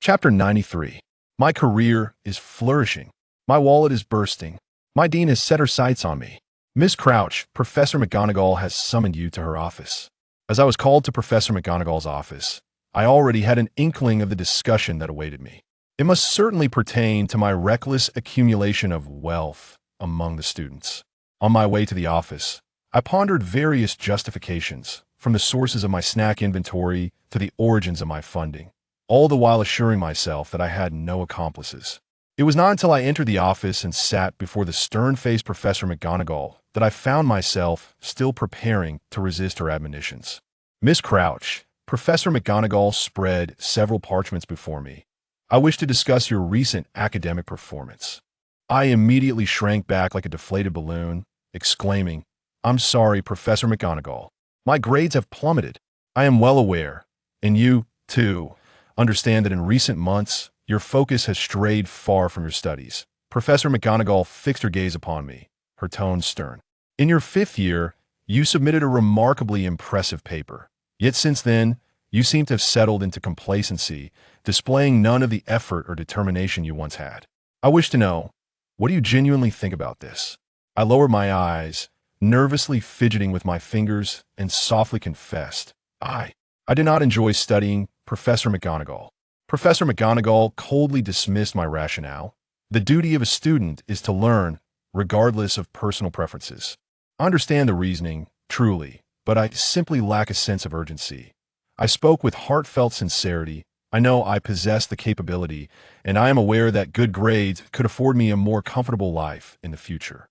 Chapter 93. My career is flourishing. My wallet is bursting. My dean has set her sights on me. Miss Crouch, Professor McGonagall has summoned you to her office. As I was called to Professor McGonagall's office, I already had an inkling of the discussion that awaited me. It must certainly pertain to my reckless accumulation of wealth among the students. On my way to the office, I pondered various justifications, from the sources of my snack inventory to the origins of my funding, all the while assuring myself that I had no accomplices. It was not until I entered the office and sat before the stern-faced Professor McGonagall that I found myself still preparing to resist her admonitions. Miss Crouch, Professor McGonagall spread several parchments before me. I wish to discuss your recent academic performance. I immediately shrank back like a deflated balloon, exclaiming, "I'm sorry, Professor McGonagall. My grades have plummeted. I am well aware, and you, too, understand that in recent months, your focus has strayed far from your studies." Professor McGonagall fixed her gaze upon me, her tone stern. "In your 5th year, you submitted a remarkably impressive paper. Yet since then, you seem to have settled into complacency, displaying none of the effort or determination you once had. I wish to know, what do you genuinely think about this?" I lowered my eyes, nervously fidgeting with my fingers, and softly confessed, I did not enjoy studying, Professor McGonagall." Professor McGonagall coldly dismissed my rationale. The duty of a student is to learn, regardless of personal preferences. I understand the reasoning, truly, but I simply lack a sense of urgency. I spoke with heartfelt sincerity. I know I possess the capability, and I am aware that good grades could afford me a more comfortable life in the future.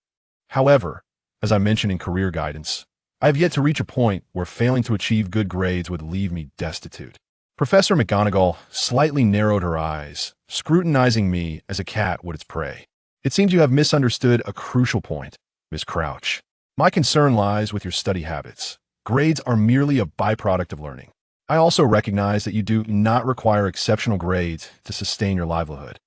However, as I mentioned in career guidance, I have yet to reach a point where failing to achieve good grades would leave me destitute. Professor McGonagall slightly narrowed her eyes, scrutinizing me as a cat would its prey. "It seems you have misunderstood a crucial point, Miss Crouch. My concern lies with your study habits. Grades are merely a byproduct of learning. I also recognize that you do not require exceptional grades to sustain your livelihood.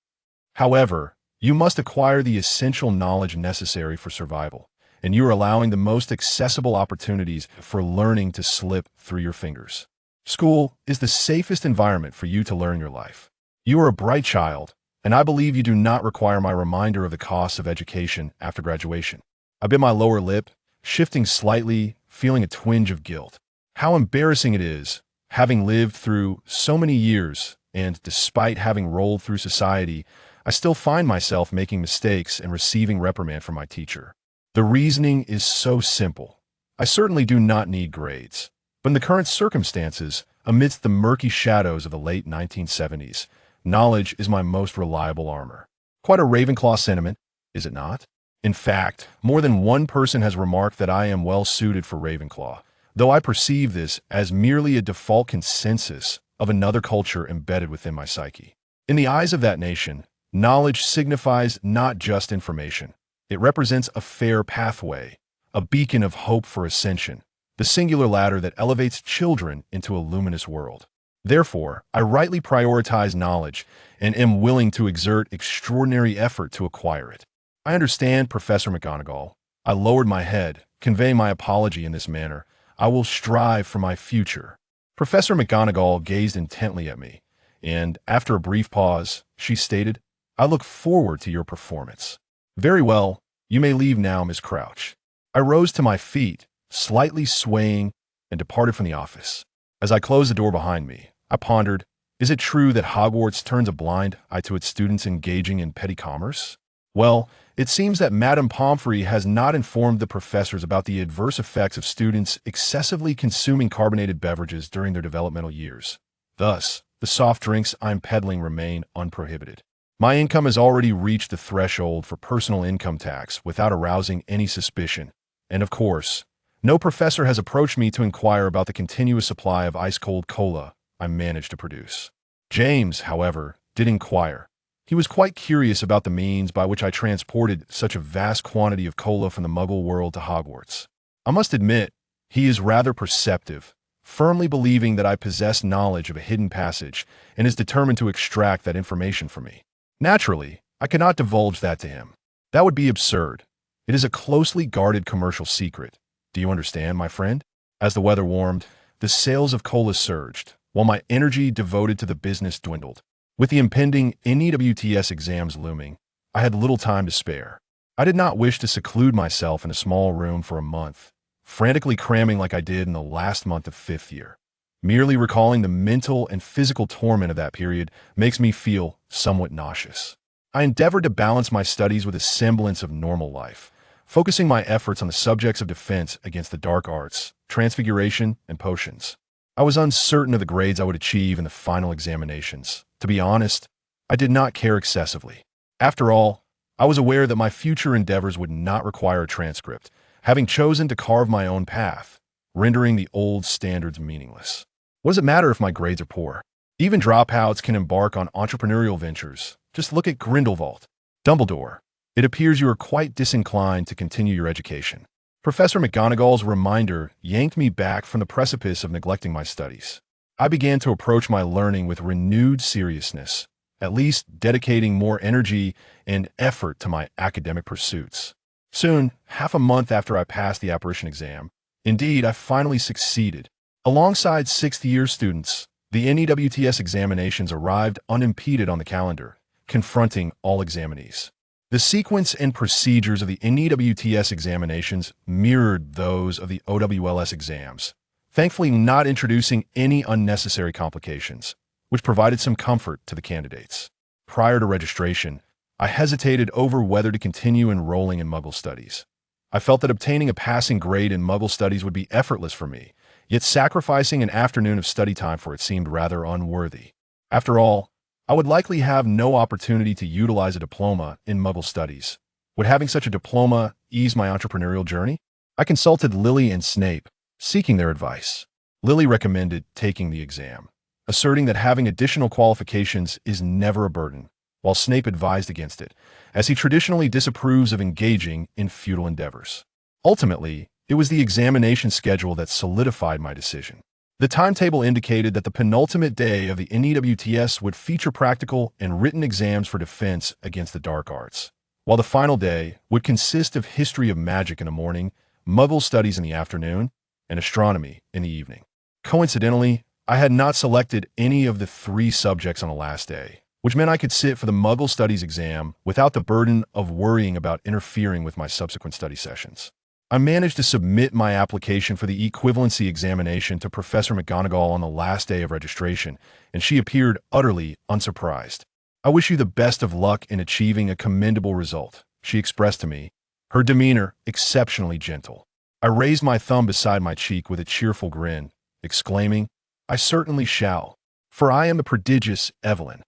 However, you must acquire the essential knowledge necessary for survival, and you are allowing the most accessible opportunities for learning to slip through your fingers. School is the safest environment for you to learn your life. You are a bright child, and I believe you do not require my reminder of the costs of education after graduation." I bit my lower lip, shifting slightly, feeling a twinge of guilt. How embarrassing it is, having lived through so many years, and despite having rolled through society, I still find myself making mistakes and receiving reprimand from my teacher. The reasoning is so simple. I certainly do not need grades. But in the current circumstances, amidst the murky shadows of the late 1970s, knowledge is my most reliable armor. Quite a Ravenclaw sentiment, is it not? In fact, more than one person has remarked that I am well suited for Ravenclaw, though I perceive this as merely a default consensus of another culture embedded within my psyche. In the eyes of that nation, knowledge signifies not just information. It represents a fair pathway, a beacon of hope for ascension, the singular ladder that elevates children into a luminous world. Therefore, I rightly prioritize knowledge and am willing to exert extraordinary effort to acquire it. I understand, Professor McGonagall. I lowered my head, conveying my apology in this manner. I will strive for my future. Professor McGonagall gazed intently at me, and after a brief pause, she stated, "I look forward to your performance." "Very well, you may leave now, Miss Crouch." I rose to my feet, slightly swaying, and departed from the office. As I closed the door behind me, I pondered, is it true that Hogwarts turns a blind eye to its students engaging in petty commerce? Well, it seems that Madame Pomfrey has not informed the professors about the adverse effects of students excessively consuming carbonated beverages during their developmental years. Thus, the soft drinks I'm peddling remain unprohibited. My income has already reached the threshold for personal income tax without arousing any suspicion, and of course, no professor has approached me to inquire about the continuous supply of ice-cold cola I managed to produce. James, however, did inquire. He was quite curious about the means by which I transported such a vast quantity of cola from the Muggle world to Hogwarts. I must admit, he is rather perceptive, firmly believing that I possess knowledge of a hidden passage and is determined to extract that information from me. Naturally, I cannot divulge that to him. That would be absurd. It is a closely guarded commercial secret. Do you understand, my friend? As the weather warmed, the sales of cola surged, while my energy devoted to the business dwindled. With the impending NEWTS exams looming, I had little time to spare. I did not wish to seclude myself in a small room for a month, frantically cramming like I did in the last month of 5th year. Merely recalling the mental and physical torment of that period makes me feel somewhat nauseous. I endeavored to balance my studies with a semblance of normal life, focusing my efforts on the subjects of defense against the dark arts, transfiguration, and potions. I was uncertain of the grades I would achieve in the final examinations. To be honest, I did not care excessively. After all, I was aware that my future endeavors would not require a transcript, having chosen to carve my own path, rendering the old standards meaningless. What does it matter if my grades are poor? Even dropouts can embark on entrepreneurial ventures. Just look at Grindelwald. Dumbledore. It appears you are quite disinclined to continue your education. Professor McGonagall's reminder yanked me back from the precipice of neglecting my studies. I began to approach my learning with renewed seriousness, at least dedicating more energy and effort to my academic pursuits. Soon, half a month after I passed the apparition exam, indeed, I finally succeeded. Alongside 6th-year students, the NEWTS examinations arrived unimpeded on the calendar, confronting all examinees. The sequence and procedures of the NEWTS examinations mirrored those of the OWLS exams, thankfully not introducing any unnecessary complications, which provided some comfort to the candidates. Prior to registration, I hesitated over whether to continue enrolling in Muggle studies. I felt that obtaining a passing grade in Muggle studies would be effortless for me, yet sacrificing an afternoon of study time for it seemed rather unworthy. After all, I would likely have no opportunity to utilize a diploma in Muggle studies. Would having such a diploma ease my entrepreneurial journey? I consulted Lily and Snape, seeking their advice. Lily recommended taking the exam, asserting that having additional qualifications is never a burden, while Snape advised against it, as he traditionally disapproves of engaging in futile endeavors. Ultimately, it was the examination schedule that solidified my decision. The timetable indicated that the penultimate day of the NEWTS would feature practical and written exams for defense against the dark arts, while the final day would consist of history of magic in the morning, Muggle studies in the afternoon, and astronomy in the evening. Coincidentally, I had not selected any of the 3 subjects on the last day, which meant I could sit for the Muggle studies exam without the burden of worrying about interfering with my subsequent study sessions. I managed to submit my application for the equivalency examination to Professor McGonagall on the last day of registration, and she appeared utterly unsurprised. "I wish you the best of luck in achieving a commendable result," she expressed to me, her demeanor exceptionally gentle. I raised my thumb beside my cheek with a cheerful grin, exclaiming, "I certainly shall, for I am the prodigious Evelyn."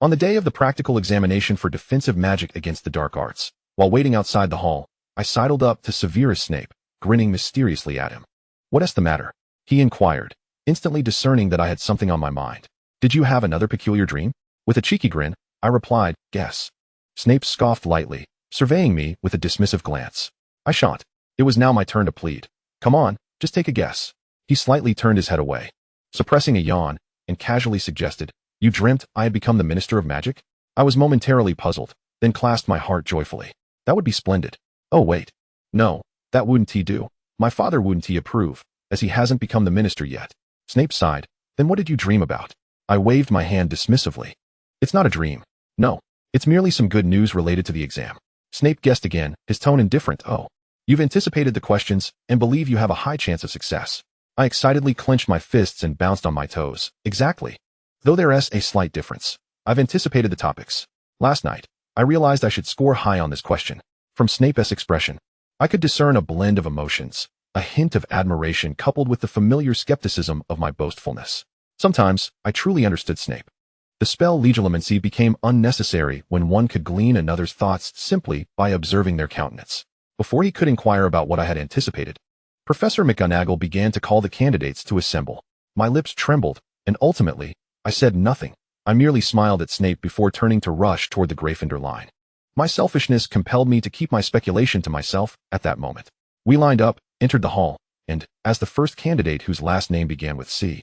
On the day of the practical examination for defensive magic against the dark arts, while waiting outside the hall, I sidled up to Severus Snape, grinning mysteriously at him. "What is the matter?" he inquired, instantly discerning that I had something on my mind. "Did you have another peculiar dream?" With a cheeky grin, I replied, "Guess." Snape scoffed lightly, surveying me with a dismissive glance. I shan't. It was now my turn to plead. "Come on, just take a guess." He slightly turned his head away, suppressing a yawn, and casually suggested, "You dreamt I had become the Minister of Magic?" I was momentarily puzzled, then clasped my heart joyfully. "That would be splendid." "Oh wait. No, that wouldn't he do. My father wouldn't he approve, as he hasn't become the minister yet." Snape sighed. "Then what did you dream about?" I waved my hand dismissively. "It's not a dream. No, it's merely some good news related to the exam." Snape guessed again, his tone indifferent. "Oh, you've anticipated the questions and believe you have a high chance of success." I excitedly clenched my fists and bounced on my toes. "Exactly. Though there is a slight difference. I've anticipated the topics. Last night, I realized I should score high on this question." From Snape's expression, I could discern a blend of emotions, a hint of admiration coupled with the familiar skepticism of my boastfulness. Sometimes, I truly understood Snape. The spell legilimency became unnecessary when one could glean another's thoughts simply by observing their countenance. Before he could inquire about what I had anticipated, Professor McGonagall began to call the candidates to assemble. My lips trembled, and ultimately, I said nothing. I merely smiled at Snape before turning to rush toward the Gryffindor line. My selfishness compelled me to keep my speculation to myself at that moment. We lined up, entered the hall, and, as the first candidate whose last name began with C,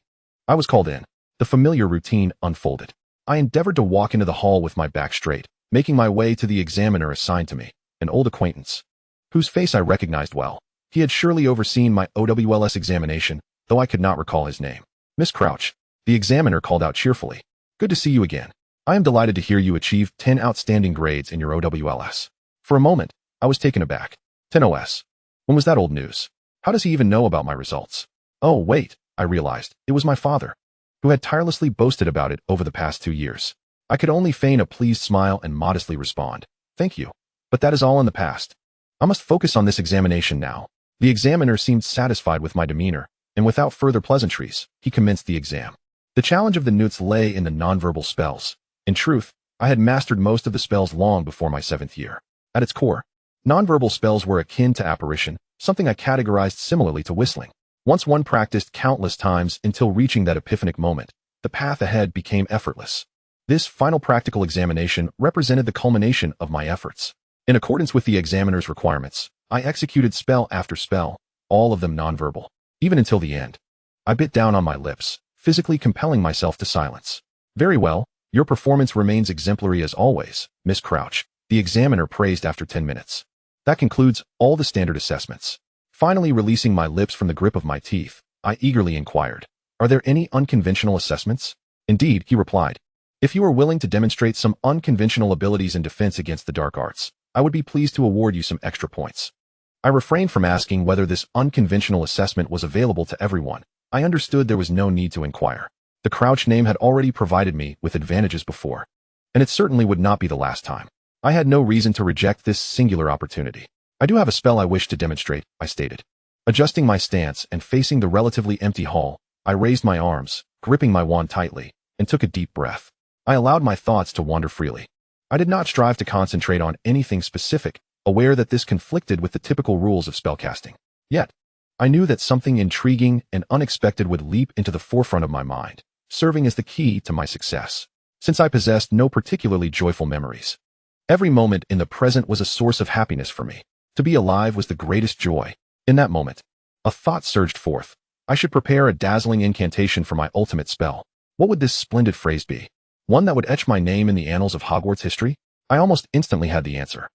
I was called in. The familiar routine unfolded. I endeavored to walk into the hall with my back straight, making my way to the examiner assigned to me, an old acquaintance, whose face I recognized well. He had surely overseen my OWLS examination, though I could not recall his name. "Miss Crouch," the examiner called out cheerfully. "Good to see you again." I am delighted to hear you achieved 10 outstanding grades in your OWLS. For a moment, I was taken aback. 10 OS. When was that old news? How does he even know about my results? Oh, wait, I realized. It was my father, who had tirelessly boasted about it over the past 2 years. I could only feign a pleased smile and modestly respond, "Thank you. But that is all in the past. I must focus on this examination now." The examiner seemed satisfied with my demeanor, and without further pleasantries, he commenced the exam. The challenge of the Newts lay in the nonverbal spells. In truth, I had mastered most of the spells long before my 7th year. At its core, nonverbal spells were akin to apparition, something I categorized similarly to whistling. Once one practiced countless times until reaching that epiphanic moment, the path ahead became effortless. This final practical examination represented the culmination of my efforts. In accordance with the examiner's requirements, I executed spell after spell, all of them nonverbal. Even until the end, I bit down on my lips, physically compelling myself to silence. "Very well, your performance remains exemplary as always, Miss Crouch," the examiner praised after 10 minutes. "That concludes all the standard assessments." Finally releasing my lips from the grip of my teeth, I eagerly inquired, "Are there any unconventional assessments?" "Indeed," he replied. "If you are willing to demonstrate some unconventional abilities in defense against the dark arts, I would be pleased to award you some extra points." I refrained from asking whether this unconventional assessment was available to everyone. I understood there was no need to inquire. The Crouch name had already provided me with advantages before, and it certainly would not be the last time. I had no reason to reject this singular opportunity. "I do have a spell I wish to demonstrate," I stated. Adjusting my stance and facing the relatively empty hall, I raised my arms, gripping my wand tightly, and took a deep breath. I allowed my thoughts to wander freely. I did not strive to concentrate on anything specific, aware that this conflicted with the typical rules of spellcasting. Yet, I knew that something intriguing and unexpected would leap into the forefront of my mind, serving as the key to my success. Since I possessed no particularly joyful memories, every moment in the present was a source of happiness for me. To be alive was the greatest joy. In that moment, a thought surged forth. I should prepare a dazzling incantation for my ultimate spell. What would this splendid phrase be? One that would etch my name in the annals of Hogwarts history? I almost instantly had the answer.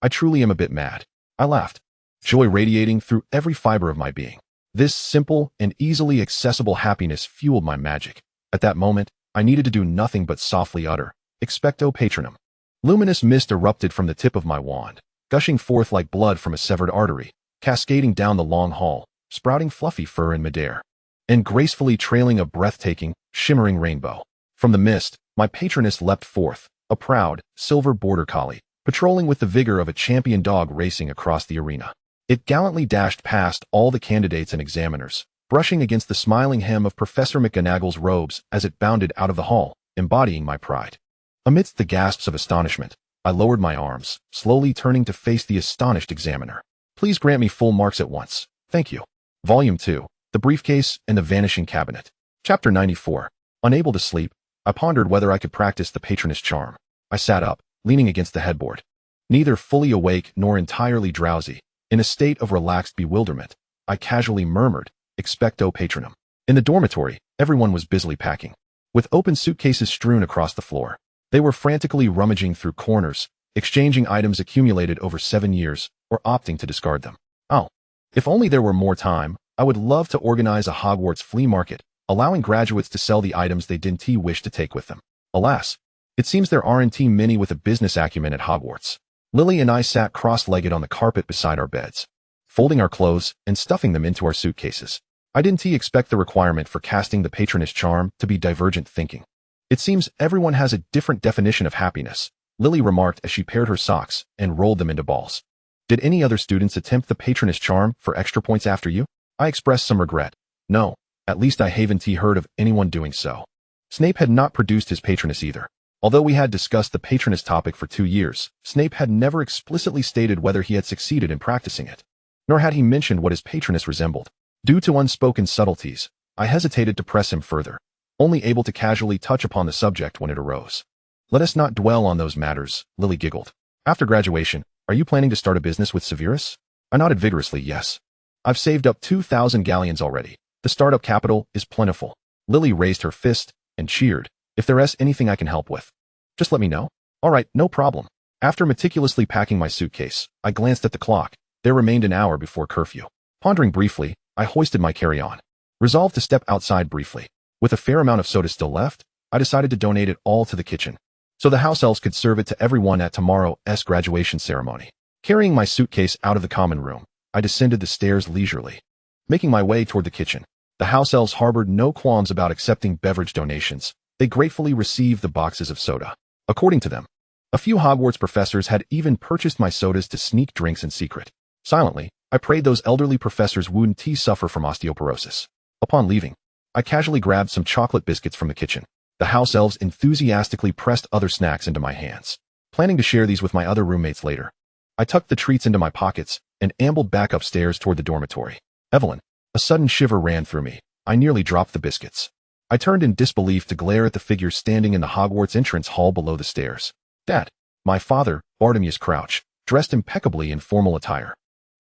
I truly am a bit mad. I laughed, joy radiating through every fiber of my being. This simple and easily accessible happiness fueled my magic. At that moment, I needed to do nothing but softly utter, "Expecto Patronum." Luminous mist erupted from the tip of my wand, gushing forth like blood from a severed artery, cascading down the long hall, sprouting fluffy fur in midair, and gracefully trailing a breathtaking, shimmering rainbow. From the mist, my patroness leapt forth, a proud, silver border collie, patrolling with the vigor of a champion dog racing across the arena. It gallantly dashed past all the candidates and examiners, brushing against the smiling hem of Professor McGonagall's robes as it bounded out of the hall, embodying my pride. Amidst the gasps of astonishment, I lowered my arms, slowly turning to face the astonished examiner. "Please grant me full marks at once. Thank you." Volume 2, The Briefcase and the Vanishing Cabinet. Chapter 94. Unable to sleep, I pondered whether I could practice the patroness charm. I sat up, leaning against the headboard. Neither fully awake nor entirely drowsy, in a state of relaxed bewilderment, I casually murmured, "Expecto Patronum." In the dormitory, everyone was busily packing, with open suitcases strewn across the floor. They were frantically rummaging through corners, exchanging items accumulated over 7 years, or opting to discard them. Oh, if only there were more time, I would love to organize a Hogwarts flea market, allowing graduates to sell the items they didn't wish to take with them. Alas, it seems there aren't many with a business acumen at Hogwarts. Lily and I sat cross-legged on the carpet beside our beds, folding our clothes and stuffing them into our suitcases. I didn't expect the requirement for casting the patroness charm to be divergent thinking. "It seems everyone has a different definition of happiness," Lily remarked as she paired her socks and rolled them into balls. "Did any other students attempt the patroness charm for extra points after you?" I expressed some regret. No, at least I haven't heard of anyone doing so. Snape had not produced his patroness either. Although we had discussed the patroness topic for 2 years, Snape had never explicitly stated whether he had succeeded in practicing it, nor had he mentioned what his patroness resembled. Due to unspoken subtleties, I hesitated to press him further, only able to casually touch upon the subject when it arose. "Let us not dwell on those matters," Lily giggled. "After graduation, are you planning to start a business with Severus?" I nodded vigorously, yes. "I've saved up 2,000 galleons already. The startup capital is plentiful." Lily raised her fist and cheered. "If there's anything I can help with, just let me know." "All right, no problem." After meticulously packing my suitcase, I glanced at the clock. There remained an hour before curfew. Pondering briefly, I hoisted my carry-on, resolved to step outside briefly. With a fair amount of soda still left, I decided to donate it all to the kitchen, so the house elves could serve it to everyone at tomorrow's graduation ceremony. Carrying my suitcase out of the common room, I descended the stairs leisurely. Making my way toward the kitchen, the house elves harbored no qualms about accepting beverage donations. They gratefully received the boxes of soda. According to them, a few Hogwarts professors had even purchased my sodas to sneak drinks in secret. Silently, I prayed those elderly professors wouldn't suffer from osteoporosis. Upon leaving, I casually grabbed some chocolate biscuits from the kitchen. The house elves enthusiastically pressed other snacks into my hands, planning to share these with my other roommates later. I tucked the treats into my pockets and ambled back upstairs toward the dormitory. Evelyn, a sudden shiver ran through me. I nearly dropped the biscuits. I turned in disbelief to glare at the figure standing in the Hogwarts entrance hall below the stairs. Dad, my father, Evelyn Crouch, dressed impeccably in formal attire,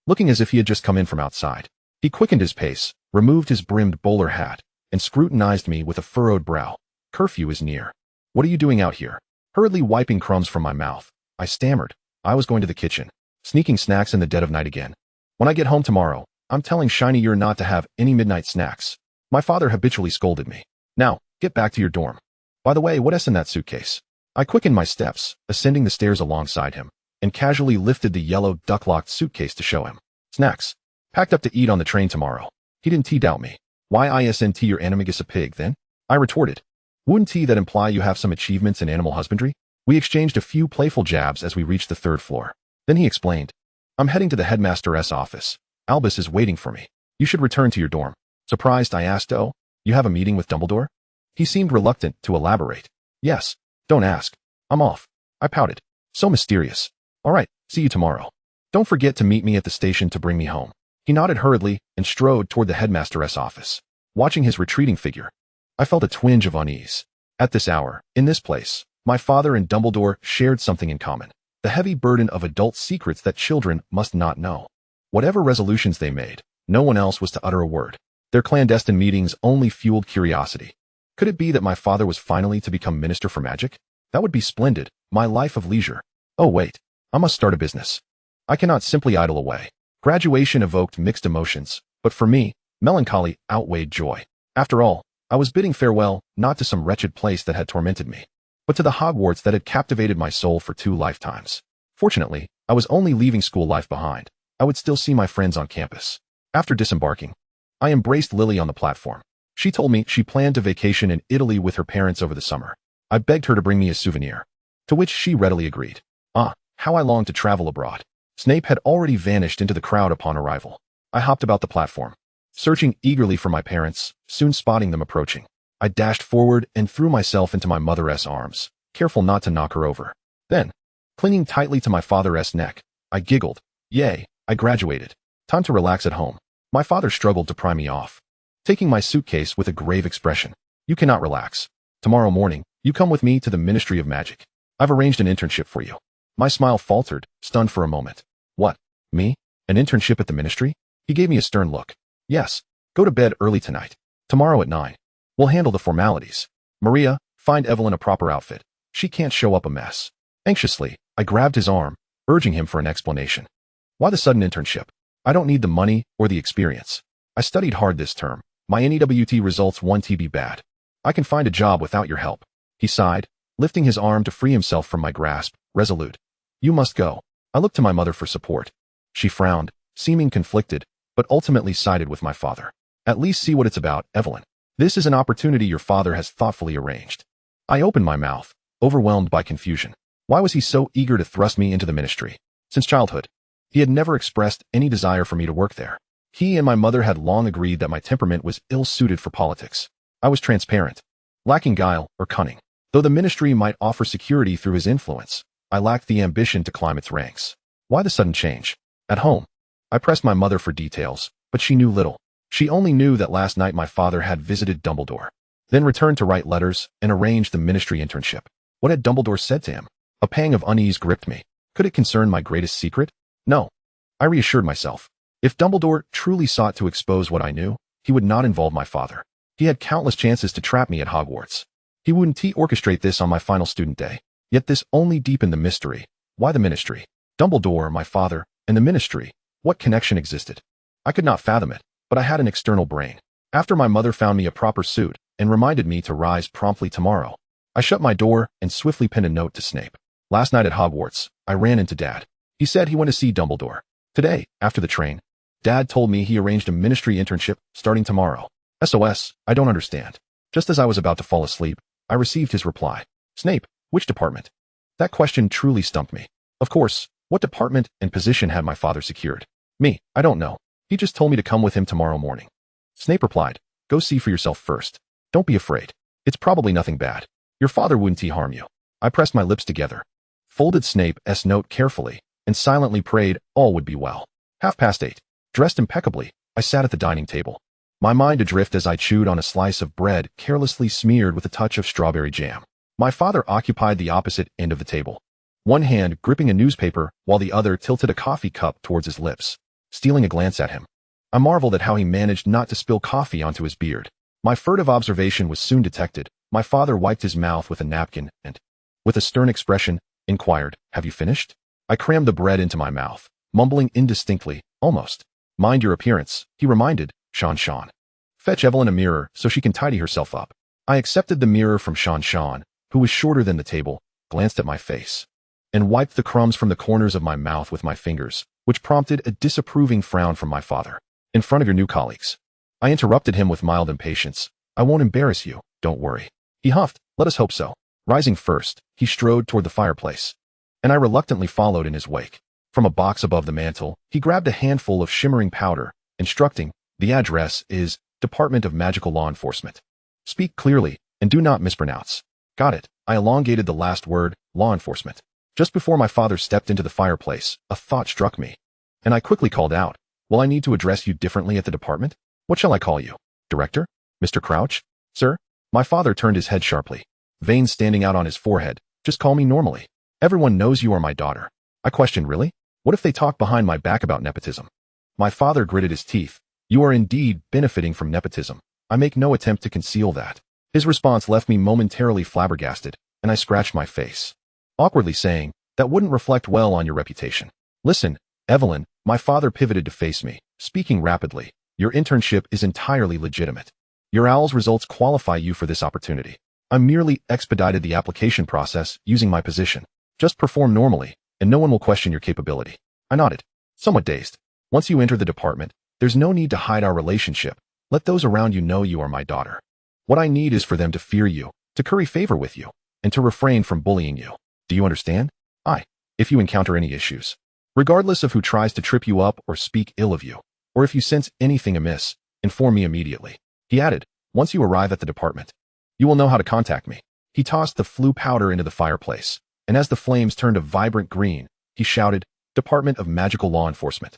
looking as if he had just come in from outside. He quickened his pace, removed his brimmed bowler hat, and scrutinized me with a furrowed brow. Curfew is near. What are you doing out here? Hurriedly wiping crumbs from my mouth, I stammered. I was going to the kitchen, sneaking snacks in the dead of night again. When I get home tomorrow, I'm telling Shiny you're not to have any midnight snacks. My father habitually scolded me. Now, get back to your dorm. By the way, what's in that suitcase? I quickened my steps, ascending the stairs alongside him, and casually lifted the yellow duck-locked suitcase to show him. Snacks. Packed up to eat on the train tomorrow. He didn't doubt me. Why isn't your animagus a pig, then? I retorted. Wouldn't that imply you have some achievements in animal husbandry? We exchanged a few playful jabs as we reached the third floor. Then he explained. I'm heading to the headmaster's office. Albus is waiting for me. You should return to your dorm. Surprised, I asked. Oh, you have a meeting with Dumbledore? He seemed reluctant to elaborate. Yes. Don't ask. I'm off. I pouted. So mysterious. All right, see you tomorrow. Don't forget to meet me at the station to bring me home. He nodded hurriedly and strode toward the headmaster's office. Watching his retreating figure, I felt a twinge of unease. At this hour, in this place, my father and Dumbledore shared something in common. The heavy burden of adult secrets that children must not know. Whatever resolutions they made, no one else was to utter a word. Their clandestine meetings only fueled curiosity. Could it be that my father was finally to become Minister for Magic? That would be splendid, my life of leisure. Oh wait, I must start a business. I cannot simply idle away. Graduation evoked mixed emotions, but for me, melancholy outweighed joy. After all, I was bidding farewell not to some wretched place that had tormented me, but to the Hogwarts that had captivated my soul for 2 lifetimes. Fortunately, I was only leaving school life behind. I would still see my friends on campus. After disembarking, I embraced Lily on the platform. She told me she planned to vacation in Italy with her parents over the summer. I begged her to bring me a souvenir, to which she readily agreed. Ah, how I longed to travel abroad. Snape had already vanished into the crowd upon arrival. I hopped about the platform, searching eagerly for my parents, soon spotting them approaching. I dashed forward and threw myself into my mother's arms, careful not to knock her over. Then, clinging tightly to my father's neck, I giggled. Yay, I graduated. Time to relax at home. My father struggled to pry me off, taking my suitcase with a grave expression. You cannot relax. Tomorrow morning, you come with me to the Ministry of Magic. I've arranged an internship for you. My smile faltered, stunned for a moment. What? Me? An internship at the ministry? He gave me a stern look. Yes. Go to bed early tonight. Tomorrow at 9. We'll handle the formalities. Maria, find Evelyn a proper outfit. She can't show up a mess. Anxiously, I grabbed his arm, urging him for an explanation. Why the sudden internship? I don't need the money or the experience. I studied hard this term. My NEWT results won't be bad. I can find a job without your help. He sighed, lifting his arm to free himself from my grasp, resolute. You must go. I looked to my mother for support. She frowned, seeming conflicted, but ultimately sided with my father. At least see what it's about, Evelyn. This is an opportunity your father has thoughtfully arranged. I opened my mouth, overwhelmed by confusion. Why was he so eager to thrust me into the ministry? Since childhood, he had never expressed any desire for me to work there. He and my mother had long agreed that my temperament was ill-suited for politics. I was transparent, lacking guile or cunning. Though the ministry might offer security through his influence, I lacked the ambition to climb its ranks. Why the sudden change? At home, I pressed my mother for details, but she knew little. She only knew that last night my father had visited Dumbledore, then returned to write letters and arrange the ministry internship. What had Dumbledore said to him? A pang of unease gripped me. Could it concern my greatest secret? No. I reassured myself. If Dumbledore truly sought to expose what I knew, he would not involve my father. He had countless chances to trap me at Hogwarts. He wouldn't orchestrate this on my final student day. Yet this only deepened the mystery. Why the ministry? Dumbledore, my father, and the ministry. What connection existed? I could not fathom it, but I had an external brain. After my mother found me a proper suit and reminded me to rise promptly tomorrow, I shut my door and swiftly penned a note to Snape. Last night at Hogwarts, I ran into Dad. He said he went to see Dumbledore. Today, after the train, Dad told me he arranged a ministry internship starting tomorrow. SOS, I don't understand. Just as I was about to fall asleep, I received his reply. Snape, which department? That question truly stumped me. Of course, what department and position had my father secured? Me, I don't know. He just told me to come with him tomorrow morning. Snape replied, go see for yourself first. Don't be afraid. It's probably nothing bad. Your father wouldn't harm you. I pressed my lips together, folded Snape's note carefully, and silently prayed all would be well. 8:30. Dressed impeccably, I sat at the dining table, my mind adrift as I chewed on a slice of bread carelessly smeared with a touch of strawberry jam. My father occupied the opposite end of the table, one hand gripping a newspaper while the other tilted a coffee cup towards his lips. Stealing a glance at him, I marveled at how he managed not to spill coffee onto his beard. My furtive observation was soon detected. My father wiped his mouth with a napkin and, with a stern expression, inquired, have you finished? I crammed the bread into my mouth, mumbling indistinctly, almost. Mind your appearance, he reminded, Sean. Fetch Evelyn a mirror so she can tidy herself up. I accepted the mirror from Sean, who was shorter than the table, glanced at my face, and wiped the crumbs from the corners of my mouth with my fingers, which prompted a disapproving frown from my father. In front of your new colleagues. I interrupted him with mild impatience. I won't embarrass you, don't worry. He huffed, let us hope so. Rising first, he strode toward the fireplace, and I reluctantly followed in his wake. From a box above the mantel, he grabbed a handful of shimmering powder, instructing, the address is Department of Magical Law Enforcement. Speak clearly, and do not mispronounce. Got it. I elongated the last word, law enforcement. Just before my father stepped into the fireplace, a thought struck me, and I quickly called out, will I need to address you differently at the department? What shall I call you? Director? Mr. Crouch? Sir? My father turned his head sharply, veins standing out on his forehead. Just call me normally. Everyone knows you are my daughter. I questioned, really? What if they talk behind my back about nepotism? My father gritted his teeth. You are indeed benefiting from nepotism. I make no attempt to conceal that. His response left me momentarily flabbergasted, and I scratched my face, awkwardly saying, that wouldn't reflect well on your reputation. Listen, Evelyn, my father pivoted to face me, speaking rapidly. Your internship is entirely legitimate. Your OWL's results qualify you for this opportunity. I merely expedited the application process using my position. Just perform normally, and no one will question your capability. I nodded, somewhat dazed. Once you enter the department, there's no need to hide our relationship. Let those around you know you are my daughter. What I need is for them to fear you, to curry favor with you, and to refrain from bullying you. Do you understand? If you encounter any issues, regardless of who tries to trip you up or speak ill of you, or if you sense anything amiss, inform me immediately. He added, once you arrive at the department, you will know how to contact me. He tossed the flue powder into the fireplace, and as the flames turned a vibrant green, he shouted, Department of Magical Law Enforcement.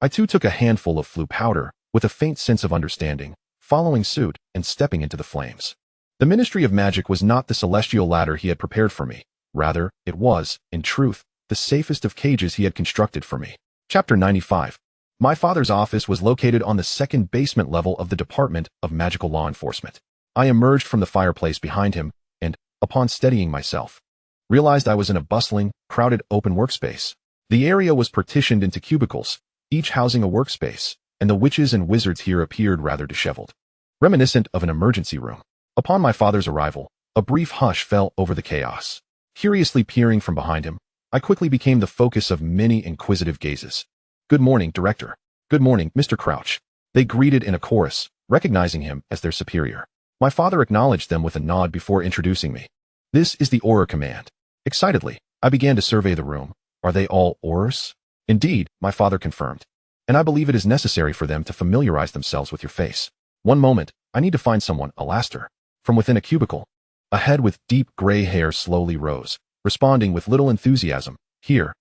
I too took a handful of flue powder, with a faint sense of understanding, following suit and stepping into the flames. The Ministry of Magic was not the celestial ladder he had prepared for me. Rather, it was, in truth, the safest of cages he had constructed for me. Chapter 95. My father's office was located on the second basement level of the Department of Magical Law Enforcement. I emerged from the fireplace behind him and, upon steadying myself, realized I was in a bustling, crowded open workspace. The area was partitioned into cubicles, each housing a workspace, and the witches and wizards here appeared rather disheveled, reminiscent of an emergency room. Upon my father's arrival, a brief hush fell over the chaos. Curiously peering from behind him, I quickly became the focus of many inquisitive gazes. Good morning, Director. Good morning, Mr. Crouch. They greeted in a chorus, recognizing him as their superior. My father acknowledged them with a nod before introducing me. This is the Auror Command. Excitedly, I began to survey the room. Are they all Aurors? Indeed, my father confirmed. And I believe it is necessary for them to familiarize themselves with your face. One moment, I need to find someone, Alastair. From within a cubicle, a head with deep gray hair slowly rose, responding with little enthusiasm. Here.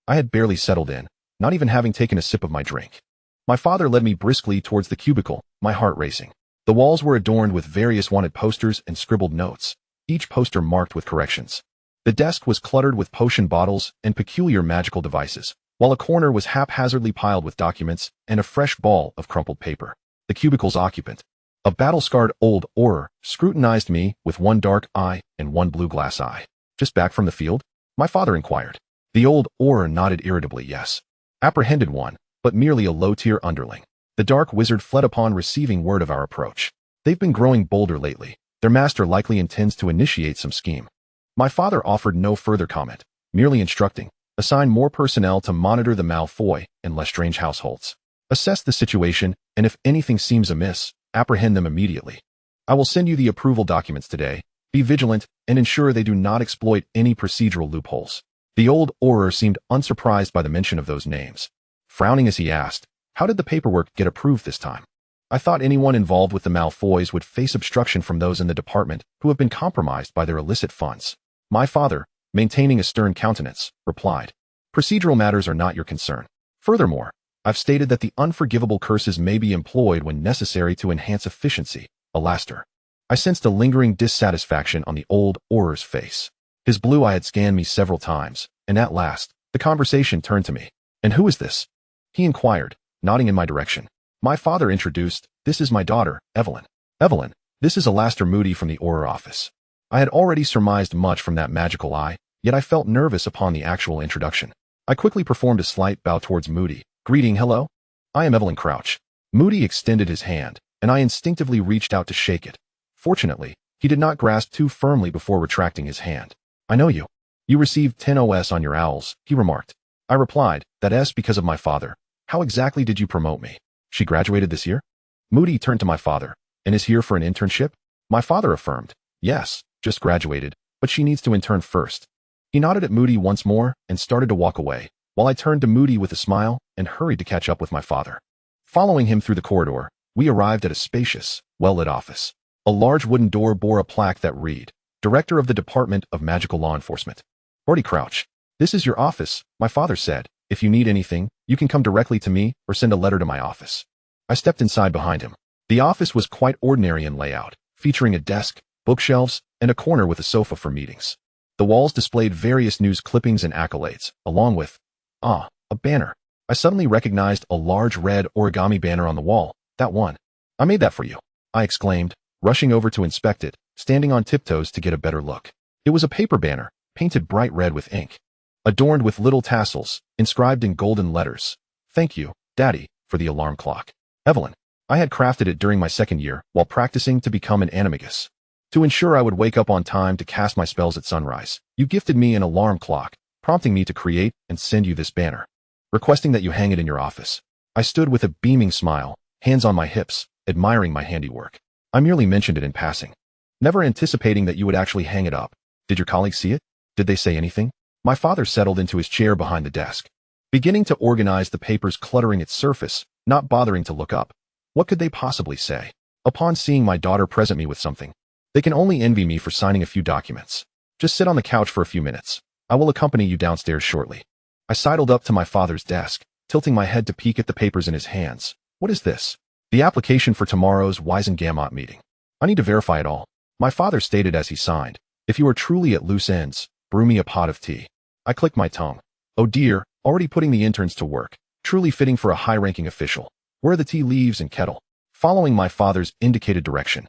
I had barely settled in, not even having taken a sip of my drink. My father led me briskly towards the cubicle, my heart racing. The walls were adorned with various wanted posters and scribbled notes, each poster marked with corrections. The desk was cluttered with potion bottles and peculiar magical devices, while a corner was haphazardly piled with documents and a fresh ball of crumpled paper. The cubicle's occupant, a battle-scarred old Auror, scrutinized me with one dark eye and one blue glass eye. Just back from the field? My father inquired. The old Auror nodded irritably, yes. Apprehended one, but merely a low-tier underling. The dark wizard fled upon receiving word of our approach. They've been growing bolder lately, Their master likely intends to initiate some scheme. My father offered no further comment, merely instructing, assign more personnel to monitor the Malfoy in Lestrange households. Assess the situation, and if anything seems amiss, apprehend them immediately. I will send you the approval documents today. Be vigilant and ensure they do not exploit any procedural loopholes. The old Auror seemed unsurprised by the mention of those names. Frowning as he asked, how did the paperwork get approved this time? I thought anyone involved with the Malfoys would face obstruction from those in the department who have been compromised by their illicit funds. My father, maintaining a stern countenance, replied, procedural matters are not your concern. Furthermore, I've stated that the unforgivable curses may be employed when necessary to enhance efficiency. Alaster. I sensed a lingering dissatisfaction on the old Auror's face. His blue eye had scanned me several times, and at last, the conversation turned to me. And who is this? He inquired, nodding in my direction. My father introduced, this is my daughter, Evelyn. Evelyn, this is Alaster Moody from the Auror office. I had already surmised much from that magical eye, yet I felt nervous upon the actual introduction. I quickly performed a slight bow towards Moody, greeting, hello? I am Evelyn Crouch. Moody extended his hand, and I instinctively reached out to shake it. Fortunately, he did not grasp too firmly before retracting his hand. I know you. You received 10 OS on your owls, he remarked. I replied, that S because of my father. How exactly did you promote me? She graduated this year? Moody turned to my father, and is here for an internship? My father affirmed, yes, just graduated, but she needs to intern first. He nodded at Moody once more and started to walk away, while I turned to Moody with a smile and hurried to catch up with my father. Following him through the corridor, we arrived at a spacious, well-lit office. A large wooden door bore a plaque that read, Director of the Department of Magical Law Enforcement. Evelyn Crouch. This is your office, my father said. If you need anything, you can come directly to me or send a letter to my office. I stepped inside behind him. The office was quite ordinary in layout, featuring a desk, bookshelves, and a corner with a sofa for meetings. The walls displayed various news clippings and accolades, along with, a banner. I suddenly recognized a large red origami banner on the wall, that one. I made that for you, I exclaimed, rushing over to inspect it, standing on tiptoes to get a better look. It was a paper banner, painted bright red with ink, adorned with little tassels, inscribed in golden letters. Thank you, Daddy, for the alarm clock. Evelyn. I had crafted it during my second year while practicing to become an animagus. To ensure I would wake up on time to cast my spells at sunrise, you gifted me an alarm clock, prompting me to create and send you this banner, requesting that you hang it in your office. I stood with a beaming smile, hands on my hips, admiring my handiwork. I merely mentioned it in passing, never anticipating that you would actually hang it up. Did your colleagues see it? Did they say anything? My father settled into his chair behind the desk, beginning to organize the papers cluttering its surface, not bothering to look up. What could they possibly say? Upon seeing my daughter present me with something, they can only envy me for signing a few documents. Just sit on the couch for a few minutes. I will accompany you downstairs shortly. I sidled up to my father's desk, tilting my head to peek at the papers in his hands. What is this? The application for tomorrow's Wisengamot meeting. I need to verify it all. My father stated as he signed, if you are truly at loose ends, brew me a pot of tea. I clicked my tongue. Oh dear, already putting the interns to work. Truly fitting for a high-ranking official. Where are the tea leaves and kettle? Following my father's indicated direction,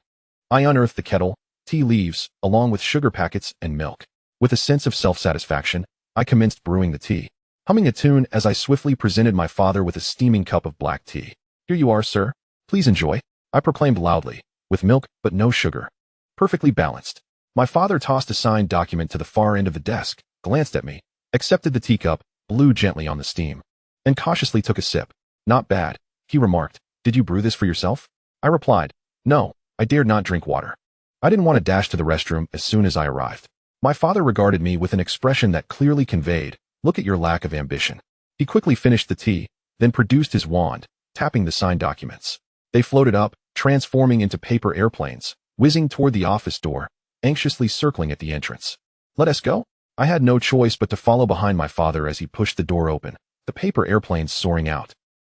I unearthed the kettle, tea leaves, along with sugar packets and milk. With a sense of self-satisfaction, I commenced brewing the tea, humming a tune as I swiftly presented my father with a steaming cup of black tea. Here you are, sir. Please enjoy, I proclaimed loudly, with milk but no sugar. Perfectly balanced. My father tossed a signed document to the far end of the desk, glanced at me, accepted the teacup, blew gently on the steam, and cautiously took a sip. Not bad, he remarked. Did you brew this for yourself? I replied, no, I dared not drink water. I didn't want to dash to the restroom as soon as I arrived. My father regarded me with an expression that clearly conveyed, look at your lack of ambition. He quickly finished the tea, then produced his wand, tapping the signed documents. They floated up, transforming into paper airplanes, whizzing toward the office door, anxiously circling at the entrance. Let us go? I had no choice but to follow behind my father as he pushed the door open, the paper airplanes soaring out,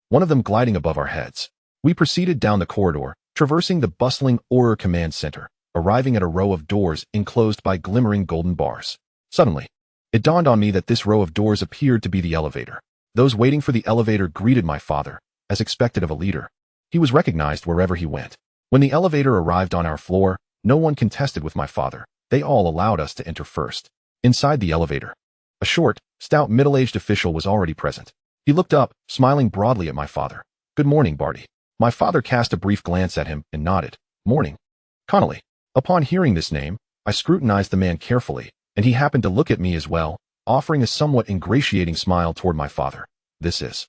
one of them gliding above our heads. We proceeded down the corridor, traversing the bustling Auror Command Center, arriving at a row of doors enclosed by glimmering golden bars. Suddenly, it dawned on me that this row of doors appeared to be the elevator. Those waiting for the elevator greeted my father, as expected of a leader. He was recognized wherever he went. When the elevator arrived on our floor, no one contested with my father. They all allowed us to enter first. Inside the elevator, a short, stout middle-aged official was already present. He looked up, smiling broadly at my father. Good morning, Barty. My father cast a brief glance at him and nodded. Morning. Connolly. Upon hearing this name, I scrutinized the man carefully, and he happened to look at me as well, offering a somewhat ingratiating smile toward my father. This is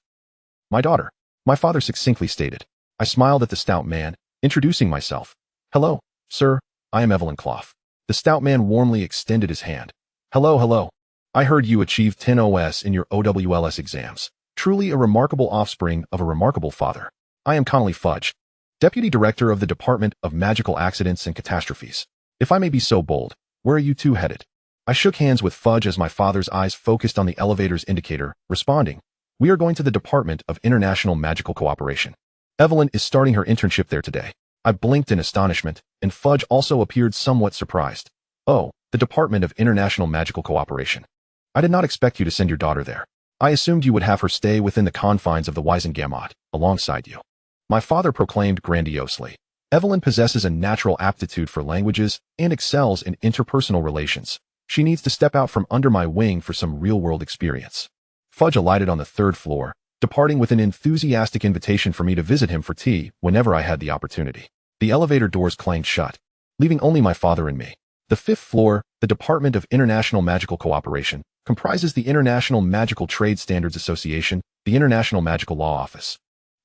my daughter, my father succinctly stated. I smiled at the stout man, introducing myself. Hello, sir, I am Evelyn Crouch. The stout man warmly extended his hand. Hello. I heard you achieved 10 OS in your OWLS exams. Truly a remarkable offspring of a remarkable father. I am Connolly Fudge, Deputy Director of the Department of Magical Accidents and Catastrophes. If I may be so bold, where are you two headed? I shook hands with Fudge as my father's eyes focused on the elevator's indicator, responding, We are going to the Department of International Magical Cooperation. Evelyn is starting her internship there today. I blinked in astonishment, and Fudge also appeared somewhat surprised. Oh, the Department of International Magical Cooperation. I did not expect you to send your daughter there. I assumed you would have her stay within the confines of the Wiesengamot, alongside you. My father proclaimed grandiosely. Evelyn possesses a natural aptitude for languages and excels in interpersonal relations. She needs to step out from under my wing for some real-world experience. Fudge alighted on the 3rd floor, departing with an enthusiastic invitation for me to visit him for tea whenever I had the opportunity. The elevator doors clanged shut, leaving only my father and me. The 5th floor, the Department of International Magical Cooperation, comprises the International Magical Trade Standards Association, the International Magical Law Office,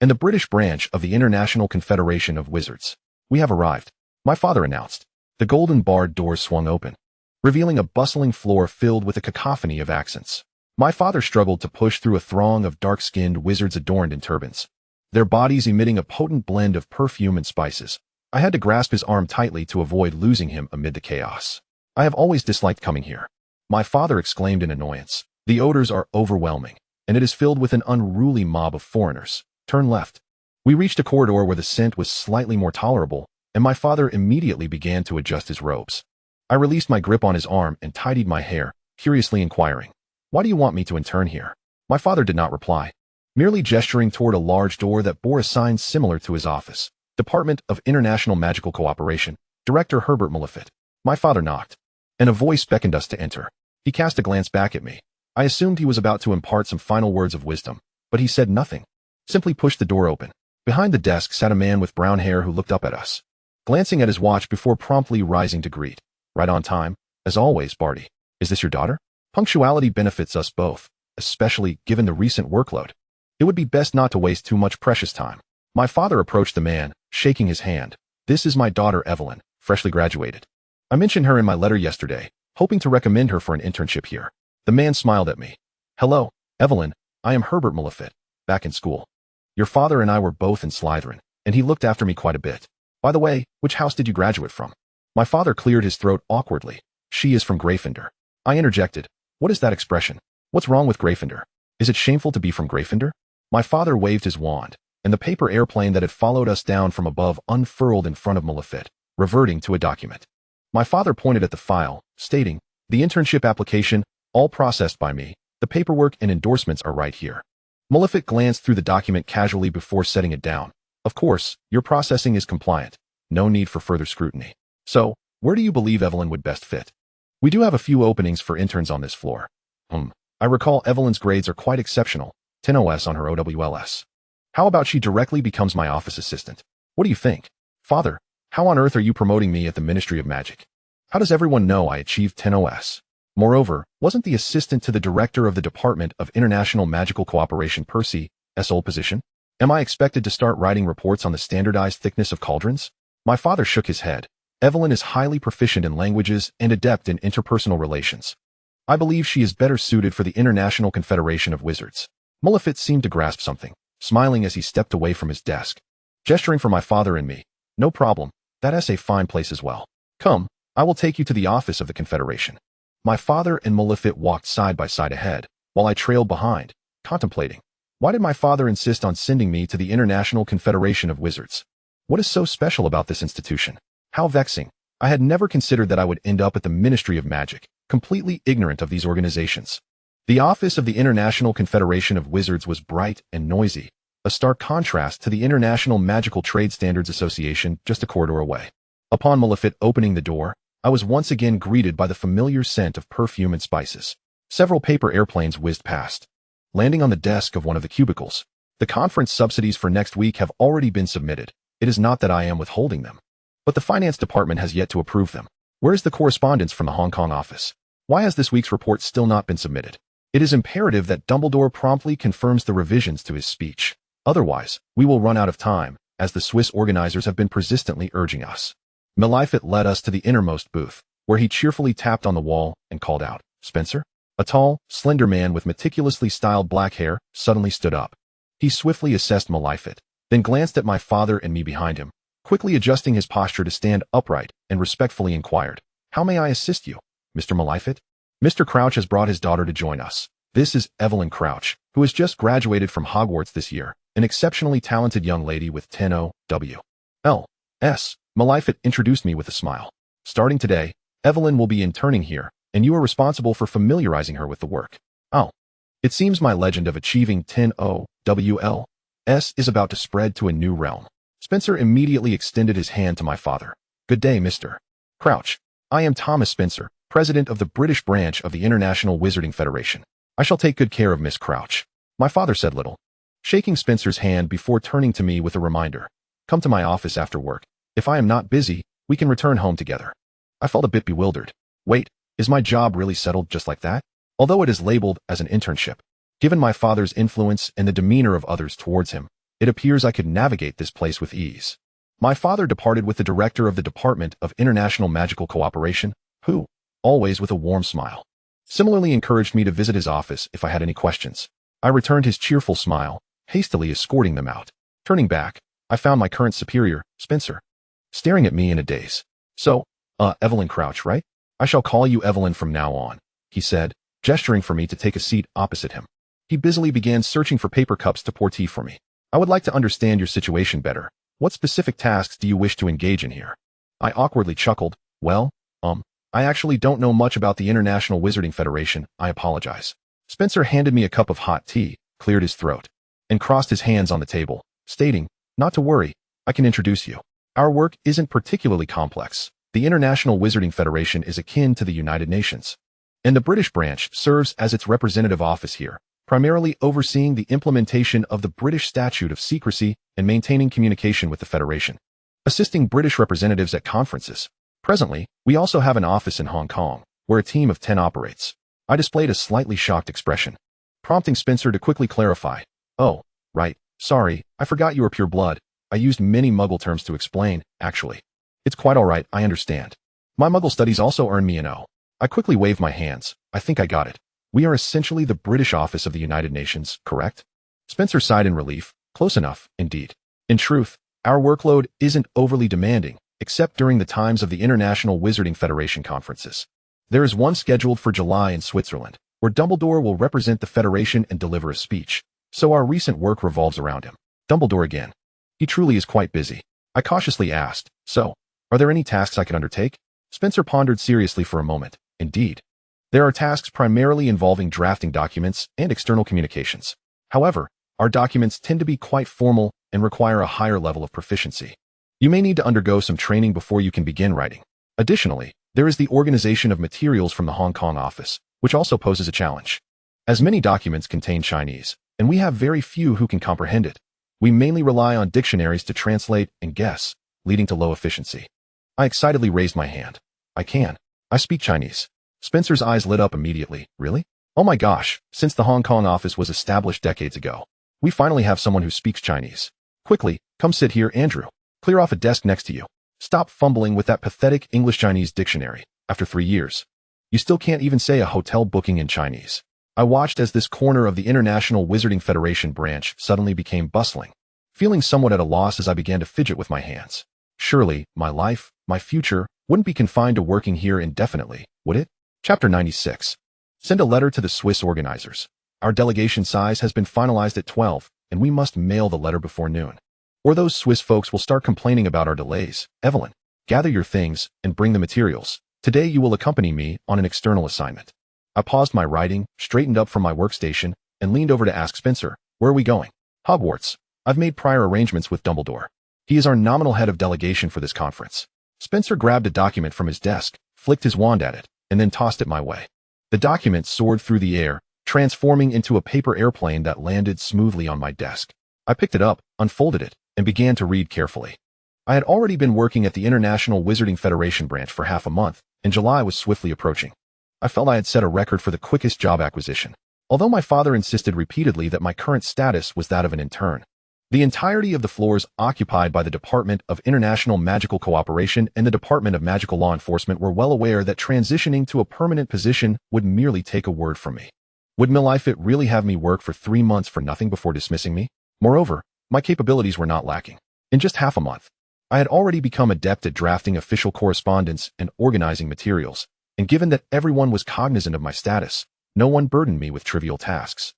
and the British branch of the International Confederation of Wizards. We have arrived, my father announced. The golden barred doors swung open, revealing a bustling floor filled with a cacophony of accents. My father struggled to push through a throng of dark-skinned wizards adorned in turbans, their bodies emitting a potent blend of perfume and spices. I had to grasp his arm tightly to avoid losing him amid the chaos. I have always disliked coming here, my father exclaimed in annoyance. The odors are overwhelming, and it is filled with an unruly mob of foreigners. Turn left. We reached a corridor where the scent was slightly more tolerable, and my father immediately began to adjust his robes. I released my grip on his arm and tidied my hair, curiously inquiring, Why do you want me to intern here? My father did not reply, merely gesturing toward a large door that bore a sign similar to his office. Department of International Magical Cooperation, Director Herbert Malefic. My father knocked, and a voice beckoned us to enter. He cast a glance back at me. I assumed he was about to impart some final words of wisdom, but he said nothing, simply pushed the door open. Behind the desk sat a man with brown hair who looked up at us, glancing at his watch before promptly rising to greet. Right on time, as always, Barty. Is this your daughter? Punctuality benefits us both, especially given the recent workload. It would be best not to waste too much precious time. My father approached the man, shaking his hand. This is my daughter Evelyn, freshly graduated. I mentioned her in my letter yesterday, hoping to recommend her for an internship here. The man smiled at me. Hello, Evelyn, I am Herbert Malefic, back in school. Your father and I were both in Slytherin, and he looked after me quite a bit. By the way, which house did you graduate from? My father cleared his throat awkwardly. She is from Gryffindor. I interjected. What is that expression? What's wrong with Gryffindor? Is it shameful to be from Gryffindor? My father waved his wand, and the paper airplane that had followed us down from above unfurled in front of Malefic, reverting to a document. My father pointed at the file, stating, The internship application, all processed by me, the paperwork and endorsements are right here. Malefic glanced through the document casually before setting it down. Of course, your processing is compliant. No need for further scrutiny. So, where do you believe Evelyn would best fit? We do have a few openings for interns on this floor. I recall Evelyn's grades are quite exceptional, 10 OS on her OWLS. How about she directly becomes my office assistant? What do you think? Father, how on earth are you promoting me at the Ministry of Magic? How does everyone know I achieved 10 OS? Moreover, wasn't the assistant to the director of the Department of International Magical Cooperation Percy's old position? Am I expected to start writing reports on the standardized thickness of cauldrons? My father shook his head. Evelyn is highly proficient in languages and adept in interpersonal relations. I believe she is better suited for the International Confederation of Wizards. Malefic seemed to grasp something, smiling as he stepped away from his desk, gesturing for my father and me. No problem, that's a fine place as well. Come, I will take you to the office of the Confederation. My father and Malefic walked side by side ahead, while I trailed behind, contemplating. Why did my father insist on sending me to the International Confederation of Wizards? What is so special about this institution? How vexing. I had never considered that I would end up at the Ministry of Magic, completely ignorant of these organizations. The office of the International Confederation of Wizards was bright and noisy, a stark contrast to the International Magical Trade Standards Association just a corridor away. Upon Malefic opening the door, I was once again greeted by the familiar scent of perfume and spices. Several paper airplanes whizzed past, landing on the desk of one of the cubicles. The conference subsidies for next week have already been submitted. It is not that I am withholding them. but the finance department has yet to approve them. Where is the correspondence from the Hong Kong office? Why has this week's report still not been submitted? It is imperative that Dumbledore promptly confirms the revisions to his speech. Otherwise, we will run out of time, as the Swiss organizers have been persistently urging us. Maleficent led us to the innermost booth, where he cheerfully tapped on the wall and called out, "Spencer?" A tall, slender man with meticulously styled black hair suddenly stood up. He swiftly assessed Maleficent, then glanced at my father and me behind him, quickly adjusting his posture to stand upright, and respectfully inquired, "How may I assist you, Mr. Maleficent?" "Mr. Crouch has brought his daughter to join us. This is Evelyn Crouch, who has just graduated from Hogwarts this year, an exceptionally talented young lady with 10 OWLS. Maleficent introduced me with a smile. "Starting today, Evelyn will be interning here, and you are responsible for familiarizing her with the work." "Oh. It seems my legend of achieving 10 OWLS is about to spread to a new realm." Spencer immediately extended his hand to my father. "Good day, Mr. Crouch. I am Thomas Spencer, president of the British branch of the International Wizarding Federation. I shall take good care of Miss Crouch." My father said little, shaking Spencer's hand before turning to me with a reminder. "Come to my office after work. If I am not busy, we can return home together." I felt a bit bewildered. Wait, is my job really settled just like that? Although it is labeled as an internship, given my father's influence and the demeanor of others towards him, it appears I could navigate this place with ease. My father departed with the director of the Department of International Magical Cooperation, who, always with a warm smile, similarly encouraged me to visit his office if I had any questions. I returned his cheerful smile, hastily escorting them out. Turning back, I found my current superior, Spencer, staring at me in a daze. "So, Evelyn Crouch, right? I shall call you Evelyn from now on," he said, gesturing for me to take a seat opposite him. He busily began searching for paper cups to pour tea for me. "I would like to understand your situation better. What specific tasks do you wish to engage in here?" I awkwardly chuckled. "Well, I actually don't know much about the International Wizarding Federation, I apologize." Spencer handed me a cup of hot tea, cleared his throat, and crossed his hands on the table, stating, "Not to worry, I can introduce you. Our work isn't particularly complex. The International Wizarding Federation is akin to the United Nations, and the British branch serves as its representative office here, primarily overseeing the implementation of the British Statute of Secrecy and maintaining communication with the Federation, assisting British representatives at conferences. Presently, we also have an office in Hong Kong, where a team of 10 operates." I displayed a slightly shocked expression, prompting Spencer to quickly clarify. "Oh, right, sorry, I forgot you were pure blood. I used many Muggle terms to explain, actually." "It's quite all right, I understand. My Muggle studies also earned me an O." I quickly waved my hands. "I think I got it. We are essentially the British office of the United Nations, correct?" Spencer sighed in relief. "Close enough, indeed. In truth, our workload isn't overly demanding, except during the times of the International Wizarding Federation conferences. There is one scheduled for July in Switzerland, where Dumbledore will represent the Federation and deliver a speech, so our recent work revolves around him." "Dumbledore again. He truly is quite busy." I cautiously asked, "So, are there any tasks I could undertake?" Spencer pondered seriously for a moment. "Indeed. There are tasks primarily involving drafting documents and external communications. However, our documents tend to be quite formal and require a higher level of proficiency. You may need to undergo some training before you can begin writing. Additionally, there is the organization of materials from the Hong Kong office, which also poses a challenge. As many documents contain Chinese, and we have very few who can comprehend it, we mainly rely on dictionaries to translate and guess, leading to low efficiency." I excitedly raised my hand. I speak Chinese." Spencer's eyes lit up immediately. "Really? Oh my gosh, since the Hong Kong office was established decades ago, we finally have someone who speaks Chinese. Quickly, come sit here, Andrew. Clear off a desk next to you. Stop fumbling with that pathetic English-Chinese dictionary. After 3 years, you still can't even say a hotel booking in Chinese." I watched as this corner of the International Wizarding Federation branch suddenly became bustling, feeling somewhat at a loss as I began to fidget with my hands. Surely, my life, my future, wouldn't be confined to working here indefinitely, would it? Chapter 96. Send a letter to the Swiss organizers. Our delegation size has been finalized at 12, and we must mail the letter before noon, or those Swiss folks will start complaining about our delays. Evelyn, gather your things and bring the materials. Today you will accompany me on an external assignment. I paused my writing, straightened up from my workstation, and leaned over to ask Spencer, "Where are we going?" "Hogwarts. I've made prior arrangements with Dumbledore. He is our nominal head of delegation for this conference." Spencer grabbed a document from his desk, flicked his wand at it, and then tossed it my way. The document soared through the air, transforming into a paper airplane that landed smoothly on my desk. I picked it up, unfolded it, and began to read carefully. I had already been working at the International Wizarding Federation branch for half a month, and July was swiftly approaching. I felt I had set a record for the quickest job acquisition, although my father insisted repeatedly that my current status was that of an intern. The entirety of the floors occupied by the Department of International Magical Cooperation and the Department of Magical Law Enforcement were well aware that transitioning to a permanent position would merely take a word from me. Would Millifit really have me work for 3 months for nothing before dismissing me? Moreover, my capabilities were not lacking. In just half a month, I had already become adept at drafting official correspondence and organizing materials, and given that everyone was cognizant of my status, no one burdened me with trivial tasks,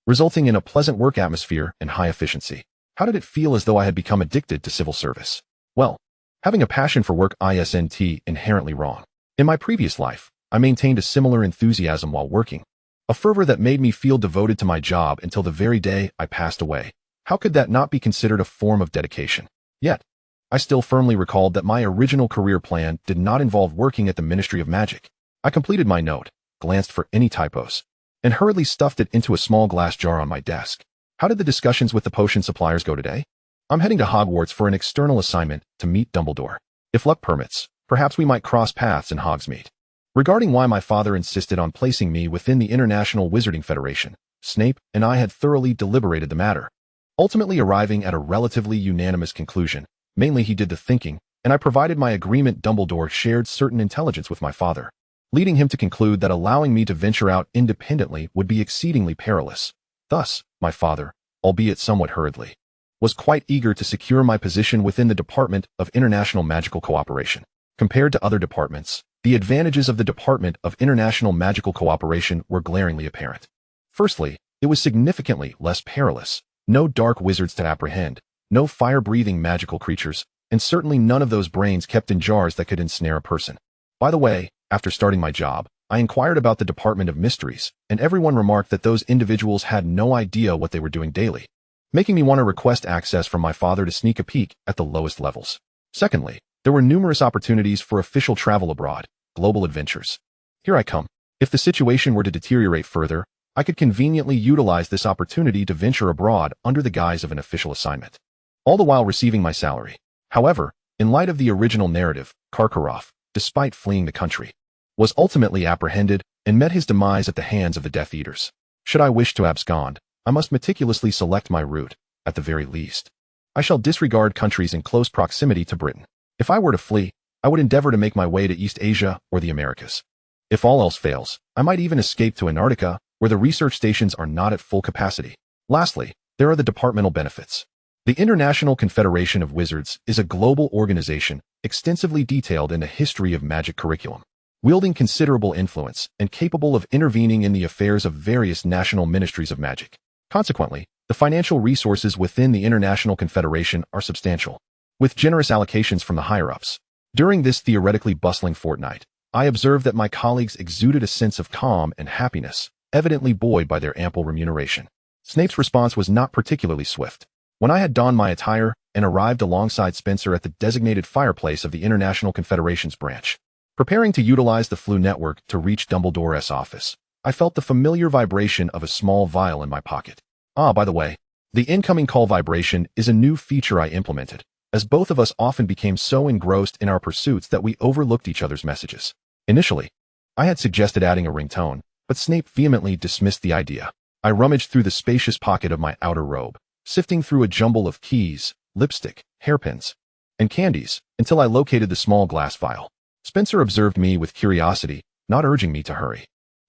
resulting in a pleasant work atmosphere and high efficiency. How did it feel as though I had become addicted to civil service? Well, having a passion for work isn't inherently wrong. In my previous life, I maintained a similar enthusiasm while working, a fervor that made me feel devoted to my job until the very day I passed away. How could that not be considered a form of dedication? Yet, I still firmly recalled that my original career plan did not involve working at the Ministry of Magic. I completed my note, glanced for any typos, and hurriedly stuffed it into a small glass jar on my desk. How did the discussions with the potion suppliers go today? I'm heading to Hogwarts for an external assignment to meet Dumbledore. If luck permits, perhaps we might cross paths in Hogsmeade. Regarding why my father insisted on placing me within the International Wizarding Federation, Snape and I had thoroughly deliberated the matter, ultimately arriving at a relatively unanimous conclusion. Mainly he did the thinking, and I provided my agreement. Dumbledore shared certain intelligence with my father, leading him to conclude that allowing me to venture out independently would be exceedingly perilous. Thus, my father, albeit somewhat hurriedly, was quite eager to secure my position within the Department of International Magical Cooperation. Compared to other departments, the advantages of the Department of International Magical Cooperation were glaringly apparent. Firstly, it was significantly less perilous. No dark wizards to apprehend, no fire-breathing magical creatures, and certainly none of those brains kept in jars that could ensnare a person. By the way, after starting my job, I inquired about the Department of Mysteries, and everyone remarked that those individuals had no idea what they were doing daily, making me want to request access from my father to sneak a peek at the lowest levels. Secondly, there were numerous opportunities for official travel abroad, global adventures. Here I come. If the situation were to deteriorate further, I could conveniently utilize this opportunity to venture abroad under the guise of an official assignment, all the while receiving my salary. However, in light of the original narrative, Karkaroff, despite fleeing the country, was ultimately apprehended and met his demise at the hands of the Death Eaters. Should I wish to abscond, I must meticulously select my route, at the very least. I shall disregard countries in close proximity to Britain. If I were to flee, I would endeavor to make my way to East Asia or the Americas. If all else fails, I might even escape to Antarctica, where the research stations are not at full capacity. Lastly, there are the departmental benefits. The International Confederation of Wizards is a global organization extensively detailed in the history of magic curriculum, wielding considerable influence and capable of intervening in the affairs of various national ministries of magic. Consequently, the financial resources within the International Confederation are substantial, with generous allocations from the higher-ups. During this theoretically bustling fortnight, I observed that my colleagues exuded a sense of calm and happiness, evidently buoyed by their ample remuneration. Snape's response was not particularly swift. When I had donned my attire and arrived alongside Spencer at the designated fireplace of the International Confederation's branch, preparing to utilize the Flu network to reach Dumbledore's office, I felt the familiar vibration of a small vial in my pocket. Ah, by the way, the incoming call vibration is a new feature I implemented, as both of us often became so engrossed in our pursuits that we overlooked each other's messages. Initially, I had suggested adding a ringtone, but Snape vehemently dismissed the idea. I rummaged through the spacious pocket of my outer robe, sifting through a jumble of keys, lipstick, hairpins, and candies, until I located the small glass vial. Spencer observed me with curiosity, not urging me to hurry.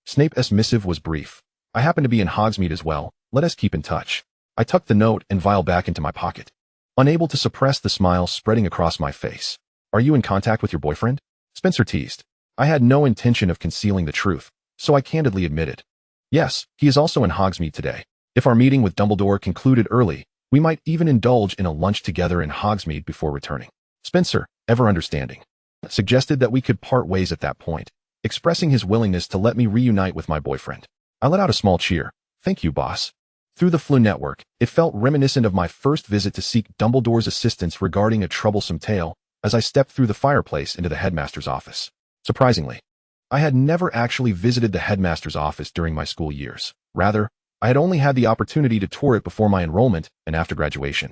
Snape's missive was brief. I happen to be in Hogsmeade as well. Let us keep in touch. I tucked the note and vial back into my pocket, unable to suppress the smile spreading across my face. Are you in contact with your boyfriend? Spencer teased. I had no intention of concealing the truth, so I candidly admitted. Yes, he is also in Hogsmeade today. If our meeting with Dumbledore concluded early, we might even indulge in a lunch together in Hogsmeade before returning. Spencer, ever understanding, suggested that we could part ways at that point, expressing his willingness to let me reunite with my boyfriend. I let out a small cheer. Thank you, boss. Through the Flu network, it felt reminiscent of my first visit to seek Dumbledore's assistance regarding a troublesome tale as I stepped through the fireplace into the headmaster's office. Surprisingly, I had never actually visited the headmaster's office during my school years. Rather, I had only had the opportunity to tour it before my enrollment and after graduation,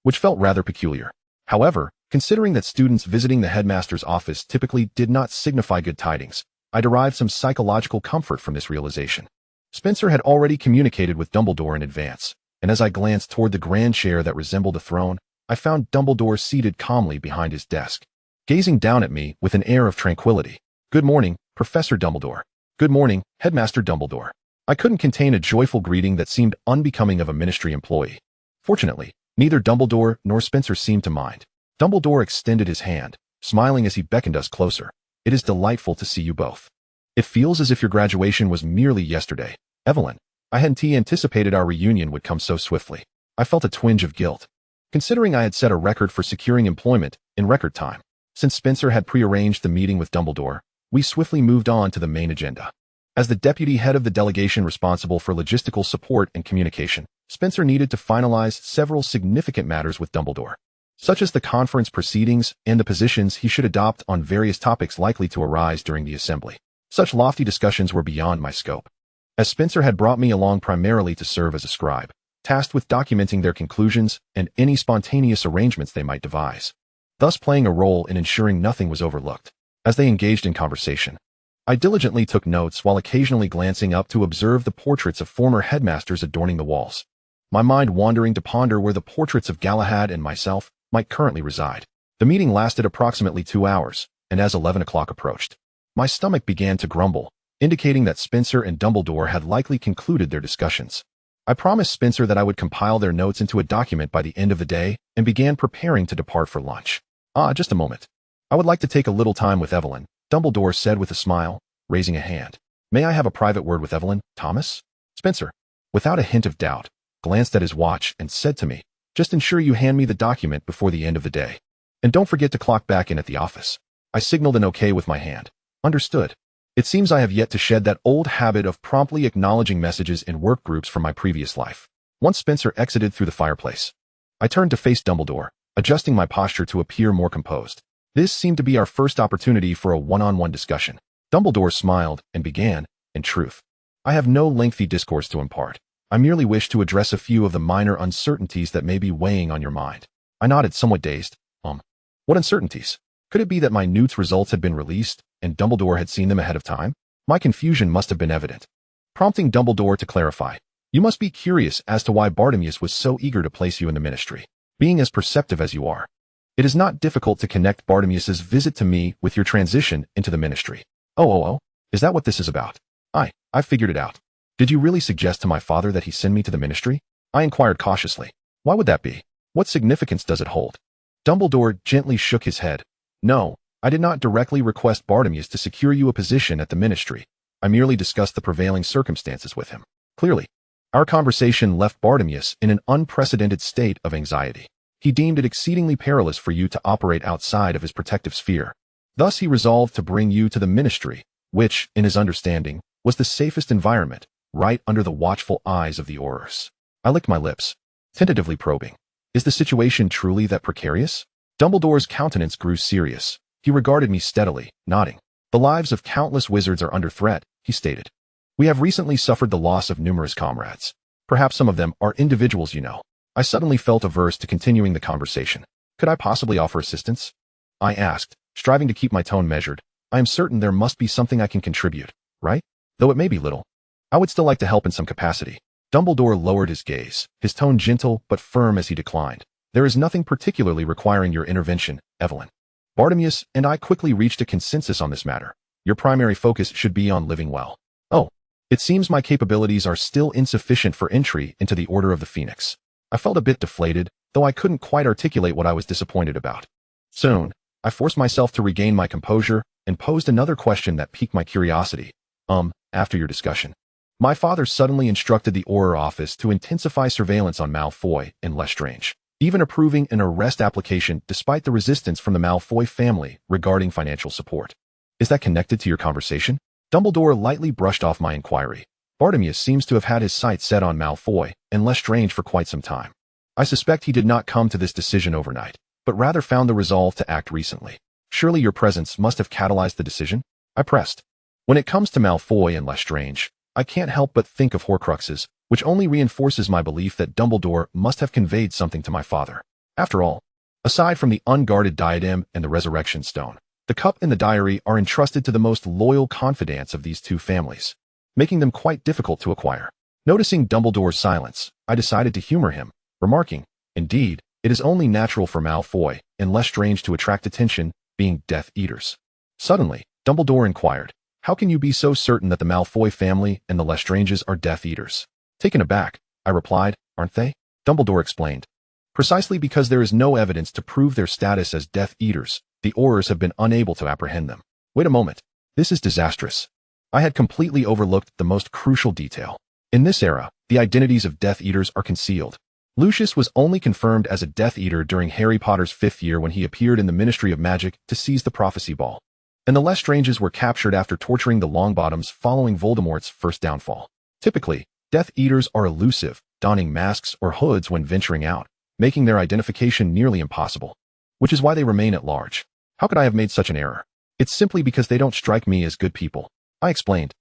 which felt rather peculiar. However, Considering that students visiting the headmaster's office typically did not signify good tidings, I derived some psychological comfort from this realization. Spencer had already communicated with Dumbledore in advance, and as I glanced toward the grand chair that resembled a throne, I found Dumbledore seated calmly behind his desk, gazing down at me with an air of tranquility. "Good morning, Professor Dumbledore." "Good morning, Headmaster Dumbledore." I couldn't contain a joyful greeting that seemed unbecoming of a ministry employee. Fortunately, neither Dumbledore nor Spencer seemed to mind. Dumbledore extended his hand, smiling as he beckoned us closer. "It is delightful to see you both. It feels as if your graduation was merely yesterday, Evelyn." I hadn't anticipated our reunion would come so swiftly. I felt a twinge of guilt, considering I had set a record for securing employment in record time. Since Spencer had prearranged the meeting with Dumbledore, we swiftly moved on to the main agenda. As the deputy head of the delegation responsible for logistical support and communication, Spencer needed to finalize several significant matters with Dumbledore, such as the conference proceedings and the positions he should adopt on various topics likely to arise during the assembly. Such lofty discussions were beyond my scope, as Spencer had brought me along primarily to serve as a scribe, tasked with documenting their conclusions and any spontaneous arrangements they might devise, thus playing a role in ensuring nothing was overlooked. As they engaged in conversation, I diligently took notes while occasionally glancing up to observe the portraits of former headmasters adorning the walls, my mind wandering to ponder where the portraits of Galahad and myself might currently reside. The meeting lasted approximately 2 hours, and as 11 o'clock approached, my stomach began to grumble, indicating that Spencer and Dumbledore had likely concluded their discussions. I promised Spencer that I would compile their notes into a document by the end of the day and began preparing to depart for lunch. Just a moment. I would like to take a little time with Evelyn," Dumbledore said with a smile, raising a hand. "May I have a private word with Evelyn, Thomas?" Spencer, without a hint of doubt, glanced at his watch and said to me, "Just ensure you hand me the document before the end of the day. And don't forget to clock back in at the office." I signaled an okay with my hand. "Understood." It seems I have yet to shed that old habit of promptly acknowledging messages in work groups from my previous life. Once Spencer exited through the fireplace, I turned to face Dumbledore, adjusting my posture to appear more composed. This seemed to be our first opportunity for a one-on-one discussion. Dumbledore smiled and began, "In truth, I have no lengthy discourse to impart. I merely wish to address a few of the minor uncertainties that may be weighing on your mind." I nodded, somewhat dazed. What uncertainties? Could it be that my Newt's results had been released, and Dumbledore had seen them ahead of time? My confusion must have been evident, prompting Dumbledore to clarify. "You must be curious as to why Bartemius was so eager to place you in the ministry. Being as perceptive as you are, it is not difficult to connect Bartemius's visit to me with your transition into the ministry." Oh, is that what this is about? I figured it out. "Did you really suggest to my father that he send me to the ministry?" I inquired cautiously. "Why would that be? What significance does it hold?" Dumbledore gently shook his head. "No, I did not directly request Bartemius to secure you a position at the ministry. I merely discussed the prevailing circumstances with him. Clearly, our conversation left Bartemius in an unprecedented state of anxiety. He deemed it exceedingly perilous for you to operate outside of his protective sphere. Thus he resolved to bring you to the ministry, which, in his understanding, was the safest environment, right under the watchful eyes of the Aurors." I licked my lips, tentatively probing. "Is the situation truly that precarious?" Dumbledore's countenance grew serious. He regarded me steadily, nodding. "The lives of countless wizards are under threat," he stated. "We have recently suffered the loss of numerous comrades. Perhaps some of them are individuals you know." I suddenly felt averse to continuing the conversation. "Could I possibly offer assistance?" I asked, striving to keep my tone measured. "I am certain there must be something I can contribute, right? Though it may be little. I would still like to help in some capacity." Dumbledore lowered his gaze, his tone gentle but firm as he declined. "There is nothing particularly requiring your intervention, Evelyn. Bartemius and I quickly reached a consensus on this matter. Your primary focus should be on living well." It seems my capabilities are still insufficient for entry into the Order of the Phoenix." I felt a bit deflated, though I couldn't quite articulate what I was disappointed about. Soon, I forced myself to regain my composure and posed another question that piqued my curiosity. After your discussion, my father suddenly instructed the Auror office to intensify surveillance on Malfoy and Lestrange, even approving an arrest application despite the resistance from the Malfoy family regarding financial support. Is that connected to your conversation? Dumbledore lightly brushed off my inquiry. Bartemius seems to have had his sights set on Malfoy and Lestrange for quite some time. I suspect he did not come to this decision overnight, but rather found the resolve to act recently. Surely your presence must have catalyzed the decision? I pressed. When it comes to Malfoy and Lestrange, I can't help but think of Horcruxes, which only reinforces my belief that Dumbledore must have conveyed something to my father. After all, Aside from the unguarded diadem and the resurrection stone, the cup and the diary are entrusted to the most loyal confidants of these two families, making them quite difficult to acquire. Noticing Dumbledore's silence, I decided to humor him, remarking, "Indeed, it is only natural for Malfoy, and less strange to attract attention, being Death Eaters." Suddenly, Dumbledore inquired, "How can you be so certain that the Malfoy family and the Lestranges are Death Eaters?" Taken aback, I replied, "Aren't they?" Dumbledore explained, "Precisely because there is no evidence to prove their status as Death Eaters, the Aurors have been unable to apprehend them." Wait a moment. This is disastrous. I had completely overlooked the most crucial detail. In this era, the identities of Death Eaters are concealed. Lucius was only confirmed as a Death Eater during Harry Potter's 5th year when he appeared in the Ministry of Magic to seize the Prophecy Ball. And the Lestranges were captured after torturing the Longbottoms following Voldemort's first downfall. Typically, Death Eaters are elusive, donning masks or hoods when venturing out, making their identification nearly impossible. Which is why they remain at large. How could I have made such an error? It's simply because they don't strike me as good people, I explained.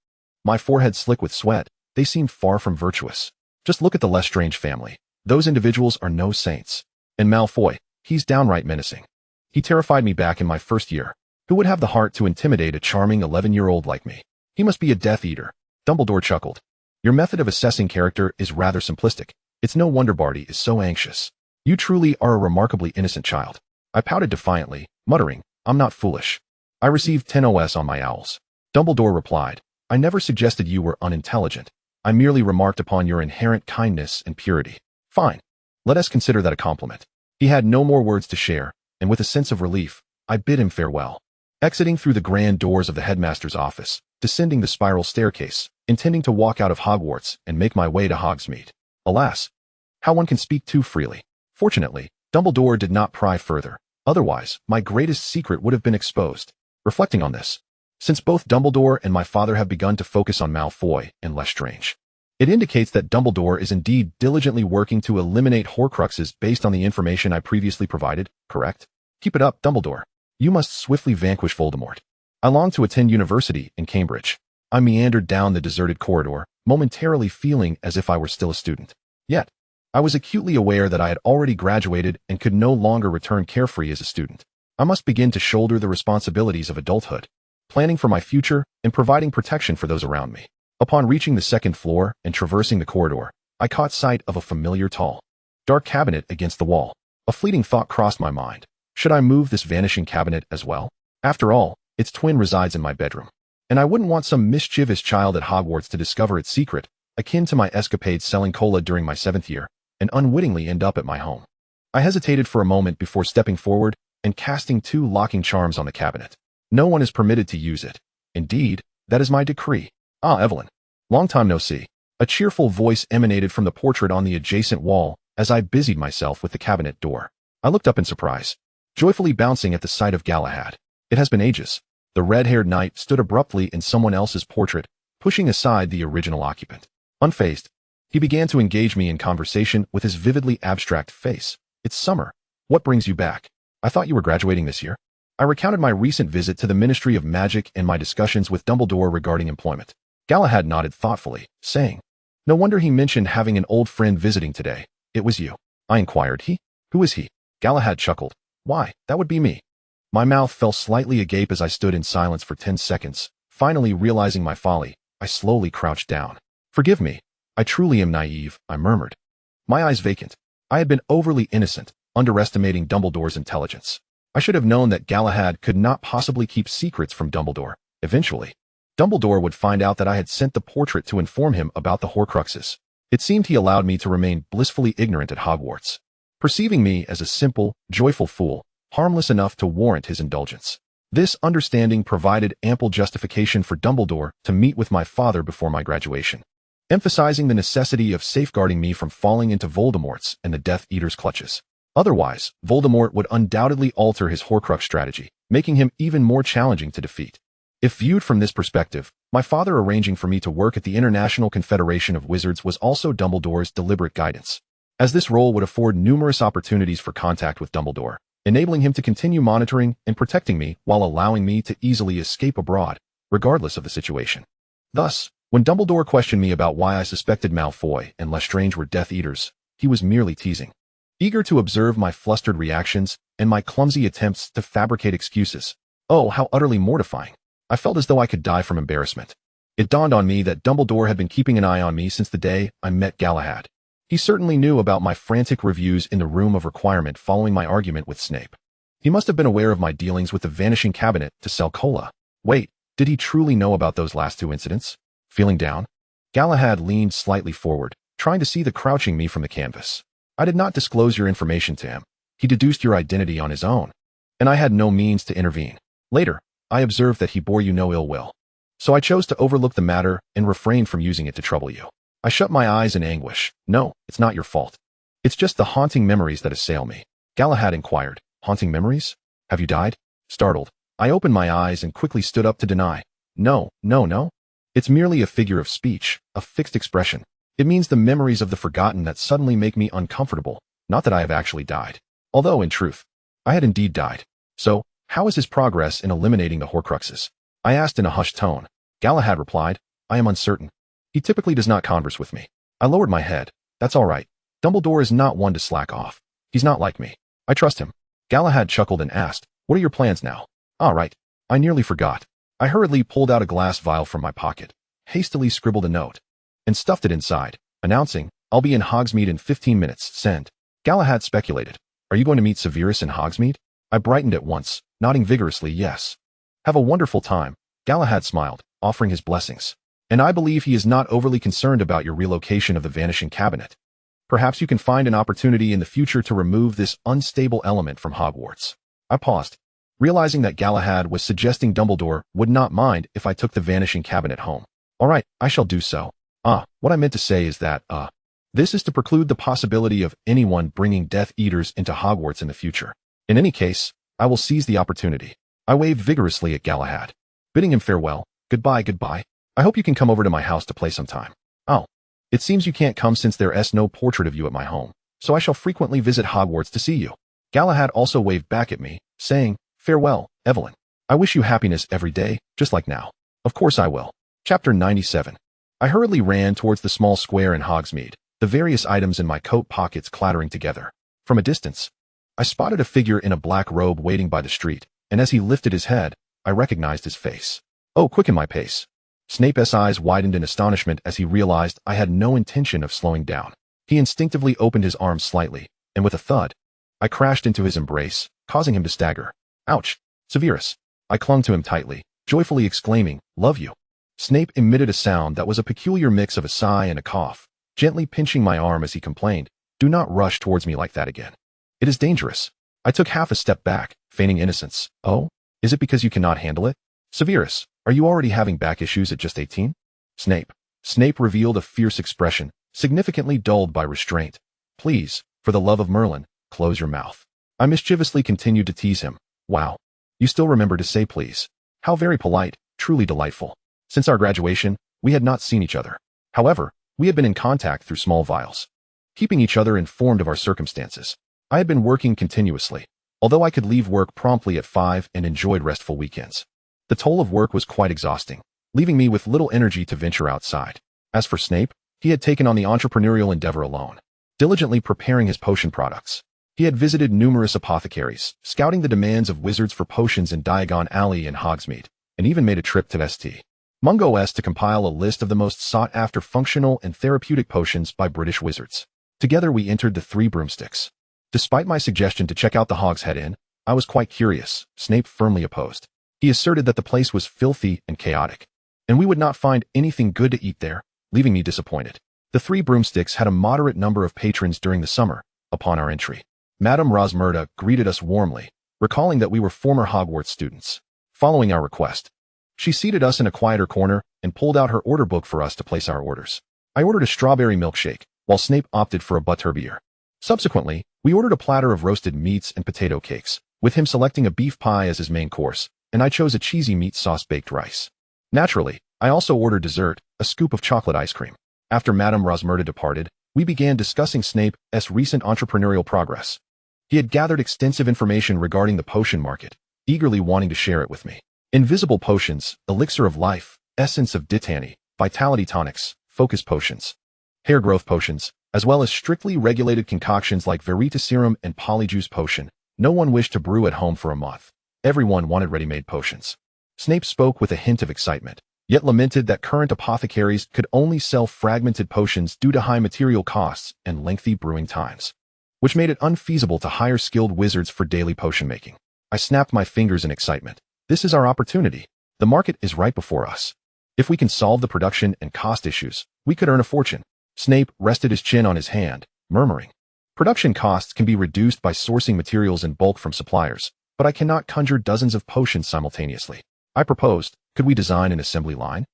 My forehead slick with sweat. They seemed far from virtuous. Just look at the Lestrange family. Those individuals are no saints. And Malfoy, he's downright menacing. He terrified me back in my 1st year. Who would have the heart to intimidate a charming 11-year-old like me? He must be a Death Eater. Dumbledore chuckled. Your method of assessing character is rather simplistic. It's no wonder Barty is so anxious. You truly are a remarkably innocent child. I pouted defiantly, muttering, I'm not foolish. I received 10 OS on my owls. Dumbledore replied, I never suggested you were unintelligent. I merely remarked upon your inherent kindness and purity. Fine. Let us consider that a compliment. He had no more words to share, and with a sense of relief, I bid him farewell. Exiting through the grand doors of the headmaster's office, descending the spiral staircase, intending to walk out of Hogwarts and make my way to Hogsmeade. Alas, how one can speak too freely. Fortunately, Dumbledore did not pry further. Otherwise, my greatest secret would have been exposed. Reflecting on this, since both Dumbledore and my father have begun to focus on Malfoy and Lestrange, it indicates that Dumbledore is indeed diligently working to eliminate Horcruxes based on the information I previously provided, correct? Keep it up, Dumbledore. You must swiftly vanquish Voldemort. I long to attend university in Cambridge. I meandered down the deserted corridor, momentarily feeling as if I were still a student. Yet, I was acutely aware that I had already graduated and could no longer return carefree as a student. I must begin to shoulder the responsibilities of adulthood, planning for my future and providing protection for those around me. Upon reaching the 2nd floor and traversing the corridor, I caught sight of a familiar tall, dark cabinet against the wall. A fleeting thought crossed my mind. Should I move this vanishing cabinet as well? After all, its twin resides in my bedroom. And I wouldn't want some mischievous child at Hogwarts to discover its secret, akin to my escapades selling cola during my 7th year, and unwittingly end up at my home. I hesitated for a moment before stepping forward and casting 2 locking charms on the cabinet. No one is permitted to use it. Indeed, that is my decree. Ah, Evelyn. Long time no see. A cheerful voice emanated from the portrait on the adjacent wall as I busied myself with the cabinet door. I looked up in surprise, joyfully bouncing at the sight of Galahad. It has been ages. The red-haired knight stood abruptly in someone else's portrait, pushing aside the original occupant. Unfazed, he began to engage me in conversation with his vividly abstract face. It's summer. What brings you back? I thought you were graduating this year. I recounted my recent visit to the Ministry of Magic and my discussions with Dumbledore regarding employment. Galahad nodded thoughtfully, saying, No wonder he mentioned having an old friend visiting today. It was you. I inquired, he? Who is he? Galahad chuckled. Why, that would be me. My mouth fell slightly agape as I stood in silence for 10 seconds. Finally realizing my folly, I slowly crouched down. Forgive me. I truly am naive, I murmured. My eyes vacant. I had been overly innocent, underestimating Dumbledore's intelligence. I should have known that Galahad could not possibly keep secrets from Dumbledore. Eventually, Dumbledore would find out that I had sent the portrait to inform him about the Horcruxes. It seemed he allowed me to remain blissfully ignorant at Hogwarts, perceiving me as a simple, joyful fool, harmless enough to warrant his indulgence. This understanding provided ample justification for Dumbledore to meet with my father before my graduation, emphasizing the necessity of safeguarding me from falling into Voldemort's and the Death Eater's clutches. Otherwise, Voldemort would undoubtedly alter his Horcrux strategy, making him even more challenging to defeat. If viewed from this perspective, my father arranging for me to work at the International Confederation of Wizards was also Dumbledore's deliberate guidance, as this role would afford numerous opportunities for contact with Dumbledore, enabling him to continue monitoring and protecting me while allowing me to easily escape abroad, regardless of the situation. Thus, when Dumbledore questioned me about why I suspected Malfoy and Lestrange were Death Eaters, he was merely teasing. eager to observe my flustered reactions and my clumsy attempts to fabricate excuses. Oh, how utterly mortifying. I felt as though I could die from embarrassment. It dawned on me that Dumbledore had been keeping an eye on me since the day I met Galahad. He certainly knew about my frantic reviews in the room of requirement following my argument with Snape. He must have been aware of my dealings with the Vanishing Cabinet to sell cola. Wait, did he truly know about those last two incidents? Feeling down? Galahad leaned slightly forward, trying to see the crouching me from the canvas. I did not disclose your information to him. He deduced your identity on his own, and I had no means to intervene. Later, I observed that he bore you no ill will. So I chose to overlook the matter and refrain from using it to trouble you. I shut my eyes in anguish. No, it's not your fault. It's just the haunting memories that assail me. Galahad inquired. Haunting memories? Have you died? Startled, I opened my eyes and quickly stood up to deny. No. It's merely a figure of speech, a fixed expression. It means the memories of the forgotten that suddenly make me uncomfortable, not that I have actually died. Although, in truth, I had indeed died. So, how is his progress in eliminating the Horcruxes? I asked in a hushed tone. Galahad replied, I am uncertain. He typically does not converse with me. I lowered my head. That's all right. Dumbledore is not one to slack off. He's not like me. I trust him. Galahad chuckled and asked, what are your plans now? All right. I nearly forgot. I hurriedly pulled out a glass vial from my pocket, hastily scribbled a note, and stuffed it inside, announcing, I'll be in Hogsmeade in 15 minutes, send. Galahad speculated, are you going to meet Severus in Hogsmeade? I brightened at once, nodding vigorously yes. Have a wonderful time. Galahad smiled, offering his blessings. And I believe he is not overly concerned about your relocation of the Vanishing Cabinet. Perhaps you can find an opportunity in the future to remove this unstable element from Hogwarts. I paused, realizing that Galahad was suggesting Dumbledore would not mind if I took the Vanishing Cabinet home. All right, I shall do so. What I meant to say is that, this is to preclude the possibility of anyone bringing Death Eaters into Hogwarts in the future. In any case, I will seize the opportunity. I waved vigorously at Galahad, bidding him farewell. Goodbye. I hope you can come over to my house to play sometime. Oh, it seems you can't come since there's no portrait of you at my home, so I shall frequently visit Hogwarts to see you. Galahad also waved back at me, saying, farewell, Evelyn. I wish you happiness every day, just like now. Of course I will. Chapter 97. I hurriedly ran towards the small square in Hogsmeade, the various items in my coat pockets clattering together. From a distance, I spotted a figure in a black robe waiting by the street, and as he lifted his head, I recognized his face. Oh, quicken my pace. Snape's eyes widened in astonishment as he realized I had no intention of slowing down. He instinctively opened his arms slightly, and with a thud, I crashed into his embrace, causing him to stagger. Ouch! Severus! I clung to him tightly, joyfully exclaiming, love you. Snape emitted a sound that was a peculiar mix of a sigh and a cough, gently pinching my arm as he complained, do not rush towards me like that again. It is dangerous. I took half a step back, feigning innocence. Oh? Is it because you cannot handle it? Severus, are you already having back issues at just 18? Snape revealed a fierce expression, significantly dulled by restraint. Please, for the love of Merlin, close your mouth. I mischievously continued to tease him. Wow. You still remember to say please. How very polite, truly delightful. Since our graduation, we had not seen each other. However, we had been in contact through small vials, keeping each other informed of our circumstances. I had been working continuously, although I could leave work promptly at 5 and enjoyed restful weekends. The toll of work was quite exhausting, leaving me with little energy to venture outside. As for Snape, he had taken on the entrepreneurial endeavor alone, diligently preparing his potion products. He had visited numerous apothecaries, scouting the demands of wizards for potions in Diagon Alley and Hogsmeade, and even made a trip to St. Mungo's to compile a list of the most sought-after functional and therapeutic potions by British wizards. Together we entered the Three Broomsticks. Despite my suggestion to check out the Hogshead Inn, I was quite curious. Snape firmly opposed. He asserted that the place was filthy and chaotic, and we would not find anything good to eat there, leaving me disappointed. The Three Broomsticks had a moderate number of patrons during the summer. Upon our entry, Madame Rosmerta greeted us warmly, recalling that we were former Hogwarts students. Following our request, she seated us in a quieter corner and pulled out her order book for us to place our orders. I ordered a strawberry milkshake, while Snape opted for a butterbeer. Subsequently, we ordered a platter of roasted meats and potato cakes, with him selecting a beef pie as his main course, and I chose a cheesy meat sauce baked rice. Naturally, I also ordered dessert, a scoop of chocolate ice cream. After Madame Rosmerta departed, we began discussing Snape's recent entrepreneurial progress. He had gathered extensive information regarding the potion market, eagerly wanting to share it with me. Invisible potions, elixir of life, essence of dittany, vitality tonics, focus potions. hair growth potions, as well as strictly regulated concoctions like Veritaserum and Polyjuice Potion. No one wished to brew at home for a month. Everyone wanted ready-made potions. Snape spoke with a hint of excitement, yet lamented that current apothecaries could only sell fragmented potions due to high material costs and lengthy brewing times, which made it unfeasible to hire skilled wizards for daily potion making. I snapped my fingers in excitement. This is our opportunity. The market is right before us. If we can solve the production and cost issues, we could earn a fortune. Snape rested his chin on his hand, murmuring, "Production costs can be reduced by sourcing materials in bulk from suppliers, but I cannot conjure dozens of potions simultaneously." I proposed, could we design an assembly line?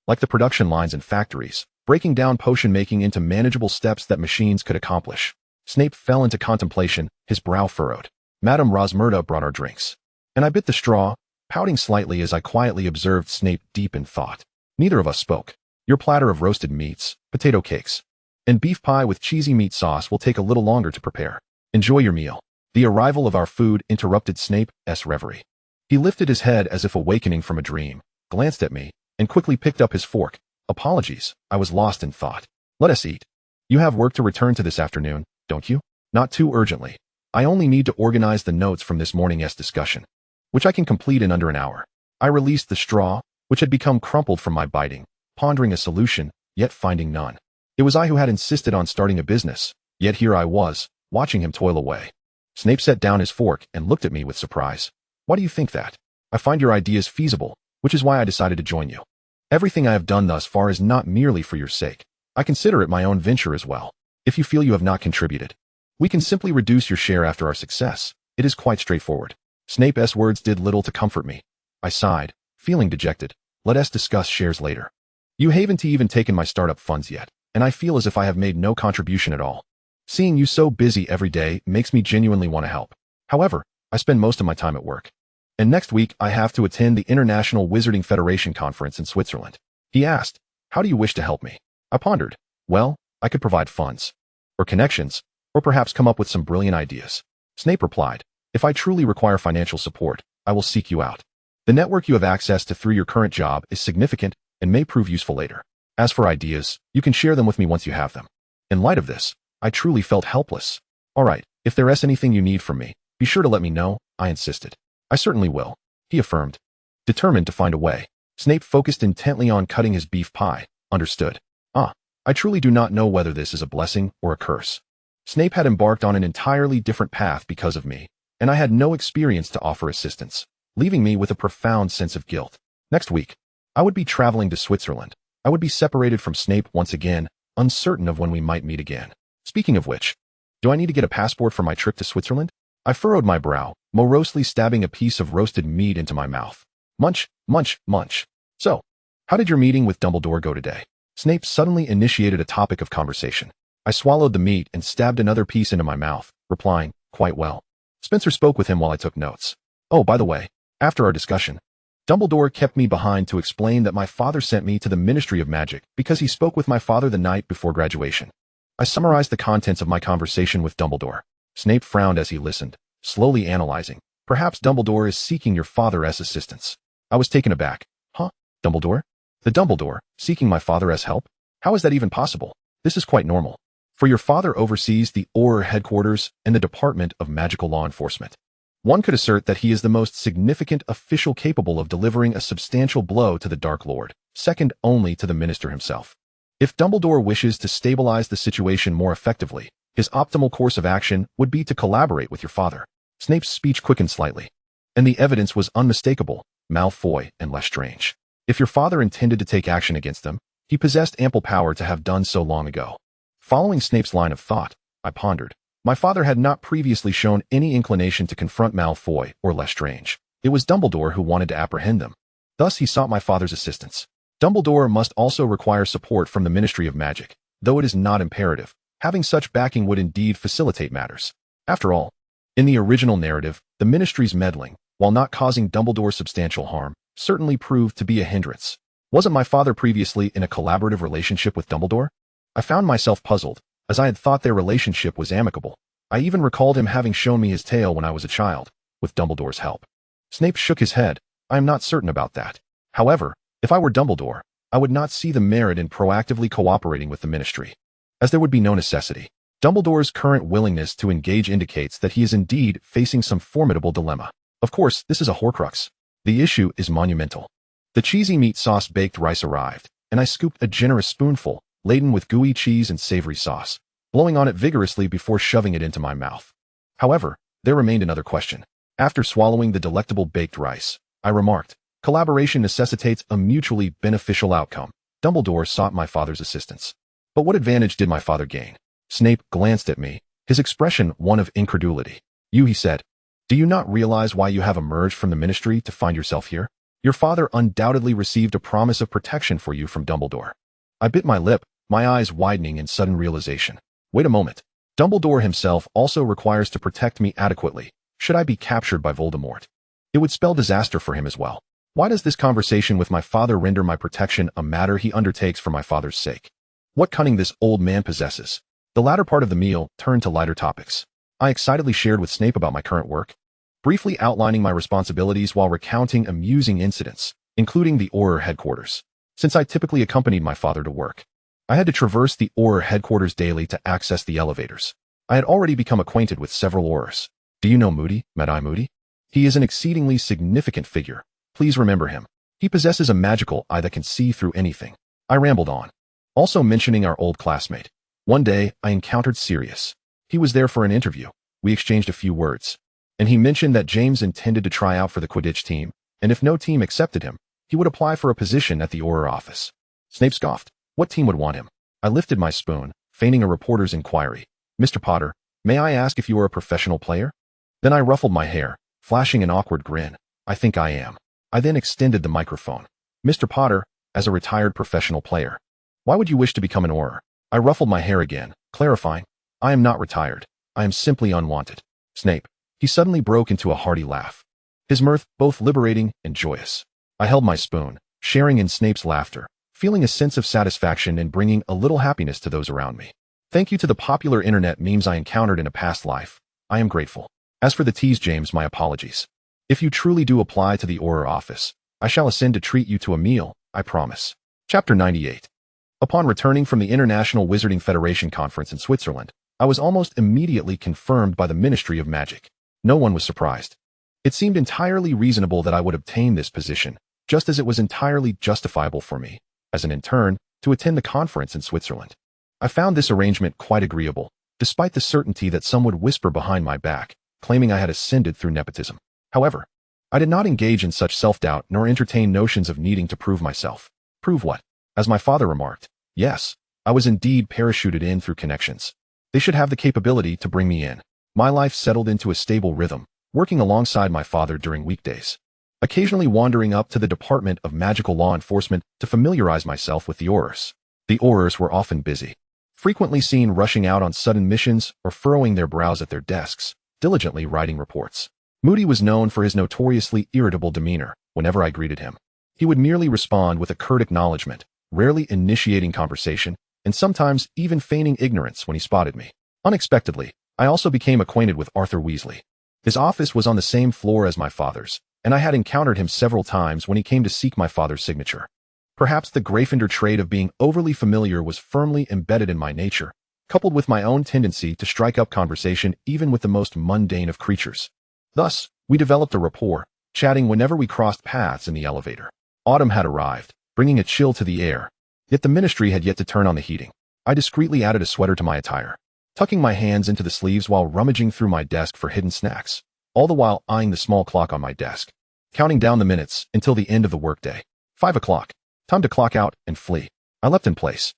Like the production lines in factories, breaking down potion making into manageable steps that machines could accomplish. Snape fell into contemplation, his brow furrowed. Madame Rosmerta brought our drinks, and I bit the straw, pouting slightly as I quietly observed Snape deep in thought. Neither of us spoke. Your platter of roasted meats, potato cakes, and beef pie with cheesy meat sauce will take a little longer to prepare. Enjoy your meal. The arrival of our food interrupted Snape's reverie. He lifted his head as if awakening from a dream, glanced at me, and quickly picked up his fork. Apologies, I was lost in thought. Let us eat. You have work to return to this afternoon, don't you? Not too urgently. I only need to organize the notes from this morning's discussion, which I can complete in under an hour. I released the straw, which had become crumpled from my biting, pondering a solution, yet finding none. It was I who had insisted on starting a business, yet here I was, watching him toil away. Snape set down his fork and looked at me with surprise. Why do you think that? I find your ideas feasible, which is why I decided to join you. Everything I have done thus far is not merely for your sake. I consider it my own venture as well. If you feel you have not contributed, we can simply reduce your share after our success. It is quite straightforward. Snape's words did little to comfort me. I sighed, feeling dejected. Let us discuss shares later. You haven't even taken my startup funds yet, and I feel as if I have made no contribution at all. Seeing you so busy every day makes me genuinely want to help. However, I spend most of my time at work. And next week I have to attend the International Wizarding Federation conference in Switzerland. He asked, how do you wish to help me? I pondered. Well, I could provide funds, or connections, or perhaps come up with some brilliant ideas. Snape replied, if I truly require financial support, I will seek you out. The network you have access to through your current job is significant and may prove useful later. As for ideas, you can share them with me once you have them. In light of this, I truly felt helpless. All right, if there is anything you need from me, be sure to let me know, I insisted. I certainly will, he affirmed, determined to find a way. Snape focused intently on cutting his beef pie. Understood. I truly do not know whether this is a blessing or a curse. Snape had embarked on an entirely different path because of me, and I had no experience to offer assistance, leaving me with a profound sense of guilt. Next week, I would be traveling to Switzerland. I would be separated from Snape once again, uncertain of when we might meet again. Speaking of which, do I need to get a passport for my trip to Switzerland? I furrowed my brow, morosely stabbing a piece of roasted meat into my mouth. Munch, munch, munch. So, how did your meeting with Dumbledore go today? Snape suddenly initiated a topic of conversation. I swallowed the meat and stabbed another piece into my mouth, replying, quite well. Spencer spoke with him while I took notes. Oh, by the way, after our discussion, Dumbledore kept me behind to explain that my father sent me to the Ministry of Magic because he spoke with my father the night before graduation. I summarized the contents of my conversation with Dumbledore. Snape frowned as he listened, slowly analyzing. Perhaps Dumbledore is seeking your father's assistance. I was taken aback. Huh? Dumbledore? The Dumbledore, seeking my father's help? How is that even possible? This is quite normal. For your father oversees the Auror headquarters and the Department of Magical Law Enforcement. One could assert that he is the most significant official capable of delivering a substantial blow to the Dark Lord, second only to the Minister himself. If Dumbledore wishes to stabilize the situation more effectively, his optimal course of action would be to collaborate with your father. Snape's speech quickened slightly, and the evidence was unmistakable, Malfoy and Lestrange. If your father intended to take action against them, he possessed ample power to have done so long ago. Following Snape's line of thought, I pondered. My father had not previously shown any inclination to confront Malfoy or Lestrange. It was Dumbledore who wanted to apprehend them. Thus he sought my father's assistance. Dumbledore must also require support from the Ministry of Magic, though it is not imperative. Having such backing would indeed facilitate matters. After all, in the original narrative, the Ministry's meddling, while not causing Dumbledore substantial harm, certainly proved to be a hindrance. Wasn't my father previously in a collaborative relationship with Dumbledore? I found myself puzzled, as I had thought their relationship was amicable. I even recalled him having shown me his tale when I was a child, with Dumbledore's help. Snape shook his head. I am not certain about that. However, if I were Dumbledore, I would not see the merit in proactively cooperating with the ministry, as there would be no necessity. Dumbledore's current willingness to engage indicates that he is indeed facing some formidable dilemma. Of course, this is a horcrux. The issue is monumental. The cheesy meat sauce baked rice arrived, and I scooped a generous spoonful, laden with gooey cheese and savory sauce, blowing on it vigorously before shoving it into my mouth. However, there remained another question. After swallowing the delectable baked rice, I remarked, collaboration necessitates a mutually beneficial outcome. Dumbledore sought my father's assistance. But what advantage did my father gain? Snape glanced at me, his expression one of incredulity. You, he said. Do you not realize why you have emerged from the ministry to find yourself here? Your father undoubtedly received a promise of protection for you from Dumbledore. I bit my lip, my eyes widening in sudden realization. Wait a moment. Dumbledore himself also requires to protect me adequately, should I be captured by Voldemort. It would spell disaster for him as well. Why does this conversation with my father render my protection a matter he undertakes for my father's sake? What cunning this old man possesses. The latter part of the meal turned to lighter topics. I excitedly shared with Snape about my current work, briefly outlining my responsibilities while recounting amusing incidents, including the Auror headquarters. Since I typically accompanied my father to work, I had to traverse the Auror headquarters daily to access the elevators. I had already become acquainted with several Aurors. Do you know Moody, Mad-Eye Moody? He is an exceedingly significant figure. Please remember him. He possesses a magical eye that can see through anything. I rambled on, also mentioning our old classmate. One day, I encountered Sirius. He was there for an interview. We exchanged a few words, and he mentioned that James intended to try out for the Quidditch team, and if no team accepted him, he would apply for a position at the Auror office. Snape scoffed. What team would want him? I lifted my spoon, feigning a reporter's inquiry. Mr. Potter, may I ask if you are a professional player? Then I ruffled my hair, flashing an awkward grin. I think I am. I then extended the microphone. Mr. Potter, as a retired professional player, why would you wish to become an Auror? I ruffled my hair again, clarifying, I am not retired. I am simply unwanted. Snape. He suddenly broke into a hearty laugh, his mirth both liberating and joyous. I held my spoon, sharing in Snape's laughter, feeling a sense of satisfaction in bringing a little happiness to those around me. Thank you to the popular internet memes I encountered in a past life. I am grateful. As for the tease, James, my apologies. If you truly do apply to the Auror office, I shall ascend to treat you to a meal, I promise. Chapter 98. Upon returning from the International Wizarding Federation conference in Switzerland, I was almost immediately confirmed by the Ministry of Magic. No one was surprised. It seemed entirely reasonable that I would obtain this position, just as it was entirely justifiable for me, as an intern, to attend the conference in Switzerland. I found this arrangement quite agreeable, despite the certainty that some would whisper behind my back, claiming I had ascended through nepotism. However, I did not engage in such self-doubt nor entertain notions of needing to prove myself. Prove what? As my father remarked, yes, I was indeed parachuted in through connections. They should have the capability to bring me in. My life settled into a stable rhythm, working alongside my father during weekdays, occasionally wandering up to the Department of Magical Law Enforcement to familiarize myself with the Aurors. The Aurors were often busy, frequently seen rushing out on sudden missions or furrowing their brows at their desks, diligently writing reports. Moody was known for his notoriously irritable demeanor. Whenever I greeted him, he would merely respond with a curt acknowledgement, rarely initiating conversation, and sometimes even feigning ignorance when he spotted me. Unexpectedly, I also became acquainted with Arthur Weasley. His office was on the same floor as my father's, and I had encountered him several times when he came to seek my father's signature. Perhaps the Gryffindor trait of being overly familiar was firmly embedded in my nature, coupled with my own tendency to strike up conversation even with the most mundane of creatures. Thus, we developed a rapport, chatting whenever we crossed paths in the elevator. Autumn had arrived, bringing a chill to the air, yet the ministry had yet to turn on the heating. I discreetly added a sweater to my attire, tucking my hands into the sleeves while rummaging through my desk for hidden snacks, all the while eyeing the small clock on my desk, counting down the minutes until the end of the workday. 5 o'clock. Time to clock out and flee. I leapt in place,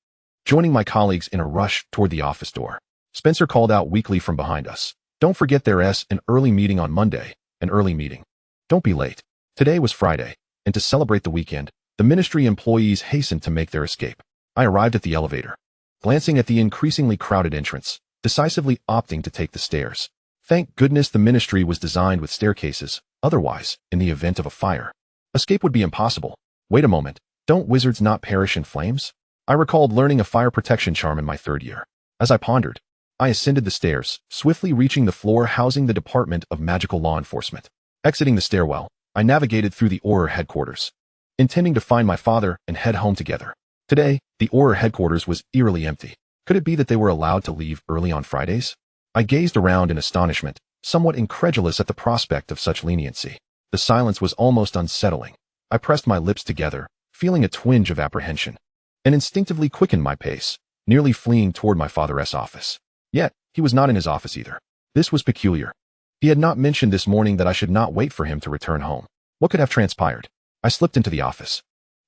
joining my colleagues in a rush toward the office door. Spencer called out weakly from behind us. Don't forget there's an early meeting on Monday. An early meeting. Don't be late. Today was Friday, and to celebrate the weekend, the ministry employees hastened to make their escape. I arrived at the elevator, glancing at the increasingly crowded entrance, decisively opting to take the stairs. Thank goodness the ministry was designed with staircases, otherwise, in the event of a fire, escape would be impossible. Wait a moment, don't wizards not perish in flames? I recalled learning a fire protection charm in my 3rd year. As I pondered, I ascended the stairs, swiftly reaching the floor housing the Department of Magical Law Enforcement. Exiting the stairwell, I navigated through the Auror headquarters, intending to find my father and head home together. Today, the Auror headquarters was eerily empty. Could it be that they were allowed to leave early on Fridays? I gazed around in astonishment, somewhat incredulous at the prospect of such leniency. The silence was almost unsettling. I pressed my lips together, feeling a twinge of apprehension, and instinctively quickened my pace, nearly fleeing toward my father's office. Yet, he was not in his office either. This was peculiar. He had not mentioned this morning that I should not wait for him to return home. What could have transpired? I slipped into the office,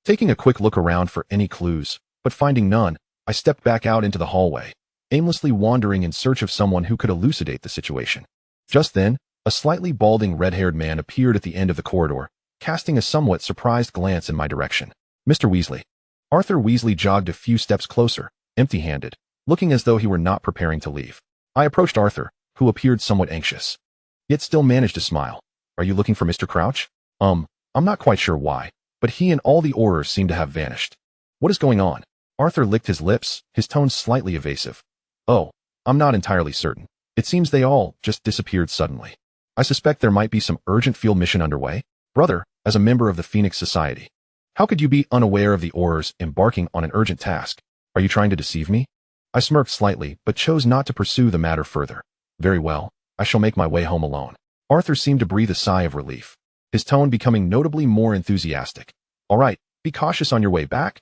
taking a quick look around for any clues, but finding none, I stepped back out into the hallway, aimlessly wandering in search of someone who could elucidate the situation. Just then, a slightly balding red-haired man appeared at the end of the corridor, casting a somewhat surprised glance in my direction. Mr. Weasley. Arthur Weasley jogged a few steps closer, empty-handed, looking as though he were not preparing to leave. I approached Arthur, who appeared somewhat anxious, yet still managed to smile. Are you looking for Mr. Crouch? I'm not quite sure why, but he and all the Aurors seem to have vanished. What is going on? Arthur licked his lips, his tone slightly evasive. Oh, I'm not entirely certain. It seems they all just disappeared suddenly. I suspect there might be some urgent field mission underway. Brother, as a member of the Phoenix Society, how could you be unaware of the Aurors embarking on an urgent task? Are you trying to deceive me? I smirked slightly, but chose not to pursue the matter further. Very well, I shall make my way home alone. Arthur seemed to breathe a sigh of relief, his tone becoming notably more enthusiastic. All right, be cautious on your way back.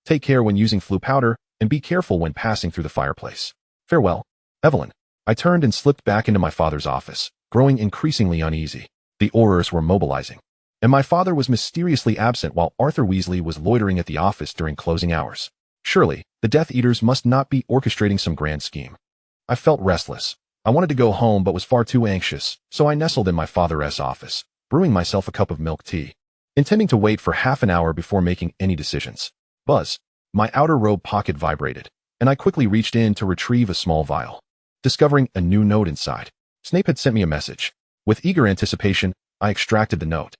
Take care when using flu powder, and be careful when passing through the fireplace. Farewell, Evelyn. I turned and slipped back into my father's office, growing increasingly uneasy. The Aurors were mobilizing, and my father was mysteriously absent while Arthur Weasley was loitering at the office during closing hours. Surely, the Death Eaters must not be orchestrating some grand scheme. I felt restless. I wanted to go home but was far too anxious, so I nestled in my father's office, brewing myself a cup of milk tea, intending to wait for half an hour before making any decisions. Buzz. My outer robe pocket vibrated, and I quickly reached in to retrieve a small vial, discovering a new note inside. Snape had sent me a message. With eager anticipation, I extracted the note,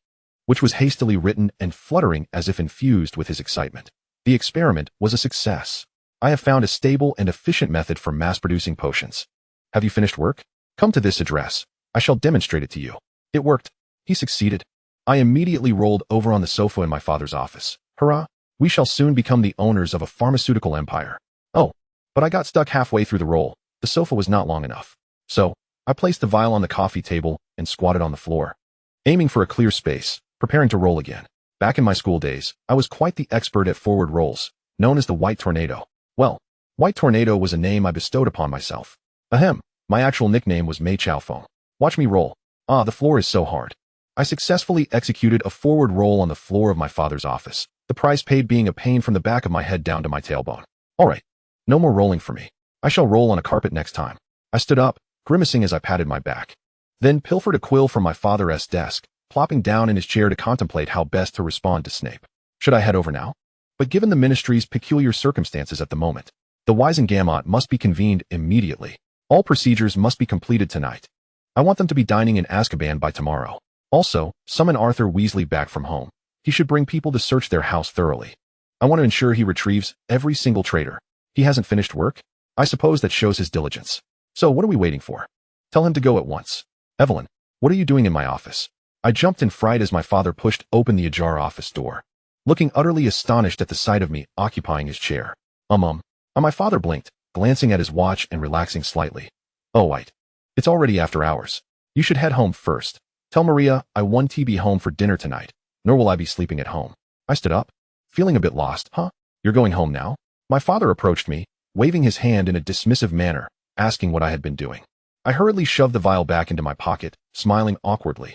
which was hastily written and fluttering as if infused with his excitement. The experiment was a success. I have found a stable and efficient method for mass-producing potions. Have you finished work? Come to this address. I shall demonstrate it to you. It worked. He succeeded. I immediately rolled over on the sofa in my father's office. Hurrah! We shall soon become the owners of a pharmaceutical empire. Oh, but I got stuck halfway through the roll. The sofa was not long enough. So, I placed the vial on the coffee table and squatted on the floor, aiming for a clear space, preparing to roll again. Back in my school days, I was quite the expert at forward rolls, known as the White Tornado. Well, White Tornado was a name I bestowed upon myself. Ahem, my actual nickname was Mei Chow Foam. Watch me roll. Ah, the floor is so hard. I successfully executed a forward roll on the floor of my father's office, the price paid being a pain from the back of my head down to my tailbone. All right, no more rolling for me. I shall roll on a carpet next time. I stood up, grimacing as I patted my back, then pilfered a quill from my father's desk, plopping down in his chair to contemplate how best to respond to Snape. Should I head over now? But given the ministry's peculiar circumstances at the moment, the Wisengamot must be convened immediately. All procedures must be completed tonight. I want them to be dining in Azkaban by tomorrow. Also, summon Arthur Weasley back from home. He should bring people to search their house thoroughly. I want to ensure he retrieves every single traitor. He hasn't finished work? I suppose that shows his diligence. So what are we waiting for? Tell him to go at once. Evelyn, what are you doing in my office? I jumped in fright as my father pushed open the ajar office door, looking utterly astonished at the sight of me occupying his chair. My father blinked, glancing at his watch and relaxing slightly. Oh, right. It's already after hours. You should head home first. Tell Maria I won't be home for dinner tonight, nor will I be sleeping at home. I stood up, feeling a bit lost. Huh? You're going home now? My father approached me, waving his hand in a dismissive manner, asking what I had been doing. I hurriedly shoved the vial back into my pocket, smiling awkwardly.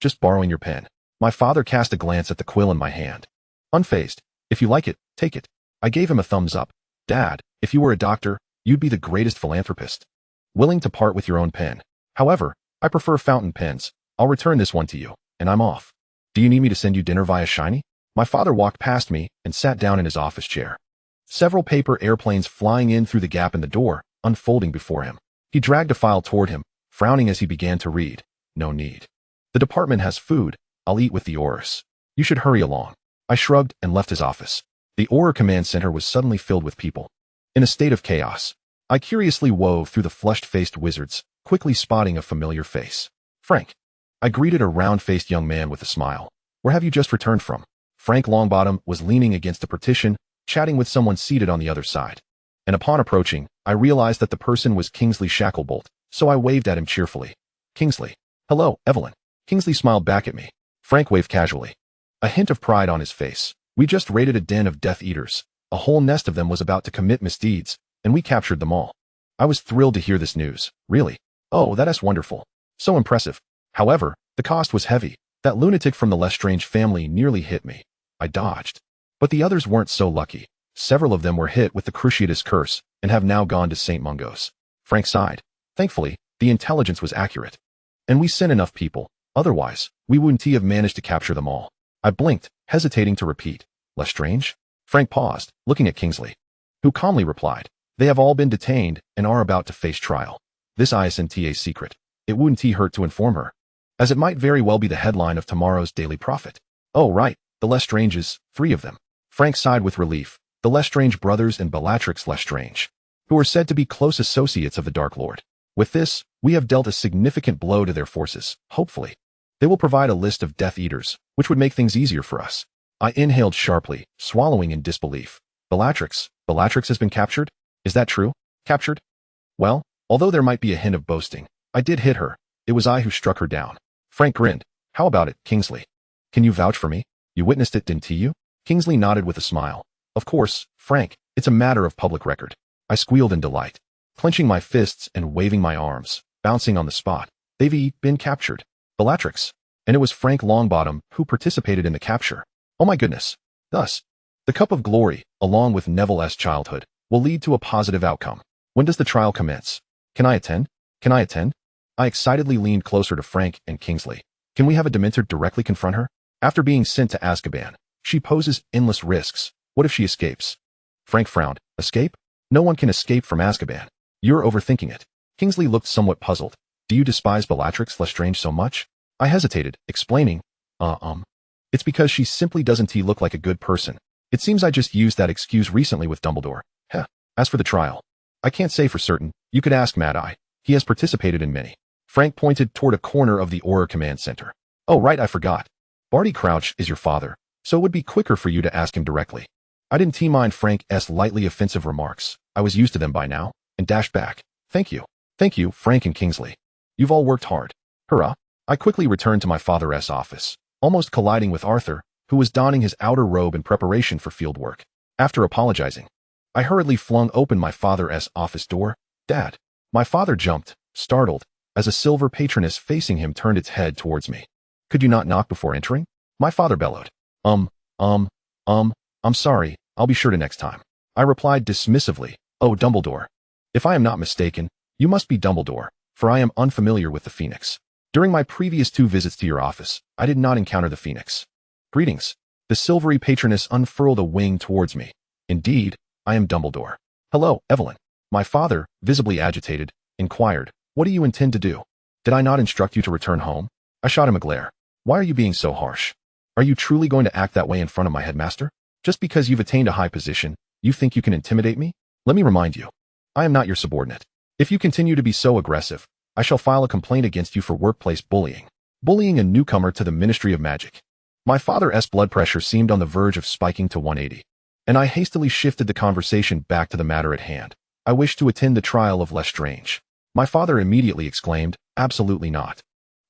Just borrowing your pen. My father cast a glance at the quill in my hand. Unfazed. If you like it, take it. I gave him a thumbs up. Dad, if you were a doctor, you'd be the greatest philanthropist. Willing to part with your own pen. However, I prefer fountain pens. I'll return this one to you, and I'm off. Do you need me to send you dinner via Shiny? My father walked past me and sat down in his office chair. Several paper airplanes flying in through the gap in the door, unfolding before him. He dragged a file toward him, frowning as he began to read. No need. The department has food. I'll eat with the Aurors. You should hurry along. I shrugged and left his office. The Auror command center was suddenly filled with people, in a state of chaos. I curiously wove through the flushed-faced wizards, quickly spotting a familiar face. Frank. I greeted a round-faced young man with a smile. Where have you just returned from? Frank Longbottom was leaning against the partition, chatting with someone seated on the other side. And upon approaching, I realized that the person was Kingsley Shacklebolt, so I waved at him cheerfully. Kingsley. Hello, Evelyn. Kingsley smiled back at me. Frank waved casually, a hint of pride on his face. We just raided a den of Death Eaters. A whole nest of them was about to commit misdeeds, and we captured them all. I was thrilled to hear this news. Really? Oh, that is wonderful. So impressive. However, the cost was heavy. That lunatic from the Lestrange family nearly hit me. I dodged. But the others weren't so lucky. Several of them were hit with the Cruciatus curse and have now gone to St. Mungo's. Frank sighed. Thankfully, the intelligence was accurate. And we sent enough people. Otherwise, we wouldn't have managed to capture them all. I blinked, hesitating to repeat. Lestrange? Frank paused, looking at Kingsley, who calmly replied, they have all been detained and are about to face trial. This isn't a secret. It wouldn't hurt to inform her, as it might very well be the headline of tomorrow's Daily Prophet. Oh right, the Lestranges, 3 of them. Frank sighed with relief. The Lestrange brothers and Bellatrix Lestrange, who are said to be close associates of the Dark Lord. With this, we have dealt a significant blow to their forces, hopefully. They will provide a list of Death Eaters, which would make things easier for us. I inhaled sharply, swallowing in disbelief. Bellatrix has been captured? Is that true? Captured? Well, although there might be a hint of boasting, I did hit her. It was I who struck her down. Frank grinned. How about it, Kingsley? Can you vouch for me? You witnessed it, didn't you? Kingsley nodded with a smile. Of course, Frank, it's a matter of public record. I squealed in delight, clenching my fists and waving my arms, bouncing on the spot. They've been captured. Bellatrix. And it was Frank Longbottom who participated in the capture. Oh my goodness. Thus, the cup of glory, along with Neville's childhood, will lead to a positive outcome. When does the trial commence? Can I attend? I excitedly leaned closer to Frank and Kingsley. Can we have a Dementor directly confront her? After being sent to Azkaban, she poses endless risks. What if she escapes? Frank frowned. Escape? No one can escape from Azkaban. You're overthinking it. Kingsley looked somewhat puzzled. Do you despise Bellatrix Lestrange so much? I hesitated, explaining. It's because she simply doesn't look like a good person. It seems I just used that excuse recently with Dumbledore. Heh. As for the trial, I can't say for certain. You could ask Mad Eye. He has participated in many. Frank pointed toward a corner of the Auror Command Center. Oh right, I forgot. Barty Crouch is your father, so it would be quicker for you to ask him directly. I didn't mind Frank's lightly offensive remarks. I was used to them by now, and dashed back. Thank you, Frank and Kingsley. You've all worked hard. Hurrah. I quickly returned to my father's office, almost colliding with Arthur, who was donning his outer robe in preparation for field work. After apologizing, I hurriedly flung open my father's office door. Dad. My father jumped, startled, as a silver patroness facing him turned its head towards me. Could you not knock before entering? My father bellowed. I'm sorry, I'll be sure to next time. I replied dismissively. Oh, Dumbledore. If I am not mistaken, you must be Dumbledore, for I am unfamiliar with the Phoenix. During my previous 2 visits to your office, I did not encounter the Phoenix. Greetings. The silvery patroness unfurled a wing towards me. Indeed, I am Dumbledore. Hello, Evelyn. My father, visibly agitated, inquired, what do you intend to do? Did I not instruct you to return home? I shot him a glare. Why are you being so harsh? Are you truly going to act that way in front of my headmaster? Just because you've attained a high position, you think you can intimidate me? Let me remind you, I am not your subordinate. If you continue to be so aggressive, I shall file a complaint against you for workplace bullying. Bullying a newcomer to the Ministry of Magic. My father's blood pressure seemed on the verge of spiking to 180, and I hastily shifted the conversation back to the matter at hand. I wish to attend the trial of Lestrange. My father immediately exclaimed, absolutely not.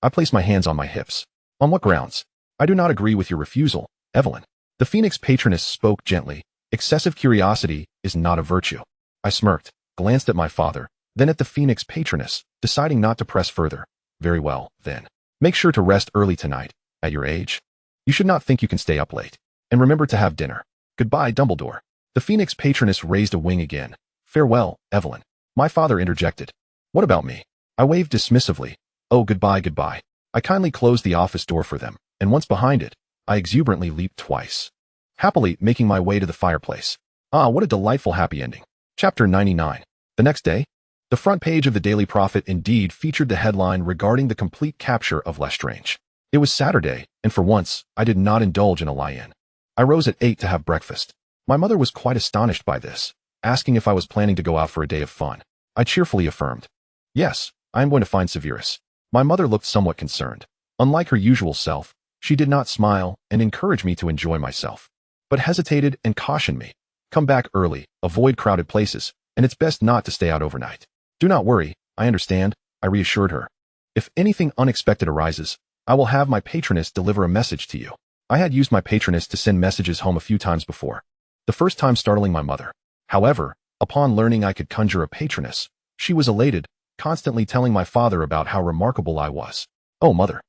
I placed my hands on my hips. On what grounds? I do not agree with your refusal, Evelyn. The Phoenix patroness spoke gently. Excessive curiosity is not a virtue. I smirked, glanced at my father, then at the Phoenix patroness, deciding not to press further. Very well, then. Make sure to rest early tonight. At your age, you should not think you can stay up late. And remember to have dinner. Goodbye, Dumbledore. The Phoenix patroness raised a wing again. Farewell, Evelyn. My father interjected. What about me? I waved dismissively. Oh, goodbye. I kindly closed the office door for them, and once behind it, I exuberantly leaped twice, happily making my way to the fireplace. Ah, what a delightful happy ending. Chapter 99. The next day, the front page of the Daily Prophet indeed featured the headline regarding the complete capture of Lestrange. It was Saturday, and for once, I did not indulge in a lie-in. I rose at 8 to have breakfast. My mother was quite astonished by this, asking if I was planning to go out for a day of fun. I cheerfully affirmed. Yes, I am going to find Severus. My mother looked somewhat concerned. Unlike her usual self, She did not smile and encourage me to enjoy myself, but hesitated and cautioned me. Come back early, avoid crowded places, and it's best not to stay out overnight. Do not worry, I understand, I reassured her. If anything unexpected arises, I will have my patroness deliver a message to you. I had used my patroness to send messages home a few times before, the first time startling my mother. However, upon learning I could conjure a patroness, she was elated, constantly telling my father about how remarkable I was. Oh, mother,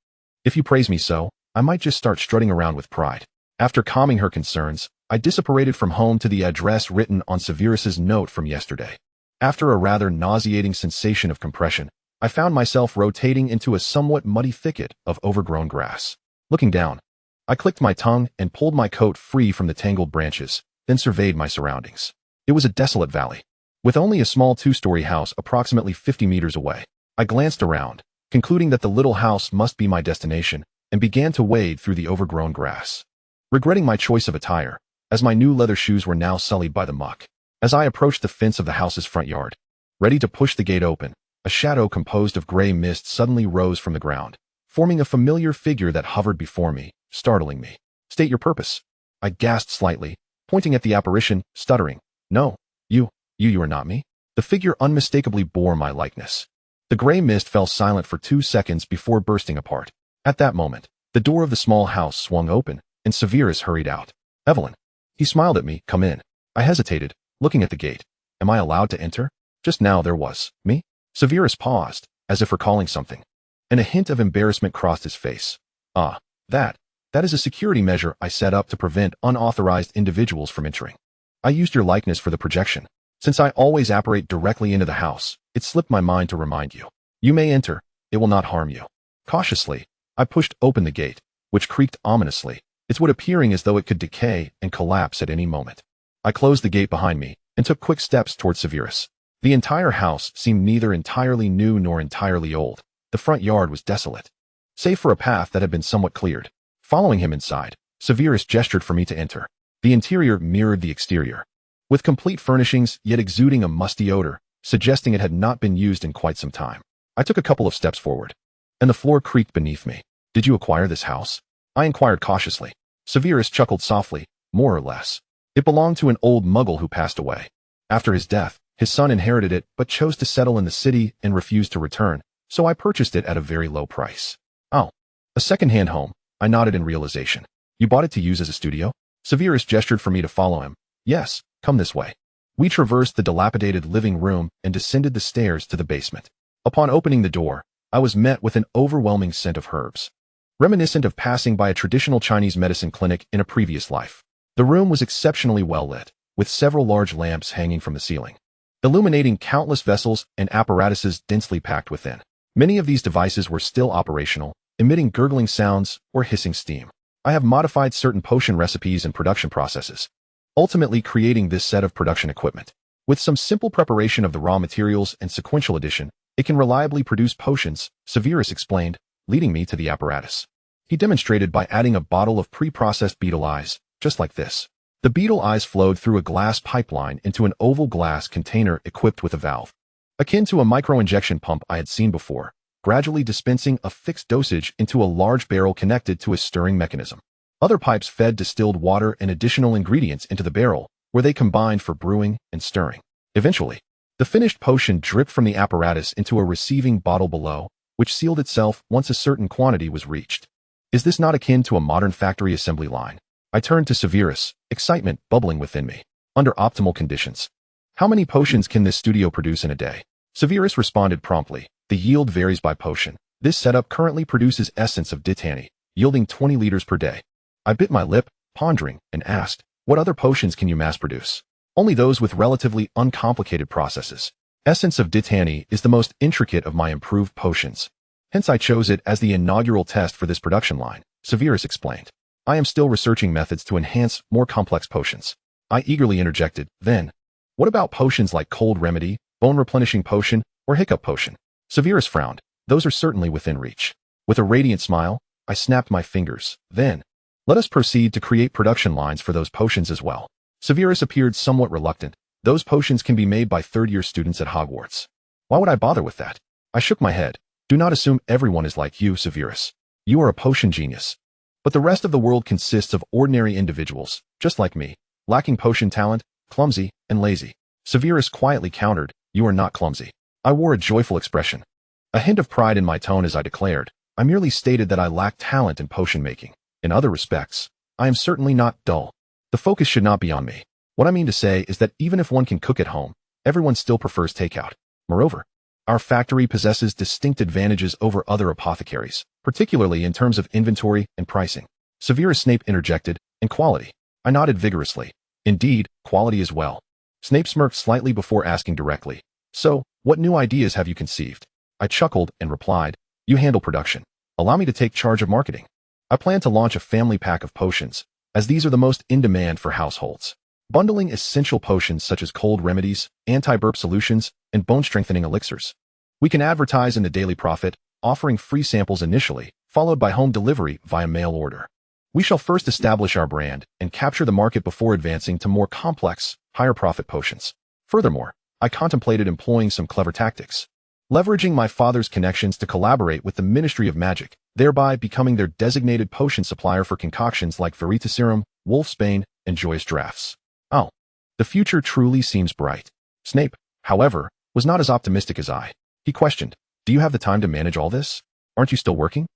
if you praise me so, I might just start strutting around with pride. After calming her concerns, I disapparated from home to the address written on Severus's note from yesterday. After a rather nauseating sensation of compression, I found myself rotating into a somewhat muddy thicket of overgrown grass. Looking down, I clicked my tongue and pulled my coat free from the tangled branches, then surveyed my surroundings. It was a desolate valley, with only a small two-story house approximately 50 meters away. I glanced around, concluding that the little house must be my destination, and began to wade through the overgrown grass. Regretting my choice of attire, as my new leather shoes were now sullied by the muck. As I approached the fence of the house's front yard, ready to push the gate open, a shadow composed of gray mist suddenly rose from the ground, forming a familiar figure that hovered before me, startling me. State your purpose. I gasped slightly, pointing at the apparition, stuttering. No, you are not me. The figure unmistakably bore my likeness. The gray mist fell silent for 2 seconds before bursting apart. At that moment, the door of the small house swung open, and Severus hurried out. Evelyn. He smiled at me. Come in. I hesitated, looking at the gate. Am I allowed to enter? Just now there was. Me? Severus paused, as if recalling something, and a hint of embarrassment crossed his face. That is a security measure I set up to prevent unauthorized individuals from entering. I used your likeness for the projection. Since I always apparate directly into the house, it slipped my mind to remind you. You may enter. It will not harm you. Cautiously, I pushed open the gate, which creaked ominously, its wood appearing as though it could decay and collapse at any moment. I closed the gate behind me and took quick steps toward Severus. The entire house seemed neither entirely new nor entirely old. The front yard was desolate, save for a path that had been somewhat cleared. Following him inside, Severus gestured for me to enter. The interior mirrored the exterior, with complete furnishings yet exuding a musty odor, suggesting it had not been used in quite some time. I took a couple of steps forward, and the floor creaked beneath me. Did you acquire this house? I inquired cautiously. Severus chuckled softly, more or less. It belonged to an old muggle who passed away. After his death, his son inherited it but chose to settle in the city and refused to return, so I purchased it at a very low price. Oh, a second-hand home, I nodded in realization. You bought it to use as a studio? Severus gestured for me to follow him. Yes, come this way. We traversed the dilapidated living room and descended the stairs to the basement. Upon opening the door, I was met with an overwhelming scent of herbs, reminiscent of passing by a traditional Chinese medicine clinic in a previous life. The room was exceptionally well lit, with several large lamps hanging from the ceiling, illuminating countless vessels and apparatuses densely packed within. Many of these devices were still operational, emitting gurgling sounds or hissing steam. I have modified certain potion recipes and production processes, ultimately creating this set of production equipment. With some simple preparation of the raw materials and sequential addition, it can reliably produce potions, Severus explained, leading me to the apparatus. He demonstrated by adding a bottle of pre-processed beetle eyes, just like this. The beetle eyes flowed through a glass pipeline into an oval glass container equipped with a valve, akin to a micro-injection pump I had seen before, gradually dispensing a fixed dosage into a large barrel connected to a stirring mechanism. Other pipes fed distilled water and additional ingredients into the barrel, where they combined for brewing and stirring. Eventually, the finished potion dripped from the apparatus into a receiving bottle below, which sealed itself once a certain quantity was reached. Is this not akin to a modern factory assembly line? I turned to Severus, excitement bubbling within me. Under optimal conditions, how many potions can this studio produce in a day? Severus responded promptly. The yield varies by potion. This setup currently produces essence of Ditani, yielding 20 liters per day. I bit my lip, pondering, and asked, what other potions can you mass produce? Only those with relatively uncomplicated processes. Essence of Ditani is the most intricate of my improved potions. Hence I chose it as the inaugural test for this production line, Severus explained. I am still researching methods to enhance more complex potions. I eagerly interjected, then, what about potions like cold remedy, bone replenishing potion, or hiccup potion? Severus frowned. Those are certainly within reach. With a radiant smile, I snapped my fingers. Then, let us proceed to create production lines for those potions as well. Severus appeared somewhat reluctant. Those potions can be made by third-year students at Hogwarts. Why would I bother with that? I shook my head. Do not assume everyone is like you, Severus. You are a potion genius. But the rest of the world consists of ordinary individuals, just like me, lacking potion talent, clumsy, and lazy. Severus quietly countered, "You are not clumsy." I wore a joyful expression, a hint of pride in my tone as I declared, "I merely stated that I lack talent in potion making. In other respects, I am certainly not dull. The focus should not be on me. What I mean to say is that even if one can cook at home, everyone still prefers takeout. Moreover, our factory possesses distinct advantages over other apothecaries, particularly in terms of inventory and pricing." Severus Snape interjected, "And quality." I nodded vigorously. "Indeed, quality as well." Snape smirked slightly before asking directly, "So, what new ideas have you conceived?" I chuckled and replied, "You handle production. Allow me to take charge of marketing. I plan to launch a family pack of potions, as these are the most in demand for households. Bundling essential potions such as cold remedies, anti-burp solutions, and bone-strengthening elixirs. We can advertise in the Daily Prophet, offering free samples initially, followed by home delivery via mail order. We shall first establish our brand and capture the market before advancing to more complex, higher-profit potions. Furthermore, I contemplated employing some clever tactics, leveraging my father's connections to collaborate with the Ministry of Magic, thereby becoming their designated potion supplier for concoctions like Veritaserum, Wolfsbane, and Joyous Draughts. Oh, the future truly seems bright. Snape, however, was not as optimistic as I. He questioned, "Do you have the time to manage all this? Aren't you still working?"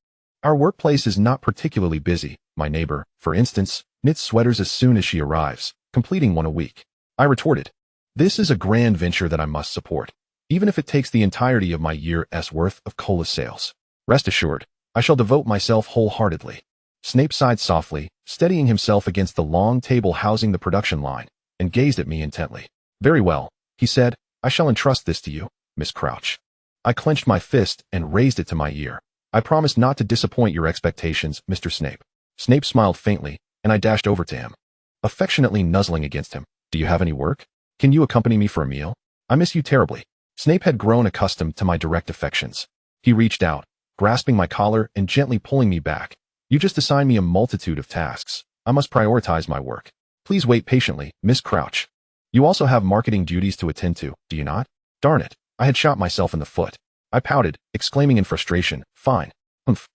"Our workplace is not particularly busy. My neighbor, for instance, knits sweaters as soon as she arrives, completing one a week." I retorted, "This is a grand venture that I must support, even if it takes the entirety of my year's worth of cola sales. Rest assured, I shall devote myself wholeheartedly." Snape sighed softly, steadying himself against the long table housing the production line, and gazed at me intently. "Very well," he said, "I shall entrust this to you, Miss Crouch." I clenched my fist and raised it to my ear. "I promise not to disappoint your expectations, Mr. Snape." Snape smiled faintly, and I dashed over to him, affectionately nuzzling against him. "Do you have any work? Can you accompany me for a meal? I miss you terribly." Snape had grown accustomed to my direct affections. He reached out, grasping my collar and gently pulling me back. "You just assigned me a multitude of tasks. I must prioritize my work. Please wait patiently, Miss Crouch. You also have marketing duties to attend to, do you not?" Darn it, I had shot myself in the foot. I pouted, exclaiming in frustration, "Fine. Humph.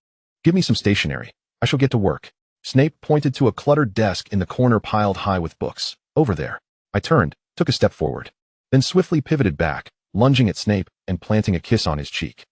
Give me some stationery. I shall get to work." Snape pointed to a cluttered desk in the corner piled high with books. "Over there." I turned, took a step forward, then swiftly pivoted back, lunging at Snape and planting a kiss on his cheek.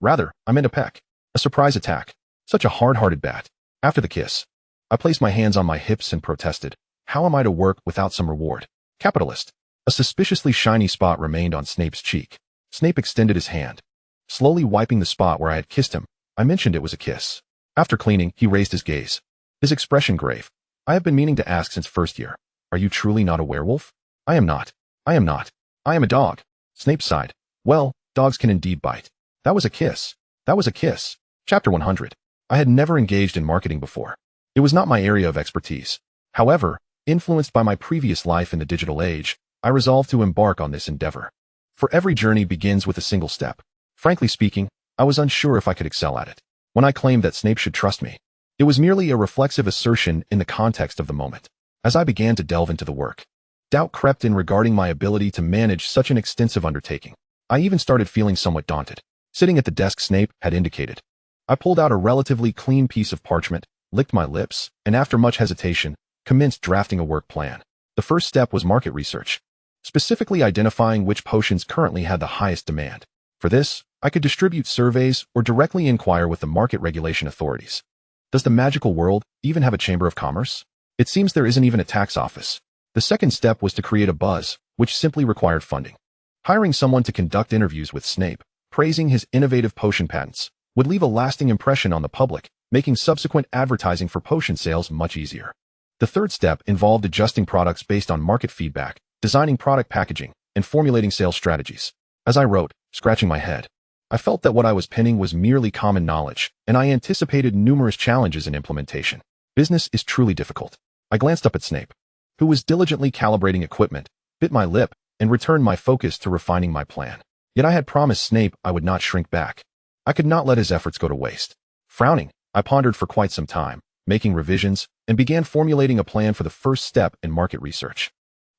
Rather, I meant a peck. A surprise attack. Such a hard-hearted bat. After the kiss, I placed my hands on my hips and protested, "How am I to work without some reward? Capitalist." A suspiciously shiny spot remained on Snape's cheek. Snape extended his hand, slowly wiping the spot where I had kissed him. I mentioned it was a kiss. After cleaning, he raised his gaze, his expression grave. "I have been meaning to ask since first year. Are you truly not a werewolf?" "I am not. I am not. I am a dog." Snape sighed. "Well, dogs can indeed bite. That was a kiss. That was a kiss." Chapter 100. I had never engaged in marketing before. It was not my area of expertise. However, influenced by my previous life in the digital age, I resolved to embark on this endeavor. For every journey begins with a single step. Frankly speaking, I was unsure if I could excel at it. When I claimed that Snape should trust me, it was merely a reflexive assertion in the context of the moment. As I began to delve into the work, doubt crept in regarding my ability to manage such an extensive undertaking. I even started feeling somewhat daunted. Sitting at the desk Snape had indicated, I pulled out a relatively clean piece of parchment, licked my lips, and after much hesitation, commenced drafting a work plan. The first step was market research, specifically identifying which potions currently had the highest demand. For this, I could distribute surveys or directly inquire with the market regulation authorities. Does the magical world even have a chamber of commerce? It seems there isn't even a tax office. The second step was to create a buzz, which simply required funding. Hiring someone to conduct interviews with Snape, praising his innovative potion patents, would leave a lasting impression on the public, making subsequent advertising for potion sales much easier. The third step involved adjusting products based on market feedback, designing product packaging, and formulating sales strategies. As I wrote, scratching my head, I felt that what I was penning was merely common knowledge, and I anticipated numerous challenges in implementation. Business is truly difficult. I glanced up at Snape, who was diligently calibrating equipment, bit my lip, and returned my focus to refining my plan. Yet I had promised Snape I would not shrink back. I could not let his efforts go to waste. Frowning, I pondered for quite some time, making revisions, and began formulating a plan for the first step in market research.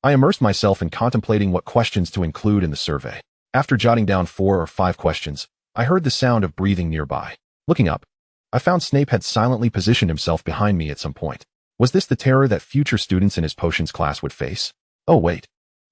I immersed myself in contemplating what questions to include in the survey. After jotting down 4 or 5 questions, I heard the sound of breathing nearby. Looking up, I found Snape had silently positioned himself behind me at some point. Was this the terror that future students in his potions class would face? Oh wait.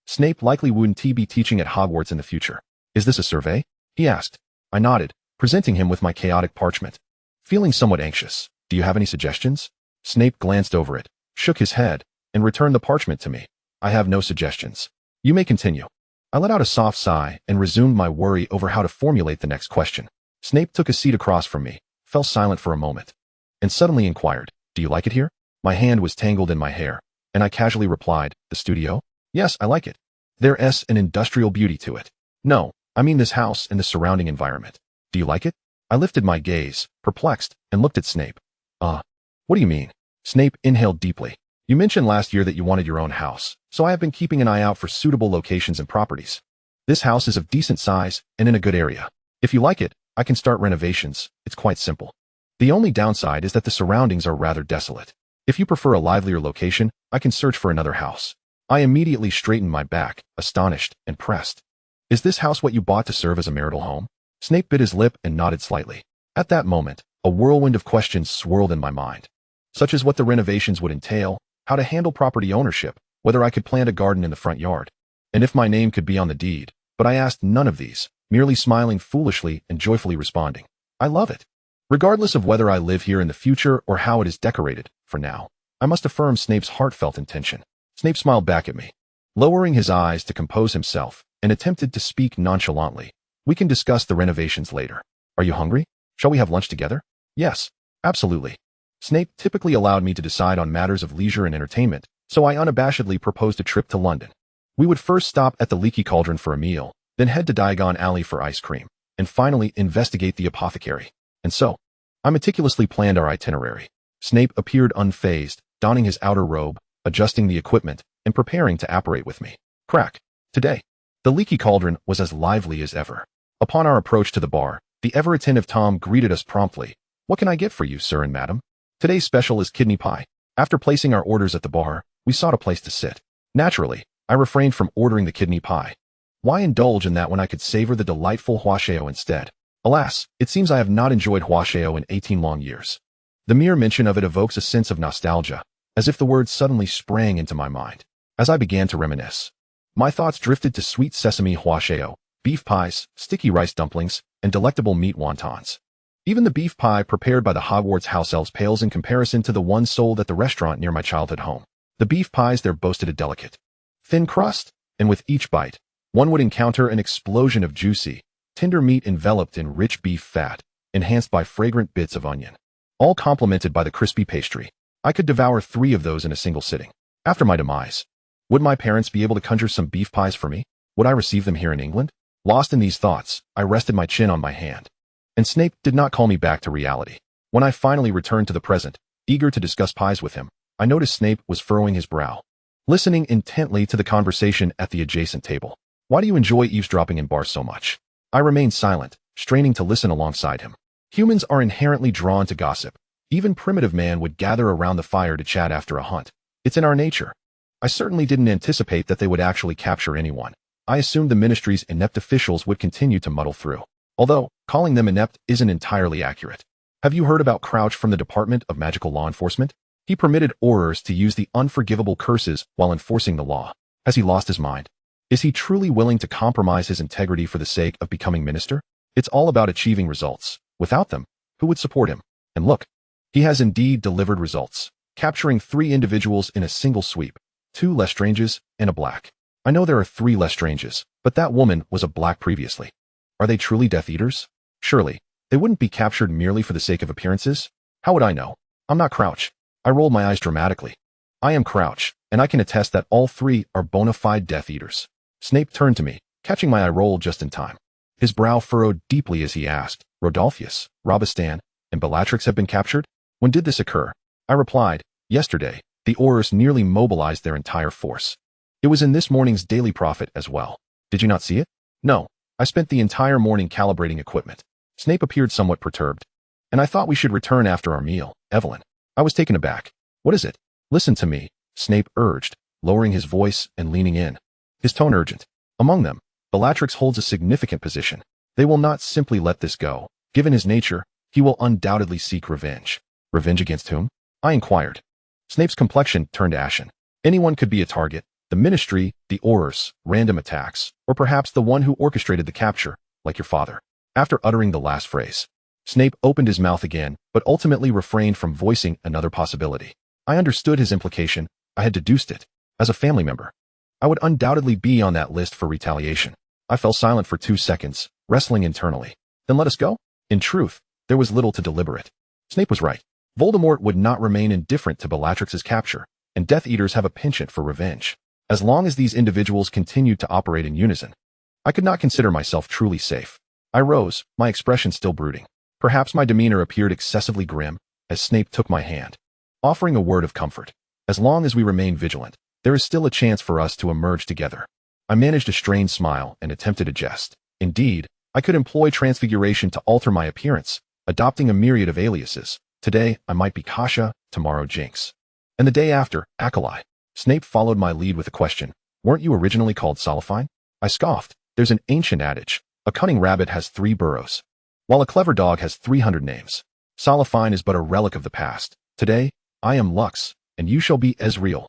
Snape likely wouldn't be teaching at Hogwarts in the future. Is this a survey? He asked. I nodded, presenting him with my chaotic parchment. Feeling somewhat anxious. Do you have any suggestions? Snape glanced over it, shook his head, and returned the parchment to me. I have no suggestions. You may continue. I let out a soft sigh and resumed my worry over how to formulate the next question. Snape took a seat across from me, fell silent for a moment, and suddenly inquired, Do you like it here? My hand was tangled in my hair, and I casually replied, The studio? Yes, I like it. There's an industrial beauty to it. No, I mean this house and the surrounding environment. Do you like it? I lifted my gaze, perplexed, and looked at Snape. What do you mean? Snape inhaled deeply. You mentioned last year that you wanted your own house, so I have been keeping an eye out for suitable locations and properties. This house is of decent size and in a good area. If you like it, I can start renovations. It's quite simple. The only downside is that the surroundings are rather desolate. If you prefer a livelier location, I can search for another house. I immediately straightened my back, astonished and pressed. Is this house what you bought to serve as a marital home? Snape bit his lip and nodded slightly. At that moment, a whirlwind of questions swirled in my mind, such as what the renovations would entail, how to handle property ownership, whether I could plant a garden in the front yard, and if my name could be on the deed. But I asked none of these, merely smiling foolishly and joyfully responding, I love it. Regardless of whether I live here in the future or how it is decorated, for now, I must affirm Snape's heartfelt intention. Snape smiled back at me, lowering his eyes to compose himself, and attempted to speak nonchalantly. We can discuss the renovations later. Are you hungry? Shall we have lunch together? Yes, absolutely. Snape typically allowed me to decide on matters of leisure and entertainment, so I unabashedly proposed a trip to London. We would first stop at the Leaky Cauldron for a meal, then head to Diagon Alley for ice cream, and finally investigate the apothecary. And so, I meticulously planned our itinerary. Snape appeared unfazed, donning his outer robe, adjusting the equipment, and preparing to apparate with me. Crack. Today, the Leaky Cauldron was as lively as ever. Upon our approach to the bar, the ever-attentive Tom greeted us promptly. What can I get for you, sir and madam? Today's special is kidney pie. After placing our orders at the bar, we sought a place to sit. Naturally, I refrained from ordering the kidney pie. Why indulge in that when I could savor the delightful huasheo instead? Alas, it seems I have not enjoyed huasheo in 18 long years. The mere mention of it evokes a sense of nostalgia, as if the words suddenly sprang into my mind. As I began to reminisce, my thoughts drifted to sweet sesame huasheo, beef pies, sticky rice dumplings, and delectable meat wontons. Even the beef pie prepared by the Hogwarts house elves pales in comparison to the one sold at the restaurant near my childhood home. The beef pies there boasted a delicate, thin crust, and with each bite, one would encounter an explosion of juicy, tender meat enveloped in rich beef fat, enhanced by fragrant bits of onion, all complemented by the crispy pastry. I could devour 3 of those in a single sitting. After my demise, would my parents be able to conjure some beef pies for me? Would I receive them here in England? Lost in these thoughts, I rested my chin on my hand. And Snape did not call me back to reality. When I finally returned to the present, eager to discuss pies with him, I noticed Snape was furrowing his brow, listening intently to the conversation at the adjacent table. Why do you enjoy eavesdropping in bars so much? I remained silent, straining to listen alongside him. Humans are inherently drawn to gossip. Even primitive man would gather around the fire to chat after a hunt. It's in our nature. I certainly didn't anticipate that they would actually capture anyone. I assumed the ministry's inept officials would continue to muddle through. Although, calling them inept isn't entirely accurate. Have you heard about Crouch from the Department of Magical Law Enforcement? He permitted Aurors to use the unforgivable curses while enforcing the law. Has he lost his mind? Is he truly willing to compromise his integrity for the sake of becoming minister? It's all about achieving results. Without them, who would support him? And look, he has indeed delivered results, capturing 3 individuals in a single sweep, 2 Lestranges and a black. I know there are 3 Lestranges, but that woman was a black previously. Are they truly Death Eaters? Surely, they wouldn't be captured merely for the sake of appearances? How would I know? I'm not Crouch. I rolled my eyes dramatically. I am Crouch, and I can attest that all 3 are bona fide Death Eaters. Snape turned to me, catching my eye roll just in time. His brow furrowed deeply as he asked, Rodolphus, Robistan, and Bellatrix have been captured? When did this occur? I replied, yesterday. The Aurors nearly mobilized their entire force. It was in this morning's Daily Prophet as well. Did you not see it? No. I spent the entire morning calibrating equipment. Snape appeared somewhat perturbed. And I thought we should return after our meal, Evelyn. I was taken aback. What is it? Listen to me, Snape urged, lowering his voice and leaning in, his tone urgent. Among them, Bellatrix holds a significant position. They will not simply let this go. Given his nature, He will undoubtedly seek revenge. Revenge against whom? I inquired. Snape's complexion turned ashen. Anyone could be a target. The Ministry, the Aurors, random attacks, or perhaps the one who orchestrated the capture, like your father. After uttering the last phrase, Snape opened his mouth again, but ultimately refrained from voicing another possibility. I understood his implication. I had deduced it. As a family member, I would undoubtedly be on that list for retaliation. I fell silent for 2 seconds, wrestling internally. Then let us go? In truth, there was little to deliberate. Snape was right. Voldemort would not remain indifferent to Bellatrix's capture, and Death Eaters have a penchant for revenge. As long as these individuals continued to operate in unison, I could not consider myself truly safe. I rose, my expression still brooding. Perhaps my demeanor appeared excessively grim, as Snape took my hand, offering a word of comfort. As long as we remain vigilant, there is still a chance for us to emerge together. I managed a strained smile and attempted a jest. Indeed, I could employ transfiguration to alter my appearance, adopting a myriad of aliases. Today, I might be Kasha, tomorrow Jinx. And the day after, Akalai. Snape followed my lead with a question. Weren't you originally called Slytherin? I scoffed. There's an ancient adage. A cunning rabbit has 3 burrows, while a clever dog has 300 names. Slytherin is but a relic of the past. Today, I am Lux, and you shall be Ezreal.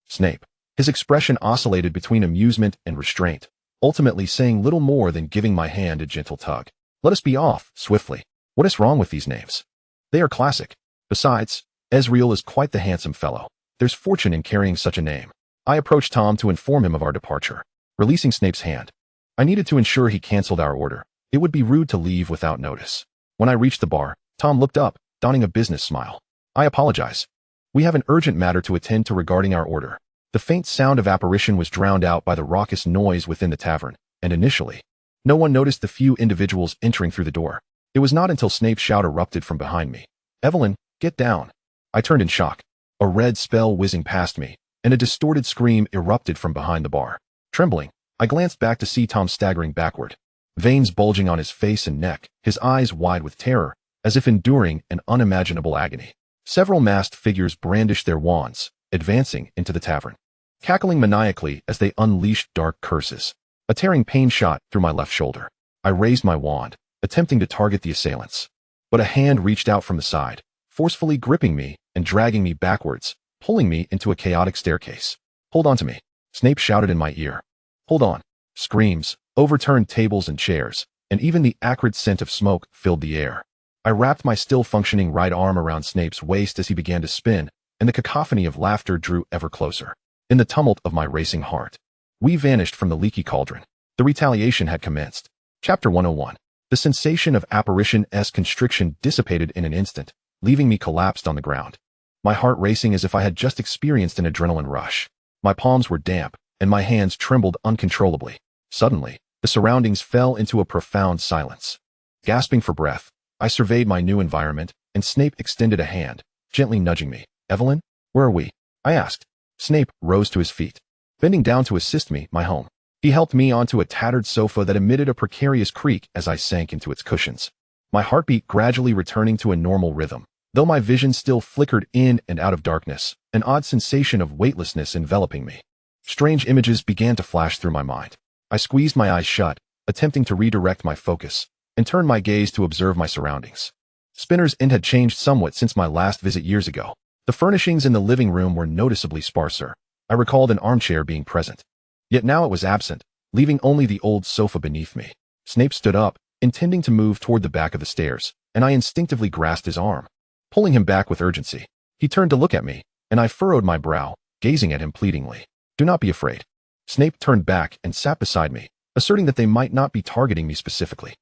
Snape. His expression oscillated between amusement and restraint, ultimately saying little more than giving my hand a gentle tug. Let us be off, swiftly. What is wrong with these names? They are classic. Besides, Ezreal is quite the handsome fellow. There's fortune in carrying such a name. I approached Tom to inform him of our departure, releasing Snape's hand. I needed to ensure he canceled our order. It would be rude to leave without notice. When I reached the bar, Tom looked up, donning a business smile. I apologize. We have an urgent matter to attend to regarding our order. The faint sound of apparition was drowned out by the raucous noise within the tavern, and initially, no one noticed the few individuals entering through the door. It was not until Snape's shout erupted from behind me. Evelyn, get down. I turned in shock. A red spell whizzing past me, and a distorted scream erupted from behind the bar. Trembling, I glanced back to see Tom staggering backward, veins bulging on his face and neck, his eyes wide with terror, as if enduring an unimaginable agony. Several masked figures brandished their wands, advancing into the tavern, cackling maniacally as they unleashed dark curses. A tearing pain shot through my left shoulder. I raised my wand, attempting to target the assailants, but a hand reached out from the side, forcefully gripping me and dragging me backwards, pulling me into a chaotic staircase. Hold on to me, Snape shouted in my ear. Hold on. Screams, overturned tables and chairs, and even the acrid scent of smoke filled the air. I wrapped my still-functioning right arm around Snape's waist as he began to spin, and the cacophony of laughter drew ever closer. In the tumult of my racing heart, we vanished from the leaky cauldron. The retaliation had commenced. Chapter 101. The sensation of apparition-esque constriction dissipated in an instant, leaving me collapsed on the ground. My heart racing as if I had just experienced an adrenaline rush. My palms were damp, and my hands trembled uncontrollably. Suddenly, the surroundings fell into a profound silence. Gasping for breath, I surveyed my new environment, and Snape extended a hand, gently nudging me. Evelyn, where are we? I asked. Snape rose to his feet, bending down to assist me, my home. He helped me onto a tattered sofa that emitted a precarious creak as I sank into its cushions. My heartbeat gradually returning to a normal rhythm. Though my vision still flickered in and out of darkness, an odd sensation of weightlessness enveloping me. Strange images began to flash through my mind. I squeezed my eyes shut, attempting to redirect my focus, and turned my gaze to observe my surroundings. Spinner's End had changed somewhat since my last visit years ago. The furnishings in the living room were noticeably sparser. I recalled an armchair being present. Yet now it was absent, leaving only the old sofa beneath me. Snape stood up, intending to move toward the back of the stairs, and I instinctively grasped his arm, pulling him back with urgency. He turned to look at me, and I furrowed my brow, gazing at him pleadingly. Do not be afraid. Snape turned back and sat beside me, asserting that they might not be targeting me specifically.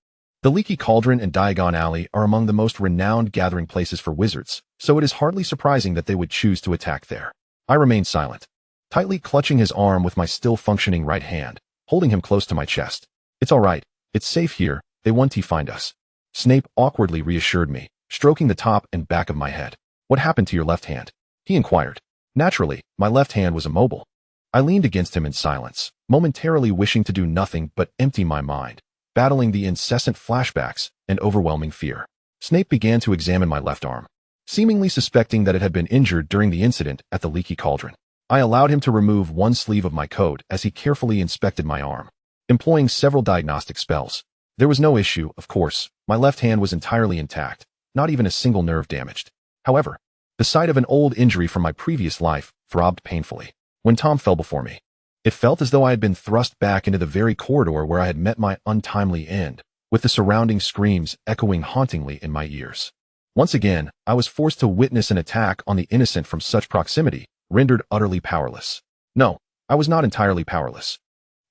The Leaky Cauldron and Diagon Alley are among the most renowned gathering places for wizards, so it is hardly surprising that they would choose to attack there. I remained silent, tightly clutching his arm with my still-functioning right hand, holding him close to my chest. It's all right. It's safe here. They won't find us. Snape awkwardly reassured me, stroking the top and back of my head. What happened to your left hand? He inquired. Naturally, my left hand was immobile. I leaned against him in silence, momentarily wishing to do nothing but empty my mind, battling the incessant flashbacks and overwhelming fear. Snape began to examine my left arm, seemingly suspecting that it had been injured during the incident at the Leaky Cauldron. I allowed him to remove one sleeve of my coat as he carefully inspected my arm, employing several diagnostic spells. There was no issue, of course. My left hand was entirely intact, not even a single nerve damaged. However, the sight of an old injury from my previous life throbbed painfully. When Tom fell before me, it felt as though I had been thrust back into the very corridor where I had met my untimely end, with the surrounding screams echoing hauntingly in my ears. Once again, I was forced to witness an attack on the innocent from such proximity, rendered utterly powerless. No, I was not entirely powerless.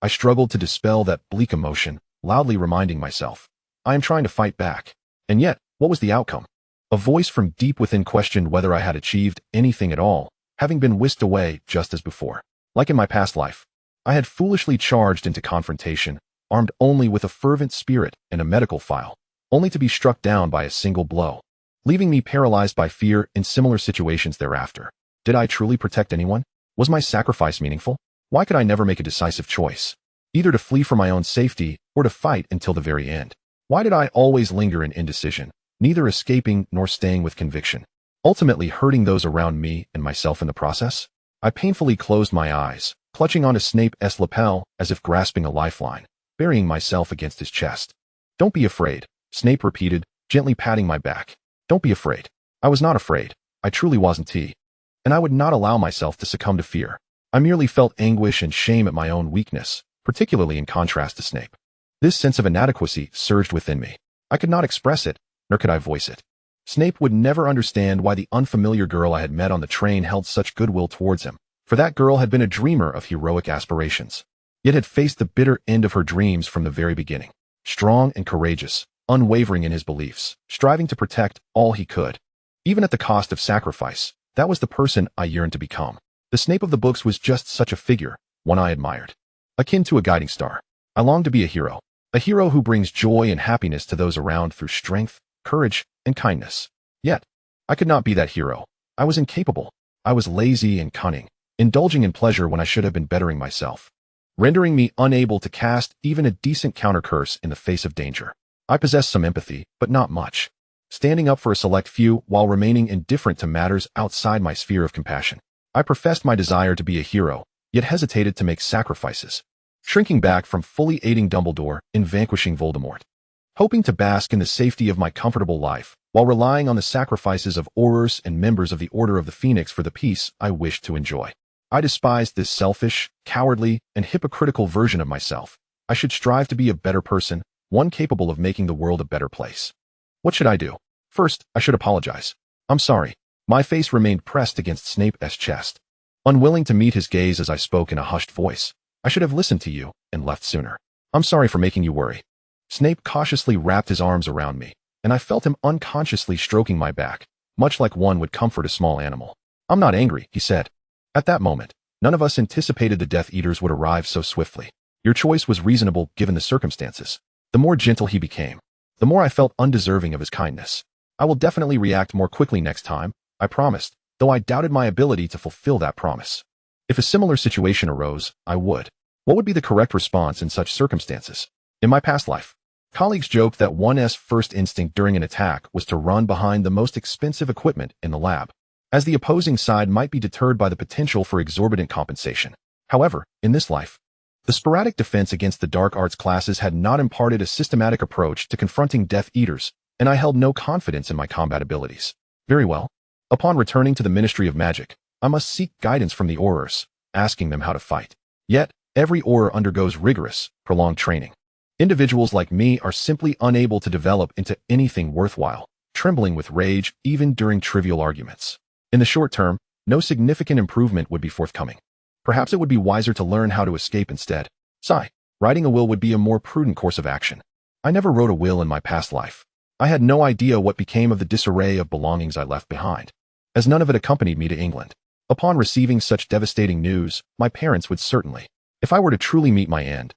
I struggled to dispel that bleak emotion, loudly reminding myself, I am trying to fight back. And yet, what was the outcome? A voice from deep within questioned whether I had achieved anything at all, having been whisked away just as before. Like in my past life, I had foolishly charged into confrontation, armed only with a fervent spirit and a medical file, only to be struck down by a single blow, leaving me paralyzed by fear in similar situations thereafter. Did I truly protect anyone? Was my sacrifice meaningful? Why could I never make a decisive choice, either to flee for my own safety or to fight until the very end? Why did I always linger in indecision, neither escaping nor staying with conviction, ultimately hurting those around me and myself in the process? I painfully closed my eyes, clutching onto Snape's lapel as if grasping a lifeline, burying myself against his chest. Don't be afraid, Snape repeated, gently patting my back. Don't be afraid. I was not afraid. I truly wasn't. And I would not allow myself to succumb to fear. I merely felt anguish and shame at my own weakness, particularly in contrast to Snape. This sense of inadequacy surged within me. I could not express it, nor could I voice it. Snape would never understand why the unfamiliar girl I had met on the train held such goodwill towards him, for that girl had been a dreamer of heroic aspirations, yet had faced the bitter end of her dreams from the very beginning. Strong and courageous, unwavering in his beliefs, striving to protect all he could, even at the cost of sacrifice. That was the person I yearned to become. The Snape of the books was just such a figure, one I admired. Akin to a guiding star. I longed to be a hero who brings joy and happiness to those around through strength, courage, and kindness. Yet, I could not be that hero. I was incapable. I was lazy and cunning, indulging in pleasure when I should have been bettering myself, rendering me unable to cast even a decent counter-curse in the face of danger. I possessed some empathy, but not much, standing up for a select few while remaining indifferent to matters outside my sphere of compassion. I professed my desire to be a hero, yet hesitated to make sacrifices, shrinking back from fully aiding Dumbledore in vanquishing Voldemort, hoping to bask in the safety of my comfortable life, while relying on the sacrifices of Aurors and members of the Order of the Phoenix for the peace I wished to enjoy. I despised this selfish, cowardly, and hypocritical version of myself. I should strive to be a better person, one capable of making the world a better place. What should I do? First, I should apologize. I'm sorry. My face remained pressed against Snape's chest, unwilling to meet his gaze as I spoke in a hushed voice. I should have listened to you and left sooner. I'm sorry for making you worry. Snape cautiously wrapped his arms around me, and I felt him unconsciously stroking my back, much like one would comfort a small animal. I'm not angry, he said. At that moment, none of us anticipated the Death Eaters would arrive so swiftly. Your choice was reasonable given the circumstances. The more gentle he became, the more I felt undeserving of his kindness. I will definitely react more quickly next time, I promised, though I doubted my ability to fulfill that promise. If a similar situation arose, I would. What would be the correct response in such circumstances? In my past life, colleagues joked that one's first instinct during an attack was to run behind the most expensive equipment in the lab, as the opposing side might be deterred by the potential for exorbitant compensation. However, in this life, the sporadic defense against the dark arts classes had not imparted a systematic approach to confronting Death Eaters, and I held no confidence in my combat abilities. Very well. Upon returning to the Ministry of Magic, I must seek guidance from the Aurors, asking them how to fight. Yet, every Auror undergoes rigorous, prolonged training. Individuals like me are simply unable to develop into anything worthwhile, trembling with rage even during trivial arguments. In the short term, no significant improvement would be forthcoming. Perhaps it would be wiser to learn how to escape instead. Sigh. Writing a will would be a more prudent course of action. I never wrote a will in my past life. I had no idea what became of the disarray of belongings I left behind, as none of it accompanied me to England. Upon receiving such devastating news, my parents would certainly, if I were to truly meet my end,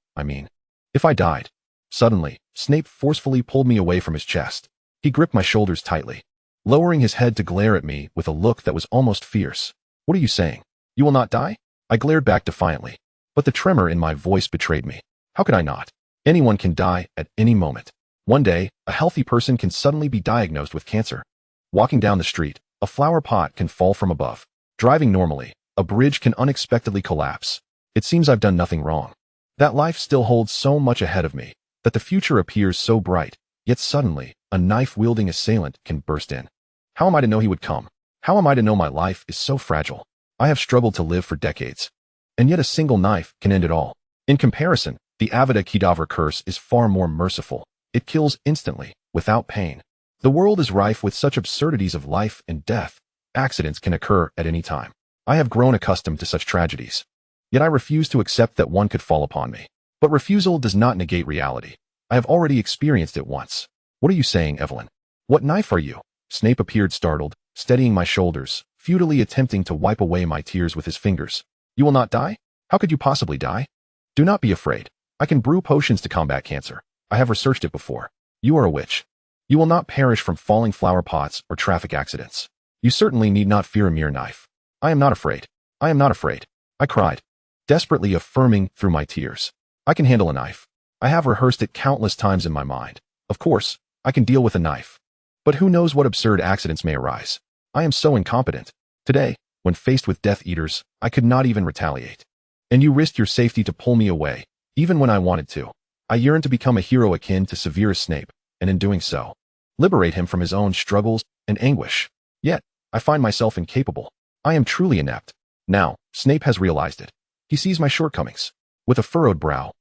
if I died. Suddenly, Snape forcefully pulled me away from his chest. He gripped my shoulders tightly, lowering his head to glare at me with a look that was almost fierce. What are you saying? You will not die? I glared back defiantly, but the tremor in my voice betrayed me. How could I not? Anyone can die at any moment. One day, a healthy person can suddenly be diagnosed with cancer. Walking down the street, a flower pot can fall from above. Driving normally, a bridge can unexpectedly collapse. It seems I've done nothing wrong. That life still holds so much ahead of me, that the future appears so bright, Yet suddenly, a knife-wielding assailant can burst in. How am I to know he would come? How am I to know my life is so fragile? I have struggled to live for decades. And yet a single knife can end it all. In comparison, the Avada Kedavra curse is far more merciful. It kills instantly, without pain. The world is rife with such absurdities of life and death. Accidents can occur at any time. I have grown accustomed to such tragedies. Yet I refuse to accept that one could fall upon me. But refusal does not negate reality. I have already experienced it once. What are you saying, Evelyn? What knife are you? Snape appeared startled, steadying my shoulders, futilely attempting to wipe away my tears with his fingers. You will not die? How could you possibly die? Do not be afraid. I can brew potions to combat cancer. I have researched it before. You are a witch. You will not perish from falling flower pots or traffic accidents. You certainly need not fear a mere knife. I am not afraid. I am not afraid. I cried, desperately affirming through my tears. I can handle a knife. I have rehearsed it countless times in my mind. Of course, I can deal with a knife. But who knows what absurd accidents may arise? I am so incompetent. Today, when faced with Death Eaters, I could not even retaliate. And you risked your safety to pull me away, even when I wanted to. I yearned to become a hero akin to Severus Snape, and in doing so, liberate him from his own struggles and anguish. Yet, I find myself incapable. I am truly inept. Now, Snape has realized it. He sees my shortcomings. With a furrowed brow,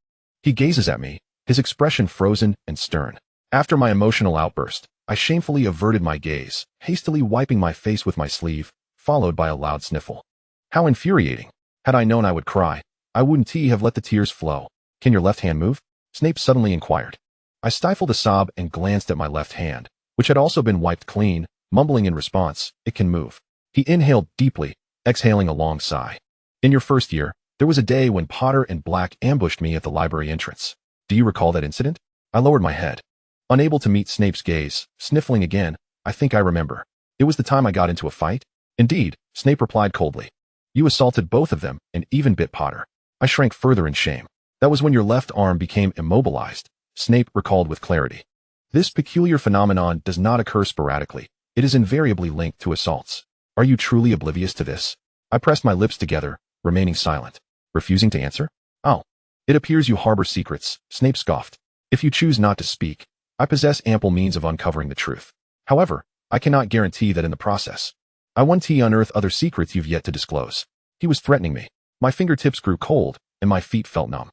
he gazes at me, his expression frozen and stern. After my emotional outburst, I shamefully averted my gaze, hastily wiping my face with my sleeve, followed by a loud sniffle. How infuriating. Had I known I would cry, I wouldn't have let the tears flow. Can your left hand move? Snape suddenly inquired. I stifled a sob and glanced at my left hand, which had also been wiped clean, mumbling in response, it can move. He inhaled deeply, exhaling a long sigh. In your first year, there was a day when Potter and Black ambushed me at the library entrance. Do you recall that incident? I lowered my head. Unable to meet Snape's gaze, sniffling again, I think I remember. It was the time I got into a fight? Indeed, Snape replied coldly. You assaulted both of them and even bit Potter. I shrank further in shame. That was when your left arm became immobilized, Snape recalled with clarity. This peculiar phenomenon does not occur sporadically. It is invariably linked to assaults. Are you truly oblivious to this? I pressed my lips together, remaining silent. Refusing to answer? Oh. It appears you harbor secrets, Snape scoffed. If you choose not to speak, I possess ample means of uncovering the truth. However, I cannot guarantee that in the process, I won't unearth other secrets you've yet to disclose. He was threatening me. My fingertips grew cold, and my feet felt numb.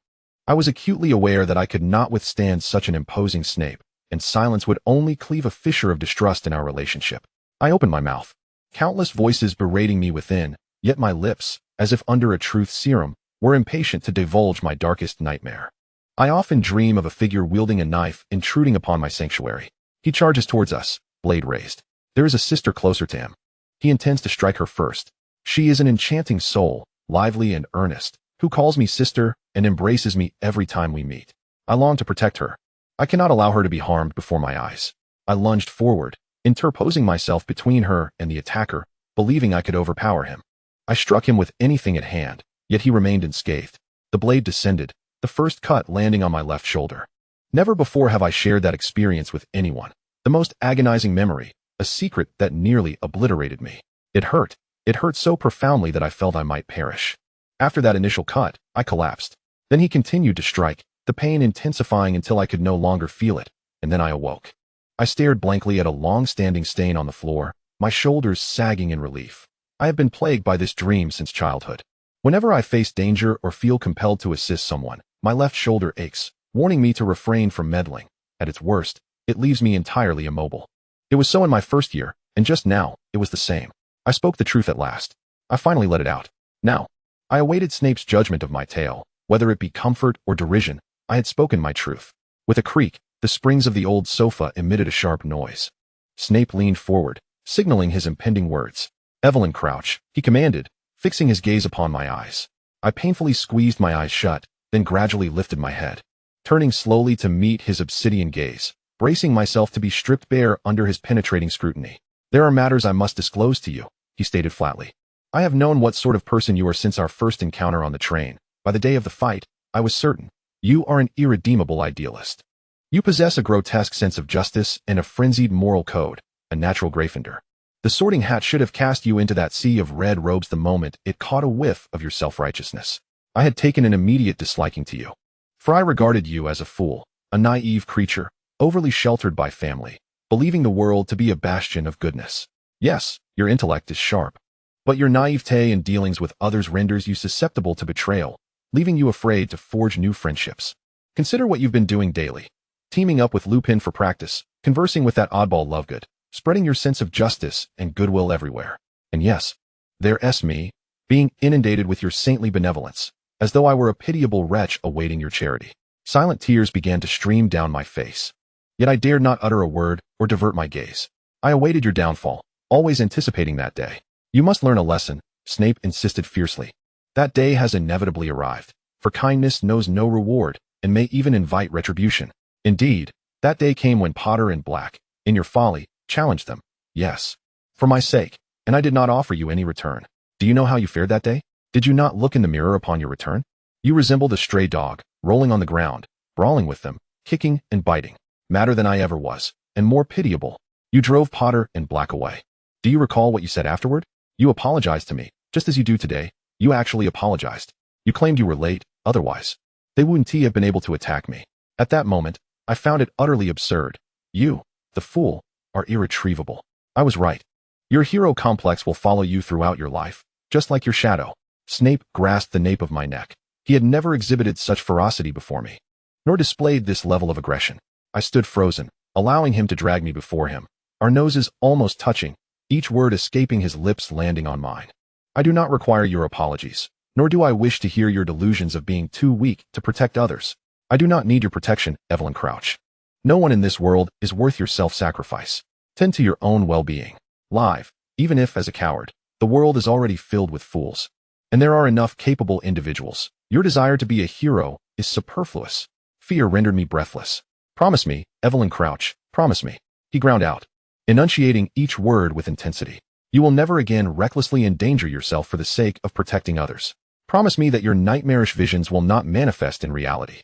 I was acutely aware that I could not withstand such an imposing Snape, and silence would only cleave a fissure of distrust in our relationship. I opened my mouth. Countless voices berating me within, yet my lips, as if under a truth serum, were impatient to divulge my darkest nightmare. I often dream of a figure wielding a knife intruding upon my sanctuary. He charges towards us, blade raised. There is a sister closer to him. He intends to strike her first. She is an enchanting soul, lively and earnest, who calls me sister and embraces me every time we meet. I long to protect her. I cannot allow her to be harmed before my eyes. I lunged forward, interposing myself between her and the attacker, believing I could overpower him. I struck him with anything at hand, yet he remained unscathed. The blade descended, the first cut landing on my left shoulder. Never before have I shared that experience with anyone. The most agonizing memory, a secret that nearly obliterated me. It hurt. It hurt so profoundly that I felt I might perish. After that initial cut, I collapsed. Then he continued to strike, the pain intensifying until I could no longer feel it, and then I awoke. I stared blankly at a long-standing stain on the floor, my shoulders sagging in relief. I have been plagued by this dream since childhood. Whenever I face danger or feel compelled to assist someone, my left shoulder aches, warning me to refrain from meddling. At its worst, it leaves me entirely immobile. It was so in my first year, and just now, it was the same. I spoke the truth at last. I finally let it out. Now, I awaited Snape's judgment of my tale. Whether it be comfort or derision, I had spoken my truth. With a creak, the springs of the old sofa emitted a sharp noise. Snape leaned forward, signaling his impending words. Evelyn Crouch, he commanded, fixing his gaze upon my eyes. I painfully squeezed my eyes shut, then gradually lifted my head, turning slowly to meet his obsidian gaze, bracing myself to be stripped bare under his penetrating scrutiny. There are matters I must disclose to you, he stated flatly. I have known what sort of person you are since our first encounter on the train. By the day of the fight, I was certain. You are an irredeemable idealist. You possess a grotesque sense of justice and a frenzied moral code, a natural Gryffindor. The Sorting Hat should have cast you into that sea of red robes the moment it caught a whiff of your self-righteousness. I had taken an immediate disliking to you, for I regarded you as a fool, a naive creature, overly sheltered by family, believing the world to be a bastion of goodness. Yes, your intellect is sharp, but your naivete in dealings with others renders you susceptible to betrayal, leaving you afraid to forge new friendships. Consider what you've been doing daily. Teaming up with Lupin for practice, conversing with that oddball Lovegood, spreading your sense of justice and goodwill everywhere. And yes, there's me, being inundated with your saintly benevolence, as though I were a pitiable wretch awaiting your charity. Silent tears began to stream down my face. Yet I dared not utter a word or divert my gaze. I awaited your downfall, always anticipating that day. You must learn a lesson, Snape insisted fiercely. That day has inevitably arrived, for kindness knows no reward and may even invite retribution. Indeed, that day came when Potter and Black, in your folly, challenged them. Yes, for my sake, and I did not offer you any return. Do you know how you fared that day? Did you not look in the mirror upon your return? You resembled a stray dog, rolling on the ground, brawling with them, kicking and biting. Madder than I ever was, and more pitiable. You drove Potter and Black away. Do you recall what you said afterward? You apologized to me, just as you do today. You actually apologized. You claimed you were late, otherwise they wouldn't have been able to attack me. At that moment, I found it utterly absurd. You, the fool, are irretrievable. I was right. Your hero complex will follow you throughout your life, just like your shadow. Snape grasped the nape of my neck. He had never exhibited such ferocity before me, nor displayed this level of aggression. I stood frozen, allowing him to drag me before him, our noses almost touching, each word escaping his lips landing on mine. I do not require your apologies, nor do I wish to hear your delusions of being too weak to protect others. I do not need your protection, Evelyn Crouch. No one in this world is worth your self-sacrifice. Tend to your own well-being. Live, even if as a coward, the world is already filled with fools. And there are enough capable individuals. Your desire to be a hero is superfluous. Fear rendered me breathless. Promise me, Evelyn Crouch, promise me. He ground out, enunciating each word with intensity. You will never again recklessly endanger yourself for the sake of protecting others. Promise me that your nightmarish visions will not manifest in reality.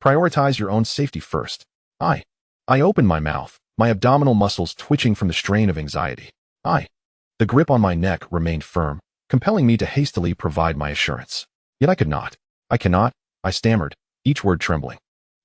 Prioritize your own safety first. I opened my mouth, my abdominal muscles twitching from the strain of anxiety. The grip on my neck remained firm, compelling me to hastily provide my assurance. Yet I could not. I cannot, I stammered, each word trembling.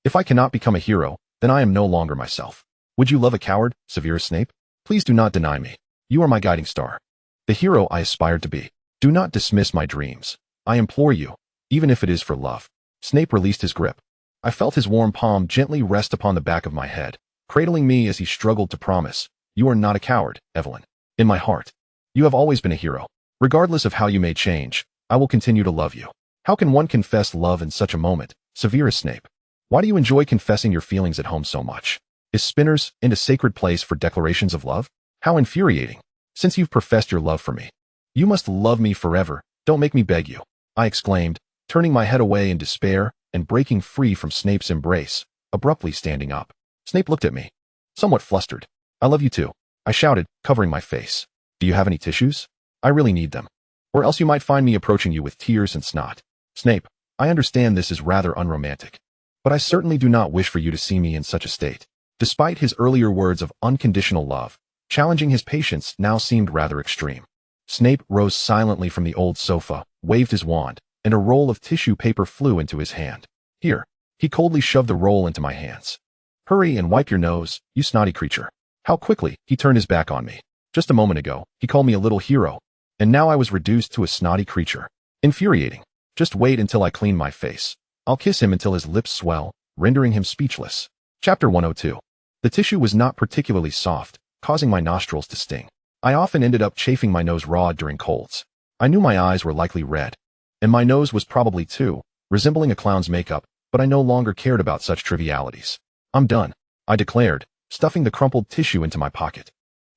If I cannot become a hero, then I am no longer myself. Would you love a coward, Severus Snape? Please do not deny me. You are my guiding star. The hero I aspired to be. Do not dismiss my dreams. I implore you, even if it is for love. Snape released his grip. I felt his warm palm gently rest upon the back of my head, cradling me as he struggled to promise. You are not a coward, Evelyn. In my heart, you have always been a hero. Regardless of how you may change, I will continue to love you. How can one confess love in such a moment, Severus Snape? Why do you enjoy confessing your feelings at home so much? Is Spinner's Inn a sacred place for declarations of love? How infuriating. Since you've professed your love for me, you must love me forever. Don't make me beg you, I exclaimed, turning my head away in despair and breaking free from Snape's embrace, abruptly standing up. Snape looked at me, somewhat flustered. I love you too, I shouted, covering my face. Do you have any tissues? I really need them. Or else you might find me approaching you with tears and snot. Snape, I understand this is rather unromantic, but I certainly do not wish for you to see me in such a state. Despite his earlier words of unconditional love, challenging his patience now seemed rather extreme. Snape rose silently from the old sofa, waved his wand, and a roll of tissue paper flew into his hand. Here, he coldly shoved the roll into my hands. Hurry and wipe your nose, you snotty creature. How quickly he turned his back on me. Just a moment ago, he called me a little hero, and now I was reduced to a snotty creature. Infuriating. Just wait until I clean my face. I'll kiss him until his lips swell, rendering him speechless. Chapter 102. The tissue was not particularly soft, causing my nostrils to sting. I often ended up chafing my nose raw during colds. I knew my eyes were likely red, and my nose was probably too, resembling a clown's makeup, but I no longer cared about such trivialities. I'm done, I declared, stuffing the crumpled tissue into my pocket.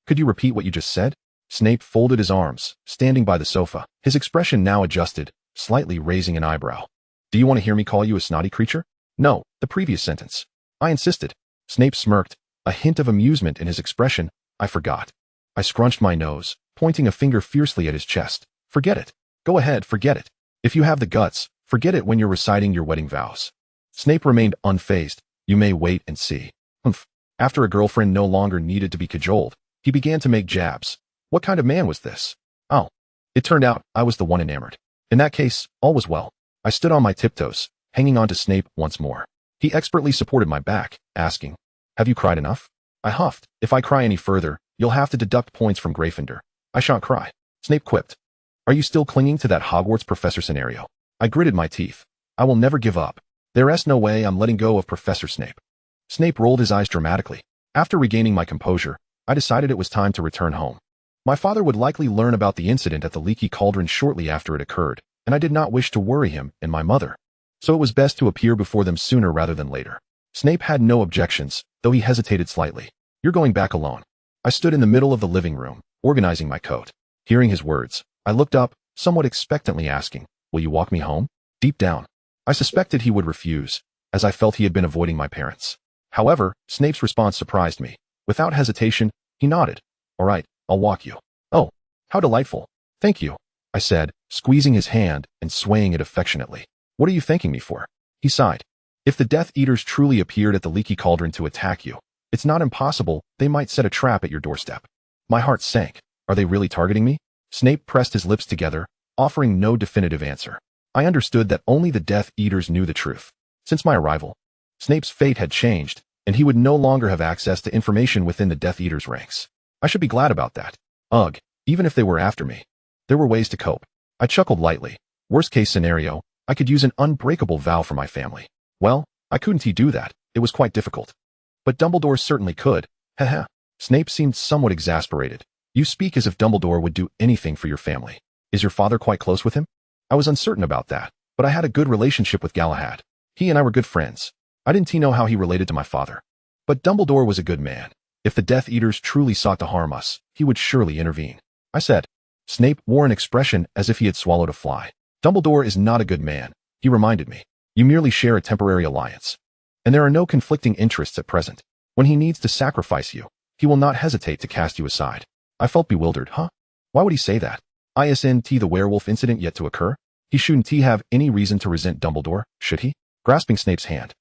Could you repeat what you just said? Snape folded his arms, standing by the sofa, his expression now adjusted, slightly raising an eyebrow. Do you want to hear me call you a snotty creature? No, the previous sentence. I insisted. Snape smirked, a hint of amusement in his expression. I forgot. I scrunched my nose, pointing a finger fiercely at his chest. Forget it. Go ahead, forget it. If you have the guts, forget it when you're reciting your wedding vows. Snape remained unfazed. You may wait and see. Humph. After a girlfriend no longer needed to be cajoled, he began to make jabs. What kind of man was this? Oh. It turned out I was the one enamored. In that case, all was well. I stood on my tiptoes, hanging on to Snape once more. He expertly supported my back, asking, Have you cried enough? I huffed. If I cry any further, you'll have to deduct points from Gryffindor. I shan't cry. Snape quipped. Are you still clinging to that Hogwarts professor scenario? I gritted my teeth. I will never give up. There's no way I'm letting go of Professor Snape. Snape rolled his eyes dramatically. After regaining my composure, I decided it was time to return home. My father would likely learn about the incident at the Leaky Cauldron shortly after it occurred, and I did not wish to worry him and my mother. So it was best to appear before them sooner rather than later. Snape had no objections, though he hesitated slightly. You're going back alone. I stood in the middle of the living room, organizing my coat. Hearing his words, I looked up, somewhat expectantly asking, will you walk me home? Deep down, I suspected he would refuse, as I felt he had been avoiding my parents. However, Snape's response surprised me. Without hesitation, he nodded. All right, I'll walk you. Oh, how delightful. Thank you, I said, squeezing his hand and swaying it affectionately. What are you thanking me for? He sighed. If the Death Eaters truly appeared at the Leaky Cauldron to attack you, it's not impossible they might set a trap at your doorstep. My heart sank. Are they really targeting me? Snape pressed his lips together, offering no definitive answer. I understood that only the Death Eaters knew the truth. Since my arrival, Snape's fate had changed, and he would no longer have access to information within the Death Eaters' ranks. I should be glad about that. Ugh, even if they were after me. There were ways to cope. I chuckled lightly. Worst case scenario, I could use an unbreakable vow for my family. Well, I couldn't do that. It was quite difficult. But Dumbledore certainly could. Haha. Snape seemed somewhat exasperated. You speak as if Dumbledore would do anything for your family. Is your father quite close with him? I was uncertain about that, but I had a good relationship with Galahad. He and I were good friends. I didn't know how he related to my father. But Dumbledore was a good man. If the Death Eaters truly sought to harm us, he would surely intervene. I said. Snape wore an expression as if he had swallowed a fly. Dumbledore is not a good man, he reminded me. You merely share a temporary alliance. And there are no conflicting interests at present. When he needs to sacrifice you, he will not hesitate to cast you aside. I felt bewildered. Huh? Why would he say that? Isn't the werewolf incident yet to occur? He shouldn't have any reason to resent Dumbledore, should he? Grasping Snape's hand,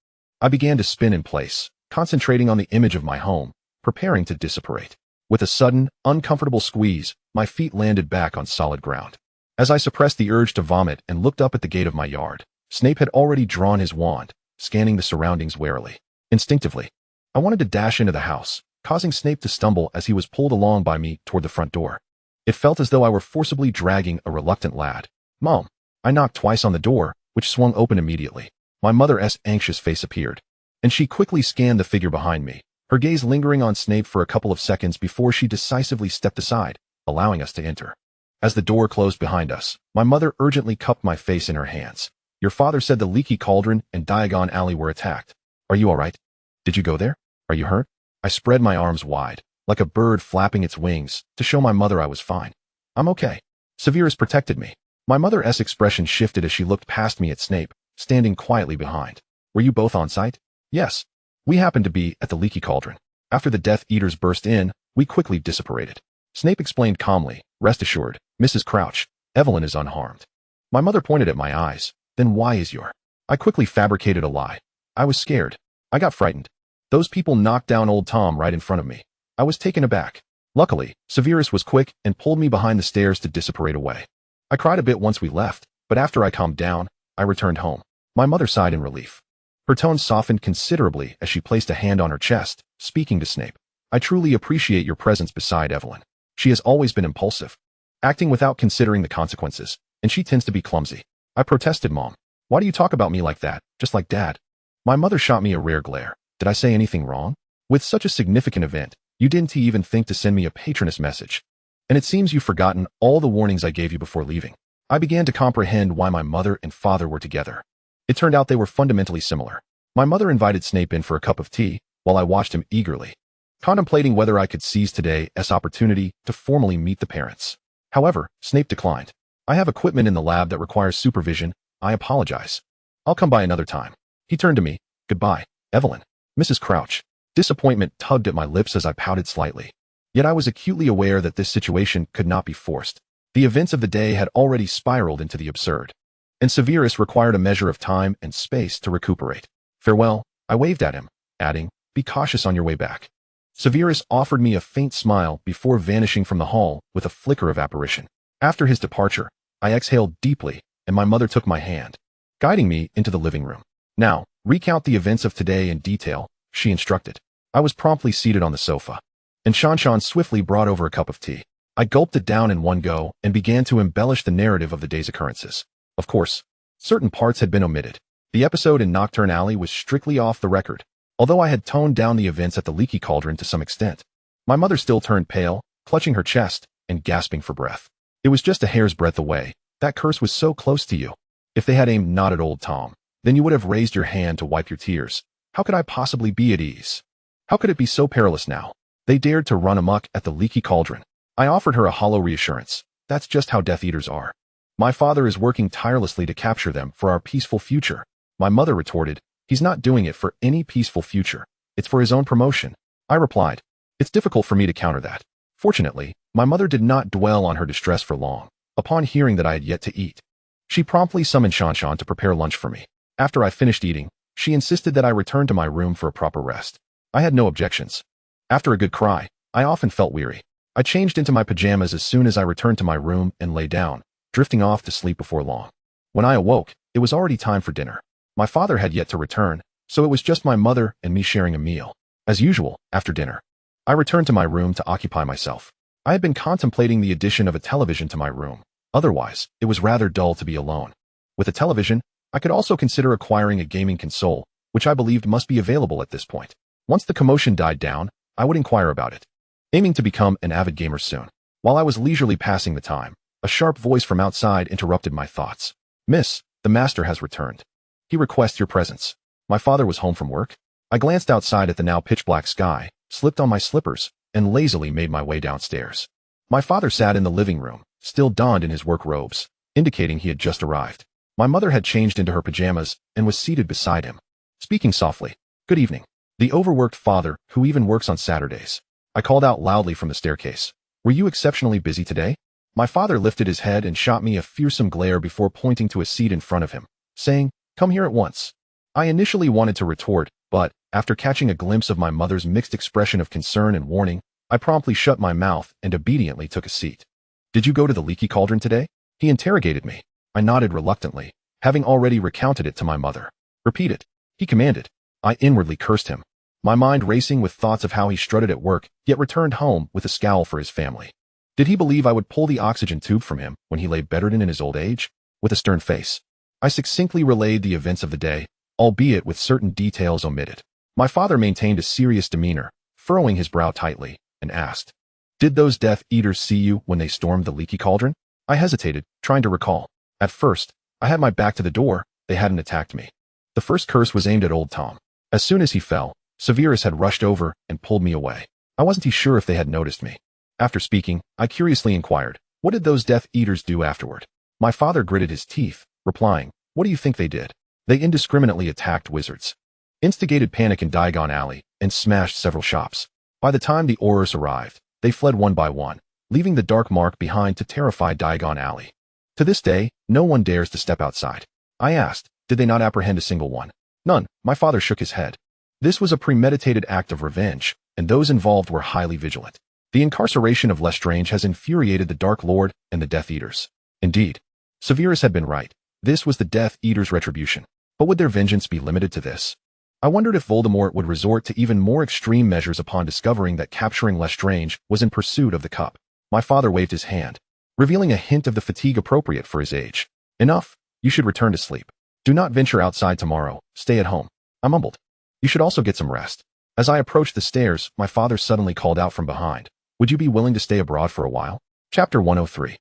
I began to spin in place, concentrating on the image of my home, preparing to disapparate. With a sudden, uncomfortable squeeze, my feet landed back on solid ground. As I suppressed the urge to vomit and looked up at the gate of my yard, Snape had already drawn his wand, scanning the surroundings warily. Instinctively, I wanted to dash into the house, causing Snape to stumble as he was pulled along by me toward the front door. It felt as though I were forcibly dragging a reluctant lad. Mom! I knocked twice on the door, which swung open immediately. My mother's anxious face appeared, and she quickly scanned the figure behind me, her gaze lingering on Snape for a couple of seconds before she decisively stepped aside, allowing us to enter. As the door closed behind us, my mother urgently cupped my face in her hands. Your father said the Leaky Cauldron and Diagon Alley were attacked. Are you all right? Did you go there? Are you hurt? I spread my arms wide, like a bird flapping its wings, to show my mother I was fine. I'm okay. Severus protected me. My mother's expression shifted as she looked past me at Snape, standing quietly behind. Were you both on site? Yes. We happened to be at the Leaky Cauldron. After the Death Eaters burst in, we quickly dissipated. Snape explained calmly, rest assured, Mrs. Crouch, Evelyn is unharmed. My mother pointed at my eyes. Then why is your... I quickly fabricated a lie. I was scared. I got frightened. Those people knocked down old Tom right in front of me. I was taken aback. Luckily, Severus was quick and pulled me behind the stairs to disapparate away. I cried a bit once we left, but after I calmed down, I returned home. My mother sighed in relief. Her tone softened considerably as she placed a hand on her chest, speaking to Snape. I truly appreciate your presence beside Evelyn. She has always been impulsive, acting without considering the consequences, and she tends to be clumsy. I protested, Mom. Why do you talk about me like that, just like Dad? My mother shot me a rare glare. Did I say anything wrong? With such a significant event, you didn't even think to send me a patroness message. And it seems you've forgotten all the warnings I gave you before leaving. I began to comprehend why my mother and father were together. It turned out they were fundamentally similar. My mother invited Snape in for a cup of tea, while I watched him eagerly, contemplating whether I could seize today's opportunity to formally meet the parents. However, Snape declined. I have equipment in the lab that requires supervision. I apologize. I'll come by another time. He turned to me. Goodbye, Evelyn. Mrs. Crouch. Disappointment tugged at my lips as I pouted slightly. Yet I was acutely aware that this situation could not be forced. The events of the day had already spiraled into the absurd, and Severus required a measure of time and space to recuperate. Farewell, I waved at him, adding, be cautious on your way back. Severus offered me a faint smile before vanishing from the hall with a flicker of apparition. After his departure, I exhaled deeply, and my mother took my hand, guiding me into the living room. Now, recount the events of today in detail, she instructed. I was promptly seated on the sofa, and Shanshan swiftly brought over a cup of tea. I gulped it down in one go and began to embellish the narrative of the day's occurrences. Of course, certain parts had been omitted. The episode in Nocturne Alley was strictly off the record, although I had toned down the events at the Leaky Cauldron to some extent. My mother still turned pale, clutching her chest and gasping for breath. It was just a hair's breadth away. That curse was so close to you. If they had aimed not at old Tom, then you would have raised your hand to wipe your tears. How could I possibly be at ease? How could it be so perilous now? They dared to run amok at the Leaky Cauldron. I offered her a hollow reassurance. That's just how Death Eaters are. My father is working tirelessly to capture them for our peaceful future. My mother retorted, he's not doing it for any peaceful future. It's for his own promotion. I replied, it's difficult for me to counter that. Fortunately, my mother did not dwell on her distress for long. Upon hearing that I had yet to eat, she promptly summoned Shanshan to prepare lunch for me. After I finished eating, she insisted that I return to my room for a proper rest. I had no objections. After a good cry, I often felt weary. I changed into my pajamas as soon as I returned to my room and lay down, drifting off to sleep before long. When I awoke, it was already time for dinner. My father had yet to return, so it was just my mother and me sharing a meal. As usual, after dinner, I returned to my room to occupy myself. I had been contemplating the addition of a television to my room. Otherwise, it was rather dull to be alone. With a television, I could also consider acquiring a gaming console, which I believed must be available at this point. Once the commotion died down, I would inquire about it, aiming to become an avid gamer soon. While I was leisurely passing the time, a sharp voice from outside interrupted my thoughts. Miss, the master has returned. He requests your presence. My father was home from work. I glanced outside at the now pitch-black sky, slipped on my slippers, and lazily made my way downstairs. My father sat in the living room, still donned in his work robes, indicating he had just arrived. My mother had changed into her pajamas and was seated beside him, speaking softly. Good evening. The overworked father, who even works on Saturdays. I called out loudly from the staircase. Were you exceptionally busy today? My father lifted his head and shot me a fearsome glare before pointing to a seat in front of him, saying, Come here at once. I initially wanted to retort, but, after catching a glimpse of my mother's mixed expression of concern and warning, I promptly shut my mouth and obediently took a seat. Did you go to the Leaky Cauldron today? He interrogated me. I nodded reluctantly, having already recounted it to my mother. Repeat it, he commanded. I inwardly cursed him, my mind racing with thoughts of how he strutted at work, yet returned home with a scowl for his family. Did he believe I would pull the oxygen tube from him when he lay bedridden in his old age? With a stern face, I succinctly relayed the events of the day, albeit with certain details omitted. My father maintained a serious demeanor, furrowing his brow tightly, and asked, Did those Death Eaters see you when they stormed the Leaky Cauldron? I hesitated, trying to recall. At first, I had my back to the door. They hadn't attacked me. The first curse was aimed at old Tom. As soon as he fell, Severus had rushed over and pulled me away. I wasn't sure if they had noticed me. After speaking, I curiously inquired, what did those Death Eaters do afterward? My father gritted his teeth, replying, What do you think they did? They indiscriminately attacked wizards, instigated panic in Diagon Alley, and smashed several shops. By the time the Aurors arrived, they fled one by one, leaving the dark mark behind to terrify Diagon Alley. To this day, no one dares to step outside. I asked, did they not apprehend a single one? None. My father shook his head. This was a premeditated act of revenge, and those involved were highly vigilant. The incarceration of Lestrange has infuriated the Dark Lord and the Death Eaters. Indeed, Severus had been right. This was the Death Eaters' retribution. But would their vengeance be limited to this? I wondered if Voldemort would resort to even more extreme measures upon discovering that capturing Lestrange was in pursuit of the cup. My father waved his hand, revealing a hint of the fatigue appropriate for his age. Enough. You should return to sleep. Do not venture outside tomorrow. Stay at home. I mumbled. You should also get some rest. As I approached the stairs, my father suddenly called out from behind. Would you be willing to stay abroad for a while? Chapter 103.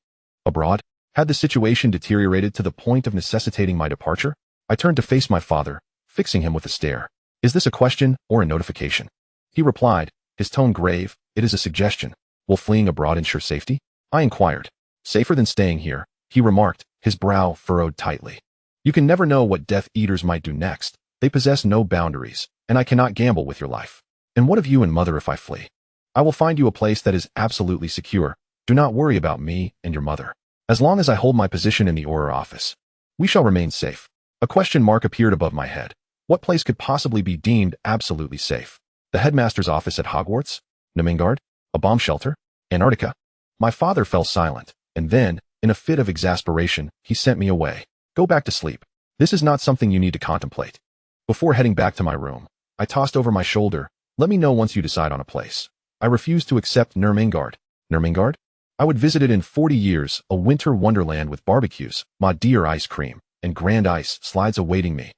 Abroad? Had the situation deteriorated to the point of necessitating my departure? I turned to face my father, fixing him with a stare. Is this a question or a notification? He replied, his tone grave. It is a suggestion. Will fleeing abroad ensure safety? I inquired. Safer than staying here, he remarked, his brow furrowed tightly. You can never know what Death Eaters might do next. They possess no boundaries, and I cannot gamble with your life. And what of you and mother if I flee? I will find you a place that is absolutely secure. Do not worry about me and your mother. As long as I hold my position in the Auror office, we shall remain safe. A question mark appeared above my head. What place could possibly be deemed absolutely safe? The headmaster's office at Hogwarts? Nimingard? A bomb shelter? Antarctica? My father fell silent, and then, in a fit of exasperation, he sent me away. Go back to sleep. This is not something you need to contemplate. Before heading back to my room, I tossed over my shoulder, Let me know once you decide on a place. I refuse to accept Nurmengard. Nurmengard? I would visit it in 40 years, a winter wonderland with barbecues, ma dear ice cream, and grand ice slides awaiting me.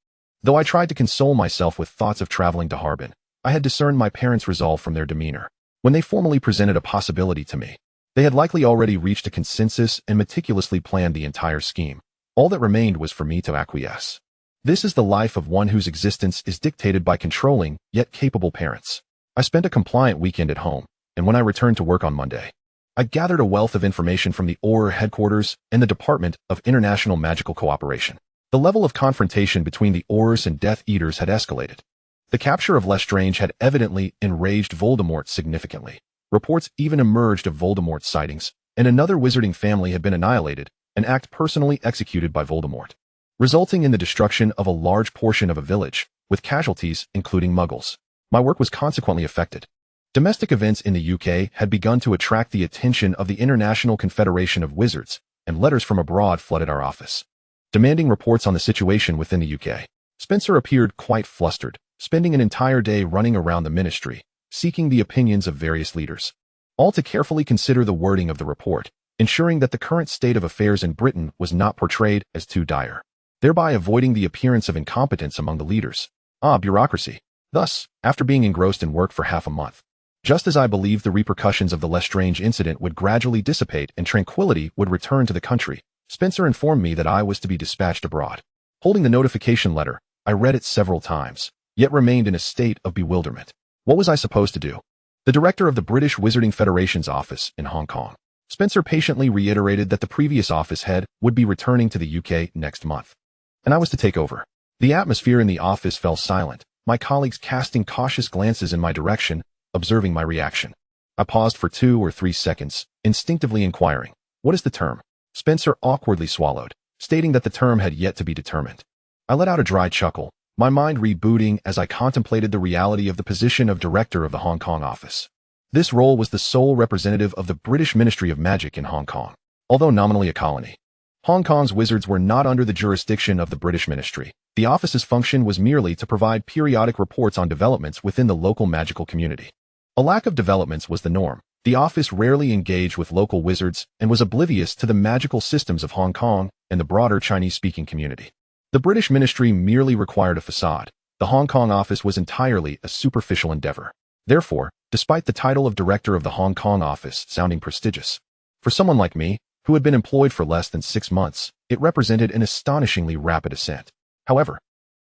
Though I tried to console myself with thoughts of traveling to Harbin, I had discerned my parents' resolve from their demeanor. When they formally presented a possibility to me, they had likely already reached a consensus and meticulously planned the entire scheme. All that remained was for me to acquiesce. This is the life of one whose existence is dictated by controlling, yet capable parents. I spent a compliant weekend at home, and when I returned to work on Monday, I gathered a wealth of information from the Auror headquarters and the Department of International Magical Cooperation. The level of confrontation between the Aurors and Death Eaters had escalated. The capture of Lestrange had evidently enraged Voldemort significantly. Reports even emerged of Voldemort's sightings, and another wizarding family had been annihilated, an act personally executed by Voldemort, resulting in the destruction of a large portion of a village, with casualties including Muggles. My work was consequently affected. Domestic events in the UK had begun to attract the attention of the International Confederation of Wizards, and letters from abroad flooded our office, demanding reports on the situation within the UK. Spencer appeared quite flustered, spending an entire day running around the ministry, seeking the opinions of various leaders, all to carefully consider the wording of the report, ensuring that the current state of affairs in Britain was not portrayed as too dire, thereby avoiding the appearance of incompetence among the leaders. Bureaucracy. Thus, after being engrossed in work for half a month, just as I believed the repercussions of the Lestrange incident would gradually dissipate and tranquility would return to the country, Spencer informed me that I was to be dispatched abroad. Holding the notification letter, I read it several times, yet remained in a state of bewilderment. What was I supposed to do? The director of the British Wizarding Federation's office in Hong Kong, Spencer patiently reiterated that the previous office head would be returning to the UK next month, and I was to take over. The atmosphere in the office fell silent, my colleagues casting cautious glances in my direction, observing my reaction. I paused for 2 or 3 seconds, instinctively inquiring, "What is the term?" Spencer awkwardly swallowed, stating that the term had yet to be determined. I let out a dry chuckle, my mind rebooting as I contemplated the reality of the position of director of the Hong Kong office. This role was the sole representative of the British Ministry of Magic in Hong Kong, although nominally a colony. Hong Kong's wizards were not under the jurisdiction of the British Ministry. The office's function was merely to provide periodic reports on developments within the local magical community. A lack of developments was the norm. The office rarely engaged with local wizards and was oblivious to the magical systems of Hong Kong and the broader Chinese-speaking community. The British Ministry merely required a facade. The Hong Kong office was entirely a superficial endeavor. Therefore, despite the title of director of the Hong Kong office sounding prestigious, for someone like me, who had been employed for less than 6 months, it represented an astonishingly rapid ascent. However,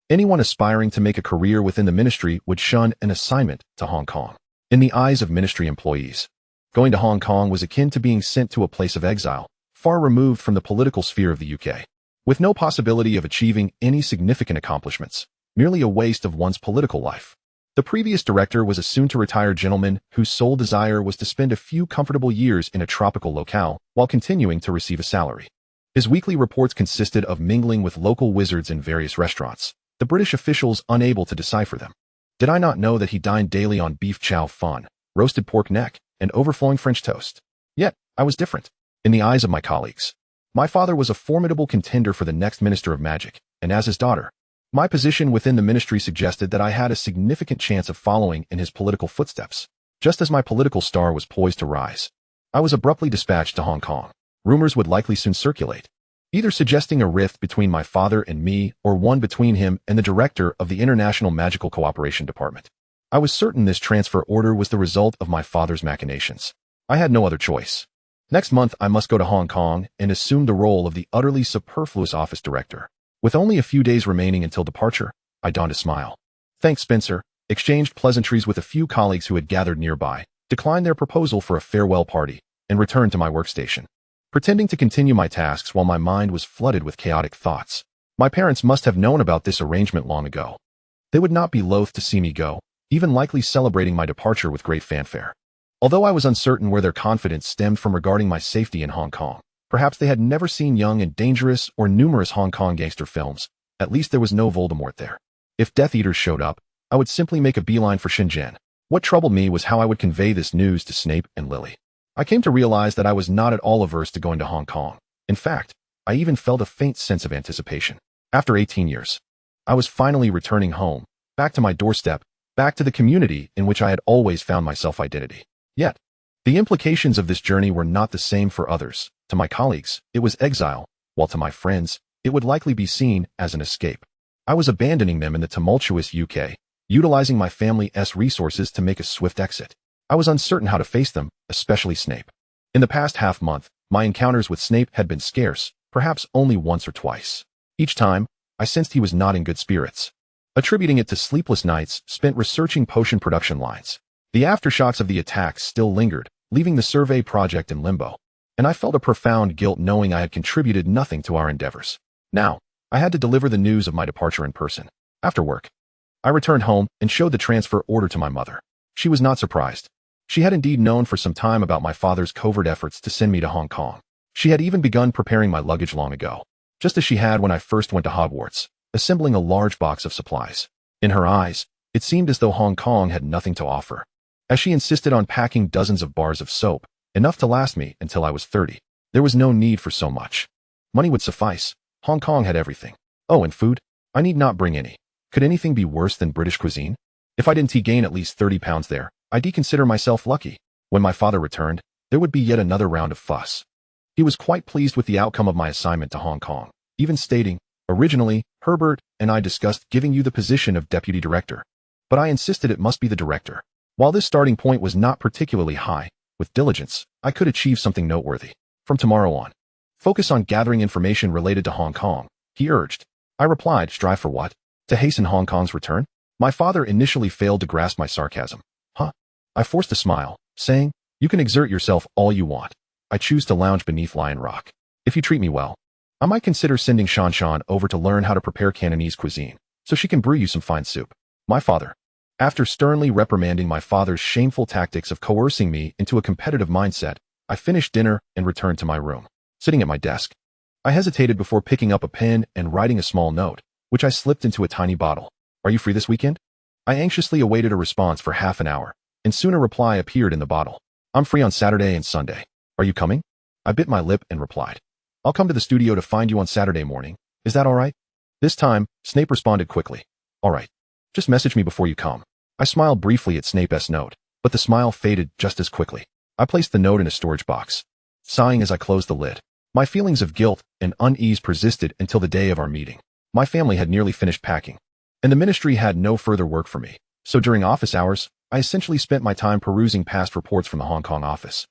anyone aspiring to make a career within the ministry would shun an assignment to Hong Kong. In the eyes of ministry employees, going to Hong Kong was akin to being sent to a place of exile, far removed from the political sphere of the UK, with no possibility of achieving any significant accomplishments, merely a waste of one's political life. The previous director was a soon-to-retire gentleman whose sole desire was to spend a few comfortable years in a tropical locale while continuing to receive a salary. His weekly reports consisted of mingling with local wizards in various restaurants, the British officials unable to decipher them. Did I not know that he dined daily on beef chow fun, roasted pork neck, and overflowing French toast? Yet, I was different. In the eyes of my colleagues, my father was a formidable contender for the next Minister of Magic, and as his daughter, my position within the ministry suggested that I had a significant chance of following in his political footsteps. Just as my political star was poised to rise, I was abruptly dispatched to Hong Kong. Rumors would likely soon circulate, either suggesting a rift between my father and me or one between him and the director of the International Magical Cooperation Department. I was certain this transfer order was the result of my father's machinations. I had no other choice. Next month, I must go to Hong Kong and assume the role of the utterly superfluous office director. With only a few days remaining until departure, I donned a smile. Thanks, Spencer, exchanged pleasantries with a few colleagues who had gathered nearby, declined their proposal for a farewell party, and returned to my workstation, pretending to continue my tasks while my mind was flooded with chaotic thoughts. My parents must have known about this arrangement long ago. They would not be loath to see me go, even likely celebrating my departure with great fanfare. Although I was uncertain where their confidence stemmed from regarding my safety in Hong Kong, perhaps they had never seen Young and Dangerous or numerous Hong Kong gangster films. At least there was no Voldemort there. If Death Eaters showed up, I would simply make a beeline for Shenzhen. What troubled me was how I would convey this news to Snape and Lily. I came to realize that I was not at all averse to going to Hong Kong. In fact, I even felt a faint sense of anticipation. After 18 years, I was finally returning home, back to my doorstep, back to the community in which I had always found my self-identity. Yet, the implications of this journey were not the same for others. To my colleagues, it was exile, while to my friends, it would likely be seen as an escape. I was abandoning them in the tumultuous UK, utilizing my family's resources to make a swift exit. I was uncertain how to face them, especially Snape. In the past half-month, my encounters with Snape had been scarce, perhaps only once or twice. Each time, I sensed he was not in good spirits, attributing it to sleepless nights spent researching potion production lines. The aftershocks of the attacks still lingered, leaving the survey project in limbo, and I felt a profound guilt knowing I had contributed nothing to our endeavors. Now, I had to deliver the news of my departure in person. After work, I returned home and showed the transfer order to my mother. She was not surprised. She had indeed known for some time about my father's covert efforts to send me to Hong Kong. She had even begun preparing my luggage long ago, just as she had when I first went to Hogwarts, assembling a large box of supplies. In her eyes, it seemed as though Hong Kong had nothing to offer, as she insisted on packing dozens of bars of soap, enough to last me until I was 30. There was no need for so much. Money would suffice. Hong Kong had everything. Oh, and food? I need not bring any. Could anything be worse than British cuisine? If I didn't gain at least 30 pounds there, I'd consider myself lucky. When my father returned, there would be yet another round of fuss. He was quite pleased with the outcome of my assignment to Hong Kong, even stating, "Originally, Herbert and I discussed giving you the position of deputy director, but I insisted it must be the director." While this starting point was not particularly high, with diligence, I could achieve something noteworthy. From tomorrow on, focus on gathering information related to Hong Kong, he urged. I replied, strive for what? To hasten Hong Kong's return? My father initially failed to grasp my sarcasm. Huh? I forced a smile, saying, "You can exert yourself all you want. I choose to lounge beneath Lion Rock. If you treat me well, I might consider sending Shan over to learn how to prepare Cantonese cuisine, so she can brew you some fine soup." My father. After sternly reprimanding my father's shameful tactics of coercing me into a competitive mindset, I finished dinner and returned to my room. Sitting at my desk, I hesitated before picking up a pen and writing a small note, which I slipped into a tiny bottle. "Are you free this weekend?" I anxiously awaited a response for half an hour, and soon a reply appeared in the bottle. "I'm free on Saturday and Sunday. Are you coming?" I bit my lip and replied, "I'll come to the studio to find you on Saturday morning. Is that all right?" This time, Snape responded quickly. "All right. Just message me before you come." I smiled briefly at Snape's note, but the smile faded just as quickly. I placed the note in a storage box, sighing as I closed the lid. My feelings of guilt and unease persisted until the day of our meeting. My family had nearly finished packing, and the ministry had no further work for me. So during office hours, I essentially spent my time perusing past reports from the Hong Kong office,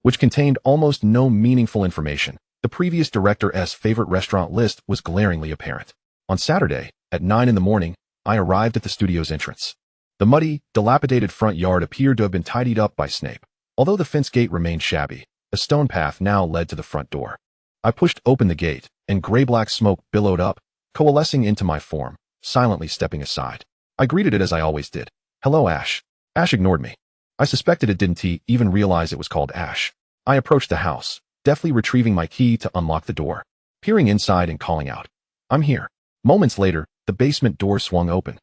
which contained almost no meaningful information. The previous director's favorite restaurant list was glaringly apparent. On Saturday, at 9 in the morning, I arrived at the studio's entrance. The muddy, dilapidated front yard appeared to have been tidied up by Snape. Although the fence gate remained shabby, a stone path now led to the front door. I pushed open the gate, and gray-black smoke billowed up, coalescing into my form, silently stepping aside. I greeted it as I always did. "Hello, Ash." Ash ignored me. I suspected it didn't even realize it was called Ash. I approached the house, deftly retrieving my key to unlock the door, peering inside and calling out, "I'm here." Moments later, the basement door swung open,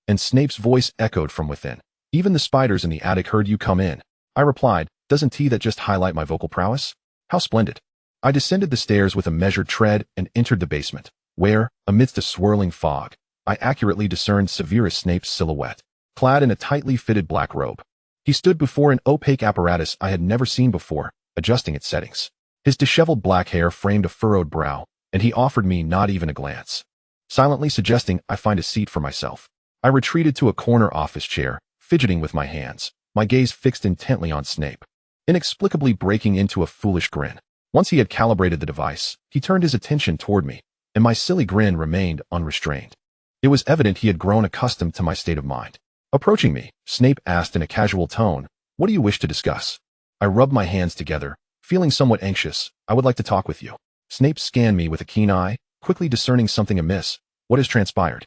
and Snape's voice echoed from within. "Even the spiders in the attic heard you come in." I replied, "Doesn't that just highlight my vocal prowess? How splendid." I descended the stairs with a measured tread and entered the basement, where, amidst a swirling fog, I accurately discerned Severus Snape's silhouette, clad in a tightly fitted black robe. He stood before an opaque apparatus I had never seen before, adjusting its settings. His disheveled black hair framed a furrowed brow, and he offered me not even a glance, silently suggesting I find a seat for myself. I retreated to a corner office chair, fidgeting with my hands, my gaze fixed intently on Snape, inexplicably breaking into a foolish grin. Once he had calibrated the device, he turned his attention toward me, and my silly grin remained unrestrained. It was evident he had grown accustomed to my state of mind. Approaching me, Snape asked in a casual tone, "What do you wish to discuss?" I rubbed my hands together, feeling somewhat anxious. "I would like to talk with you." Snape scanned me with a keen eye, quickly discerning something amiss. "What has transpired?"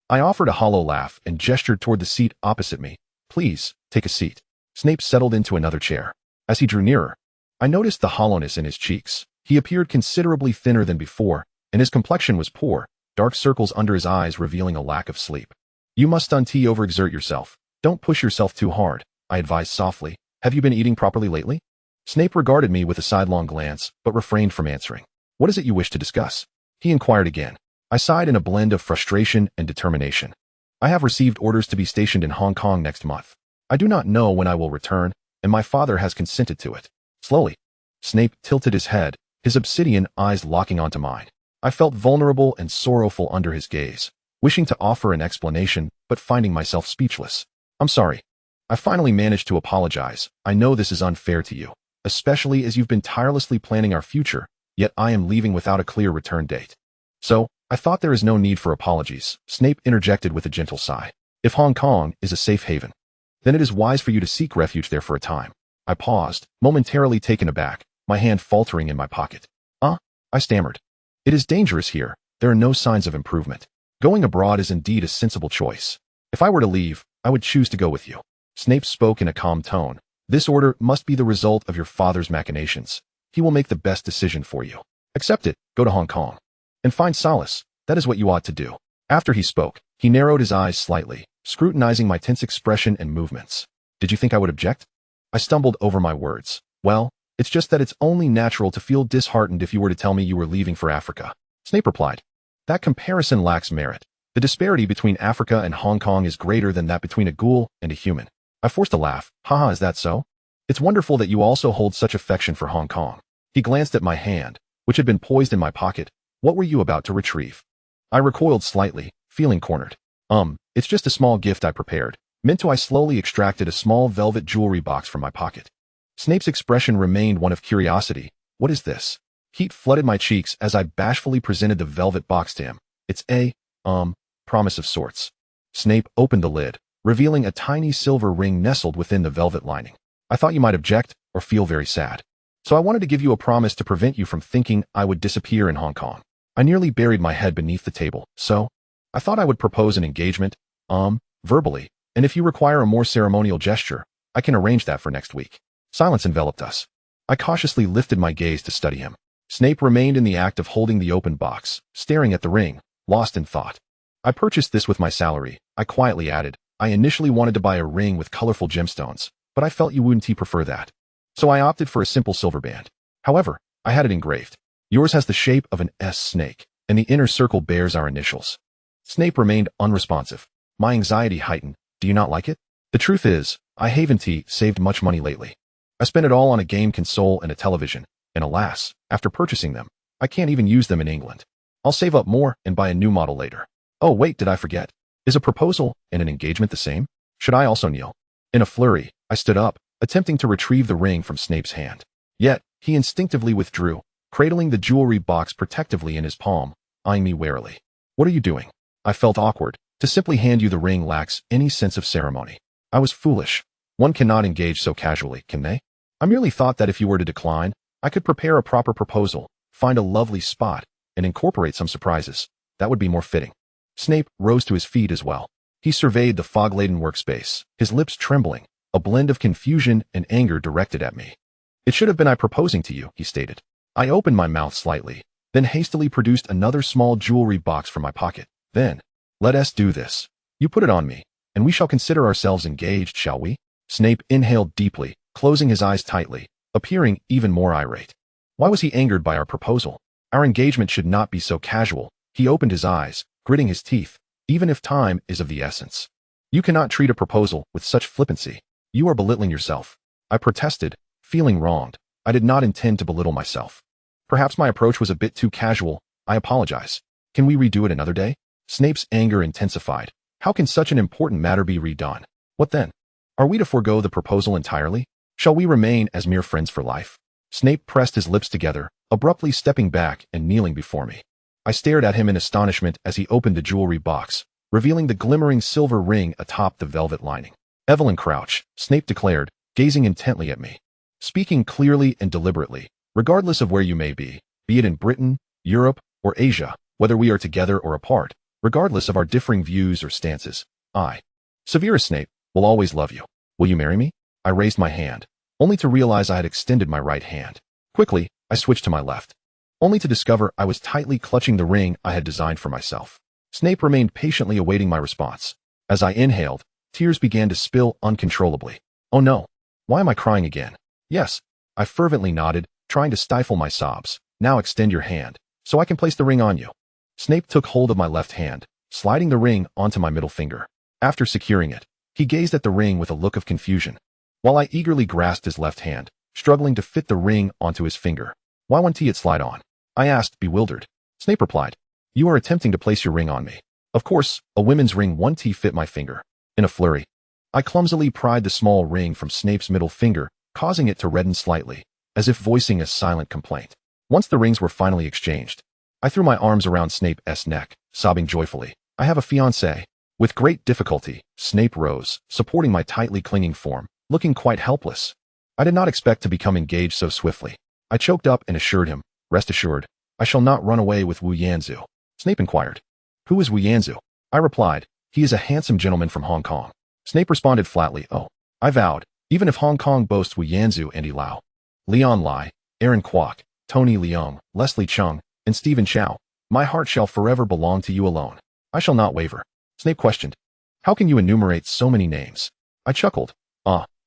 I offered a hollow laugh and gestured toward the seat opposite me. "Please, take a seat." Snape settled into another chair. As he drew nearer, I noticed the hollowness in his cheeks. He appeared considerably thinner than before, and his complexion was poor, dark circles under his eyes revealing a lack of sleep. "You must overexert yourself. Don't push yourself too hard," I advised softly. "Have you been eating properly lately?" Snape regarded me with a sidelong glance, but refrained from answering. "What is it you wish to discuss?" he inquired again. I sighed in a blend of frustration and determination. I have received orders to be stationed in Hong Kong next month. I do not know when I will return, and my father has consented to it. Slowly, Snape tilted his head, his obsidian eyes locking onto mine. I felt vulnerable and sorrowful under his gaze, wishing to offer an explanation, but finding myself speechless. I'm sorry. I finally managed to apologize. I know this is unfair to you, especially as you've been tirelessly planning our future, yet I am leaving without a clear return date. So, I thought there is no need for apologies, Snape interjected with a gentle sigh. If Hong Kong is a safe haven, then it is wise for you to seek refuge there for a time. I paused, momentarily taken aback, my hand faltering in my pocket. I stammered. It is dangerous here. There are no signs of improvement. Going abroad is indeed a sensible choice. If I were to leave, I would choose to go with you. Snape spoke in a calm tone. This order must be the result of your father's machinations. He will make the best decision for you. Accept it, go to Hong Kong. And find solace. That is what you ought to do. After he spoke, he narrowed his eyes slightly, scrutinizing my tense expression and movements. Did you think I would object? I stumbled over my words. Well, it's just that it's only natural to feel disheartened if you were to tell me you were leaving for Africa. Snape replied. That comparison lacks merit. The disparity between Africa and Hong Kong is greater than that between a ghoul and a human. I forced a laugh. Haha, is that so? It's wonderful that you also hold such affection for Hong Kong. He glanced at my hand, which had been poised in my pocket. What were you about to retrieve? I recoiled slightly, feeling cornered. It's just a small gift I prepared. I slowly extracted a small velvet jewelry box from my pocket. Snape's expression remained one of curiosity. What is this? Heat flooded my cheeks as I bashfully presented the velvet box to him. It's a, promise of sorts. Snape opened the lid, revealing a tiny silver ring nestled within the velvet lining. I thought you might object or feel very sad. So I wanted to give you a promise to prevent you from thinking I would disappear in Hong Kong. I nearly buried my head beneath the table, so I thought I would propose an engagement, verbally, and if you require a more ceremonial gesture, I can arrange that for next week. Silence enveloped us. I cautiously lifted my gaze to study him. Snape remained in the act of holding the open box, staring at the ring, lost in thought. I purchased this with my salary, I quietly added. I initially wanted to buy a ring with colorful gemstones, but I felt you wouldn't prefer that. So I opted for a simple silver band. However, I had it engraved. Yours has the shape of an S snake, and the inner circle bears our initials. Snape remained unresponsive. My anxiety heightened. Do you not like it? The truth is, I haven't saved much money lately. I spent it all on a game console and a television, and alas, after purchasing them, I can't even use them in England. I'll save up more and buy a new model later. Oh wait, did I forget? Is a proposal and an engagement the same? Should I also kneel? In a flurry, I stood up, attempting to retrieve the ring from Snape's hand. Yet, he instinctively withdrew, cradling the jewelry box protectively in his palm, eyeing me warily. What are you doing? I felt awkward. To simply hand you the ring lacks any sense of ceremony. I was foolish. One cannot engage so casually, can they? I merely thought that if you were to decline, I could prepare a proper proposal, find a lovely spot, and incorporate some surprises. That would be more fitting. Snape rose to his feet as well. He surveyed the fog-laden workspace, his lips trembling, a blend of confusion and anger directed at me. It should have been I proposing to you, he stated. I opened my mouth slightly, then hastily produced another small jewelry box from my pocket. Then, let us do this. You put it on me, and we shall consider ourselves engaged, shall we? Snape inhaled deeply, closing his eyes tightly, appearing even more irate. Why was he angered by our proposal? Our engagement should not be so casual. He opened his eyes, gritting his teeth, even if time is of the essence. You cannot treat a proposal with such flippancy. You are belittling yourself. I protested, feeling wronged. I did not intend to belittle myself. Perhaps my approach was a bit too casual. I apologize. Can we redo it another day? Snape's anger intensified. How can such an important matter be redone? What then? Are we to forego the proposal entirely? Shall we remain as mere friends for life? Snape pressed his lips together, abruptly stepping back and kneeling before me. I stared at him in astonishment as he opened the jewelry box, revealing the glimmering silver ring atop the velvet lining. Evelyn Crouch, Snape declared, gazing intently at me. Speaking clearly and deliberately, regardless of where you may be it in Britain, Europe, or Asia, whether we are together or apart, regardless of our differing views or stances, I, Severus Snape, will always love you. Will you marry me? I raised my hand, only to realize I had extended my right hand. Quickly, I switched to my left, only to discover I was tightly clutching the ring I had designed for myself. Snape remained patiently awaiting my response. As I inhaled, tears began to spill uncontrollably. Oh no, why am I crying again? Yes, I fervently nodded, trying to stifle my sobs. Now extend your hand, so I can place the ring on you. Snape took hold of my left hand, sliding the ring onto my middle finger. After securing it, he gazed at the ring with a look of confusion, while I eagerly grasped his left hand, struggling to fit the ring onto his finger. "Why won't it slide on?" I asked, bewildered. Snape replied, "You are attempting to place your ring on me." Of course, a women's ring won't fit my finger. In a flurry, I clumsily pried the small ring from Snape's middle finger, causing it to redden slightly, as if voicing a silent complaint. Once the rings were finally exchanged, I threw my arms around Snape's neck, sobbing joyfully. "I have a fiancé." With great difficulty, Snape rose, supporting my tightly clinging form, looking quite helpless. I did not expect to become engaged so swiftly. I choked up and assured him, "Rest assured, I shall not run away with Wu Yanzu." Snape inquired, "Who is Wu Yanzu?" I replied, "He is a handsome gentleman from Hong Kong." Snape responded flatly, "Oh." I vowed, even if Hong Kong boasts Wu Yanzu, Andy Lau, Leon Lai, Aaron Kwok, Tony Leung, Leslie Chung, and Stephen Chow, my heart shall forever belong to you alone. I shall not waver. Snape questioned, "How can you enumerate so many names?" I chuckled,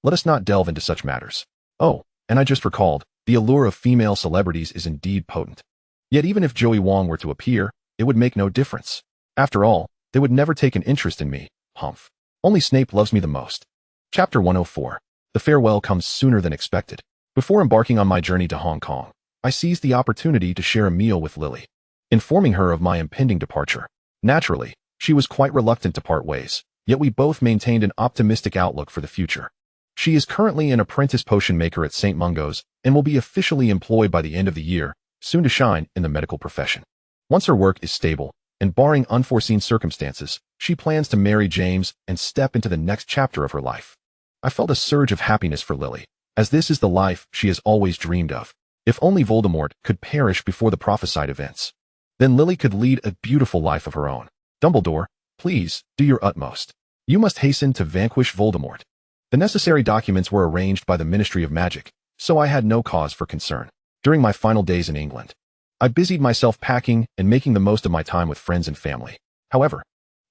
let us not delve into such matters." Oh, and I just recalled, the allure of female celebrities is indeed potent. Yet even if Joey Wong were to appear, it would make no difference. After all, they would never take an interest in me, humph. Only Snape loves me the most. Chapter 104. The farewell comes sooner than expected. Before embarking on my journey to Hong Kong, I seized the opportunity to share a meal with Lily, informing her of my impending departure. Naturally, she was quite reluctant to part ways, yet we both maintained an optimistic outlook for the future. She is currently an apprentice potion maker at St. Mungo's and will be officially employed by the end of the year, soon to shine in the medical profession. Once her work is stable, and barring unforeseen circumstances, she plans to marry James and step into the next chapter of her life. I felt a surge of happiness for Lily, as this is the life she has always dreamed of. If only Voldemort could perish before the prophesied events, then Lily could lead a beautiful life of her own. Dumbledore, please, do your utmost. You must hasten to vanquish Voldemort. The necessary documents were arranged by the Ministry of Magic, so I had no cause for concern. During my final days in England, I busied myself packing and making the most of my time with friends and family. However,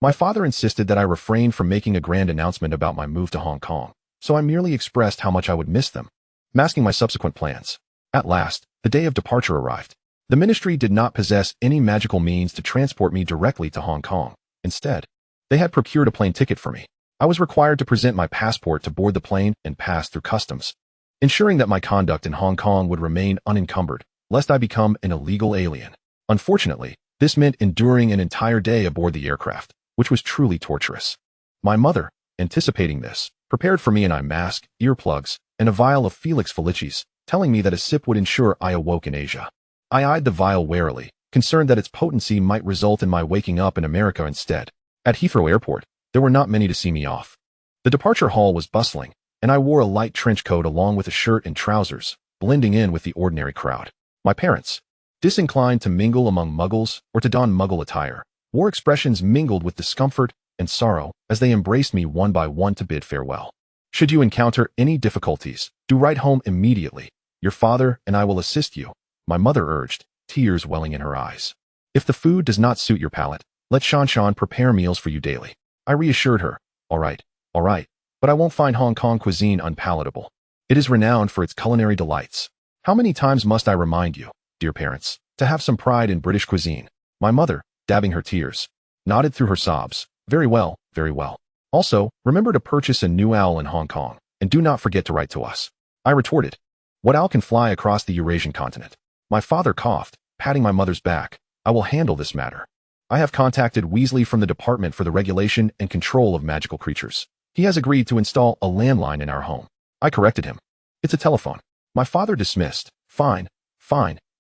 my father insisted that I refrain from making a grand announcement about my move to Hong Kong, so I merely expressed how much I would miss them, masking my subsequent plans. At last, the day of departure arrived. The ministry did not possess any magical means to transport me directly to Hong Kong. Instead, they had procured a plane ticket for me. I was required to present my passport to board the plane and pass through customs, ensuring that my conduct in Hong Kong would remain unencumbered, lest I become an illegal alien. Unfortunately, this meant enduring an entire day aboard the aircraft, which was truly torturous. My mother, anticipating this, prepared for me an eye mask, earplugs, and a vial of Felix Felicis, telling me that a sip would ensure I awoke in Asia. I eyed the vial warily, concerned that its potency might result in my waking up in America instead. At Heathrow Airport, there were not many to see me off. The departure hall was bustling, and I wore a light trench coat along with a shirt and trousers, blending in with the ordinary crowd. My parents, disinclined to mingle among muggles or to don muggle attire, wore expressions mingled with discomfort and sorrow as they embraced me one by one to bid farewell. Should you encounter any difficulties, do write home immediately. Your father and I will assist you, my mother urged, tears welling in her eyes. If the food does not suit your palate, let Shan prepare meals for you daily. I reassured her, all right, but I won't find Hong Kong cuisine unpalatable. It is renowned for its culinary delights. How many times must I remind you, dear parents, to have some pride in British cuisine? My mother, dabbing her tears, nodded through her sobs. Very well, very well. Also, remember to purchase a new owl in Hong Kong, and do not forget to write to us. I retorted, what owl can fly across the Eurasian continent? My father coughed, patting my mother's back. I will handle this matter. I have contacted Weasley from the Department for the Regulation and Control of Magical Creatures. He has agreed to install a landline in our home. I corrected him. It's a telephone. My father dismissed. Fine,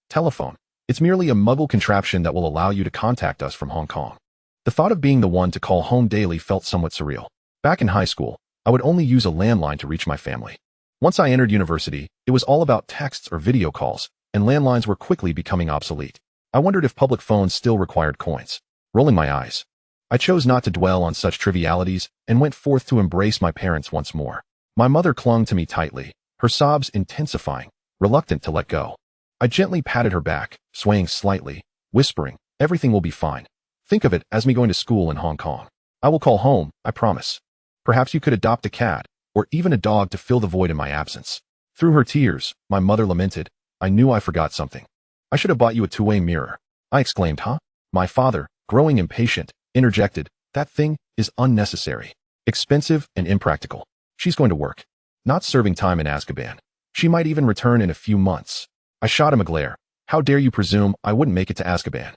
telephone. It's merely a muggle contraption that will allow you to contact us from Hong Kong. The thought of being the one to call home daily felt somewhat surreal. Back in high school, I would only use a landline to reach my family. Once I entered university, it was all about texts or video calls, and landlines were quickly becoming obsolete. I wondered if public phones still required coins. Rolling my eyes, I chose not to dwell on such trivialities and went forth to embrace my parents once more. My mother clung to me tightly, her sobs intensifying, reluctant to let go. I gently patted her back, swaying slightly, whispering, everything will be fine. Think of it as me going to school in Hong Kong. I will call home, I promise. Perhaps you could adopt a cat, or even a dog to fill the void in my absence. Through her tears, my mother lamented, I knew I forgot something. I should have bought you a two-way mirror. I exclaimed, huh? My father, growing impatient, interjected, "That thing is unnecessary, expensive, and impractical. She's going to work, not serving time in Azkaban. She might even return in a few months." I shot him a glare. "How dare you presume I wouldn't make it to Azkaban?"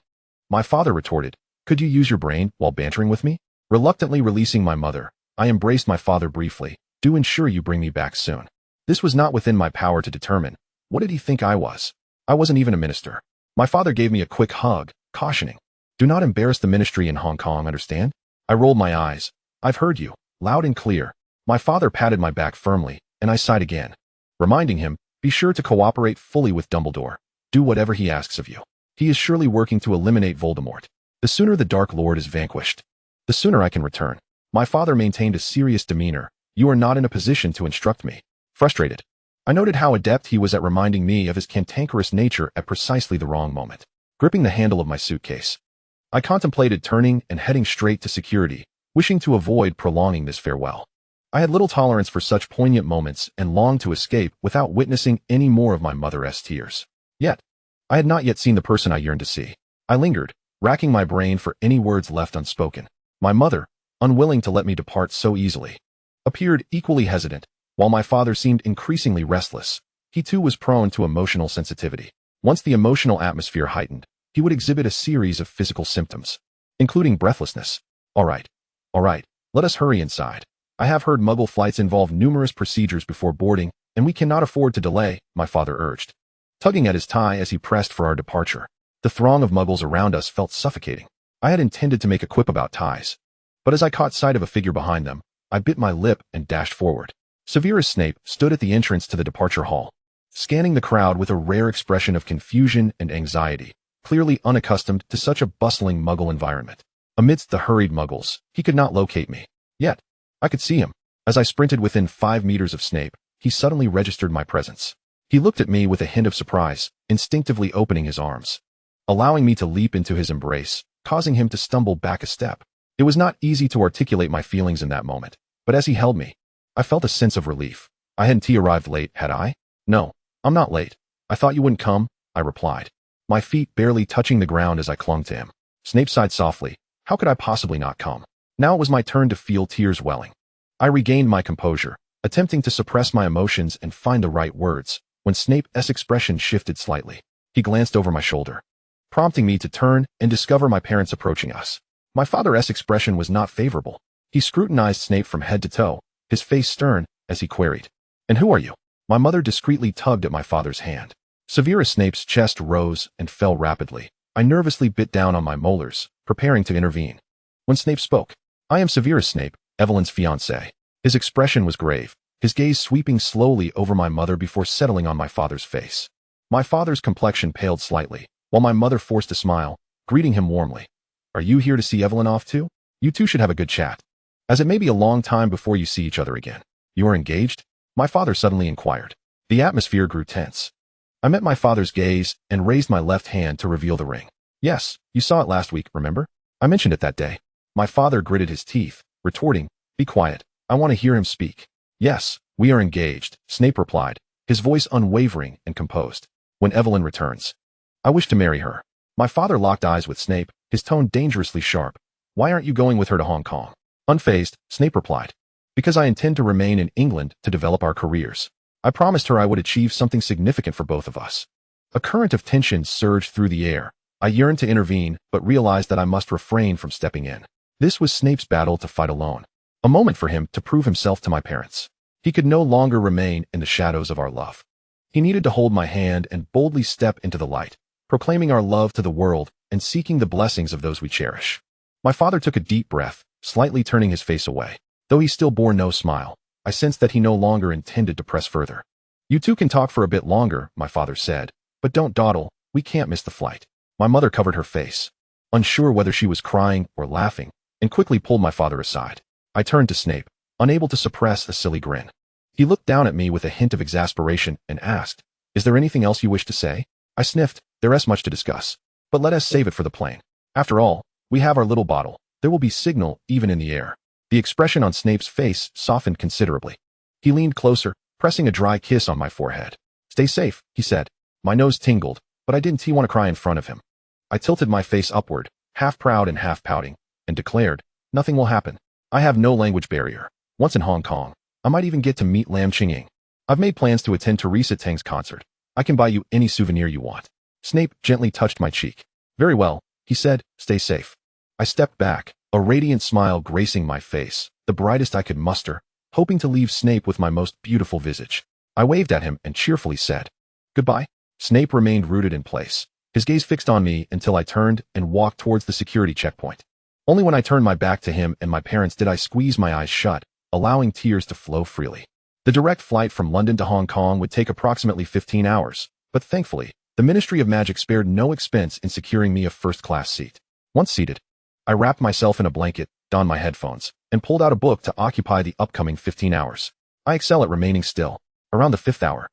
My father retorted, "Could you use your brain while bantering with me?" Reluctantly releasing my mother, I embraced my father briefly. "Do ensure you bring me back soon." This was not within my power to determine. What did he think I was? I wasn't even a minister. My father gave me a quick hug, cautioning, "Do not embarrass the ministry in Hong Kong, understand?" I rolled my eyes. "I've heard you, loud and clear." My father patted my back firmly, and I sighed again, reminding him, "Be sure to cooperate fully with Dumbledore. Do whatever he asks of you. He is surely working to eliminate Voldemort. The sooner the Dark Lord is vanquished, the sooner I can return." My father maintained a serious demeanor. "You are not in a position to instruct me." Frustrated, I noted how adept he was at reminding me of his cantankerous nature at precisely the wrong moment. Gripping the handle of my suitcase, I contemplated turning and heading straight to security, wishing to avoid prolonging this farewell. I had little tolerance for such poignant moments and longed to escape without witnessing any more of my mother's tears. Yet, I had not yet seen the person I yearned to see. I lingered, racking my brain for any words left unspoken. My mother, unwilling to let me depart so easily, appeared equally hesitant, while my father seemed increasingly restless. He too was prone to emotional sensitivity. Once the emotional atmosphere heightened, he would exhibit a series of physical symptoms, including breathlessness. All right, let us hurry inside. I have heard Muggle flights involve numerous procedures before boarding, and we cannot afford to delay," my father urged, tugging at his tie as he pressed for our departure. The throng of Muggles around us felt suffocating. I had intended to make a quip about ties, but as I caught sight of a figure behind them, I bit my lip and dashed forward. Severus Snape stood at the entrance to the departure hall, scanning the crowd with a rare expression of confusion and anxiety, clearly unaccustomed to such a bustling Muggle environment. Amidst the hurried Muggles, he could not locate me. Yet, I could see him. As I sprinted within 5 meters of Snape, he suddenly registered my presence. He looked at me with a hint of surprise, instinctively opening his arms, allowing me to leap into his embrace, causing him to stumble back a step. It was not easy to articulate my feelings in that moment, but as he held me, I felt a sense of relief. I hadn't arrived late, had I? "No, I'm not late. I thought you wouldn't come," I replied, my feet barely touching the ground as I clung to him. Snape sighed softly. "How could I possibly not come?" Now it was my turn to feel tears welling. I regained my composure, attempting to suppress my emotions and find the right words, when Snape's expression shifted slightly. He glanced over my shoulder, prompting me to turn and discover my parents approaching us. My father's expression was not favorable. He scrutinized Snape from head to toe, his face stern, as he queried, "And who are you?" My mother discreetly tugged at my father's hand. Severus Snape's chest rose and fell rapidly. I nervously bit down on my molars, preparing to intervene. When Snape spoke, "I am Severus Snape, Evelyn's fiancé." His expression was grave, his gaze sweeping slowly over my mother before settling on my father's face. My father's complexion paled slightly, while my mother forced a smile, greeting him warmly. "Are you here to see Evelyn off too? You two should have a good chat, as it may be a long time before you see each other again." "You are engaged?" my father suddenly inquired. The atmosphere grew tense. I met my father's gaze and raised my left hand to reveal the ring. "Yes, you saw it last week, remember? I mentioned it that day." My father gritted his teeth, retorting, "Be quiet. I want to hear him speak." "Yes, we are engaged," Snape replied, his voice unwavering and composed. "When Evelyn returns, I wish to marry her." My father locked eyes with Snape, his tone dangerously sharp. "Why aren't you going with her to Hong Kong?" Unfazed, Snape replied, "Because I intend to remain in England to develop our careers. I promised her I would achieve something significant for both of us." A current of tension surged through the air. I yearned to intervene, but realized that I must refrain from stepping in. This was Snape's battle to fight alone, a moment for him to prove himself to my parents. He could no longer remain in the shadows of our love. He needed to hold my hand and boldly step into the light, proclaiming our love to the world and seeking the blessings of those we cherish. My father took a deep breath, slightly turning his face away. Though he still bore no smile, I sensed that he no longer intended to press further. "You two can talk for a bit longer," my father said, "but don't dawdle, we can't miss the flight." My mother covered her face, unsure whether she was crying or laughing, and quickly pulled my father aside. I turned to Snape, unable to suppress a silly grin. He looked down at me with a hint of exasperation and asked, "Is there anything else you wish to say?" I sniffed. "There is much to discuss, but let us save it for the plane. After all, we have our little bottle. There will be signal even in the air." The expression on Snape's face softened considerably. He leaned closer, pressing a dry kiss on my forehead. "Stay safe," he said. My nose tingled, but I didn't want to cry in front of him. I tilted my face upward, half proud and half pouting. and declared, "Nothing will happen. I have no language barrier. Once in Hong Kong, I might even get to meet Lam Ching-ying. I've made plans to attend Teresa Tang's concert. I can buy you any souvenir you want." Snape gently touched my cheek. "Very well," he said, "stay safe." I stepped back, a radiant smile gracing my face, the brightest I could muster, hoping to leave Snape with my most beautiful visage. I waved at him and cheerfully said, "Goodbye." Snape remained rooted in place, his gaze fixed on me until I turned and walked towards the security checkpoint. Only when I turned my back to him and my parents did I squeeze my eyes shut, allowing tears to flow freely. The direct flight from London to Hong Kong would take approximately 15 hours, but thankfully, the Ministry of Magic spared no expense in securing me a first-class seat. Once seated, I wrapped myself in a blanket, donned my headphones, and pulled out a book to occupy the upcoming 15 hours. I excel at remaining still. Around the 5th hour,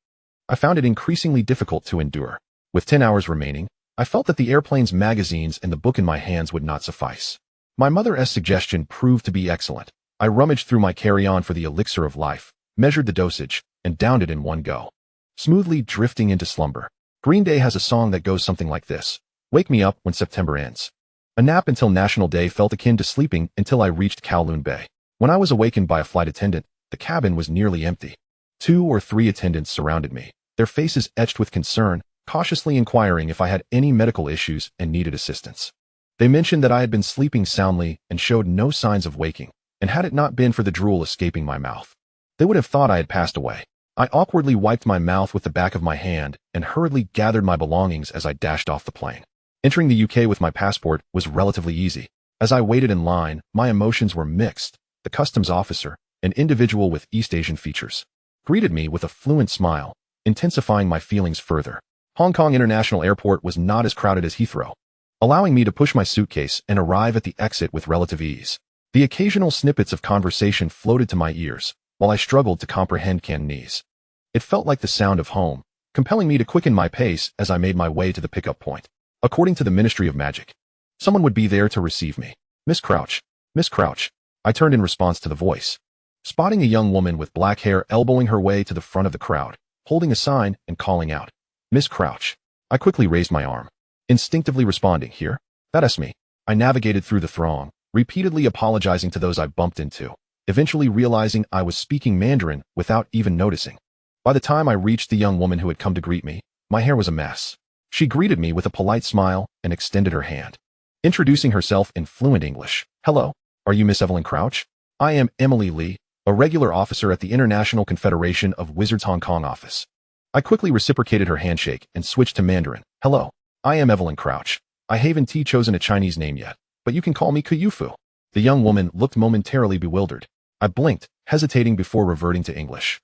I found it increasingly difficult to endure. With 10 hours remaining, I felt that the airplane's magazines and the book in my hands would not suffice. My mother's suggestion proved to be excellent. I rummaged through my carry-on for the elixir of life, measured the dosage, and downed it in one go. Smoothly drifting into slumber. Green Day has a song that goes something like this: "Wake me up when September ends." A nap until National Day felt akin to sleeping until I reached Kowloon Bay. When I was awakened by a flight attendant, the cabin was nearly empty. 2 or 3 attendants surrounded me, their faces etched with concern, cautiously inquiring if I had any medical issues and needed assistance. They mentioned that I had been sleeping soundly and showed no signs of waking, and had it not been for the drool escaping my mouth, they would have thought I had passed away. I awkwardly wiped my mouth with the back of my hand and hurriedly gathered my belongings as I dashed off the plane. Entering the UK with my passport was relatively easy. As I waited in line, my emotions were mixed. The customs officer, an individual with East Asian features, greeted me with a fluent smile, intensifying my feelings further. Hong Kong International Airport was not as crowded as Heathrow, allowing me to push my suitcase and arrive at the exit with relative ease. The occasional snippets of conversation floated to my ears, while I struggled to comprehend Cantonese. It felt like the sound of home, compelling me to quicken my pace as I made my way to the pickup point. According to the Ministry of Magic, someone would be there to receive me. "Miss Crouch, Miss Crouch." I turned in response to the voice, spotting a young woman with black hair elbowing her way to the front of the crowd, holding a sign and calling out, "Miss Crouch." I quickly raised my arm, instinctively responding, "Here?" "That's me." I navigated through the throng, repeatedly apologizing to those I bumped into, eventually realizing I was speaking Mandarin without even noticing. By the time I reached the young woman who had come to greet me, my hair was a mess. She greeted me with a polite smile and extended her hand, introducing herself in fluent English. "Hello, are you Miss Evelyn Crouch? I am Emily Lee, a regular officer at the International Confederation of Wizards Hong Kong office." I quickly reciprocated her handshake and switched to Mandarin. "Hello, I am Evelyn Crouch. I haven't chosen a Chinese name yet, but you can call me Kuyufu." The young woman looked momentarily bewildered. I blinked, hesitating before reverting to English.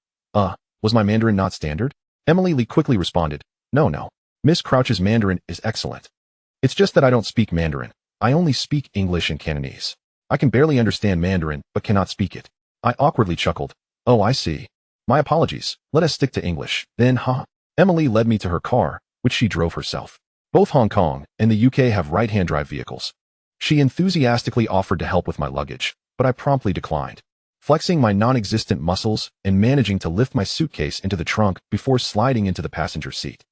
Was my Mandarin not standard?" Emily Lee quickly responded, No. Miss Crouch's Mandarin is excellent. It's just that I don't speak Mandarin. I only speak English and Cantonese. I can barely understand Mandarin, but cannot speak it." I awkwardly chuckled. "Oh, I see. My apologies. Let us stick to English, then, huh?" Emily led me to her car, which she drove herself. Both Hong Kong and the UK have right-hand drive vehicles. She enthusiastically offered to help with my luggage, but I promptly declined, flexing my non-existent muscles and managing to lift my suitcase into the trunk before sliding into the passenger seat.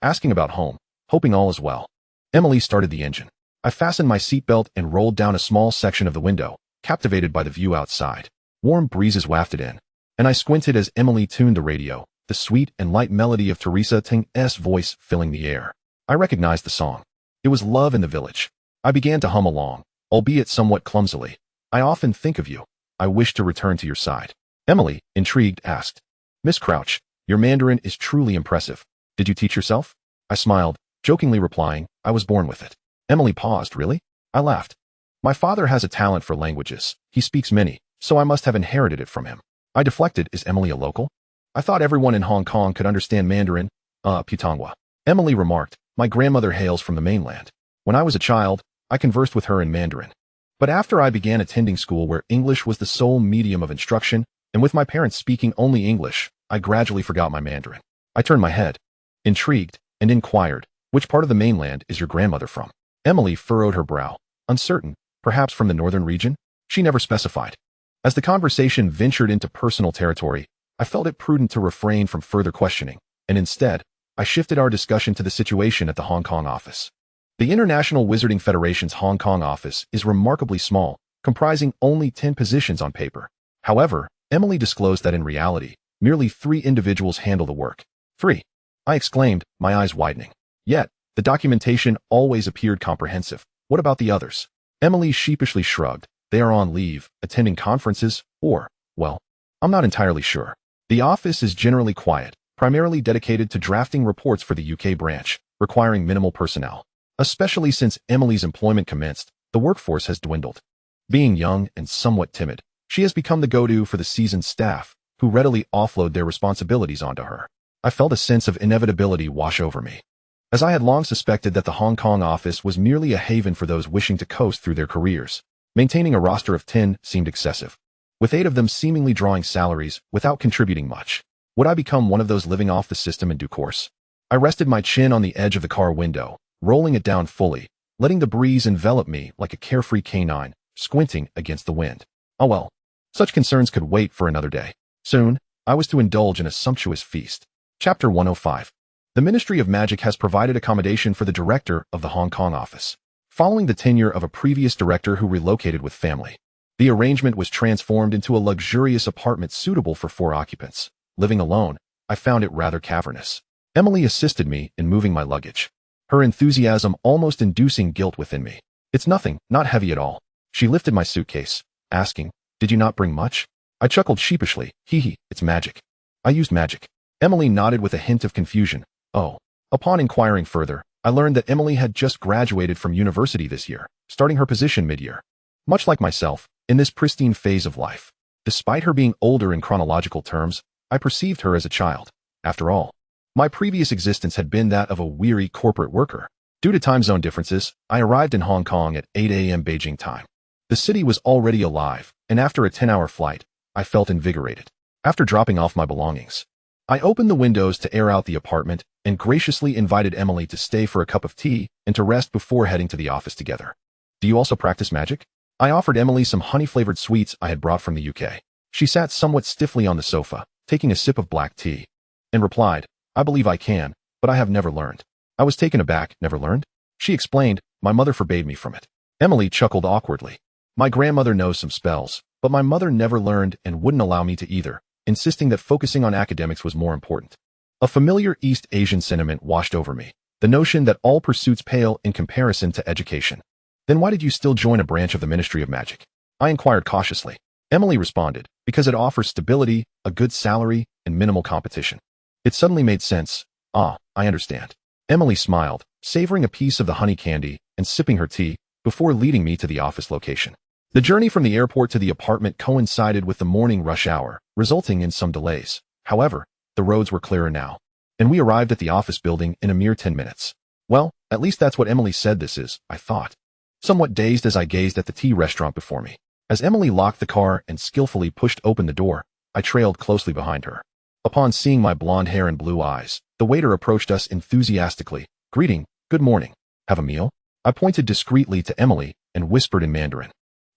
Asking about home, hoping all is well. Emily started the engine. I fastened my seatbelt and rolled down a small section of the window, captivated by the view outside. Warm breezes wafted in, and I squinted as Emily tuned the radio, the sweet and light melody of Teresa Tang's voice filling the air. I recognized the song. It was Love in the Village. I began to hum along, albeit somewhat clumsily. "I often think of you. I wish to return to your side." Emily, intrigued, asked, "Miss Crouch, your Mandarin is truly impressive. Did you teach yourself?" I smiled, jokingly replying, "I was born with it." Emily paused. "Really?" I laughed. "My father has a talent for languages. He speaks many, so I must have inherited it from him." I deflected. "Is Emily a local?" "I thought everyone in Hong Kong could understand Mandarin." Putonghua." Emily remarked, "My grandmother hails from the mainland. When I was a child, I conversed with her in Mandarin. But after I began attending school where English was the sole medium of instruction, and with my parents speaking only English, I gradually forgot my Mandarin." I turned my head, intrigued, and inquired, "Which part of the mainland is your grandmother from?" Emily furrowed her brow, uncertain, perhaps from the northern region? She never specified. As the conversation ventured into personal territory, I felt it prudent to refrain from further questioning, and instead, I shifted our discussion to the situation at the Hong Kong office. The International Wizarding Federation's Hong Kong office is remarkably small, comprising only 10 positions on paper. However, Emily disclosed that in reality, merely 3 individuals handle the work. 3. I exclaimed, my eyes widening. Yet, the documentation always appeared comprehensive. What about the others? Emily sheepishly shrugged. They are on leave, attending conferences, or, well, I'm not entirely sure. The office is generally quiet, primarily dedicated to drafting reports for the UK branch, requiring minimal personnel. Especially since Emily's employment commenced, the workforce has dwindled. Being young and somewhat timid, she has become the go-to for the seasoned staff, who readily offload their responsibilities onto her. I felt a sense of inevitability wash over me. As I had long suspected that the Hong Kong office was merely a haven for those wishing to coast through their careers, maintaining a roster of 10 seemed excessive. With 8 of them seemingly drawing salaries without contributing much, would I become one of those living off the system in due course? I rested my chin on the edge of the car window, rolling it down fully, letting the breeze envelop me like a carefree canine, squinting against the wind. Oh well, such concerns could wait for another day. Soon, I was to indulge in a sumptuous feast. Chapter 105. The Ministry of Magic has provided accommodation for the director of the Hong Kong office. Following the tenure of a previous director who relocated with family, the arrangement was transformed into a luxurious apartment suitable for 4 occupants. Living alone, I found it rather cavernous. Emily assisted me in moving my luggage, her enthusiasm almost inducing guilt within me. It's nothing, not heavy at all. She lifted my suitcase, asking, did you not bring much? I chuckled sheepishly. Hee, it's magic. I used magic. Emily nodded with a hint of confusion. Oh. Upon inquiring further, I learned that Emily had just graduated from university this year, starting her position mid-year. Much like myself, in this pristine phase of life. Despite her being older in chronological terms, I perceived her as a child. After all, my previous existence had been that of a weary corporate worker. Due to time zone differences, I arrived in Hong Kong at 8 a.m. Beijing time. The city was already alive, and after a 10-hour flight, I felt invigorated. After dropping off my belongings, I opened the windows to air out the apartment and graciously invited Emily to stay for a cup of tea and to rest before heading to the office together. Do you also practice magic? I offered Emily some honey-flavored sweets I had brought from the UK. She sat somewhat stiffly on the sofa, taking a sip of black tea, and replied, I believe I can, but I have never learned. I was taken aback. Never learned? She explained, my mother forbade me from it. Emily chuckled awkwardly. My grandmother knows some spells, but my mother never learned and wouldn't allow me to either, insisting that focusing on academics was more important. A familiar East Asian sentiment washed over me, the notion that all pursuits pale in comparison to education. Then why did you still join a branch of the Ministry of Magic? I inquired cautiously. Emily responded, because it offers stability, a good salary, and minimal competition. It suddenly made sense. Ah, I understand. Emily smiled, savoring a piece of the honey candy and sipping her tea before leading me to the office location. The journey from the airport to the apartment coincided with the morning rush hour, resulting in some delays. However, the roads were clearer now, and we arrived at the office building in a mere 10 minutes. Well, at least that's what Emily said this is, I thought, somewhat dazed as I gazed at the tea restaurant before me. As Emily locked the car and skillfully pushed open the door, I trailed closely behind her. Upon seeing my blonde hair and blue eyes, the waiter approached us enthusiastically. Greeting, good morning. Have a meal? I pointed discreetly to Emily and whispered in Mandarin.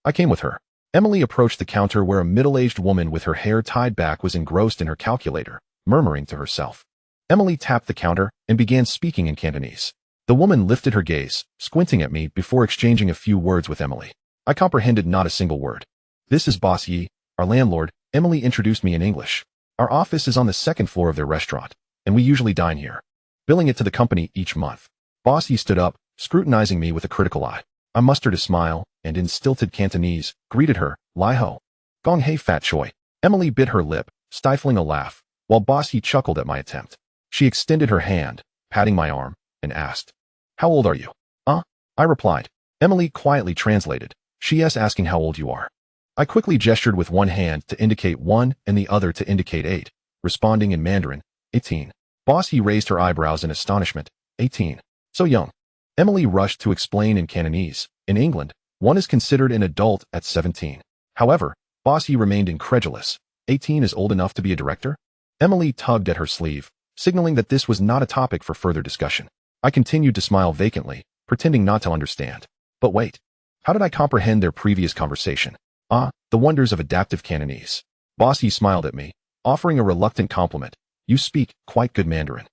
I came with her. Emily approached the counter where a middle-aged woman with her hair tied back was engrossed in her calculator, murmuring to herself. Emily tapped the counter and began speaking in Cantonese. The woman lifted her gaze, squinting at me before exchanging a few words with Emily. I comprehended not a single word. This is Boss Yi, our landlord. Emily introduced me in English. Our office is on the 2nd floor of their restaurant, and we usually dine here, billing it to the company each month. Boss Yi stood up, scrutinizing me with a critical eye. I mustered a smile, and in stilted Cantonese, greeted her, Lai ho. Gong hei fat choi. Emily bit her lip, stifling a laugh, while Boss Yi chuckled at my attempt. She extended her hand, patting my arm, and asked, how old are you? I replied. Emily quietly translated, she is asking how old you are. I quickly gestured with one hand to indicate 1 and the other to indicate 8, responding in Mandarin, 18. Boss Yi raised her eyebrows in astonishment, 18. So young. Emily rushed to explain in Cantonese, in England, one is considered an adult at 17. However, Boss Yi remained incredulous, 18 is old enough to be a director? Emily tugged at her sleeve, signaling that this was not a topic for further discussion. I continued to smile vacantly, pretending not to understand. But wait, how did I comprehend their previous conversation? The wonders of adaptive Cantonese. Boss Yi smiled at me, offering a reluctant compliment. You speak quite good Mandarin.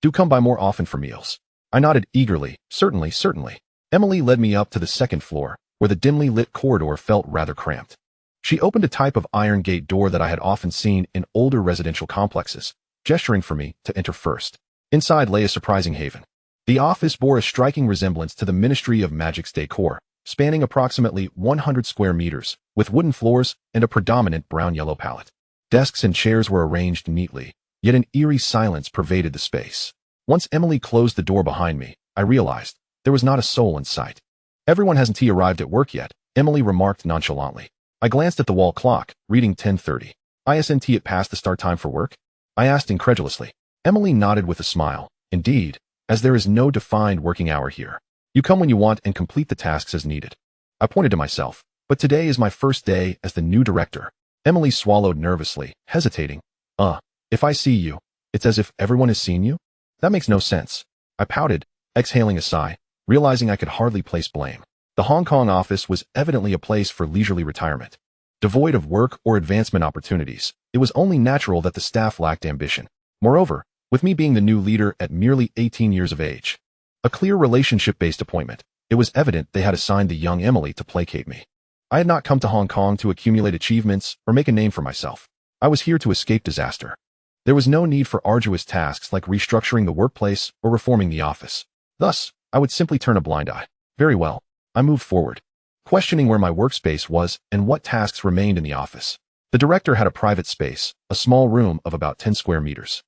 Do come by more often for meals. I nodded eagerly. Certainly, certainly. Emily led me up to the second floor, where the dimly lit corridor felt rather cramped. She opened a type of iron gate door that I had often seen in older residential complexes, gesturing for me to enter first. Inside lay a surprising haven. The office bore a striking resemblance to the Ministry of Magic's decor, spanning approximately 100 square meters, with wooden floors and a predominant brown-yellow palette. Desks and chairs were arranged neatly, yet an eerie silence pervaded the space. Once Emily closed the door behind me, I realized there was not a soul in sight. Everyone hasn't arrived at work yet, Emily remarked nonchalantly. I glanced at the wall clock, reading 10:30. Isn't it past the start time for work? I asked incredulously. Emily nodded with a smile. Indeed, as there is no defined working hour here. You come when you want and complete the tasks as needed. I pointed to myself. But today is my first day as the new director. Emily swallowed nervously, hesitating. If I see you, it's as if everyone has seen you? That makes no sense. I pouted, exhaling a sigh, realizing I could hardly place blame. The Hong Kong office was evidently a place for leisurely retirement. Devoid of work or advancement opportunities, it was only natural that the staff lacked ambition. Moreover, with me being the new leader at merely 18 years of age, a clear relationship-based appointment, it was evident they had assigned the young Emily to placate me. I had not come to Hong Kong to accumulate achievements or make a name for myself. I was here to escape disaster. There was no need for arduous tasks like restructuring the workplace or reforming the office. Thus, I would simply turn a blind eye. Very well. I moved forward, questioning where my workspace was and what tasks remained in the office. The director had a private space, a small room of about 10 square meters.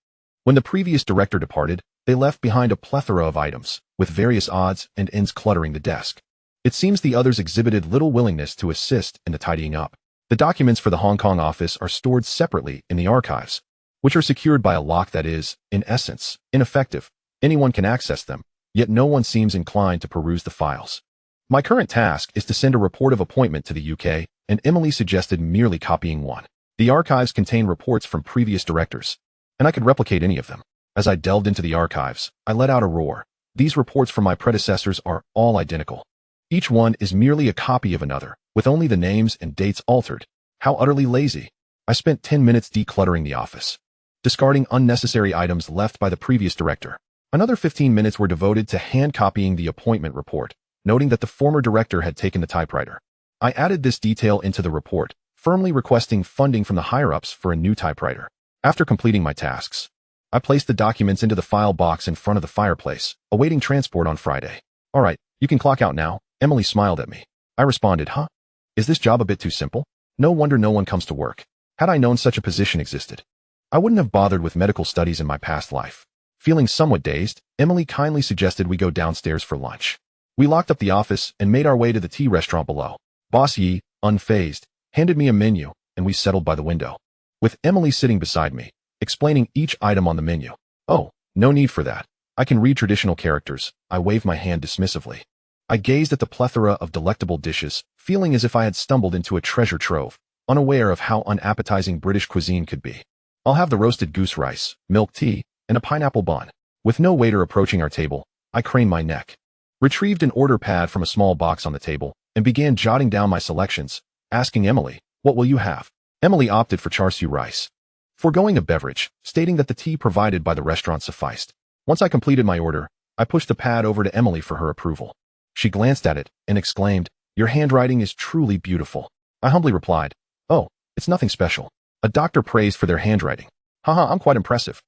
When the previous director departed, they left behind a plethora of items, with various odds and ends cluttering the desk. It seems the others exhibited little willingness to assist in the tidying up. The documents for the Hong Kong office are stored separately in the archives, which are secured by a lock that is, in essence, ineffective. Anyone can access them, yet no one seems inclined to peruse the files. My current task is to send a report of appointment to the UK, and Emily suggested merely copying one. The archives contain reports from previous directors, and I could replicate any of them. As I delved into the archives, I let out a roar. These reports from my predecessors are all identical. Each one is merely a copy of another, with only the names and dates altered. How utterly lazy. I spent 10 minutes decluttering the office, discarding unnecessary items left by the previous director. Another 15 minutes were devoted to hand-copying the appointment report, noting that the former director had taken the typewriter. I added this detail into the report, firmly requesting funding from the higher-ups for a new typewriter. After completing my tasks, I placed the documents into the file box in front of the fireplace, awaiting transport on Friday. All right, you can clock out now. Emily smiled at me. I responded, Is this job a bit too simple? No wonder no one comes to work. Had I known such a position existed, I wouldn't have bothered with medical studies in my past life. Feeling somewhat dazed, Emily kindly suggested we go downstairs for lunch. We locked up the office and made our way to the tea restaurant below. Boss Yi, unfazed, handed me a menu, and we settled by the window, with Emily sitting beside me, explaining each item on the menu. Oh, no need for that. I can read traditional characters. I waved my hand dismissively. I gazed at the plethora of delectable dishes, feeling as if I had stumbled into a treasure trove, unaware of how unappetizing British cuisine could be. I'll have the roasted goose rice, milk tea, and a pineapple bun. With no waiter approaching our table, I craned my neck, retrieved an order pad from a small box on the table, and began jotting down my selections, asking Emily, what will you have? Emily opted for char siu rice, foregoing a beverage, stating that the tea provided by the restaurant sufficed. Once I completed my order, I pushed the pad over to Emily for her approval. She glanced at it and exclaimed, Your handwriting is truly beautiful. I humbly replied, Oh, it's nothing special. A doctor praised for their handwriting. Haha, I'm quite impressive.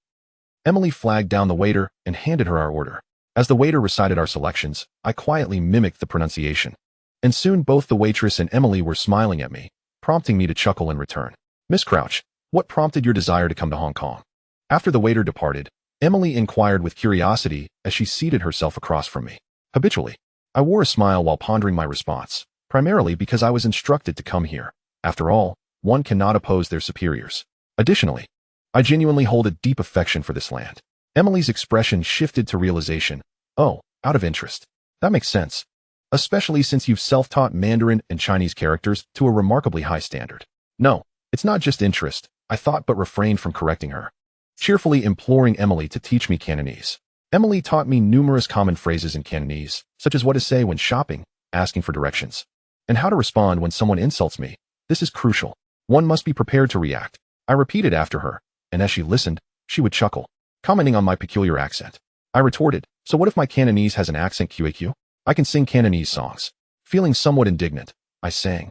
Emily flagged down the waiter and handed her our order. As the waiter recited our selections, I quietly mimicked the pronunciation. And soon both the waitress and Emily were smiling at me, prompting me to chuckle in return. Miss Crouch, what prompted your desire to come to Hong Kong? After the waiter departed, Emily inquired with curiosity as she seated herself across from me. Habitually, I wore a smile while pondering my response, primarily because I was instructed to come here. After all, one cannot oppose their superiors. Additionally, I genuinely hold a deep affection for this land. Emily's expression shifted to realization. Oh, out of interest. That makes sense. Especially since you've self-taught Mandarin and Chinese characters to a remarkably high standard. No, it's not just interest, I thought, but refrained from correcting her, cheerfully imploring Emily to teach me Cantonese. Emily taught me numerous common phrases in Cantonese, such as what to say when shopping, asking for directions, and how to respond when someone insults me. This is crucial. One must be prepared to react. I repeated after her, and as she listened, she would chuckle, commenting on my peculiar accent. I retorted, So what if my Cantonese has an accent QAQ? I can sing Cantonese songs. Feeling somewhat indignant, I sang,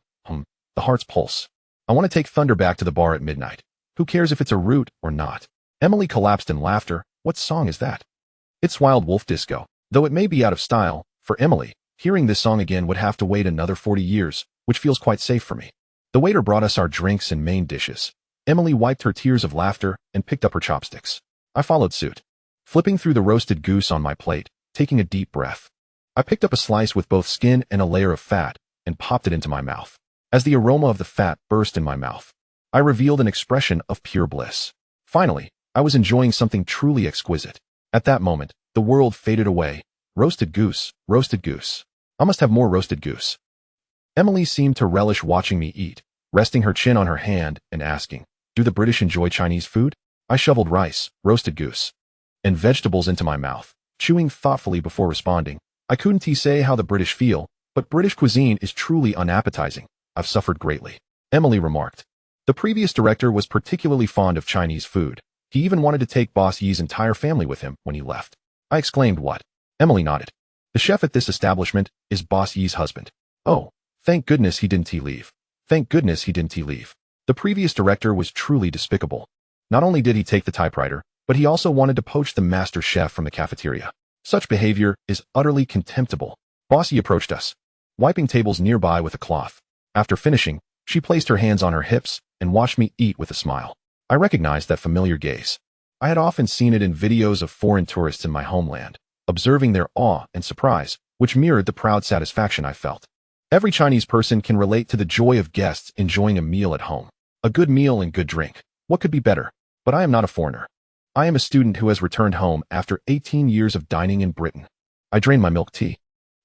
the heart's pulse. I want to take thunder back to the bar at midnight. Who cares if it's a root or not? Emily collapsed in laughter. What song is that? It's Wild Wolf Disco. Though it may be out of style, for Emily, hearing this song again would have to wait another 40 years, which feels quite safe for me. The waiter brought us our drinks and main dishes. Emily wiped her tears of laughter and picked up her chopsticks. I followed suit, flipping through the roasted goose on my plate, taking a deep breath. I picked up a slice with both skin and a layer of fat and popped it into my mouth. As the aroma of the fat burst in my mouth, I revealed an expression of pure bliss. Finally, I was enjoying something truly exquisite. At that moment, the world faded away. Roasted goose, roasted goose. I must have more roasted goose. Emily seemed to relish watching me eat, resting her chin on her hand and asking, "Do the British enjoy Chinese food?" I shoveled rice, roasted goose, and vegetables into my mouth, chewing thoughtfully before responding. I couldn't say how the British feel, but British cuisine is truly unappetizing. I've suffered greatly. Emily remarked. The previous director was particularly fond of Chinese food. He even wanted to take Boss Yi's entire family with him when he left. I exclaimed, "What?" Emily nodded. The chef at this establishment is Boss Yi's husband. Oh, thank goodness he didn't leave. Thank goodness he didn't leave. The previous director was truly despicable. Not only did he take the typewriter, but he also wanted to poach the master chef from the cafeteria. Such behavior is utterly contemptible. Boss Yi approached us, wiping tables nearby with a cloth. After finishing, she placed her hands on her hips and watched me eat with a smile. I recognized that familiar gaze. I had often seen it in videos of foreign tourists in my homeland, observing their awe and surprise, which mirrored the proud satisfaction I felt. Every Chinese person can relate to the joy of guests enjoying a meal at home. A good meal and good drink. What could be better? But I am not a foreigner. I am a student who has returned home after 18 years of dining in Britain. I drained my milk tea,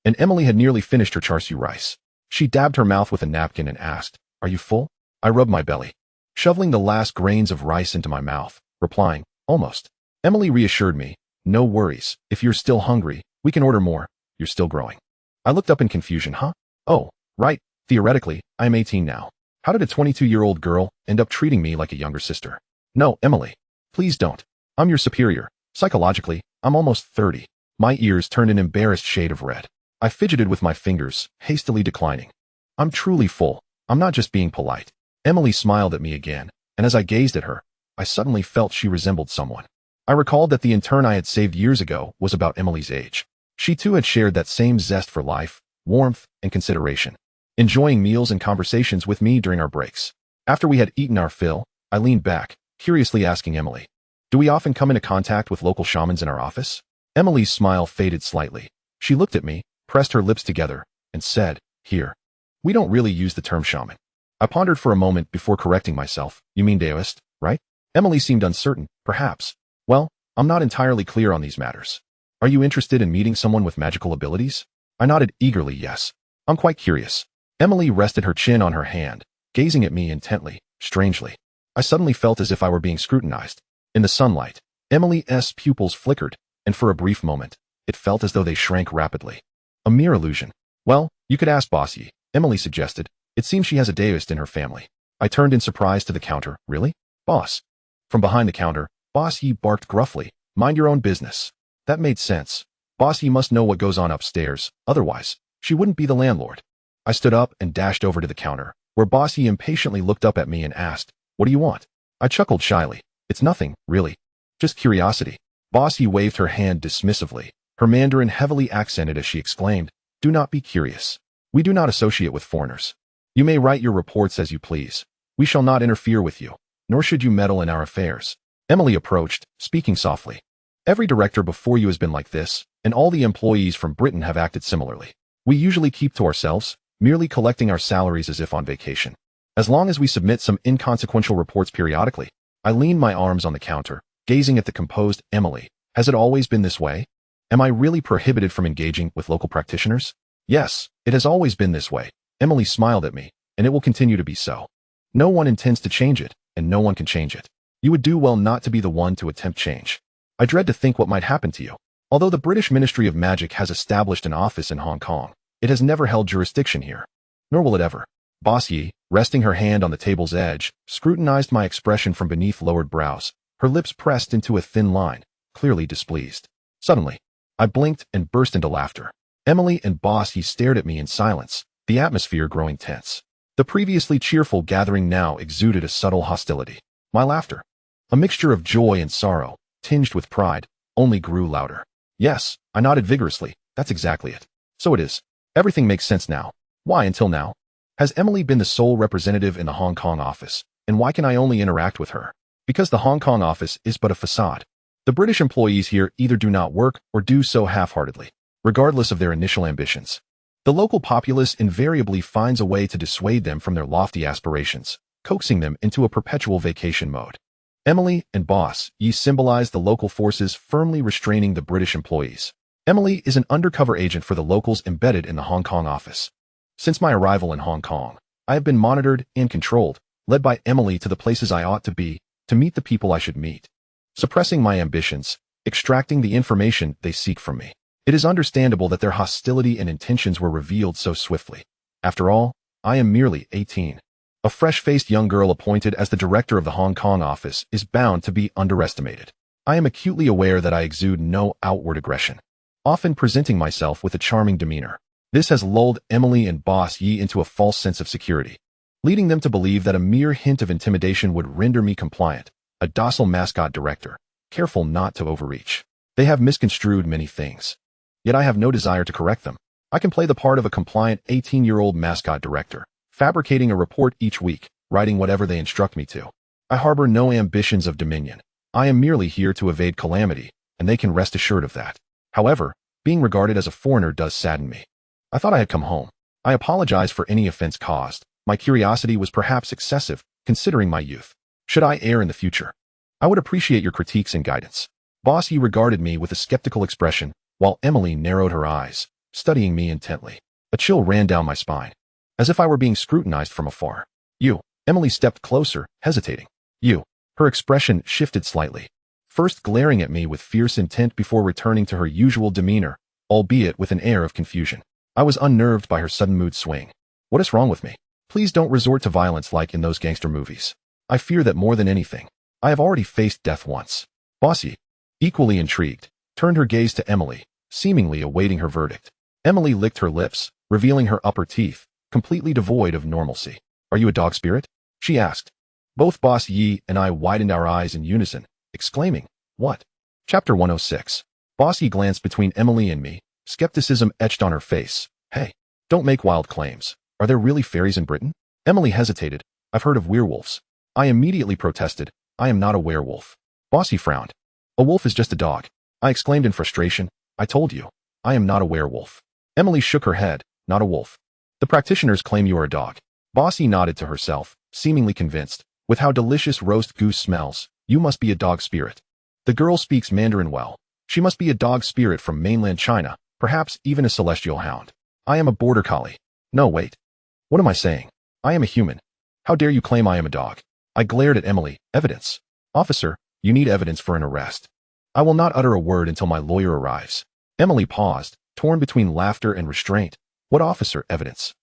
and Emily had nearly finished her char siu rice. She dabbed her mouth with a napkin and asked, "Are you full?" I rubbed my belly, shoveling the last grains of rice into my mouth, replying, "Almost." Emily reassured me, "No worries. If you're still hungry, we can order more. You're still growing." I looked up in confusion. Huh? Oh, right. Theoretically, I'm 18 now. How did a 22-year-old girl end up treating me like a younger sister? No, Emily. Please don't. I'm your superior. Psychologically, I'm almost 30. My ears turned an embarrassed shade of red. I fidgeted with my fingers, hastily declining. I'm truly full. I'm not just being polite. Emily smiled at me again, and as I gazed at her, I suddenly felt she resembled someone. I recalled that the intern I had saved years ago was about Emily's age. She too had shared that same zest for life, warmth, and consideration, enjoying meals and conversations with me during our breaks. After we had eaten our fill, I leaned back, curiously asking Emily, "Do we often come into contact with local shamans in our office?" Emily's smile faded slightly. She looked at me, pressed her lips together, and said, "Here. We don't really use the term shaman." I pondered for a moment before correcting myself. "You mean Taoist, right?" Emily seemed uncertain. "Perhaps. Well, I'm not entirely clear on these matters. Are you interested in meeting someone with magical abilities?" I nodded eagerly, "Yes. I'm quite curious." Emily rested her chin on her hand, gazing at me intently, strangely. I suddenly felt as if I were being scrutinized. In the sunlight, Emily's pupils flickered, and for a brief moment, it felt as though they shrank rapidly. A mere illusion. "Well, you could ask Boss Yi," Emily suggested. "It seems she has a Taoist in her family." I turned in surprise to the counter. "Really? Boss?" From behind the counter, Boss Yi barked gruffly, "Mind your own business." That made sense. Boss Yi must know what goes on upstairs, otherwise, she wouldn't be the landlord. I stood up and dashed over to the counter, where Boss Yi impatiently looked up at me and asked, "What do you want?" I chuckled shyly. "It's nothing, really. Just curiosity." Boss Yi waved her hand dismissively, her Mandarin heavily accented as she exclaimed, "Do not be curious. We do not associate with foreigners. You may write your reports as you please. We shall not interfere with you, nor should you meddle in our affairs." Emily approached, speaking softly. "Every director before you has been like this, and all the employees from Britain have acted similarly. We usually keep to ourselves, merely collecting our salaries as if on vacation. As long as we submit some inconsequential reports periodically." I leaned my arms on the counter, gazing at the composed Emily. "Has it always been this way? Am I really prohibited from engaging with local practitioners?" "Yes, it has always been this way." Emily smiled at me, "and it will continue to be so. No one intends to change it, and no one can change it. You would do well not to be the one to attempt change. I dread to think what might happen to you. Although the British Ministry of Magic has established an office in Hong Kong, it has never held jurisdiction here. Nor will it ever." Boss Yi, resting her hand on the table's edge, scrutinized my expression from beneath lowered brows, her lips pressed into a thin line, clearly displeased. Suddenly, I blinked and burst into laughter. Emily and Boss Yi stared at me in silence, the atmosphere growing tense. The previously cheerful gathering now exuded a subtle hostility. My laughter, a mixture of joy and sorrow, tinged with pride, only grew louder. Yes, I nodded vigorously. That's exactly it. So it is. Everything makes sense now. Why until now? Has Emily been the sole representative in the Hong Kong office, and why can I only interact with her? Because the Hong Kong office is but a facade. The British employees here either do not work or do so half-heartedly, regardless of their initial ambitions. The local populace invariably finds a way to dissuade them from their lofty aspirations, coaxing them into a perpetual vacation mode. Emily and Boss Yi symbolize the local forces firmly restraining the British employees. Emily is an undercover agent for the locals embedded in the Hong Kong office. Since my arrival in Hong Kong, I have been monitored and controlled, led by Emily to the places I ought to be, to meet the people I should meet. Suppressing my ambitions, extracting the information they seek from me. It is understandable that their hostility and intentions were revealed so swiftly. After all, I am merely 18. A fresh-faced young girl appointed as the director of the Hong Kong office is bound to be underestimated. I am acutely aware that I exude no outward aggression, often presenting myself with a charming demeanor. This has lulled Emily and Boss Yi into a false sense of security, leading them to believe that a mere hint of intimidation would render me compliant, a docile mascot director, careful not to overreach. They have misconstrued many things. Yet I have no desire to correct them. I can play the part of a compliant 18-year-old mascot director, fabricating a report each week, writing whatever they instruct me to. I harbor no ambitions of dominion. I am merely here to evade calamity, and they can rest assured of that. However, being regarded as a foreigner does sadden me. I thought I had come home. I apologize for any offense caused. My curiosity was perhaps excessive, considering my youth. Should I err in the future? I would appreciate your critiques and guidance. Boss Yi regarded me with a skeptical expression, while Emily narrowed her eyes, studying me intently. A chill ran down my spine, as if I were being scrutinized from afar. You. Emily stepped closer, hesitating. You. Her expression shifted slightly, first glaring at me with fierce intent before returning to her usual demeanor, albeit with an air of confusion. I was unnerved by her sudden mood swing. What is wrong with me? Please don't resort to violence like in those gangster movies. I fear that more than anything, I have already faced death once. Boss Yi, equally intrigued, turned her gaze to Emily, seemingly awaiting her verdict. Emily licked her lips, revealing her upper teeth, completely devoid of normalcy. Are you a dog spirit? She asked. Both Boss Yi and I widened our eyes in unison, exclaiming, What? Chapter 106. Boss Yi glanced between Emily and me, skepticism etched on her face. Hey, don't make wild claims. Are there really fairies in Britain? Emily hesitated. I've heard of werewolves. I immediately protested. I am not a werewolf. Boss Yi frowned. A wolf is just a dog. I exclaimed in frustration. I told you. I am not a werewolf. Emily shook her head. Not a wolf. The practitioners claim you are a dog. Boss Yi nodded to herself, seemingly convinced. With how delicious roast goose smells, you must be a dog spirit. The girl speaks Mandarin well. She must be a dog spirit from mainland China, perhaps even a celestial hound. I am a border collie. No, wait. What am I saying? I am a human. How dare you claim I am a dog? I glared at Emily. Evidence. Officer, you need evidence for an arrest. I will not utter a word until my lawyer arrives. Emily paused, torn between laughter and restraint. What officer? Evidence.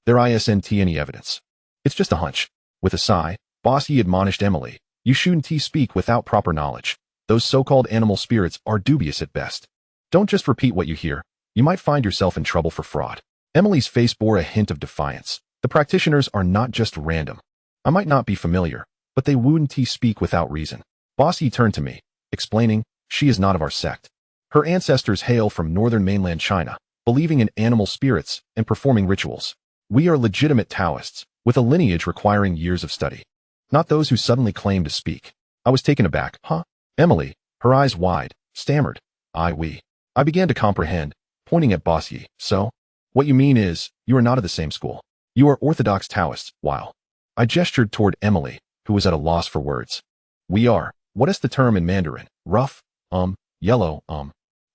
There isn't any evidence. It's just a hunch. With a sigh, Boss Yi admonished Emily. You shouldn't speak without proper knowledge. Those so-called animal spirits are dubious at best. Don't just repeat what you hear. You might find yourself in trouble for fraud. Emily's face bore a hint of defiance. The practitioners are not just random. I might not be familiar, but they wouldn't speak without reason. Boss Yi turned to me, explaining, she is not of our sect. Her ancestors hail from northern mainland China, believing in animal spirits and performing rituals. We are legitimate Taoists, with a lineage requiring years of study. Not those who suddenly claim to speak. I was taken aback. Huh? Emily, her eyes wide, stammered. We. I began to comprehend, pointing at Boss Yi. So? What you mean is, you are not of the same school. You are orthodox Taoists, while I gestured toward Emily, who was at a loss for words. We are. What is the term in Mandarin? Rough? Yellow,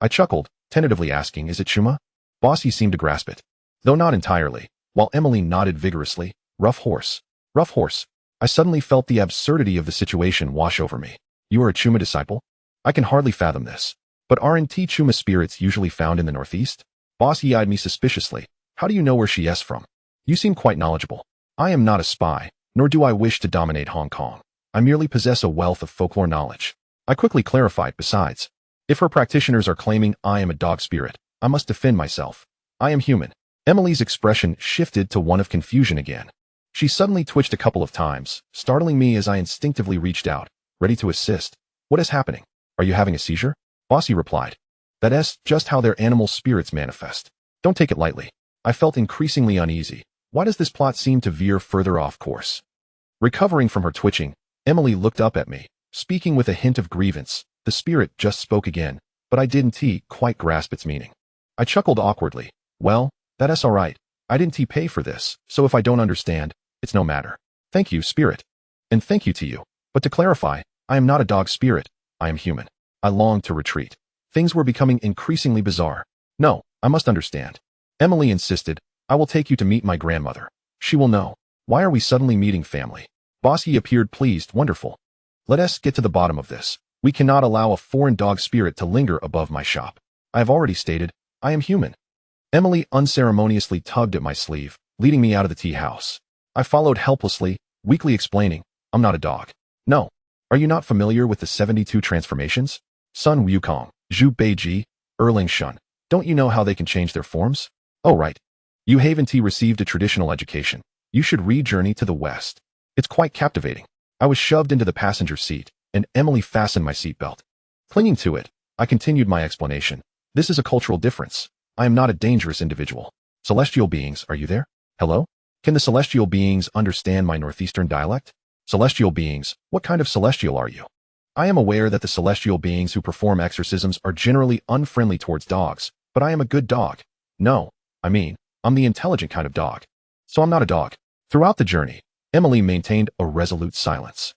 I chuckled, tentatively asking, is it Chuma? Boss Yi seemed to grasp it, though not entirely, while Emily nodded vigorously. Rough horse. Rough horse. I suddenly felt the absurdity of the situation wash over me. You are a Chuma disciple? I can hardly fathom this. But aren't Chuma spirits usually found in the northeast? Boss Yi eyed me suspiciously. How do you know where she is from? You seem quite knowledgeable. I am not a spy, nor do I wish to dominate Hong Kong. I merely possess a wealth of folklore knowledge. I quickly clarified, besides, If her practitioners are claiming I am a dog spirit, I must defend myself. I am human. Emily's expression shifted to one of confusion again. She suddenly twitched a couple of times, startling me as I instinctively reached out, ready to assist. What is happening? Are you having a seizure? Bossy replied. That's just how their animal spirits manifest. Don't take it lightly. I felt increasingly uneasy. Why does this plot seem to veer further off course? Recovering from her twitching, Emily looked up at me, speaking with a hint of grievance. The spirit just spoke again, but I didn't quite grasp its meaning. I chuckled awkwardly. Well, that's all right. I didn't pay for this, so if I don't understand, it's no matter. Thank you, spirit. And thank you to you. But to clarify, I am not a dog spirit. I am human. I longed to retreat. Things were becoming increasingly bizarre. No, I must understand. Emily insisted. I will take you to meet my grandmother. She will know. Why are we suddenly meeting family? Bossy appeared pleased. Wonderful. Let us get to the bottom of this. We cannot allow a foreign dog spirit to linger above my shop. I have already stated, I am human. Emily unceremoniously tugged at my sleeve, leading me out of the tea house. I followed helplessly, weakly explaining, I'm not a dog. No. Are you not familiar with the 72 transformations? Sun Wukong, Zhu Beiji, Erling Shun. Don't you know how they can change their forms? Oh right. You haven't received a traditional education. You should read Journey to the West. It's quite captivating. I was shoved into the passenger seat, and Emily fastened my seatbelt. Clinging to it, I continued my explanation. This is a cultural difference. I am not a dangerous individual. Celestial beings, are you there? Hello? Can the celestial beings understand my northeastern dialect? Celestial beings, what kind of celestial are you? I am aware that the celestial beings who perform exorcisms are generally unfriendly towards dogs, but I am a good dog. No, I'm the intelligent kind of dog. So I'm not a dog. Throughout the journey, Emily maintained a resolute silence.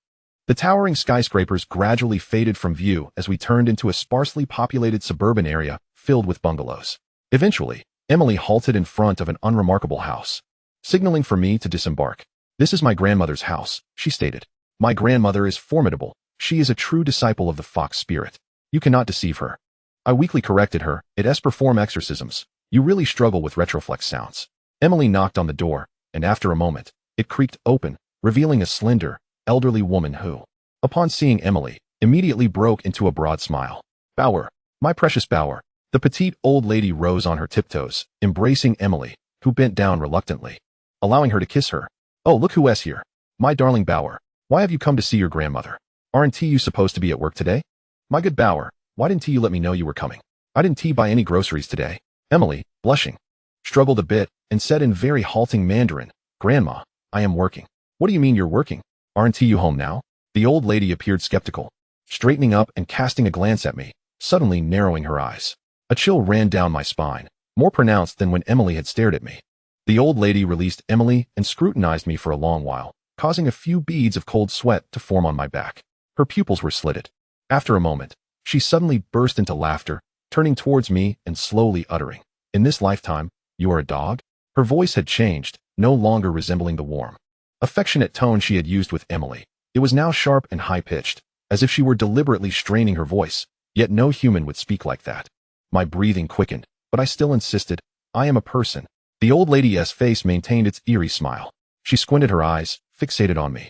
The towering skyscrapers gradually faded from view as we turned into a sparsely populated suburban area filled with bungalows. Eventually, Emily halted in front of an unremarkable house, signaling for me to disembark. This is my grandmother's house, she stated. My grandmother is formidable. She is a true disciple of the fox spirit. You cannot deceive her. I weakly corrected her. It perform exorcisms. You really struggle with retroflex sounds. Emily knocked on the door, and after a moment, it creaked open, revealing a slender, elderly woman who, upon seeing Emily, immediately broke into a broad smile. Bower, my precious Bower. The petite old lady rose on her tiptoes, embracing Emily, who bent down reluctantly, allowing her to kiss her. Oh, look who's here. My darling Bower, why have you come to see your grandmother? Aren't you supposed to be at work today? My good Bower, why didn't you let me know you were coming? I didn't buy any groceries today. Emily, blushing, struggled a bit and said in very halting Mandarin, Grandma, I am working. What do you mean you're working? Aren't you home now? The old lady appeared skeptical, straightening up and casting a glance at me, suddenly narrowing her eyes. A chill ran down my spine, more pronounced than when Emily had stared at me. The old lady released Emily and scrutinized me for a long while, causing a few beads of cold sweat to form on my back. Her pupils were slitted. After a moment, she suddenly burst into laughter, turning towards me and slowly uttering, In this lifetime, you are a dog? Her voice had changed, no longer resembling the warm, affectionate tone she had used with Emily. It was now sharp and high-pitched, as if she were deliberately straining her voice, yet no human would speak like that. My breathing quickened, but I still insisted, I am a person. The old lady's face maintained its eerie smile. She squinted her eyes, fixated on me,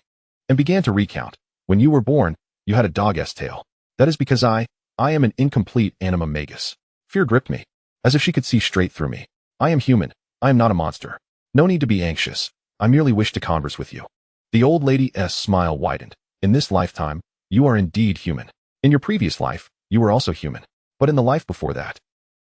and began to recount. When you were born, you had a dog's tail. That is because I am an incomplete anima magus. Fear gripped me, as if she could see straight through me. I am human. I am not a monster. No need to be anxious. I merely wish to converse with you. The old lady's smile widened. In this lifetime, you are indeed human. In your previous life, you were also human. But in the life before that,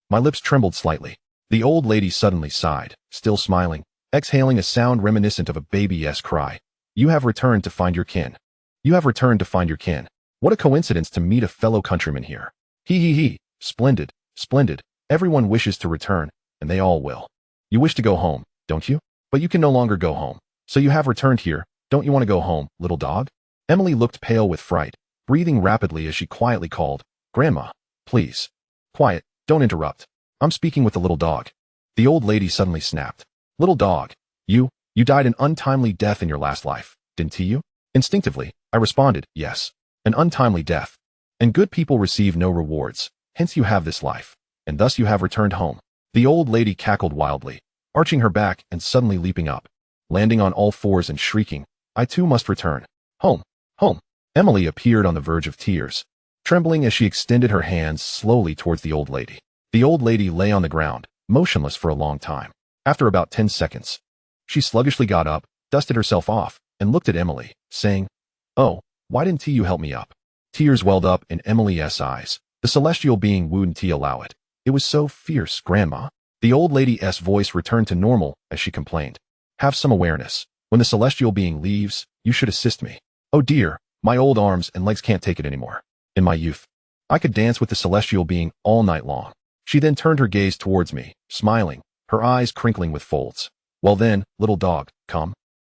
my lips trembled slightly. The old lady suddenly sighed, still smiling, exhaling a sound reminiscent of a baby's cry. You have returned to find your kin. You have returned to find your kin. What a coincidence to meet a fellow countryman here. He. Splendid, splendid. Everyone wishes to return, and they all will. You wish to go home, don't you? But you can no longer go home. So you have returned here. Don't you want to go home, little dog? Emily looked pale with fright, breathing rapidly as she quietly called, Grandma, please. Quiet, don't interrupt. I'm speaking with the little dog. The old lady suddenly snapped. Little dog, you died an untimely death in your last life, didn't you? Instinctively, I responded, yes. An untimely death. And good people receive no rewards, hence you have this life, and thus you have returned home. The old lady cackled wildly, arching her back and suddenly leaping up, landing on all fours and shrieking, I too must return. Home, home. Emily appeared on the verge of tears. trembling as she extended her hands slowly towards the old lady. The old lady lay on the ground, motionless for a long time. After about 10 seconds, she sluggishly got up, dusted herself off, and looked at Emily, saying, "Oh, why didn't you help me up?" Tears welled up in Emily's eyes. The celestial being wouldn't allow it. It was so fierce, Grandma. The old lady's voice returned to normal as she complained. "Have some awareness. When the celestial being leaves, you should assist me. Oh dear, my old arms and legs can't take it anymore. In my youth, I could dance with the celestial being all night long." She then turned her gaze towards me, smiling, her eyes crinkling with folds. "Well then, little dog, come.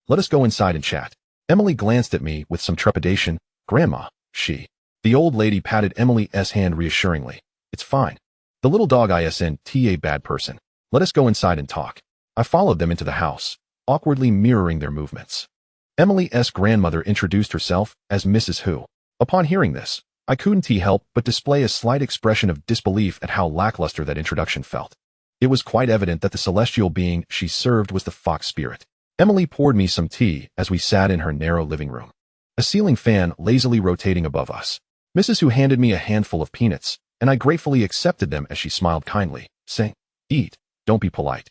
Let us go inside and chat." Emily glanced at me with some trepidation. "Grandma," The old lady patted Emily's hand reassuringly. "It's fine. The little dog isn't a bad person. Let us go inside and talk." I followed them into the house, awkwardly mirroring their movements. Emily's grandmother introduced herself as Mrs. Who. Upon hearing this, I couldn't help but display a slight expression of disbelief at how lackluster that introduction felt. It was quite evident that the celestial being she served was the fox spirit. Emily poured me some tea as we sat in her narrow living room, a ceiling fan lazily rotating above us. Mrs. Who handed me a handful of peanuts, and I gratefully accepted them as she smiled kindly, saying, "Eat, don't be polite.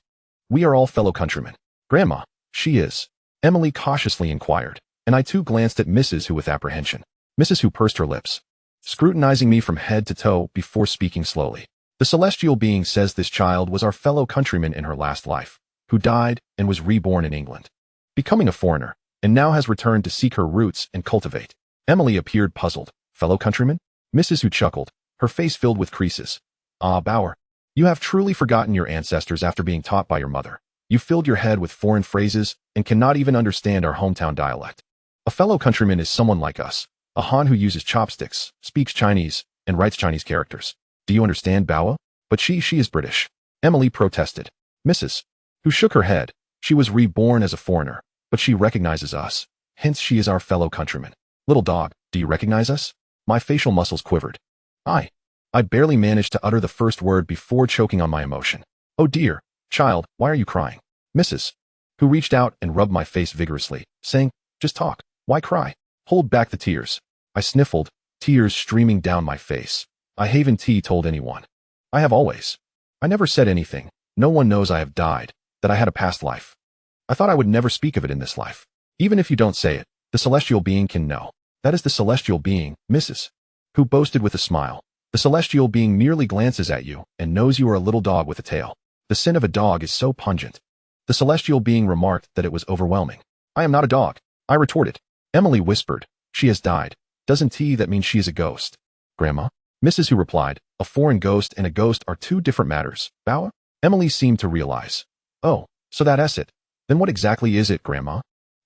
We are all fellow countrymen." "Grandma, she is?" Emily cautiously inquired, and I too glanced at Mrs. Who with apprehension. Mrs. Who pursed her lips, scrutinizing me from head to toe before speaking slowly. "The celestial being says this child was our fellow countryman in her last life, who died and was reborn in England, becoming a foreigner, and now has returned to seek her roots and cultivate." Emily appeared puzzled. "Fellow countryman?" Mrs. Who chuckled, her face filled with creases. "Ah, Bower, you have truly forgotten your ancestors after being taught by your mother. You filled your head with foreign phrases and cannot even understand our hometown dialect. A fellow countryman is someone like us, a Han who uses chopsticks, speaks Chinese, and writes Chinese characters. Do you understand, Bower? But she is British." Emily protested. Mrs. Who shook her head. "She was reborn as a foreigner, but she recognizes us. Hence she is our fellow countryman." "Little dog, do you recognize us?" My facial muscles quivered. I barely managed to utter the first word before choking on my emotion. "Oh dear, child, why are you crying?" Mrs. Who reached out and rubbed my face vigorously, saying, "Just talk. Why cry? Hold back the tears." I sniffled, tears streaming down my face. "I haven't told anyone. I have always. I never said anything. No one knows I have died, that I had a past life. I thought I would never speak of it in this life. Even if you don't say it, the celestial being can know." "That is the celestial being," Mrs. Who boasted with a smile. "The celestial being merely glances at you and knows you are a little dog with a tail. The scent of a dog is so pungent." The celestial being remarked that it was overwhelming. "I am not a dog," I retorted. Emily whispered, "She has died. Doesn't that mean she is a ghost?" "Grandma?" Mrs. Who replied, "A foreign ghost and a ghost are two different matters, Bower." Emily seemed to realize. "Oh, so that's it. Then what exactly is it, Grandma?"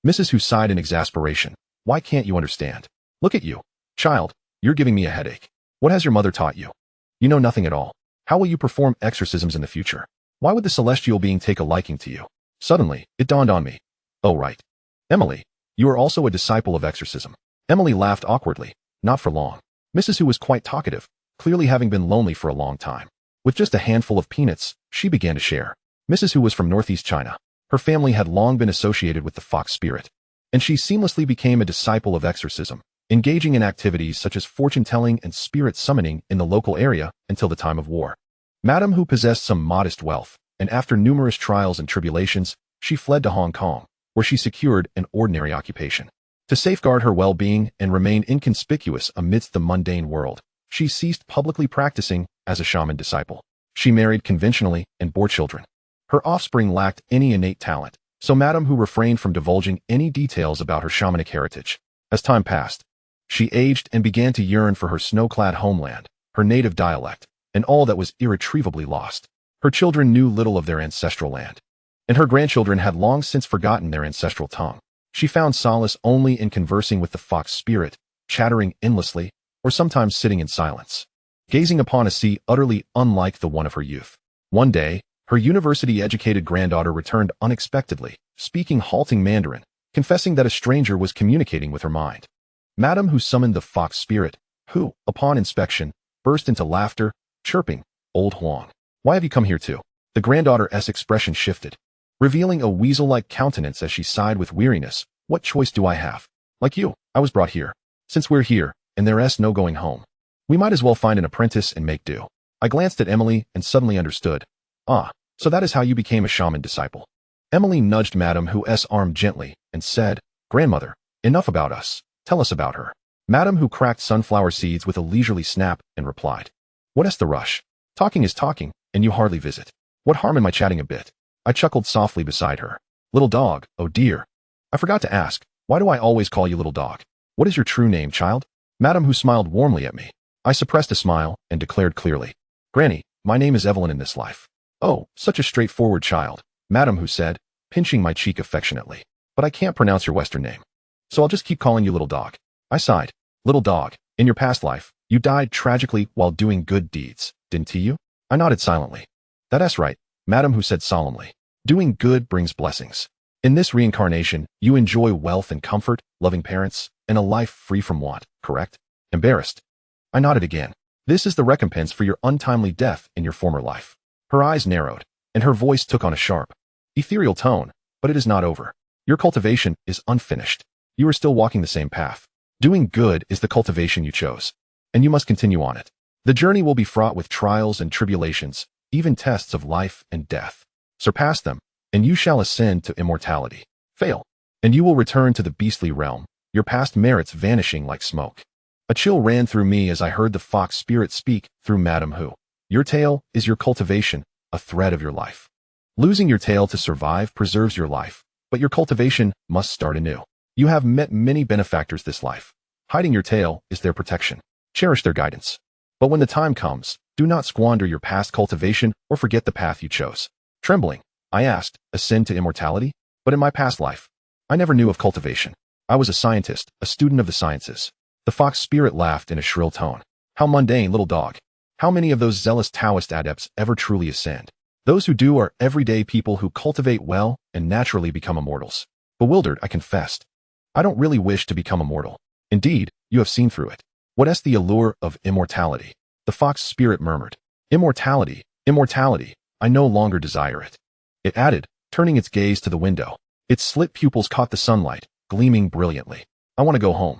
Mrs. Who sighed in exasperation. "Why can't you understand? Look at you. Child, you're giving me a headache. What has your mother taught you? You know nothing at all. How will you perform exorcisms in the future? Why would the celestial being take a liking to you?" Suddenly, it dawned on me. "Oh right. Emily, you are also a disciple of exorcism." Emily laughed awkwardly. "Not for long." Mrs. Who was quite talkative, clearly having been lonely for a long time. With just a handful of peanuts, she began to share. Mrs. Who was from northeast China. Her family had long been associated with the fox spirit, and she seamlessly became a disciple of exorcism, engaging in activities such as fortune-telling and spirit summoning in the local area until the time of war. Madame Who possessed some modest wealth, and after numerous trials and tribulations, she fled to Hong Kong, where she secured an ordinary occupation. To safeguard her well-being and remain inconspicuous amidst the mundane world, she ceased publicly practicing as a shaman disciple. She married conventionally and bore children. Her offspring lacked any innate talent, so Madame Who refrained from divulging any details about her shamanic heritage. As time passed, she aged and began to yearn for her snow-clad homeland, her native dialect, and all that was irretrievably lost. Her children knew little of their ancestral land, and her grandchildren had long since forgotten their ancestral tongue. She found solace only in conversing with the fox spirit, chattering endlessly, or sometimes sitting in silence, gazing upon a sea utterly unlike the one of her youth. One day, her university-educated granddaughter returned unexpectedly, speaking halting Mandarin, confessing that a stranger was communicating with her mind. Madame Who summoned the fox spirit, who, upon inspection, burst into laughter, chirping, "Old Huang, why have you come here too?" The granddaughter's expression shifted, revealing a weasel-like countenance as she sighed with weariness. "What choice do I have? Like you, I was brought here. Since we're here, and there's no going home, We might as well find an apprentice and make do. I glanced at Emily and suddenly understood. Ah, so that is how you became a shaman disciple. Emily nudged Madame Who's arm gently and said, Grandmother, enough about us. Tell us about her. Madame Who cracked sunflower seeds with a leisurely snap and replied, What's the rush? Talking is talking, and you hardly visit. What harm in my chatting a bit? I chuckled softly beside her. Little dog, oh dear. I forgot to ask, why do I always call you little dog? What is your true name, child? Madame Who smiled warmly at me. I suppressed a smile and declared clearly, Granny, my name is Evelyn in this life. Oh, such a straightforward child, Madame Who said, pinching my cheek affectionately. But I can't pronounce your Western name. So I'll just keep calling you little dog. I sighed. Little dog, in your past life, you died tragically while doing good deeds, didn't you? I nodded silently. That's right, Madame Who said solemnly. Doing good brings blessings. In this reincarnation, you enjoy wealth and comfort, loving parents, and a life free from want, correct? Embarrassed. I nodded again. This is the recompense for your untimely death in your former life. Her eyes narrowed, and her voice took on a sharp, ethereal tone, but it is not over. Your cultivation is unfinished. You are still walking the same path. Doing good is the cultivation you chose, and you must continue on it. The journey will be fraught with trials and tribulations, even tests of life and death. Surpass them, and you shall ascend to immortality. Fail, and you will return to the beastly realm, your past merits vanishing like smoke. A chill ran through me as I heard the fox spirit speak through Madame Who. Your tail is your cultivation, a thread of your life. Losing your tail to survive preserves your life, but your cultivation must start anew. You have met many benefactors this life. Hiding your tail is their protection. Cherish their guidance. But when the time comes, do not squander your past cultivation or forget the path you chose. Trembling, I asked, ascend to immortality? But in my past life, I never knew of cultivation. I was a scientist, a student of the sciences. The fox spirit laughed in a shrill tone. How mundane, little dog. How many of those zealous Taoist adepts ever truly ascend? Those who do are everyday people who cultivate well and naturally become immortals. Bewildered, I confessed. I don't really wish to become immortal. Indeed, you have seen through it. What's the allure of immortality? The fox spirit murmured. Immortality, immortality, I no longer desire it. It added, turning its gaze to the window. Its slit pupils caught the sunlight, gleaming brilliantly. I want to go home.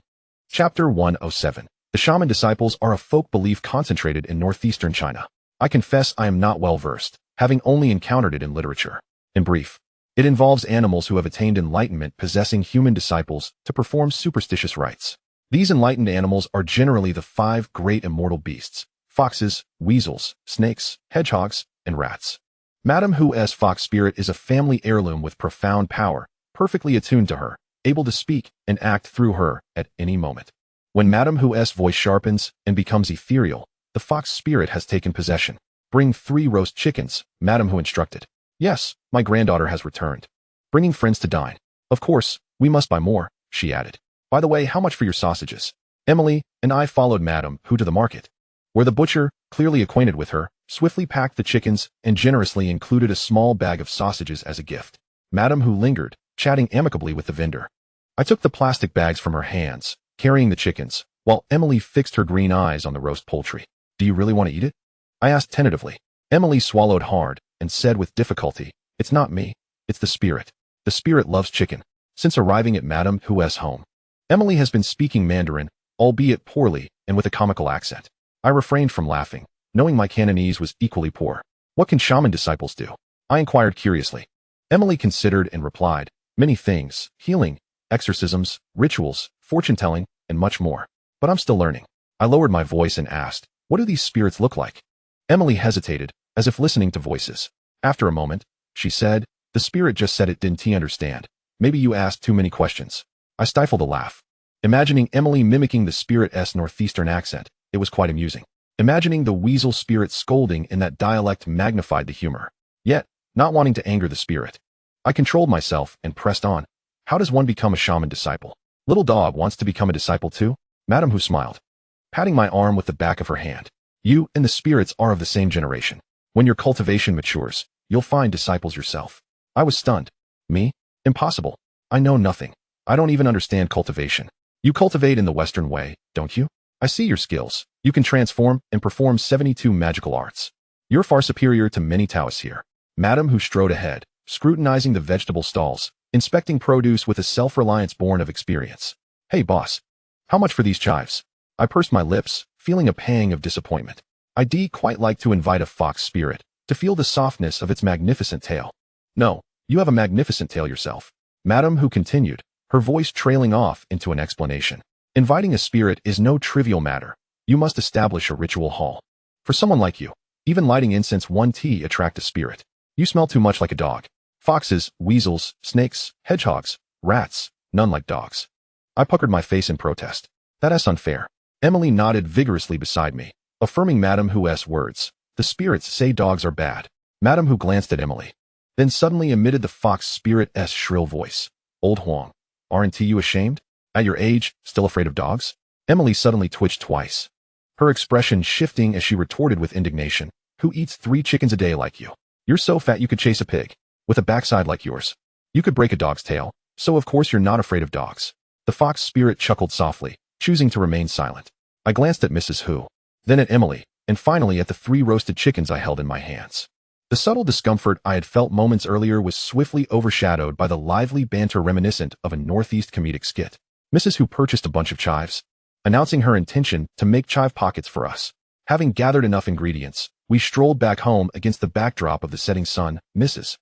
Chapter 107. The shaman disciples are a folk belief concentrated in northeastern China. I confess I am not well versed, having only encountered it in literature. In brief, it involves animals who have attained enlightenment possessing human disciples to perform superstitious rites. These enlightened animals are generally the 5 great immortal beasts: foxes, weasels, snakes, hedgehogs, and rats. Madame Who's fox spirit is a family heirloom with profound power, perfectly attuned to her, able to speak and act through her at any moment. When Madame Who's voice sharpens and becomes ethereal, the fox spirit has taken possession. Bring 3 roast chickens, Madame Who instructed. Yes, my granddaughter has returned. Bringing friends to dine. Of course, we must buy more, she added. By the way, how much for your sausages? Emily and I followed Madame Who to the market, where the butcher, clearly acquainted with her, swiftly packed the chickens and generously included a small bag of sausages as a gift. Madame Who lingered, chatting amicably with the vendor. I took the plastic bags from her hands, carrying the chickens, while Emily fixed her green eyes on the roast poultry. Do you really want to eat it? I asked tentatively. Emily swallowed hard and said with difficulty, It's not me, it's the spirit. The spirit loves chicken. Since arriving at Madame Who's home, Emily has been speaking Mandarin, albeit poorly and with a comical accent. I refrained from laughing, knowing my Cantonese was equally poor. What can shaman disciples do? I inquired curiously. Emily considered and replied, Many things: healing, exorcisms, rituals, fortune-telling, and much more. But I'm still learning. I lowered my voice and asked, What do these spirits look like? Emily hesitated, as if listening to voices. After a moment, she said, The spirit just said it didn't he understand. Maybe you asked too many questions. I stifled a laugh. Imagining Emily mimicking the spirit's northeastern accent, it was quite amusing. Imagining the weasel spirit scolding in that dialect magnified the humor. Yet, not wanting to anger the spirit, I controlled myself and pressed on. How does one become a shaman disciple? Little dog wants to become a disciple too? Madame Who smiled, patting my arm with the back of her hand. You and the spirits are of the same generation. When your cultivation matures, you'll find disciples yourself. I was stunned. Me? Impossible. I know nothing. I don't even understand cultivation. You cultivate in the Western way, don't you? I see your skills. You can transform and perform 72 magical arts. You're far superior to many Taoists here. Madame Who strode ahead, scrutinizing the vegetable stalls, inspecting produce with a self-reliance born of experience. Hey boss, how much for these chives? I pursed my lips, feeling a pang of disappointment. I'd quite like to invite a fox spirit to feel the softness of its magnificent tail. No, you have a magnificent tail yourself, Madam Who continued, her voice trailing off into an explanation. Inviting a spirit is no trivial matter. You must establish a ritual hall. For someone like you, even lighting incense 1 attract a spirit. You smell too much like a dog. Foxes, weasels, snakes, hedgehogs, rats, none like dogs. I puckered my face in protest. That's unfair. Emily nodded vigorously beside me, affirming Madam Who's words. The spirits say dogs are bad. Madam Who glanced at Emily, then suddenly emitted the fox spirit's shrill voice. Old Huang, aren't you ashamed? At your age, still afraid of dogs? Emily suddenly twitched twice, her expression shifting as she retorted with indignation. Who eats 3 chickens a day like you? You're so fat you could chase a pig. With a backside like yours, you could break a dog's tail, so of course you're not afraid of dogs. The fox spirit chuckled softly, choosing to remain silent. I glanced at Mrs. Who, then at Emily, and finally at the 3 roasted chickens I held in my hands. The subtle discomfort I had felt moments earlier was swiftly overshadowed by the lively banter reminiscent of a Northeast comedic skit. Mrs. Who purchased a bunch of chives, announcing her intention to make chive pockets for us. Having gathered enough ingredients, we strolled back home against the backdrop of the setting sun, Mrs.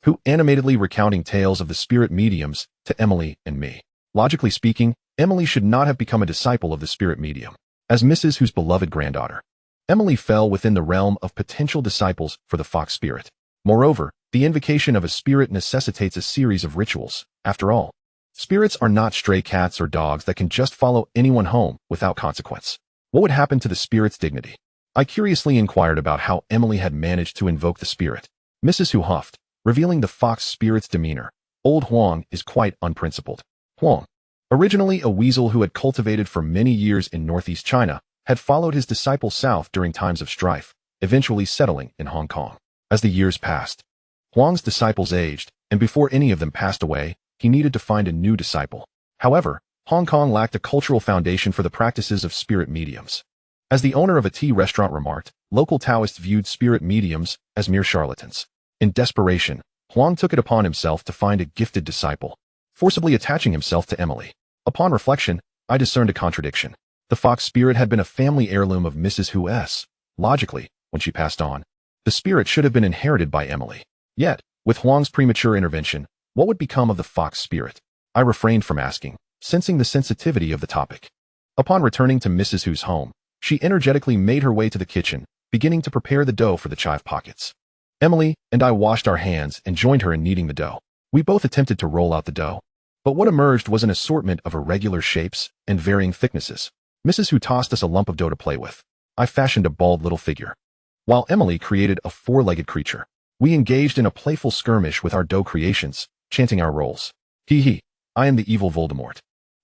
Who animatedly recounting tales of the spirit mediums to Emily and me. Logically speaking, Emily should not have become a disciple of the spirit medium. As Mrs. Who's beloved granddaughter, Emily fell within the realm of potential disciples for the fox spirit. Moreover, the invocation of a spirit necessitates a series of rituals. After all, spirits are not stray cats or dogs that can just follow anyone home without consequence. What would happen to the spirit's dignity? I curiously inquired about how Emily had managed to invoke the spirit. Mrs. Who huffed, revealing the fox spirit's demeanor. Old Huang is quite unprincipled. Huang, originally a weasel who had cultivated for many years in northeast China, had followed his disciple south during times of strife, eventually settling in Hong Kong. As the years passed, Huang's disciples aged, and before any of them passed away, he needed to find a new disciple. However, Hong Kong lacked a cultural foundation for the practices of spirit mediums. As the owner of a tea restaurant remarked, local Taoists viewed spirit mediums as mere charlatans. In desperation, Huang took it upon himself to find a gifted disciple, forcibly attaching himself to Emily. Upon reflection, I discerned a contradiction. The fox spirit had been a family heirloom of Mrs. Who's. Logically, when she passed on, the spirit should have been inherited by Emily. Yet, with Huang's premature intervention, what would become of the fox spirit? I refrained from asking, sensing the sensitivity of the topic. Upon returning to Mrs. Who's home, she energetically made her way to the kitchen, beginning to prepare the dough for the chive pockets. Emily and I washed our hands and joined her in kneading the dough. We both attempted to roll out the dough, but what emerged was an assortment of irregular shapes and varying thicknesses. Mrs. Who tossed us a lump of dough to play with. I fashioned a bald little figure, while Emily created a 4-legged creature. We engaged in a playful skirmish with our dough creations, chanting our roles. Hee hee, I am the evil Voldemort,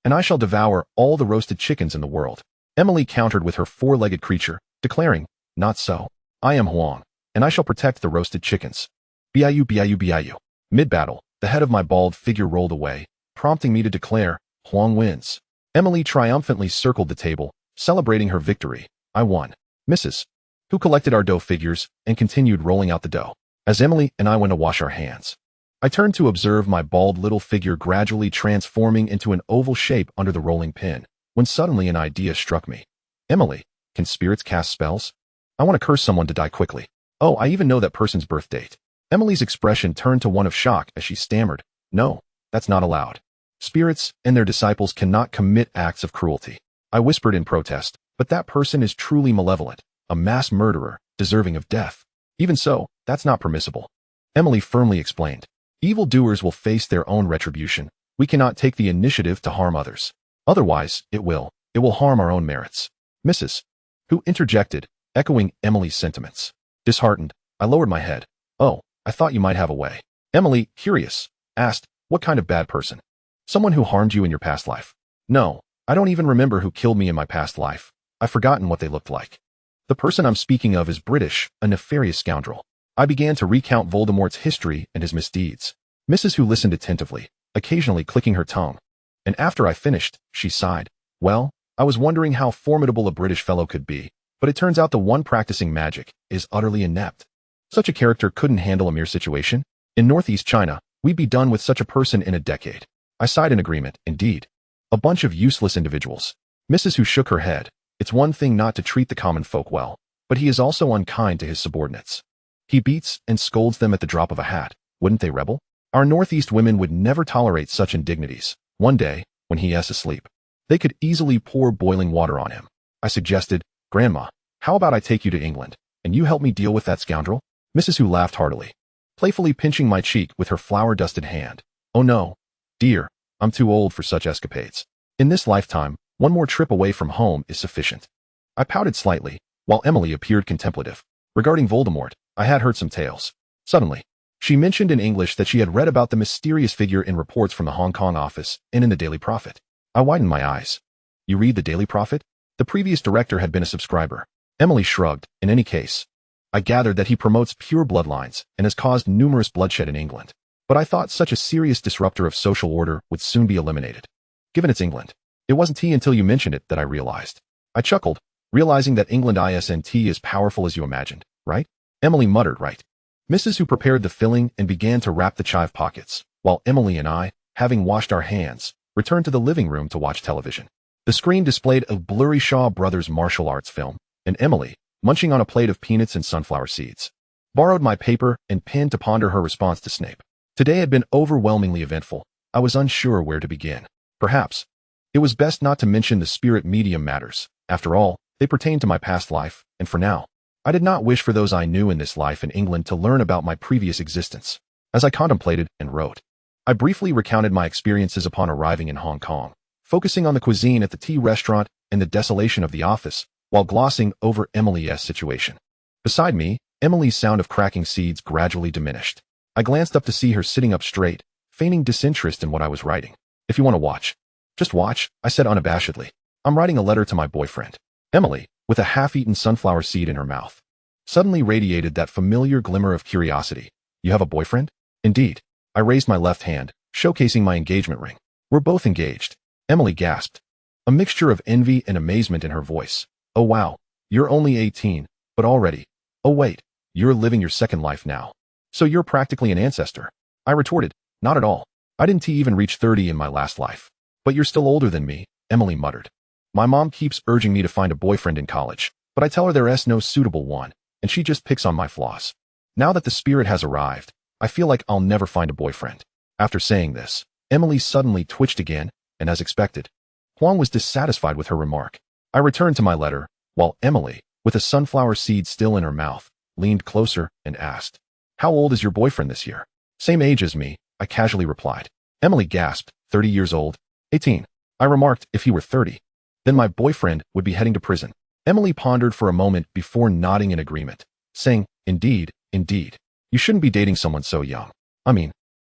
and I shall devour all the roasted chickens in the world. Emily countered with her 4-legged creature, declaring, not so. I am Huang, and I shall protect the roasted chickens. Biu biu biu. Mid-battle, the head of my bald figure rolled away, prompting me to declare, Huang wins. Emily triumphantly circled the table, celebrating her victory. I won. Mrs. Who collected our dough figures and continued rolling out the dough. As Emily and I went to wash our hands, I turned to observe my bald little figure gradually transforming into an oval shape under the rolling pin, when suddenly an idea struck me. Emily, can spirits cast spells? I want to curse someone to die quickly. Oh, I even know that person's birth date. Emily's expression turned to one of shock as she stammered, no, that's not allowed. Spirits and their disciples cannot commit acts of cruelty. I whispered in protest, but that person is truly malevolent, a mass murderer, deserving of death. Even so, that's not permissible. Emily firmly explained. Evildoers will face their own retribution. We cannot take the initiative to harm others. Otherwise, it will harm our own merits. Mrs. Who interjected, echoing Emily's sentiments. Disheartened, I lowered my head. Oh, I thought you might have a way. Emily, curious, asked, what kind of bad person? Someone who harmed you in your past life. No, I don't even remember who killed me in my past life. I've forgotten what they looked like. The person I'm speaking of is British, a nefarious scoundrel. I began to recount Voldemort's history and his misdeeds. Mrs. Who listened attentively, occasionally clicking her tongue. And after I finished, she sighed. Well, I was wondering how formidable a British fellow could be, but it turns out the one practicing magic is utterly inept. Such a character couldn't handle a mere situation. In northeast China, we'd be done with such a person in a decade. I sighed in agreement, indeed. A bunch of useless individuals. Mrs. Who shook her head. It's one thing not to treat the common folk well, but he is also unkind to his subordinates. He beats and scolds them at the drop of a hat. Wouldn't they, Rebel? Our Northeast women would never tolerate such indignities. One day, when he is asleep, they could easily pour boiling water on him. I suggested, Grandma, how about I take you to England, and you help me deal with that scoundrel? Mrs. Who laughed heartily, playfully pinching my cheek with her flour-dusted hand. Oh no, dear, I'm too old for such escapades. In this lifetime, one more trip away from home is sufficient. I pouted slightly, while Emily appeared contemplative. Regarding Voldemort, I had heard some tales. Suddenly, she mentioned in English that she had read about the mysterious figure in reports from the Hong Kong office and in the Daily Prophet. I widened my eyes. You read the Daily Prophet? The previous director had been a subscriber. Emily shrugged. In any case, I gathered that he promotes pure bloodlines and has caused numerous bloodshed in England. But I thought such a serious disruptor of social order would soon be eliminated. Given it's England. It wasn't until you mentioned it that I realized. I chuckled, realizing that England isn't as powerful as you imagined, right? Emily muttered, right. Mrs. Who prepared the filling and began to wrap the chive pockets, while Emily and I, having washed our hands, returned to the living room to watch television. The screen displayed a blurry Shaw Brothers martial arts film, and Emily, munching on a plate of peanuts and sunflower seeds, borrowed my paper and pen to ponder her response to Snape. Today had been overwhelmingly eventful. I was unsure where to begin. Perhaps it was best not to mention the spirit medium matters. After all, they pertain to my past life, and for now, I did not wish for those I knew in this life in England to learn about my previous existence. As I contemplated and wrote, I briefly recounted my experiences upon arriving in Hong Kong, focusing on the cuisine at the tea restaurant and the desolation of the office, while glossing over Emily's situation. Beside me, Emily's sound of cracking seeds gradually diminished. I glanced up to see her sitting up straight, feigning disinterest in what I was writing. If you want to watch, just watch, I said unabashedly. I'm writing a letter to my boyfriend. Emily, with a half-eaten sunflower seed in her mouth, suddenly radiated that familiar glimmer of curiosity. You have a boyfriend? Indeed. I raised my left hand, showcasing my engagement ring. We're both engaged. Emily gasped, a mixture of envy and amazement in her voice. Oh wow, you're only 18, but already. Oh wait, you're living your second life now. So you're practically an ancestor. I retorted, not at all. I didn't even reach 30 in my last life. But you're still older than me, Emily muttered. My mom keeps urging me to find a boyfriend in college, but I tell her there's no suitable one, and she just picks on my flaws. Now that the spirit has arrived, I feel like I'll never find a boyfriend. After saying this, Emily suddenly twitched again, and as expected, Huang was dissatisfied with her remark. I returned to my letter, while Emily, with a sunflower seed still in her mouth, leaned closer and asked, How old is your boyfriend this year? Same age as me, I casually replied. Emily gasped, 30 years old? 18. I remarked, if he were 30, then my boyfriend would be heading to prison. Emily pondered for a moment before nodding in agreement, saying, Indeed, indeed. You shouldn't be dating someone so young. I mean,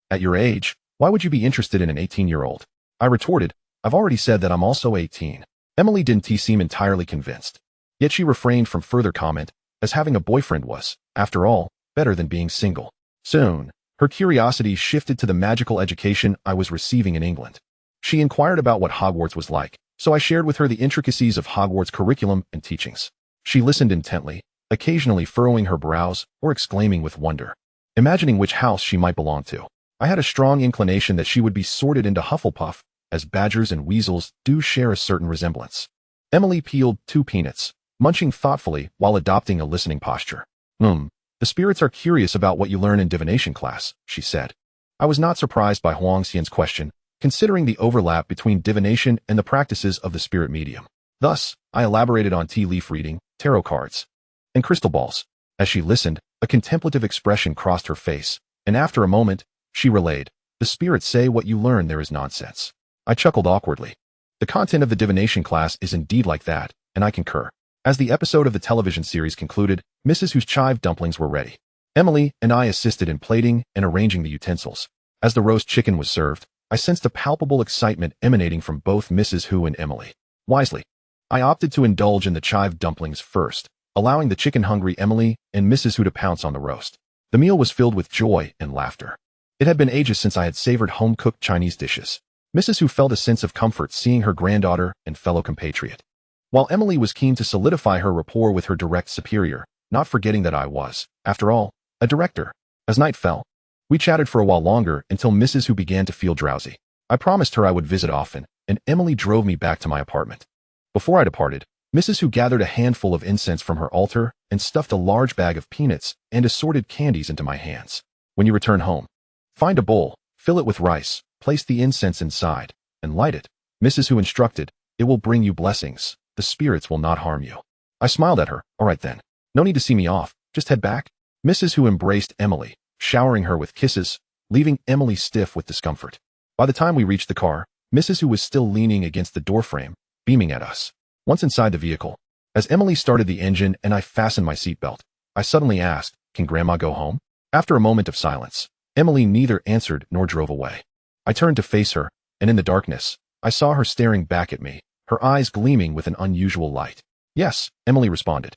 at your age, why would you be interested in an 18-year-old? I retorted, I've already said that I'm also 18. Emily didn't seem entirely convinced. Yet she refrained from further comment, as having a boyfriend was, after all, better than being single. Soon, her curiosity shifted to the magical education I was receiving in England. She inquired about what Hogwarts was like, so I shared with her the intricacies of Hogwarts curriculum and teachings. She listened intently, occasionally furrowing her brows or exclaiming with wonder, imagining which house she might belong to. I had a strong inclination that she would be sorted into Hufflepuff, as badgers and weasels do share a certain resemblance. Emily peeled 2 peanuts, munching thoughtfully while adopting a listening posture. The spirits are curious about what you learn in divination class, she said. I was not surprised by Huang Xian's question, considering the overlap between divination and the practices of the spirit medium. Thus, I elaborated on tea leaf reading, tarot cards, and crystal balls. As she listened, a contemplative expression crossed her face, and after a moment, she relayed, The spirits say what you learn there is nonsense. I chuckled awkwardly. The content of the divination class is indeed like that, and I concur. As the episode of the television series concluded, Mrs. Who's chive dumplings were ready. Emily and I assisted in plating and arranging the utensils. As the roast chicken was served, I sensed a palpable excitement emanating from both Mrs. Who and Emily. Wisely, I opted to indulge in the chive dumplings first, allowing the chicken-hungry Emily and Mrs. Who to pounce on the roast. The meal was filled with joy and laughter. It had been ages since I had savored home-cooked Chinese dishes. Mrs. Who felt a sense of comfort seeing her granddaughter and fellow compatriot, while Emily was keen to solidify her rapport with her direct superior, not forgetting that I was, after all, a director. As night fell, we chatted for a while longer until Mrs. Who began to feel drowsy. I promised her I would visit often, and Emily drove me back to my apartment. Before I departed, Mrs. Who gathered a handful of incense from her altar and stuffed a large bag of peanuts and assorted candies into my hands. When you return home, find a bowl, fill it with rice, place the incense inside, and light it. Mrs. Who instructed, it will bring you blessings. The spirits will not harm you. I smiled at her. All right then. No need to see me off. Just head back. Mrs. Who embraced Emily, showering her with kisses, leaving Emily stiff with discomfort. By the time we reached the car, Mrs. Who was still leaning against the doorframe, beaming at us. Once inside the vehicle, as Emily started the engine and I fastened my seatbelt, I suddenly asked, "Can Grandma go home?" After a moment of silence, Emily neither answered nor drove away. I turned to face her, and in the darkness, I saw her staring back at me, her eyes gleaming with an unusual light. "Yes," Emily responded.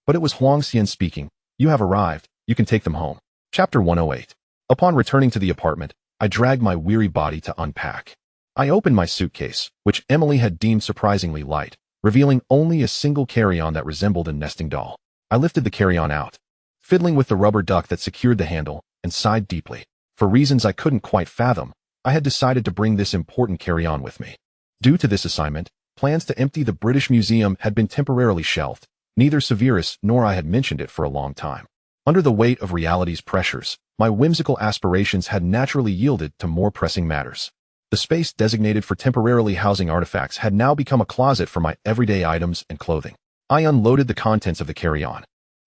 But it was Huang Xian speaking. "You have arrived. You can take them home." Chapter 108. Upon returning to the apartment, I dragged my weary body to unpack. I opened my suitcase, which Emily had deemed surprisingly light, revealing only a single carry-on that resembled a nesting doll. I lifted the carry-on out, fiddling with the rubber duck that secured the handle, and sighed deeply. For reasons I couldn't quite fathom, I had decided to bring this important carry-on with me. Due to this assignment, plans to empty the British Museum had been temporarily shelved. Neither Severus nor I had mentioned it for a long time. Under the weight of reality's pressures, my whimsical aspirations had naturally yielded to more pressing matters. The space designated for temporarily housing artifacts had now become a closet for my everyday items and clothing. I unloaded the contents of the carry-on,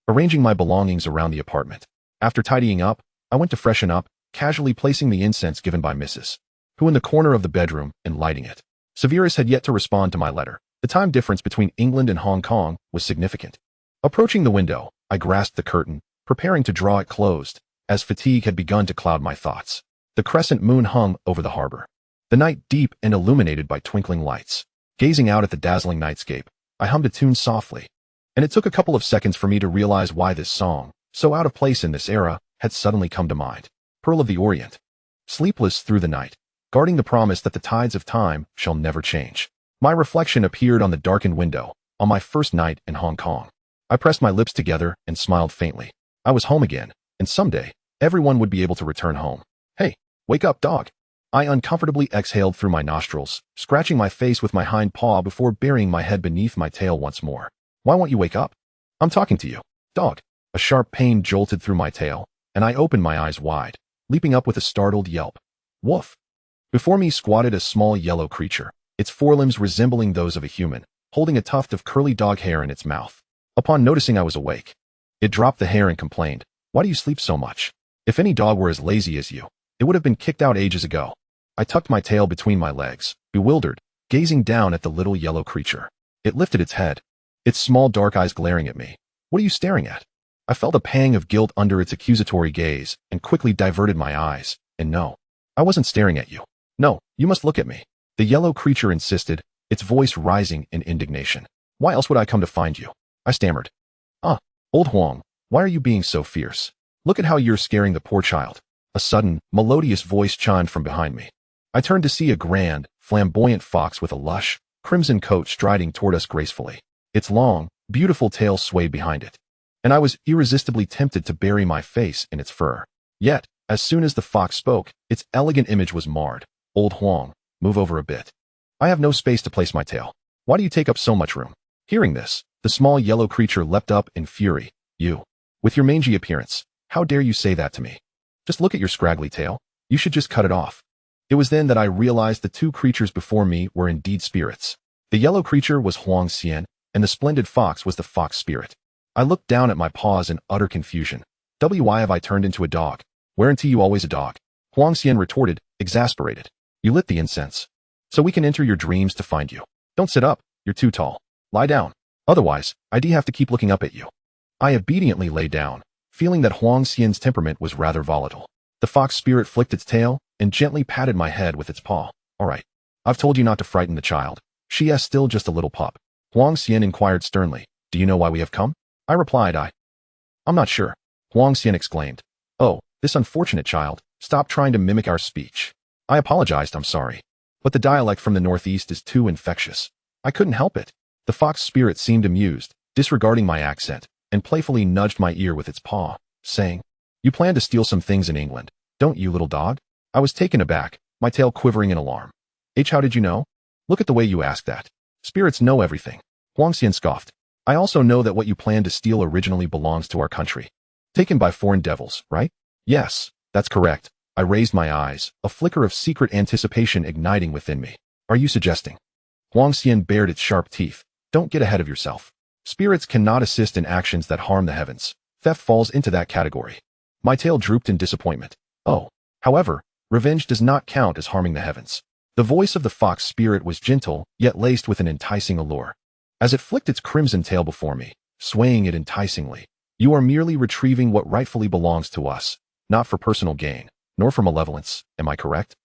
arranging my belongings around the apartment. After tidying up, I went to freshen up, casually placing the incense given by Mrs. Who in the corner of the bedroom and lighting it. Severus had yet to respond to my letter. The time difference between England and Hong Kong was significant. Approaching the window, I grasped the curtain, preparing to draw it closed, as fatigue had begun to cloud my thoughts. The crescent moon hung over the harbor, the night deep and illuminated by twinkling lights. Gazing out at the dazzling nightscape, I hummed a tune softly, and it took a couple of seconds for me to realize why this song, so out of place in this era, had suddenly come to mind. Pearl of the Orient. Sleepless through the night, guarding the promise that the tides of time shall never change. My reflection appeared on the darkened window, on my first night in Hong Kong. I pressed my lips together and smiled faintly. I was home again, and someday, everyone would be able to return home. "Hey, wake up, dog." I uncomfortably exhaled through my nostrils, scratching my face with my hind paw before burying my head beneath my tail once more. "Why won't you wake up? I'm talking to you, dog." A sharp pain jolted through my tail, and I opened my eyes wide, leaping up with a startled yelp. Woof! Before me squatted a small yellow creature, its forelimbs resembling those of a human, holding a tuft of curly dog hair in its mouth. Upon noticing I was awake, it dropped the hair and complained, "Why do you sleep so much? If any dog were as lazy as you, it would have been kicked out ages ago." I tucked my tail between my legs, bewildered, gazing down at the little yellow creature. It lifted its head, its small dark eyes glaring at me. "What are you staring at?" I felt a pang of guilt under its accusatory gaze and quickly diverted my eyes. "And no, I wasn't staring at you. No, you must look at me," the yellow creature insisted, its voice rising in indignation. "Why else would I come to find you?" I stammered. Old Huang, why are you being so fierce? Look at how you're scaring the poor child." A sudden, melodious voice chimed from behind me. I turned to see a grand, flamboyant fox with a lush, crimson coat striding toward us gracefully. Its long, beautiful tail swayed behind it, and I was irresistibly tempted to bury my face in its fur. Yet, as soon as the fox spoke, its elegant image was marred. "Old Huang, move over a bit. I have no space to place my tail. Why do you take up so much room?" Hearing this, the small yellow creature leapt up in fury. "You, with your mangy appearance, how dare you say that to me? Just look at your scraggly tail. You should just cut it off." It was then that I realized the two creatures before me were indeed spirits. The yellow creature was Huang Xian, and the splendid fox was the fox spirit. I looked down at my paws in utter confusion. "Why have I turned into a dog? Weren't you always a dog?" Huang Xian retorted, exasperated. "You lit the incense, so we can enter your dreams to find you. Don't sit up, you're too tall. Lie down. Otherwise, I'd have to keep looking up at you." I obediently lay down, feeling that Huang Xian's temperament was rather volatile. The fox spirit flicked its tail and gently patted my head with its paw. "All right. I've told you not to frighten the child. She is still just a little pup." Huang Xian inquired sternly. "Do you know why we have come?" I replied, I'm not sure." Huang Xian exclaimed. "Oh, this unfortunate child, stop trying to mimic our speech." I apologized, "I'm sorry, but the dialect from the Northeast is too infectious. I couldn't help it." The fox spirit seemed amused, disregarding my accent, and playfully nudged my ear with its paw, saying, "You plan to steal some things in England, don't you, little dog?" I was taken aback, my tail quivering in alarm. "How did you know?" "Look at the way you ask that. Spirits know everything." Huang Xian scoffed. I also know that what you plan to steal originally belongs to our country. Taken by foreign devils, right? Yes, that's correct. I raised my eyes, a flicker of secret anticipation igniting within me. Are you suggesting? Huang Xian bared its sharp teeth. Don't get ahead of yourself. Spirits cannot assist in actions that harm the heavens. Theft falls into that category. My tail drooped in disappointment. Oh. However, revenge does not count as harming the heavens. The voice of the fox spirit was gentle, yet laced with an enticing allure. As it flicked its crimson tail before me, swaying it enticingly, you are merely retrieving what rightfully belongs to us, not for personal gain, nor for malevolence, am I correct?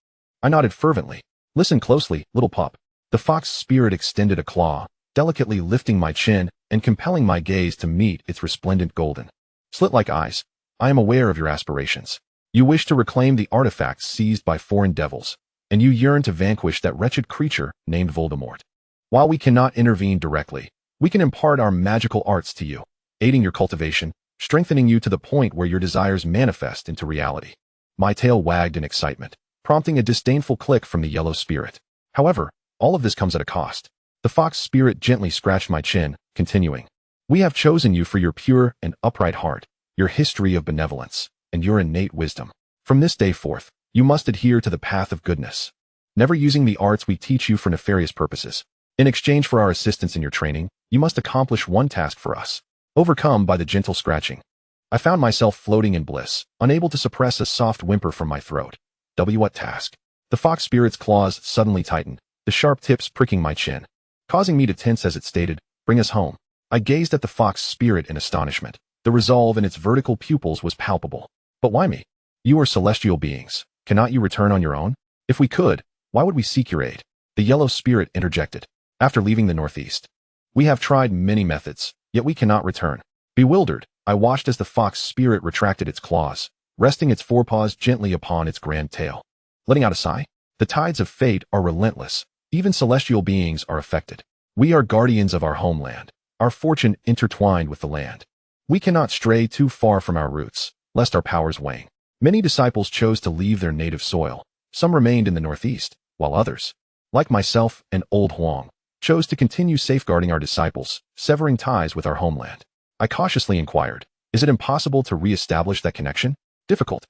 I nodded fervently. Listen closely, little pup. The fox spirit extended a claw, delicately lifting my chin and compelling my gaze to meet its resplendent golden, slit-like eyes. I am aware of your aspirations. You wish to reclaim the artifacts seized by foreign devils, and you yearn to vanquish that wretched creature named Voldemort. While we cannot intervene directly, we can impart our magical arts to you, aiding your cultivation, strengthening you to the point where your desires manifest into reality. My tail wagged in excitement, prompting a disdainful click from the yellow spirit. However, all of this comes at a cost. The fox spirit gently scratched my chin, continuing. We have chosen you for your pure and upright heart, your history of benevolence, and your innate wisdom. From this day forth, you must adhere to the path of goodness, never using the arts we teach you for nefarious purposes. In exchange for our assistance in your training, you must accomplish one task for us. Overcome by the gentle scratching, I found myself floating in bliss, unable to suppress a soft whimper from my throat. What task? The fox spirit's claws suddenly tightened, the sharp tips pricking my chin, causing me to tense as it stated, bring us home. I gazed at the fox spirit in astonishment. The resolve in its vertical pupils was palpable. But why me? You are celestial beings. Cannot you return on your own? If we could, why would we seek your aid? The yellow spirit interjected. After leaving the northeast, we have tried many methods, yet we cannot return. Bewildered, I watched as the fox spirit retracted its claws, resting its forepaws gently upon its grand tail. Letting out a sigh, the tides of fate are relentless. Even celestial beings are affected. We are guardians of our homeland, our fortune intertwined with the land. We cannot stray too far from our roots, lest our powers wane. Many disciples chose to leave their native soil. Some remained in the northeast, while others, like myself and old Huang, chose to continue safeguarding our disciples, severing ties with our homeland. I cautiously inquired, is it impossible to re-establish that connection? Difficult.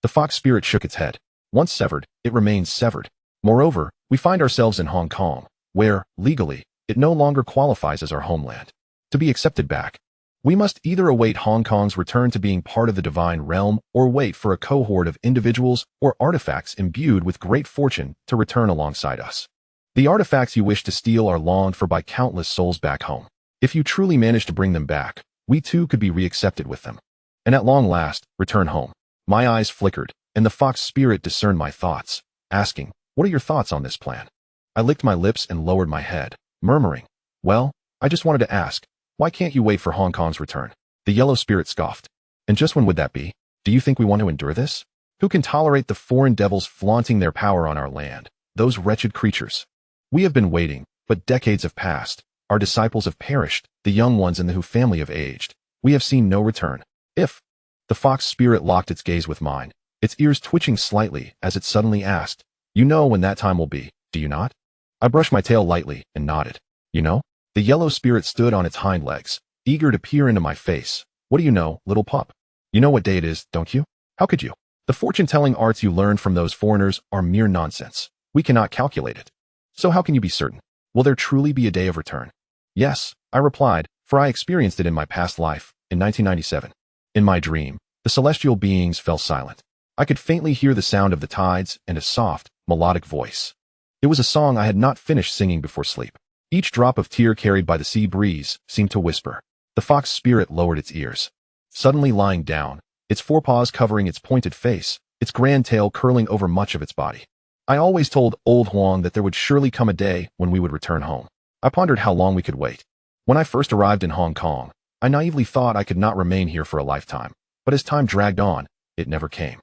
The fox spirit shook its head. Once severed, it remains severed. Moreover, we find ourselves in Hong Kong, where, legally, it no longer qualifies as our homeland. To be accepted back, we must either await Hong Kong's return to being part of the divine realm or wait for a cohort of individuals or artifacts imbued with great fortune to return alongside us. The artifacts you wish to steal are longed for by countless souls back home. If you truly manage to bring them back, we too could be reaccepted with them. And at long last, return home. My eyes flickered, and the fox spirit discerned my thoughts, asking, what are your thoughts on this plan? I licked my lips and lowered my head, murmuring, well, I just wanted to ask, why can't you wait for Hong Kong's return? The yellow spirit scoffed. And just when would that be? Do you think we want to endure this? Who can tolerate the foreign devils flaunting their power on our land? Those wretched creatures. We have been waiting, but decades have passed. Our disciples have perished, the young ones in the Hu family have aged. We have seen no return. If the fox spirit locked its gaze with mine, its ears twitching slightly as it suddenly asked, you know when that time will be, do you not? I brushed my tail lightly and nodded. You know? The yellow spirit stood on its hind legs, eager to peer into my face. What do you know, little pup? You know what day it is, don't you? How could you? The fortune-telling arts you learned from those foreigners are mere nonsense. We cannot calculate it. So how can you be certain? Will there truly be a day of return? Yes, I replied, for I experienced it in my past life, in 1997. In my dream, the celestial beings fell silent. I could faintly hear the sound of the tides and a soft, melodic voice. It was a song I had not finished singing before sleep. Each drop of tear carried by the sea breeze seemed to whisper. The fox spirit lowered its ears, suddenly lying down, its forepaws covering its pointed face, its grand tail curling over much of its body. I always told old Huang that there would surely come a day when we would return home. I pondered how long we could wait. When I first arrived in Hong Kong, I naively thought I could not remain here for a lifetime, but as time dragged on, it never came.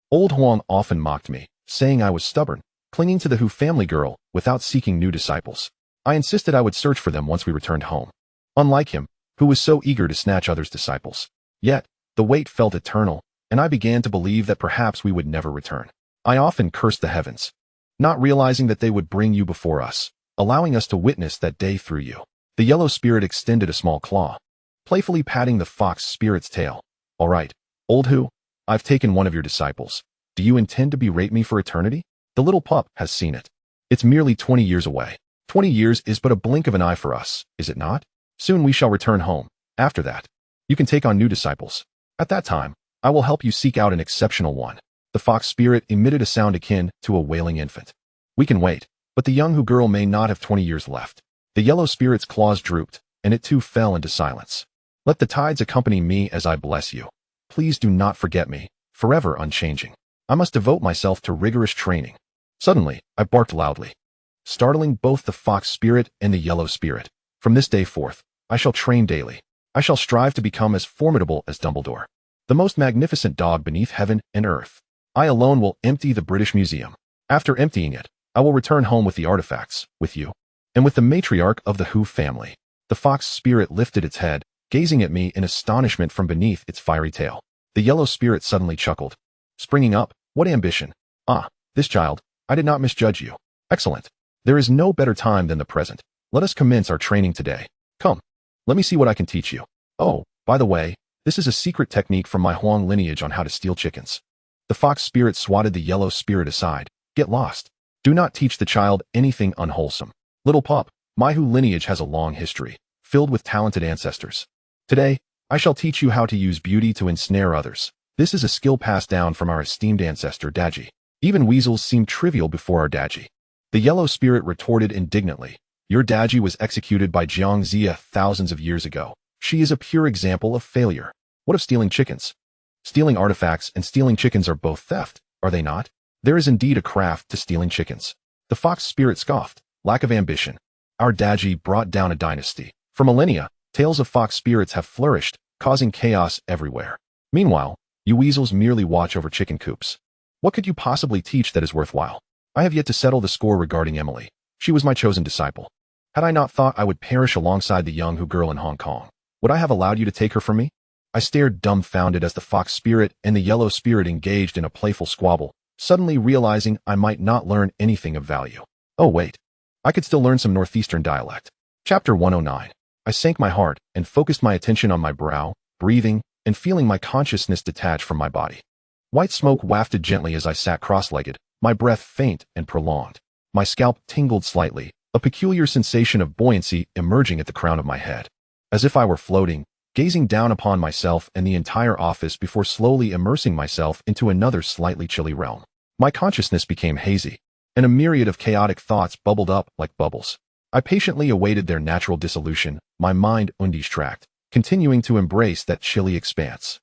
Old Huang often mocked me, saying I was stubborn, clinging to the Hu family girl without seeking new disciples. I insisted I would search for them once we returned home. Unlike him, who was so eager to snatch others' disciples. Yet, the wait felt eternal, and I began to believe that perhaps we would never return. I often cursed the heavens, not realizing that they would bring you before us, allowing us to witness that day through you. The yellow spirit extended a small claw, playfully patting the fox spirit's tail. All right, old who? I've taken one of your disciples. Do you intend to berate me for eternity? The little pup has seen it. It's merely 20 years away. 20 years is but a blink of an eye for us, is it not? Soon we shall return home. After that, you can take on new disciples. At that time, I will help you seek out an exceptional one. The fox spirit emitted a sound akin to a wailing infant. We can wait, but the young who girl may not have 20 years left. The yellow spirit's claws drooped, and it too fell into silence. Let the tides accompany me as I bless you. Please do not forget me, forever unchanging. I must devote myself to rigorous training. Suddenly, I barked loudly, startling both the fox spirit and the yellow spirit. From this day forth, I shall train daily. I shall strive to become as formidable as Dumbledore, the most magnificent dog beneath heaven and earth. I alone will empty the British Museum. After emptying it, I will return home with the artifacts, with you, and with the matriarch of the Who family. The fox spirit lifted its head, gazing at me in astonishment from beneath its fiery tail. The yellow spirit suddenly chuckled. Springing up, what ambition! Ah, this child, I did not misjudge you. Excellent. There is no better time than the present. Let us commence our training today. Come, let me see what I can teach you. Oh, by the way, this is a secret technique from my Huang lineage on how to steal chickens. The fox spirit swatted the yellow spirit aside. Get lost. Do not teach the child anything unwholesome. Little pup, my Hu lineage has a long history, filled with talented ancestors. Today, I shall teach you how to use beauty to ensnare others. This is a skill passed down from our esteemed ancestor Daji. Even weasels seem trivial before our Daji. The yellow spirit retorted indignantly. Your Daji was executed by Jiang Zia thousands of years ago. She is a pure example of failure. What of stealing chickens? Stealing artifacts and stealing chickens are both theft, are they not? There is indeed a craft to stealing chickens. The fox spirit scoffed. Lack of ambition. Our Daji brought down a dynasty. For millennia, tales of fox spirits have flourished, causing chaos everywhere. Meanwhile, you weasels merely watch over chicken coops. What could you possibly teach that is worthwhile? I have yet to settle the score regarding Emily. She was my chosen disciple. Had I not thought I would perish alongside the young Hu girl in Hong Kong, would I have allowed you to take her from me? I stared dumbfounded as the fox spirit and the yellow spirit engaged in a playful squabble, suddenly realizing I might not learn anything of value. Oh wait, I could still learn some northeastern dialect. Chapter 109. I sank my heart and focused my attention on my brow, breathing, and feeling my consciousness detach from my body. White smoke wafted gently as I sat cross-legged, my breath faint and prolonged. My scalp tingled slightly, a peculiar sensation of buoyancy emerging at the crown of my head. As if I were floating, gazing down upon myself and the entire office before slowly immersing myself into another slightly chilly realm. My consciousness became hazy, and a myriad of chaotic thoughts bubbled up like bubbles. I patiently awaited their natural dissolution, my mind undistracted, continuing to embrace that chilly expanse.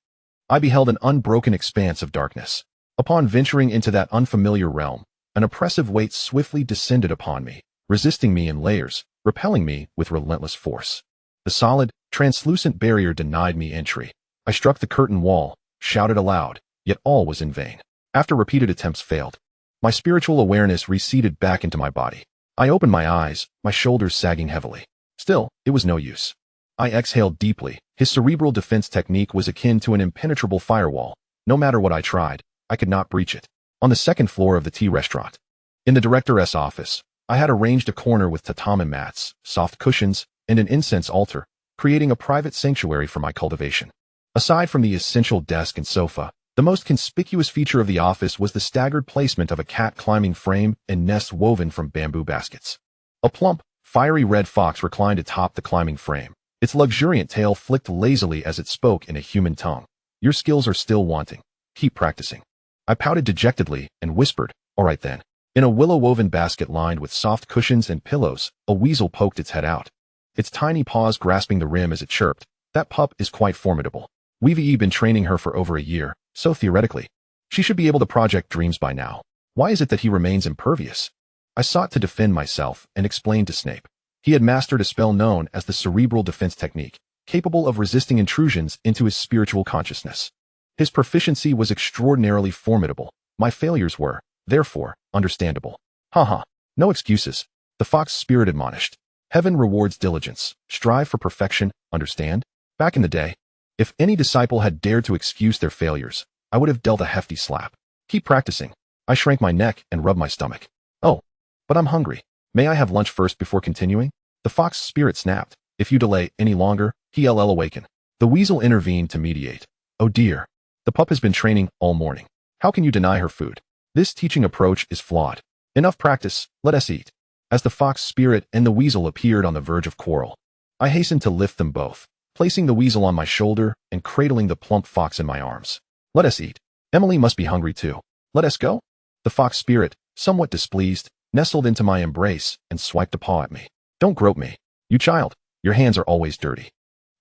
I beheld an unbroken expanse of darkness. Upon venturing into that unfamiliar realm, an oppressive weight swiftly descended upon me, resisting me in layers, repelling me with relentless force. The solid, translucent barrier denied me entry. I struck the curtain wall, shouted aloud, yet all was in vain. After repeated attempts failed, my spiritual awareness receded back into my body. I opened my eyes, my shoulders sagging heavily. Still, it was no use. I exhaled deeply. His cerebral defense technique was akin to an impenetrable firewall. No matter what I tried, I could not breach it. On the second floor of the tea restaurant, in the director's office, I had arranged a corner with tatami mats, soft cushions, and an incense altar, creating a private sanctuary for my cultivation. Aside from the essential desk and sofa, the most conspicuous feature of the office was the staggered placement of a cat climbing frame and nest woven from bamboo baskets. A plump, fiery red fox reclined atop the climbing frame. Its luxuriant tail flicked lazily as it spoke in a human tongue. Your skills are still wanting. Keep practicing. I pouted dejectedly and whispered, all right then. In a willow-woven basket lined with soft cushions and pillows, a weasel poked its head out. Its tiny paws grasping the rim as it chirped. That pup is quite formidable. We've been training her for over a year, so theoretically, she should be able to project dreams by now. Why is it that he remains impervious? I sought to defend myself and explained to Snape. He had mastered a spell known as the cerebral defense technique, capable of resisting intrusions into his spiritual consciousness. His proficiency was extraordinarily formidable. My failures were, therefore, understandable. Haha, no excuses. The fox spirit admonished. Heaven rewards diligence. Strive for perfection, understand? Back in the day, if any disciple had dared to excuse their failures, I would have dealt a hefty slap. Keep practicing. I shrank my neck and rubbed my stomach. Oh, but I'm hungry. May I have lunch first before continuing? The fox spirit snapped. If you delay any longer, he'll awaken. The weasel intervened to mediate. Oh dear. The pup has been training all morning. How can you deny her food? This teaching approach is flawed. Enough practice, let us eat. As the fox spirit and the weasel appeared on the verge of quarrel, I hastened to lift them both, placing the weasel on my shoulder and cradling the plump fox in my arms. Let us eat. Emily must be hungry too. Let us go. The fox spirit, somewhat displeased, nestled into my embrace and swiped a paw at me. Don't grope me. You child, your hands are always dirty.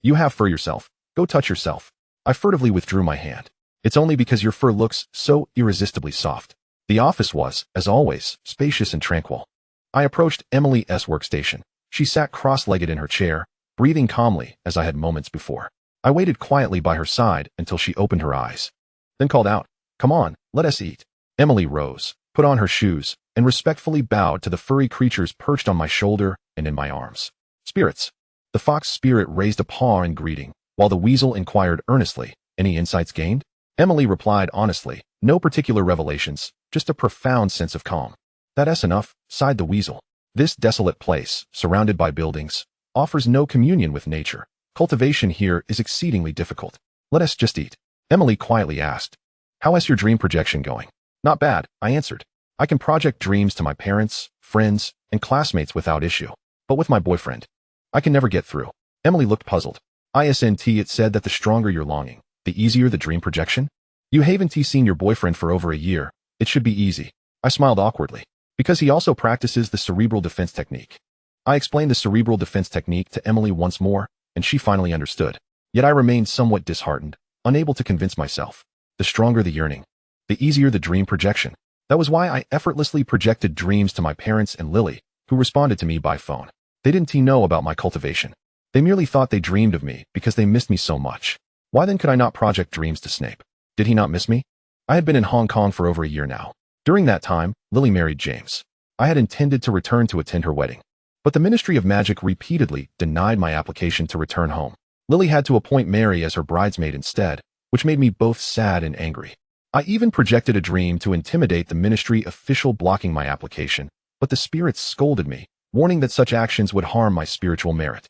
You have fur yourself. Go touch yourself. I furtively withdrew my hand. It's only because your fur looks so irresistibly soft. The office was, as always, spacious and tranquil. I approached Emily's workstation. She sat cross-legged in her chair, breathing calmly as I had moments before. I waited quietly by her side until she opened her eyes, then called out, "Come on, let us eat." Emily rose, put on her shoes, and respectfully bowed to the furry creatures perched on my shoulder and in my arms. Spirits. The fox spirit raised a paw in greeting, while the weasel inquired earnestly, "Any insights gained?" Emily replied honestly, "No particular revelations, just a profound sense of calm." "That's enough," sighed the weasel. "This desolate place, surrounded by buildings, offers no communion with nature. Cultivation here is exceedingly difficult. Let us just eat." Emily quietly asked, "How is your dream projection going?" "Not bad," I answered. "I can project dreams to my parents, friends, and classmates without issue. But with my boyfriend, I can never get through." Emily looked puzzled. It said that the stronger your longing, the easier the dream projection? You haven't seen your boyfriend for over a year. It should be easy. I smiled awkwardly. Because he also practices the cerebral defense technique. I explained the cerebral defense technique to Emily once more, and she finally understood. Yet I remained somewhat disheartened, unable to convince myself. The stronger the yearning, the easier the dream projection. That was why I effortlessly projected dreams to my parents and Lily, who responded to me by phone. They didn't know about my cultivation. They merely thought they dreamed of me because they missed me so much. Why then could I not project dreams to Snape? Did he not miss me? I had been in Hong Kong for over a year now. During that time, Lily married James. I had intended to return to attend her wedding, but the Ministry of Magic repeatedly denied my application to return home. Lily had to appoint Mary as her bridesmaid instead, which made me both sad and angry. I even projected a dream to intimidate the ministry official blocking my application, but the spirits scolded me, warning that such actions would harm my spiritual merit.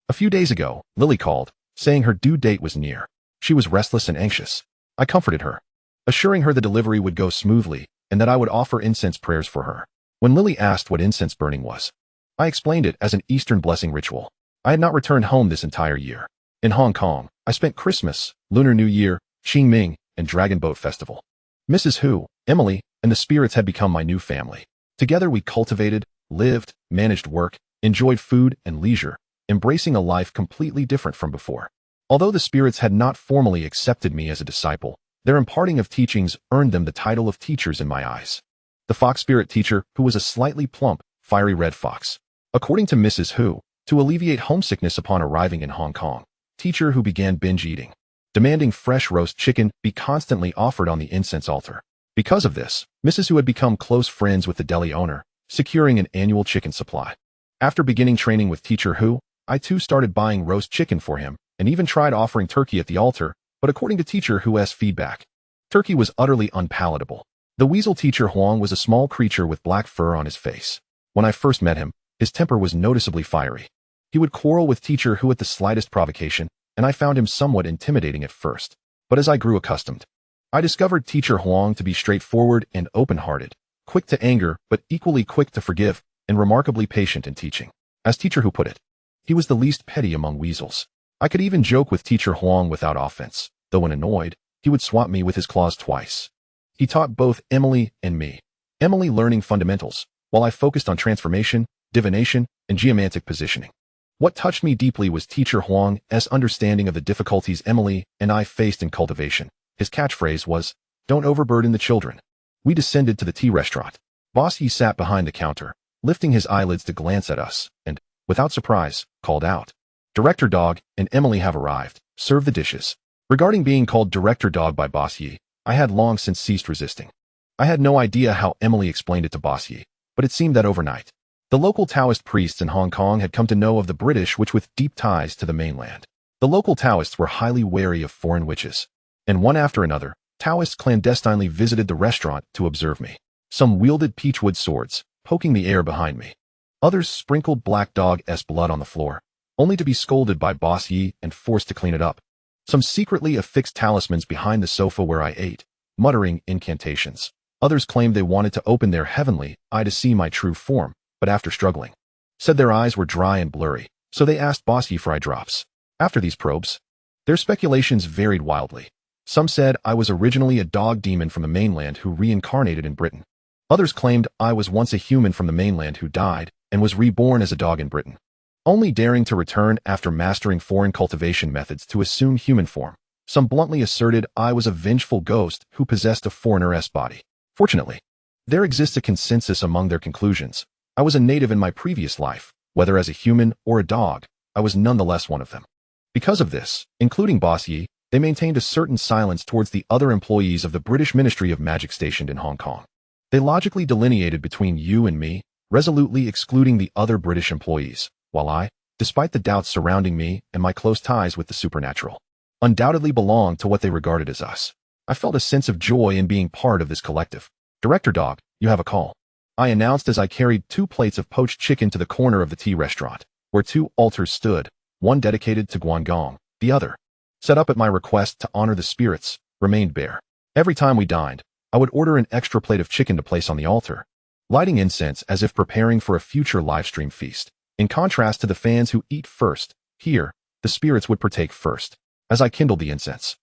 A few days ago, Lily called, saying her due date was near. She was restless and anxious. I comforted her, assuring her the delivery would go smoothly and that I would offer incense prayers for her. When Lily asked what incense burning was, I explained it as an Eastern blessing ritual. I had not returned home this entire year. In Hong Kong, I spent Christmas, Lunar New Year, Qingming, and Dragon Boat Festival. Mrs. Hu, Emily, and the spirits had become my new family. Together we cultivated, lived, managed work, enjoyed food and leisure, embracing a life completely different from before. Although the spirits had not formally accepted me as a disciple, their imparting of teachings earned them the title of teachers in my eyes. The fox spirit teacher, who was a slightly plump, fiery red fox. According to Mrs. Hu, to alleviate homesickness upon arriving in Hong Kong, teacher who began binge eating, demanding fresh roast chicken be constantly offered on the incense altar. Because of this, Mrs. Hu had become close friends with the deli owner, securing an annual chicken supply. After beginning training with teacher Hu, I too started buying roast chicken for him, and even tried offering turkey at the altar, but according to teacher Hu's feedback, turkey was utterly unpalatable. The weasel teacher Huang was a small creature with black fur on his face. When I first met him, his temper was noticeably fiery. He would quarrel with teacher Hu at the slightest provocation, and I found him somewhat intimidating at first. But as I grew accustomed, I discovered teacher Huang to be straightforward and open-hearted, quick to anger but equally quick to forgive, and remarkably patient in teaching. As teacher Hu put it, he was the least petty among weasels. I could even joke with teacher Huang without offense, though when annoyed, he would swat me with his claws twice. He taught both Emily and me. Emily learning fundamentals, while I focused on transformation, divination, and geomantic positioning. What touched me deeply was teacher Huang's understanding of the difficulties Emily and I faced in cultivation. His catchphrase was, "Don't overburden the children." We descended to the tea restaurant. Boss Yi sat behind the counter, lifting his eyelids to glance at us, and, without surprise, called out, "Director Dog and Emily have arrived. Serve the dishes." Regarding being called Director Dog by Boss Yi, I had long since ceased resisting. I had no idea how Emily explained it to Boss Yi, but it seemed that overnight, the local Taoist priests in Hong Kong had come to know of the British witch with deep ties to the mainland. The local Taoists were highly wary of foreign witches, and one after another, Taoists clandestinely visited the restaurant to observe me. Some wielded peachwood swords, poking the air behind me. Others sprinkled black dog's blood on the floor, only to be scolded by Boss Yi and forced to clean it up. Some secretly affixed talismans behind the sofa where I ate, muttering incantations. Others claimed they wanted to open their heavenly eye to see my true form, but after struggling, said their eyes were dry and blurry, so they asked Boss Yi for eye drops. After these probes, their speculations varied wildly. Some said I was originally a dog demon from the mainland who reincarnated in Britain. Others claimed I was once a human from the mainland who died and was reborn as a dog in Britain, only daring to return after mastering foreign cultivation methods to assume human form. Some bluntly asserted I was a vengeful ghost who possessed a foreigner's body. Fortunately, there exists a consensus among their conclusions. I was a native in my previous life, whether as a human or a dog, I was nonetheless one of them. Because of this, including Boss Yi, they maintained a certain silence towards the other employees of the British Ministry of Magic stationed in Hong Kong. They logically delineated between you and me, resolutely excluding the other British employees, while I, despite the doubts surrounding me and my close ties with the supernatural, undoubtedly belonged to what they regarded as us. I felt a sense of joy in being part of this collective. Director Dog, you have a call, I announced as I carried 2 plates of poached chicken to the corner of the tea restaurant, where 2 altars stood, one dedicated to Guangdong, the other, set up at my request to honor the spirits, remained bare. Every time we dined, I would order an extra plate of chicken to place on the altar, lighting incense as if preparing for a future livestream feast. In contrast to the fans who eat first, here, the spirits would partake first. As I kindled the incense,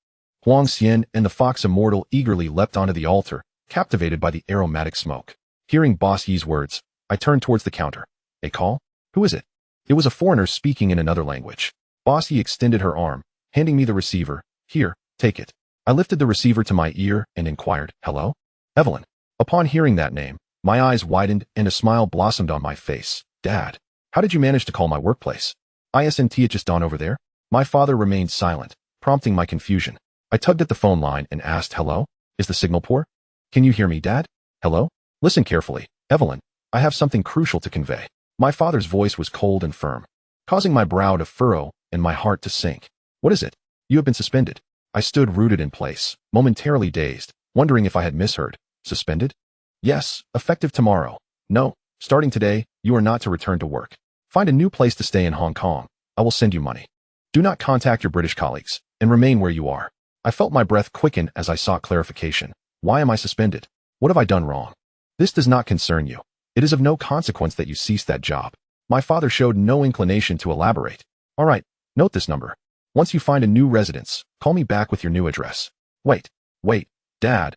Huang Xian and the Fox Immortal eagerly leapt onto the altar, captivated by the aromatic smoke. Hearing Boss Yi's words, I turned towards the counter. A call? Who is it? It was a foreigner speaking in another language. Boss Yi extended her arm, handing me the receiver. Here, take it. I lifted the receiver to my ear and inquired, hello? Evelyn. Upon hearing that name, my eyes widened and a smile blossomed on my face. Dad, how did you manage to call my workplace? Isn't it just on over there? My father remained silent, prompting my confusion. I tugged at the phone line and asked, hello? Is the signal poor? Can you hear me, Dad? Hello? Listen carefully, Evelyn. I have something crucial to convey. My father's voice was cold and firm, causing my brow to furrow and my heart to sink. What is it? You have been suspended. I stood rooted in place, momentarily dazed, wondering if I had misheard. Suspended? Yes, effective tomorrow. No, starting today, you are not to return to work. Find a new place to stay in Hong Kong. I will send you money. Do not contact your British colleagues, and remain where you are. I felt my breath quicken as I sought clarification. Why am I suspended? What have I done wrong? This does not concern you. It is of no consequence that you ceased that job. My father showed no inclination to elaborate. All right, note this number. Once you find a new residence, call me back with your new address. Wait, Dad.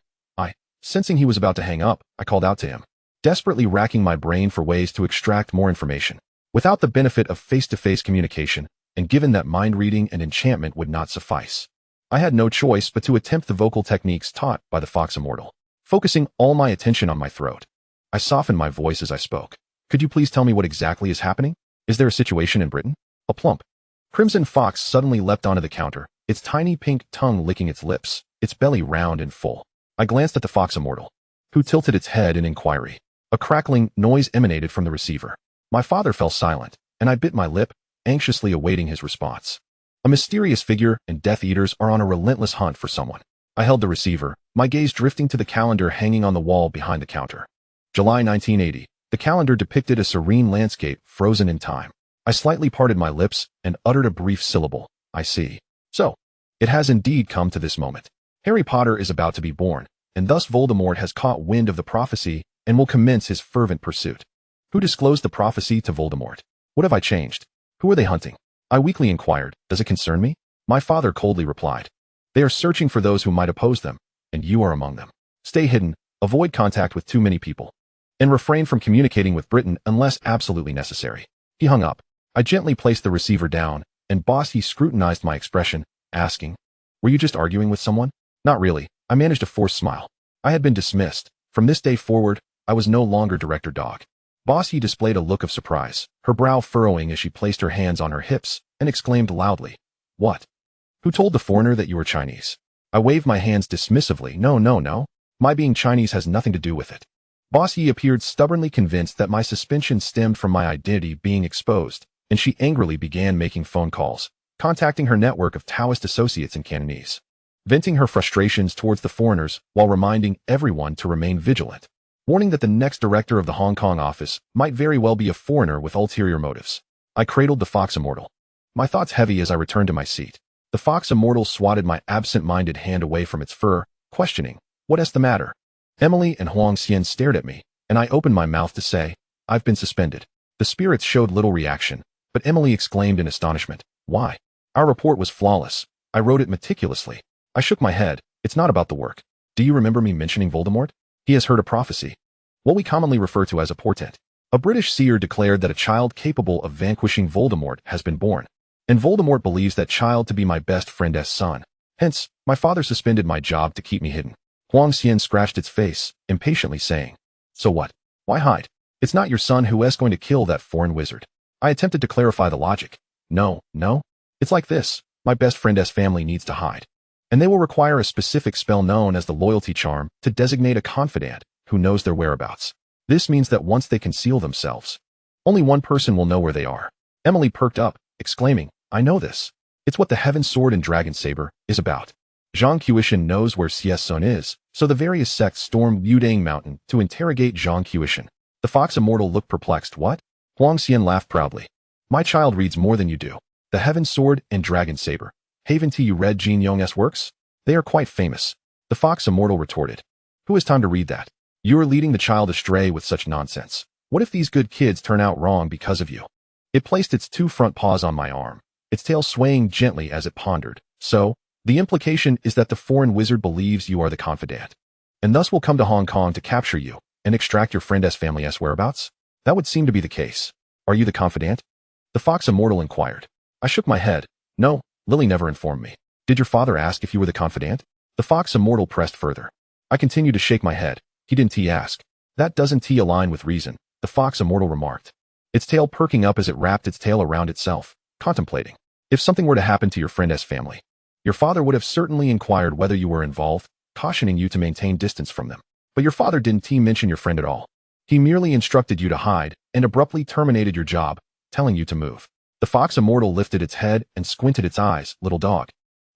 Sensing he was about to hang up, I called out to him, desperately racking my brain for ways to extract more information. Without the benefit of face-to-face communication, and given that mind reading and enchantment would not suffice, I had no choice but to attempt the vocal techniques taught by the Fox Immortal. Focusing all my attention on my throat, I softened my voice as I spoke. Could you please tell me what exactly is happening? Is there a situation in Britain? A plump crimson fox suddenly leapt onto the counter, its tiny pink tongue licking its lips, its belly round and full. I glanced at the Fox Immortal, who tilted its head in inquiry. A crackling noise emanated from the receiver. My father fell silent, and I bit my lip, anxiously awaiting his response. A mysterious figure and Death Eaters are on a relentless hunt for someone. I held the receiver, my gaze drifting to the calendar hanging on the wall behind the counter. July 1980. The calendar depicted a serene landscape frozen in time. I slightly parted my lips and uttered a brief syllable. I see. So, it has indeed come to this moment. Harry Potter is about to be born, and thus Voldemort has caught wind of the prophecy and will commence his fervent pursuit. Who disclosed the prophecy to Voldemort? What have I changed? Who are they hunting? I weakly inquired. Does it concern me? My father coldly replied. They are searching for those who might oppose them, and you are among them. Stay hidden, avoid contact with too many people, and refrain from communicating with Britain unless absolutely necessary. He hung up. I gently placed the receiver down, and Boss Yi scrutinized my expression, asking, were you just arguing with someone? Not really. I managed a forced smile. I had been dismissed. From this day forward, I was no longer Director Dog. Boss Yi displayed a look of surprise, her brow furrowing as she placed her hands on her hips, and exclaimed loudly, what? Who told the foreigner that you were Chinese? I waved my hands dismissively. No. My being Chinese has nothing to do with it. Boss Yi appeared stubbornly convinced that my suspension stemmed from my identity being exposed, and she angrily began making phone calls, contacting her network of Taoist associates in Cantonese, venting her frustrations towards the foreigners while reminding everyone to remain vigilant, warning that the next director of the Hong Kong office might very well be a foreigner with ulterior motives. I cradled the Fox Immortal, My thoughts heavy as I returned to my seat. The fox immortal swatted my absent-minded hand away from its fur, questioning, "What is the matter?" Emily and Huang Xian stared at me, and I opened my mouth to say, "I've been suspended." The spirits showed little reaction, but Emily exclaimed in astonishment, "Why?" Our report was flawless. I wrote it meticulously. I shook my head. "It's not about the work. Do you remember me mentioning Voldemort? He has heard a prophecy, what we commonly refer to as a portent. A British seer declared that a child capable of vanquishing Voldemort has been born, and Voldemort believes that child to be my best friend's son. Hence, my father suspended my job to keep me hidden." Huang Xian scratched its face, impatiently saying, "So what? Why hide? It's not your son who is going to kill that foreign wizard." I attempted to clarify the logic. No. It's like this. My best friend's family needs to hide, and they will require a specific spell known as the loyalty charm to designate a confidant who knows their whereabouts. This means that once they conceal themselves, only one person will know where they are. Emily perked up, exclaiming, "I know this. It's what the Heaven Sword and Dragon Saber is about." Zhang Qiushan knows where CS Sun is, so the various sects stormed Yudang Mountain to interrogate Zhang Qiushan. The fox immortal looked perplexed. "What?" Huang Xian laughed proudly. "My child reads more than you do. The Heaven Sword and Dragon Saber. Haven't you read Jin Yong's works? They are quite famous." The fox immortal retorted, "Who has time to read that? You are leading the child astray with such nonsense. What if these good kids turn out wrong because of you?" It placed its two front paws on my arm, its tail swaying gently as it pondered. "So, the implication is that the foreign wizard believes you are the confidant, and thus will come to Hong Kong to capture you and extract your friend's family's whereabouts? That would seem to be the case. Are you the confidant?" The fox immortal inquired. I shook my head. "No, Lily never informed me." "Did your father ask if you were the confidant?" The fox immortal pressed further. I continued to shake my head. "He didn't ask." "That doesn't align with reason," the fox immortal remarked, its tail perking up as it wrapped its tail around itself, contemplating. "If something were to happen to your friend's family, your father would have certainly inquired whether you were involved, cautioning you to maintain distance from them. But your father didn't mention your friend at all. He merely instructed you to hide and abruptly terminated your job, telling you to move." The fox immortal lifted its head and squinted its eyes. "Little dog,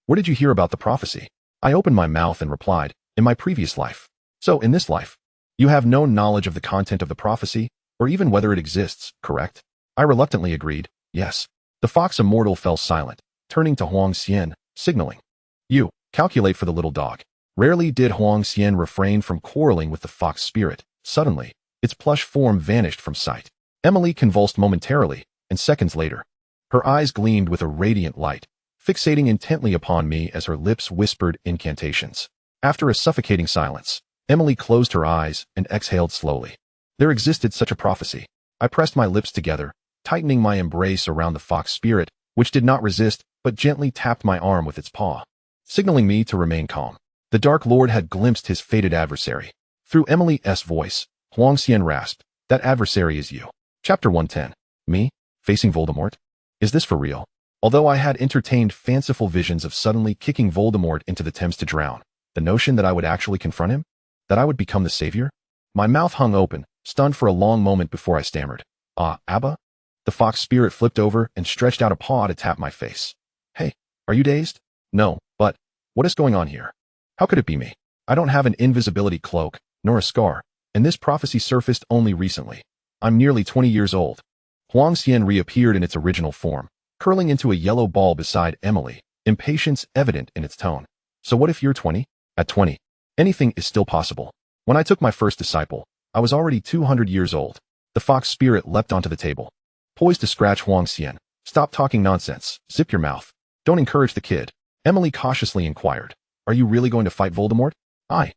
where did you hear about the prophecy?" I opened my mouth and replied, "In my previous life." "So, in this life, you have no knowledge of the content of the prophecy, or even whether it exists, correct?" I reluctantly agreed, "Yes." The fox immortal fell silent, turning to Huang Xian, signaling, "You, calculate for the little dog." Rarely did Huang Xian refrain from quarreling with the fox spirit. Suddenly, its plush form vanished from sight. Emily convulsed momentarily, and seconds later, her eyes gleamed with a radiant light, fixating intently upon me as her lips whispered incantations. After a suffocating silence, Emily closed her eyes and exhaled slowly. There existed such a prophecy. I pressed my lips together, tightening my embrace around the fox spirit, which did not resist, but gently tapped my arm with its paw, signaling me to remain calm. The Dark Lord had glimpsed his fated adversary. Through Emily's voice, Huang Xian rasped, "That adversary is you." Chapter 110. Me? Facing Voldemort? Is this for real? Although I had entertained fanciful visions of suddenly kicking Voldemort into the Thames to drown, the notion that I would actually confront him? That I would become the savior? My mouth hung open, stunned for a long moment before I stammered, Abba?" The fox spirit flipped over and stretched out a paw to tap my face. "Hey, are you dazed?" "No, but what is going on here? How could it be me? I don't have an invisibility cloak, nor a scar, and this prophecy surfaced only recently. I'm nearly 20 years old." Huang Xian reappeared in its original form, curling into a yellow ball beside Emily, impatience evident in its tone. "So what if you're 20? At 20, anything is still possible. When I took my first disciple, I was already 200 years old." The fox spirit leapt onto the table, poised to scratch Huang Xian. "Stop talking nonsense. Zip your mouth. Don't encourage the kid." Emily cautiously inquired, "Are you really going to fight Voldemort?" I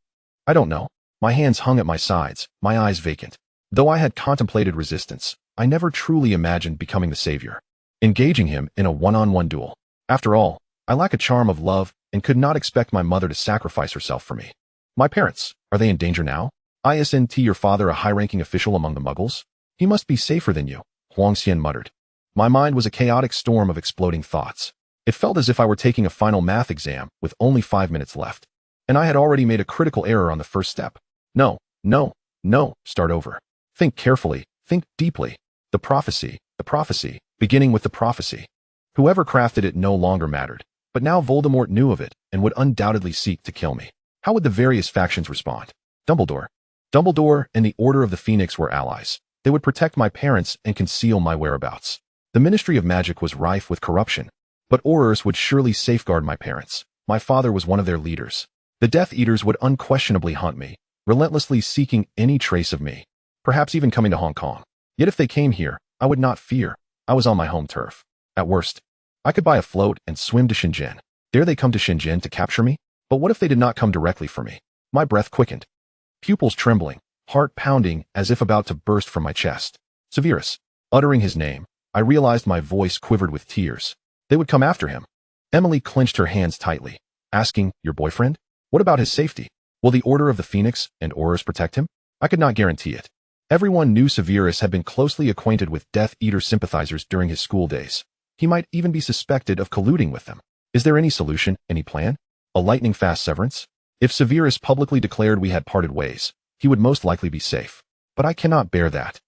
don't know." My hands hung at my sides, my eyes vacant. Though I had contemplated resistance, I never truly imagined becoming the savior, engaging him in a one-on-one duel. After all, I lack a charm of love and could not expect my mother to sacrifice herself for me. "My parents, are they in danger now? Isn't your father a high-ranking official among the Muggles? He must be safer than you," Huang Xian muttered. My mind was a chaotic storm of exploding thoughts. It felt as if I were taking a final math exam with only 5 minutes left, and I had already made a critical error on the first step. No, start over. Think carefully, think deeply. The prophecy, beginning with the prophecy. Whoever crafted it no longer mattered, but now Voldemort knew of it and would undoubtedly seek to kill me. How would the various factions respond? Dumbledore and the Order of the Phoenix were allies. They would protect my parents and conceal my whereabouts. The Ministry of Magic was rife with corruption, but Aurors would surely safeguard my parents. My father was one of their leaders. The Death Eaters would unquestionably hunt me, relentlessly seeking any trace of me, perhaps even coming to Hong Kong. Yet if they came here, I would not fear. I was on my home turf. At worst, I could buy a float and swim to Shenzhen. Dare they come to Shenzhen to capture me? But what if they did not come directly for me? My breath quickened, pupils trembling, heart pounding as if about to burst from my chest. Severus. Uttering his name, I realized my voice quivered with tears. They would come after him. Emily clenched her hands tightly, asking, your boyfriend? What about his safety? Will the Order of the Phoenix and Aurors protect him? I could not guarantee it. Everyone knew Severus had been closely acquainted with Death Eater sympathizers during his school days. He might even be suspected of colluding with them. Is there any solution, any plan? A lightning-fast severance? If Severus publicly declared we had parted ways, he would most likely be safe. But I cannot bear that.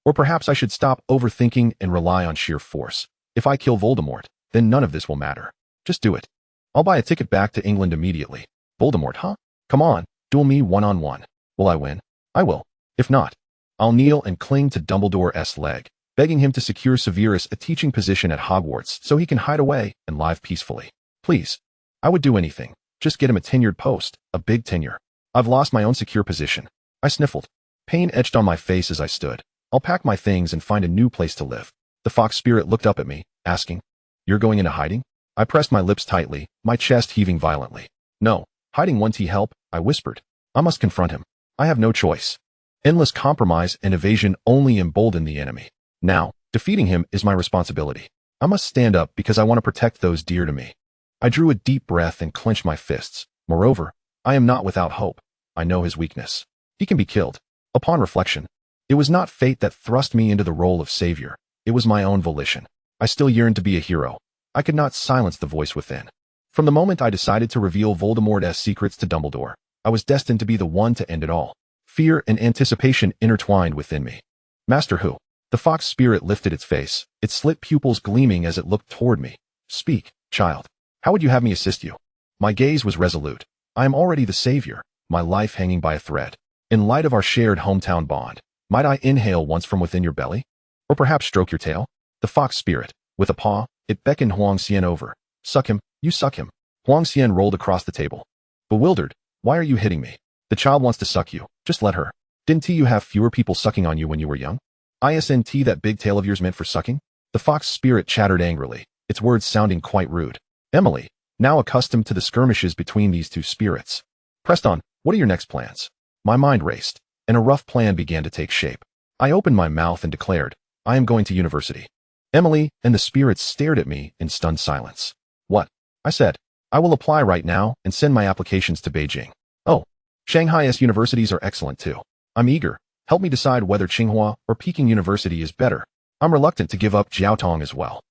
Or perhaps I should stop overthinking and rely on sheer force. If I kill Voldemort, then none of this will matter. Just do it. I'll buy a ticket back to England immediately. Voldemort, huh? Come on, duel me one-on-one. Will I win? I will. If not, I'll kneel and cling to Dumbledore's leg, begging him to secure Severus a teaching position at Hogwarts so he can hide away and live peacefully. Please. I would do anything. Just get him a tenured post, a big tenure. I've lost my own secure position. I sniffled. Pain etched on my face as I stood. I'll pack my things and find a new place to live. The fox spirit looked up at me, asking, you're going into hiding? I pressed my lips tightly, my chest heaving violently. No, hiding won't help, I whispered. I must confront him. I have no choice. Endless compromise and evasion only embolden the enemy. Now, defeating him is my responsibility. I must stand up because I want to protect those dear to me. I drew a deep breath and clenched my fists. Moreover, I am not without hope. I know his weakness. He can be killed. Upon reflection, it was not fate that thrust me into the role of savior. It was my own volition. I still yearned to be a hero. I could not silence the voice within. From the moment I decided to reveal Voldemort's secrets to Dumbledore, I was destined to be the one to end it all. Fear and anticipation intertwined within me. Master Who? The fox spirit lifted its face, its slit pupils gleaming as it looked toward me. Speak, child. How would you have me assist you? My gaze was resolute. I am already the savior, my life hanging by a thread. In light of our shared hometown bond, might I inhale once from within your belly? Or perhaps stroke your tail? The fox spirit, with a paw, it beckoned Huang Xian over. Suck him, you suck him. Huang Xian rolled across the table. Bewildered, why are you hitting me? The child wants to suck you, just let her. Didn't you have fewer people sucking on you when you were young? Isn't that big tail of yours meant for sucking? The fox spirit chattered angrily, its words sounding quite rude. Emily, now accustomed to the skirmishes between these two spirits, pressed on, what are your next plans? My mind raced, and a rough plan began to take shape. I opened my mouth and declared, I am going to university. Emily and the spirits stared at me in stunned silence. What? I said, I will apply right now and send my applications to Beijing. Oh, Shanghai's universities are excellent too. I'm eager. Help me decide whether Tsinghua or Peking University is better. I'm reluctant to give up Jiaotong as well.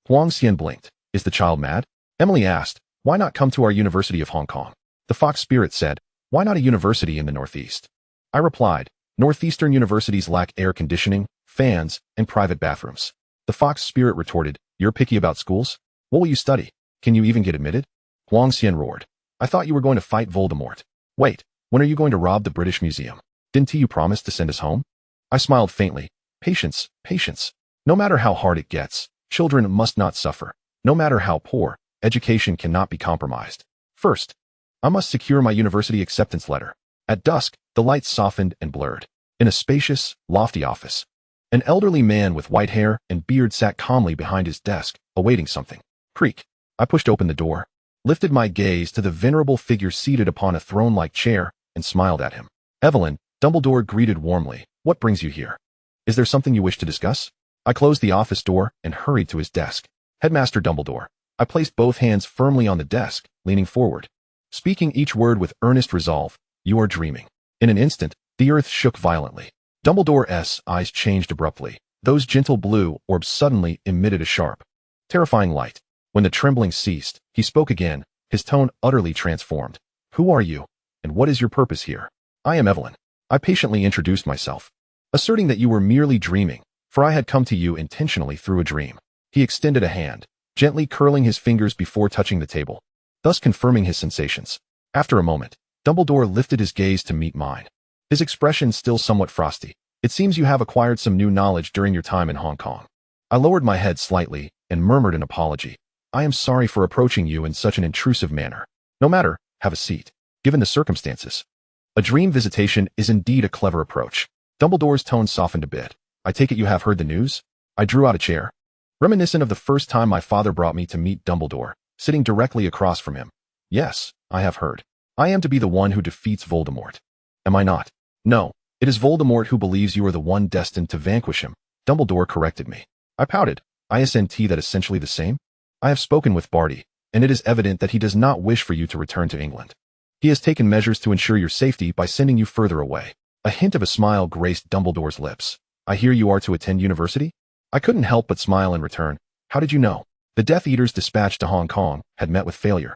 Huang Xian blinked. Is the child mad? Emily asked, why not come to our University of Hong Kong? The fox spirit said, why not a university in the Northeast? I replied, Northeastern universities lack air conditioning, fans, and private bathrooms. The fox spirit retorted, you're picky about schools? What will you study? Can you even get admitted? Huang Xian roared. I thought you were going to fight Voldemort. Wait, when are you going to rob the British Museum? Didn't you promise to send us home? I smiled faintly. Patience, patience. No matter how hard it gets, children must not suffer. No matter how poor, education cannot be compromised. First, I must secure my university acceptance letter. At dusk, the lights softened and blurred. In a spacious, lofty office, an elderly man with white hair and beard sat calmly behind his desk, awaiting something. Creak. I pushed open the door, lifted my gaze to the venerable figure seated upon a throne-like chair, and smiled at him. Evelyn, Dumbledore greeted warmly. What brings you here? Is there something you wish to discuss? I closed the office door and hurried to his desk. Headmaster Dumbledore. I placed both hands firmly on the desk, leaning forward, speaking each word with earnest resolve. You are dreaming. In an instant, the earth shook violently. Dumbledore's eyes changed abruptly. Those gentle blue orbs suddenly emitted a sharp, terrifying light. When the trembling ceased, he spoke again, his tone utterly transformed. Who are you, and what is your purpose here? I am Evelyn. I patiently introduced myself, asserting that you were merely dreaming, for I had come to you intentionally through a dream. He extended a hand, gently curling his fingers before touching the table, thus confirming his sensations. After a moment, Dumbledore lifted his gaze to meet mine, his expression still somewhat frosty. It seems you have acquired some new knowledge during your time in Hong Kong. I lowered my head slightly and murmured an apology. I am sorry for approaching you in such an intrusive manner. No matter, have a seat. Given the circumstances. A dream visitation is indeed a clever approach. Dumbledore's tone softened a bit. I take it you have heard the news? I drew out a chair. Reminiscent of the first time my father brought me to meet Dumbledore, sitting directly across from him. Yes, I have heard. I am to be the one who defeats Voldemort. Am I not? No, it is Voldemort who believes you are the one destined to vanquish him. Dumbledore corrected me. I pouted. Isn't that essentially the same? I have spoken with Barty, and it is evident that he does not wish for you to return to England. He has taken measures to ensure your safety by sending you further away. A hint of a smile graced Dumbledore's lips. I hear you are to attend university? I couldn't help but smile in return. How did you know? The Death Eaters dispatched to Hong Kong had met with failure,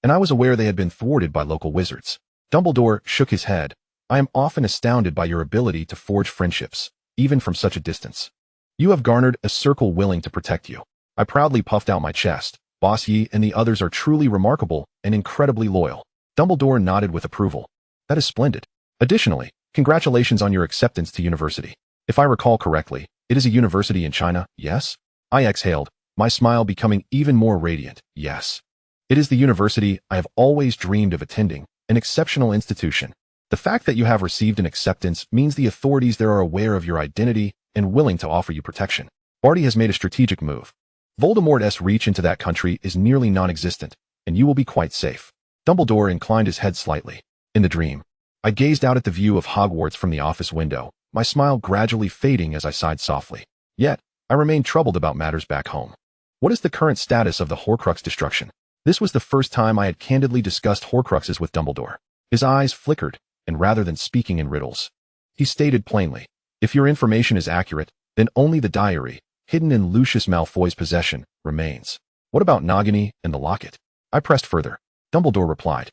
and I was aware they had been thwarted by local wizards. Dumbledore shook his head. I am often astounded by your ability to forge friendships, even from such a distance. You have garnered a circle willing to protect you. I proudly puffed out my chest. Boss Yi and the others are truly remarkable and incredibly loyal. Dumbledore nodded with approval. That is splendid. Additionally, congratulations on your acceptance to university. If I recall correctly, it is a university in China, yes? I exhaled, my smile becoming even more radiant. Yes. It is the university I have always dreamed of attending, an exceptional institution. The fact that you have received an acceptance means the authorities there are aware of your identity and willing to offer you protection. Barty has made a strategic move. Voldemort's reach into that country is nearly non-existent, and you will be quite safe. Dumbledore inclined his head slightly. In the dream, I gazed out at the view of Hogwarts from the office window, my smile gradually fading as I sighed softly. Yet, I remained troubled about matters back home. What is the current status of the Horcrux destruction? This was the first time I had candidly discussed Horcruxes with Dumbledore. His eyes flickered, and rather than speaking in riddles, he stated plainly, if your information is accurate, then only the diary, hidden in Lucius Malfoy's possession, remains. What about Nagini and the locket? I pressed further. Dumbledore replied,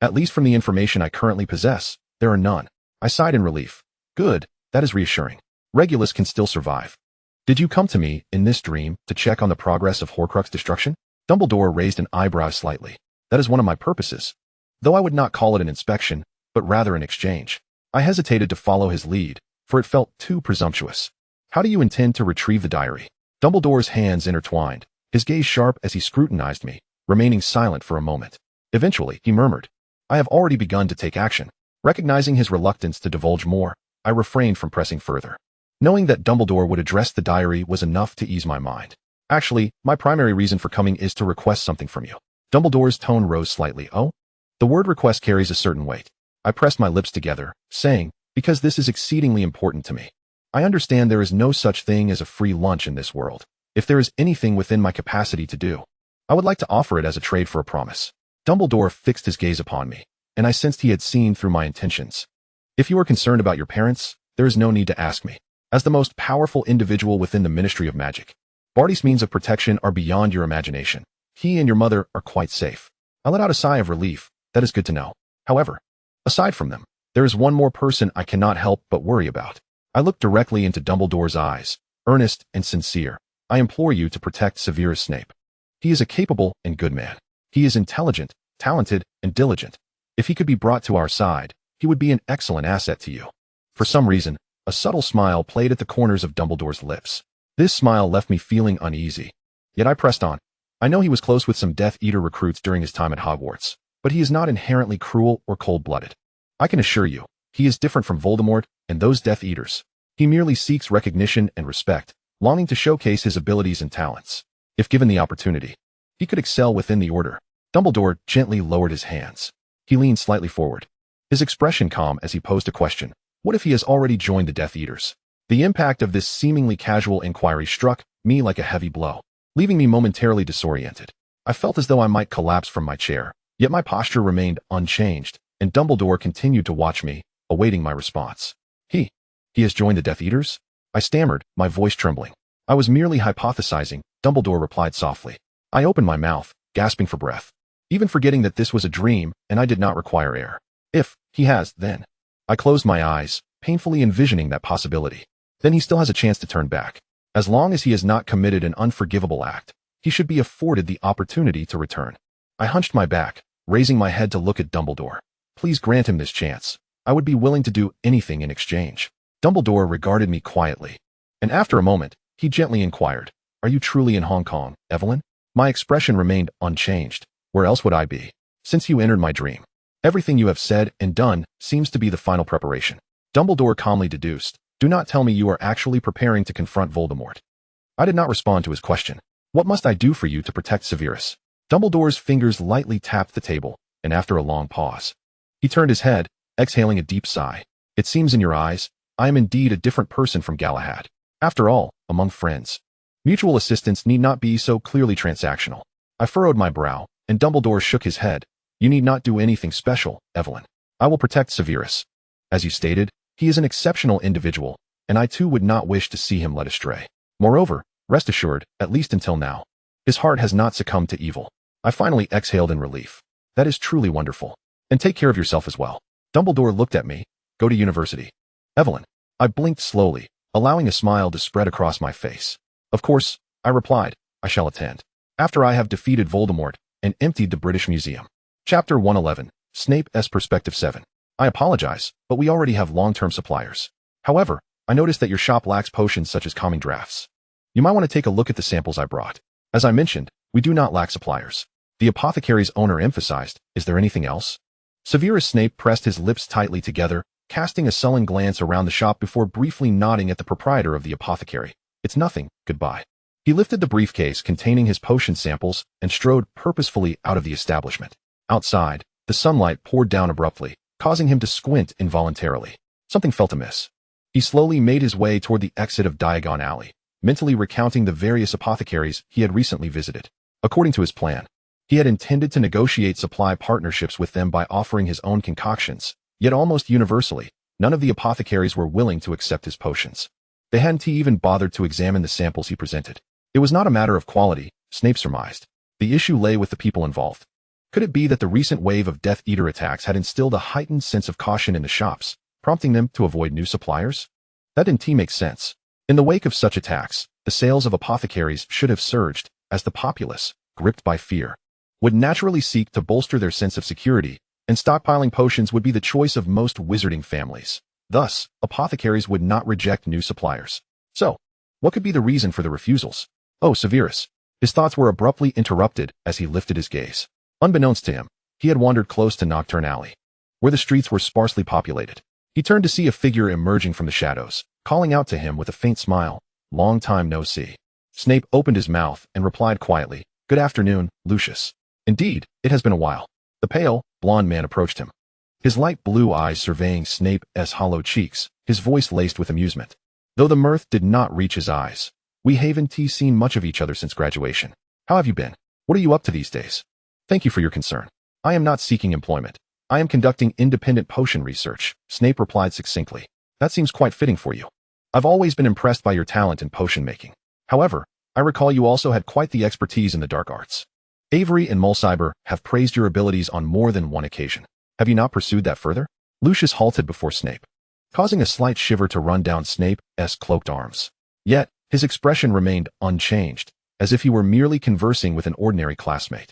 at least from the information I currently possess, there are none. I sighed in relief. Good, that is reassuring. Regulus can still survive. Did you come to me, in this dream, to check on the progress of Horcrux destruction? Dumbledore raised an eyebrow slightly. That is one of my purposes. Though I would not call it an inspection, but rather an exchange. I hesitated to follow his lead, for it felt too presumptuous. How do you intend to retrieve the diary? Dumbledore's hands intertwined, his gaze sharp as he scrutinized me, remaining silent for a moment. Eventually, he murmured, I have already begun to take action. Recognizing his reluctance to divulge more, I refrained from pressing further. Knowing that Dumbledore would address the diary was enough to ease my mind. Actually, my primary reason for coming is to request something from you. Dumbledore's tone rose slightly. Oh? The word request carries a certain weight. I pressed my lips together, saying, because this is exceedingly important to me. I understand there is no such thing as a free lunch in this world. If there is anything within my capacity to do, I would like to offer it as a trade for a promise. Dumbledore fixed his gaze upon me, and I sensed he had seen through my intentions. If you are concerned about your parents, there is no need to ask me. As the most powerful individual within the Ministry of Magic, Barty's means of protection are beyond your imagination. He and your mother are quite safe. I let out a sigh of relief. That is good to know. However, aside from them, there is one more person I cannot help but worry about. I looked directly into Dumbledore's eyes, earnest and sincere. I implore you to protect Severus Snape. He is a capable and good man. He is intelligent, talented, and diligent. If he could be brought to our side, he would be an excellent asset to you. For some reason, a subtle smile played at the corners of Dumbledore's lips. This smile left me feeling uneasy. Yet I pressed on. I know he was close with some Death Eater recruits during his time at Hogwarts, but he is not inherently cruel or cold-blooded. I can assure you, he is different from Voldemort and those Death Eaters. He merely seeks recognition and respect, longing to showcase his abilities and talents. If given the opportunity, he could excel within the Order. Dumbledore gently lowered his hands. He leaned slightly forward, his expression calm as he posed a question. What if he has already joined the Death Eaters? The impact of this seemingly casual inquiry struck me like a heavy blow, leaving me momentarily disoriented. I felt as though I might collapse from my chair, yet my posture remained unchanged, and Dumbledore continued to watch me, awaiting my response. He has joined the Death Eaters? I stammered, my voice trembling. I was merely hypothesizing, Dumbledore replied softly. I opened my mouth, gasping for breath, even forgetting that this was a dream and I did not require air. If he has, then. I closed my eyes, painfully envisioning that possibility. Then he still has a chance to turn back. As long as he has not committed an unforgivable act, he should be afforded the opportunity to return. I hunched my back, raising my head to look at Dumbledore. Please grant him this chance. I would be willing to do anything in exchange. Dumbledore regarded me quietly, and after a moment, He gently inquired, "Are you truly in Hong Kong, Evelyn?" My expression remained unchanged. Where else would I be? Since you entered my dream. Everything you have said and done seems to be the final preparation. Dumbledore calmly deduced, "Do not tell me you are actually preparing to confront Voldemort." I did not respond to his question. "What must I do for you to protect Severus?" Dumbledore's fingers lightly tapped the table, and after a long pause, he turned his head, exhaling a deep sigh. "It seems in your eyes, I am indeed a different person from Galahad. After all, among friends, mutual assistance need not be so clearly transactional." I furrowed my brow, and Dumbledore shook his head. "You need not do anything special, Evelyn. I will protect Severus. As you stated, he is an exceptional individual, and I too would not wish to see him led astray. Moreover, rest assured, at least until now, his heart has not succumbed to evil." I finally exhaled in relief. "That is truly wonderful. And take care of yourself as well." Dumbledore looked at me. "Go to university, Evelyn." I blinked slowly, allowing a smile to spread across my face. "Of course," I replied, "I shall attend. After I have defeated Voldemort and emptied the British Museum." Chapter 111, Snape's Perspective 7. "I apologize, but we already have long-term suppliers. However, I noticed that your shop lacks potions such as calming drafts. You might want to take a look at the samples I brought. As I mentioned, we do not lack suppliers." The apothecary's owner emphasized, "Is there anything else?" Severus Snape pressed his lips tightly together, casting a sullen glance around the shop before briefly nodding at the proprietor of the apothecary. "It's nothing, goodbye." He lifted the briefcase containing his potion samples and strode purposefully out of the establishment. Outside, the sunlight poured down abruptly, causing him to squint involuntarily. Something felt amiss. He slowly made his way toward the exit of Diagon Alley, mentally recounting the various apothecaries he had recently visited. According to his plan, he had intended to negotiate supply partnerships with them by offering his own concoctions, yet almost universally, none of the apothecaries were willing to accept his potions. They hadn't even bothered to examine the samples he presented. It was not a matter of quality, Snape surmised. The issue lay with the people involved. Could it be that the recent wave of Death Eater attacks had instilled a heightened sense of caution in the shops, prompting them to avoid new suppliers? That didn't make sense. In the wake of such attacks, the sales of apothecaries should have surged, as the populace, gripped by fear, would naturally seek to bolster their sense of security, and stockpiling potions would be the choice of most wizarding families. Thus, apothecaries would not reject new suppliers. So, what could be the reason for the refusals? "Oh, Severus." His thoughts were abruptly interrupted as he lifted his gaze. Unbeknownst to him, he had wandered close to Nocturne Alley, where the streets were sparsely populated. He turned to see a figure emerging from the shadows, calling out to him with a faint smile, "Long time no see." Snape opened his mouth and replied quietly, "Good afternoon, Lucius." "Indeed, it has been a while." The pale, blond man approached him, his light blue eyes surveying Snape's hollow cheeks, his voice laced with amusement. Though the mirth did not reach his eyes, "We haven't seen much of each other since graduation. How have you been? What are you up to these days?" "Thank you for your concern. I am not seeking employment. I am conducting independent potion research," Snape replied succinctly. "That seems quite fitting for you. I've always been impressed by your talent in potion making. However, I recall you also had quite the expertise in the dark arts. Avery and Mulciber have praised your abilities on more than one occasion. Have you not pursued that further?" Lucius halted before Snape, causing a slight shiver to run down Snape's cloaked arms. Yet, his expression remained unchanged, as if he were merely conversing with an ordinary classmate.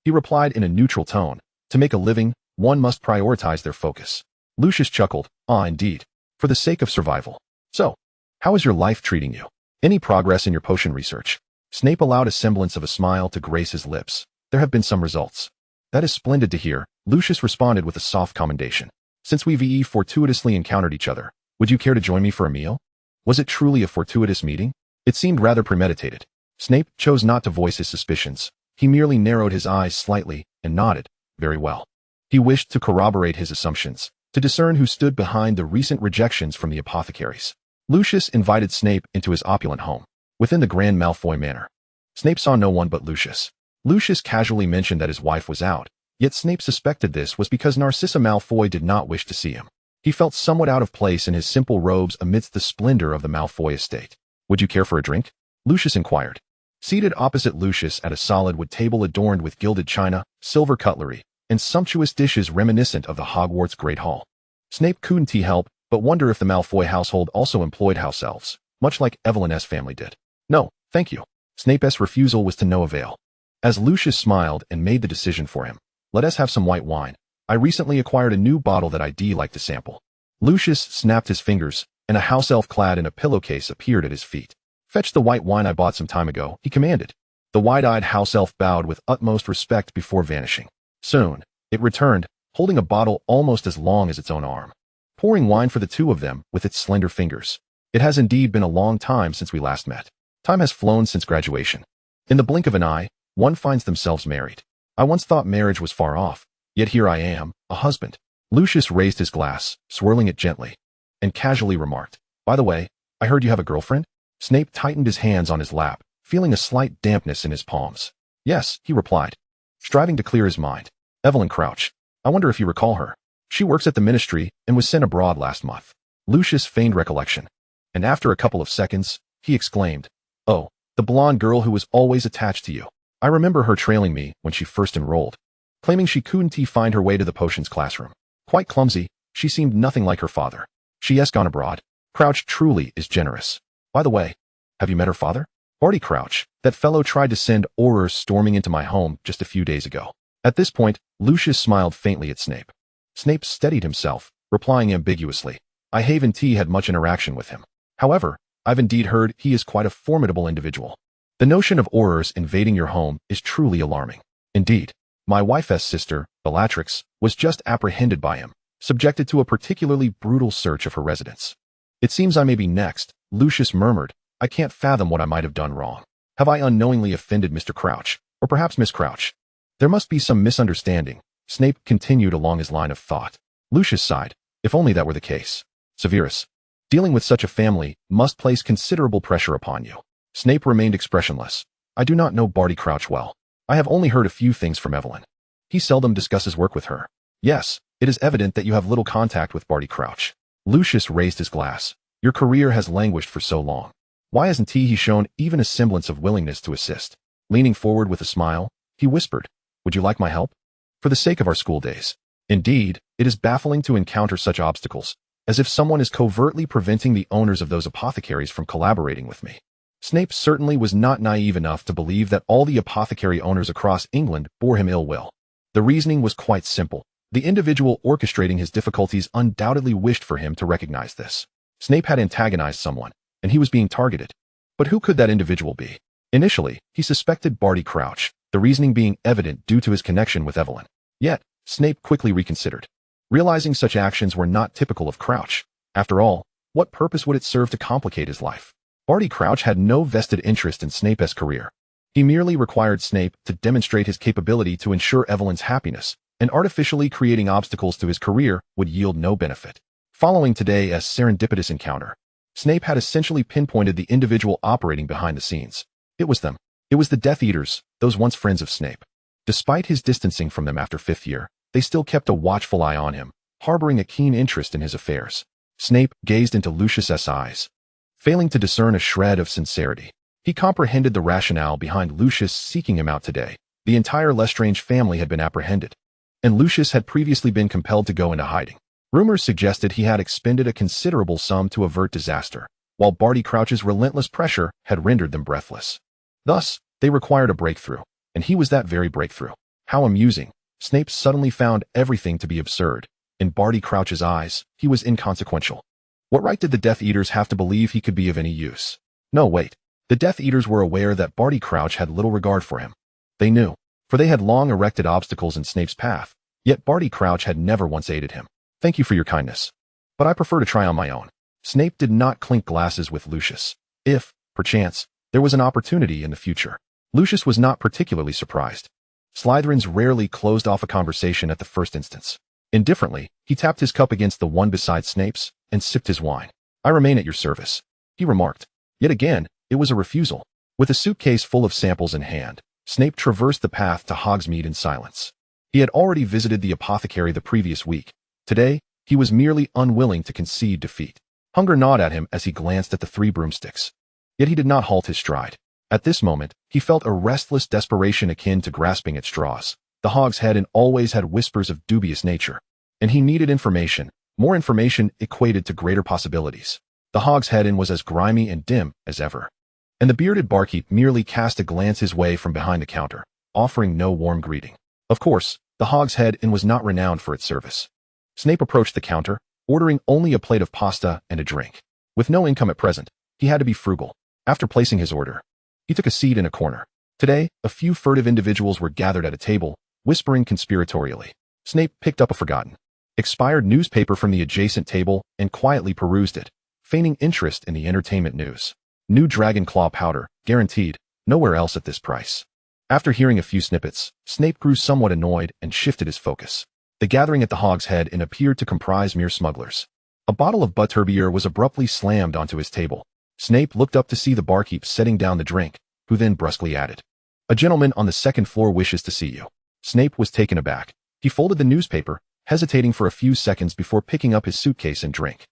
He replied in a neutral tone, "To make a living, one must prioritize their focus." Lucius chuckled, "Ah, indeed. For the sake of survival. So, how is your life treating you? Any progress in your potion research?" Snape allowed a semblance of a smile to grace his lips. "There have been some results." "That is splendid to hear," Lucius responded with a soft commendation. "Since we've fortuitously encountered each other, would you care to join me for a meal?" Was it truly a fortuitous meeting? It seemed rather premeditated. Snape chose not to voice his suspicions. He merely narrowed his eyes slightly and nodded, "Very well." He wished to corroborate his assumptions, to discern who stood behind the recent rejections from the apothecaries. Lucius invited Snape into his opulent home, within the Grand Malfoy Manor. Snape saw no one but Lucius. Lucius casually mentioned that his wife was out, yet Snape suspected this was because Narcissa Malfoy did not wish to see him. He felt somewhat out of place in his simple robes amidst the splendor of the Malfoy estate. "Would you care for a drink?" Lucius inquired. Seated opposite Lucius at a solid wood table adorned with gilded china, silver cutlery, and sumptuous dishes reminiscent of the Hogwarts Great Hall, Snape couldn't help but wonder if the Malfoy household also employed house elves, much like Evelyn's family did. "No, thank you." Snape's refusal was to no avail. As Lucius smiled and made the decision for him, "Let us have some white wine. I recently acquired a new bottle that I'd like to sample." Lucius snapped his fingers, and a house elf clad in a pillowcase appeared at his feet. "Fetch the white wine I bought some time ago," he commanded. The wide-eyed house elf bowed with utmost respect before vanishing. Soon, it returned, holding a bottle almost as long as its own arm, pouring wine for the two of them with its slender fingers. "It has indeed been a long time since we last met. Time has flown since graduation. In the blink of an eye, one finds themselves married. I once thought marriage was far off, yet here I am, a husband." Lucius raised his glass, swirling it gently, and casually remarked, "By the way, I heard you have a girlfriend?" Snape tightened his hands on his lap, feeling a slight dampness in his palms. "Yes," he replied, striving to clear his mind. "Evelyn Crouch. I wonder if you recall her. She works at the ministry and was sent abroad last month." Lucius feigned recollection, and after a couple of seconds, he exclaimed, "Oh, the blonde girl who was always attached to you. I remember her trailing me when she first enrolled, claiming she couldn't find her way to the potions classroom. Quite clumsy, she seemed nothing like her father. She has gone abroad. Crouch truly is generous. By the way, have you met her father? Barty Crouch, that fellow tried to send Aurors storming into my home just a few days ago." At this point, Lucius smiled faintly at Snape. Snape steadied himself, replying ambiguously, "I haven't had much interaction with him. However, I've indeed heard he is quite a formidable individual. The notion of Aurors invading your home is truly alarming. Indeed, my wife's sister, Bellatrix, was just apprehended by him, subjected to a particularly brutal search of her residence." "It seems I may be next," Lucius murmured. "I can't fathom what I might have done wrong. Have I unknowingly offended Mr. Crouch, or perhaps Miss Crouch? There must be some misunderstanding." Snape continued along his line of thought. Lucius sighed. If only that were the case. "Severus, dealing with such a family must place considerable pressure upon you." Snape remained expressionless. "I do not know Barty Crouch well. I have only heard a few things from Evelyn. He seldom discusses work with her." "Yes, it is evident that you have little contact with Barty Crouch." Lucius raised his glass. "Your career has languished for so long. Why hasn't he shown even a semblance of willingness to assist?" Leaning forward with a smile, he whispered, "Would you like my help? For the sake of our school days. Indeed, it is baffling to encounter such obstacles, as if someone is covertly preventing the owners of those apothecaries from collaborating with me." Snape certainly was not naive enough to believe that all the apothecary owners across England bore him ill will. The reasoning was quite simple. The individual orchestrating his difficulties undoubtedly wished for him to recognize this. Snape had antagonized someone, and he was being targeted. But who could that individual be? Initially, he suspected Barty Crouch, the reasoning being evident due to his connection with Evelyn. Yet, Snape quickly reconsidered, realizing such actions were not typical of Crouch. After all, what purpose would it serve to complicate his life? Barty Crouch had no vested interest in Snape's career. He merely required Snape to demonstrate his capability to ensure Evelyn's happiness, and artificially creating obstacles to his career would yield no benefit. Following today's serendipitous encounter, Snape had essentially pinpointed the individual operating behind the scenes. It was them. It was the Death Eaters, those once friends of Snape. Despite his distancing from them after 5th year, they still kept a watchful eye on him, harboring a keen interest in his affairs. Snape gazed into Lucius's eyes, failing to discern a shred of sincerity. He comprehended the rationale behind Lucius seeking him out today. The entire Lestrange family had been apprehended, and Lucius had previously been compelled to go into hiding. Rumors suggested he had expended a considerable sum to avert disaster, while Barty Crouch's relentless pressure had rendered them breathless. Thus, they required a breakthrough, and he was that very breakthrough. How amusing. Snape suddenly found everything to be absurd. In Barty Crouch's eyes, he was inconsequential. What right did the Death Eaters have to believe he could be of any use? No, wait. The Death Eaters were aware that Barty Crouch had little regard for him. They knew, for they had long erected obstacles in Snape's path, yet Barty Crouch had never once aided him. "Thank you for your kindness, but I prefer to try on my own." Snape did not clink glasses with Lucius. If, perchance, there was an opportunity in the future, Lucius was not particularly surprised. Slytherins rarely closed off a conversation at the first instance. Indifferently, he tapped his cup against the one beside Snape's and sipped his wine. "I remain at your service," he remarked. Yet again, it was a refusal. With a suitcase full of samples in hand, Snape traversed the path to Hogsmeade in silence. He had already visited the apothecary the previous week. Today, he was merely unwilling to concede defeat. Hunger gnawed at him as he glanced at the 3 broomsticks. Yet he did not halt his stride. At this moment, he felt a restless desperation akin to grasping at straws. The Hog's Head always had whispers of dubious nature, and he needed information. More information equated to greater possibilities. The Hog's Head was as grimy and dim as ever, and the bearded barkeep merely cast a glance his way from behind the counter, offering no warm greeting. Of course, the Hog's Head was not renowned for its service. Snape approached the counter, ordering only a plate of pasta and a drink. With no income at present, he had to be frugal. After placing his order, he took a seat in a corner. Today, a few furtive individuals were gathered at a table, whispering conspiratorially. Snape picked up a forgotten, expired newspaper from the adjacent table and quietly perused it, feigning interest in the entertainment news. New Dragon Claw powder, guaranteed, nowhere else at this price. After hearing a few snippets, Snape grew somewhat annoyed and shifted his focus. The gathering at the Hog's Head Inn appeared to comprise mere smugglers. A bottle of butterbeer was abruptly slammed onto his table. Snape looked up to see the barkeep setting down the drink, who then brusquely added, "A gentleman on the second floor wishes to see you." Snape was taken aback. He folded the newspaper, hesitating for a few seconds before picking up his suitcase and drink,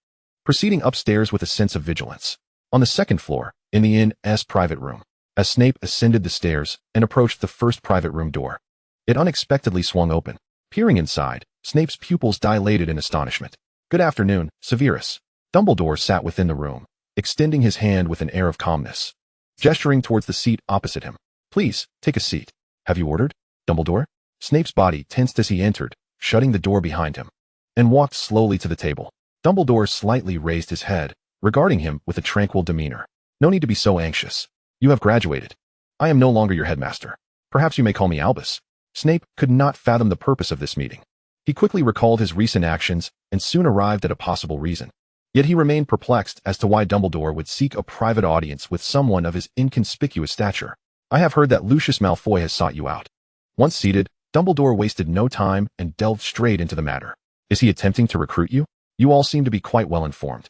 proceeding upstairs with a sense of vigilance. On the second floor, in the inn's private room, as Snape ascended the stairs and approached the first private room door, it unexpectedly swung open. Peering inside, Snape's pupils dilated in astonishment. "Good afternoon, Severus." Dumbledore sat within the room, extending his hand with an air of calmness, gesturing towards the seat opposite him. "Please, take a seat." "Have you ordered, Dumbledore?" Snape's body tensed as he entered, shutting the door behind him, and walked slowly to the table. Dumbledore slightly raised his head, regarding him with a tranquil demeanor. "No need to be so anxious. You have graduated. I am no longer your headmaster. Perhaps you may call me Albus." Snape could not fathom the purpose of this meeting. He quickly recalled his recent actions and soon arrived at a possible reason. Yet he remained perplexed as to why Dumbledore would seek a private audience with someone of his inconspicuous stature. "I have heard that Lucius Malfoy has sought you out." Once seated, Dumbledore wasted no time and delved straight into the matter. "Is he attempting to recruit you? You all seem to be quite well informed."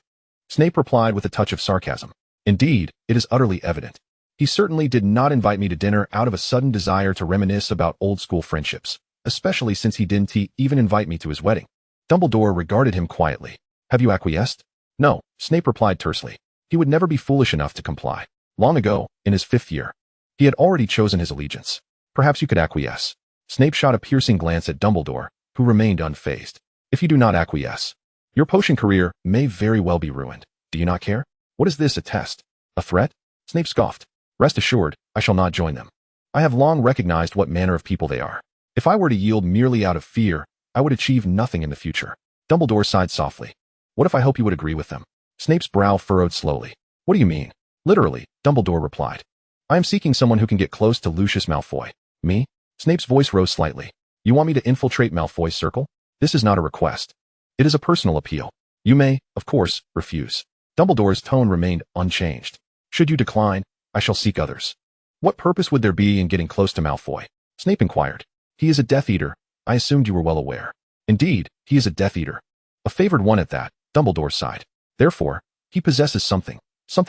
Snape replied with a touch of sarcasm. "Indeed, it is utterly evident. He certainly did not invite me to dinner out of a sudden desire to reminisce about old-school friendships, especially since he didn't even invite me to his wedding." Dumbledore regarded him quietly. "Have you acquiesced?" "No," Snape replied tersely. He would never be foolish enough to comply. Long ago, in his 5th year, he had already chosen his allegiance. "Perhaps you could acquiesce." Snape shot a piercing glance at Dumbledore, who remained unfazed. "If you do not acquiesce, your potion career may very well be ruined. Do you not care? What is this, a test? A threat?" Snape scoffed. "Rest assured, I shall not join them. I have long recognized what manner of people they are. If I were to yield merely out of fear, I would achieve nothing in the future." Dumbledore sighed softly. "What if I hope you would agree with them?" Snape's brow furrowed slowly. "What do you mean?" "Literally," Dumbledore replied. "I am seeking someone who can get close to Lucius Malfoy." "Me?" Snape's voice rose slightly. "You want me to infiltrate Malfoy's circle? This is not a request. It is a personal appeal. You may, of course, refuse." Dumbledore's tone remained unchanged. "Should you decline, I shall seek others." "What purpose would there be in getting close to Malfoy?" Snape inquired. "He is a Death Eater. I assumed you were well aware." "Indeed, he is a Death Eater. A favored one at that," Dumbledore sighed. "Therefore, he possesses something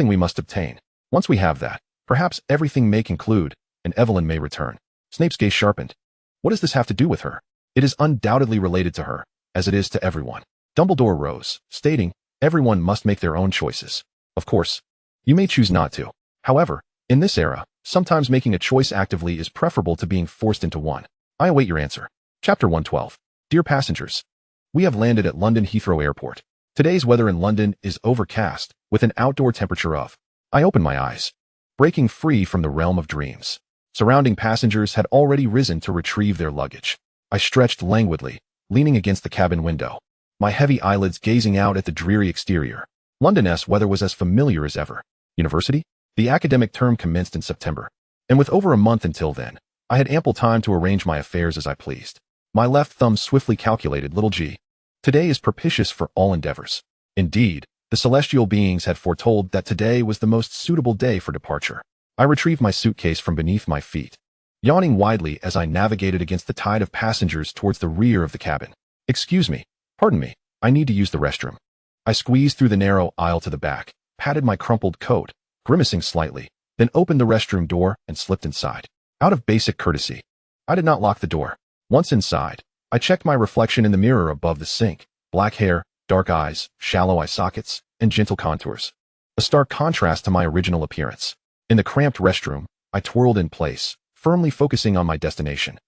we must obtain. Once we have that, perhaps everything may conclude, and Evelyn may return." Snape's gaze sharpened. "What does this have to do with her?" "It is undoubtedly related to her, as it is to everyone." Dumbledore rose, stating, "Everyone must make their own choices. Of course, you may choose not to. However, in this era, sometimes making a choice actively is preferable to being forced into one. I await your answer." Chapter 112. Dear passengers, we have landed at London Heathrow Airport. Today's weather in London is overcast, with an outdoor temperature of. I opened my eyes, breaking free from the realm of dreams. Surrounding passengers had already risen to retrieve their luggage. I stretched languidly, leaning against the cabin window, my heavy eyelids gazing out at the dreary exterior. London's weather was as familiar as ever. University? The academic term commenced in September, and with over a month until then, I had ample time to arrange my affairs as I pleased. My left thumb swiftly calculated little g. Today is propitious for all endeavors. Indeed, the celestial beings had foretold that today was the most suitable day for departure. I retrieved my suitcase from beneath my feet, yawning widely as I navigated against the tide of passengers towards the rear of the cabin. "Excuse me, pardon me, I need to use the restroom." I squeezed through the narrow aisle to the back, patted my crumpled coat, grimacing slightly, then opened the restroom door and slipped inside. Out of basic courtesy, I did not lock the door. Once inside, I checked my reflection in the mirror above the sink. Black hair, dark eyes, shallow eye sockets, and gentle contours. A stark contrast to my original appearance. In the cramped restroom, I twirled in place, firmly focusing on my destination.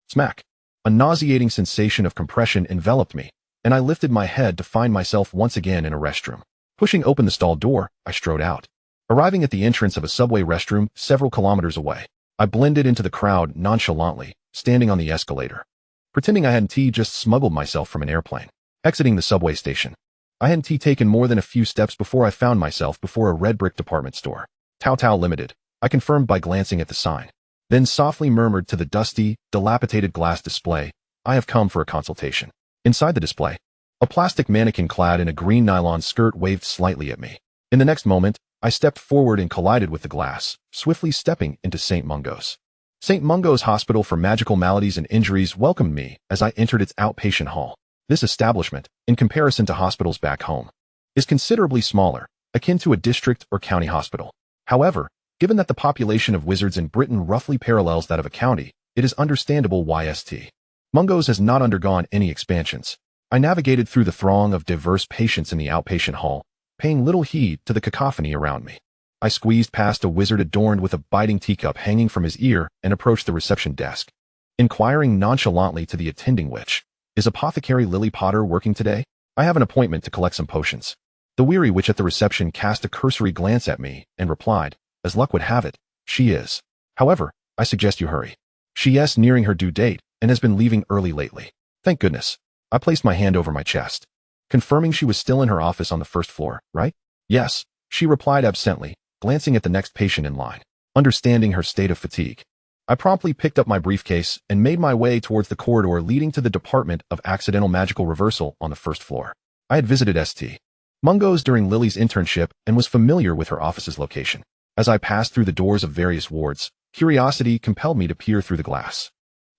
Smack! A nauseating sensation of compression enveloped me, and I lifted my head to find myself once again in a restroom. Pushing open the stall door, I strode out. Arriving at the entrance of a subway restroom several kilometers away, I blended into the crowd nonchalantly, standing on the escalator, pretending I hadn't just smuggled myself from an airplane. Exiting the subway station, I hadn't taken more than a few steps before I found myself before a red brick department store. Tao Tao Limited, I confirmed by glancing at the sign. Then softly murmured to the dusty, dilapidated glass display, I have come for a consultation. Inside the display, a plastic mannequin clad in a green nylon skirt waved slightly at me. In the next moment, I stepped forward and collided with the glass, swiftly stepping into St. Mungo's. St. Mungo's Hospital for Magical Maladies and Injuries welcomed me as I entered its outpatient hall. This establishment, in comparison to hospitals back home, is considerably smaller, akin to a district or county hospital. However, given that the population of wizards in Britain roughly parallels that of a county, it is understandable why St. Mungo's has not undergone any expansions. I navigated through the throng of diverse patients in the outpatient hall, paying little heed to the cacophony around me. I squeezed past a wizard adorned with a biting teacup hanging from his ear and approached the reception desk, inquiring nonchalantly to the attending witch, Is Apothecary Lily Potter working today? I have an appointment to collect some potions. The weary witch at the reception cast a cursory glance at me and replied, As luck would have it, she is. However, I suggest you hurry. She is nearing her due date and has been leaving early lately. Thank goodness. I placed my hand over my chest, confirming she was still in her office on the first floor, right? Yes, she replied absently, glancing at the next patient in line. Understanding her state of fatigue, I promptly picked up my briefcase and made my way towards the corridor leading to the Department of Accidental Magical Reversal on the first floor. I had visited St. Mungo's during Lily's internship and was familiar with her office's location. As I passed through the doors of various wards, curiosity compelled me to peer through the glass.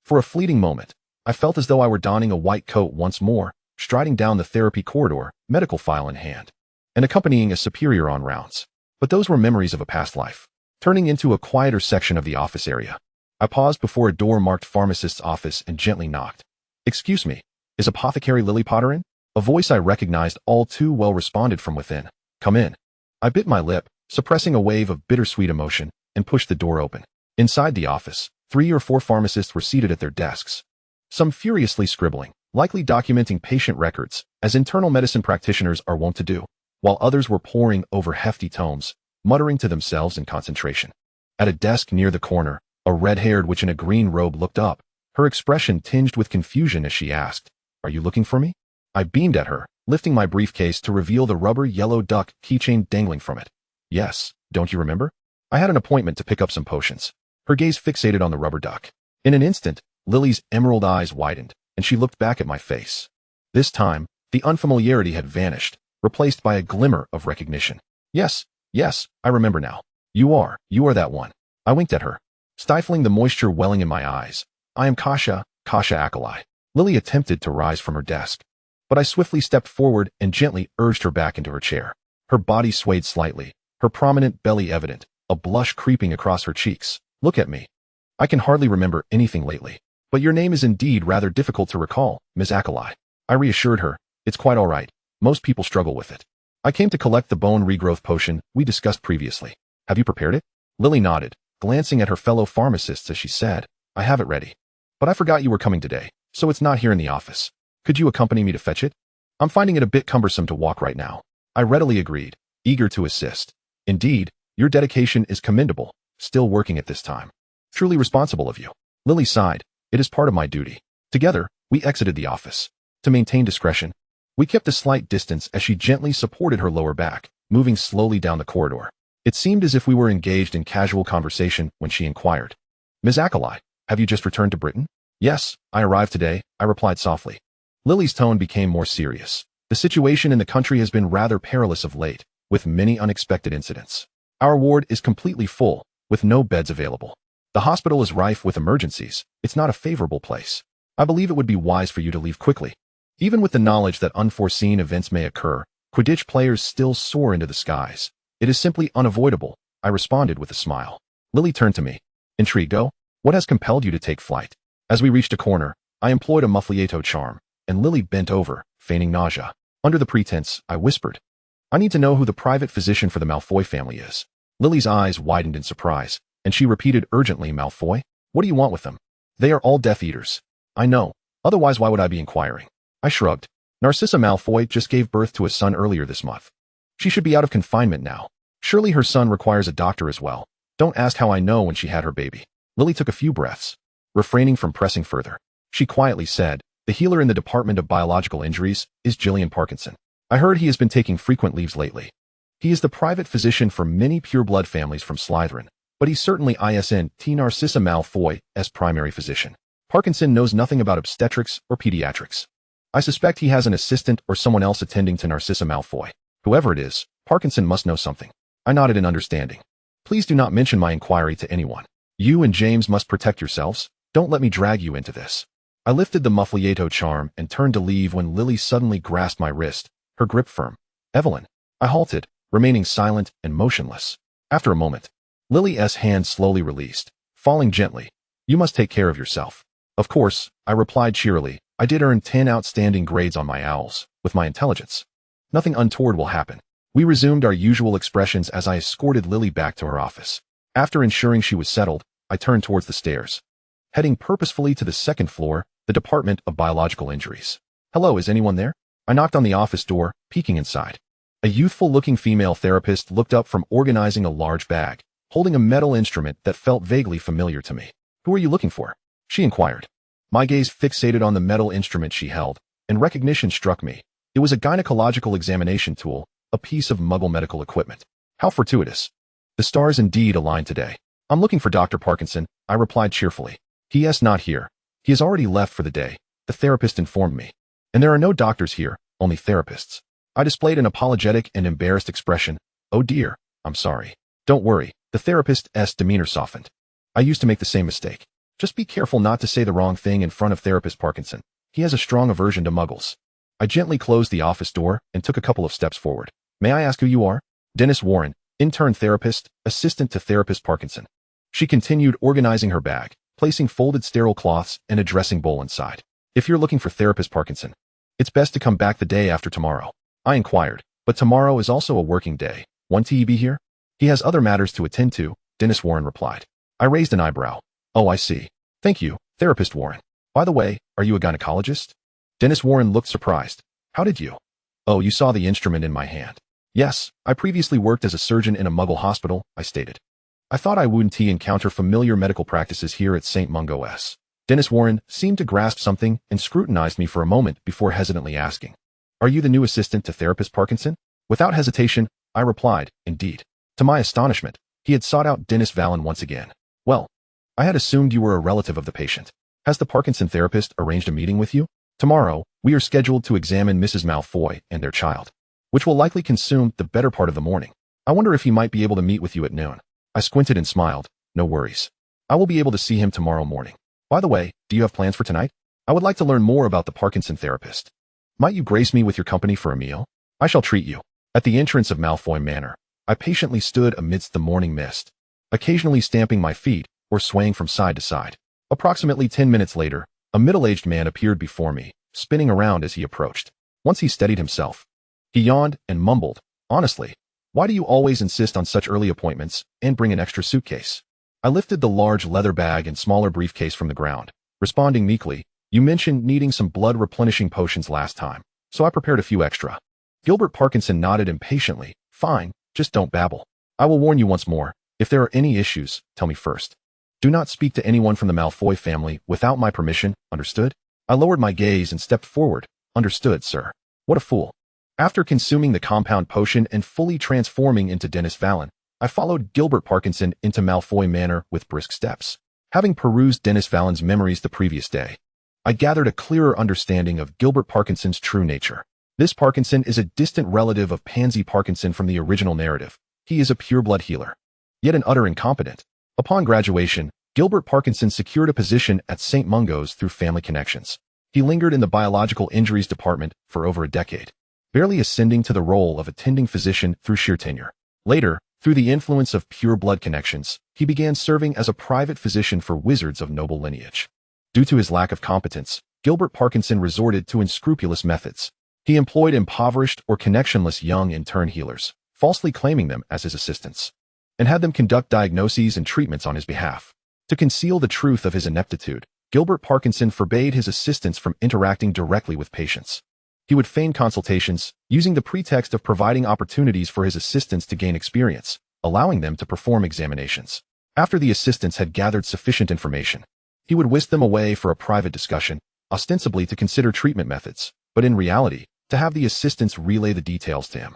For a fleeting moment, I felt as though I were donning a white coat once more, striding down the therapy corridor, medical file in hand, and accompanying a superior on rounds. But those were memories of a past life. Turning into a quieter section of the office area, I paused before a door marked Pharmacist's Office and gently knocked. Excuse me, is Apothecary Lily Potter in? A voice I recognized all too well responded from within. Come in. I bit my lip, suppressing a wave of bittersweet emotion, and pushed the door open. Inside the office, 3 or 4 pharmacists were seated at their desks, some furiously scribbling, likely documenting patient records, as internal medicine practitioners are wont to do, while others were poring over hefty tomes, muttering to themselves in concentration. At a desk near the corner, a red-haired witch in a green robe looked up, her expression tinged with confusion as she asked, Are you looking for me? I beamed at her, lifting my briefcase to reveal the rubber yellow duck keychain dangling from it. Yes, don't you remember? I had an appointment to pick up some potions. Her gaze fixated on the rubber duck. In an instant, Lily's emerald eyes widened, and she looked back at my face. This time, the unfamiliarity had vanished, replaced by a glimmer of recognition. Yes, I remember now. You are that one. I winked at her, stifling the moisture welling in my eyes. I am Kasha Akalai. Lily attempted to rise from her desk, but I swiftly stepped forward and gently urged her back into her chair. Her body swayed slightly, her prominent belly evident, a blush creeping across her cheeks. Look at me. I can hardly remember anything lately, but your name is indeed rather difficult to recall, Ms. Akalai. I reassured her. It's quite all right. Most people struggle with it. I came to collect the bone regrowth potion we discussed previously. Have you prepared it? Lily nodded, glancing at her fellow pharmacists as she said, I have it ready. But I forgot you were coming today, so it's not here in the office. Could you accompany me to fetch it? I'm finding it a bit cumbersome to walk right now. I readily agreed, eager to assist. Indeed, your dedication is commendable, still working at this time. Truly responsible of you. Lily sighed. It is part of my duty. Together, we exited the office. To maintain discretion, we kept a slight distance as she gently supported her lower back, moving slowly down the corridor. It seemed as if we were engaged in casual conversation when she inquired, Ms. Akalai, have you just returned to Britain? Yes, I arrived today, I replied softly. Lily's tone became more serious. The situation in the country has been rather perilous of late, with many unexpected incidents. Our ward is completely full, with no beds available. The hospital is rife with emergencies. It's not a favorable place. I believe it would be wise for you to leave quickly. Even with the knowledge that unforeseen events may occur, Quidditch players still soar into the skies. It is simply unavoidable, I responded with a smile. Lily turned to me. Intrigued, oh? What has compelled you to take flight? As we reached a corner, I employed a mufflieto charm, and Lily bent over, feigning nausea. Under the pretense, I whispered, I need to know who the private physician for the Malfoy family is. Lily's eyes widened in surprise, and she repeated urgently, Malfoy? What do you want with them? They are all Death Eaters. I know. Otherwise, why would I be inquiring? I shrugged. Narcissa Malfoy just gave birth to a son earlier this month. She should be out of confinement now. Surely her son requires a doctor as well. Don't ask how I know when she had her baby. Lily took a few breaths, refraining from pressing further. She quietly said, the healer in the Department of Biological Injuries is Gillian Parkinson. I heard he has been taking frequent leaves lately. He is the private physician for many pureblood families from Slytherin, but he's certainly ISN T. Narcissa Malfoy's primary physician. Parkinson knows nothing about obstetrics or pediatrics. I suspect he has an assistant or someone else attending to Narcissa Malfoy. Whoever it is, Parkinson must know something. I nodded in understanding. Please do not mention my inquiry to anyone. You and James must protect yourselves. Don't let me drag you into this. I lifted the mufflieto charm and turned to leave when Lily suddenly grasped my wrist, her grip firm. Evelyn. I halted, remaining silent and motionless. After a moment, Lily's hand slowly released, falling gently. You must take care of yourself. Of course, I replied cheerily. I did earn 10 outstanding grades on my owls, with my intelligence. Nothing untoward will happen. We resumed our usual expressions as I escorted Lily back to her office. After ensuring she was settled, I turned towards the stairs. Heading purposefully to the second floor, the Department of Biological Injuries. Hello, is anyone there? I knocked on the office door, peeking inside. A youthful-looking female therapist looked up from organizing a large bag, holding a metal instrument that felt vaguely familiar to me. Who are you looking for? She inquired. My gaze fixated on the metal instrument she held, and recognition struck me. It was a gynecological examination tool, a piece of Muggle medical equipment. How fortuitous. The stars indeed aligned today. I'm looking for Dr. Parkinson, I replied cheerfully. He is not here. He has already left for the day, the therapist informed me. And there are no doctors here, only therapists. I displayed an apologetic and embarrassed expression. Oh dear, I'm sorry. Don't worry, the therapist's demeanor softened. I used to make the same mistake. Just be careful not to say the wrong thing in front of therapist Parkinson. He has a strong aversion to muggles. I gently closed the office door and took a couple of steps forward. May I ask who you are? Dennis Warren, intern therapist, assistant to therapist Parkinson. She continued organizing her bag, placing folded sterile cloths and a dressing bowl inside. If you're looking for therapist Parkinson, it's best to come back the day after tomorrow. I inquired, but tomorrow is also a working day. Won't he be here? He has other matters to attend to, Dennis Warren replied. I raised an eyebrow. Oh, I see. Thank you, therapist Warren. By the way, are you a gynecologist? Dennis Warren looked surprised. How did you? Oh, you saw the instrument in my hand. Yes, I previously worked as a surgeon in a Muggle hospital, I stated. I thought I wouldn't encounter familiar medical practices here at St. Mungo's. Dennis Warren seemed to grasp something and scrutinized me for a moment before hesitantly asking. Are you the new assistant to therapist Parkinson? Without hesitation, I replied, indeed. To my astonishment, he had sought out Dennis Vallon once again. Well, I had assumed you were a relative of the patient. Has the Parkinson therapist arranged a meeting with you? Tomorrow, we are scheduled to examine Mrs. Malfoy and their child, which will likely consume the better part of the morning. I wonder if he might be able to meet with you at noon. I squinted and smiled. No worries. I will be able to see him tomorrow morning. By the way, do you have plans for tonight? I would like to learn more about the Parkinson therapist. Might you grace me with your company for a meal? I shall treat you. At the entrance of Malfoy Manor, I patiently stood amidst the morning mist, occasionally stamping my feet or swaying from side to side. Approximately 10 minutes later, a middle-aged man appeared before me, spinning around as he approached. Once he steadied himself, he yawned and mumbled, honestly, why do you always insist on such early appointments and bring an extra suitcase? I lifted the large leather bag and smaller briefcase from the ground, responding meekly, you mentioned needing some blood-replenishing potions last time, so I prepared a few extra. Gilbert Parkinson nodded impatiently. Fine, just don't babble. I will warn you once more, if there are any issues, tell me first. Do not speak to anyone from the Malfoy family without my permission, understood? I lowered my gaze and stepped forward. Understood, sir. What a fool. After consuming the compound potion and fully transforming into Dennis Vallon, I followed Gilbert Parkinson into Malfoy Manor with brisk steps. Having perused Dennis Vallon's memories the previous day, I gathered a clearer understanding of Gilbert Parkinson's true nature. This Parkinson is a distant relative of Pansy Parkinson from the original narrative. He is a pureblood healer, yet an utter incompetent. Upon graduation, Gilbert Parkinson secured a position at St. Mungo's through family connections. He lingered in the biological injuries department for over a decade, barely ascending to the role of attending physician through sheer tenure. Later, through the influence of pure blood connections, he began serving as a private physician for wizards of noble lineage. Due to his lack of competence, Gilbert Parkinson resorted to unscrupulous methods. He employed impoverished or connectionless young intern healers, falsely claiming them as his assistants, and had them conduct diagnoses and treatments on his behalf. To conceal the truth of his ineptitude, Gilbert Parkinson forbade his assistants from interacting directly with patients. He would feign consultations, using the pretext of providing opportunities for his assistants to gain experience, allowing them to perform examinations. After the assistants had gathered sufficient information, he would whisk them away for a private discussion, ostensibly to consider treatment methods, but in reality, to have the assistants relay the details to him.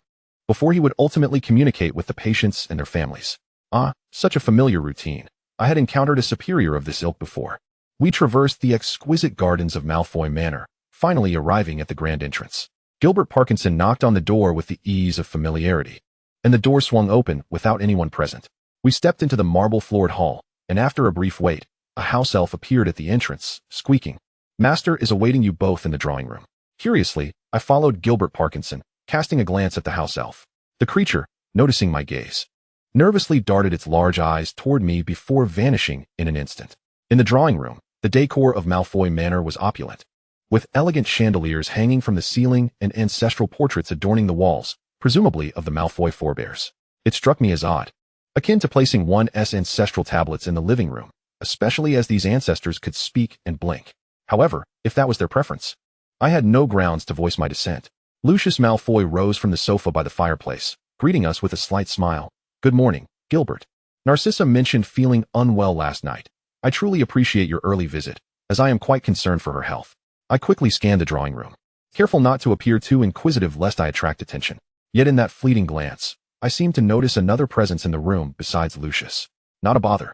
before he would ultimately communicate with the patients and their families. Ah, such a familiar routine. I had encountered a superior of this ilk before. We traversed the exquisite gardens of Malfoy Manor, finally arriving at the grand entrance. Gilbert Parkinson knocked on the door with the ease of familiarity, and the door swung open without anyone present. We stepped into the marble-floored hall, and after a brief wait, a house elf appeared at the entrance, squeaking, "Master is awaiting you both in the drawing room." Curiously, I followed Gilbert Parkinson, casting a glance at the house elf. The creature, noticing my gaze, nervously darted its large eyes toward me before vanishing in an instant. In the drawing room, the decor of Malfoy Manor was opulent, with elegant chandeliers hanging from the ceiling and ancestral portraits adorning the walls, presumably of the Malfoy forebears. It struck me as odd, akin to placing one's ancestral tablets in the living room, especially as these ancestors could speak and blink. However, if that was their preference, I had no grounds to voice my dissent. Lucius Malfoy rose from the sofa by the fireplace, greeting us with a slight smile. "Good morning, Gilbert. Narcissa mentioned feeling unwell last night. I truly appreciate your early visit, as I am quite concerned for her health." I quickly scanned the drawing room, careful not to appear too inquisitive lest I attract attention. Yet in that fleeting glance, I seemed to notice another presence in the room besides Lucius. "Not a bother.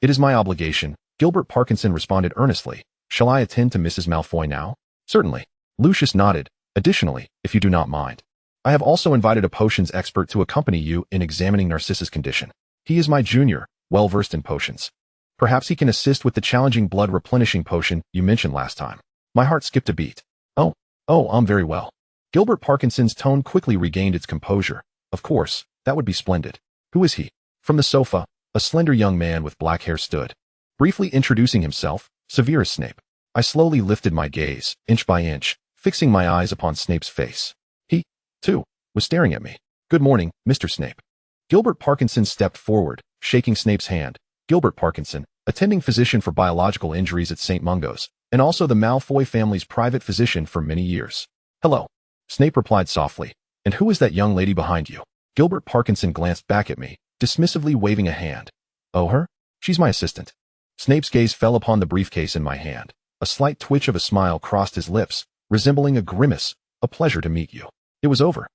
It is my obligation," Gilbert Parkinson responded earnestly. "Shall I attend to Mrs. Malfoy now?" "Certainly." Lucius nodded. "Additionally, if you do not mind, I have also invited a potions expert to accompany you in examining Narcissa's condition. He is my junior, well-versed in potions. Perhaps he can assist with the challenging blood-replenishing potion you mentioned last time." My heart skipped a beat. I'm very well." Gilbert Parkinson's tone quickly regained its composure. "Of course, that would be splendid. Who is he?" From the sofa, a slender young man with black hair stood, briefly introducing himself, Severus Snape. I slowly lifted my gaze, inch by inch, fixing my eyes upon Snape's face. He, too, was staring at me. "Good morning, Mr. Snape." Gilbert Parkinson stepped forward, shaking Snape's hand. Gilbert Parkinson, attending physician for biological injuries at St. Mungo's, and also the Malfoy family's private physician for many years. "Hello," Snape replied softly. "And who is that young lady behind you?" Gilbert Parkinson glanced back at me, dismissively waving a hand. "Oh, her? She's my assistant." Snape's gaze fell upon the briefcase in my hand. A slight twitch of a smile crossed his lips, resembling a grimace. "A pleasure to meet you." It was over.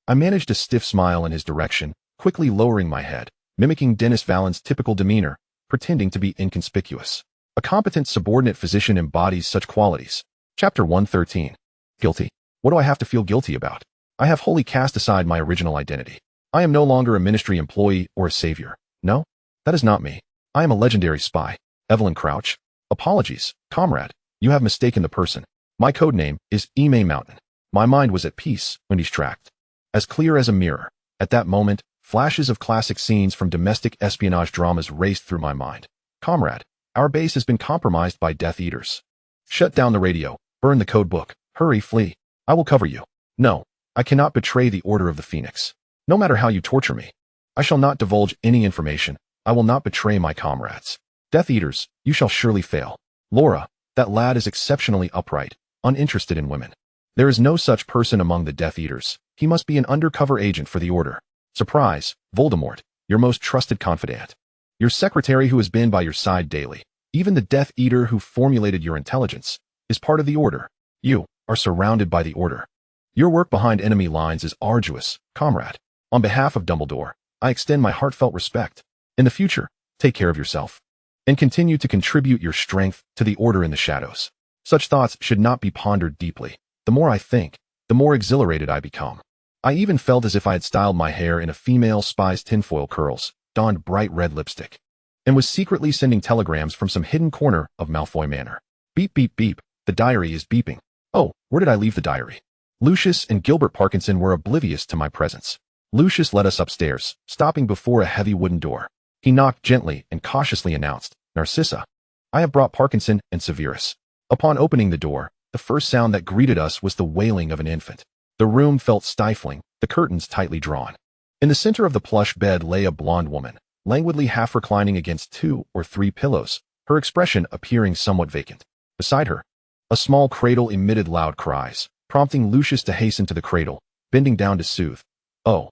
I managed a stiff smile in his direction, quickly lowering my head, mimicking Dennis Vallen's typical demeanor, pretending to be inconspicuous. A competent subordinate physician embodies such qualities. Chapter 113. Guilty. What do I have to feel guilty about? I have wholly cast aside my original identity. I am no longer a ministry employee or a savior. No, that is not me. I am a legendary spy. Evelyn Crouch. Apologies, comrade. You have mistaken the person. My code name is Ime Mountain. My mind was at peace when distracted. As clear as a mirror. At that moment, flashes of classic scenes from domestic espionage dramas raced through my mind. "Comrade, our base has been compromised by Death Eaters. Shut down the radio. Burn the code book. Hurry, flee. I will cover you. No, I cannot betray the Order of the Phoenix. No matter how you torture me, I shall not divulge any information. I will not betray my comrades. Death Eaters, you shall surely fail. Laura, that lad is exceptionally upright, uninterested in women. There is no such person among the Death Eaters. He must be an undercover agent for the Order. Surprise, Voldemort, your most trusted confidant. Your secretary who has been by your side daily. Even the Death Eater who formulated your intelligence is part of the Order. You are surrounded by the Order. Your work behind enemy lines is arduous, comrade. On behalf of Dumbledore, I extend my heartfelt respect. In the future, take care of yourself, and continue to contribute your strength to the Order in the shadows. Such thoughts should not be pondered deeply. The more I think, the more exhilarated I become. I even felt as if I had styled my hair in a female spy's tinfoil curls, donned bright red lipstick, and was secretly sending telegrams from some hidden corner of Malfoy Manor. Beep, beep, beep. The diary is beeping. Oh, where did I leave the diary? Lucius and Gilbert Parkinson were oblivious to my presence. Lucius led us upstairs, stopping before a heavy wooden door. He knocked gently and cautiously announced, "Narcissa, I have brought Parkinson and Severus." Upon opening the door, the first sound that greeted us was the wailing of an infant. The room felt stifling, the curtains tightly drawn. In the center of the plush bed lay a blonde woman, languidly half reclining against 2 or 3 pillows, her expression appearing somewhat vacant. Beside her, a small cradle emitted loud cries, prompting Lucius to hasten to the cradle, bending down to soothe. Oh,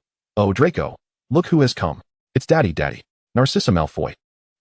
Draco, look who has come. It's Daddy, Narcissa Malfoy."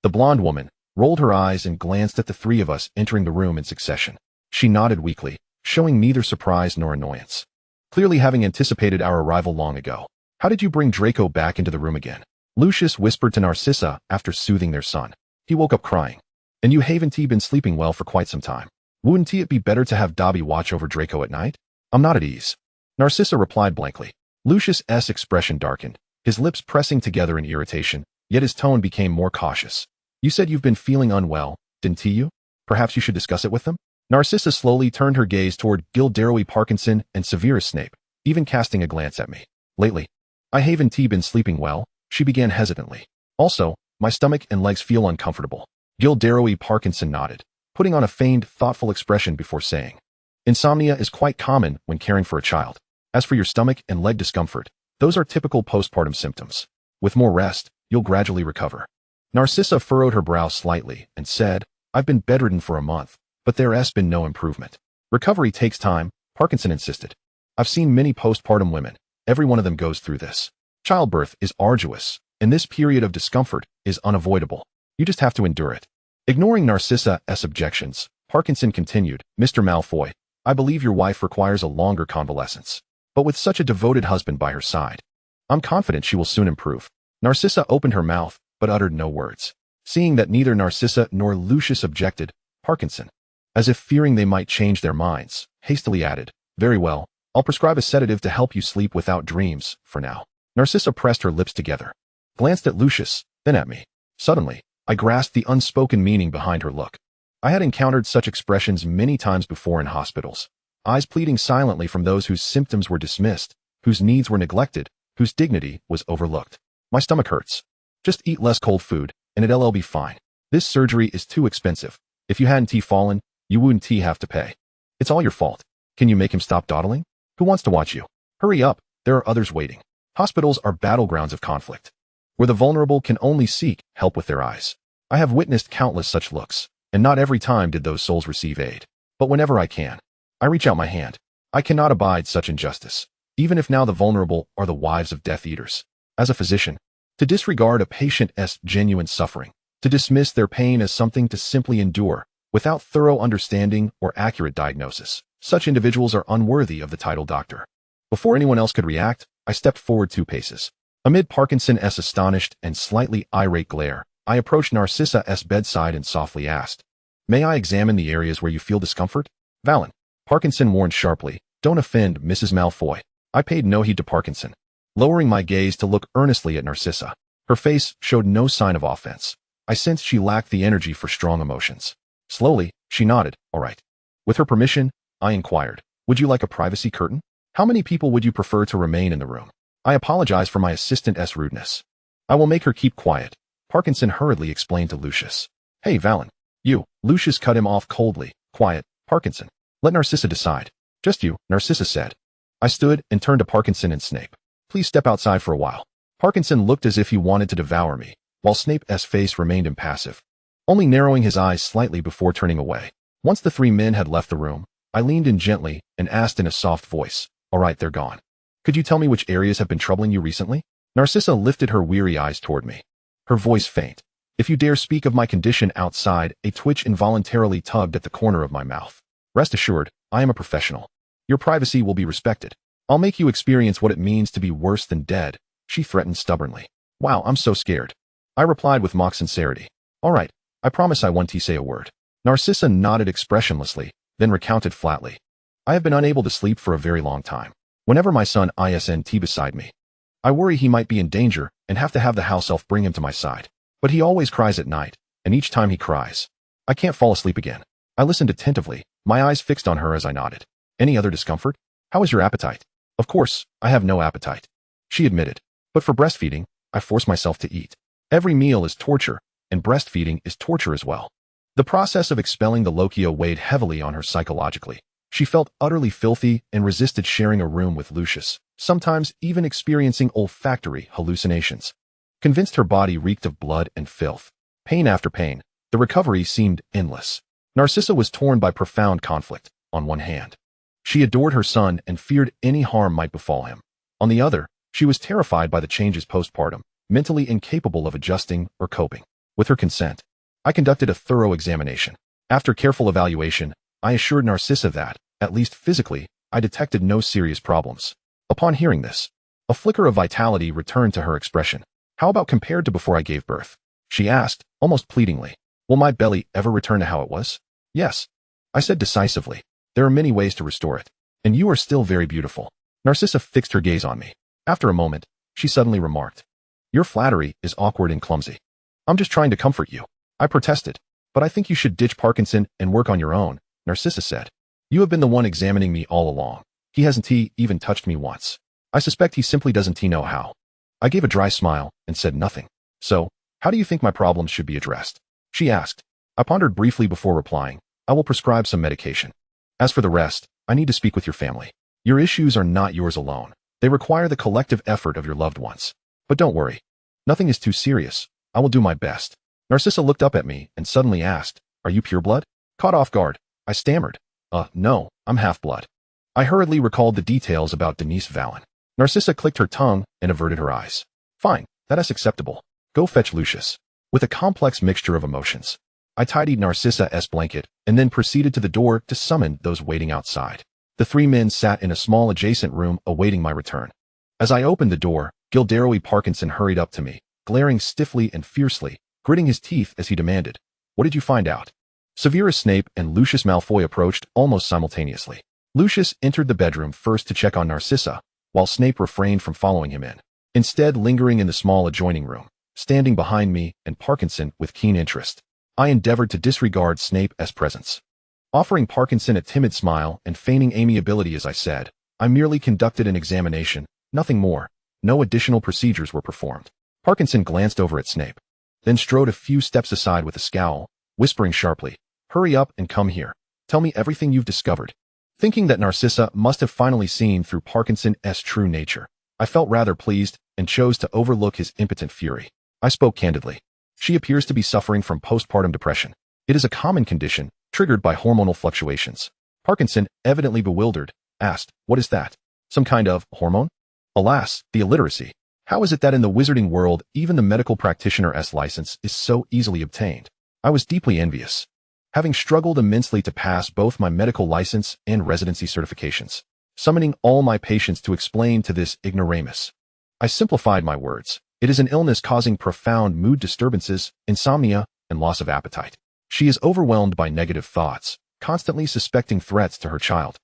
The blonde woman rolled her eyes and glanced at the 3 of us entering the room in succession. She nodded weakly, showing neither surprise nor annoyance, clearly having anticipated our arrival long ago. How did you bring Draco back into the room again? Lucius whispered to Narcissa after soothing their son. He woke up crying. And you haven't been sleeping well for quite some time. Wouldn't it be better to have Dobby watch over Draco at night? I'm not at ease. Narcissa replied blankly. Lucius's expression darkened, his lips pressing together in irritation, yet his tone became more cautious. You said you've been feeling unwell, didn't you? Perhaps you should discuss it with them? Narcissa slowly turned her gaze toward Gilderoy Parkinson and Severus Snape, even casting a glance at me. Lately, I haven't been sleeping well, she began hesitantly. Also, my stomach and legs feel uncomfortable. Gilderoy Parkinson nodded, putting on a feigned, thoughtful expression before saying, Insomnia is quite common when caring for a child. As for your stomach and leg discomfort, those are typical postpartum symptoms. With more rest, you'll gradually recover. Narcissa furrowed her brow slightly and said, I've been bedridden for a month, but there has been no improvement. Recovery takes time, Parkinson insisted. I've seen many postpartum women. Every one of them goes through this. Childbirth is arduous, and this period of discomfort is unavoidable. You just have to endure it. Ignoring Narcissa's objections, Parkinson continued, Mr. Malfoy, I believe your wife requires a longer convalescence. But with such a devoted husband by her side, I'm confident she will soon improve. Narcissa opened her mouth, but uttered no words. Seeing that neither Narcissa nor Lucius objected, Parkinson, as if fearing they might change their minds, hastily added, Very well, I'll prescribe a sedative to help you sleep without dreams, for now. Narcissa pressed her lips together, glanced at Lucius, then at me. Suddenly, I grasped the unspoken meaning behind her look. I had encountered such expressions many times before in hospitals, eyes pleading silently from those whose symptoms were dismissed, whose needs were neglected, whose dignity was overlooked. My stomach hurts. Just eat less cold food, and it'll be fine. This surgery is too expensive. If you hadn't fallen, you wouldn't have to pay. It's all your fault. Can you make him stop dawdling? Who wants to watch you? Hurry up, there are others waiting. Hospitals are battlegrounds of conflict, where the vulnerable can only seek help with their eyes. I have witnessed countless such looks, and not every time did those souls receive aid. But whenever I can, I reach out my hand. I cannot abide such injustice, even if now the vulnerable are the wives of Death Eaters. As a physician, to disregard a patient's genuine suffering, to dismiss their pain as something to simply endure, without thorough understanding or accurate diagnosis, such individuals are unworthy of the title doctor. Before anyone else could react, I stepped forward 2 paces. Amid Parkinson's astonished and slightly irate glare, I approached Narcissa's bedside and softly asked, May I examine the areas where you feel discomfort? Valen. Parkinson warned sharply, Don't offend Mrs. Malfoy. I paid no heed to Parkinson, lowering my gaze to look earnestly at Narcissa. Her face showed no sign of offense. I sensed she lacked the energy for strong emotions. Slowly, she nodded, All right. With her permission, I inquired, Would you like a privacy curtain? How many people would you prefer to remain in the room? I apologize for my assistant's rudeness. I will make her keep quiet, Parkinson hurriedly explained to Lucius. Hey, Valen. You. Lucius cut him off coldly. Quiet, Parkinson. Let Narcissa decide. Just you, Narcissa said. I stood and turned to Parkinson and Snape. Please step outside for a while. Parkinson looked as if he wanted to devour me, while Snape's face remained impassive, only narrowing his eyes slightly before turning away. Once the 3 men had left the room, I leaned in gently and asked in a soft voice, All right, they're gone. Could you tell me which areas have been troubling you recently? Narcissa lifted her weary eyes toward me, her voice faint. If you dare speak of my condition outside, a twitch involuntarily tugged at the corner of my mouth. Rest assured, I am a professional. Your privacy will be respected. I'll make you experience what it means to be worse than dead, she threatened stubbornly. Wow, I'm so scared. I replied with mock sincerity. All right, I promise I won't say a word. Narcissa nodded expressionlessly, then recounted flatly. I have been unable to sleep for a very long time. Whenever my son isn't beside me, I worry he might be in danger and have to have the house elf bring him to my side. But he always cries at night, and each time he cries, I can't fall asleep again. I listened attentively, my eyes fixed on her as I nodded. Any other discomfort? How is your appetite? Of course, I have no appetite, she admitted. But for breastfeeding, I force myself to eat. Every meal is torture, and breastfeeding is torture as well. The process of expelling the lochia weighed heavily on her psychologically. She felt utterly filthy and resisted sharing a room with Lucius, sometimes even experiencing olfactory hallucinations. Convinced her body reeked of blood and filth. Pain after pain, the recovery seemed endless. Narcissa was torn by profound conflict. On one hand, she adored her son and feared any harm might befall him. On the other, she was terrified by the changes postpartum, mentally incapable of adjusting or coping. With her consent, I conducted a thorough examination. After careful evaluation, I assured Narcissa that, at least physically, I detected no serious problems. Upon hearing this, A flicker of vitality returned to her expression. How about compared to before I gave birth? She asked, almost pleadingly. Will my belly ever return to how it was? Yes, I said decisively. There are many ways to restore it. And you are still very beautiful. Narcissa fixed her gaze on me. After a moment, she suddenly remarked. Your flattery is awkward and clumsy. I'm just trying to comfort you. I protested. But I think you should ditch Parkinson and work on your own, Narcissa said. You have been the one examining me all along. He hasn't even touched me once. I suspect he simply doesn't know how. I gave a dry smile and said nothing. So, how do you think my problems should be addressed? She asked. I pondered briefly before replying. I will prescribe some medication. As for the rest, I need to speak with your family. Your issues are not yours alone. They require the collective effort of your loved ones. But don't worry. Nothing is too serious. I will do my best. Narcissa looked up at me and suddenly asked, Are you pureblood? Caught off guard, I stammered. No, I'm half-blood. I hurriedly recalled the details about Denise Vallon. Narcissa clicked her tongue and averted her eyes. Fine, that is acceptable. Go fetch Lucius. With a complex mixture of emotions, I tidied Narcissa's blanket and then proceeded to the door to summon those waiting outside. The three men sat in a small adjacent room awaiting my return. As I opened the door, Gilderoy Parkinson hurried up to me, glaring stiffly and fiercely, gritting his teeth as he demanded, What did you find out? Severus Snape and Lucius Malfoy approached almost simultaneously. Lucius entered the bedroom first to check on Narcissa, while Snape refrained from following him in, instead lingering in the small adjoining room, standing behind me and Parkinson with keen interest. I endeavored to disregard Snape's presence. Offering Parkinson a timid smile and feigning amiability as I said, I merely conducted an examination, nothing more. No additional procedures were performed. Parkinson glanced over at Snape, then strode a few steps aside with a scowl, whispering sharply, Hurry up and come here. Tell me everything you've discovered. Thinking that Narcissa must have finally seen through Parkinson's true nature, I felt rather pleased and chose to overlook his impotent fury. I spoke candidly. She appears to be suffering from postpartum depression. It is a common condition, triggered by hormonal fluctuations. Parkinson, evidently bewildered, asked, What is that? Some kind of hormone? Alas, the illiteracy. How is it that in the wizarding world, even the medical practitioner's license is so easily obtained? I was deeply envious, having struggled immensely to pass both my medical license and residency certifications. Summoning all my patience to explain to this ignoramus, I simplified my words. It is an illness causing profound mood disturbances, insomnia, and loss of appetite. She is overwhelmed by negative thoughts, constantly suspecting threats to her child,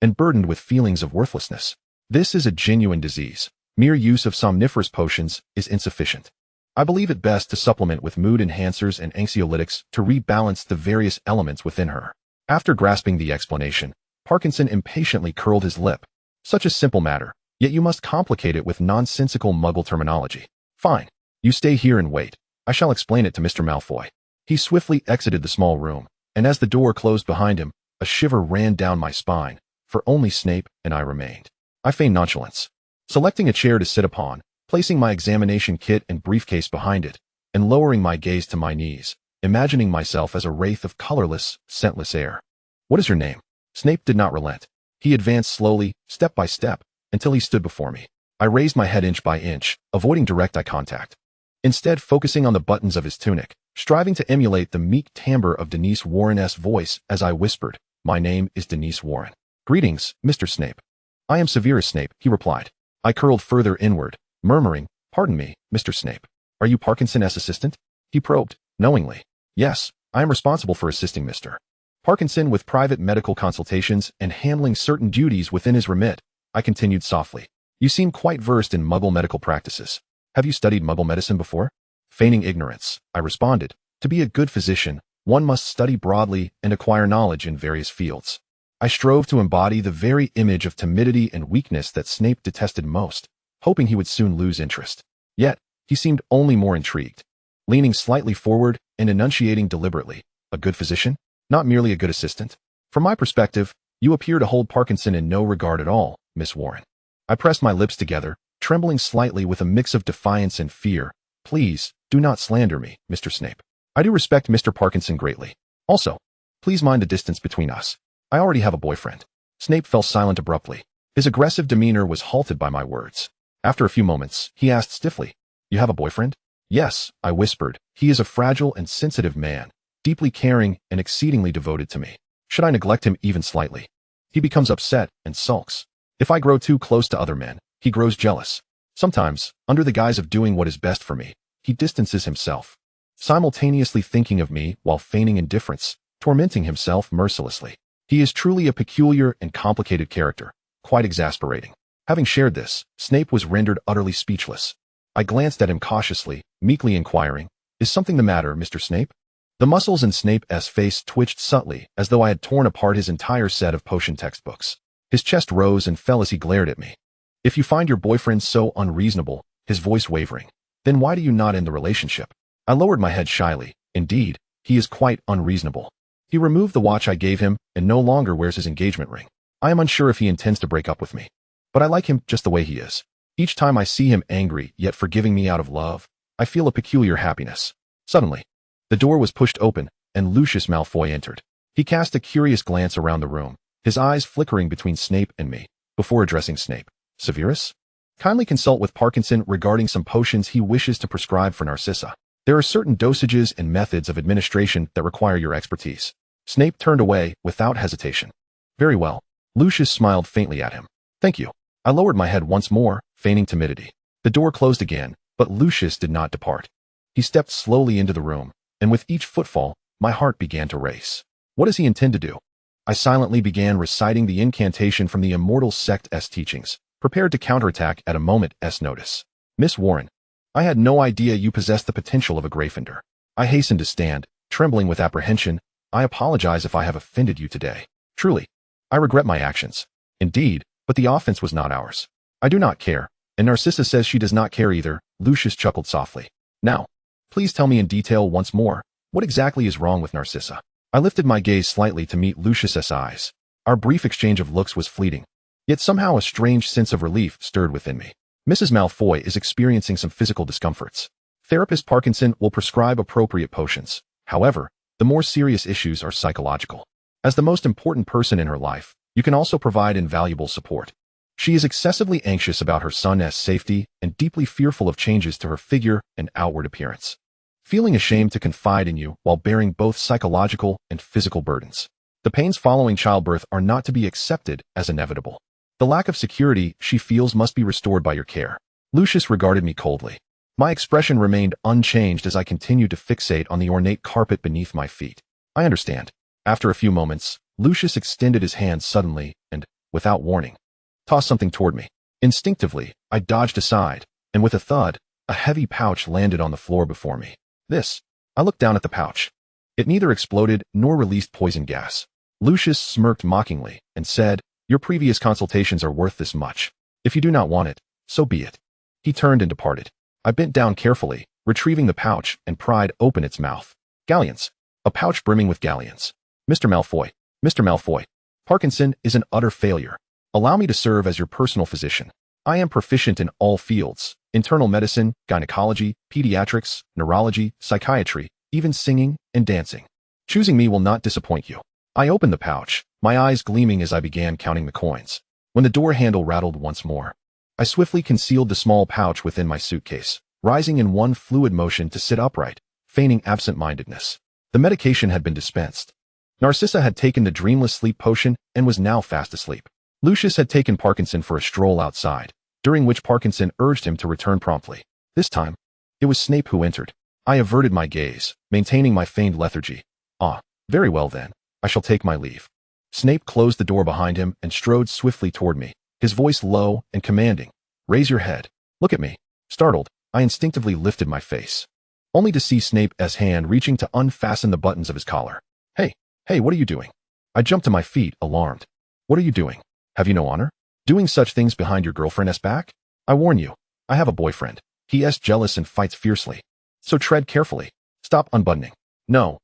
and burdened with feelings of worthlessness. This is a genuine disease. Mere use of somniferous potions is insufficient. I believe it best to supplement with mood enhancers and anxiolytics to rebalance the various elements within her. After grasping the explanation, Parkinson impatiently curled his lip. Such a simple matter, yet you must complicate it with nonsensical muggle terminology. Fine. You stay here and wait. I shall explain it to Mr. Malfoy. He swiftly exited the small room, and as the door closed behind him, a shiver ran down my spine, for only Snape and I remained. I feigned nonchalance, selecting a chair to sit upon, placing my examination kit and briefcase behind it, and lowering my gaze to my knees, imagining myself as a wraith of colorless, scentless air. What is your name? Snape did not relent. He advanced slowly, step by step, until he stood before me. I raised my head inch by inch, avoiding direct eye contact, instead focusing on the buttons of his tunic, striving to emulate the meek timbre of Denise Warren's voice as I whispered, My name is Denise Warren. Greetings, Mr. Snape. I am Severus Snape, he replied. I curled further inward, murmuring, Pardon me, Mr. Snape. Are you Parkinson's assistant? He probed, knowingly. Yes, I am responsible for assisting Mr. Parkinson with private medical consultations and handling certain duties within his remit. I continued softly. You seem quite versed in Muggle medical practices. Have you studied Muggle medicine before? Feigning ignorance, I responded. To be a good physician, one must study broadly and acquire knowledge in various fields. I strove to embody the very image of timidity and weakness that Snape detested most, hoping he would soon lose interest. Yet, he seemed only more intrigued. Leaning slightly forward and enunciating deliberately, A good physician? Not merely a good assistant? From my perspective, you appear to hold Parkinson in no regard at all, Miss Warren. I pressed my lips together, trembling slightly with a mix of defiance and fear. Please, do not slander me, Mr. Snape. I do respect Mr. Parkinson greatly. Also, please mind the distance between us. I already have a boyfriend. Snape fell silent abruptly. His aggressive demeanor was halted by my words. After a few moments, he asked stiffly, You have a boyfriend? Yes, I whispered. He is a fragile and sensitive man, deeply caring and exceedingly devoted to me. Should I neglect him even slightly, he becomes upset and sulks. If I grow too close to other men, he grows jealous. Sometimes, under the guise of doing what is best for me, he distances himself, simultaneously thinking of me while feigning indifference, tormenting himself mercilessly. He is truly a peculiar and complicated character, quite exasperating. Having shared this, Snape was rendered utterly speechless. I glanced at him cautiously, meekly inquiring, "Is something the matter, Mr. Snape?" The muscles in Snape's face twitched subtly, as though I had torn apart his entire set of potion textbooks. His chest rose and fell as he glared at me. "If you find your boyfriend so unreasonable," his voice wavering, "then why do you not end the relationship?" I lowered my head shyly. Indeed, he is quite unreasonable. He removed the watch I gave him and no longer wears his engagement ring. I am unsure if he intends to break up with me. But I like him just the way he is. Each time I see him angry yet forgiving me out of love, I feel a peculiar happiness. Suddenly, the door was pushed open, and Lucius Malfoy entered. He cast a curious glance around the room, his eyes flickering between Snape and me, before addressing Snape. "Severus? Kindly consult with Parkinson regarding some potions he wishes to prescribe for Narcissa. There are certain dosages and methods of administration that require your expertise." Snape turned away without hesitation. "Very well." Lucius smiled faintly at him. "Thank you." I lowered my head once more, feigning timidity. The door closed again, but Lucius did not depart. He stepped slowly into the room, and with each footfall, my heart began to race. What does he intend to do? I silently began reciting the incantation from the Immortal Sect's teachings, prepared to counterattack at a moment's notice. "Miss Warren, I had no idea you possessed the potential of a Gryffindor." I hastened to stand, trembling with apprehension. "I apologize if I have offended you today. Truly, I regret my actions." "Indeed, but the offense was not ours." "I do not care, and Narcissa says she does not care either." Lucius chuckled softly. "Now, please tell me in detail once more, what exactly is wrong with Narcissa?" I lifted my gaze slightly to meet Lucius's eyes. Our brief exchange of looks was fleeting, yet somehow a strange sense of relief stirred within me. "Mrs. Malfoy is experiencing some physical discomforts. Therapist Parkinson will prescribe appropriate potions. However, the more serious issues are psychological. As the most important person in her life, you can also provide invaluable support. She is excessively anxious about her son's safety and deeply fearful of changes to her figure and outward appearance, feeling ashamed to confide in you while bearing both psychological and physical burdens. The pains following childbirth are not to be accepted as inevitable. The lack of security she feels must be restored by your care." Lucius regarded me coldly. My expression remained unchanged as I continued to fixate on the ornate carpet beneath my feet. "I understand." After a few moments, Lucius extended his hand suddenly and, without warning, tossed something toward me. Instinctively, I dodged aside, and with a thud, a heavy pouch landed on the floor before me. "This." I looked down at the pouch. It neither exploded nor released poison gas. Lucius smirked mockingly and said, "Your previous consultations are worth this much. If you do not want it, so be it." He turned and departed. I bent down carefully, retrieving the pouch, and pried open its mouth. Galleons. A pouch brimming with galleons. "Mr. Malfoy. Mr. Malfoy. Parkinson is an utter failure. Allow me to serve as your personal physician. I am proficient in all fields: internal medicine, gynecology, pediatrics, neurology, psychiatry, even singing and dancing. Choosing me will not disappoint you." I opened the pouch, my eyes gleaming as I began counting the coins. When the door handle rattled once more, I swiftly concealed the small pouch within my suitcase, rising in one fluid motion to sit upright, feigning absent-mindedness. The medication had been dispensed. Narcissa had taken the dreamless sleep potion and was now fast asleep. Lucius had taken Parkinson for a stroll outside, during which Parkinson urged him to return promptly. This time, it was Snape who entered. I averted my gaze, maintaining my feigned lethargy. "Ah, very well then, I shall take my leave." Snape closed the door behind him and strode swiftly toward me, his voice low and commanding. "Raise your head. Look at me." Startled, I instinctively lifted my face, only to see Snape's hand reaching to unfasten the buttons of his collar. Hey, what are you doing?" I jumped to my feet, alarmed. "What are you doing? Have you no honor? Doing such things behind your girlfriend's back? I warn you, I have a boyfriend. He is jealous and fights fiercely. So tread carefully. Stop unbuttoning." No,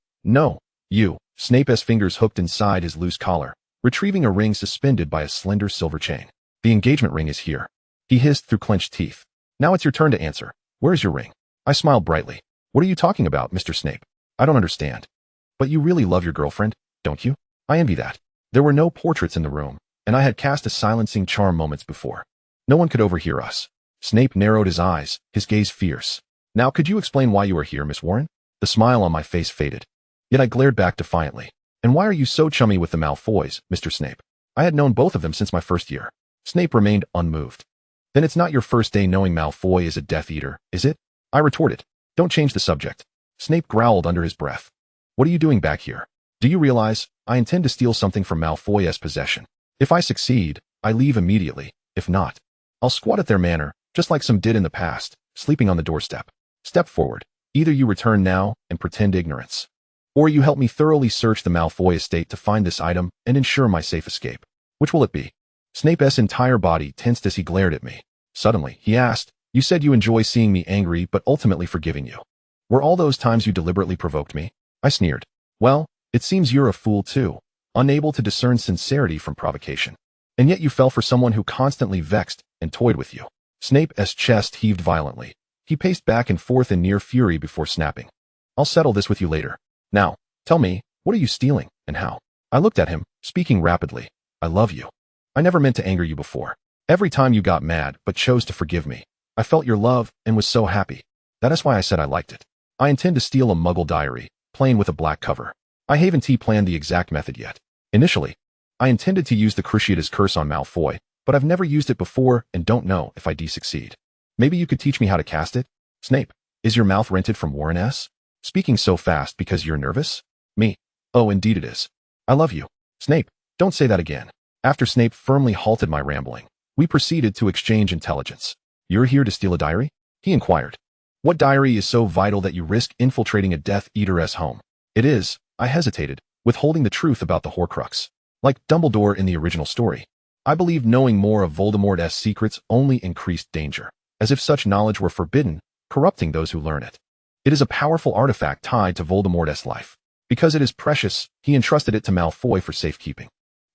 you." Snape's fingers hooked inside his loose collar, retrieving a ring suspended by a slender silver chain. "The engagement ring is here," he hissed through clenched teeth. "Now it's your turn to answer. Where is your ring?" I smiled brightly. "What are you talking about, Mr. Snape? I don't understand." "But you really love your girlfriend, don't you?" "I envy that." There were no portraits in the room, and I had cast a silencing charm moments before. No one could overhear us. Snape narrowed his eyes, his gaze fierce. "Now could you explain why you are here, Miss Warren?" The smile on my face faded. Yet I glared back defiantly. "And why are you so chummy with the Malfoys, Mr. Snape?" I had known both of them since my first year. Snape remained unmoved. Then it's not your first day knowing Malfoy is a Death Eater, is it? I retorted. Don't change the subject. Snape growled under his breath. What are you doing back here? Do you realize, I intend to steal something from Malfoy's possession. If I succeed, I leave immediately. If not, I'll squat at their manor, just like some did in the past, sleeping on the doorstep. Step forward. Either you return now and pretend ignorance, or you help me thoroughly search the Malfoy estate to find this item and ensure my safe escape. Which will it be? Snape's entire body tensed as he glared at me. Suddenly, he asked, You said you enjoy seeing me angry but ultimately forgiving you. Were all those times you deliberately provoked me? I sneered. Well, it seems you're a fool too, unable to discern sincerity from provocation. And yet you fell for someone who constantly vexed and toyed with you. Snape's chest heaved violently. He paced back and forth in near fury before snapping. I'll settle this with you later. Now, tell me, what are you stealing, and how? I looked at him, speaking rapidly. I love you. I never meant to anger you before. Every time you got mad but chose to forgive me, I felt your love and was so happy. That is why I said I liked it. I intend to steal a Muggle diary, plain with a black cover. I haven't planned the exact method yet. Initially, I intended to use the Cruciatus curse on Malfoy, but I've never used it before and don't know if I succeed. Maybe you could teach me how to cast it? Snape, is your mouth rented from Warren S? Speaking so fast because you're nervous? Me. Oh, indeed it is. I love you. Snape, don't say that again. After Snape firmly halted my rambling, we proceeded to exchange intelligence. You're here to steal a diary? He inquired. What diary is so vital that you risk infiltrating a Death Eater's home? It is, I hesitated, withholding the truth about the Horcrux. Like Dumbledore in the original story, I believe knowing more of Voldemort's secrets only increased danger, as if such knowledge were forbidden, corrupting those who learn it. It is a powerful artifact tied to Voldemort's life. Because it is precious, he entrusted it to Malfoy for safekeeping.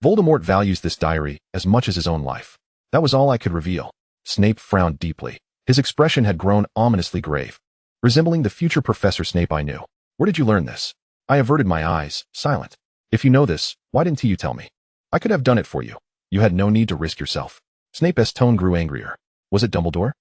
Voldemort values this diary as much as his own life. That was all I could reveal. Snape frowned deeply. His expression had grown ominously grave, resembling the future Professor Snape I knew. Where did you learn this? I averted my eyes, silent. If you know this, why didn't you tell me? I could have done it for you. You had no need to risk yourself. Snape's tone grew angrier. Was it Dumbledore?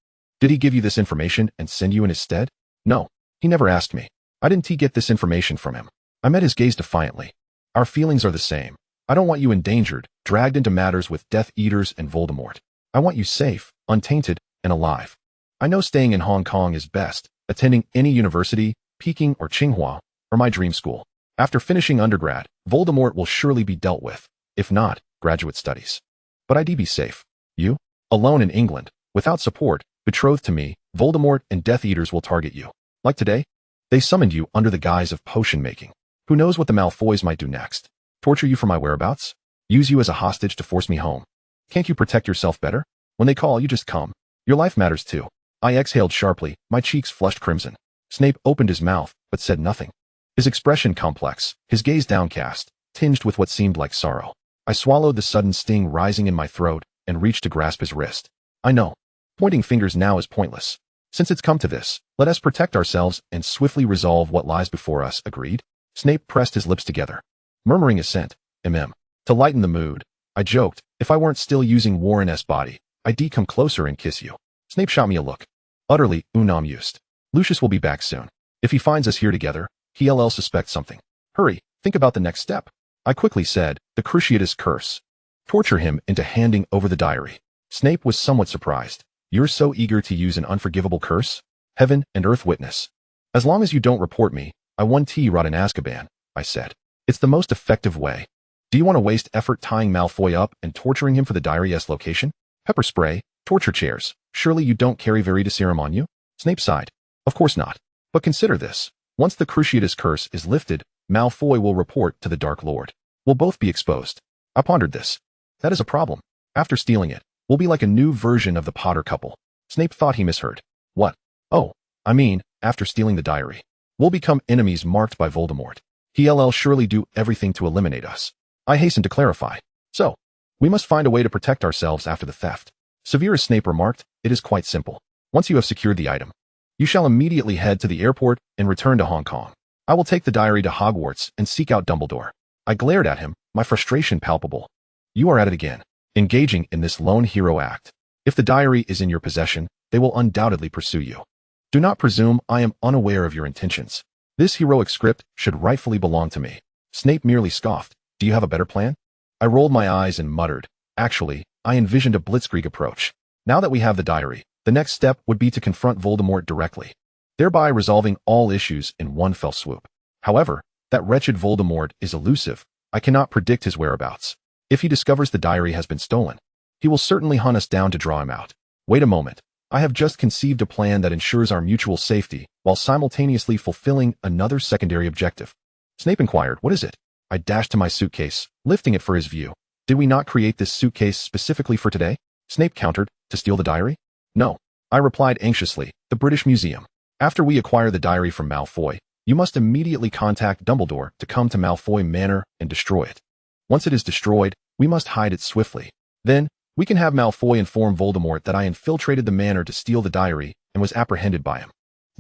Did he give you this information and send you in his stead? No, he never asked me. I didn't get this information from him. I met his gaze defiantly. Our feelings are the same. I don't want you endangered, dragged into matters with Death Eaters and Voldemort. I want you safe, untainted, and alive. I know staying in Hong Kong is best, attending any university, Peking or Tsinghua, or my dream school. After finishing undergrad, Voldemort will surely be dealt with. If not, graduate studies. But I'd be safe. You? Alone in England, without support, betrothed to me, Voldemort and Death Eaters will target you. Like today? They summoned you under the guise of potion making. Who knows what the Malfoys might do next? Torture you for my whereabouts? Use you as a hostage to force me home? Can't you protect yourself better? When they call, you just come. Your life matters too. I exhaled sharply, my cheeks flushed crimson. Snape opened his mouth, but said nothing. His expression complex, his gaze downcast, tinged with what seemed like sorrow. I swallowed the sudden sting rising in my throat and reached to grasp his wrist. I know. Pointing fingers now is pointless. Since it's come to this, let us protect ourselves and swiftly resolve what lies before us, agreed? Snape pressed his lips together, murmuring assent. To lighten the mood, I joked, if I weren't still using Warren's body, I'd come closer and kiss you. Snape shot me a look. Utterly unamused. Lucius will be back soon. If he finds us here together, he'll suspect something. Hurry, think about the next step. I quickly said, the Cruciatus curse. Torture him into handing over the diary. Snape was somewhat surprised. You're so eager to use an unforgivable curse? Heaven and earth witness. As long as you don't report me, I won't rot in Azkaban, I said. It's the most effective way. Do you want to waste effort tying Malfoy up and torturing him for the diary's location? Pepper spray, torture chairs. Surely you don't carry Veritaserum on you? Snape sighed. Of course not. But consider this. Once the Cruciatus curse is lifted, Malfoy will report to the Dark Lord. We'll both be exposed. I pondered this. That is a problem. After stealing it, we'll be like a new version of the Potter couple. Snape thought he misheard. What? Oh, I mean, after stealing the diary, we'll become enemies marked by Voldemort. He'll surely do everything to eliminate us. I hastened to clarify. So, we must find a way to protect ourselves after the theft. Severus Snape remarked, it is quite simple. Once you have secured the item, you shall immediately head to the airport and return to Hong Kong. I will take the diary to Hogwarts and seek out Dumbledore. I glared at him, my frustration palpable. You are at it again, engaging in this lone hero act. If the diary is in your possession, they will undoubtedly pursue you. Do not presume I am unaware of your intentions. This heroic script should rightfully belong to me. Snape merely scoffed. Do you have a better plan? I rolled my eyes and muttered. Actually, I envisioned a blitzkrieg approach. Now that we have the diary, the next step would be to confront Voldemort directly, thereby resolving all issues in one fell swoop. However, that wretched Voldemort is elusive. I cannot predict his whereabouts. If he discovers the diary has been stolen, he will certainly hunt us down to draw him out. Wait a moment. I have just conceived a plan that ensures our mutual safety while simultaneously fulfilling another secondary objective. Snape inquired, "What is it?" I dashed to my suitcase, lifting it for his view. "Did we not create this suitcase specifically for today?" Snape countered. "To steal the diary?" "No," I replied anxiously. "The British Museum. After we acquire the diary from Malfoy, you must immediately contact Dumbledore to come to Malfoy Manor and destroy it. Once it is destroyed, we must hide it swiftly. Then, we can have Malfoy inform Voldemort that I infiltrated the manor to steal the diary and was apprehended by him.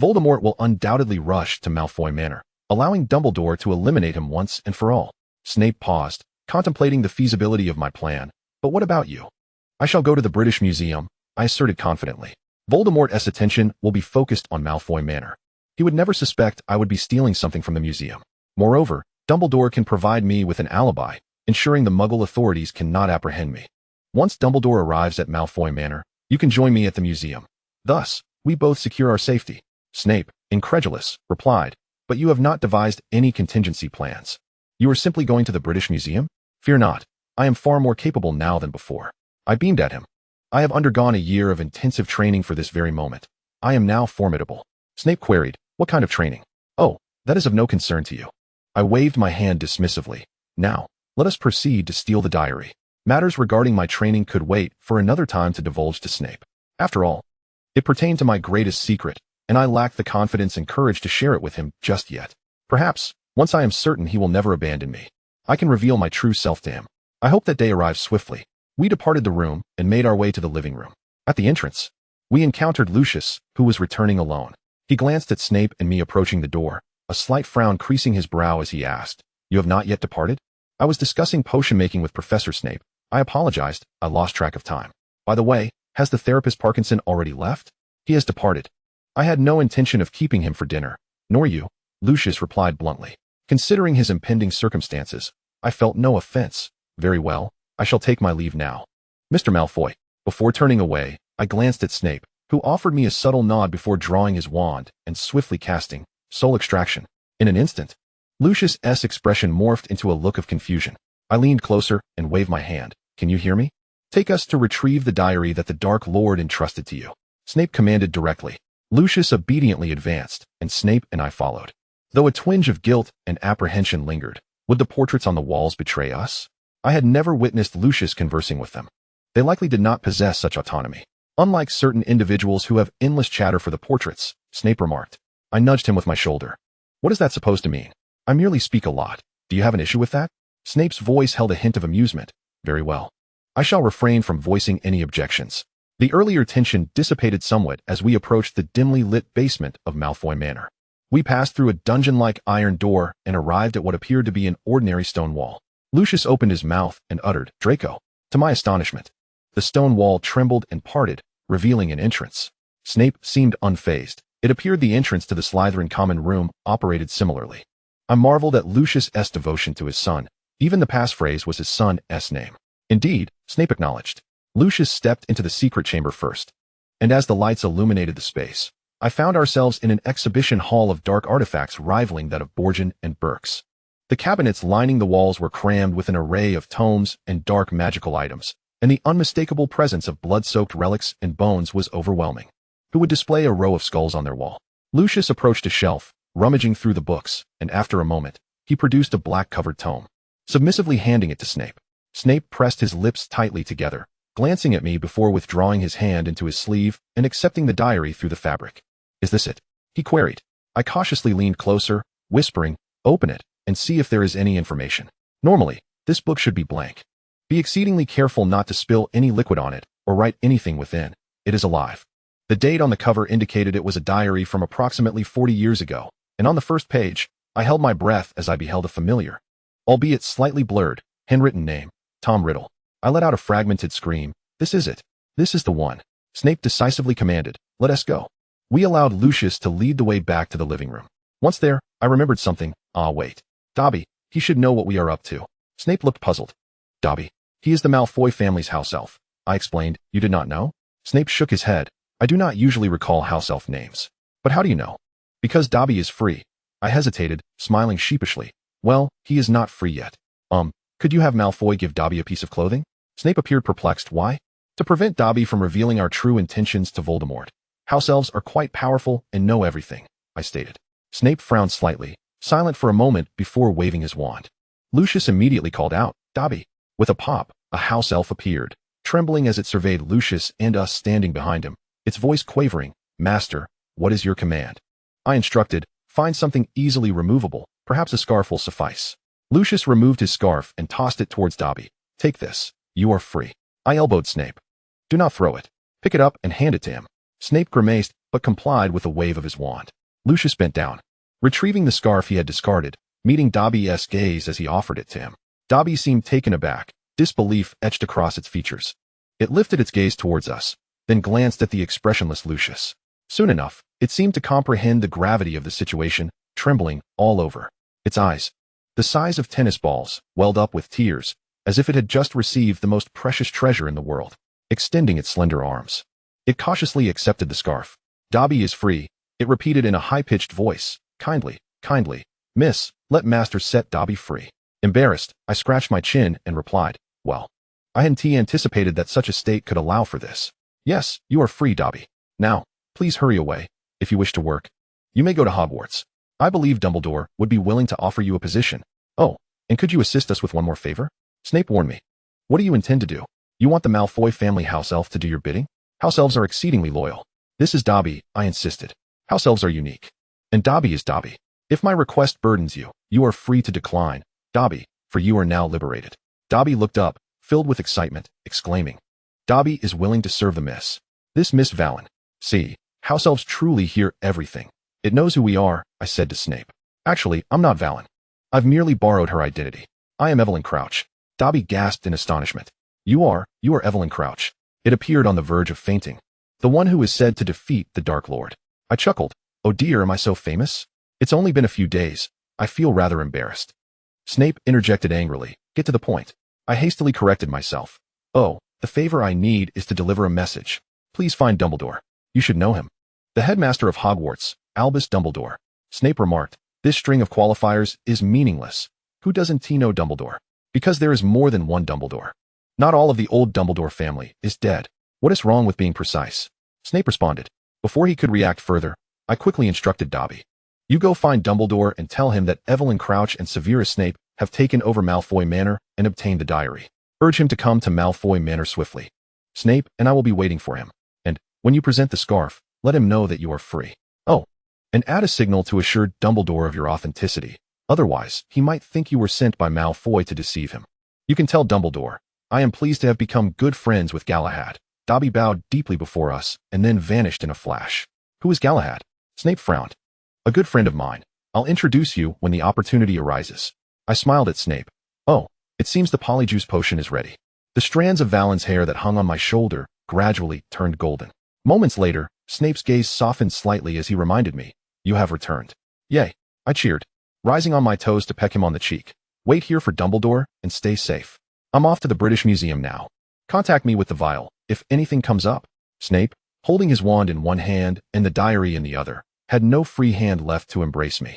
Voldemort will undoubtedly rush to Malfoy Manor, allowing Dumbledore to eliminate him once and for all." Snape paused, contemplating the feasibility of my plan. "But what about you?" "I shall go to the British Museum," I asserted confidently. "Voldemort's attention will be focused on Malfoy Manor. He would never suspect I would be stealing something from the museum. Moreover, Dumbledore can provide me with an alibi, ensuring the Muggle authorities cannot apprehend me. Once Dumbledore arrives at Malfoy Manor, you can join me at the museum. Thus, we both secure our safety." Snape, incredulous, replied, "But you have not devised any contingency plans. You are simply going to the British Museum? Fear not. I am far more capable now than before." I beamed at him. "I have undergone a year of intensive training for this very moment. I am now formidable." Snape queried, "What kind of training?" "Oh, that is of no concern to you." I waved my hand dismissively. "Now, let us proceed to steal the diary." Matters regarding my training could wait for another time to divulge to Snape. After all, it pertained to my greatest secret, and I lacked the confidence and courage to share it with him just yet. Perhaps, once I am certain he will never abandon me, I can reveal my true self to him. I hope that day arrives swiftly. We departed the room and made our way to the living room. At the entrance, we encountered Lucius, who was returning alone. He glanced at Snape and me approaching the door, a slight frown creasing his brow as he asked, "You have not yet departed?" "I was discussing potion making with Professor Snape." I apologized. I lost track of time. "By the way, has the therapist Parkinson already left?" "He has departed." "I had no intention of keeping him for dinner." "Nor you," Lucius replied bluntly. Considering his impending circumstances, I felt no offense. "Very well, I shall take my leave now." "Mr. Malfoy." Before turning away, I glanced at Snape, who offered me a subtle nod before drawing his wand and swiftly casting Soul Extraction. In an instant, Lucius's expression morphed into a look of confusion. I leaned closer and waved my hand. "Can you hear me? Take us to retrieve the diary that the Dark Lord entrusted to you," Snape commanded directly. Lucius obediently advanced, and Snape and I followed. Though a twinge of guilt and apprehension lingered, would the portraits on the walls betray us? I had never witnessed Lucius conversing with them. They likely did not possess such autonomy. "Unlike certain individuals who have endless chatter for the portraits," Snape remarked. I nudged him with my shoulder. "What is that supposed to mean?" "I merely speak a lot. Do you have an issue with that?" Snape's voice held a hint of amusement. "Very well. I shall refrain from voicing any objections." The earlier tension dissipated somewhat as we approached the dimly lit basement of Malfoy Manor. We passed through a dungeon-like iron door and arrived at what appeared to be an ordinary stone wall. Lucius opened his mouth and uttered, "Draco." To my astonishment, the stone wall trembled and parted, revealing an entrance. Snape seemed unfazed. It appeared the entrance to the Slytherin common room operated similarly. I marveled at Lucius's devotion to his son. Even the passphrase was his son's name. Indeed, Snape acknowledged. Lucius stepped into the secret chamber first, and as the lights illuminated the space, I found ourselves in an exhibition hall of dark artifacts rivaling that of Borgin and Burke's. The cabinets lining the walls were crammed with an array of tomes and dark magical items, and the unmistakable presence of blood-soaked relics and bones was overwhelming. Who would display a row of skulls on their wall? Lucius approached a shelf, rummaging through the books, and after a moment, he produced a black-covered tome, submissively handing it to Snape. Snape pressed his lips tightly together, glancing at me before withdrawing his hand into his sleeve and accepting the diary through the fabric. "Is this it?" he queried. I cautiously leaned closer, whispering, "Open it, and see if there is any information. Normally, this book should be blank. Be exceedingly careful not to spill any liquid on it or write anything within. It is alive." The date on the cover indicated it was a diary from approximately 40 years ago, and on the first page, I held my breath as I beheld a familiar, albeit slightly blurred, handwritten name, Tom Riddle. I let out a fragmented scream. "This is it. This is the one." Snape decisively commanded, "Let us go." We allowed Lucius to lead the way back to the living room. Once there, I remembered something. Wait. Dobby, he should know what we are up to. Snape looked puzzled. "Dobby, he is the Malfoy family's house elf," I explained. "You did not know?" Snape shook his head. I do not usually recall house elf names. But how do you know? Because Dobby is free. I hesitated, smiling sheepishly. Well, he is not free yet. Could you have Malfoy give Dobby a piece of clothing? Snape appeared perplexed. Why? To prevent Dobby from revealing our true intentions to Voldemort. House elves are quite powerful and know everything, I stated. Snape frowned slightly, silent for a moment before waving his wand. Lucius immediately called out, Dobby. With a pop, a house elf appeared, trembling as it surveyed Lucius and us standing behind him, its voice quavering, Master, what is your command? I instructed, find something easily removable, perhaps a scarf will suffice. Lucius removed his scarf and tossed it towards Dobby. Take this. You are free. I elbowed Snape. Do not throw it. Pick it up and hand it to him. Snape grimaced, but complied with a wave of his wand. Lucius bent down, retrieving the scarf he had discarded, meeting Dobby's gaze as he offered it to him. Dobby seemed taken aback, disbelief etched across its features. It lifted its gaze towards us, then glanced at the expressionless Lucius. Soon enough, it seemed to comprehend the gravity of the situation, trembling all over. Its eyes, the size of tennis balls, welled up with tears, as if it had just received the most precious treasure in the world. Extending its slender arms, it cautiously accepted the scarf. Dobby is free, it repeated in a high-pitched voice. Kindly, kindly, miss, let Master set Dobby free. Embarrassed, I scratched my chin and replied, well, I hadn't anticipated that such a state could allow for this. Yes, you are free, Dobby. Now, please hurry away, if you wish to work. You may go to Hogwarts. I believe Dumbledore would be willing to offer you a position. Oh, and could you assist us with one more favor? Snape warned me. What do you intend to do? You want the Malfoy family house elf to do your bidding? House elves are exceedingly loyal. This is Dobby, I insisted. House elves are unique. And Dobby is Dobby. If my request burdens you, you are free to decline, Dobby, for you are now liberated. Dobby looked up, filled with excitement, exclaiming, Dobby is willing to serve the miss. This Miss Valen. See, house elves truly hear everything. It knows who we are, I said to Snape. Actually, I'm not Valen. I've merely borrowed her identity. I am Evelyn Crouch. Dobby gasped in astonishment. You are Evelyn Crouch. It appeared on the verge of fainting. The one who is said to defeat the Dark Lord. I chuckled. Oh dear, am I so famous? It's only been a few days. I feel rather embarrassed. Snape interjected angrily. Get to the point. I hastily corrected myself. Oh, the favor I need is to deliver a message. Please find Dumbledore. You should know him. The headmaster of Hogwarts, Albus Dumbledore. Snape remarked, this string of qualifiers is meaningless. Who doesn't know Dumbledore? Because there is more than one Dumbledore. Not all of the old Dumbledore family is dead. What is wrong with being precise? Snape responded. Before he could react further, I quickly instructed Dobby. You go find Dumbledore and tell him that Evelyn Crouch and Severus Snape have taken over Malfoy Manor and obtained the diary. Urge him to come to Malfoy Manor swiftly. Snape and I will be waiting for him. And, when you present the scarf, let him know that you are free. Oh, and add a signal to assure Dumbledore of your authenticity. Otherwise, he might think you were sent by Malfoy to deceive him. You can tell Dumbledore, I am pleased to have become good friends with Galahad. Dobby bowed deeply before us and then vanished in a flash. Who is Galahad? Snape frowned. A good friend of mine. I'll introduce you when the opportunity arises. I smiled at Snape. Oh, it seems the polyjuice potion is ready. The strands of Valen's hair that hung on my shoulder gradually turned golden. Moments later, Snape's gaze softened slightly as he reminded me, you have returned. Yay, I cheered, rising on my toes to peck him on the cheek. Wait here for Dumbledore and stay safe. I'm off to the British Museum now. Contact me with the vial, if anything comes up. Snape, holding his wand in one hand and the diary in the other, had no free hand left to embrace me.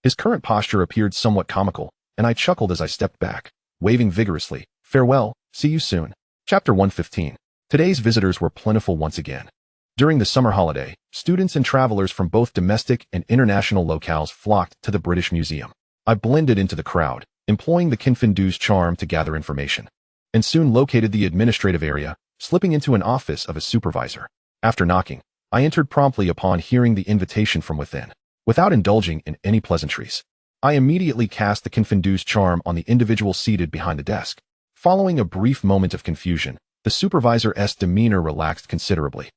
His current posture appeared somewhat comical, and I chuckled as I stepped back, waving vigorously. Farewell, see you soon. Chapter 115. Today's visitors were plentiful once again. During the summer holiday, students and travelers from both domestic and international locales flocked to the British Museum. I blended into the crowd, employing the Gryffindor's charm to gather information, and soon located the administrative area, slipping into an office of a supervisor. After knocking, I entered promptly upon hearing the invitation from within. Without indulging in any pleasantries, I immediately cast the Gryffindor's charm on the individual seated behind the desk. Following a brief moment of confusion, the supervisor's demeanor relaxed considerably.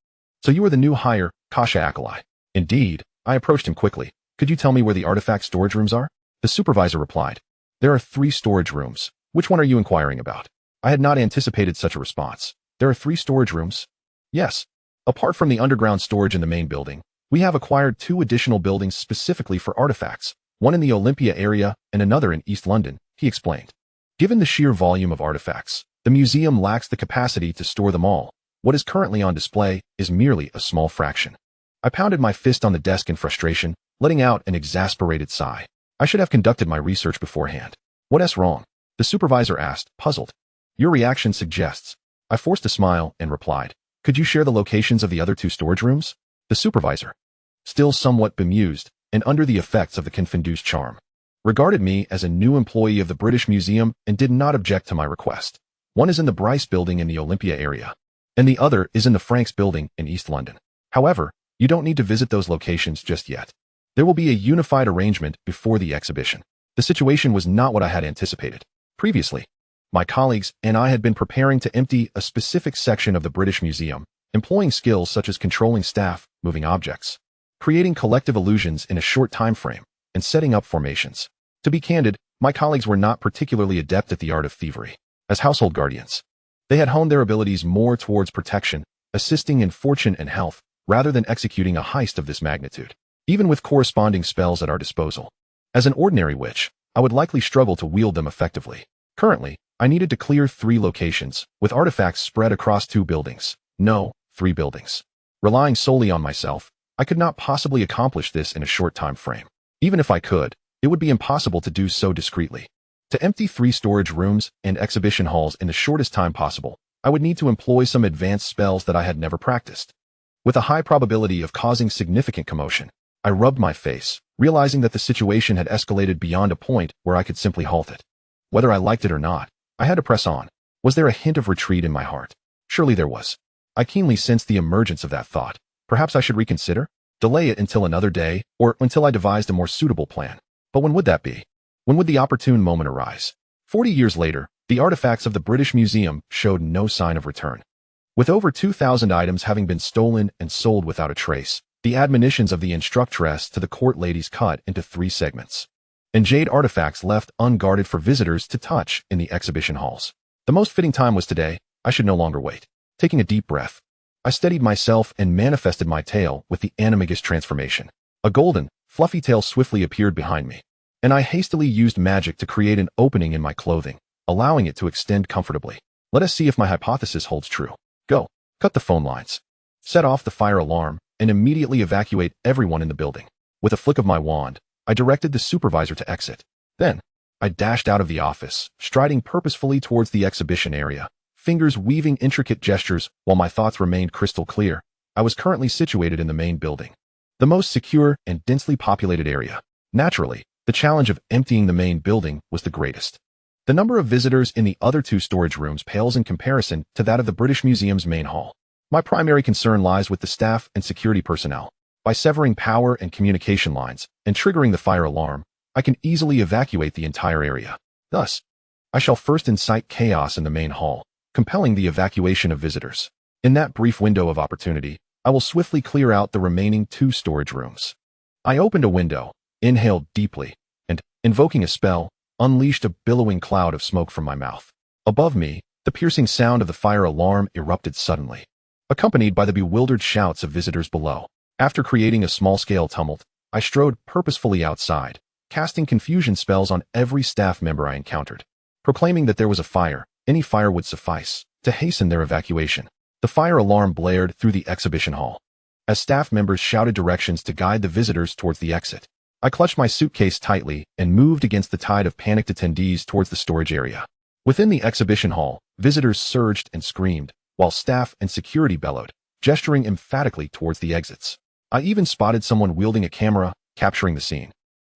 So you are the new hire, Kasha Akalai. Indeed, I approached him quickly. Could you tell me where the artifact storage rooms are? The supervisor replied. There are 3 storage rooms. Which one are you inquiring about? I had not anticipated such a response. There are 3 storage rooms? Yes. Apart from the underground storage in the main building, we have acquired 2 additional buildings specifically for artifacts, one in the Olympia area and another in East London, he explained. Given the sheer volume of artifacts, the museum lacks the capacity to store them all, What is currently on display is merely a small fraction. I pounded my fist on the desk in frustration, letting out an exasperated sigh. I should have conducted my research beforehand. What's wrong? The supervisor asked, puzzled. Your reaction suggests. I forced a smile and replied, could you share the locations of the other 2 storage rooms? The supervisor, still somewhat bemused and under the effects of the Gryffindor's charm, regarded me as a new employee of the British Museum and did not object to my request. One is in the Bryce building in the Olympia area, and the other is in the Franks building in East London. However, you don't need to visit those locations just yet. There will be a unified arrangement before the exhibition. The situation was not what I had anticipated. Previously, my colleagues and I had been preparing to empty a specific section of the British Museum, employing skills such as controlling staff, moving objects, creating collective illusions in a short time frame, and setting up formations. To be candid, my colleagues were not particularly adept at the art of thievery. As household guardians, they had honed their abilities more towards protection, assisting in fortune and health, rather than executing a heist of this magnitude, even with corresponding spells at our disposal. As an ordinary witch, I would likely struggle to wield them effectively. Currently, I needed to clear 3 locations, with artifacts spread across 2 buildings. No, 3 buildings. Relying solely on myself, I could not possibly accomplish this in a short time frame. Even if I could, it would be impossible to do so discreetly. To empty 3 storage rooms and exhibition halls in the shortest time possible, I would need to employ some advanced spells that I had never practiced, with a high probability of causing significant commotion. I rubbed my face, realizing that the situation had escalated beyond a point where I could simply halt it. Whether I liked it or not, I had to press on. Was there a hint of retreat in my heart? Surely there was. I keenly sensed the emergence of that thought. Perhaps I should reconsider? Delay it until another day, or until I devised a more suitable plan. But when would that be? When would the opportune moment arise? 40 years later, the artifacts of the British Museum showed no sign of return. With over 2,000 items having been stolen and sold without a trace, the admonitions of the instructress to the court ladies cut into 3 segments, and jade artifacts left unguarded for visitors to touch in the exhibition halls. The most fitting time was today. I should no longer wait. Taking a deep breath, I steadied myself and manifested my tail with the animagus transformation. A golden, fluffy tail swiftly appeared behind me, and I hastily used magic to create an opening in my clothing, allowing it to extend comfortably. Let us see if my hypothesis holds true. Go. Cut the phone lines. Set off the fire alarm, and immediately evacuate everyone in the building. With a flick of my wand, I directed the supervisor to exit. Then, I dashed out of the office, striding purposefully towards the exhibition area, fingers weaving intricate gestures while my thoughts remained crystal clear. I was currently situated in the main building, the most secure and densely populated area. Naturally, the challenge of emptying the main building was the greatest. The number of visitors in the other 2 storage rooms pales in comparison to that of the British Museum's main hall. My primary concern lies with the staff and security personnel. By severing power and communication lines and triggering the fire alarm, I can easily evacuate the entire area. Thus, I shall first incite chaos in the main hall, compelling the evacuation of visitors. In that brief window of opportunity, I will swiftly clear out the remaining 2 storage rooms. I opened a window, inhaled deeply, and, invoking a spell, unleashed a billowing cloud of smoke from my mouth. Above me, the piercing sound of the fire alarm erupted suddenly, accompanied by the bewildered shouts of visitors below. After creating a small-scale tumult, I strode purposefully outside, casting confusion spells on every staff member I encountered, proclaiming that there was a fire. Any fire would suffice to hasten their evacuation. The fire alarm blared through the exhibition hall, as staff members shouted directions to guide the visitors towards the exit. I clutched my suitcase tightly and moved against the tide of panicked attendees towards the storage area. Within the exhibition hall, visitors surged and screamed, while staff and security bellowed, gesturing emphatically towards the exits. I even spotted someone wielding a camera, capturing the scene.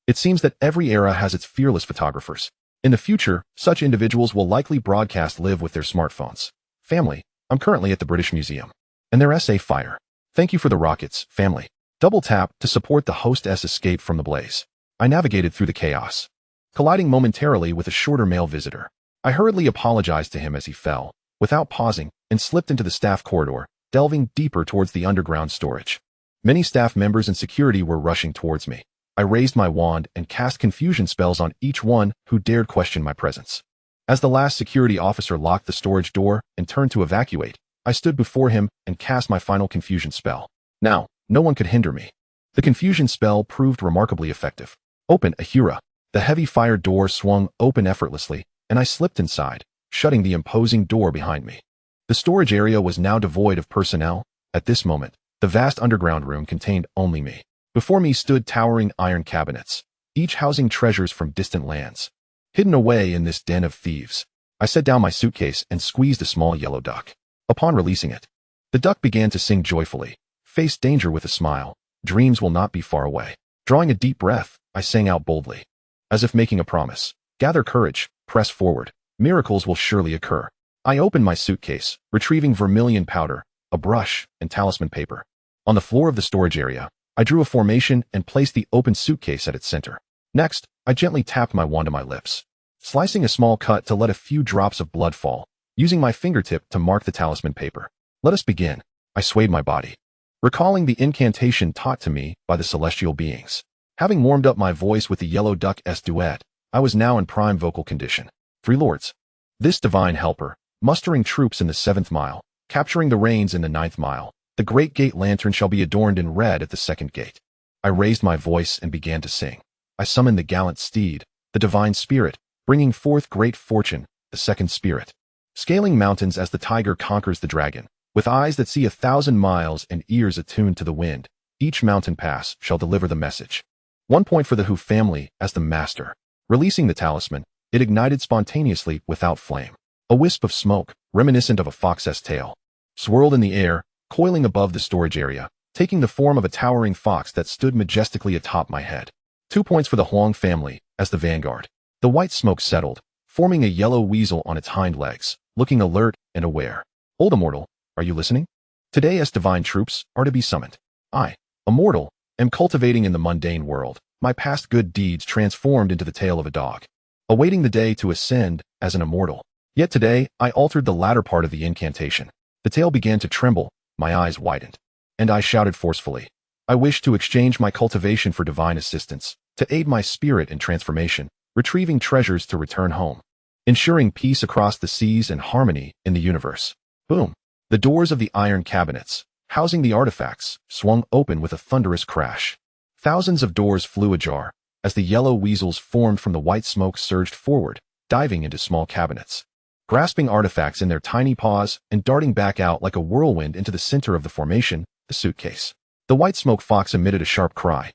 It seems that every era has its fearless photographers. In the future, such individuals will likely broadcast live with their smartphones. Family, I'm currently at the British Museum, and their SA fire. Thank you for the rockets, family. Double tap to support the hostess escape from the blaze. I navigated through the chaos, colliding momentarily with a shorter male visitor. I hurriedly apologized to him as he fell, without pausing, and slipped into the staff corridor, delving deeper towards the underground storage. Many staff members and security were rushing towards me. I raised my wand and cast confusion spells on each one who dared question my presence. As the last security officer locked the storage door and turned to evacuate, I stood before him and cast my final confusion spell. Now, no one could hinder me. The confusion spell proved remarkably effective. Open, Ahura. The heavy fire door swung open effortlessly, and I slipped inside, shutting the imposing door behind me. The storage area was now devoid of personnel. At this moment, the vast underground room contained only me. Before me stood towering iron cabinets, each housing treasures from distant lands. Hidden away in this den of thieves, I set down my suitcase and squeezed a small yellow duck. Upon releasing it, the duck began to sing joyfully. Face danger with a smile. Dreams will not be far away. Drawing a deep breath, I sang out boldly, as if making a promise. Gather courage, press forward. Miracles will surely occur. I opened my suitcase, retrieving vermilion powder, a brush, and talisman paper. On the floor of the storage area, I drew a formation and placed the open suitcase at its center. Next, I gently tapped my wand to my lips, slicing a small cut to let a few drops of blood fall, using my fingertip to mark the talisman paper. Let us begin. I swayed my body, recalling the incantation taught to me by the celestial beings. Having warmed up my voice with the Yellow Duck's duet, I was now in prime vocal condition. 3 lords. This divine helper, mustering troops in the 7th mile, capturing the reins in the 9th mile. The great gate lantern shall be adorned in red at the 2nd gate. I raised my voice and began to sing. I summoned the gallant steed, the divine spirit, bringing forth great fortune, the 2nd spirit. Scaling mountains as the tiger conquers the dragon, with eyes that see 1,000 miles and ears attuned to the wind, each mountain pass shall deliver the message. 1 point for the Who family as the master. Releasing the talisman, it ignited spontaneously without flame. A wisp of smoke, reminiscent of a fox's tail, swirled in the air, coiling above the storage area, taking the form of a towering fox that stood majestically atop my head. 2 points for the Huang family as the vanguard. The white smoke settled, forming a yellow weasel on its hind legs, looking alert and aware. Old Immortal, are you listening? Today as divine troops are to be summoned. I, Immortal, am cultivating in the mundane world, my past good deeds transformed into the tail of a dog, awaiting the day to ascend as an immortal. Yet today, I altered the latter part of the incantation. The tail began to tremble, my eyes widened, and I shouted forcefully. I wish to exchange my cultivation for divine assistance, to aid my spirit in transformation, retrieving treasures to return home, ensuring peace across the seas and harmony in the universe. Boom! The doors of the iron cabinets, housing the artifacts, swung open with a thunderous crash. Thousands of doors flew ajar, as the yellow weasels formed from the white smoke surged forward, diving into small cabinets, grasping artifacts in their tiny paws and darting back out like a whirlwind into the center of the formation, the suitcase. The white smoke fox emitted a sharp cry,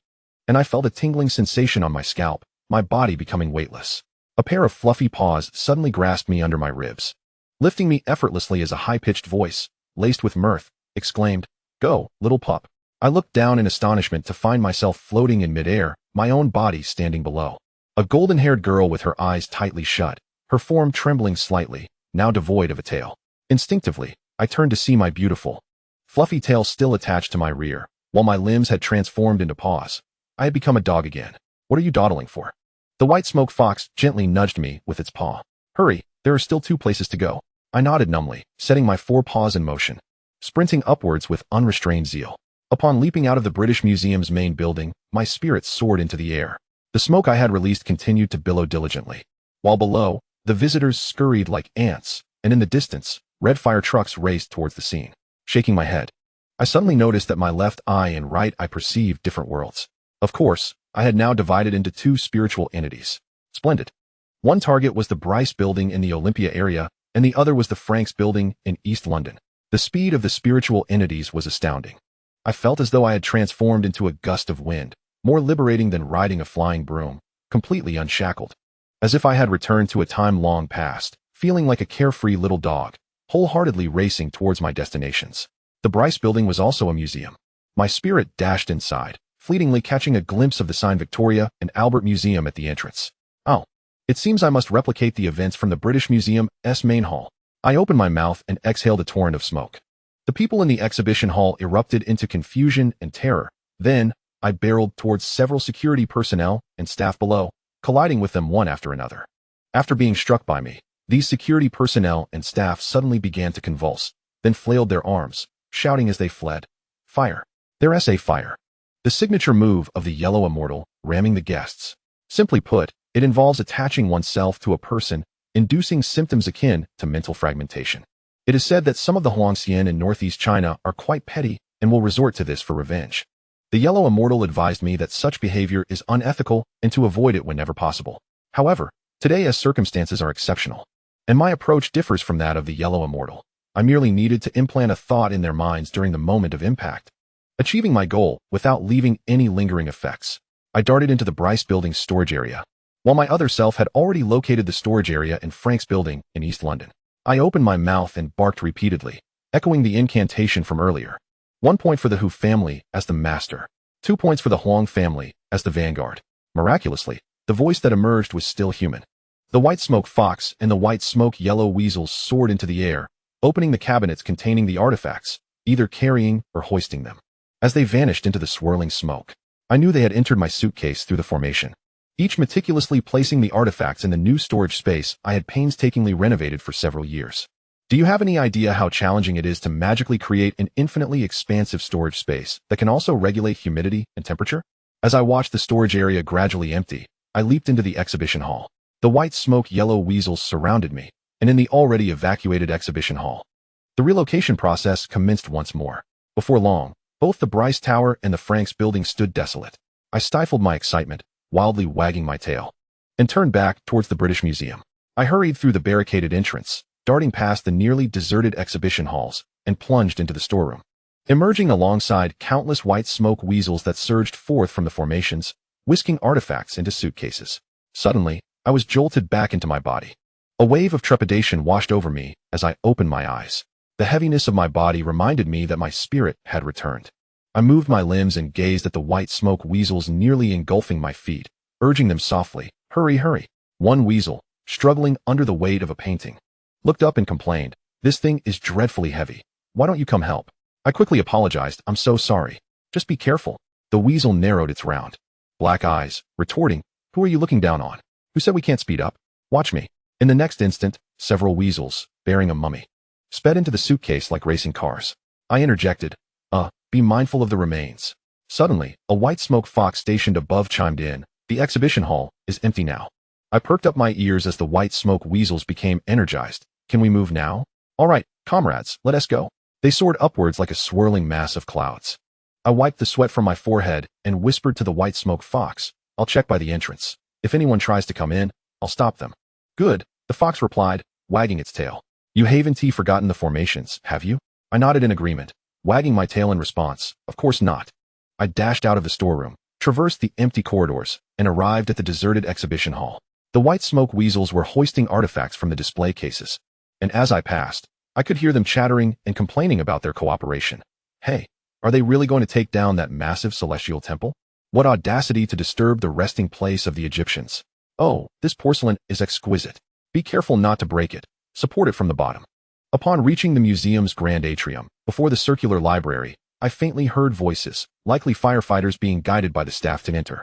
and I felt a tingling sensation on my scalp, my body becoming weightless. A pair of fluffy paws suddenly grasped me under my ribs, lifting me effortlessly as a high-pitched voice, laced with mirth, exclaimed, "Go, little pup." I looked down in astonishment to find myself floating in midair, my own body standing below. A golden-haired girl with her eyes tightly shut, her form trembling slightly, now devoid of a tail. Instinctively, I turned to see my beautiful, fluffy tail still attached to my rear, while my limbs had transformed into paws. I had become a dog again. What are you dawdling for? The white smoke fox gently nudged me with its paw. Hurry, there are still 2 places to go. I nodded numbly, setting my 4 paws in motion, sprinting upwards with unrestrained zeal. Upon leaping out of the British Museum's main building, my spirits soared into the air. The smoke I had released continued to billow diligently, while below, the visitors scurried like ants, and in the distance, red fire trucks raced towards the scene. Shaking my head, I suddenly noticed that my left eye and right eye perceived different worlds. Of course, I had now divided into 2 spiritual entities. Splendid. One target was the Bryce building in the Olympia area, and the other was the Franks building in East London. The speed of the spiritual entities was astounding. I felt as though I had transformed into a gust of wind, more liberating than riding a flying broom, completely unshackled. As if I had returned to a time long past, feeling like a carefree little dog, wholeheartedly racing towards my destinations. The Bryce building was also a museum. My spirit dashed inside, fleetingly catching a glimpse of the sign Victoria and Albert Museum at the entrance. Oh, it seems I must replicate the events from the British Museum's main hall. I opened my mouth and exhaled a torrent of smoke. The people in the exhibition hall erupted into confusion and terror. Then, I barreled towards several security personnel and staff below, colliding with them one after another. After being struck by me, these security personnel and staff suddenly began to convulse, then flailed their arms, shouting as they fled, "Fire!" Their SA fire. The signature move of the Yellow Immortal, ramming the guests. Simply put, it involves attaching oneself to a person, inducing symptoms akin to mental fragmentation. It is said that some of the Huangxian in northeast China are quite petty and will resort to this for revenge. The Yellow Immortal advised me that such behavior is unethical and to avoid it whenever possible. However, today as circumstances are exceptional, and my approach differs from that of the Yellow Immortal. I merely needed to implant a thought in their minds during the moment of impact, achieving my goal without leaving any lingering effects. I darted into the Bryce building's storage area, while my other self had already located the storage area in Frank's building in East London. I opened my mouth and barked repeatedly, echoing the incantation from earlier. 1 point for the Hu family as the master. 2 points for the Huang family as the vanguard. Miraculously, the voice that emerged was still human. The white smoke fox and the white smoke yellow weasels soared into the air, opening the cabinets containing the artifacts, either carrying or hoisting them. As they vanished into the swirling smoke, I knew they had entered my suitcase through the formation, each meticulously placing the artifacts in the new storage space I had painstakingly renovated for several years. Do you have any idea how challenging it is to magically create an infinitely expansive storage space that can also regulate humidity and temperature? As I watched the storage area gradually empty, I leaped into the exhibition hall. The white smoke yellow weasels surrounded me, and in the already evacuated exhibition hall, the relocation process commenced once more. Before long, both the Bryce Tower and the Franks building stood desolate. I stifled my excitement, wildly wagging my tail, and turned back towards the British Museum. I hurried through the barricaded entrance, darting past the nearly deserted exhibition halls, and plunged into the storeroom. Emerging alongside countless white smoke weasels that surged forth from the formations, whisking artifacts into suitcases. Suddenly, I was jolted back into my body. A wave of trepidation washed over me as I opened my eyes. The heaviness of my body reminded me that my spirit had returned. I moved my limbs and gazed at the white smoke weasels nearly engulfing my feet, urging them softly, "Hurry, hurry." One weasel, struggling under the weight of a painting, looked up and complained, "This thing is dreadfully heavy. Why don't you come help?" I quickly apologized, "I'm so sorry. Just be careful." The weasel narrowed its round black eyes, retorting, "Who are you looking down on? Who said we can't speed up? Watch me." In the next instant, several weasels, bearing a mummy, sped into the suitcase like racing cars. I interjected, be mindful of the remains." Suddenly, a white smoke fox stationed above chimed in, "The exhibition hall is empty now." I perked up my ears as the white smoke weasels became energized. "Can we move now?" "All right, comrades, let us go." They soared upwards like a swirling mass of clouds. I wiped the sweat from my forehead and whispered to the white smoke fox, "I'll check by the entrance. If anyone tries to come in, I'll stop them." "Good," the fox replied, wagging its tail. "You haven't forgotten the formations, have you?" I nodded in agreement, wagging my tail in response, "Of course not." I dashed out of the storeroom, traversed the empty corridors, and arrived at the deserted exhibition hall. The white smoke weasels were hoisting artifacts from the display cases, and as I passed, I could hear them chattering and complaining about their cooperation. Hey, are they really going to take down that massive celestial temple? What audacity to disturb the resting place of the Egyptians. "Oh, this porcelain is exquisite. Be careful not to break it. Support it from the bottom." Upon reaching the museum's grand atrium, before the circular library, I faintly heard voices, likely firefighters being guided by the staff to enter.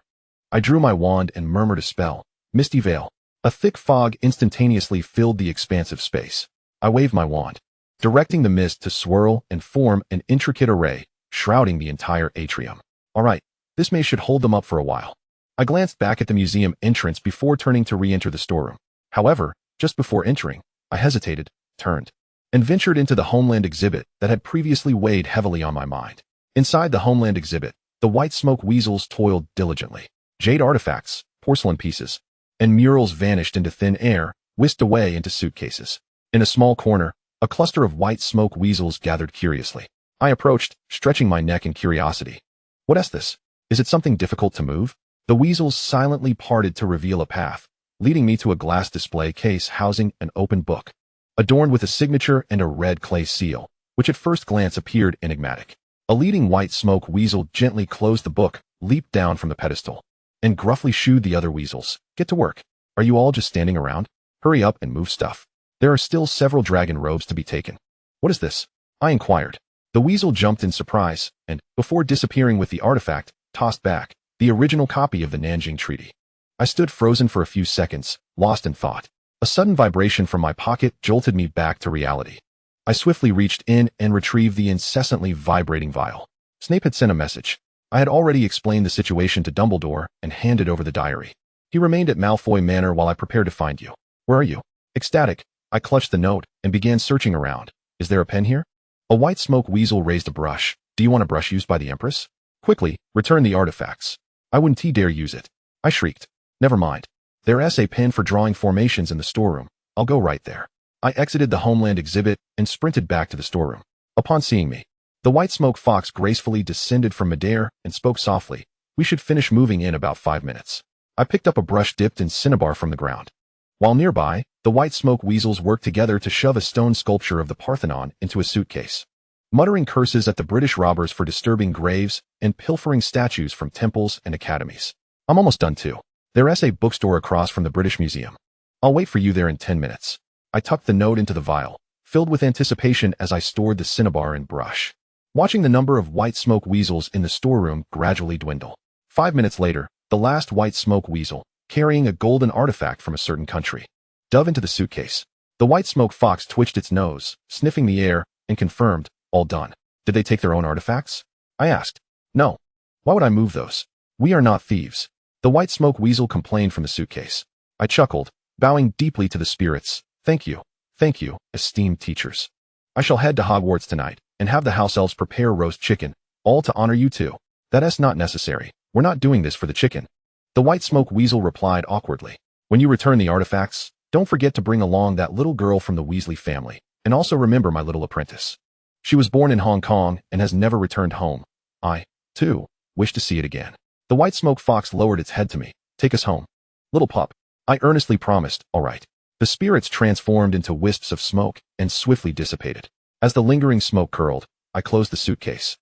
I drew my wand and murmured a spell, "Misty Veil." A thick fog instantaneously filled the expansive space. I waved my wand, directing the mist to swirl and form an intricate array, shrouding the entire atrium. All right, this maze should hold them up for a while. I glanced back at the museum entrance before turning to re-enter the storeroom. However, just before entering, I hesitated, turned, and ventured into the Homeland exhibit that had previously weighed heavily on my mind. Inside the Homeland exhibit, the white smoke weasels toiled diligently. Jade artifacts, porcelain pieces, and murals vanished into thin air, whisked away into suitcases. In a small corner, a cluster of white smoke weasels gathered curiously. I approached, stretching my neck in curiosity. "What is this? Is it something difficult to move?" The weasels silently parted to reveal a path, leading me to a glass display case housing an open book, adorned with a signature and a red clay seal, which at first glance appeared enigmatic. A leading white smoke weasel gently closed the book, leaped down from the pedestal, and gruffly shooed the other weasels, "Get to work. Are you all just standing around? Hurry up and move stuff. There are still several dragon robes to be taken." "What is this?" I inquired. The weasel jumped in surprise, and, before disappearing with the artifact, tossed back the original copy of the Nanjing Treaty. I stood frozen for a few seconds, lost in thought. A sudden vibration from my pocket jolted me back to reality. I swiftly reached in and retrieved the incessantly vibrating vial. Snape had sent a message. I had already explained the situation to Dumbledore and handed over the diary. He remained at Malfoy Manor while I prepared to find you. "Where are you?" Ecstatic, I clutched the note and began searching around. "Is there a pen here?" A white smoke weasel raised a brush. "Do you want a brush used by the Empress?" "Quickly, return the artifacts." "I wouldn't dare use it." I shrieked. "Never mind. There's a pen for drawing formations in the storeroom. I'll go right there." I exited the Homeland exhibit and sprinted back to the storeroom. Upon seeing me, the white smoke fox gracefully descended from midair and spoke softly. We should finish moving in about 5 minutes. I picked up a brush dipped in cinnabar from the ground. While nearby, the white smoke weasels worked together to shove a stone sculpture of the Parthenon into a suitcase, muttering curses at the British robbers for disturbing graves and pilfering statues from temples and academies. I'm almost done too. There's a bookstore across from the British Museum. I'll wait for you there in 10 minutes. I tucked the note into the vial, filled with anticipation as I stored the cinnabar and brush, watching the number of white smoke weasels in the storeroom gradually dwindle. 5 minutes later, the last white smoke weasel, carrying a golden artifact from a certain country, dove into the suitcase. The white smoke fox twitched its nose, sniffing the air, and confirmed, all done. Did they take their own artifacts? I asked. No. Why would I move those? We are not thieves. The white smoke weasel complained from the suitcase. I chuckled, bowing deeply to the spirits. Thank you, esteemed teachers. I shall head to Hogwarts tonight and have the house elves prepare roast chicken, all to honor you too. That's not necessary. We're not doing this for the chicken. The white smoke weasel replied awkwardly. When you return the artifacts, don't forget to bring along that little girl from the Weasley family, and also remember my little apprentice. She was born in Hong Kong and has never returned home. I, too, wish to see it again. The white smoke fox lowered its head to me. Take us home. Little pup. I earnestly promised, all right. The spirits transformed into wisps of smoke and swiftly dissipated. As the lingering smoke curled, I closed the suitcase,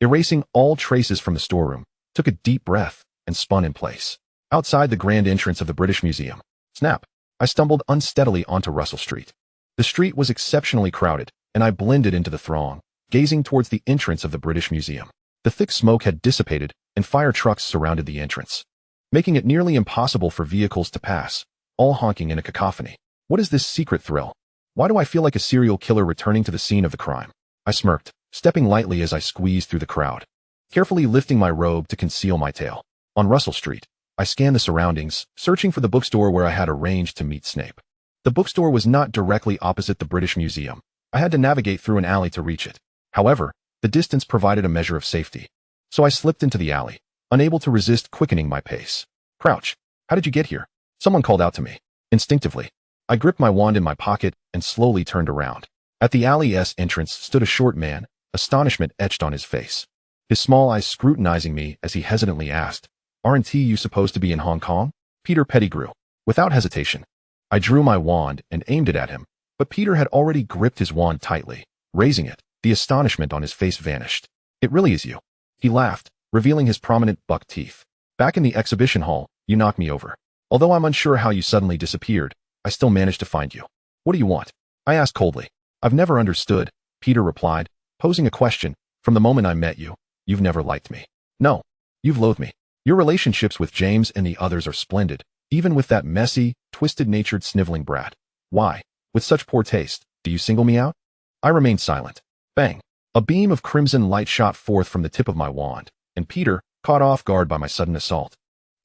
erasing all traces from the storeroom, took a deep breath, and spun in place. Outside the grand entrance of the British Museum, snap, I stumbled unsteadily onto Russell Street. The street was exceptionally crowded, and I blended into the throng, gazing towards the entrance of the British Museum. The thick smoke had dissipated, and fire trucks surrounded the entrance, making it nearly impossible for vehicles to pass, all honking in a cacophony. What is this secret thrill? Why do I feel like a serial killer returning to the scene of the crime? I smirked, stepping lightly as I squeezed through the crowd, carefully lifting my robe to conceal my tail. On Russell Street, I scanned the surroundings, searching for the bookstore where I had arranged to meet Snape. The bookstore was not directly opposite the British Museum. I had to navigate through an alley to reach it. However, the distance provided a measure of safety, so I slipped into the alley, unable to resist quickening my pace. Crouch, how did you get here? Someone called out to me. Instinctively, I gripped my wand in my pocket and slowly turned around. At the alley's entrance stood a short man, astonishment etched on his face, his small eyes scrutinizing me as he hesitantly asked, "Aren't you supposed to be in Hong Kong?" Peter Pettigrew. Without hesitation, I drew my wand and aimed it at him, but Peter had already gripped his wand tightly. Raising it, the astonishment on his face vanished. "It really is you." He laughed, revealing his prominent buck teeth. "Back in the exhibition hall, you knocked me over. Although I'm unsure how you suddenly disappeared, I still managed to find you. What do you want?" I asked coldly. "I've never understood," Peter replied, posing a question. "From the moment I met you, you've never liked me. No, you've loathed me. Your relationships with James and the others are splendid, even with that messy, twisted-natured sniveling brat. Why, with such poor taste, do you single me out?" I remained silent. Bang! A beam of crimson light shot forth from the tip of my wand, and Peter, caught off guard by my sudden assault,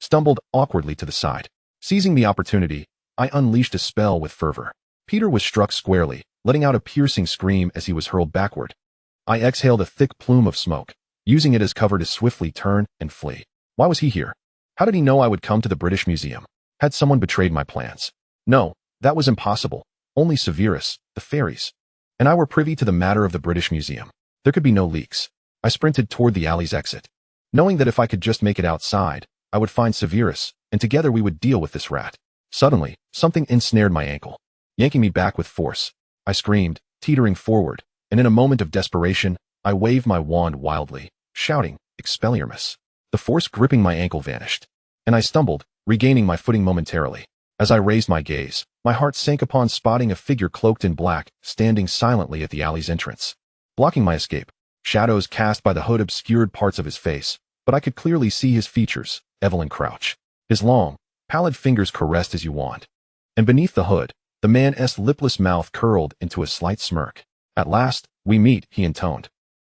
stumbled awkwardly to the side. Seizing the opportunity, I unleashed a spell with fervor. Peter was struck squarely, letting out a piercing scream as he was hurled backward. I exhaled a thick plume of smoke, using it as cover to swiftly turn and flee. Why was he here? How did he know I would come to the British Museum? Had someone betrayed my plans? No, that was impossible. Only Severus, the fairies, and I were privy to the matter of the British Museum. There could be no leaks. I sprinted toward the alley's exit, knowing that if I could just make it outside, I would find Severus, and together we would deal with this rat. Suddenly, something ensnared my ankle, yanking me back with force. I screamed, teetering forward, and in a moment of desperation, I waved my wand wildly, shouting, "Expelliarmus!" The force gripping my ankle vanished, and I stumbled, regaining my footing momentarily. As I raised my gaze, my heart sank upon spotting a figure cloaked in black, standing silently at the alley's entrance, blocking my escape. Shadows cast by the hood obscured parts of his face, but I could clearly see his features. Evelyn Crouch. His long, pallid fingers caressed his wand, and beneath the hood, the man's lipless mouth curled into a slight smirk. "At last, we meet," he intoned.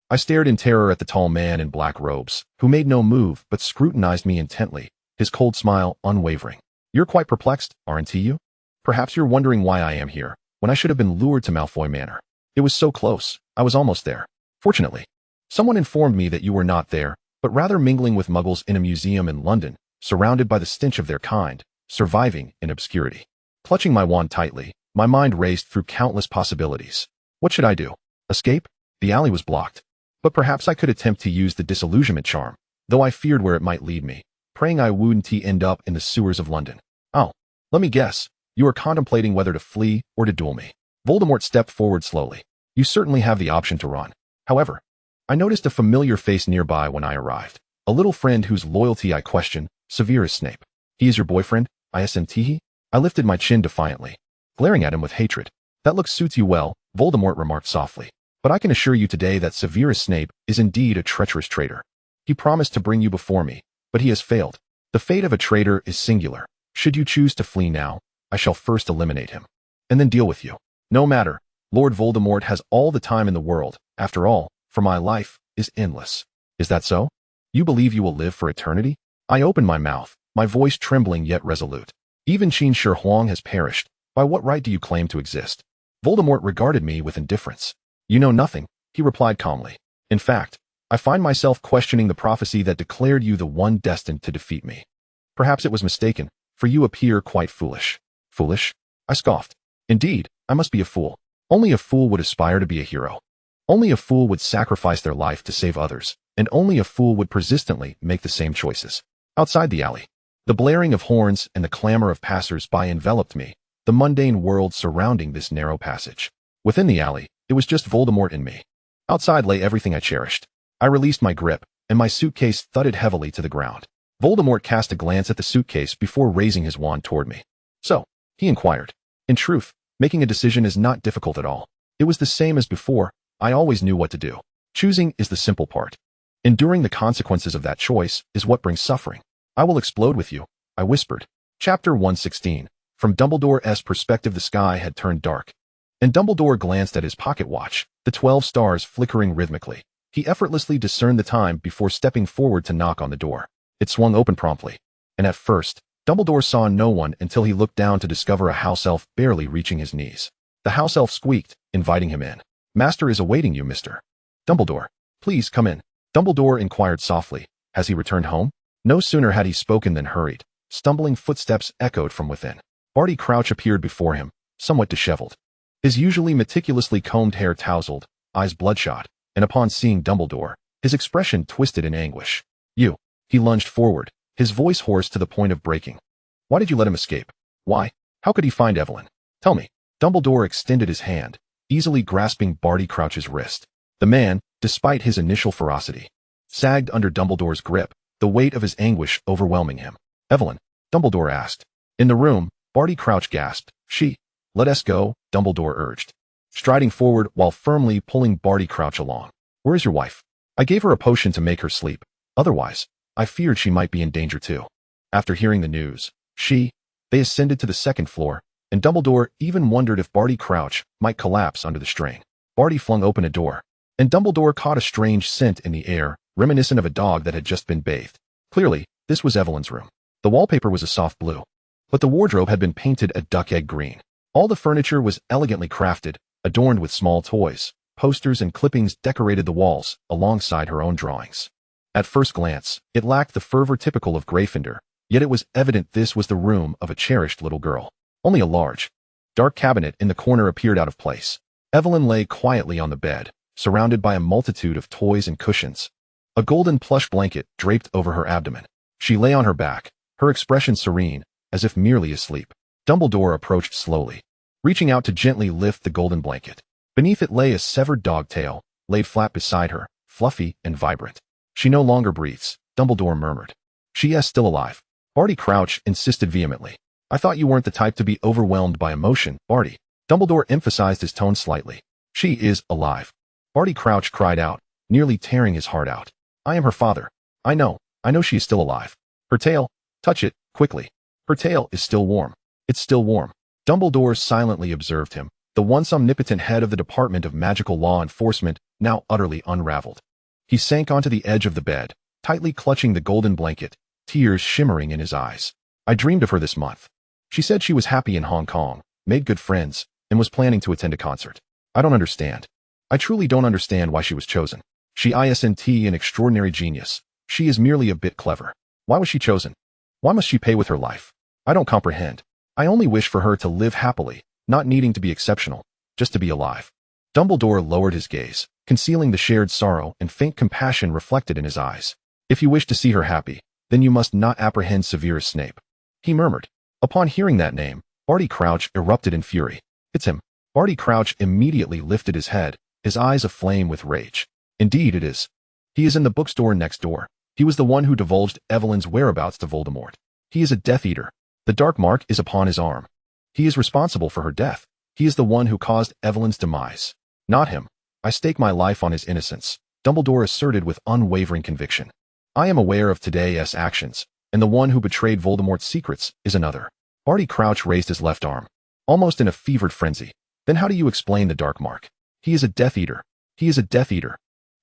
I stared in terror at the tall man in black robes, who made no move but scrutinized me intently, his cold smile unwavering. "You're quite perplexed, aren't you? Perhaps you're wondering why I am here, when I should have been lured to Malfoy Manor. It was so close, I was almost there. Fortunately, someone informed me that you were not there, but rather mingling with muggles in a museum in London, surrounded by the stench of their kind, surviving in obscurity." Clutching my wand tightly, My mind raced through countless possibilities. What should I do? Escape? The alley was blocked. But perhaps I could attempt to use the disillusionment charm, though I feared where it might lead me, praying I wouldn't end up in the sewers of London. Oh, let me guess. You are contemplating whether to flee or to duel me. Voldemort stepped forward slowly. You certainly have the option to run. However, I noticed a familiar face nearby when I arrived. A little friend whose loyalty I questioned, Severus Snape. He is your boyfriend? Isn't? I lifted my chin defiantly, glaring at him with hatred. That look suits you well, Voldemort remarked softly. But I can assure you today that Severus Snape is indeed a treacherous traitor. He promised to bring you before me, but he has failed. The fate of a traitor is singular. Should you choose to flee now, I shall first eliminate him, and then deal with you. No matter, Lord Voldemort has all the time in the world. After all, for my life is endless. Is that so? You believe you will live for eternity? I opened my mouth, my voice trembling yet resolute. Even Qin Shi Huang has perished. By what right do you claim to exist? Voldemort regarded me with indifference. You know nothing, he replied calmly. In fact, I find myself questioning the prophecy that declared you the one destined to defeat me. Perhaps it was mistaken, for you appear quite foolish. Foolish? I scoffed. Indeed, I must be a fool. Only a fool would aspire to be a hero. Only a fool would sacrifice their life to save others, and only a fool would persistently make the same choices. Outside the alley, the blaring of horns and the clamor of passers-by enveloped me, the mundane world surrounding this narrow passage. Within the alley, it was just Voldemort and me. Outside lay everything I cherished. I released my grip, and my suitcase thudded heavily to the ground. Voldemort cast a glance at the suitcase before raising his wand toward me. So, he inquired. In truth, making a decision is not difficult at all. It was the same as before. I always knew what to do. Choosing is the simple part. Enduring the consequences of that choice is what brings suffering. I will explode with you, I whispered. Chapter 116. From Dumbledore's perspective, the sky had turned dark, and Dumbledore glanced at his pocket watch, the 12 stars flickering rhythmically. He effortlessly discerned the time before stepping forward to knock on the door. It swung open promptly, and at first, Dumbledore saw no one until he looked down to discover a house elf barely reaching his knees. The house elf squeaked, inviting him in. Master is awaiting you, Mr. Dumbledore. Please come in. Dumbledore inquired softly. Has he returned home? No sooner had he spoken than hurried, stumbling footsteps echoed from within. Barty Crouch appeared before him, somewhat disheveled. His usually meticulously combed hair tousled, eyes bloodshot, and upon seeing Dumbledore, his expression twisted in anguish. You. He lunged forward, his voice hoarse to the point of breaking. Why did you let him escape? Why? How could he find Evelyn? Tell me. Dumbledore extended his hand, easily grasping Barty Crouch's wrist. The man, despite his initial ferocity, sagged under Dumbledore's grip, the weight of his anguish overwhelming him. Evelyn? Dumbledore asked. In the room, Barty Crouch gasped. She. Let us go, Dumbledore urged, striding forward while firmly pulling Barty Crouch along. Where is your wife? I gave her a potion to make her sleep. Otherwise, I feared she might be in danger too. After hearing the news, they ascended to the second floor, and Dumbledore even wondered if Barty Crouch might collapse under the strain. Barty flung open a door, and Dumbledore caught a strange scent in the air, reminiscent of a dog that had just been bathed. Clearly, this was Evelyn's room. The wallpaper was a soft blue, but the wardrobe had been painted a duck-egg green. All the furniture was elegantly crafted, adorned with small toys. Posters and clippings decorated the walls, alongside her own drawings. At first glance, it lacked the fervor typical of Gryffindor, yet it was evident this was the room of a cherished little girl. Only a large, dark cabinet in the corner appeared out of place. Evelyn lay quietly on the bed, surrounded by a multitude of toys and cushions. A golden plush blanket draped over her abdomen. She lay on her back, her expression serene, as if merely asleep. Dumbledore approached slowly, reaching out to gently lift the golden blanket. Beneath it lay a severed dog tail, laid flat beside her, fluffy and vibrant. She no longer breathes, Dumbledore murmured. She is still alive. Barty Crouch insisted vehemently. I thought you weren't the type to be overwhelmed by emotion, Barty. Dumbledore emphasized his tone slightly. She is alive. Barty Crouch cried out, nearly tearing his heart out. I am her father. I know she is still alive. Her tail, touch it, quickly. Her tail is still warm. It's still warm. Dumbledore silently observed him, the once omnipotent head of the Department of Magical Law Enforcement, now utterly unraveled. He sank onto the edge of the bed, tightly clutching the golden blanket, tears shimmering in his eyes. I dreamed of her this month. She said she was happy in Hong Kong, made good friends, and was planning to attend a concert. I don't understand. I truly don't understand why she was chosen. She isn't an extraordinary genius. She is merely a bit clever. Why was she chosen? Why must she pay with her life? I don't comprehend. I only wish for her to live happily, not needing to be exceptional, just to be alive. Dumbledore lowered his gaze, concealing the shared sorrow and faint compassion reflected in his eyes. If you wish to see her happy, then you must not apprehend Severus Snape, he murmured. Upon hearing that name, Barty Crouch erupted in fury. It's him. Barty Crouch immediately lifted his head, his eyes aflame with rage. Indeed it is. He is in the bookstore next door. He was the one who divulged Evelyn's whereabouts to Voldemort. He is a Death Eater. The dark mark is upon his arm. He is responsible for her death. He is the one who caused Evelyn's demise. Not him. I stake my life on his innocence, Dumbledore asserted with unwavering conviction. I am aware of today's actions, and the one who betrayed Voldemort's secrets is another. Barty Crouch raised his left arm, almost in a fevered frenzy. Then how do you explain the dark mark? He is a Death Eater. He is a Death Eater.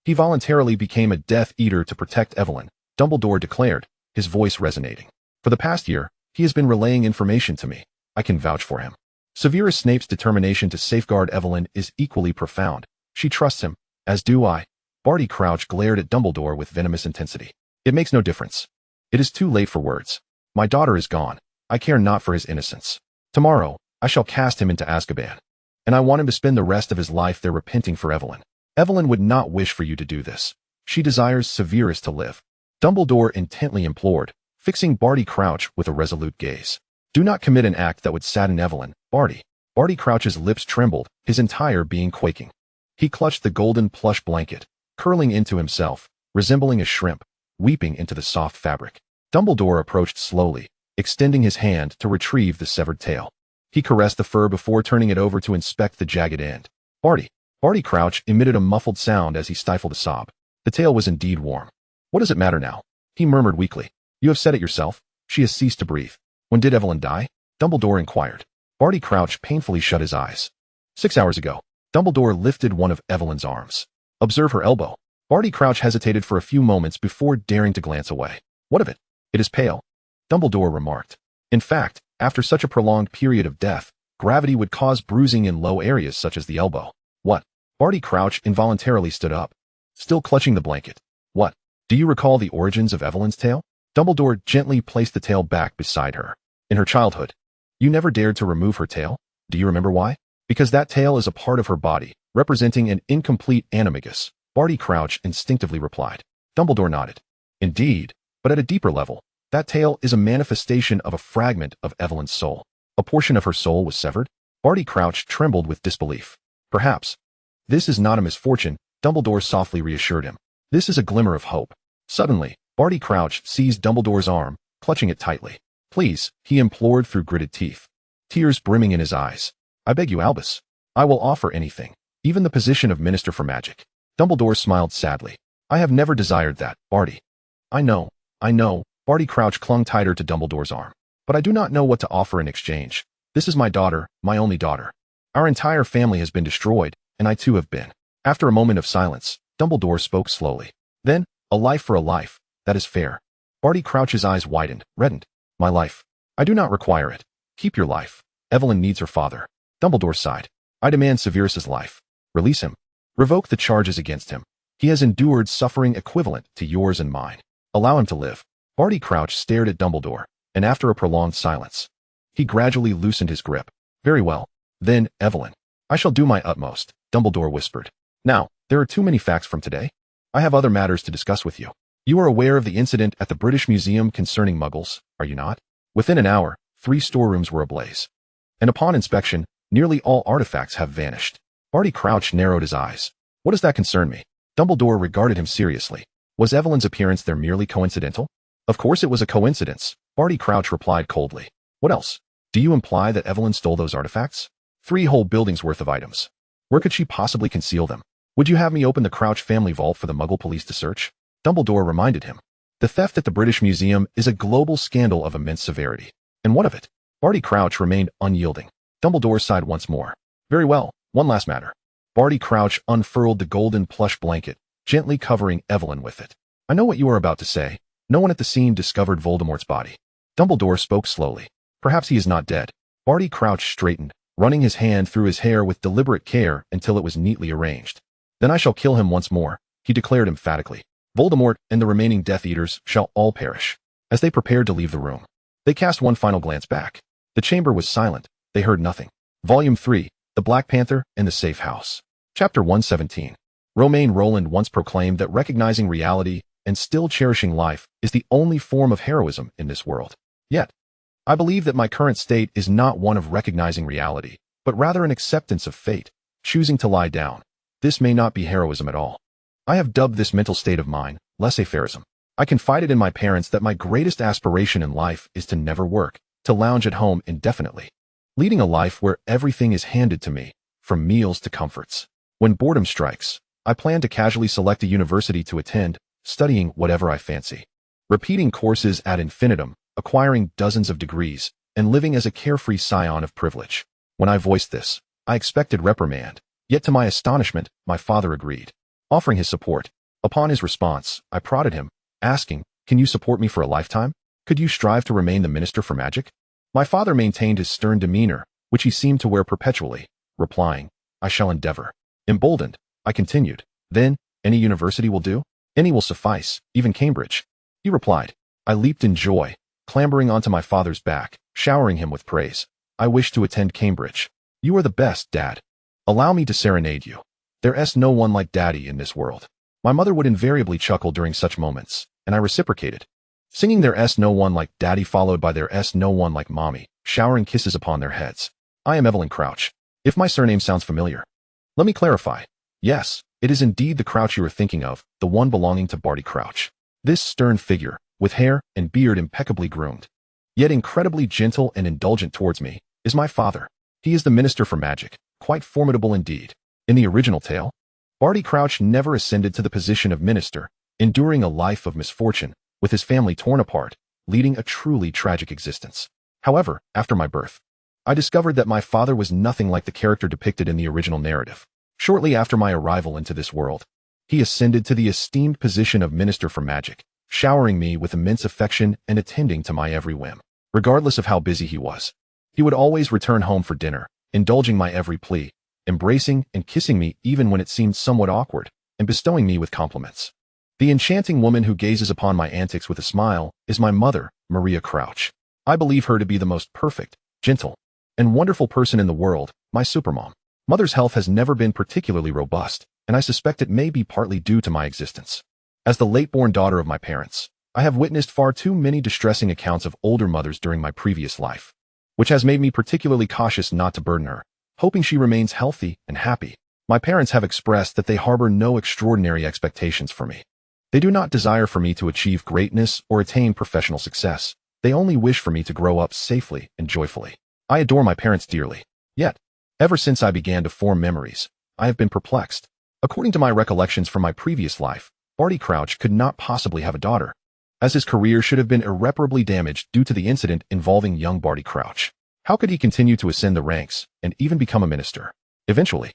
He voluntarily became a Death Eater to protect Evelyn, Dumbledore declared, his voice resonating. For the past year, he has been relaying information to me. I can vouch for him. Severus Snape's determination to safeguard Evelyn is equally profound. She trusts him, as do I. Barty Crouch glared at Dumbledore with venomous intensity. It makes no difference. It is too late for words. My daughter is gone. I care not for his innocence. Tomorrow, I shall cast him into Azkaban. And I want him to spend the rest of his life there repenting for Evelyn. Evelyn would not wish for you to do this. She desires Severus to live. Dumbledore intently implored, fixing Barty Crouch with a resolute gaze. Do not commit an act that would sadden Evelyn, Barty. Barty Crouch's lips trembled, his entire being quaking. He clutched the golden plush blanket, curling into himself, resembling a shrimp, weeping into the soft fabric. Dumbledore approached slowly, extending his hand to retrieve the severed tail. He caressed the fur before turning it over to inspect the jagged end. Barty Crouch emitted a muffled sound as he stifled a sob. The tail was indeed warm. What does it matter now? He murmured weakly. You have said it yourself. She has ceased to breathe. When did Evelyn die? Dumbledore inquired. Barty Crouch painfully shut his eyes. 6 hours ago. Dumbledore lifted one of Evelyn's arms. Observe her elbow. Barty Crouch hesitated for a few moments before daring to glance away. What of it? It is pale. Dumbledore remarked. In fact, after such a prolonged period of death, gravity would cause bruising in low areas such as the elbow. What? Barty Crouch involuntarily stood up, still clutching the blanket. What? Do you recall the origins of Evelyn's tail? Dumbledore gently placed the tail back beside her. In her childhood, you never dared to remove her tail? Do you remember why? Because that tail is a part of her body, representing an incomplete animagus, Barty Crouch instinctively replied. Dumbledore nodded. Indeed, but at a deeper level, that tail is a manifestation of a fragment of Evelyn's soul. A portion of her soul was severed? Barty Crouch trembled with disbelief. Perhaps. This is not a misfortune, Dumbledore softly reassured him. This is a glimmer of hope. Suddenly, Barty Crouch seized Dumbledore's arm, clutching it tightly. Please, he implored through gritted teeth, tears brimming in his eyes. I beg you, Albus. I will offer anything, even the position of Minister for Magic. Dumbledore smiled sadly. I have never desired that, Barty. I know. Barty Crouch clung tighter to Dumbledore's arm. But I do not know what to offer in exchange. This is my daughter, my only daughter. Our entire family has been destroyed, and I too have been. After a moment of silence, Dumbledore spoke slowly. Then, a life for a life, that is fair. Barty Crouch's eyes widened, reddened. My life. I do not require it. Keep your life. Evelyn needs her father. Dumbledore sighed. I demand Severus's life. Release him. Revoke the charges against him. He has endured suffering equivalent to yours and mine. Allow him to live. Barty Crouch stared at Dumbledore, and after a prolonged silence, he gradually loosened his grip. Very well. Then, Evelyn. I shall do my utmost, Dumbledore whispered. Now, there are too many facts from today. I have other matters to discuss with you. You are aware of the incident at the British Museum concerning Muggles, are you not? Within an hour, 3 storerooms were ablaze. And upon inspection, nearly all artifacts have vanished. Barty Crouch narrowed his eyes. What does that concern me? Dumbledore regarded him seriously. Was Evelyn's appearance there merely coincidental? Of course it was a coincidence, Barty Crouch replied coldly. What else? Do you imply that Evelyn stole those artifacts? 3 whole buildings worth of items. Where could she possibly conceal them? Would you have me open the Crouch family vault for the Muggle police to search? Dumbledore reminded him. The theft at the British Museum is a global scandal of immense severity. And what of it? Barty Crouch remained unyielding. Dumbledore sighed once more. Very well, one last matter. Barty Crouch unfurled the golden plush blanket, gently covering Evelyn with it. I know what you are about to say. No one at the scene discovered Voldemort's body. Dumbledore spoke slowly. Perhaps he is not dead. Barty Crouch straightened, running his hand through his hair with deliberate care until it was neatly arranged. Then I shall kill him once more, he declared emphatically. Voldemort and the remaining Death Eaters shall all perish. As they prepared to leave the room, they cast one final glance back. The chamber was silent. They heard nothing. Volume 3, The Black Panther and the Safe House. Chapter 117. Romain Rolland once proclaimed that recognizing reality and still cherishing life is the only form of heroism in this world. Yet, I believe that my current state is not one of recognizing reality, but rather an acceptance of fate, choosing to lie down. This may not be heroism at all. I have dubbed this mental state of mine laissez-faireism. I confided in my parents that my greatest aspiration in life is to never work, to lounge at home indefinitely, leading a life where everything is handed to me, from meals to comforts. When boredom strikes, I plan to casually select a university to attend, studying whatever I fancy, repeating courses ad infinitum, acquiring dozens of degrees, and living as a carefree scion of privilege. When I voiced this, I expected reprimand, yet to my astonishment, my father agreed, offering his support. Upon his response, I prodded him, asking, "Can you support me for a lifetime? Could you strive to remain the Minister for Magic?" My father maintained his stern demeanor, which he seemed to wear perpetually, replying, "I shall endeavor." Emboldened, I continued, "Then, any university will do? Any will suffice, even Cambridge." He replied. I leaped in joy, clambering onto my father's back, showering him with praise. "I wish to attend Cambridge. You are the best, Dad. Allow me to serenade you. There's no one like Daddy in this world." My mother would invariably chuckle during such moments, and I reciprocated, singing "There's no one like Daddy" followed by "There's no one like Mommy," showering kisses upon their heads. I am Evelyn Crouch. If my surname sounds familiar, let me clarify. Yes, it is indeed the Crouch you are thinking of, the one belonging to Barty Crouch. This stern figure, with hair and beard impeccably groomed, yet incredibly gentle and indulgent towards me, is my father. He is the Minister for Magic, quite formidable indeed. In the original tale, Barty Crouch never ascended to the position of minister, enduring a life of misfortune, with his family torn apart, leading a truly tragic existence. However, after my birth, I discovered that my father was nothing like the character depicted in the original narrative. Shortly after my arrival into this world, he ascended to the esteemed position of Minister for Magic, showering me with immense affection and attending to my every whim. Regardless of how busy he was, he would always return home for dinner, indulging my every plea, embracing and kissing me even when it seemed somewhat awkward, and bestowing me with compliments. The enchanting woman who gazes upon my antics with a smile is my mother, Maria Crouch. I believe her to be the most perfect, gentle, and wonderful person in the world, my supermom. Mother's health has never been particularly robust, and I suspect it may be partly due to my existence. As the late-born daughter of my parents, I have witnessed far too many distressing accounts of older mothers during my previous life, which has made me particularly cautious not to burden her, hoping she remains healthy and happy. My parents have expressed that they harbor no extraordinary expectations for me. They do not desire for me to achieve greatness or attain professional success. They only wish for me to grow up safely and joyfully. I adore my parents dearly. Yet, ever since I began to form memories, I have been perplexed. According to my recollections from my previous life, Barty Crouch could not possibly have a daughter, as his career should have been irreparably damaged due to the incident involving young Barty Crouch. How could he continue to ascend the ranks and even become a minister? Eventually,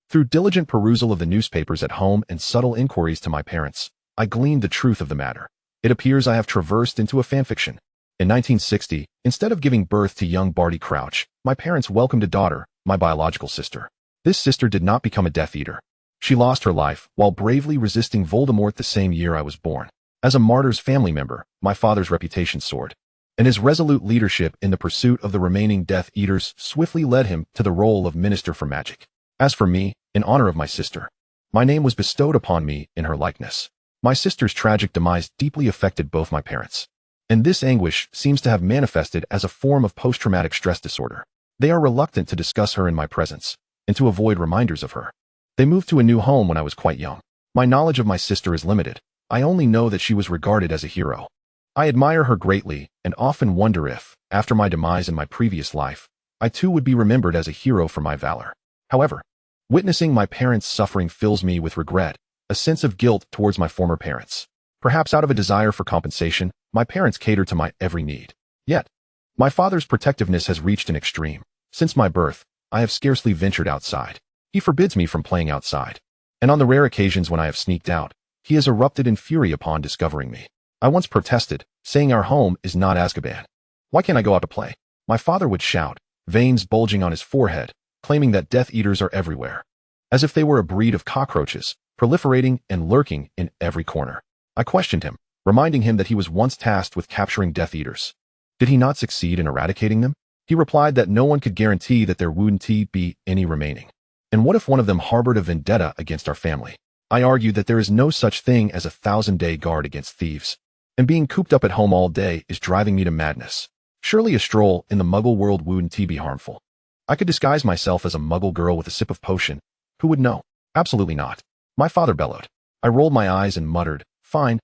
through diligent perusal of the newspapers at home and subtle inquiries to my parents, I gleaned the truth of the matter. It appears I have traversed into a fanfiction. In 1960, instead of giving birth to young Barty Crouch, my parents welcomed a daughter, my biological sister. This sister did not become a Death Eater. She lost her life while bravely resisting Voldemort the same year I was born. As a martyr's family member, my father's reputation soared, and his resolute leadership in the pursuit of the remaining Death Eaters swiftly led him to the role of Minister for Magic. As for me, in honor of my sister, my name was bestowed upon me in her likeness. My sister's tragic demise deeply affected both my parents, and this anguish seems to have manifested as a form of post-traumatic stress disorder. They are reluctant to discuss her in my presence, and to avoid reminders of her. They moved to a new home when I was quite young. My knowledge of my sister is limited. I only know that she was regarded as a hero. I admire her greatly and often wonder if, after my demise in my previous life, I too would be remembered as a hero for my valor. However, witnessing my parents' suffering fills me with regret, a sense of guilt towards my former parents. Perhaps out of a desire for compensation, my parents cater to my every need. Yet, my father's protectiveness has reached an extreme. Since my birth, I have scarcely ventured outside. He forbids me from playing outside. And on the rare occasions when I have sneaked out, he has erupted in fury upon discovering me. I once protested, saying our home is not Azkaban. Why can't I go out to play? My father would shout, veins bulging on his forehead, claiming that Death Eaters are everywhere, as if they were a breed of cockroaches, proliferating and lurking in every corner. I questioned him, reminding him that he was once tasked with capturing Death Eaters. Did he not succeed in eradicating them? He replied that no one could guarantee that there wouldn't be any remaining. And what if one of them harbored a vendetta against our family? I argued that there is no such thing as a 1,000-day guard against thieves. And being cooped up at home all day is driving me to madness. Surely a stroll in the muggle world wouldn't be harmful. I could disguise myself as a muggle girl with a sip of potion. Who would know? Absolutely not. My father bellowed. I rolled my eyes and muttered, fine,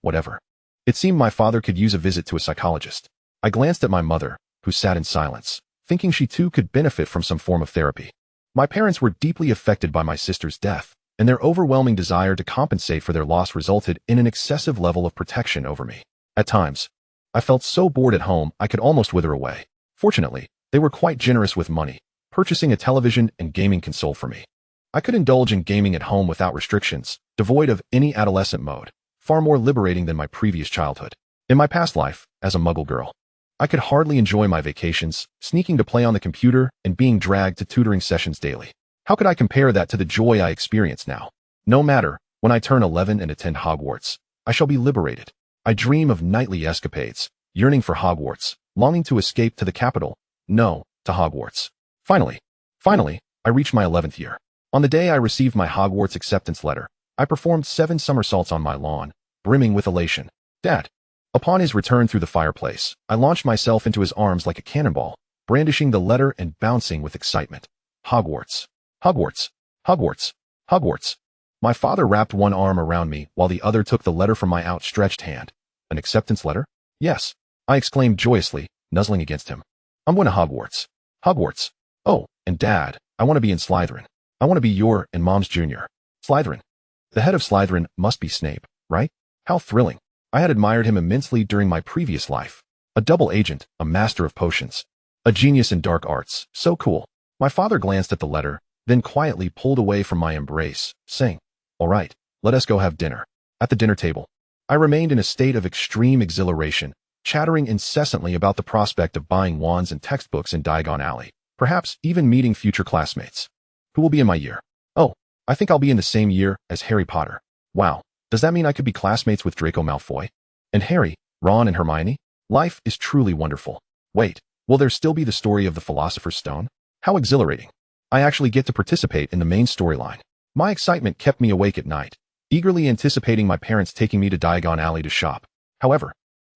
whatever. It seemed my father could use a visit to a psychologist. I glanced at my mother, who sat in silence, thinking she too could benefit from some form of therapy. My parents were deeply affected by my sister's death, and their overwhelming desire to compensate for their loss resulted in an excessive level of protection over me. At times, I felt so bored at home I could almost wither away. Fortunately, they were quite generous with money, purchasing a television and gaming console for me. I could indulge in gaming at home without restrictions, devoid of any adolescent mode, far more liberating than my previous childhood. In my past life, as a muggle girl, I could hardly enjoy my vacations, sneaking to play on the computer and being dragged to tutoring sessions daily. How could I compare that to the joy I experience now? No matter, when I turn 11 and attend Hogwarts, I shall be liberated. I dream of nightly escapades, yearning for Hogwarts, longing to escape to the capital. No, to Hogwarts. Finally, I reached my 11th year. On the day I received my Hogwarts acceptance letter, I performed 7 somersaults on my lawn, brimming with elation. Dad. Upon his return through the fireplace, I launched myself into his arms like a cannonball, brandishing the letter and bouncing with excitement. Hogwarts. Hogwarts. Hogwarts. Hogwarts. My father wrapped one arm around me while the other took the letter from my outstretched hand. An acceptance letter? Yes, I exclaimed joyously, nuzzling against him. I'm going to Hogwarts. Hogwarts. Oh, and Dad, I want to be in Slytherin. I want to be your and Mom's junior. Slytherin. The head of Slytherin must be Snape, right? How thrilling. I had admired him immensely during my previous life. A double agent, a master of potions, a genius in dark arts, so cool. My father glanced at the letter, then quietly pulled away from my embrace, saying, all right, let us go have dinner. At the dinner table, I remained in a state of extreme exhilaration, chattering incessantly about the prospect of buying wands and textbooks in Diagon Alley, perhaps even meeting future classmates. Who will be in my year? Oh, I think I'll be in the same year as Harry Potter. Wow. Does that mean I could be classmates with Draco Malfoy? And Harry, Ron, and Hermione? Life is truly wonderful. Wait, will there still be the story of the Philosopher's Stone? How exhilarating. I actually get to participate in the main storyline. My excitement kept me awake at night, eagerly anticipating my parents taking me to Diagon Alley to shop. However,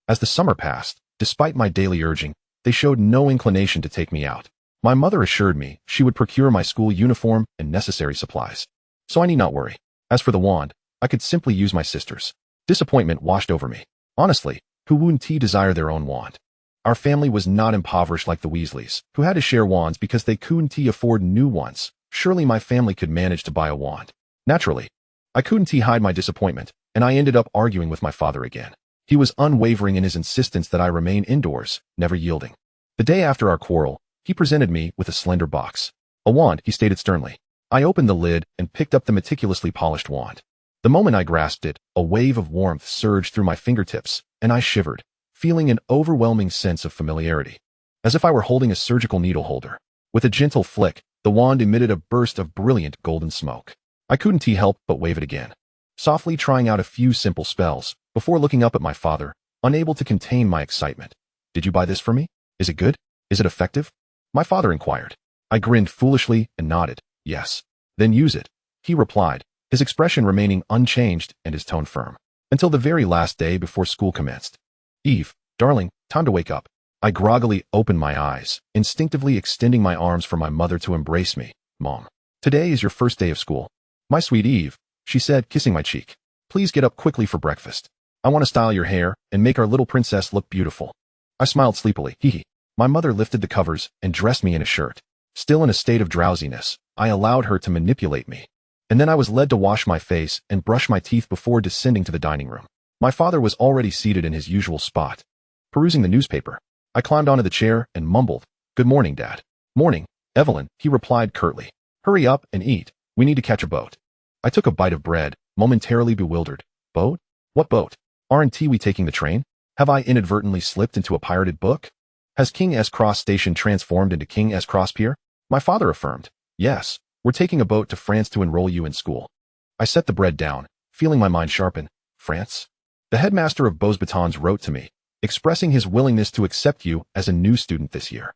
as the summer passed, despite my daily urging, they showed no inclination to take me out. My mother assured me she would procure my school uniform and necessary supplies. So I need not worry. As for the wand, I could simply use my sister's. Disappointment washed over me. Honestly, who wouldn't desire their own wand? Our family was not impoverished like the Weasleys, who had to share wands because they couldn't afford new ones. Surely my family could manage to buy a wand. Naturally, I couldn't hide my disappointment, and I ended up arguing with my father again. He was unwavering in his insistence that I remain indoors, never yielding. The day after our quarrel, he presented me with a slender box. A wand, he stated sternly. I opened the lid and picked up the meticulously polished wand. The moment I grasped it, a wave of warmth surged through my fingertips, and I shivered, feeling an overwhelming sense of familiarity, as if I were holding a surgical needle holder. With a gentle flick, the wand emitted a burst of brilliant golden smoke. I couldn't help but wave it again, softly trying out a few simple spells, before looking up at my father, unable to contain my excitement. Did you buy this for me? Is it good? Is it effective? My father inquired. I grinned foolishly and nodded. Yes. Then use it, he replied, his expression remaining unchanged and his tone firm. Until the very last day before school commenced. Eve, darling, time to wake up. I groggily opened my eyes, instinctively extending my arms for my mother to embrace me. Mom. Today is your first day of school. My sweet Eve, she said, kissing my cheek. Please get up quickly for breakfast. I want to style your hair and make our little princess look beautiful. I smiled sleepily. Hee. My mother lifted the covers and dressed me in a shirt. Still in a state of drowsiness, I allowed her to manipulate me. And then I was led to wash my face and brush my teeth before descending to the dining room. My father was already seated in his usual spot, perusing the newspaper. I climbed onto the chair and mumbled, "Good morning, Dad." "Morning, Evelyn," he replied curtly. "Hurry up and eat. We need to catch a boat." I took a bite of bread, momentarily bewildered. Boat? What boat? Aren't we taking the train? Have I inadvertently slipped into a pirated book? Has King S. Cross Station transformed into King S. Cross Pier? My father affirmed. Yes, we're taking a boat to France to enroll you in school. I set the bread down, feeling my mind sharpen. France? The headmaster of Beauxbatons wrote to me, expressing his willingness to accept you as a new student this year.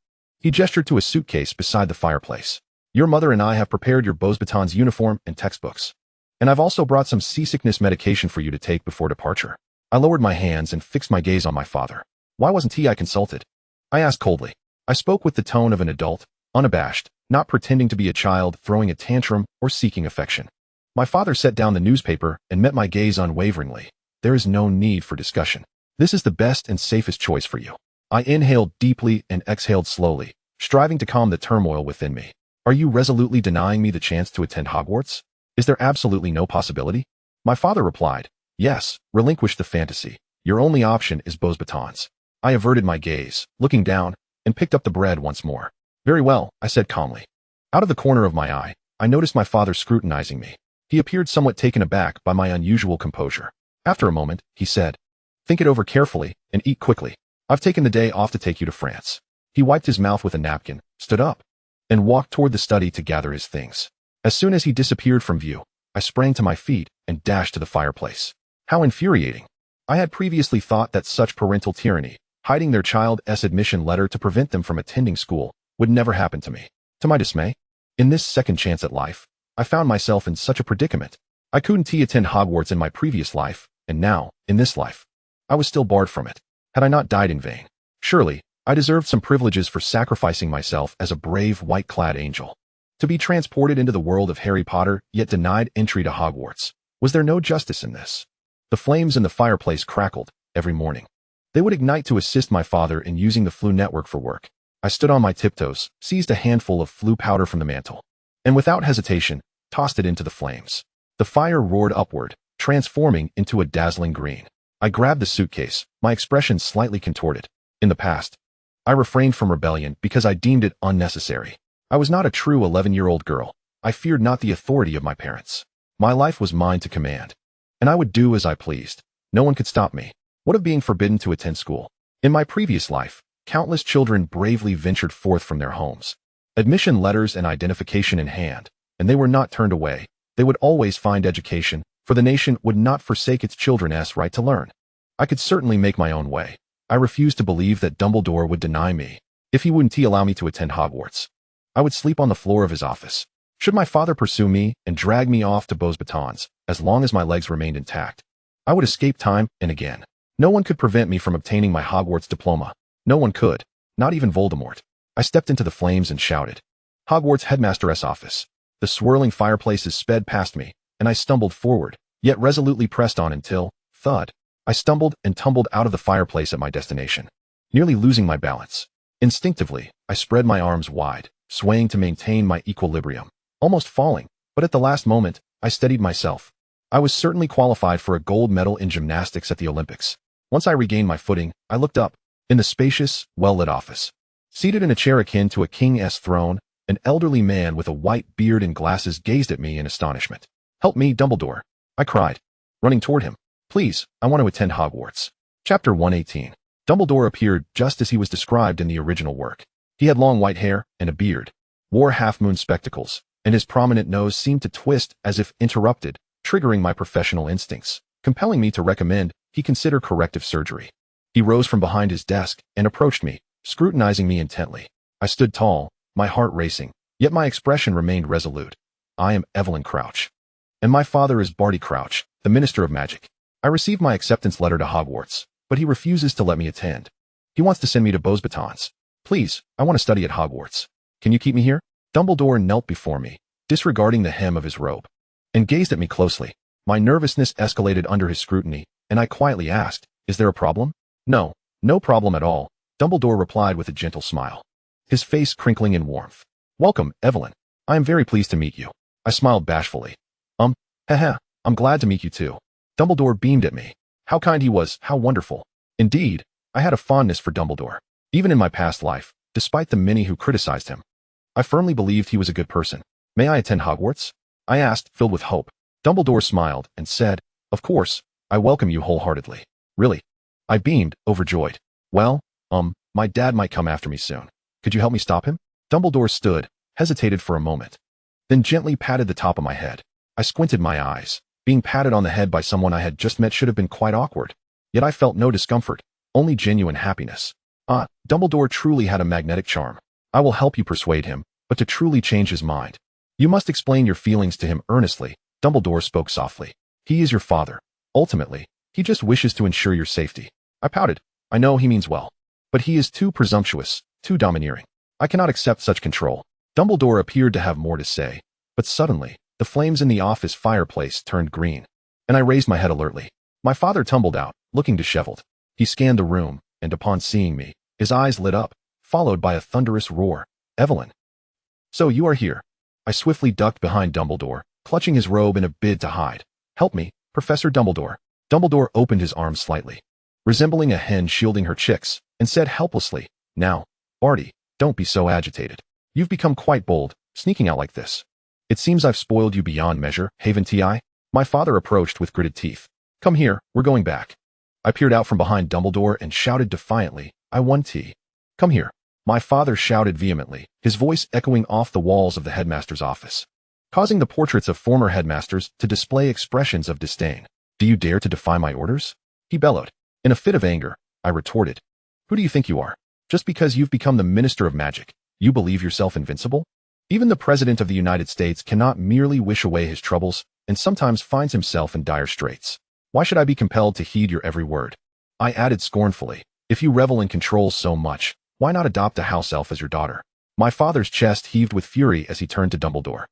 He gestured to a suitcase beside the fireplace. Your mother and I have prepared your Beauxbatons uniform and textbooks. And I've also brought some seasickness medication for you to take before departure. I lowered my hands and fixed my gaze on my father. Why wasn't he consulted? I asked coldly. I spoke with the tone of an adult, unabashed, not pretending to be a child throwing a tantrum or seeking affection. My father set down the newspaper and met my gaze unwaveringly. There is no need for discussion. This is the best and safest choice for you. I inhaled deeply and exhaled slowly, striving to calm the turmoil within me. Are you resolutely denying me the chance to attend Hogwarts? Is there absolutely no possibility? My father replied, yes, relinquish the fantasy. Your only option is Beauxbatons. I averted my gaze, looking down, and picked up the bread once more. Very well, I said calmly. Out of the corner of my eye, I noticed my father scrutinizing me. He appeared somewhat taken aback by my unusual composure. After a moment, he said, think it over carefully and eat quickly. I've taken the day off to take you to France. He wiped his mouth with a napkin, stood up, and walked toward the study to gather his things. As soon as he disappeared from view, I sprang to my feet and dashed to the fireplace. How infuriating. I had previously thought that such parental tyranny, hiding their child's admission letter to prevent them from attending school, would never happen to me. To my dismay, in this second chance at life, I found myself in such a predicament. I couldn't attend Hogwarts in my previous life, and now, in this life, I was still barred from it. Had I not died in vain? Surely, I deserved some privileges for sacrificing myself as a brave white-clad angel. To be transported into the world of Harry Potter, yet denied entry to Hogwarts. Was there no justice in this? The flames in the fireplace crackled every morning. They would ignite to assist my father in using the flue network for work. I stood on my tiptoes, seized a handful of flue powder from the mantel, and without hesitation, tossed it into the flames. The fire roared upward, transforming into a dazzling green. I grabbed the suitcase, my expression slightly contorted. In the past, I refrained from rebellion because I deemed it unnecessary. I was not a true 11-year-old girl. I feared not the authority of my parents. My life was mine to command, and I would do as I pleased. No one could stop me. What of being forbidden to attend school? In my previous life, countless children bravely ventured forth from their homes, admission letters and identification in hand, and they were not turned away. They would always find education, for the nation would not forsake its children's right to learn. I could certainly make my own way. I refused to believe that Dumbledore would deny me. If he wouldn't allow me to attend Hogwarts, I would sleep on the floor of his office. Should my father pursue me and drag me off to Beauxbatons, as long as my legs remained intact, I would escape time and again. No one could prevent me from obtaining my Hogwarts diploma. No one could, not even Voldemort. I stepped into the flames and shouted. Hogwarts headmaster's office. The swirling fireplaces sped past me, and I stumbled forward, yet resolutely pressed on until, thud, I stumbled and tumbled out of the fireplace at my destination, nearly losing my balance. Instinctively, I spread my arms wide, swaying to maintain my equilibrium, almost falling, but at the last moment, I steadied myself. I was certainly qualified for a gold medal in gymnastics at the Olympics. Once I regained my footing, I looked up. In the spacious, well-lit office, seated in a chair akin to a king's throne, an elderly man with a white beard and glasses gazed at me in astonishment. Help me, Dumbledore, I cried, running toward him. Please, I want to attend Hogwarts. Chapter 118. Dumbledore appeared just as he was described in the original work. He had long white hair and a beard, wore half-moon spectacles, and his prominent nose seemed to twist as if interrupted, triggering my professional instincts, compelling me to recommend he consider corrective surgery. He rose from behind his desk and approached me, scrutinizing me intently. I stood tall, my heart racing, yet my expression remained resolute. I am Evelyn Crouch, and my father is Barty Crouch, the Minister of Magic. I received my acceptance letter to Hogwarts, but he refuses to let me attend. He wants to send me to Beauxbatons. Please, I want to study at Hogwarts. Can you keep me here? Dumbledore knelt before me, disregarding the hem of his robe, and gazed at me closely. My nervousness escalated under his scrutiny, and I quietly asked, is there a problem? No, no problem at all, Dumbledore replied with a gentle smile, his face crinkling in warmth. Welcome, Evelyn. I am very pleased to meet you. I smiled bashfully. Haha, I'm glad to meet you too. Dumbledore beamed at me. How kind he was, how wonderful. Indeed, I had a fondness for Dumbledore. Even in my past life, despite the many who criticized him, I firmly believed he was a good person. May I attend Hogwarts? I asked, filled with hope. Dumbledore smiled and said, of course, I welcome you wholeheartedly. Really? I beamed, overjoyed. Well, my dad might come after me soon. Could you help me stop him? Dumbledore stood, hesitated for a moment, then gently patted the top of my head. I squinted my eyes. Being patted on the head by someone I had just met should have been quite awkward. Yet I felt no discomfort, only genuine happiness. Dumbledore truly had a magnetic charm. I will help you persuade him, but to truly change his mind, you must explain your feelings to him earnestly. Dumbledore spoke softly. He is your father. Ultimately, he just wishes to ensure your safety. I pouted. I know he means well, but he is too presumptuous, too domineering. I cannot accept such control. Dumbledore appeared to have more to say, but suddenly, the flames in the office fireplace turned green, and I raised my head alertly. My father tumbled out, looking disheveled. He scanned the room, and upon seeing me, his eyes lit up, followed by a thunderous roar. Evelyn. So you are here. I swiftly ducked behind Dumbledore, clutching his robe in a bid to hide. Help me, Professor Dumbledore. Dumbledore opened his arms slightly, resembling a hen shielding her chicks, and said helplessly, Now, Barty, don't be so agitated. You've become quite bold, sneaking out like this. It seems I've spoiled you beyond measure, haven't I? My father approached with gritted teeth. Come here, we're going back. I peered out from behind Dumbledore and shouted defiantly, I want tea. Come here. My father shouted vehemently, his voice echoing off the walls of the headmaster's office, causing the portraits of former headmasters to display expressions of disdain. Do you dare to defy my orders? He bellowed. In a fit of anger, I retorted. Who do you think you are? Just because you've become the Minister of Magic, you believe yourself invincible? Even the President of the United States cannot merely wish away his troubles, and sometimes finds himself in dire straits. Why should I be compelled to heed your every word? I added scornfully, if you revel in control so much, why not adopt a house elf as your daughter? My father's chest heaved with fury as he turned to Dumbledore.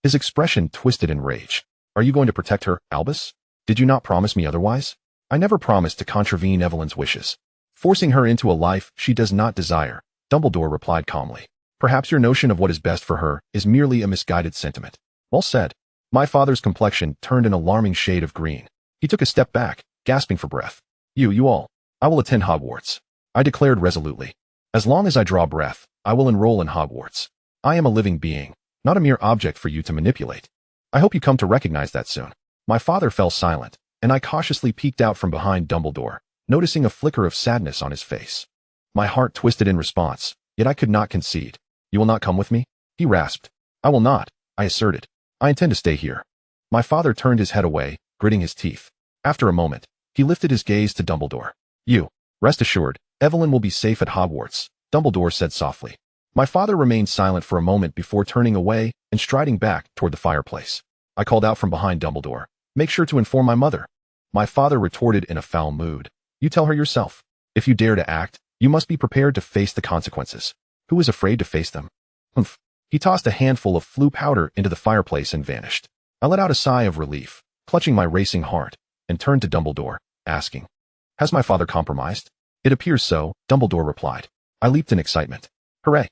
His expression twisted in rage. Are you going to protect her, Albus? Did you not promise me otherwise? I never promised to contravene Evelyn's wishes, forcing her into a life she does not desire. Dumbledore replied calmly. Perhaps your notion of what is best for her is merely a misguided sentiment. Well said. My father's complexion turned an alarming shade of green. He took a step back, gasping for breath. You all. I will attend Hogwarts. I declared resolutely. As long as I draw breath, I will enroll in Hogwarts. I am a living being, not a mere object for you to manipulate. I hope you come to recognize that soon. My father fell silent, and I cautiously peeked out from behind Dumbledore, noticing a flicker of sadness on his face. My heart twisted in response, yet I could not concede. You will not come with me? He rasped. I will not, I asserted. I intend to stay here. My father turned his head away, gritting his teeth. After a moment, he lifted his gaze to Dumbledore. Rest assured, Evelyn will be safe at Hogwarts, Dumbledore said softly. My father remained silent for a moment before turning away and striding back toward the fireplace. I called out from behind Dumbledore. Make sure to inform my mother. My father retorted in a foul mood. You tell her yourself. If you dare to act, you must be prepared to face the consequences. Who is afraid to face them? Humph. He tossed a handful of flue powder into the fireplace and vanished. I let out a sigh of relief, clutching my racing heart, and turned to Dumbledore, asking, Has my father compromised? It appears so, Dumbledore replied. I leaped in excitement. Hooray.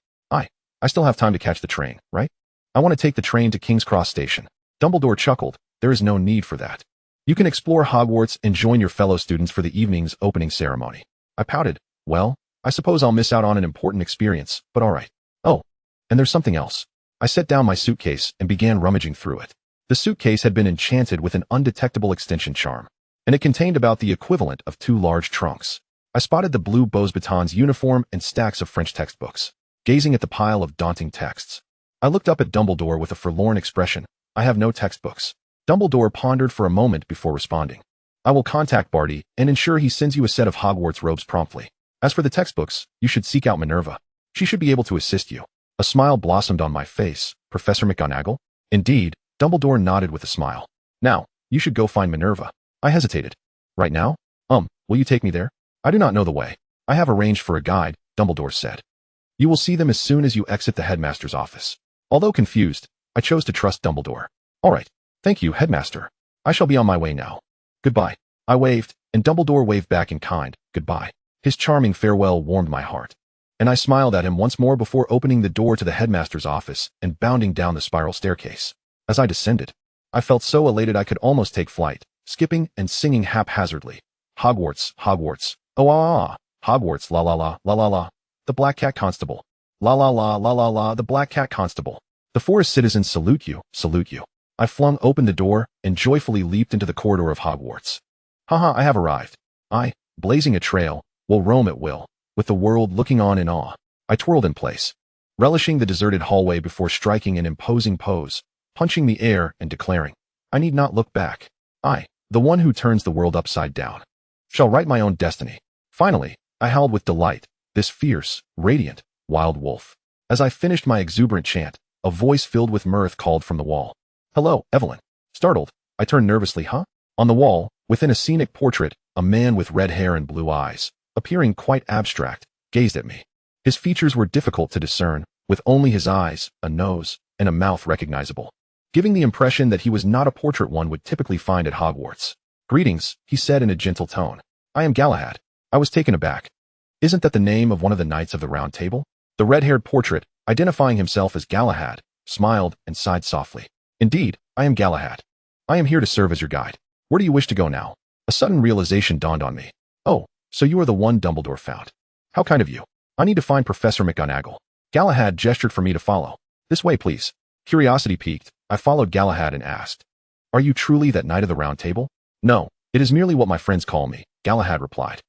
I still have time to catch the train, right? I want to take the train to King's Cross Station. Dumbledore chuckled. There is no need for that. You can explore Hogwarts and join your fellow students for the evening's opening ceremony. I pouted. Well, I suppose I'll miss out on an important experience, but all right. Oh, and there's something else. I set down my suitcase and began rummaging through it. The suitcase had been enchanted with an undetectable extension charm, and it contained about the equivalent of 2 large trunks. I spotted the blue Beauxbatons uniform and stacks of French textbooks, gazing at the pile of daunting texts. I looked up at Dumbledore with a forlorn expression. I have no textbooks. Dumbledore pondered for a moment before responding. I will contact Barty and ensure he sends you a set of Hogwarts robes promptly. As for the textbooks, you should seek out Minerva. She should be able to assist you. A smile blossomed on my face. Professor McGonagall? Indeed, Dumbledore nodded with a smile. Now, you should go find Minerva. I hesitated. Right now? Will you take me there? I do not know the way. I have arranged for a guide, Dumbledore said. You will see them as soon as you exit the headmaster's office. Although confused, I chose to trust Dumbledore. All right. Thank you, headmaster. I shall be on my way now. Goodbye. I waved, and Dumbledore waved back in kind, goodbye. His charming farewell warmed my heart, and I smiled at him once more before opening the door to the headmaster's office and bounding down the spiral staircase. As I descended, I felt so elated I could almost take flight, skipping and singing haphazardly. Hogwarts, Hogwarts, Hogwarts, la la la, la la la, the Black Cat Constable. La la la, la la la, the Black Cat Constable. The forest citizens salute you, salute you. I flung open the door and joyfully leaped into the corridor of Hogwarts. Haha, I have arrived. I, blazing a trail, will roam at will, with the world looking on in awe. I twirled in place, relishing the deserted hallway before striking an imposing pose, punching the air and declaring, I need not look back. I, the one who turns the world upside down, shall write my own destiny. Finally, I howled with delight, this fierce, radiant, wild wolf. As I finished my exuberant chant, a voice filled with mirth called from the wall. "Hello, Evelyn." Startled, I turned nervously. "Huh?" On the wall, within a scenic portrait, a man with red hair and blue eyes, appearing quite abstract, gazed at me. His features were difficult to discern, with only his eyes, a nose, and a mouth recognizable, giving the impression that he was not a portrait one would typically find at Hogwarts. "Greetings," he said in a gentle tone. "I am Galahad." I was taken aback. "Isn't that the name of one of the Knights of the Round Table?" The red-haired portrait, identifying himself as Galahad, smiled and sighed softly. "Indeed, I am Galahad. I am here to serve as your guide. Where do you wish to go now?" A sudden realization dawned on me. "Oh, so you are the one Dumbledore found. How kind of you. I need to find Professor McGonagall." Galahad gestured for me to follow. "This way, please." Curiosity piqued, I followed Galahad and asked, "Are you truly that Knight of the Round Table?" "No, it is merely what my friends call me," Galahad replied.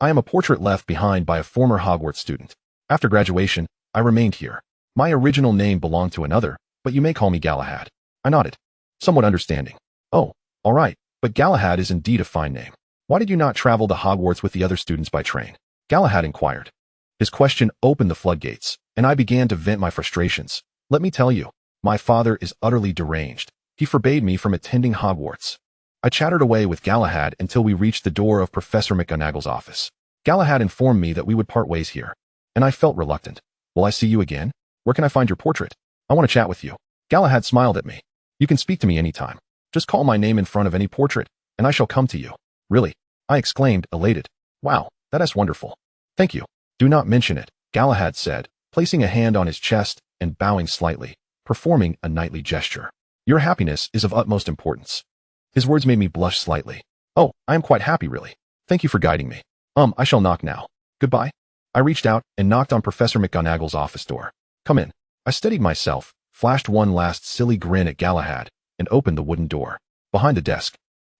"I am a portrait left behind by a former Hogwarts student. After graduation, I remained here. My original name belonged to another, but you may call me Galahad." I nodded, somewhat understanding. "Oh, all right, but Galahad is indeed a fine name. Why did you not travel to Hogwarts with the other students by train?" Galahad inquired. His question opened the floodgates, and I began to vent my frustrations. "Let me tell you, my father is utterly deranged. He forbade me from attending Hogwarts." I chattered away with Galahad until we reached the door of Professor McGonagall's office. Galahad informed me that we would part ways here, and I felt reluctant. "Will I see you again? Where can I find your portrait? I want to chat with you." Galahad smiled at me. "You can speak to me anytime. Just call my name in front of any portrait, and I shall come to you." "Really?" I exclaimed, elated. "Wow, that is wonderful. Thank you." "Do not mention it," Galahad said, placing a hand on his chest and bowing slightly, performing a knightly gesture. "Your happiness is of utmost importance." His words made me blush slightly. "Oh, I am quite happy, really. Thank you for guiding me. I shall knock now. Goodbye." I reached out and knocked on Professor McGonagall's office door. "Come in." I steadied myself, flashed one last silly grin at Galahad, and opened the wooden door. Behind the desk,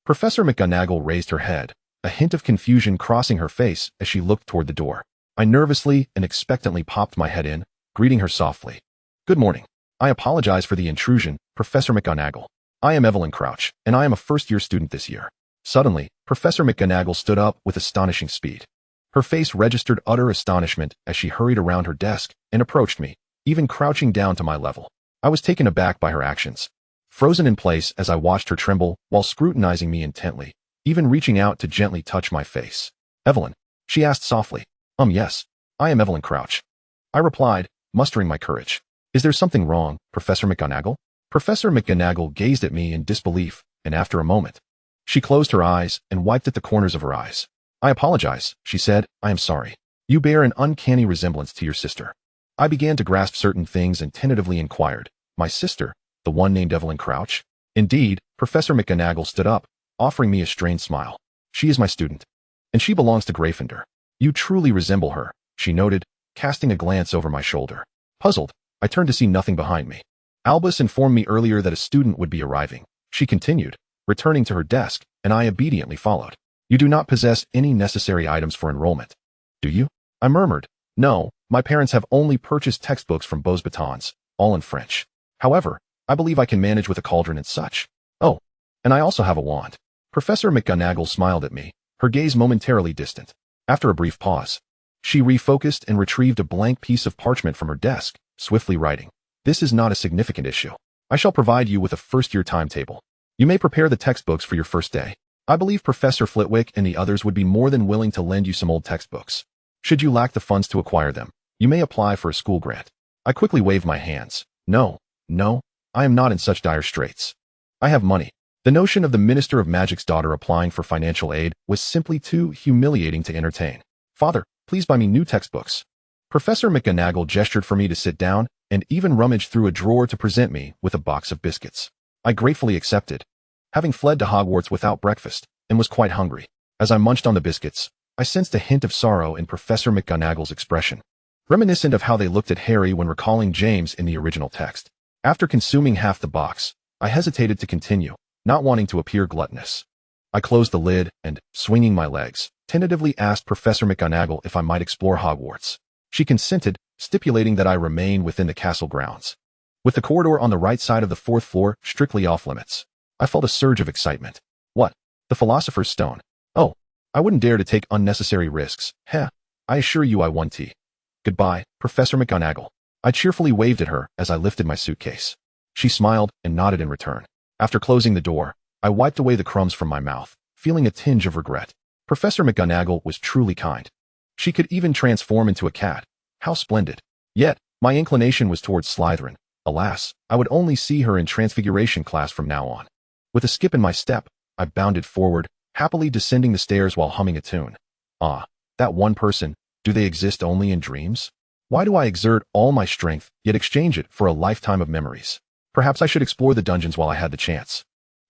Professor McGonagall raised her head, a hint of confusion crossing her face as she looked toward the door. I nervously and expectantly popped my head in, greeting her softly. "Good morning. I apologize for the intrusion, Professor McGonagall. I am Evelyn Crouch, and I am a first-year student this year." Suddenly, Professor McGonagall stood up with astonishing speed. Her face registered utter astonishment as she hurried around her desk and approached me, even crouching down to my level. I was taken aback by her actions, frozen in place as I watched her tremble while scrutinizing me intently, even reaching out to gently touch my face. "Evelyn," she asked softly. Yes, I am Evelyn Crouch." I replied, mustering my courage. "Is there something wrong, Professor McGonagall?" Professor McGonagall gazed at me in disbelief, and after a moment, she closed her eyes and wiped at the corners of her eyes. "I apologize," she said. "I am sorry. You bear an uncanny resemblance to your sister." I began to grasp certain things and tentatively inquired, "My sister, the one named Evelyn Crouch?" Indeed, Professor McGonagall stood up, offering me a strained smile. "She is my student, and she belongs to Gryffindor. You truly resemble her," she noted, casting a glance over my shoulder. Puzzled, I turned to see nothing behind me. "Albus informed me earlier that a student would be arriving," she continued, returning to her desk, and I obediently followed. "You do not possess any necessary items for enrollment, do you?" I murmured. "No, my parents have only purchased textbooks from Beaux Batons, all in French. However, I believe I can manage with a cauldron and such. Oh, and I also have a wand." Professor McGonagall smiled at me, her gaze momentarily distant. After a brief pause, she refocused and retrieved a blank piece of parchment from her desk, swiftly writing, "This is not a significant issue. I shall provide you with a first-year timetable. You may prepare the textbooks for your first day. I believe Professor Flitwick and the others would be more than willing to lend you some old textbooks. Should you lack the funds to acquire them, you may apply for a school grant." I quickly waved my hands. No, I am not in such dire straits. I have money." The notion of the Minister of Magic's daughter applying for financial aid was simply too humiliating to entertain. "Father, please buy me new textbooks." Professor McGonagall gestured for me to sit down and even rummaged through a drawer to present me with a box of biscuits. I gratefully accepted, having fled to Hogwarts without breakfast, and was quite hungry. As I munched on the biscuits, I sensed a hint of sorrow in Professor McGonagall's expression, reminiscent of how they looked at Harry when recalling James in the original text. After consuming half the box, I hesitated to continue, not wanting to appear gluttonous. I closed the lid and, swinging my legs, tentatively asked Professor McGonagall if I might explore Hogwarts. She consented, stipulating that I remain within the castle grounds, with the corridor on the right side of the 4th floor strictly off limits. I felt a surge of excitement. What? The Philosopher's Stone? Oh, I wouldn't dare to take unnecessary risks. Heh, I assure you I won tea. Goodbye, Professor McGonagall. I cheerfully waved at her as I lifted my suitcase. She smiled and nodded in return. After closing the door, I wiped away the crumbs from my mouth, feeling a tinge of regret. Professor McGonagall was truly kind. She could even transform into a cat. How splendid. Yet, my inclination was towards Slytherin. Alas, I would only see her in Transfiguration class from now on. With a skip in my step, I bounded forward, happily descending the stairs while humming a tune. Ah, that one person, do they exist only in dreams? Why do I exert all my strength, yet exchange it for a lifetime of memories? Perhaps I should explore the dungeons while I had the chance.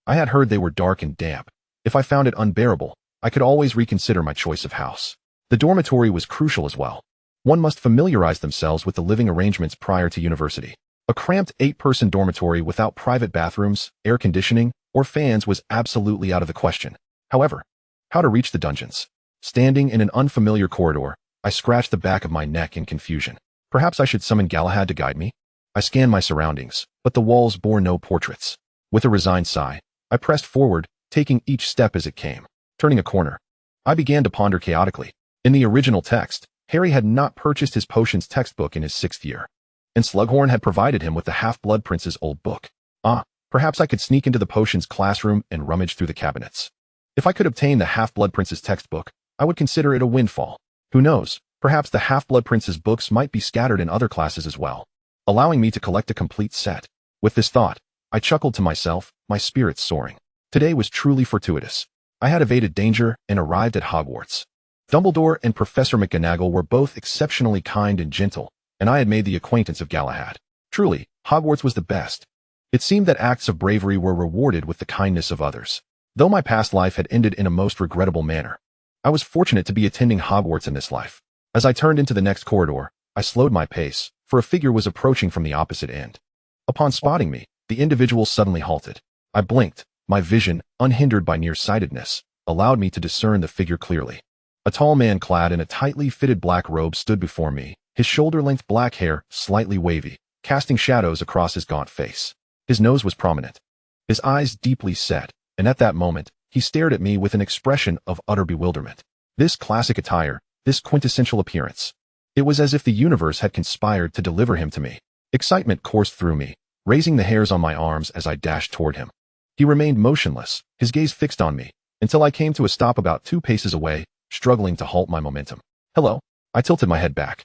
I had heard they were dark and damp. If I found it unbearable, I could always reconsider my choice of house. The dormitory was crucial as well. One must familiarize themselves with the living arrangements prior to university. A cramped 8-person dormitory without private bathrooms, air conditioning, or fans was absolutely out of the question. However, how to reach the dungeons? Standing in an unfamiliar corridor, I scratched the back of my neck in confusion. Perhaps I should summon Galahad to guide me? I scanned my surroundings, but the walls bore no portraits. With a resigned sigh, I pressed forward, taking each step as it came. Turning a corner, I began to ponder chaotically. In the original text, Harry had not purchased his potions textbook in his 6th year, and Slughorn had provided him with the Half-Blood Prince's old book. Perhaps I could sneak into the potions classroom and rummage through the cabinets. If I could obtain the Half-Blood Prince's textbook, I would consider it a windfall. Who knows, perhaps the Half-Blood Prince's books might be scattered in other classes as well, allowing me to collect a complete set. With this thought, I chuckled to myself, my spirits soaring. Today was truly fortuitous. I had evaded danger and arrived at Hogwarts. Dumbledore and Professor McGonagall were both exceptionally kind and gentle, and I had made the acquaintance of Galahad. Truly, Hogwarts was the best. It seemed that acts of bravery were rewarded with the kindness of others. Though my past life had ended in a most regrettable manner, I was fortunate to be attending Hogwarts in this life. As I turned into the next corridor, I slowed my pace, for a figure was approaching from the opposite end. Upon spotting me, the individual suddenly halted. I blinked. My vision, unhindered by nearsightedness, allowed me to discern the figure clearly. A tall man clad in a tightly fitted black robe stood before me, his shoulder-length black hair slightly wavy, casting shadows across his gaunt face. His nose was prominent, his eyes deeply set, and at that moment, he stared at me with an expression of utter bewilderment. This classic attire, this quintessential appearance. It was as if the universe had conspired to deliver him to me. Excitement coursed through me, raising the hairs on my arms as I dashed toward him. He remained motionless, his gaze fixed on me, until I came to a stop about 2 paces away, struggling to halt my momentum. Hello. I tilted my head back,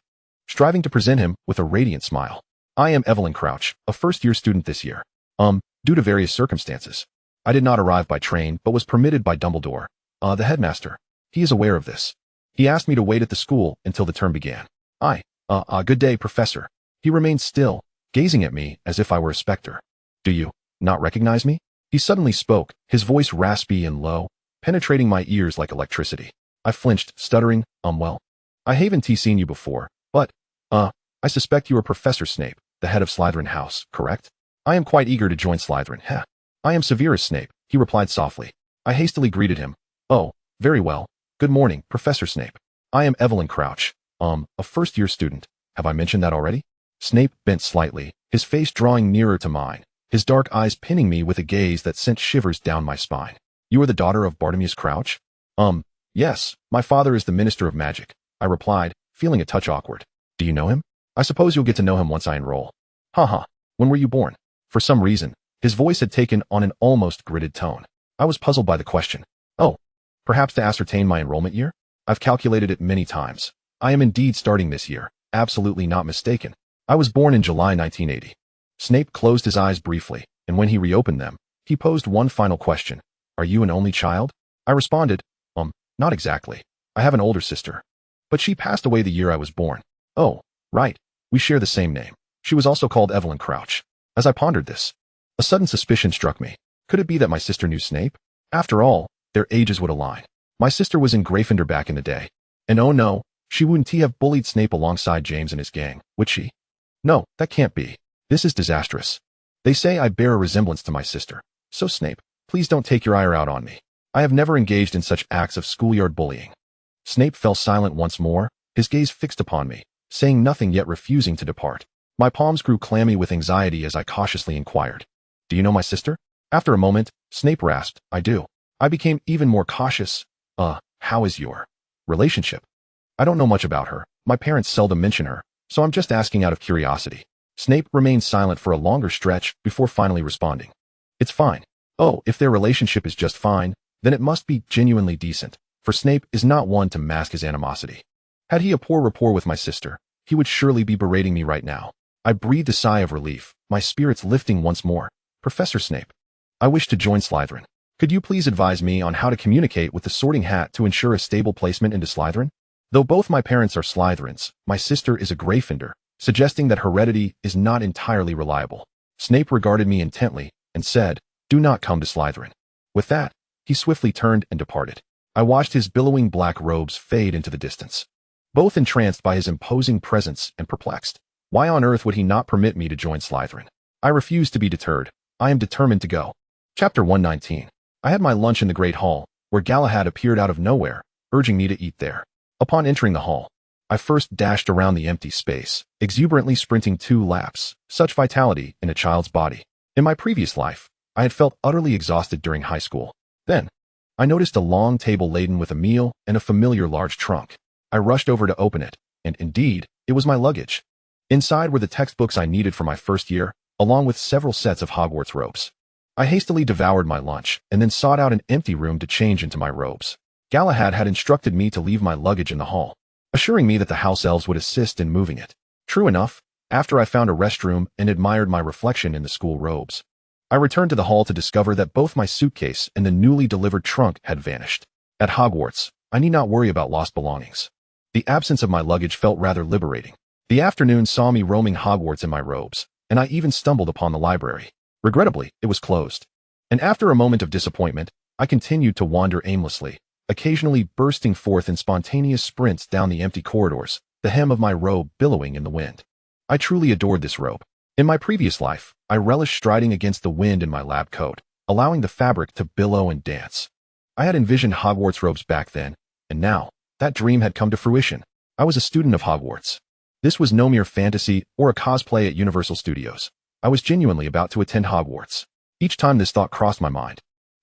striving to present him with a radiant smile. I am Evelyn Crouch, a first-year student this year. Due to various circumstances, I did not arrive by train but was permitted by Dumbledore, the headmaster. He is aware of this. He asked me to wait at the school until the term began. Good day, Professor. He remained still, gazing at me as if I were a specter. Do you not recognize me? He suddenly spoke, his voice raspy and low, penetrating my ears like electricity. I flinched, stuttering, well, I haven't seen you before, but, I suspect you are Professor Snape, the head of Slytherin House, correct? I am quite eager to join Slytherin, heh. I am Severus Snape, he replied softly. I hastily greeted him. Oh, very well. Good morning, Professor Snape. I am Evelyn Crouch, a first-year student. Have I mentioned that already? Snape bent slightly, his face drawing nearer to mine, his dark eyes pinning me with a gaze that sent shivers down my spine. You are the daughter of Bartimaeus Crouch? Yes, my father is the Minister of Magic, I replied, feeling a touch awkward. Do you know him? I suppose you'll get to know him once I enroll. When were you born? For some reason, his voice had taken on an almost gritted tone. I was puzzled by the question. Oh, perhaps to ascertain my enrollment year? I've calculated it many times. I am indeed starting this year, absolutely not mistaken. I was born in July 1980. Snape closed his eyes briefly, and when he reopened them, he posed one final question. Are you an only child? I responded, not exactly. I have an older sister, but she passed away the year I was born. Oh, right. We share the same name. She was also called Evelyn Crouch. As I pondered this, a sudden suspicion struck me. Could it be that my sister knew Snape? After all, their ages would align. My sister was in Gryffindor back in the day. And oh no, she wouldn't have bullied Snape alongside James and his gang, would she? No, that can't be. This is disastrous. They say I bear a resemblance to my sister. So Snape, please don't take your ire out on me. I have never engaged in such acts of schoolyard bullying. Snape fell silent once more, his gaze fixed upon me, saying nothing yet refusing to depart. My palms grew clammy with anxiety as I cautiously inquired. Do you know my sister? After a moment, Snape rasped, I do. I became even more cautious. How is your relationship? I don't know much about her. My parents seldom mention her. so I'm just asking out of curiosity. Snape remained silent for a longer stretch before finally responding. It's fine. Oh, if their relationship is just fine, then it must be genuinely decent, for Snape is not one to mask his animosity. Had he a poor rapport with my sister, he would surely be berating me right now. I breathed a sigh of relief, my spirits lifting once more. Professor Snape, I wish to join Slytherin. Could you please advise me on how to communicate with the Sorting Hat to ensure a stable placement into Slytherin? Though both my parents are Slytherins, my sister is a Gryffindor, suggesting that heredity is not entirely reliable. Snape regarded me intently and said, "Do not come to Slytherin." With that, he swiftly turned and departed. I watched his billowing black robes fade into the distance. Both entranced by his imposing presence and perplexed. Why on earth would he not permit me to join Slytherin? I refuse to be deterred. I am determined to go. Chapter 119. I had my lunch in the Great Hall, where Galahad appeared out of nowhere, urging me to eat there. Upon entering the hall, I first dashed around the empty space, exuberantly sprinting 2 laps, such vitality in a child's body. In my previous life, I had felt utterly exhausted during high school. Then, I noticed a long table laden with a meal and a familiar large trunk. I rushed over to open it, and indeed, it was my luggage. Inside were the textbooks I needed for my first year, along with several sets of Hogwarts robes. I hastily devoured my lunch and then sought out an empty room to change into my robes. Galahad had instructed me to leave my luggage in the hall, assuring me that the house elves would assist in moving it. True enough, after I found a restroom and admired my reflection in the school robes, I returned to the hall to discover that both my suitcase and the newly delivered trunk had vanished. At Hogwarts, I need not worry about lost belongings. The absence of my luggage felt rather liberating. The afternoon saw me roaming Hogwarts in my robes, and I even stumbled upon the library. Regrettably, it was closed. And after a moment of disappointment, I continued to wander aimlessly, occasionally bursting forth in spontaneous sprints down the empty corridors, the hem of my robe billowing in the wind. I truly adored this robe. In my previous life, I relished striding against the wind in my lab coat, allowing the fabric to billow and dance. I had envisioned Hogwarts robes back then, and now, that dream had come to fruition. I was a student of Hogwarts. This was no mere fantasy or a cosplay at Universal Studios. I was genuinely about to attend Hogwarts. Each time this thought crossed my mind,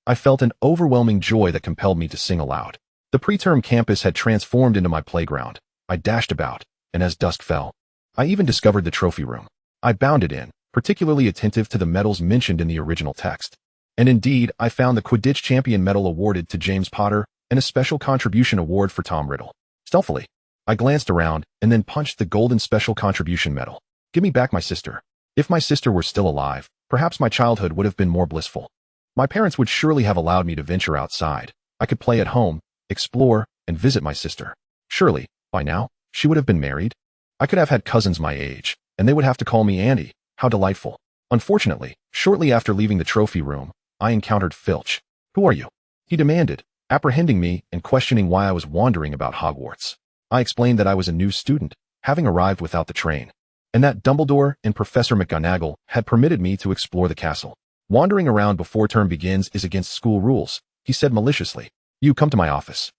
I felt an overwhelming joy that compelled me to sing aloud. The preterm campus had transformed into my playground. I dashed about, and as dusk fell, I even discovered the trophy room. I bounded in, particularly attentive to the medals mentioned in the original text. And indeed, I found the Quidditch Champion medal awarded to James Potter and a special contribution award for Tom Riddle. Stealthily, I glanced around and then punched the golden special contribution medal. Give me back my sister. If my sister were still alive, perhaps my childhood would have been more blissful. My parents would surely have allowed me to venture outside. I could play at home, explore, and visit my sister. Surely, by now, she would have been married. I could have had cousins my age, and they would have to call me Andy. How delightful. Unfortunately, shortly after leaving the trophy room, I encountered Filch. "Who are you?" he demanded, apprehending me and questioning why I was wandering about Hogwarts. I explained that I was a new student, having arrived without the train, and that Dumbledore and Professor McGonagall had permitted me to explore the castle. "Wandering around before term begins is against school rules," he said maliciously. "You come to my office.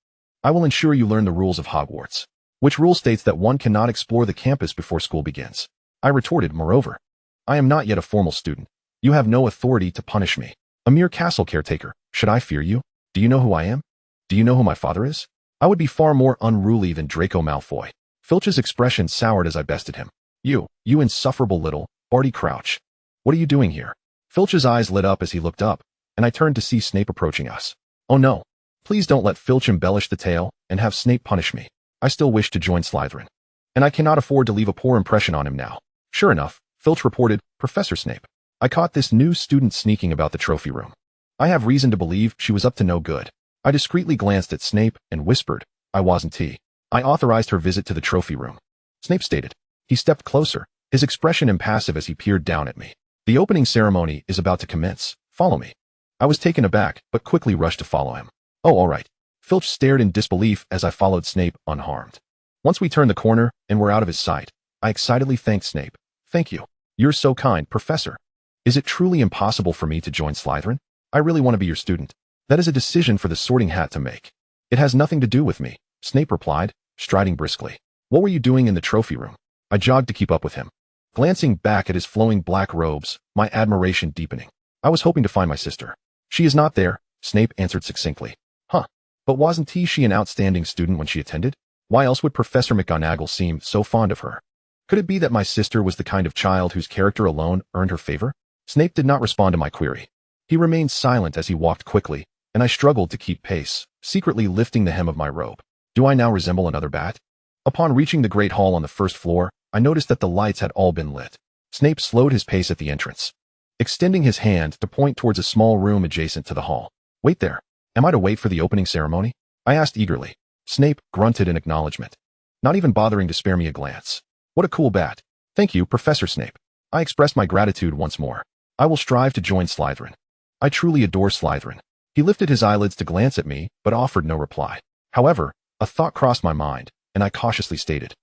I will ensure you learn the rules of Hogwarts, which rule states that one cannot explore the campus before school begins." I retorted, "Moreover, I am not yet a formal student. You have no authority to punish me. A mere castle caretaker. Should I fear you? Do you know who I am? Do you know who my father is? I would be far more unruly than Draco Malfoy." Filch's expression soured as I bested him. You insufferable little Barty Crouch. What are you doing here?" Filch's eyes lit up as he looked up, and I turned to see Snape approaching us. Oh no. Please don't let Filch embellish the tale and have Snape punish me. I still wish to join Slytherin, and I cannot afford to leave a poor impression on him now. Sure enough, Filch reported, "Professor Snape, I caught this new student sneaking about the trophy room. I have reason to believe she was up to no good." I discreetly glanced at Snape and whispered, "I wasn't T. I authorized her visit to the trophy room," Snape stated. He stepped closer, his expression impassive as he peered down at me. "The opening ceremony is about to commence. Follow me." I was taken aback, but quickly rushed to follow him. "Oh, all right." Filch stared in disbelief as I followed Snape unharmed. Once we turned the corner and were out of his sight, I excitedly thanked Snape. "Thank you. You're so kind, Professor. Is it truly impossible for me to join Slytherin? I really want to be your student." "That is a decision for the Sorting Hat to make. It has nothing to do with me," Snape replied, striding briskly. "What were you doing in the trophy room?" I jogged to keep up with him, glancing back at his flowing black robes, my admiration deepening. "I was hoping to find my sister." "She is not there," Snape answered succinctly. "Huh. But wasn't she an outstanding student when she attended? Why else would Professor McGonagall seem so fond of her?" Could it be that my sister was the kind of child whose character alone earned her favor? Snape did not respond to my query. He remained silent as he walked quickly, and I struggled to keep pace, secretly lifting the hem of my robe. Do I now resemble another bat? Upon reaching the great hall on the first floor, I noticed that the lights had all been lit. Snape slowed his pace at the entrance, extending his hand to point towards a small room adjacent to the hall. Wait there. Am I to wait for the opening ceremony? I asked eagerly. Snape grunted in acknowledgement, not even bothering to spare me a glance. What a cool bat. Thank you, Professor Snape. I expressed my gratitude once more. I will strive to join Slytherin. I truly adore Slytherin. He lifted his eyelids to glance at me, but offered no reply. However, a thought crossed my mind, and I cautiously stated,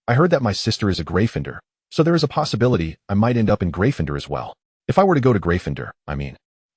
I heard that my sister is a Gryffindor, so there is a possibility I might end up in Gryffindor as well. If I were to go to Gryffindor,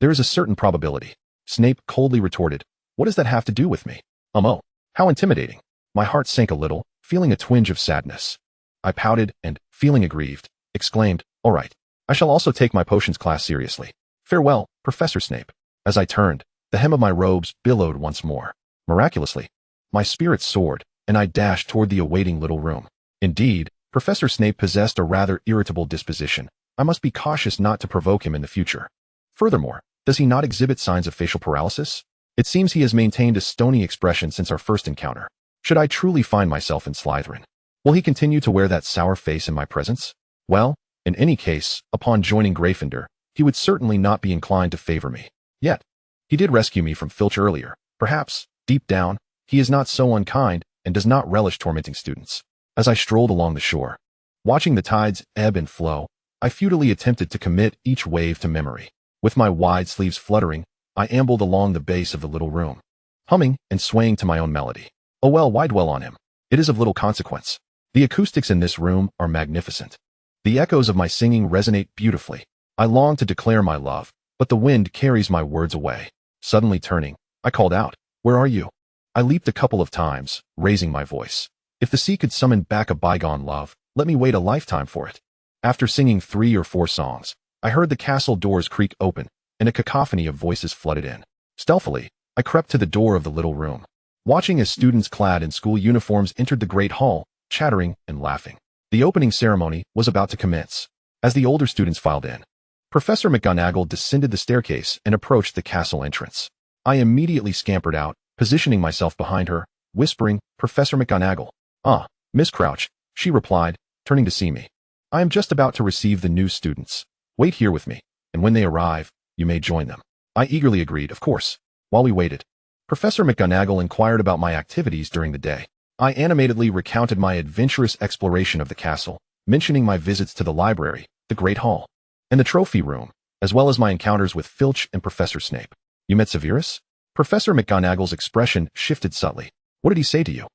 there is a certain probability. Snape coldly retorted, what does that have to do with me? Oh, how intimidating. My heart sank a little, feeling a twinge of sadness. I pouted and, feeling aggrieved, exclaimed, all right, I shall also take my potions class seriously. Farewell, Professor Snape. As I turned, the hem of my robes billowed once more. Miraculously, my spirits soared, and I dashed toward the awaiting little room. Indeed, Professor Snape possessed a rather irritable disposition. I must be cautious not to provoke him in the future. Furthermore, does he not exhibit signs of facial paralysis? It seems he has maintained a stony expression since our first encounter. Should I truly find myself in Slytherin? Will he continue to wear that sour face in my presence? Well, in any case, upon joining Gryffindor, he would certainly not be inclined to favor me. Yet, he did rescue me from Filch earlier. Perhaps, deep down, he is not so unkind and does not relish tormenting students. As I strolled along the shore, watching the tides ebb and flow, I futilely attempted to commit each wave to memory. With my wide sleeves fluttering, I ambled along the base of the little room, humming and swaying to my own melody. Oh well, why dwell on him? It is of little consequence. The acoustics in this room are magnificent. The echoes of my singing resonate beautifully. I long to declare my love, but the wind carries my words away. Suddenly turning, I called out, where are you? I leaped a couple of times, raising my voice. If the sea could summon back a bygone love, let me wait a lifetime for it. After singing 3 or 4 songs, I heard the castle doors creak open, and a cacophony of voices flooded in. Stealthily, I crept to the door of the little room, watching as students clad in school uniforms entered the great hall, chattering and laughing. The opening ceremony was about to commence. As the older students filed in, Professor McGonagall descended the staircase and approached the castle entrance. I immediately scampered out, positioning myself behind her, whispering, Professor McGonagall. Ah, Miss Crouch, she replied, turning to see me. I am just about to receive the new students. Wait here with me, and when they arrive, you may join them. I eagerly agreed, of course. While we waited, Professor McGonagall inquired about my activities during the day. I animatedly recounted my adventurous exploration of the castle, mentioning my visits to the library, the Great Hall, and the trophy room, as well as my encounters with Filch and Professor Snape. You met Severus? Professor McGonagall's expression shifted subtly. What did he say to you?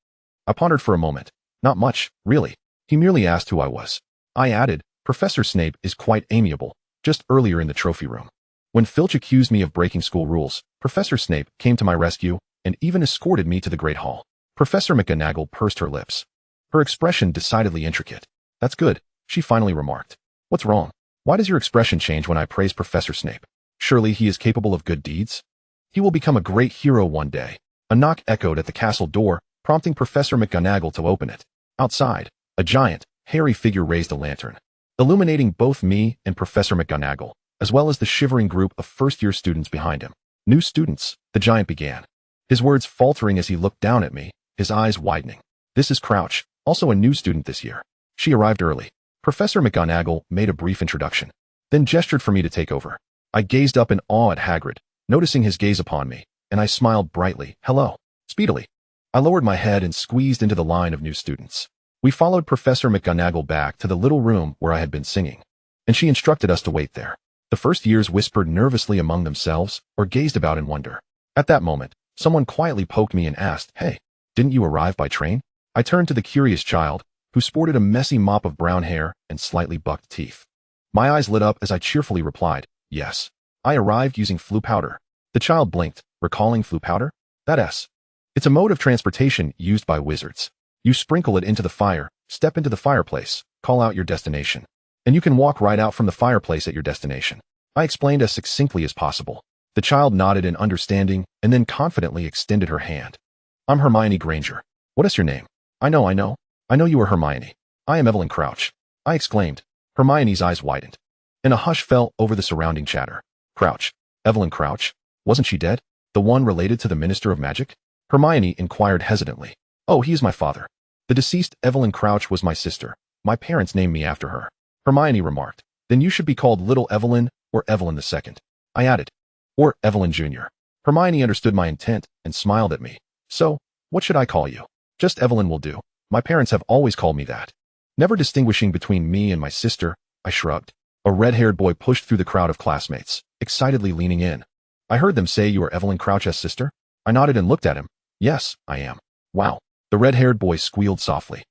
I pondered for a moment. Not much, really. He merely asked who I was. I added, Professor Snape is quite amiable, just earlier in the trophy room. When Filch accused me of breaking school rules, Professor Snape came to my rescue and even escorted me to the Great Hall. Professor McGonagall pursed her lips, her expression decidedly intricate. That's good, she finally remarked. What's wrong? Why does your expression change when I praise Professor Snape? Surely he is capable of good deeds? He will become a great hero one day. A knock echoed at the castle door, prompting Professor McGonagall to open it. Outside, a giant, hairy figure raised a lantern, illuminating both me and Professor McGonagall, as well as the shivering group of first-year students behind him. New students, the giant began, his words faltering as he looked down at me, his eyes widening. This is Crouch, also a new student this year. She arrived early. Professor McGonagall made a brief introduction, then gestured for me to take over. I gazed up in awe at Hagrid, noticing his gaze upon me, and I smiled brightly. Hello. Speedily, I lowered my head and squeezed into the line of new students. We followed Professor McGonagall back to the little room where I had been singing, and she instructed us to wait there. The first years whispered nervously among themselves or gazed about in wonder. At that moment, someone quietly poked me and asked, Hey, didn't you arrive by train? I turned to the curious child, who sported a messy mop of brown hair and slightly bucked teeth. My eyes lit up as I cheerfully replied, Yes, I arrived using flue powder. The child blinked, recalling flue powder? It's a mode of transportation used by wizards. You sprinkle it into the fire, step into the fireplace, call out your destination, and you can walk right out from the fireplace at your destination. I explained as succinctly as possible. The child nodded in understanding and then confidently extended her hand. I'm Hermione Granger. What is your name? I know you are Hermione. I am Evelyn Crouch. I exclaimed. Hermione's eyes widened, and a hush fell over the surrounding chatter. Crouch. Evelyn Crouch? Wasn't she dead? The one related to the Minister of Magic? Hermione inquired hesitantly. Oh, he is my father. The deceased Evelyn Crouch was my sister. My parents named me after her. Hermione remarked. Then you should be called Little Evelyn or Evelyn II. I added. Or Evelyn Jr. Hermione understood my intent and smiled at me. So, what should I call you? Just Evelyn will do. My parents have always called me that. Never distinguishing between me and my sister, I shrugged. A red-haired boy pushed through the crowd of classmates, excitedly leaning in. I heard them say you are Evelyn Crouch's sister? I nodded and looked at him. Yes, I am. Wow. The red-haired boy squealed softly,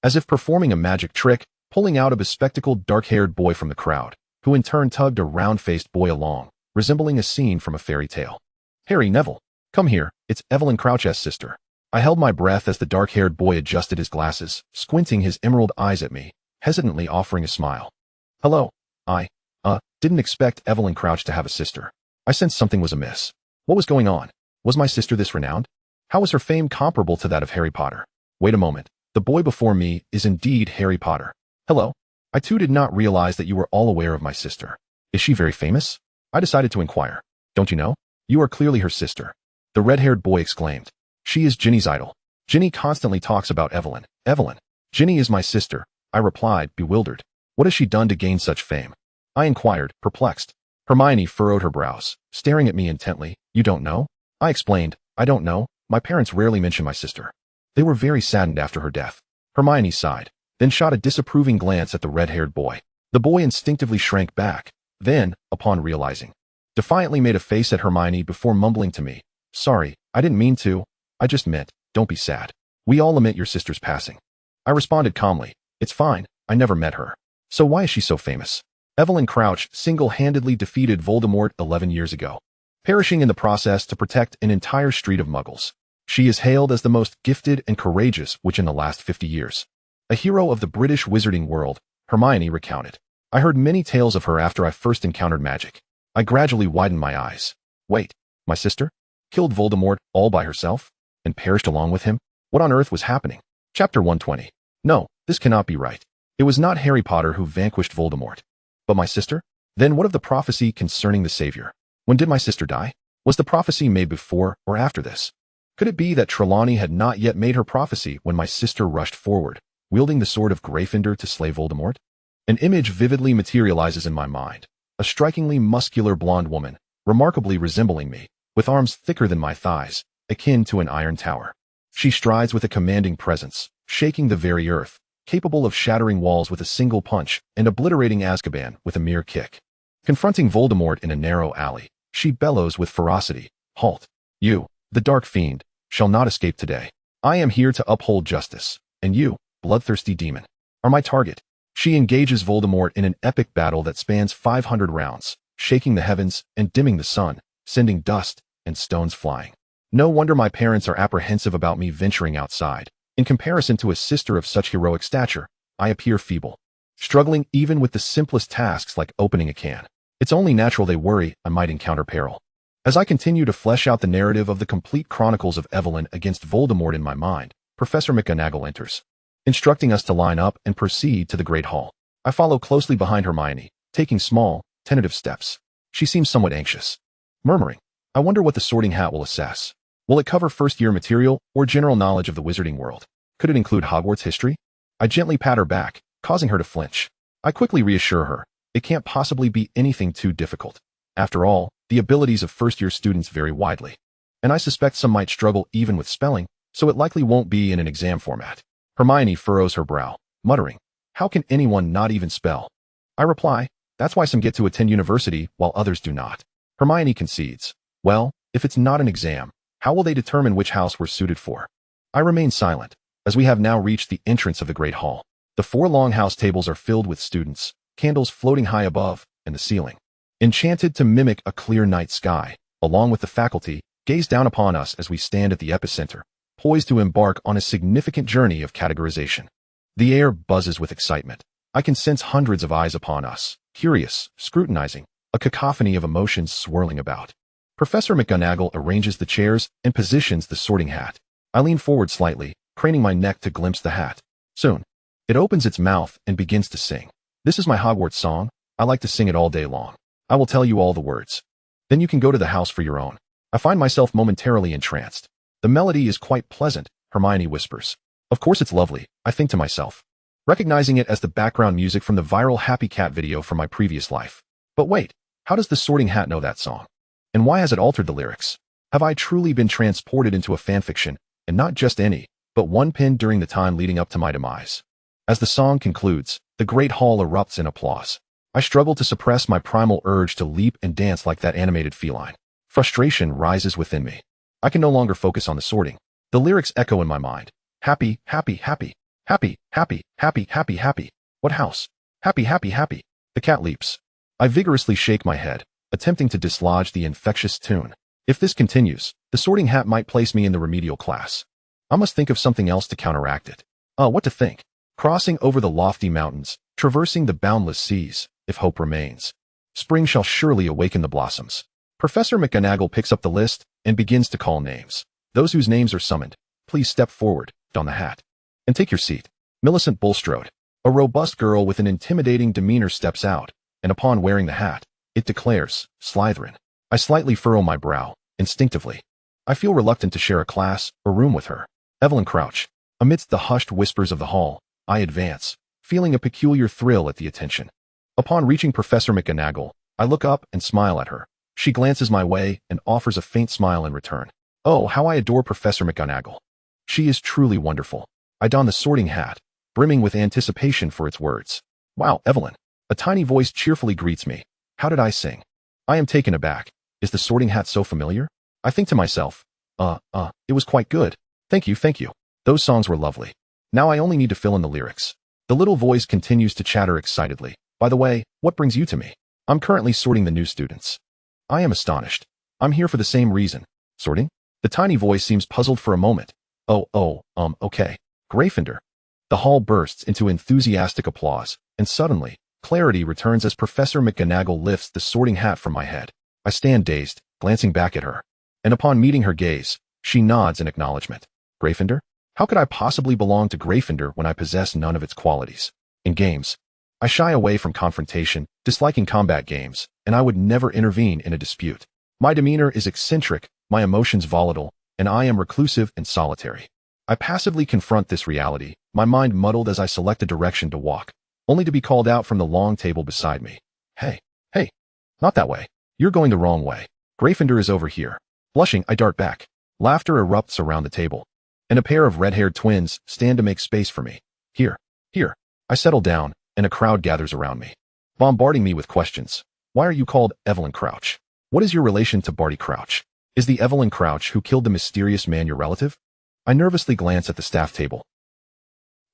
as if performing a magic trick, pulling out a bespectacled dark-haired boy from the crowd, who in turn tugged a round-faced boy along, resembling a scene from a fairy tale. Harry, Neville, come here, it's Evelyn Crouch's sister. I held my breath as the dark-haired boy adjusted his glasses, squinting his emerald eyes at me, hesitantly offering a smile. Hello. I didn't expect Evelyn Crouch to have a sister. I sensed something was amiss. What was going on? Was my sister this renowned? How was her fame comparable to that of Harry Potter? Wait a moment. The boy before me is indeed Harry Potter. Hello. I too did not realize that you were all aware of my sister. Is she very famous? I decided to inquire. Don't you know? You are clearly her sister. The red-haired boy exclaimed. She is Ginny's idol. Ginny constantly talks about Evelyn. Evelyn. Ginny is my sister, I replied, bewildered. What has she done to gain such fame? I inquired, perplexed. Hermione furrowed her brows, staring at me intently. You don't know? I explained. I don't know. My parents rarely mention my sister. They were very saddened after her death. Hermione sighed, then shot a disapproving glance at the red-haired boy. The boy instinctively shrank back, then, upon realizing, defiantly made a face at Hermione before mumbling to me. Sorry, I didn't mean to. I just meant, don't be sad. We all lament your sister's passing. I responded calmly. It's fine, I never met her. So why is she so famous? Evelyn Crouch single-handedly defeated Voldemort 11 years ago, perishing in the process to protect an entire street of muggles. She is hailed as the most gifted and courageous witch in the last 50 years. A hero of the British wizarding world, Hermione recounted. I heard many tales of her after I first encountered magic. I gradually widened my eyes. Wait, my sister? Killed Voldemort all by herself? And perished along with him? What on earth was happening? Chapter 120. No, this cannot be right. It was not Harry Potter who vanquished Voldemort. But my sister? Then what of the prophecy concerning the Savior? When did my sister die? Was the prophecy made before or after this? Could it be that Trelawney had not yet made her prophecy when my sister rushed forward, wielding the sword of Gryffindor to slay Voldemort? An image vividly materializes in my mind. A strikingly muscular blonde woman, remarkably resembling me, with arms thicker than my thighs, akin to an iron tower. She strides with a commanding presence, shaking the very earth, capable of shattering walls with a single punch and obliterating Azkaban with a mere kick. Confronting Voldemort in a narrow alley, she bellows with ferocity, Halt! You, the dark fiend, shall not escape today. I am here to uphold justice, and you, bloodthirsty demon, are my target. She engages Voldemort in an epic battle that spans 500 rounds, shaking the heavens and dimming the sun, sending dust and stones flying. No wonder my parents are apprehensive about me venturing outside. In comparison to a sister of such heroic stature, I appear feeble, struggling even with the simplest tasks like opening a can. It's only natural they worry I might encounter peril. As I continue to flesh out the narrative of the complete chronicles of Evelyn against Voldemort in my mind, Professor McGonagall enters, instructing us to line up and proceed to the Great Hall. I follow closely behind Hermione, taking small, tentative steps. She seems somewhat anxious, murmuring, I wonder what the Sorting Hat will assess. Will it cover first-year material or general knowledge of the wizarding world? Could it include Hogwarts history? I gently pat her back, causing her to flinch. I quickly reassure her, it can't possibly be anything too difficult. After all, the abilities of first-year students vary widely, and I suspect some might struggle even with spelling, so it likely won't be in an exam format. Hermione furrows her brow, muttering, how can anyone not even spell? I reply, that's why some get to attend university while others do not. Hermione concedes, well, if it's not an exam, how will they determine which house we're suited for? I remain silent, as we have now reached the entrance of the Great Hall. The 4 long house tables are filled with students, candles floating high above and the ceiling, enchanted to mimic a clear night sky, along with the faculty, gaze down upon us as we stand at the epicenter, poised to embark on a significant journey of categorization. The air buzzes with excitement. I can sense hundreds of eyes upon us, curious, scrutinizing, a cacophony of emotions swirling about. Professor McGonagall arranges the chairs and positions the Sorting Hat. I lean forward slightly, craning my neck to glimpse the hat. Soon, It opens its mouth and begins to sing. This is my Hogwarts song. I like to sing it all day long. I will tell you all the words. Then you can go to the house for your own. I find myself momentarily entranced. The melody is quite pleasant, Hermione whispers. Of course it's lovely, I think to myself, recognizing it as the background music from the viral Happy Cat video from my previous life. But wait, how does the Sorting Hat know that song? And why has it altered the lyrics? Have I truly been transported into a fanfiction, and not just any, but one penned during the time leading up to my demise? As the song concludes, the great hall erupts in applause. I struggle to suppress my primal urge to leap and dance like that animated feline. Frustration rises within me. I can no longer focus on the sorting. The lyrics echo in my mind. Happy, happy, happy. Happy, happy, happy, happy, happy. What house? Happy, happy, happy. The cat leaps. I vigorously shake my head, attempting to dislodge the infectious tune. If this continues, the Sorting Hat might place me in the remedial class. I must think of something else to counteract it. What to think? Crossing over the lofty mountains, traversing the boundless seas, if hope remains. Spring shall surely awaken the blossoms. Professor McGonagall picks up the list and begins to call names. Those whose names are summoned, please step forward, don the hat, and take your seat. Millicent Bulstrode, a robust girl with an intimidating demeanor, steps out, and upon wearing the hat, it declares, Slytherin. I slightly furrow my brow, instinctively. I feel reluctant to share a class or room with her. Evelyn Crouch. Amidst the hushed whispers of the hall, I advance, feeling a peculiar thrill at the attention. Upon reaching Professor McGonagall, I look up and smile at her. She glances my way and offers a faint smile in return. Oh, how I adore Professor McGonagall. She is truly wonderful. I don the Sorting Hat, brimming with anticipation for its words. Wow, Evelyn. A tiny voice cheerfully greets me. How did I sing? I am taken aback. Is the Sorting Hat so familiar? I think to myself, it was quite good. Thank you, thank you. Those songs were lovely. Now I only need to fill in the lyrics. The little voice continues to chatter excitedly. By the way, what brings you to me? I'm currently sorting the new students. I am astonished. I'm here for the same reason. Sorting? The tiny voice seems puzzled for a moment. Okay. Gryffindor. The hall bursts into enthusiastic applause, and suddenly, clarity returns as Professor McGonagall lifts the Sorting Hat from my head. I stand dazed, glancing back at her. And upon meeting her gaze, she nods in acknowledgement. Gryffindor? How could I possibly belong to Gryffindor when I possess none of its qualities? In games, I shy away from confrontation, disliking combat games, and I would never intervene in a dispute. My demeanor is eccentric, my emotions volatile, and I am reclusive and solitary. I passively confront this reality, my mind muddled as I select a direction to walk, only to be called out from the long table beside me. Hey, not that way. You're going the wrong way. Gryffindor is over here. Blushing, I dart back. Laughter erupts around the table, and a pair of red-haired twins stand to make space for me. Here. I settle down, and a crowd gathers around me, bombarding me with questions. Why are you called Evelyn Crouch? What is your relation to Barty Crouch? Is the Evelyn Crouch who killed the mysterious man your relative? I nervously glance at the staff table,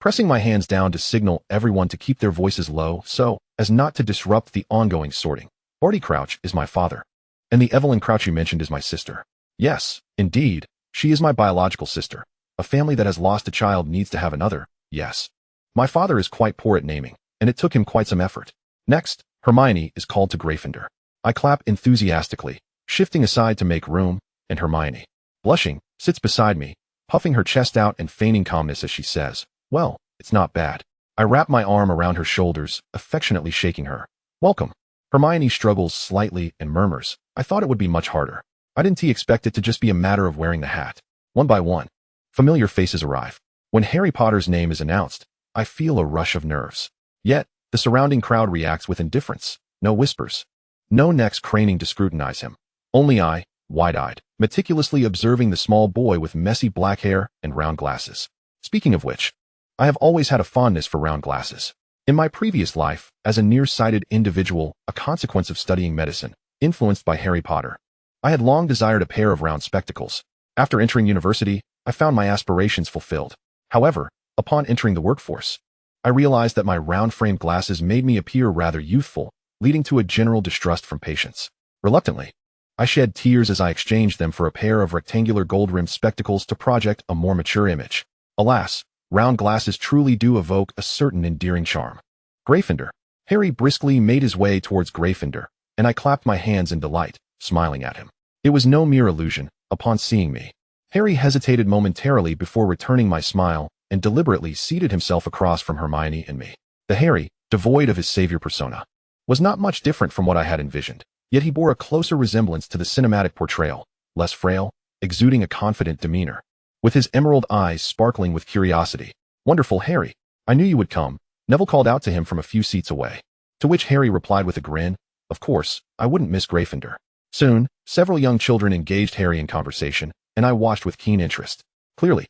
pressing my hands down to signal everyone to keep their voices low so as not to disrupt the ongoing sorting. Barty Crouch is my father, and the Evelyn Crouch you mentioned is my sister. Yes, indeed, she is my biological sister. A family that has lost a child needs to have another, yes. My father is quite poor at naming, and it took him quite some effort. Next, Hermione is called to Gryffindor. I clap enthusiastically, shifting aside to make room, and Hermione, blushing, sits beside me, puffing her chest out and feigning calmness as she says, well, it's not bad. I wrap my arm around her shoulders, affectionately shaking her. Welcome. Hermione struggles slightly and murmurs, I thought it would be much harder. I didn't expect it to just be a matter of wearing the hat. One by one, familiar faces arrive. When Harry Potter's name is announced, I feel a rush of nerves. Yet, the surrounding crowd reacts with indifference. No whispers. No necks craning to scrutinize him. Only I, wide-eyed, meticulously observing the small boy with messy black hair and round glasses. Speaking of which, I have always had a fondness for round glasses. In my previous life, as a nearsighted individual, a consequence of studying medicine, influenced by Harry Potter, I had long desired a pair of round spectacles. After entering university, I found my aspirations fulfilled. However, upon entering the workforce, I realized that my round-framed glasses made me appear rather youthful, leading to a general distrust from patients. Reluctantly, I shed tears as I exchanged them for a pair of rectangular gold-rimmed spectacles to project a more mature image. Alas, round glasses truly do evoke a certain endearing charm. Gryffindor. Harry briskly made his way towards Gryffindor, and I clapped my hands in delight, smiling at him. It was no mere illusion. Upon seeing me, Harry hesitated momentarily before returning my smile and deliberately seated himself across from Hermione and me. The Harry, devoid of his savior persona, was not much different from what I had envisioned, yet he bore a closer resemblance to the cinematic portrayal, less frail, exuding a confident demeanor, with his emerald eyes sparkling with curiosity. "Wonderful, Harry. I knew you would come," Neville called out to him from a few seats away. To which Harry replied with a grin, "Of course, I wouldn't miss Gryffindor." Soon, several young children engaged Harry in conversation, and I watched with keen interest. Clearly,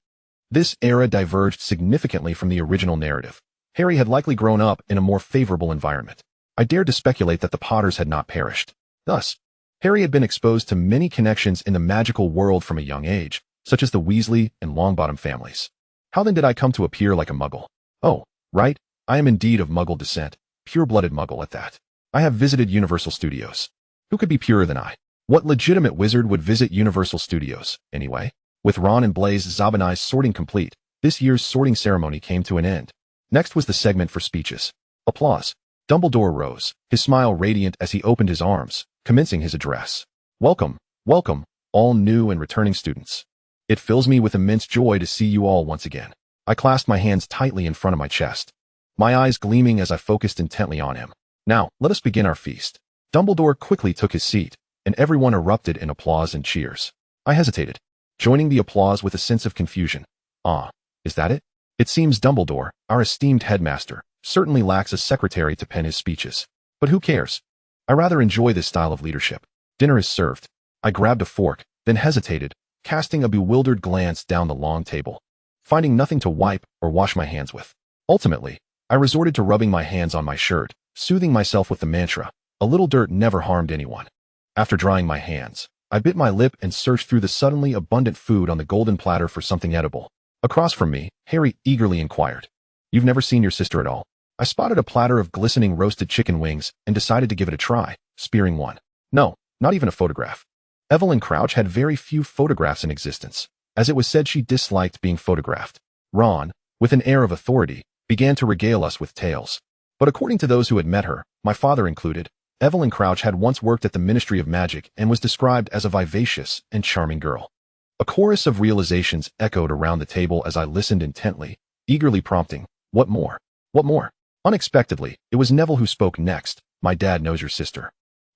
this era diverged significantly from the original narrative. Harry had likely grown up in a more favorable environment. I dared to speculate that the Potters had not perished. Thus, Harry had been exposed to many connections in the magical world from a young age, such as the Weasley and Longbottom families. How then did I come to appear like a Muggle? Oh, right, I am indeed of Muggle descent, pure-blooded Muggle at that. I have visited Universal Studios. Who could be purer than I? What legitimate wizard would visit Universal Studios, anyway? With Ron and Blaise Zabinai's sorting complete, this year's sorting ceremony came to an end. Next was the segment for speeches. Applause. Dumbledore rose, his smile radiant as he opened his arms, commencing his address. "Welcome, welcome, all new and returning students. It fills me with immense joy to see you all once again." I clasped my hands tightly in front of my chest, my eyes gleaming as I focused intently on him. "Now, let us begin our feast." Dumbledore quickly took his seat, and everyone erupted in applause and cheers. I hesitated, joining the applause with a sense of confusion. "Ah, is that it? It seems Dumbledore, our esteemed headmaster, certainly lacks a secretary to pen his speeches. But who cares? I rather enjoy this style of leadership. Dinner is served." I grabbed a fork, then hesitated, casting a bewildered glance down the long table, finding nothing to wipe or wash my hands with. Ultimately, I resorted to rubbing my hands on my shirt, soothing myself with the mantra, "A little dirt never harmed anyone." After drying my hands, I bit my lip and searched through the suddenly abundant food on the golden platter for something edible. Across from me, Harry eagerly inquired, "You've never seen your sister at all?" I spotted a platter of glistening roasted chicken wings and decided to give it a try, spearing one. No, not even a photograph. Evelyn Crouch had very few photographs in existence, as it was said she disliked being photographed. Ron, with an air of authority, began to regale us with tales. But according to those who had met her, my father included, Evelyn Crouch had once worked at the Ministry of Magic and was described as a vivacious and charming girl. A chorus of realizations echoed around the table as I listened intently, eagerly prompting, "What more? What more?" Unexpectedly, it was Neville who spoke next. "My dad knows your sister,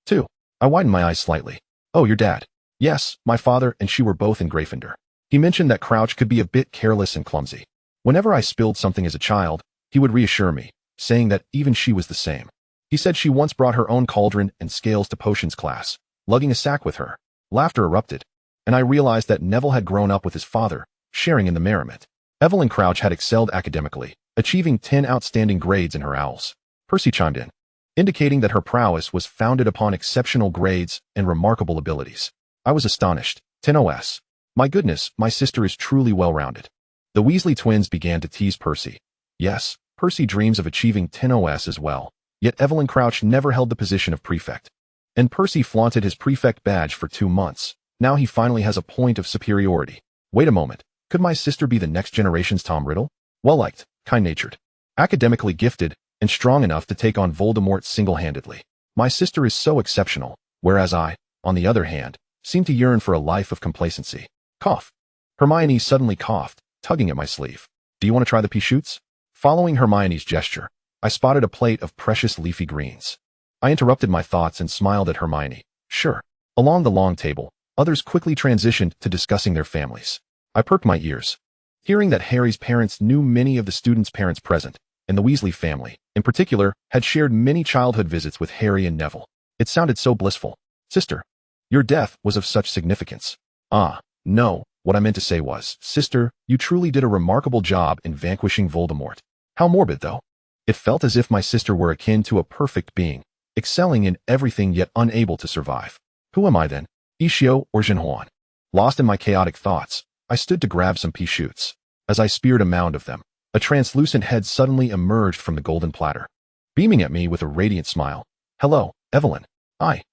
too." I widened my eyes slightly. "Oh, your dad?" "Yes, my father and she were both in Gryffindor. He mentioned that Crouch could be a bit careless and clumsy. Whenever I spilled something as a child, he would reassure me, saying that even she was the same. He said she once brought her own cauldron and scales to potions class, lugging a sack with her." Laughter erupted, and I realized that Neville had grown up with his father, sharing in the merriment. Evelyn Crouch had excelled academically, achieving 10 outstanding grades in her owls. Percy chimed in, indicating that her prowess was founded upon exceptional grades and remarkable abilities. I was astonished. 10 OS. My goodness, my sister is truly well-rounded. The Weasley twins began to tease Percy. Yes, Percy dreams of achieving 10 OS as well, yet Evelyn Crouch never held the position of prefect. And Percy flaunted his prefect badge for 2 months. Now he finally has a point of superiority. Wait a moment, could my sister be the next generation's Tom Riddle? Well-liked, kind-natured, academically gifted, and strong enough to take on Voldemort single-handedly. My sister is so exceptional, whereas I, on the other hand, seem to yearn for a life of complacency. Cough. Hermione suddenly coughed, tugging at my sleeve. "Do you want to try the pea shoots?" Following Hermione's gesture, I spotted a plate of precious leafy greens. I interrupted my thoughts and smiled at Hermione. "Sure." Along the long table, others quickly transitioned to discussing their families. I perked my ears, hearing that Harry's parents knew many of the students' parents present, and the Weasley family, in particular, had shared many childhood visits with Harry and Neville. It sounded so blissful. "Sister, your death was of such significance." "Ah, no, what I meant to say was, sister, you truly did a remarkable job in vanquishing Voldemort." How morbid, though. It felt as if my sister were akin to a perfect being, excelling in everything yet unable to survive. Who am I then? Ishio or Jinhuan? Lost in my chaotic thoughts, I stood to grab some pea shoots. As I speared a mound of them, a translucent head suddenly emerged from the golden platter, beaming at me with a radiant smile. "Hello, Evelyn." "I."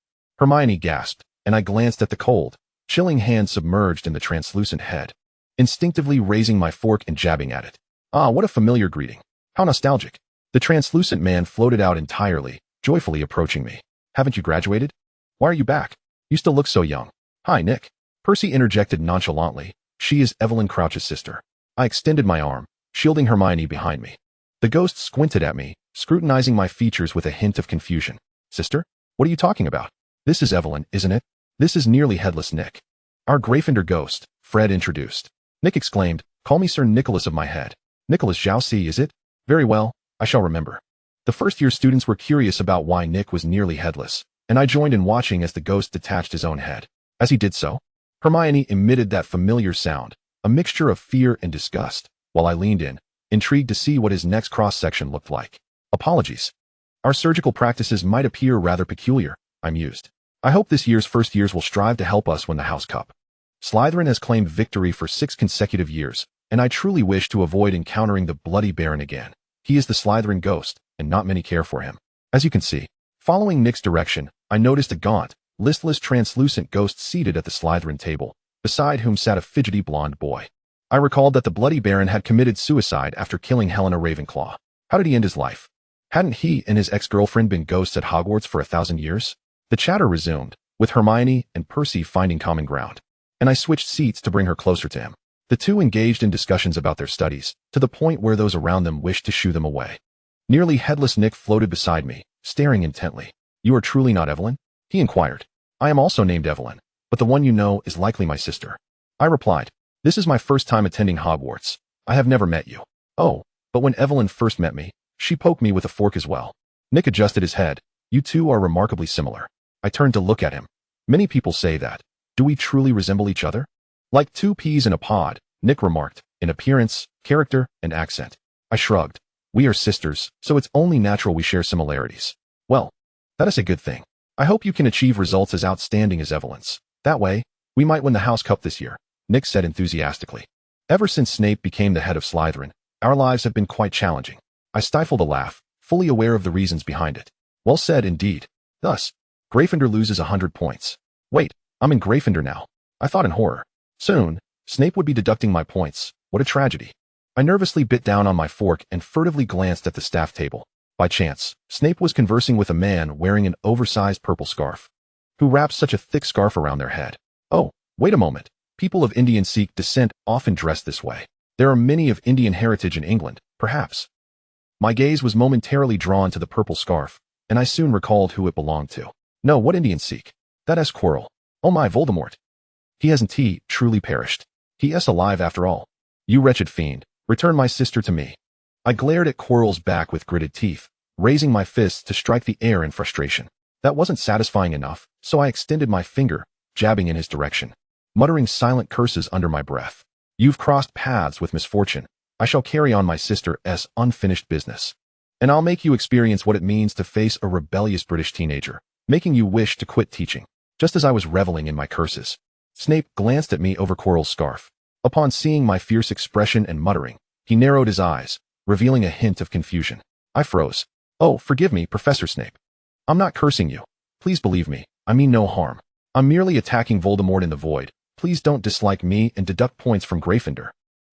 Hermione gasped, and I glanced at the cold, chilling hand submerged in the translucent head, instinctively raising my fork and jabbing at it. Ah, what a familiar greeting. How nostalgic. The translucent man floated out entirely, joyfully approaching me. "Haven't you graduated? Why are you back? You still look so young." "Hi, Nick." Percy interjected nonchalantly. "She is Evelyn Crouch's sister." I extended my arm, shielding Hermione behind me. The ghost squinted at me, scrutinizing my features with a hint of confusion. Sister? What are you talking about? This is Evelyn, isn't it? This is nearly headless Nick. Our Gryffindor ghost, Fred introduced. Nick exclaimed, call me Sir Nicholas of my head. Nicholas Jousey, is it? Very well, I shall remember. The first-year students were curious about why Nick was nearly headless, and I joined in watching as the ghost detached his own head. As he did so, Hermione emitted that familiar sound, a mixture of fear and disgust, while I leaned in, intrigued to see what his next cross-section looked like. Apologies. Our surgical practices might appear rather peculiar, I mused. I hope this year's first years will strive to help us win the House Cup. Slytherin has claimed victory for 6 consecutive years, and I truly wish to avoid encountering the Bloody Baron again. He is the Slytherin ghost, and not many care for him. As you can see, following Nick's direction, I noticed a gaunt, listless translucent ghost seated at the Slytherin table, beside whom sat a fidgety blonde boy. I recalled that the Bloody Baron had committed suicide after killing Helena Ravenclaw. How did he end his life? Hadn't he and his ex-girlfriend been ghosts at Hogwarts for 1,000 years? The chatter resumed, with Hermione and Percy finding common ground, and I switched seats to bring her closer to him. The two engaged in discussions about their studies, to the point where those around them wished to shoo them away. Nearly headless Nick floated beside me, staring intently. You are truly not Evelyn? He inquired. I am also named Evelyn, but the one you know is likely my sister. I replied. This is my first time attending Hogwarts. I have never met you. Oh, but when Evelyn first met me, she poked me with a fork as well. Nick adjusted his head. You two are remarkably similar. I turned to look at him. Many people say that. Do we truly resemble each other? Like 2 peas in a pod, Nick remarked, in appearance, character, and accent. I shrugged. We are sisters, so it's only natural we share similarities. Well, that is a good thing. I hope you can achieve results as outstanding as Evelyn's. That way, we might win the House Cup this year, Nick said enthusiastically. Ever since Snape became the head of Slytherin, our lives have been quite challenging. I stifled a laugh, fully aware of the reasons behind it. Well said indeed. Thus, Gryffindor loses 100 points. Wait, I'm in Gryffindor now. I thought in horror. Soon, Snape would be deducting my points. What a tragedy. I nervously bit down on my fork and furtively glanced at the staff table. By chance, Snape was conversing with a man wearing an oversized purple scarf. Who wraps such a thick scarf around their head? Oh, wait a moment. People of Indian Sikh descent often dress this way. There are many of Indian heritage in England, perhaps. My gaze was momentarily drawn to the purple scarf, and I soon recalled who it belonged to. No, what Indian Sikh? That is Quirrell. Oh my, Voldemort. He hasn't truly perished. He is alive after all. You wretched fiend, return my sister to me. I glared at Quirrell's back with gritted teeth, raising my fists to strike the air in frustration. That wasn't satisfying enough, so I extended my finger, jabbing in his direction, muttering silent curses under my breath. You've crossed paths with misfortune. I shall carry on my sister's unfinished business. And I'll make you experience what it means to face a rebellious British teenager, making you wish to quit teaching. Just as I was reveling in my curses, Snape glanced at me over Quirrell's scarf. Upon seeing my fierce expression and muttering, he narrowed his eyes, revealing a hint of confusion. I froze. Oh, forgive me, Professor Snape. I'm not cursing you. Please believe me, I mean no harm. I'm merely attacking Voldemort in the void. Please don't dislike me and deduct points from Gryffindor.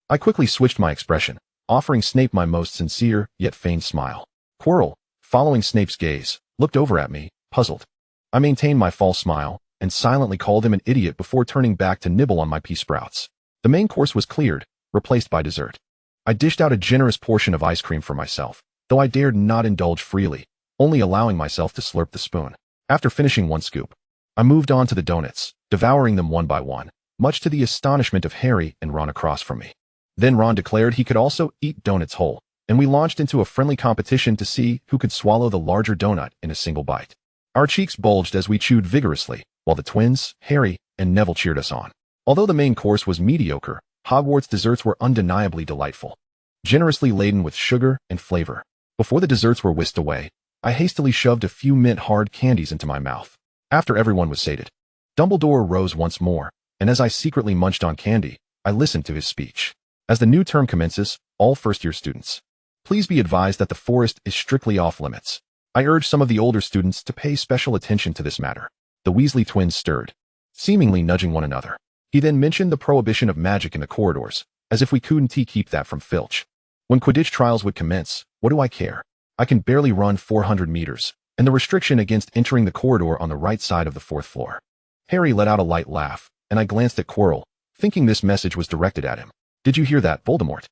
I quickly switched my expression, offering Snape my most sincere, yet feigned smile. Quirrell, following Snape's gaze, looked over at me, puzzled. I maintained my false smile, and silently called him an idiot before turning back to nibble on my pea sprouts. The main course was cleared, replaced by dessert. I dished out a generous portion of ice cream for myself, though I dared not indulge freely, only allowing myself to slurp the spoon. After finishing one scoop, I moved on to the donuts, devouring them one by one, much to the astonishment of Harry and Ron across from me. Then Ron declared he could also eat donuts whole, and we launched into a friendly competition to see who could swallow the larger donut in a single bite. Our cheeks bulged as we chewed vigorously, while the twins, Harry, and Neville cheered us on. Although the main course was mediocre, Hogwarts desserts were undeniably delightful, generously laden with sugar and flavor. Before the desserts were whisked away, I hastily shoved a few mint-hard candies into my mouth. After everyone was sated, Dumbledore rose once more, and as I secretly munched on candy, I listened to his speech. As the new term commences, all first-year students, please be advised that the forest is strictly off-limits. I urge some of the older students to pay special attention to this matter. The Weasley twins stirred, seemingly nudging one another. He then mentioned the prohibition of magic in the corridors, as if we couldn't keep that from Filch. When Quidditch trials would commence, what do I care? I can barely run 400 meters, and the restriction against entering the corridor on the right side of the 4th floor. Harry let out a light laugh, and I glanced at Quirrell, thinking this message was directed at him. Did you hear that, Voldemort?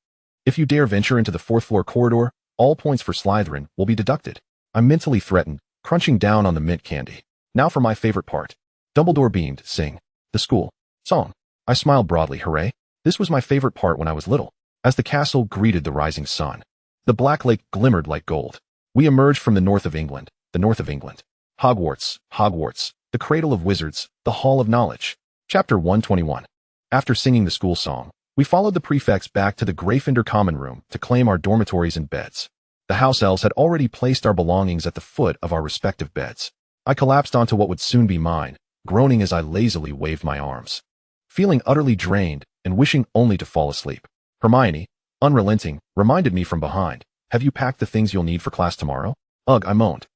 If you dare venture into the fourth-floor corridor, all points for Slytherin will be deducted. I mentally threatened, crunching down on the mint candy. Now for my favorite part. Dumbledore beamed, sing the school song. I smiled broadly, hooray. This was my favorite part when I was little. As the castle greeted the rising sun, the Black Lake glimmered like gold. We emerged from the north of England, Hogwarts, Hogwarts, the cradle of wizards, the hall of knowledge. Chapter 121. After singing the school song, we followed the prefects back to the Gryffindor common room to claim our dormitories and beds. The house elves had already placed our belongings at the foot of our respective beds. I collapsed onto what would soon be mine, groaning as I lazily waved my arms. Feeling utterly drained and wishing only to fall asleep. Hermione, unrelenting, reminded me from behind, "Have you packed the things you'll need for class tomorrow?" "Ugh," I moaned.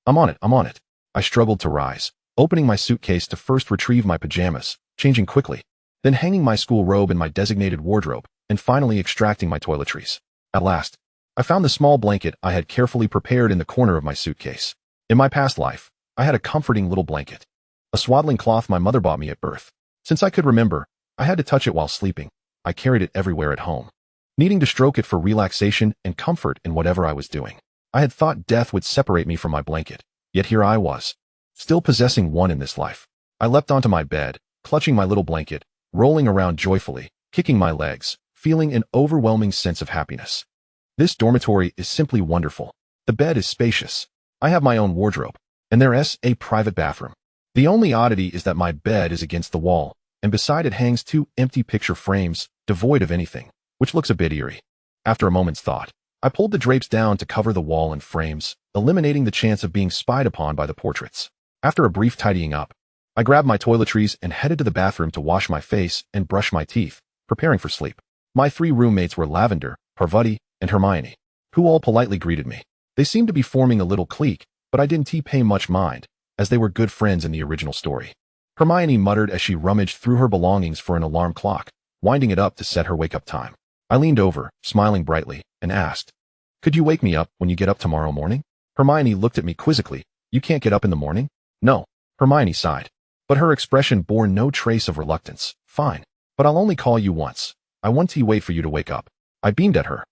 I'm on it. I struggled to rise, opening my suitcase to first retrieve my pajamas, changing quickly, then hanging my school robe in my designated wardrobe, and finally extracting my toiletries. At last, I found the small blanket I had carefully prepared in the corner of my suitcase. In my past life, I had a comforting little blanket, a swaddling cloth my mother bought me at birth. Since I could remember, I had to touch it while sleeping. I carried it everywhere at home, needing to stroke it for relaxation and comfort in whatever I was doing. I had thought death would separate me from my blanket, yet here I was, still possessing one in this life. I leapt onto my bed, clutching my little blanket, rolling around joyfully, kicking my legs, feeling an overwhelming sense of happiness. This dormitory is simply wonderful. The bed is spacious. I have my own wardrobe, and there's a private bathroom. The only oddity is that my bed is against the wall, and beside it hangs 2 empty picture frames, devoid of anything, which looks a bit eerie. After a moment's thought, I pulled the drapes down to cover the wall and frames, eliminating the chance of being spied upon by the portraits. After a brief tidying up, I grabbed my toiletries and headed to the bathroom to wash my face and brush my teeth, preparing for sleep. My 3 roommates were Lavender, Parvati, and Hermione, who all politely greeted me. They seemed to be forming a little clique, but I didn't pay much mind, as they were good friends in the original story. Hermione muttered as she rummaged through her belongings for an alarm clock, winding it up to set her wake-up time. I leaned over, smiling brightly, and asked, "Could you wake me up when you get up tomorrow morning?" Hermione looked at me quizzically. "You can't get up in the morning?" "No." Hermione sighed, but her expression bore no trace of reluctance. "Fine, but I'll only call you once. I want to wait for you to wake up." I beamed at her,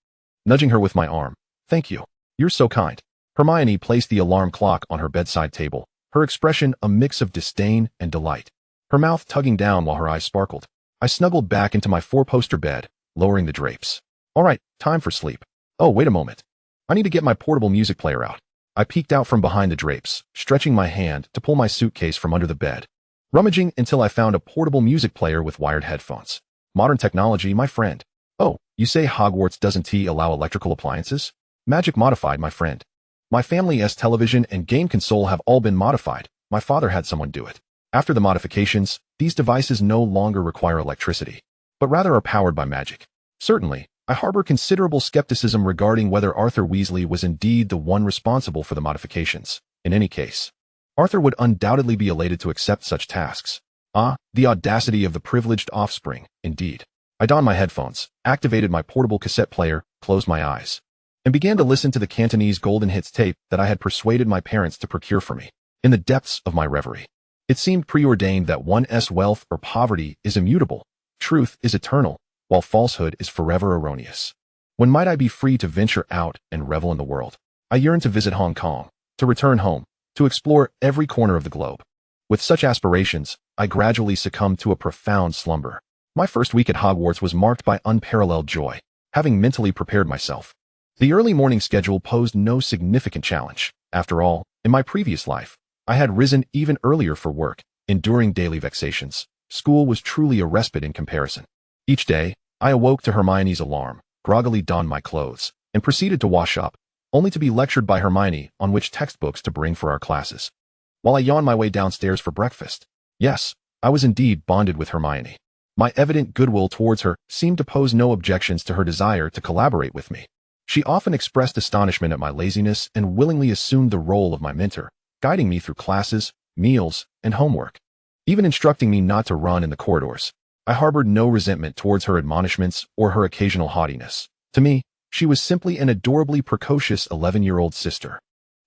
nudging her with my arm. "Thank you. You're so kind." Hermione placed the alarm clock on her bedside table, her expression a mix of disdain and delight, her mouth tugging down while her eyes sparkled. I snuggled back into my 4-poster bed, lowering the drapes. All right, time for sleep. Oh, wait a moment. I need to get my portable music player out. I peeked out from behind the drapes, stretching my hand to pull my suitcase from under the bed, rummaging until I found a portable music player with wired headphones. Modern technology, my friend. "Oh, you say Hogwarts doesn't allow electrical appliances?" "Magic modified, my friend. My family's television and game console have all been modified. My father had someone do it. After the modifications, these devices no longer require electricity, but rather are powered by magic." Certainly, I harbor considerable skepticism regarding whether Arthur Weasley was indeed the one responsible for the modifications. In any case, Arthur would undoubtedly be elated to accept such tasks. Ah, the audacity of the privileged offspring, indeed. I donned my headphones, activated my portable cassette player, closed my eyes, and began to listen to the Cantonese Golden Hits tape that I had persuaded my parents to procure for me. In the depths of my reverie, it seemed preordained that one's wealth or poverty is immutable, truth is eternal, while falsehood is forever erroneous. When might I be free to venture out and revel in the world? I yearned to visit Hong Kong, to return home, to explore every corner of the globe. With such aspirations, I gradually succumbed to a profound slumber. My first week at Hogwarts was marked by unparalleled joy, having mentally prepared myself. The early morning schedule posed no significant challenge. After all, in my previous life, I had risen even earlier for work, enduring daily vexations. School was truly a respite in comparison. Each day, I awoke to Hermione's alarm, groggily donned my clothes, and proceeded to wash up, only to be lectured by Hermione on which textbooks to bring for our classes. While I yawned my way downstairs for breakfast. Yes, I was indeed bonded with Hermione. My evident goodwill towards her seemed to pose no objections to her desire to collaborate with me. She often expressed astonishment at my laziness and willingly assumed the role of my mentor, guiding me through classes, meals, and homework, even instructing me not to run in the corridors. I harbored no resentment towards her admonishments or her occasional haughtiness. To me, she was simply an adorably precocious 11-year-old sister,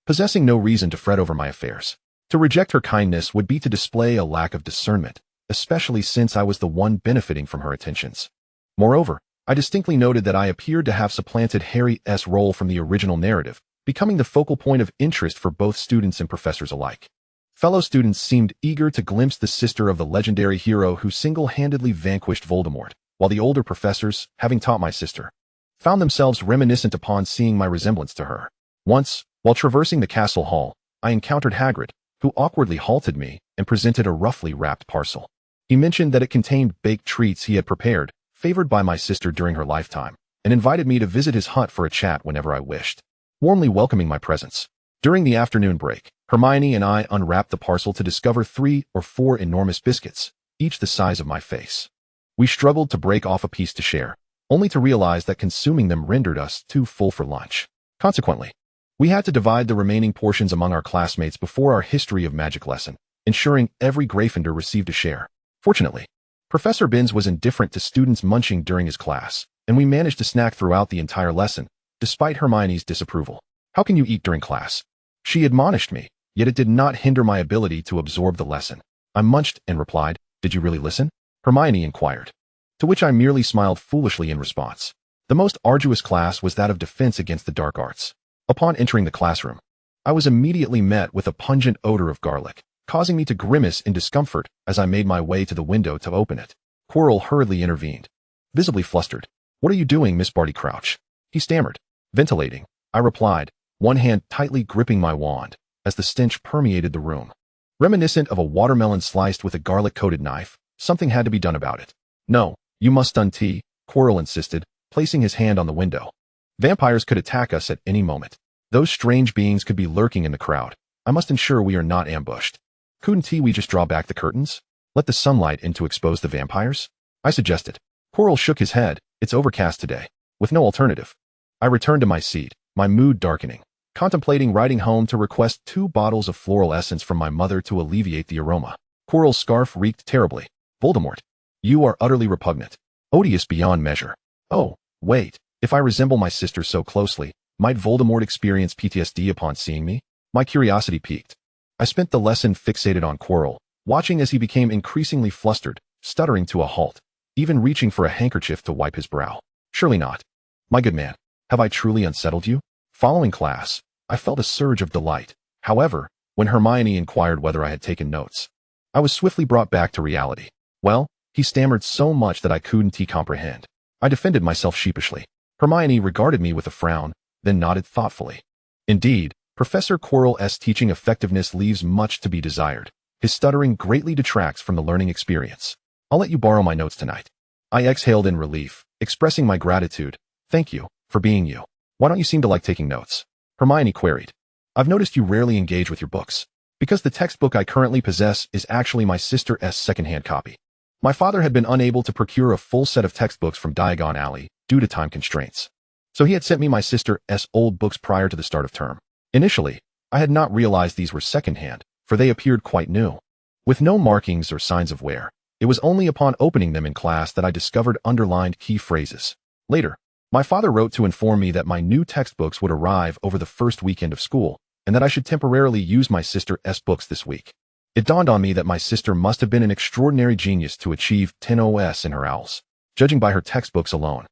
possessing no reason to fret over my affairs. To reject her kindness would be to display a lack of discernment, especially since I was the one benefiting from her attentions. Moreover, I distinctly noted that I appeared to have supplanted Harry's role from the original narrative, becoming the focal point of interest for both students and professors alike. Fellow students seemed eager to glimpse the sister of the legendary hero who single-handedly vanquished Voldemort, while the older professors, having taught my sister, found themselves reminiscent upon seeing my resemblance to her. Once, while traversing the castle hall, I encountered Hagrid, who awkwardly halted me and presented a roughly wrapped parcel. He mentioned that it contained baked treats he had prepared, favored by my sister during her lifetime, and invited me to visit his hut for a chat whenever I wished, warmly welcoming my presence. During the afternoon break, Hermione and I unwrapped the parcel to discover 3 or 4 enormous biscuits, each the size of my face. We struggled to break off a piece to share, only to realize that consuming them rendered us too full for lunch. Consequently, we had to divide the remaining portions among our classmates before our history of magic lesson, ensuring every Gryffindor received a share. Fortunately, Professor Binns was indifferent to students munching during his class, and we managed to snack throughout the entire lesson, despite Hermione's disapproval. "How can you eat during class?" she admonished me, yet it did not hinder my ability to absorb the lesson. I munched and replied, "Did you really listen?" Hermione inquired, to which I merely smiled foolishly in response. The most arduous class was that of Defense Against the Dark Arts. Upon entering the classroom, I was immediately met with a pungent odor of garlic, causing me to grimace in discomfort as I made my way to the window to open it. Quirrell hurriedly intervened, visibly flustered. "What are you doing, Miss Barty Crouch?" he stammered. "Ventilating," I replied, one hand tightly gripping my wand, as the stench permeated the room. Reminiscent of a watermelon sliced with a garlic-coated knife, something had to be done about it. "No, you must untie," Quirrell insisted, placing his hand on the window. "Vampires could attack us at any moment. Those strange beings could be lurking in the crowd. I must ensure we are not ambushed." "Couldn't we just draw back the curtains? Let the sunlight in to expose the vampires?" I suggested. Quirrell shook his head. "It's overcast today." With no alternative, I returned to my seat, my mood darkening, contemplating riding home to request 2 bottles of floral essence from my mother to alleviate the aroma. Quirrell's scarf reeked terribly. "Voldemort, you are utterly repugnant. Odious beyond measure." "Oh, wait, if I resemble my sister so closely, might Voldemort experience PTSD upon seeing me?" My curiosity piqued. I spent the lesson fixated on Quirrell, watching as he became increasingly flustered, stuttering to a halt, even reaching for a handkerchief to wipe his brow. "Surely not. My good man, have I truly unsettled you?" Following class, I felt a surge of delight. However, when Hermione inquired whether I had taken notes, I was swiftly brought back to reality. "Well," he stammered so much that I couldn't comprehend. I defended myself sheepishly. Hermione regarded me with a frown, then nodded thoughtfully. Indeed, Professor Quirrell's teaching effectiveness leaves much to be desired. His stuttering greatly detracts from the learning experience. "I'll let you borrow my notes tonight." I exhaled in relief, expressing my gratitude. "Thank you, for being you. Why don't you seem to like taking notes?" Hermione queried. "I've noticed you rarely engage with your books." "Because the textbook I currently possess is actually my sister's secondhand copy. My father had been unable to procure a full set of textbooks from Diagon Alley due to time constraints, so he had sent me my sister's old books prior to the start of term. Initially, I had not realized these were secondhand, for they appeared quite new, with no markings or signs of wear. It was only upon opening them in class that I discovered underlined key phrases. Later, my father wrote to inform me that my new textbooks would arrive over the first weekend of school, and that I should temporarily use my sister's books this week. It dawned on me that my sister must have been an extraordinary genius to achieve 10 OS in her owls, judging by her textbooks alone.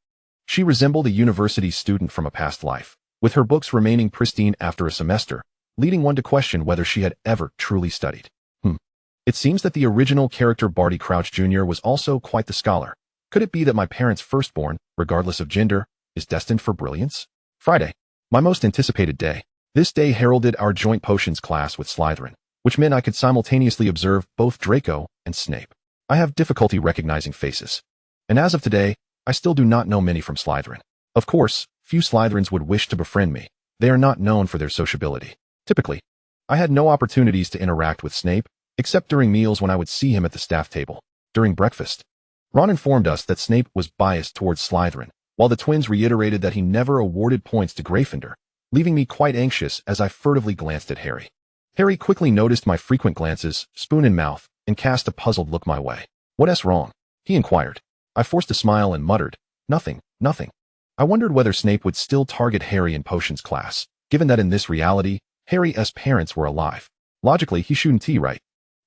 She resembled a university student from a past life, with her books remaining pristine after a semester, leading one to question whether she had ever truly studied. It seems that the original character Barty Crouch Jr. was also quite the scholar. Could it be that my parents' firstborn, regardless of gender, is destined for brilliance? Friday, my most anticipated day. This day heralded our joint potions class with Slytherin, which meant I could simultaneously observe both Draco and Snape. I have difficulty recognizing faces, and as of today, I still do not know many from Slytherin. Of course, few Slytherins would wish to befriend me. They are not known for their sociability. Typically, I had no opportunities to interact with Snape, except during meals when I would see him at the staff table. During breakfast, Ron informed us that Snape was biased towards Slytherin, while the twins reiterated that he never awarded points to Gryffindor, leaving me quite anxious as I furtively glanced at Harry. Harry quickly noticed my frequent glances, spoon in mouth, and cast a puzzled look my way. "What's wrong?" he inquired. I forced a smile and muttered, "Nothing, nothing." I wondered whether Snape would still target Harry in potions class, given that in this reality, Harry's parents were alive. Logically, he shouldn't, right?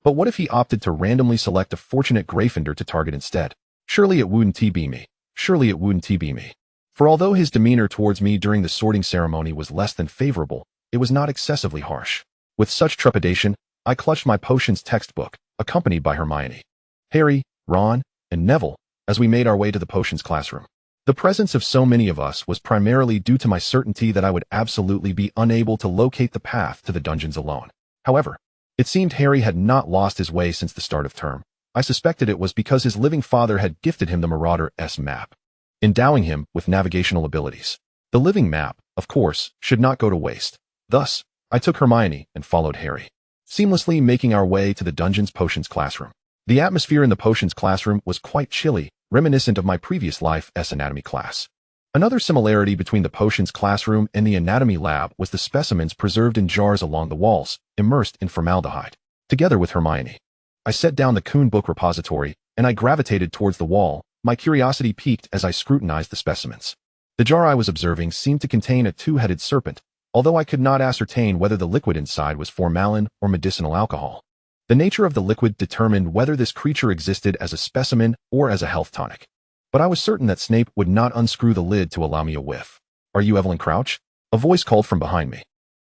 But what if he opted to randomly select a fortunate Gryffindor to target instead? Surely it wouldn't be me. Surely it wouldn't be me. For although his demeanor towards me during the sorting ceremony was less than favorable, it was not excessively harsh. With such trepidation, I clutched my potions textbook, accompanied by Hermione, Harry, Ron, and Neville, as we made our way to the potions classroom. The presence of so many of us was primarily due to my certainty that I would absolutely be unable to locate the path to the dungeons alone. However, it seemed Harry had not lost his way since the start of term. I suspected it was because his living father had gifted him the Marauder's map, endowing him with navigational abilities. The living map, of course, should not go to waste. Thus, I took Hermione and followed Harry, seamlessly making our way to the dungeon's potions classroom. The atmosphere in the potions classroom was quite chilly, reminiscent of my previous life's anatomy class. Another similarity between the potions classroom and the anatomy lab was the specimens preserved in jars along the walls, immersed in formaldehyde. Together with Hermione, I set down the Coon book repository, and I gravitated towards the wall, my curiosity piqued as I scrutinized the specimens. The jar I was observing seemed to contain a two-headed serpent, although I could not ascertain whether the liquid inside was formalin or medicinal alcohol. The nature of the liquid determined whether this creature existed as a specimen or as a health tonic. But I was certain that Snape would not unscrew the lid to allow me a whiff. "Are you Evelyn Crouch?" a voice called from behind me.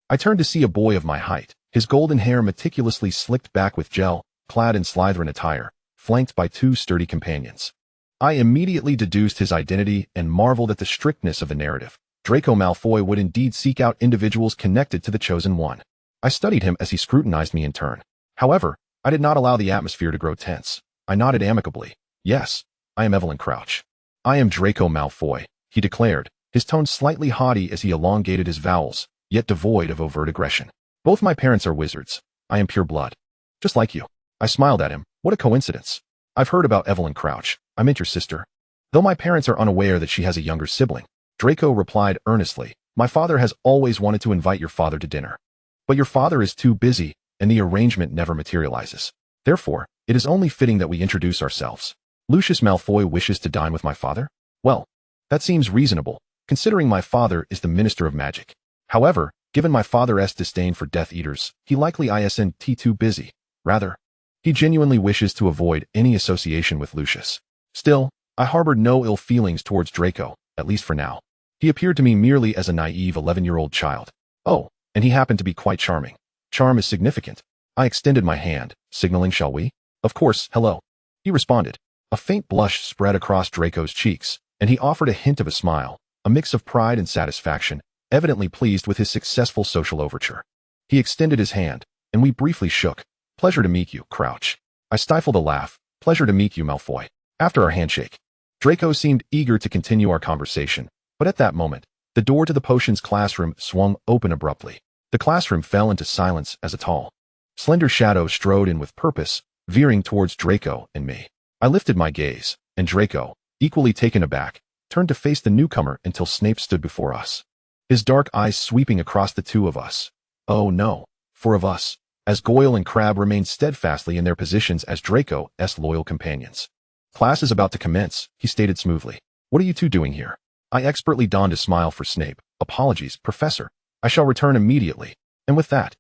I turned to see a boy of my height, his golden hair meticulously slicked back with gel, clad in Slytherin attire, flanked by two sturdy companions. I immediately deduced his identity and marveled at the strictness of the narrative. Draco Malfoy would indeed seek out individuals connected to the Chosen One. I studied him as he scrutinized me in turn. However, I did not allow the atmosphere to grow tense. I nodded amicably. "Yes, I am Evelyn Crouch." "I am Draco Malfoy," he declared, his tone slightly haughty as he elongated his vowels, yet devoid of overt aggression. "Both my parents are wizards. I am pure blood. Just like you." I smiled at him. "What a coincidence. I've heard about Evelyn Crouch. I meant your sister." "Though my parents are unaware that she has a younger sibling," Draco replied earnestly. "My father has always wanted to invite your father to dinner. But your father is too busy, and the arrangement never materializes. Therefore, it is only fitting that we introduce ourselves. Lucius Malfoy wishes to dine with my father? Well, that seems reasonable, considering my father is the Minister of Magic. However, given my father's disdain for Death Eaters, he likely isn't too busy. Rather, he genuinely wishes to avoid any association with Lucius. Still, I harbored no ill feelings towards Draco, at least for now. He appeared to me merely as a naive 11-year-old child. Oh, and he happened to be quite charming. Charm is significant. I extended my hand, signaling, "Shall we?" "Of course, hello," he responded. A faint blush spread across Draco's cheeks, and he offered a hint of a smile, a mix of pride and satisfaction, evidently pleased with his successful social overture. He extended his hand, and we briefly shook. "Pleasure to meet you, Crouch." I stifled a laugh. "Pleasure to meet you, Malfoy." After our handshake, Draco seemed eager to continue our conversation, but at that moment, the door to the potions classroom swung open abruptly. The classroom fell into silence as a tall, slender shadow strode in with purpose, veering towards Draco and me. I lifted my gaze, and Draco, equally taken aback, turned to face the newcomer until Snape stood before us, his dark eyes sweeping across the two of us. Oh no, four of us, as Goyle and Crabbe remained steadfastly in their positions as Draco's loyal companions. "Class is about to commence," he stated smoothly. "What are you two doing here?" I expertly donned a smile for Snape. "Apologies, Professor. I shall return immediately." And with that,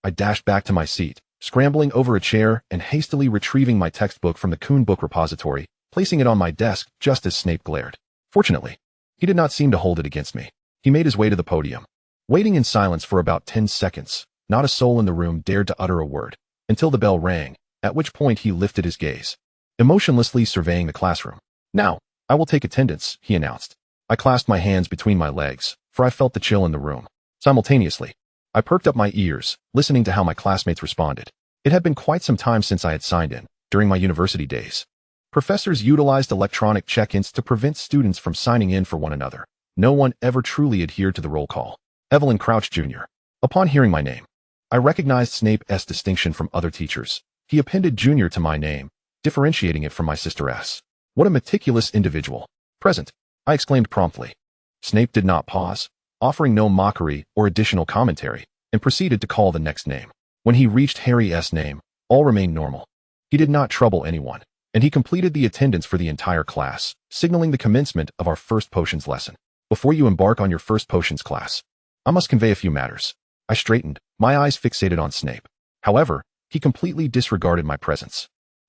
I dashed back to my seat, scrambling over a chair and hastily retrieving my textbook from the Coon book repository, placing it on my desk just as Snape glared. Fortunately, he did not seem to hold it against me. He made his way to the podium. Waiting in silence for about 10 seconds, not a soul in the room dared to utter a word, until the bell rang, at which point he lifted his gaze, emotionlessly surveying the classroom. "Now, I will take attendance," he announced. I clasped my hands between my legs, for I felt the chill in the room. Simultaneously, I perked up my ears, listening to how my classmates responded. It had been quite some time since I had signed in, during my university days. Professors utilized electronic check-ins to prevent students from signing in for one another. No one ever truly adhered to the roll call. Evelyn Crouch, Jr. Upon hearing my name, I recognized Snape's distinction from other teachers. He appended Junior to my name, differentiating it from my sister S. "What a meticulous individual." "Present," I exclaimed promptly. Snape did not pause, offering no mockery or additional commentary, and proceeded to call the next name. When he reached Harry's name, all remained normal. He did not trouble anyone, and he completed the attendance for the entire class, signaling the commencement of our first potions lesson. "Before you embark on your first potions class, I must convey a few matters." I straightened, my eyes fixated on Snape. However, he completely disregarded my presence.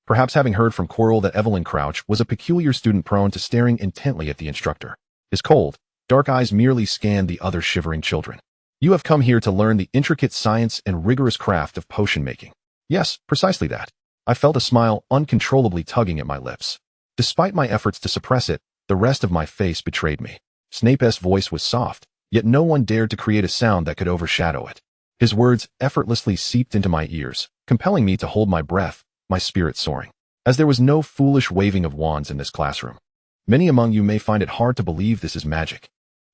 perhaps having heard from Quirrell that Evelyn Crouch was a peculiar student prone to staring intently at the instructor. His cold, dark eyes merely scanned the other shivering children. You have come here to learn the intricate science and rigorous craft of potion making. Yes, precisely that. I felt a smile uncontrollably tugging at my lips. Despite my efforts to suppress it, the rest of my face betrayed me. Snape's voice was soft, yet no one dared to create a sound that could overshadow it. His words effortlessly seeped into my ears, compelling me to hold my breath, my spirit soaring. As there was no foolish waving of wands in this classroom. Many among you may find it hard to believe this is magic.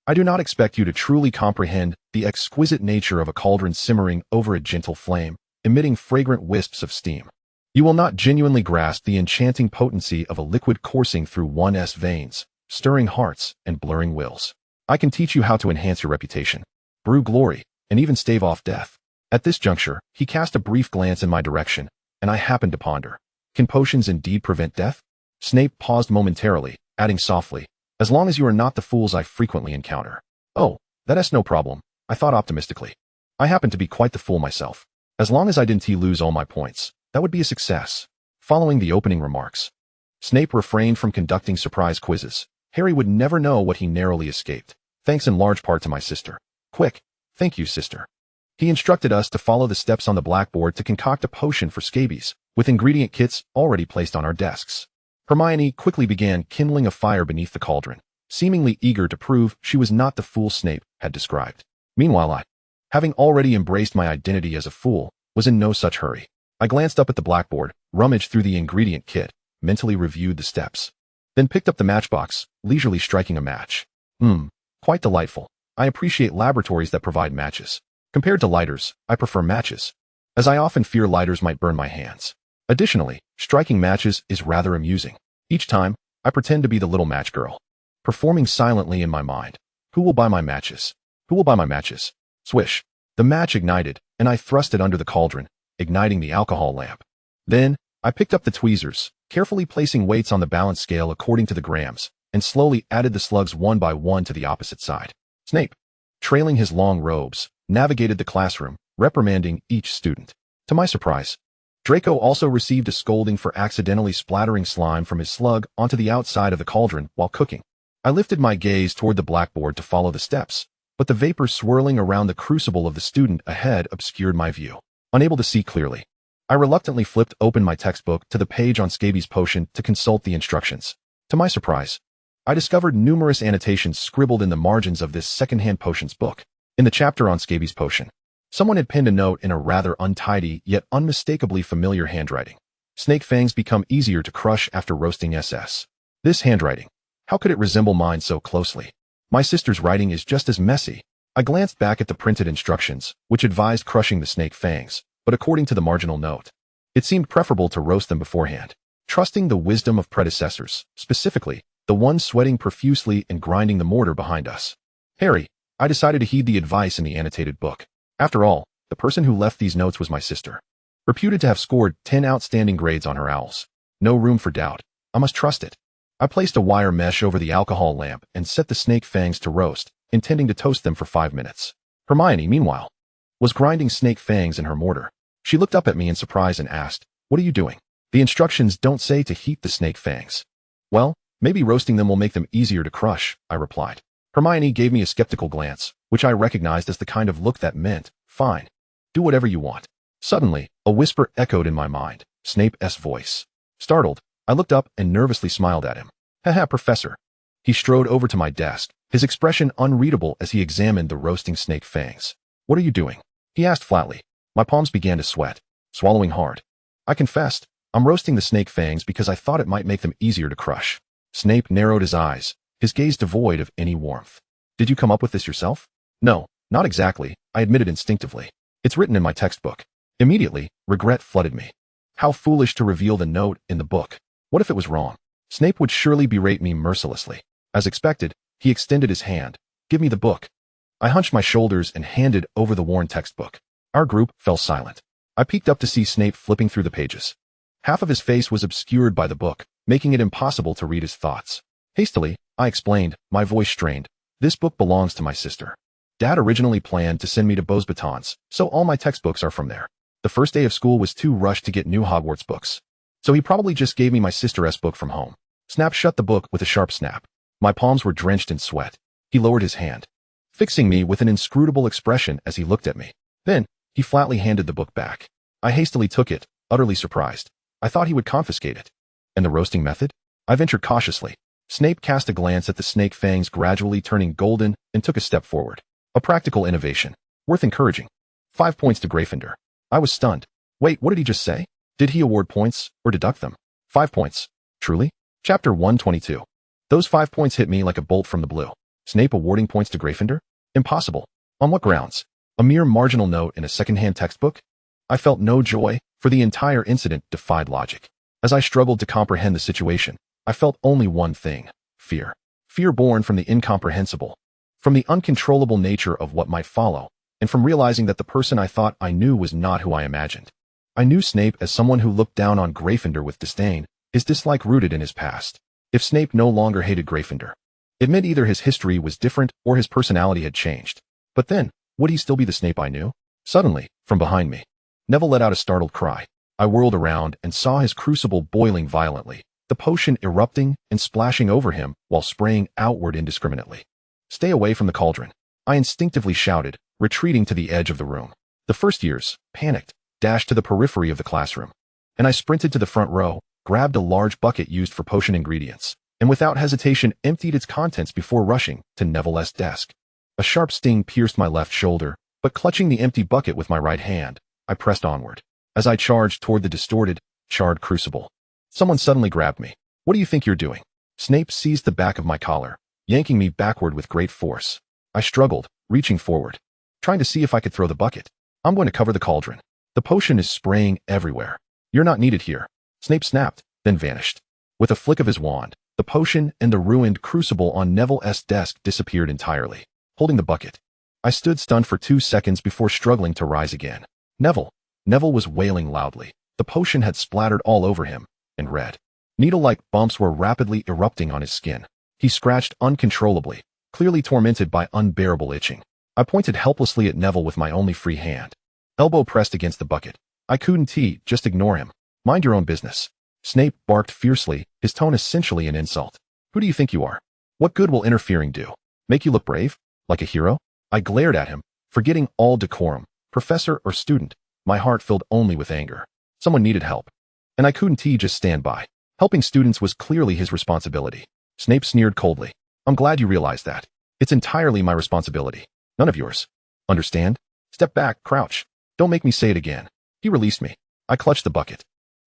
I do not expect you to truly comprehend the exquisite nature of a cauldron simmering over a gentle flame, emitting fragrant wisps of steam. You will not genuinely grasp the enchanting potency of a liquid coursing through one's veins, stirring hearts and blurring wills. I can teach you how to enhance your reputation, brew glory, and even stave off death. At this juncture, he cast a brief glance in my direction, and I happened to ponder. Can potions indeed prevent death? Snape paused momentarily, adding softly, as long as you are not the fools I frequently encounter. Oh, that's no problem, I thought optimistically. I happen to be quite the fool myself. As long as I didn't lose all my points, that would be a success. Following the opening remarks, Snape refrained from conducting surprise quizzes. Harry would never know what he narrowly escaped, thanks in large part to my sister. Quick, thank you, sister. He instructed us to follow the steps on the blackboard to concoct a potion for scabies, with ingredient kits already placed on our desks. Hermione quickly began kindling a fire beneath the cauldron, seemingly eager to prove she was not the fool Snape had described. Meanwhile I, having already embraced my identity as a fool, was in no such hurry. I glanced up at the blackboard, rummaged through the ingredient kit, mentally reviewed the steps, then picked up the matchbox, leisurely striking a match. Quite delightful. I appreciate laboratories that provide matches. Compared to lighters, I prefer matches, as I often fear lighters might burn my hands. Additionally, striking matches is rather amusing. Each time, I pretend to be the little match girl, performing silently in my mind. Who will buy my matches? Who will buy my matches? Swish. The match ignited, and I thrust it under the cauldron, igniting the alcohol lamp. Then, I picked up the tweezers, carefully placing weights on the balance scale according to the grams, and slowly added the slugs one by one to the opposite side. Snape, trailing his long robes, navigated the classroom, reprimanding each student. To my surprise, Draco also received a scolding for accidentally splattering slime from his slug onto the outside of the cauldron while cooking. I lifted my gaze toward the blackboard to follow the steps, but the vapor swirling around the crucible of the student ahead obscured my view. Unable to see clearly, I reluctantly flipped open my textbook to the page on scabies potion to consult the instructions. To my surprise, I discovered numerous annotations scribbled in the margins of this secondhand potions book. In the chapter on scabies potion, someone had penned a note in a rather untidy yet unmistakably familiar handwriting. Snake fangs become easier to crush after roasting SS. This handwriting, how could it resemble mine so closely? My sister's writing is just as messy. I glanced back at the printed instructions, which advised crushing the snake fangs, but according to the marginal note, it seemed preferable to roast them beforehand. Trusting the wisdom of predecessors, specifically, the one sweating profusely and grinding the mortar behind us. Harry, I decided to heed the advice in the annotated book. After all, the person who left these notes was my sister, reputed to have scored 10 outstanding grades on her owls. No room for doubt. I must trust it. I placed a wire mesh over the alcohol lamp and set the snake fangs to roast, intending to toast them for 5 minutes. Hermione, meanwhile, was grinding snake fangs in her mortar. She looked up at me in surprise and asked, "What are you doing?" The instructions don't say to heat the snake fangs. Well, maybe roasting them will make them easier to crush, I replied. Hermione gave me a skeptical glance, which I recognized as the kind of look that meant, fine, do whatever you want. Suddenly, a whisper echoed in my mind, Snape's voice. Startled, I looked up and nervously smiled at him. Haha, Professor. He strode over to my desk, his expression unreadable as he examined the roasting snake fangs. What are you doing? He asked flatly. My palms began to sweat, swallowing hard. I confessed, I'm roasting the snake fangs because I thought it might make them easier to crush. Snape narrowed his eyes, his gaze devoid of any warmth. Did you come up with this yourself? No, not exactly, I admitted instinctively. It's written in my textbook. Immediately, regret flooded me. How foolish to reveal the note in the book. What if it was wrong? Snape would surely berate me mercilessly. As expected, he extended his hand. Give me the book. I hunched my shoulders and handed over the worn textbook. Our group fell silent. I peeked up to see Snape flipping through the pages. Half of his face was obscured by the book, making it impossible to read his thoughts. Hastily, I explained, my voice strained. This book belongs to my sister. Dad originally planned to send me to Beau's Batons, so all my textbooks are from there. The first day of school was too rushed to get new Hogwarts books. So he probably just gave me my sister's book from home. Snap shut the book with a sharp snap. My palms were drenched in sweat. He lowered his hand, fixing me with an inscrutable expression as he looked at me. Then, he flatly handed the book back. I hastily took it, utterly surprised. I thought he would confiscate it. And the roasting method? I ventured cautiously. Snape cast a glance at the snake fangs gradually turning golden and took a step forward. A practical innovation. Worth encouraging. 5 points to Gryffindor. I was stunned. Wait, what did he just say? Did he award points or deduct them? 5 points. Truly? Chapter 122. Those 5 points hit me like a bolt from the blue. Snape awarding points to Gryffindor? Impossible. On what grounds? A mere marginal note in a second-hand textbook? I felt no joy, for the entire incident defied logic. As I struggled to comprehend the situation, I felt only one thing: fear. Fear born from the incomprehensible, from the uncontrollable nature of what might follow, and from realizing that the person I thought I knew was not who I imagined. I knew Snape as someone who looked down on Gryffindor with disdain, his dislike rooted in his past. If Snape no longer hated Gryffindor, it meant either his history was different or his personality had changed. But then, would he still be the Snape I knew? Suddenly, from behind me, Neville let out a startled cry. I whirled around and saw his crucible boiling violently, the potion erupting and splashing over him while spraying outward indiscriminately. Stay away from the cauldron, I instinctively shouted, retreating to the edge of the room. The first years, panicked, dashed to the periphery of the classroom, and I sprinted to the front row, grabbed a large bucket used for potion ingredients, and without hesitation emptied its contents before rushing to Neville's desk. A sharp sting pierced my left shoulder, but clutching the empty bucket with my right hand, I pressed onward. As I charged toward the distorted, charred crucible, someone suddenly grabbed me. What do you think you're doing? Snape seized the back of my collar, yanking me backward with great force. I struggled, reaching forward, trying to see if I could throw the bucket. I'm going to cover the cauldron. The potion is spraying everywhere. You're not needed here. Snape snapped, then vanished. With a flick of his wand, the potion and the ruined crucible on Neville's desk disappeared entirely. Holding the bucket, I stood stunned for 2 seconds before struggling to rise again. Neville! Neville was wailing loudly. The potion had splattered all over him, and red, needle-like bumps were rapidly erupting on his skin. He scratched uncontrollably, clearly tormented by unbearable itching. I pointed helplessly at Neville with my only free hand, elbow pressed against the bucket. I couldn't just ignore him. Mind your own business. Snape barked fiercely, his tone essentially an insult. Who do you think you are? What good will interfering do? Make you look brave? Like a hero? I glared at him, forgetting all decorum, professor or student. My heart filled only with anger. Someone needed help, and I couldn't just stand by. Helping students was clearly his responsibility. Snape sneered coldly. I'm glad you realize that. It's entirely my responsibility, none of yours. Understand? Step back, Crouch. Don't make me say it again. He released me. I clutched the bucket,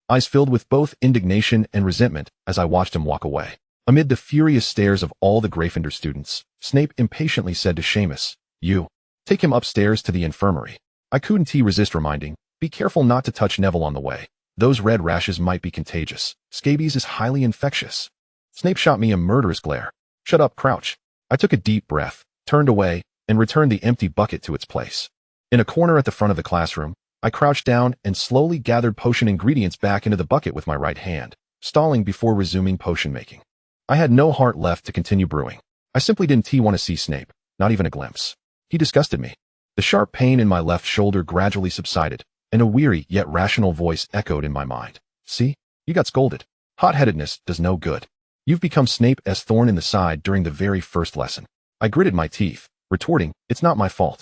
eyes filled with both indignation and resentment as I watched him walk away. Amid the furious stares of all the Gryffindor students, Snape impatiently said to Seamus, "You, take him upstairs to the infirmary." I couldn't resist reminding, be careful not to touch Neville on the way. Those red rashes might be contagious. Scabies is highly infectious. Snape shot me a murderous glare. Shut up, Crouch. I took a deep breath, turned away, and returned the empty bucket to its place. In a corner at the front of the classroom, I crouched down and slowly gathered potion ingredients back into the bucket with my right hand, stalling before resuming potion making. I had no heart left to continue brewing. I simply didn't want to see Snape, not even a glimpse. He disgusted me. The sharp pain in my left shoulder gradually subsided, and a weary yet rational voice echoed in my mind. See? You got scolded. Hot-headedness does no good. You've become Snape's thorn in the side during the very first lesson. I gritted my teeth, retorting, it's not my fault.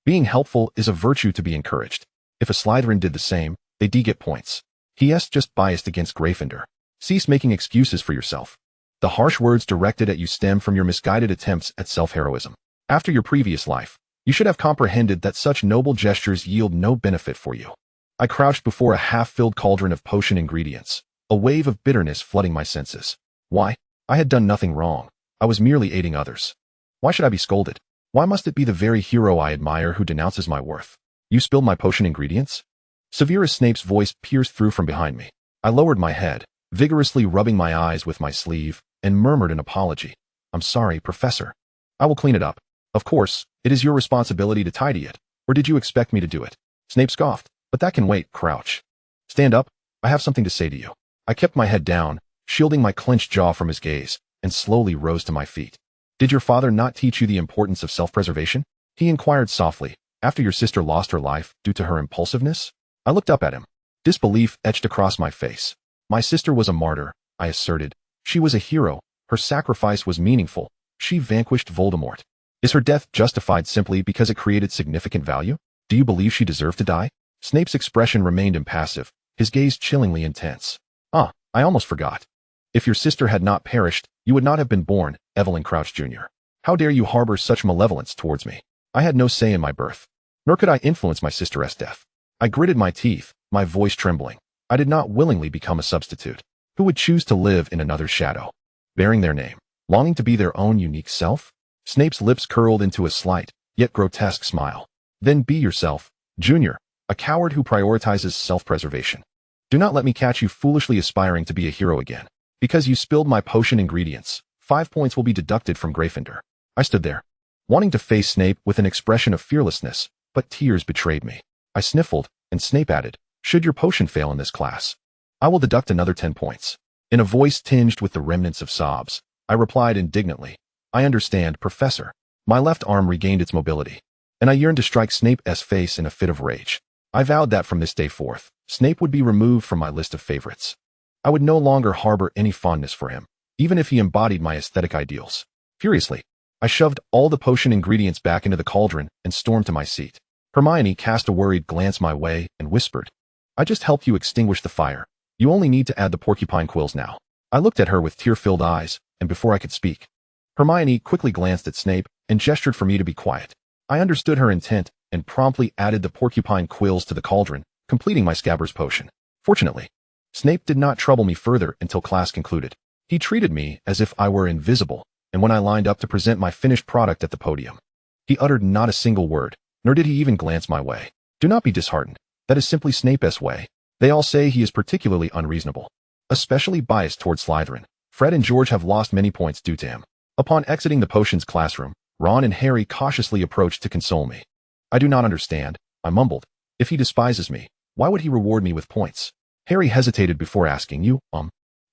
Being helpful is a virtue to be encouraged. If a Slytherin did the same, they'd get points. He's just biased against Gryffindor. Cease making excuses for yourself. The harsh words directed at you stem from your misguided attempts at self-heroism. After your previous life, you should have comprehended that such noble gestures yield no benefit for you. I crouched before a half-filled cauldron of potion ingredients, a wave of bitterness flooding my senses. Why? I had done nothing wrong. I was merely aiding others. Why should I be scolded? Why must it be the very hero I admire who denounces my worth? You spilled my potion ingredients? Severus Snape's voice pierced through from behind me. I lowered my head, vigorously rubbing my eyes with my sleeve, and murmured an apology. I'm sorry, Professor. I will clean it up. Of course, it is your responsibility to tidy it. Or did you expect me to do it? Snape scoffed. But that can wait, Crouch. Stand up. I have something to say to you. I kept my head down, shielding my clenched jaw from his gaze, and slowly rose to my feet. Did your father not teach you the importance of self-preservation? He inquired softly, after your sister lost her life due to her impulsiveness? I looked up at him. Disbelief etched across my face. My sister was a martyr, I asserted. She was a hero. Her sacrifice was meaningful. She vanquished Voldemort. Is her death justified simply because it created significant value? Do you believe she deserved to die? Snape's expression remained impassive, his gaze chillingly intense. Ah, I almost forgot. If your sister had not perished, you would not have been born, Evelyn Crouch Jr. How dare you harbor such malevolence towards me? I had no say in my birth, nor could I influence my sister's death. I gritted my teeth, my voice trembling. I did not willingly become a substitute. Who would choose to live in another's shadow, bearing their name, longing to be their own unique self? Snape's lips curled into a slight, yet grotesque smile. Then be yourself, Junior, a coward who prioritizes self-preservation. Do not let me catch you foolishly aspiring to be a hero again. Because you spilled my potion ingredients, 5 points will be deducted from Gryffindor. I stood there, wanting to face Snape with an expression of fearlessness, but tears betrayed me. I sniffled, and Snape added, should your potion fail in this class, I will deduct another 10 points. In a voice tinged with the remnants of sobs, I replied indignantly, I understand, Professor. My left arm regained its mobility, and I yearned to strike Snape's face in a fit of rage. I vowed that from this day forth, Snape would be removed from my list of favorites. I would no longer harbor any fondness for him, even if he embodied my aesthetic ideals. Furiously, I shoved all the potion ingredients back into the cauldron and stormed to my seat. Hermione cast a worried glance my way and whispered, I just helped you extinguish the fire. You only need to add the porcupine quills now. I looked at her with tear-filled eyes, and before I could speak, Hermione quickly glanced at Snape and gestured for me to be quiet. I understood her intent and promptly added the porcupine quills to the cauldron, completing my Scabbers potion. Fortunately, Snape did not trouble me further until class concluded. He treated me as if I were invisible, and when I lined up to present my finished product at the podium, he uttered not a single word, nor did he even glance my way. Do not be disheartened. That is simply Snape's way. They all say he is particularly unreasonable, especially biased towards Slytherin. Fred and George have lost many points due to him. Upon exiting the potions classroom, Ron and Harry cautiously approached to console me. I do not understand, I mumbled. If he despises me, why would he reward me with points? Harry hesitated before asking, you,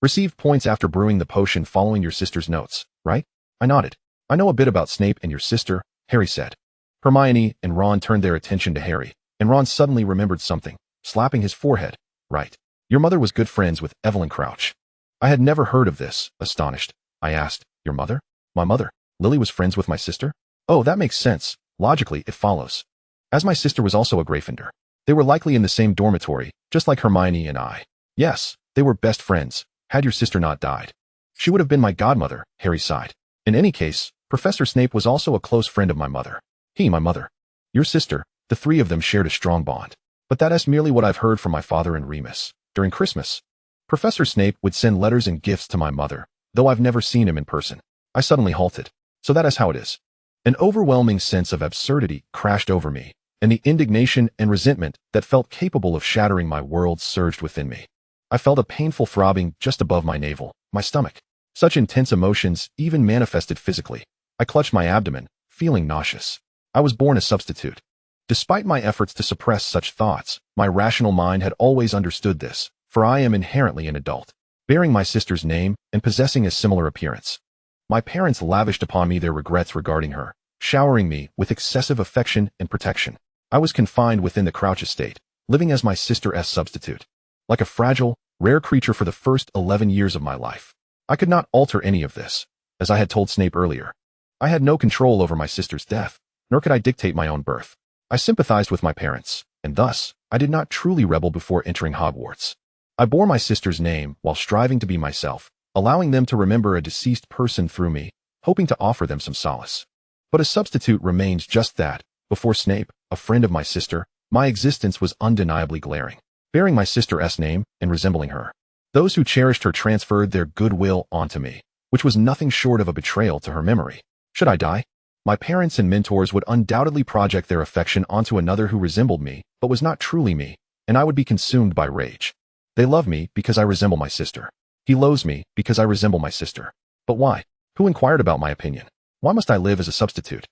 received points after brewing the potion following your sister's notes, right? I nodded. I know a bit about Snape and your sister, Harry said. Hermione and Ron turned their attention to Harry, and Ron suddenly remembered something, slapping his forehead. Right. Your mother was good friends with Evelyn Crouch. I had never heard of this, astonished. I asked, your mother? My mother, Lily, was friends with my sister? Oh, that makes sense. Logically, it follows. As my sister was also a Gryffindor, they were likely in the same dormitory, just like Hermione and I. Yes, they were best friends, had your sister not died. She would have been my godmother, Harry sighed. In any case, Professor Snape was also a close friend of my mother. My mother. Your sister, the three of them shared a strong bond. But that is merely what I've heard from my father and Remus. During Christmas, Professor Snape would send letters and gifts to my mother, though I've never seen him in person. I suddenly halted. So that is how it is. An overwhelming sense of absurdity crashed over me, and the indignation and resentment that felt capable of shattering my world surged within me. I felt a painful throbbing just above my navel, my stomach. Such intense emotions even manifested physically. I clutched my abdomen, feeling nauseous. I was born a substitute. Despite my efforts to suppress such thoughts, my rational mind had always understood this, for I am inherently an adult, bearing my sister's name and possessing a similar appearance. My parents lavished upon me their regrets regarding her, showering me with excessive affection and protection. I was confined within the Crouch estate, living as my sister's substitute. Like a fragile, rare creature for the first 11 years of my life. I could not alter any of this, as I had told Snape earlier. I had no control over my sister's death, nor could I dictate my own birth. I sympathized with my parents, and thus, I did not truly rebel before entering Hogwarts. I bore my sister's name while striving to be myself, allowing them to remember a deceased person through me, hoping to offer them some solace. But a substitute remains just that. Before Snape, a friend of my sister, my existence was undeniably glaring. Bearing my sister's name and resembling her, those who cherished her transferred their goodwill onto me, which was nothing short of a betrayal to her memory. Should I die? My parents and mentors would undoubtedly project their affection onto another who resembled me, but was not truly me, and I would be consumed by rage. They love me because I resemble my sister. He loathes me because I resemble my sister. But why? Who inquired about my opinion? Why must I live as a substitute?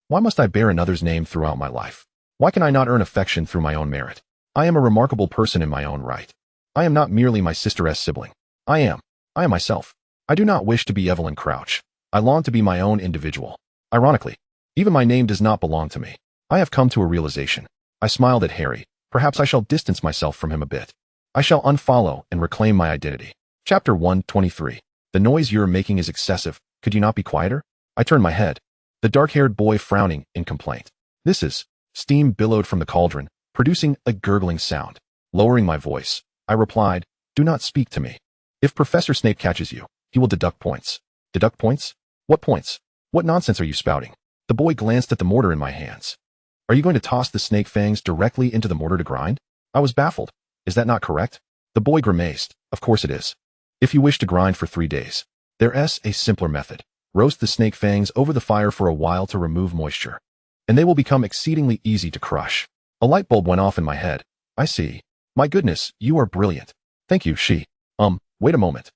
Why must I bear another's name throughout my life? Why can I not earn affection through my own merit? I am a remarkable person in my own right. I am not merely my sister's sibling. I am myself. I do not wish to be Evelyn Crouch. I long to be my own individual. Ironically, even my name does not belong to me. I have come to a realization. I smiled at Harry. Perhaps I shall distance myself from him a bit. I shall unfollow and reclaim my identity. Chapter 123. The noise you're making is excessive. Could you not be quieter? I turned my head. The dark-haired boy frowning in complaint. This is... Steam billowed from the cauldron, producing a gurgling sound. Lowering my voice, I replied, do not speak to me. If Professor Snape catches you, he will deduct points. Deduct points? What points? What nonsense are you spouting? The boy glanced at the mortar in my hands. Are you going to toss the snake fangs directly into the mortar to grind? I was baffled. Is that not correct? The boy grimaced. Of course it is. If you wish to grind for 3 days, there's a simpler method. Roast the snake fangs over the fire for a while to remove moisture, and they will become exceedingly easy to crush. A light bulb went off in my head. I see. My goodness, you are brilliant. Thank you, she. Wait a moment.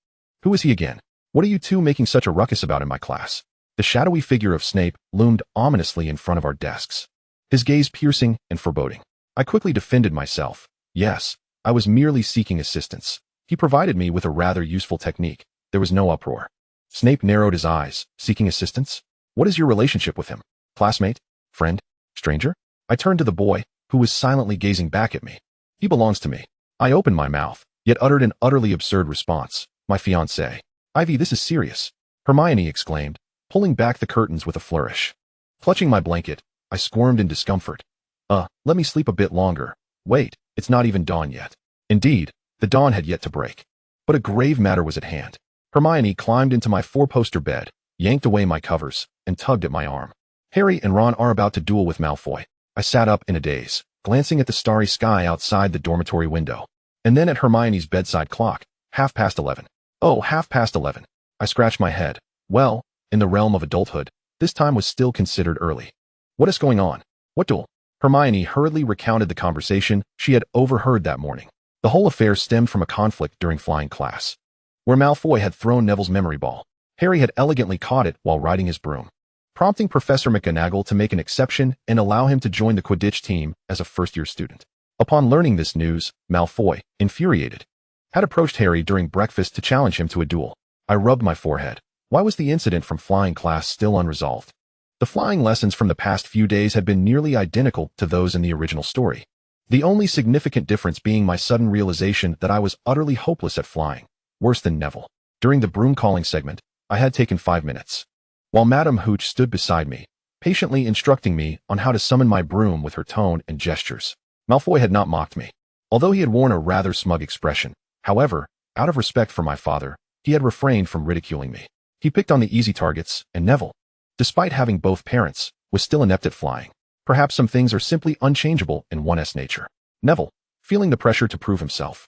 Who is he again? What are you two making such a ruckus about in my class? The shadowy figure of Snape loomed ominously in front of our desks, his gaze piercing and foreboding. I quickly defended myself. Yes, I was merely seeking assistance. He provided me with a rather useful technique. There was no uproar. Snape narrowed his eyes. Seeking assistance? What is your relationship with him? Classmate? Friend? Stranger? I turned to the boy, who was silently gazing back at me. He belongs to me. I opened my mouth, yet uttered an utterly absurd response. My fiancée. Ivy, this is serious. Hermione exclaimed, pulling back the curtains with a flourish. Clutching my blanket, I squirmed in discomfort. Let me sleep a bit longer. Wait, it's not even dawn yet. Indeed, the dawn had yet to break. But a grave matter was at hand. Hermione climbed into my 4-poster bed, yanked away my covers, and tugged at my arm. Harry and Ron are about to duel with Malfoy. I sat up in a daze, glancing at the starry sky outside the dormitory window, and then at Hermione's bedside clock. 11:30. Oh, 11:30. I scratched my head. Well, in the realm of adulthood, this time was still considered early. What is going on? What duel? Hermione hurriedly recounted the conversation she had overheard that morning. The whole affair stemmed from a conflict during flying class, where Malfoy had thrown Neville's memory ball. Harry had elegantly caught it while riding his broom, prompting Professor McGonagall to make an exception and allow him to join the Quidditch team as a first-year student. Upon learning this news, Malfoy, infuriated, had approached Harry during breakfast to challenge him to a duel. I rubbed my forehead. Why was the incident from flying class still unresolved? The flying lessons from the past few days had been nearly identical to those in the original story, the only significant difference being my sudden realization that I was utterly hopeless at flying, worse than Neville. During the broom calling segment, I had taken 5 minutes, while Madame Hooch stood beside me, patiently instructing me on how to summon my broom with her tone and gestures. Malfoy had not mocked me, although he had worn a rather smug expression. However, out of respect for my father, he had refrained from ridiculing me. He picked on the easy targets, and Neville, despite having both parents, was still inept at flying. Perhaps some things are simply unchangeable in one's nature. Neville, feeling the pressure to prove himself,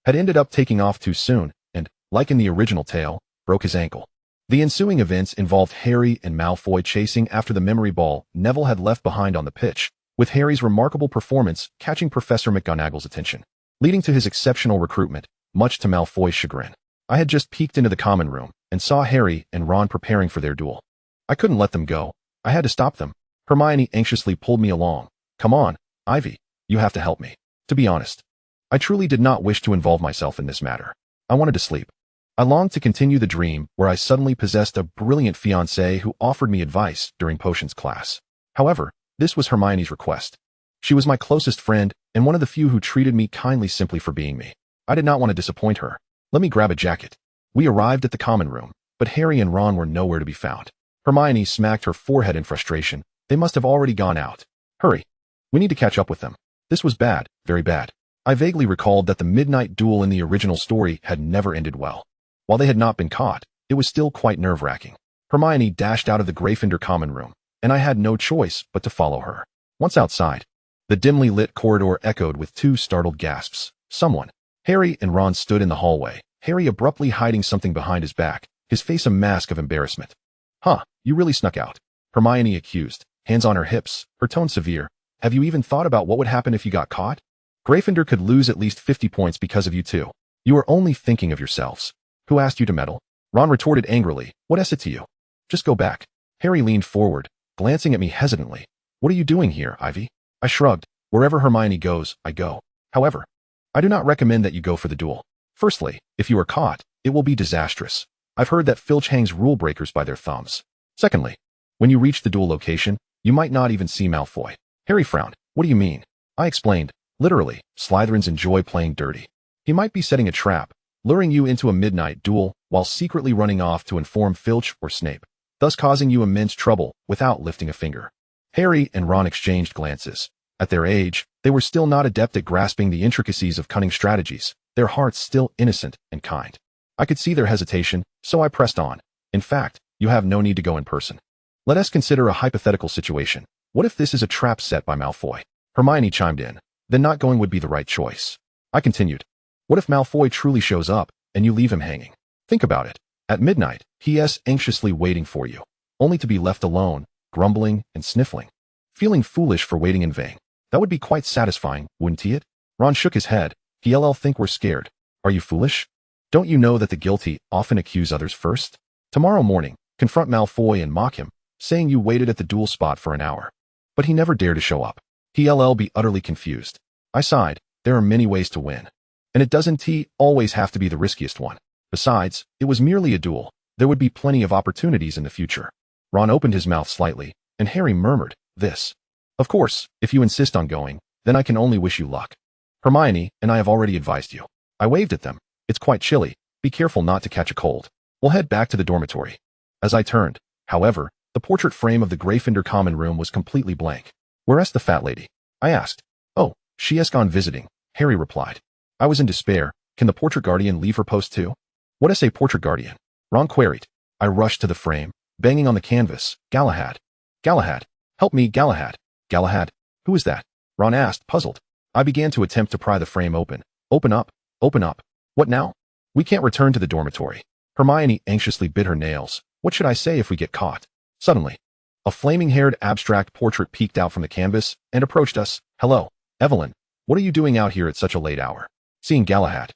had ended up taking off too soon and, like in the original tale, broke his ankle. The ensuing events involved Harry and Malfoy chasing after the memory ball Neville had left behind on the pitch, with Harry's remarkable performance catching Professor McGonagall's attention, leading to his exceptional recruitment, much to Malfoy's chagrin. I had just peeked into the common room and saw Harry and Ron preparing for their duel. I couldn't let them go. I had to stop them. Hermione anxiously pulled me along. Come on, Ivy, you have to help me. To be honest, I truly did not wish to involve myself in this matter. I wanted to sleep. I longed to continue the dream where I suddenly possessed a brilliant fiancé who offered me advice during potions class. However, this was Hermione's request. She was my closest friend and one of the few who treated me kindly simply for being me. I did not want to disappoint her. Let me grab a jacket. We arrived at the common room, but Harry and Ron were nowhere to be found. Hermione smacked her forehead in frustration. They must have already gone out. Hurry. We need to catch up with them. This was bad, very bad. I vaguely recalled that the midnight duel in the original story had never ended well. While they had not been caught, it was still quite nerve-wracking. Hermione dashed out of the Gryffindor common room, and I had no choice but to follow her. Once outside, the dimly lit corridor echoed with 2 startled gasps. Someone. Harry and Ron stood in the hallway, Harry abruptly hiding something behind his back, his face a mask of embarrassment. Huh, you really snuck out, Hermione accused, hands on her hips, her tone severe. Have you even thought about what would happen if you got caught? Gryffindor could lose at least 50 points because of you two. You are only thinking of yourselves. Who asked you to meddle? Ron retorted angrily. What is it to you? Just go back. Harry leaned forward, glancing at me hesitantly. What are you doing here, Ivy? I shrugged. Wherever Hermione goes, I go. However, I do not recommend that you go for the duel. Firstly, if you are caught, it will be disastrous. I've heard that Filch hangs rule breakers by their thumbs. Secondly, when you reach the duel location, you might not even see Malfoy. Harry frowned. What do you mean? I explained. Literally, Slytherins enjoy playing dirty. He might be setting a trap, luring you into a midnight duel while secretly running off to inform Filch or Snape, thus causing you immense trouble without lifting a finger. Harry and Ron exchanged glances. At their age, they were still not adept at grasping the intricacies of cunning strategies, their hearts still innocent and kind. I could see their hesitation, so I pressed on. In fact, you have no need to go in person. Let us consider a hypothetical situation. What if this is a trap set by Malfoy? Hermione chimed in. Then not going would be the right choice. I continued. What if Malfoy truly shows up, and you leave him hanging? Think about it. At midnight, he is anxiously waiting for you, only to be left alone, grumbling and sniffling, feeling foolish for waiting in vain. That would be quite satisfying, wouldn't it? Ron shook his head. He'll think we're scared. Are you foolish? Don't you know that the guilty often accuse others first? Tomorrow morning, confront Malfoy and mock him, saying you waited at the duel spot for an hour. But he never dared to show up. He'll be utterly confused. I sighed. There are many ways to win. And it doesn't always have to be the riskiest one. Besides, it was merely a duel. There would be plenty of opportunities in the future. Ron opened his mouth slightly, and Harry murmured, this. Of course, if you insist on going, then I can only wish you luck. Hermione and I have already advised you. I waved at them. It's quite chilly. Be careful not to catch a cold. We'll head back to the dormitory. As I turned, however, the portrait frame of the Gryffindor common room was completely blank. Where's the fat lady? I asked. Oh, she has gone visiting, Harry replied. I was in despair. Can the portrait guardian leave her post too? What is a portrait guardian? Ron queried. I rushed to the frame, banging on the canvas. Galahad. Galahad. Help me, Galahad. Galahad. Who is that? Ron asked, puzzled. I began to attempt to pry the frame open. Open up. Open up. What now? We can't return to the dormitory. Hermione anxiously bit her nails. What should I say if we get caught? Suddenly, a flaming-haired abstract portrait peeked out from the canvas and approached us. Hello, Evelyn. What are you doing out here at such a late hour? Seeing Galahad,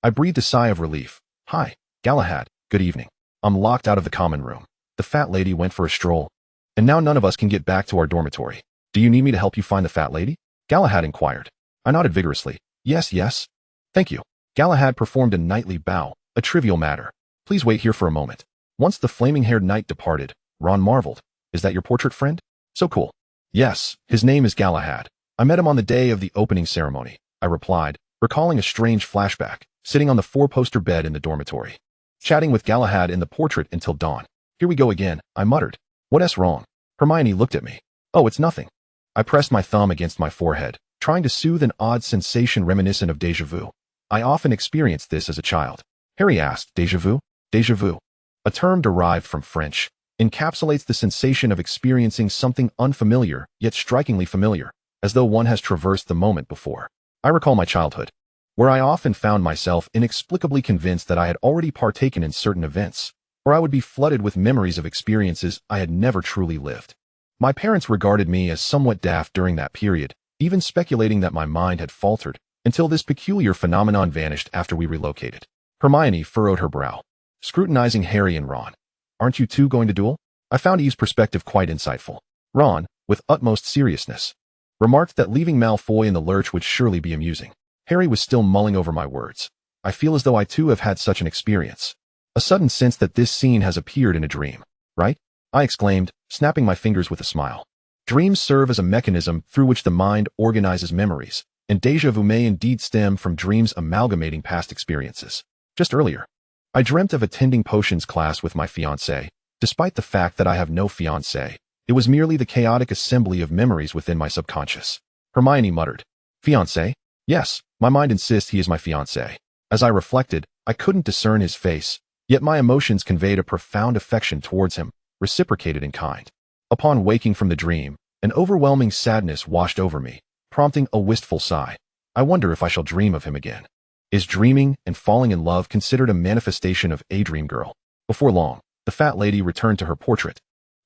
I breathed a sigh of relief. Hi, Galahad. Good evening. I'm locked out of the common room. The fat lady went for a stroll, and now none of us can get back to our dormitory. Do you need me to help you find the fat lady? Galahad inquired. I nodded vigorously. Yes, yes. Thank you. Galahad performed a knightly bow, a trivial matter. Please wait here for a moment. Once the flaming-haired knight departed, Ron marveled. Is that your portrait friend? So cool. Yes, his name is Galahad. I met him on the day of the opening ceremony, I replied, recalling a strange flashback, sitting on the four-poster bed in the dormitory, chatting with Galahad in the portrait until dawn. Here we go again, I muttered. What's wrong? Hermione looked at me. Oh, it's nothing. I pressed my thumb against my forehead, trying to soothe an odd sensation reminiscent of déjà vu. I often experienced this as a child. Harry asked, déjà vu? Déjà vu, a term derived from French, encapsulates the sensation of experiencing something unfamiliar, yet strikingly familiar, as though one has traversed the moment before. I recall my childhood, where I often found myself inexplicably convinced that I had already partaken in certain events, or I would be flooded with memories of experiences I had never truly lived. My parents regarded me as somewhat daft during that period, even speculating that my mind had faltered, until this peculiar phenomenon vanished after we relocated. Hermione furrowed her brow, scrutinizing Harry and Ron. Aren't you two going to duel? I found Eve's perspective quite insightful. Ron, with utmost seriousness, remarked that leaving Malfoy in the lurch would surely be amusing. Harry was still mulling over my words. I feel as though I too have had such an experience. A sudden sense that this scene has appeared in a dream, right? I exclaimed, snapping my fingers with a smile. Dreams serve as a mechanism through which the mind organizes memories, and déjà vu may indeed stem from dreams amalgamating past experiences. Just earlier, I dreamt of attending potions class with my fiancée. Despite the fact that I have no fiancée, it was merely the chaotic assembly of memories within my subconscious. Hermione muttered. Fiancé? Yes, my mind insists he is my fiancé. As I reflected, I couldn't discern his face, yet my emotions conveyed a profound affection towards him, reciprocated in kind. Upon waking from the dream, an overwhelming sadness washed over me, prompting a wistful sigh. I wonder if I shall dream of him again. Is dreaming and falling in love considered a manifestation of a dream girl? Before long, the fat lady returned to her portrait.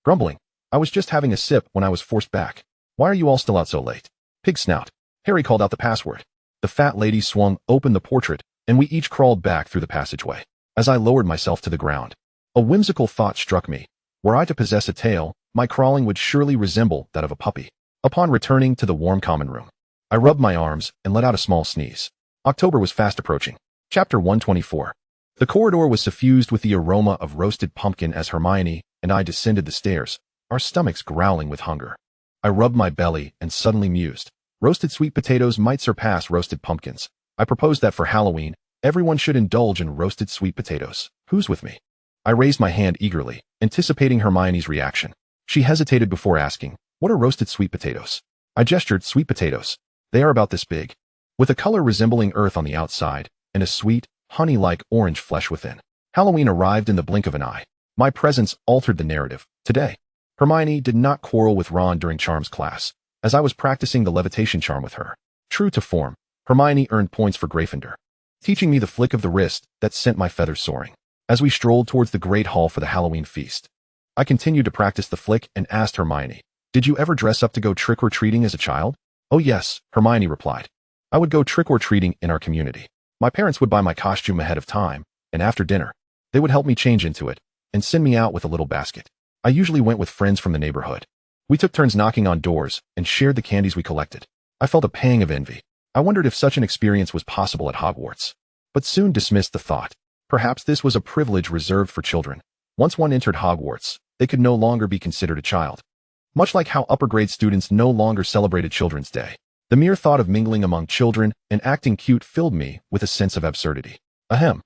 Grumbling, I was just having a sip when I was forced back. Why are you all still out so late? Pig snout. Harry called out the password. The fat lady swung open the portrait, and we each crawled back through the passageway. As I lowered myself to the ground, a whimsical thought struck me. Were I to possess a tail, my crawling would surely resemble that of a puppy. Upon returning to the warm common room, I rubbed my arms and let out a small sneeze. October was fast approaching. Chapter 124. The corridor was suffused with the aroma of roasted pumpkin as Hermione and I descended the stairs, our stomachs growling with hunger. I rubbed my belly and suddenly mused. Roasted sweet potatoes might surpass roasted pumpkins. I proposed that for Halloween, everyone should indulge in roasted sweet potatoes. Who's with me? I raised my hand eagerly, anticipating Hermione's reaction. She hesitated before asking, "What are roasted sweet potatoes?" I gestured. "Sweet potatoes. They are about this big, with a color resembling earth on the outside, and a sweet, honey-like orange flesh within." Halloween arrived in the blink of an eye. My presence altered the narrative. Today, Hermione did not quarrel with Ron during Charms class, as I was practicing the levitation charm with her. True to form, Hermione earned points for Gryffindor, teaching me the flick of the wrist that sent my feathers soaring. As we strolled towards the Great Hall for the Halloween feast, I continued to practice the flick and asked Hermione, "Did you ever dress up to go trick-or-treating as a child?" "Oh yes," Hermione replied. "I would go trick-or-treating in our community. My parents would buy my costume ahead of time, and after dinner, they would help me change into it and send me out with a little basket. I usually went with friends from the neighborhood. We took turns knocking on doors and shared the candies we collected. I felt a pang of envy. I wondered if such an experience was possible at Hogwarts, but soon dismissed the thought. Perhaps this was a privilege reserved for children. Once one entered Hogwarts, they could no longer be considered a child. Much like how upper-grade students no longer celebrated Children's Day. The mere thought of mingling among children and acting cute filled me with a sense of absurdity. Ahem.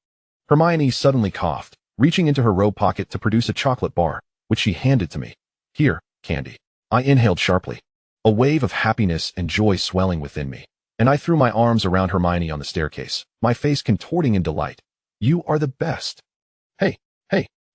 Hermione suddenly coughed, reaching into her robe pocket to produce a chocolate bar, which she handed to me. "Here, candy." I inhaled sharply, a wave of happiness and joy swelling within me, and I threw my arms around Hermione on the staircase, my face contorting in delight. "You are the best." Hey,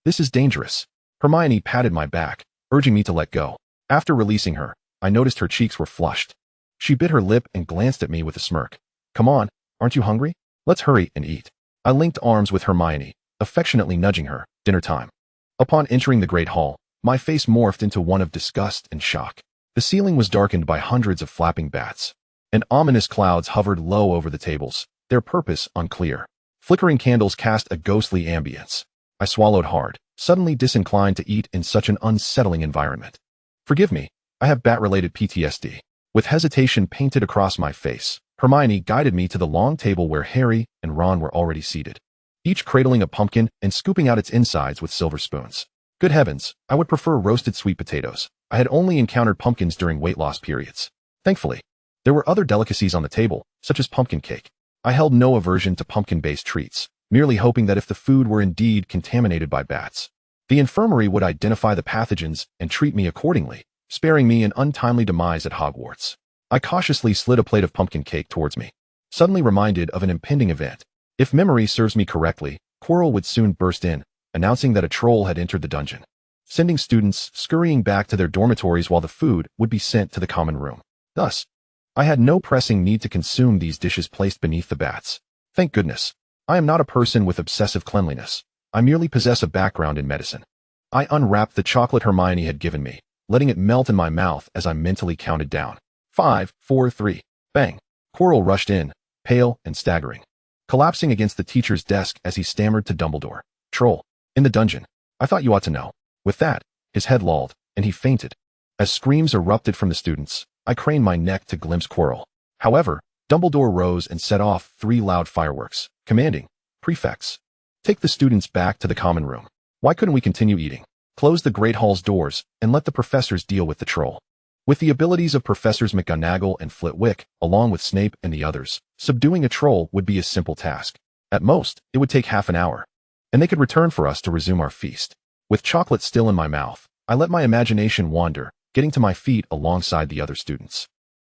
this is dangerous." Hermione patted my back, urging me to let go. After releasing her, I noticed her cheeks were flushed. She bit her lip and glanced at me with a smirk. "Come on, aren't you hungry? Let's hurry and eat." I linked arms with Hermione, affectionately nudging her. Dinner time. Upon entering the Great Hall, my face morphed into one of disgust and shock. The ceiling was darkened by hundreds of flapping bats, and ominous clouds hovered low over the tables, their purpose unclear. Flickering candles cast a ghostly ambience. I swallowed hard, suddenly disinclined to eat in such an unsettling environment. "Forgive me, I have bat-related PTSD." With hesitation painted across my face, Hermione guided me to the long table where Harry and Ron were already seated, each cradling a pumpkin and scooping out its insides with silver spoons. Good heavens, I would prefer roasted sweet potatoes. I had only encountered pumpkins during weight loss periods. Thankfully, there were other delicacies on the table, such as pumpkin cake. I held no aversion to pumpkin-based treats, merely hoping that if the food were indeed contaminated by bats, the infirmary would identify the pathogens and treat me accordingly, sparing me an untimely demise at Hogwarts. I cautiously slid a plate of pumpkin cake towards me, suddenly reminded of an impending event. If memory serves me correctly, Quirrell would soon burst in, announcing that a troll had entered the dungeon, sending students scurrying back to their dormitories while the food would be sent to the common room. Thus, I had no pressing need to consume these dishes placed beneath the bats. Thank goodness. I am not a person with obsessive cleanliness. I merely possess a background in medicine. I unwrapped the chocolate Hermione had given me, letting it melt in my mouth as I mentally counted down. 5, 4, 3. Bang. Quirrell rushed in, pale and staggering, collapsing against the teacher's desk as he stammered to Dumbledore. "Troll. In the dungeon. I thought you ought to know." With that, his head lolled, and he fainted. As screams erupted from the students, I craned my neck to glimpse Quirrell. However, Dumbledore rose and set off 3 loud fireworks, commanding, "Prefects, take the students back to the common room." Why couldn't we continue eating? Close the Great Hall's doors and let the professors deal with the troll. With the abilities of Professors McGonagall and Flitwick, along with Snape and the others, subduing a troll would be a simple task. At most, it would take half an hour, and they could return for us to resume our feast. With chocolate still in my mouth, I let my imagination wander, getting to my feet alongside the other students.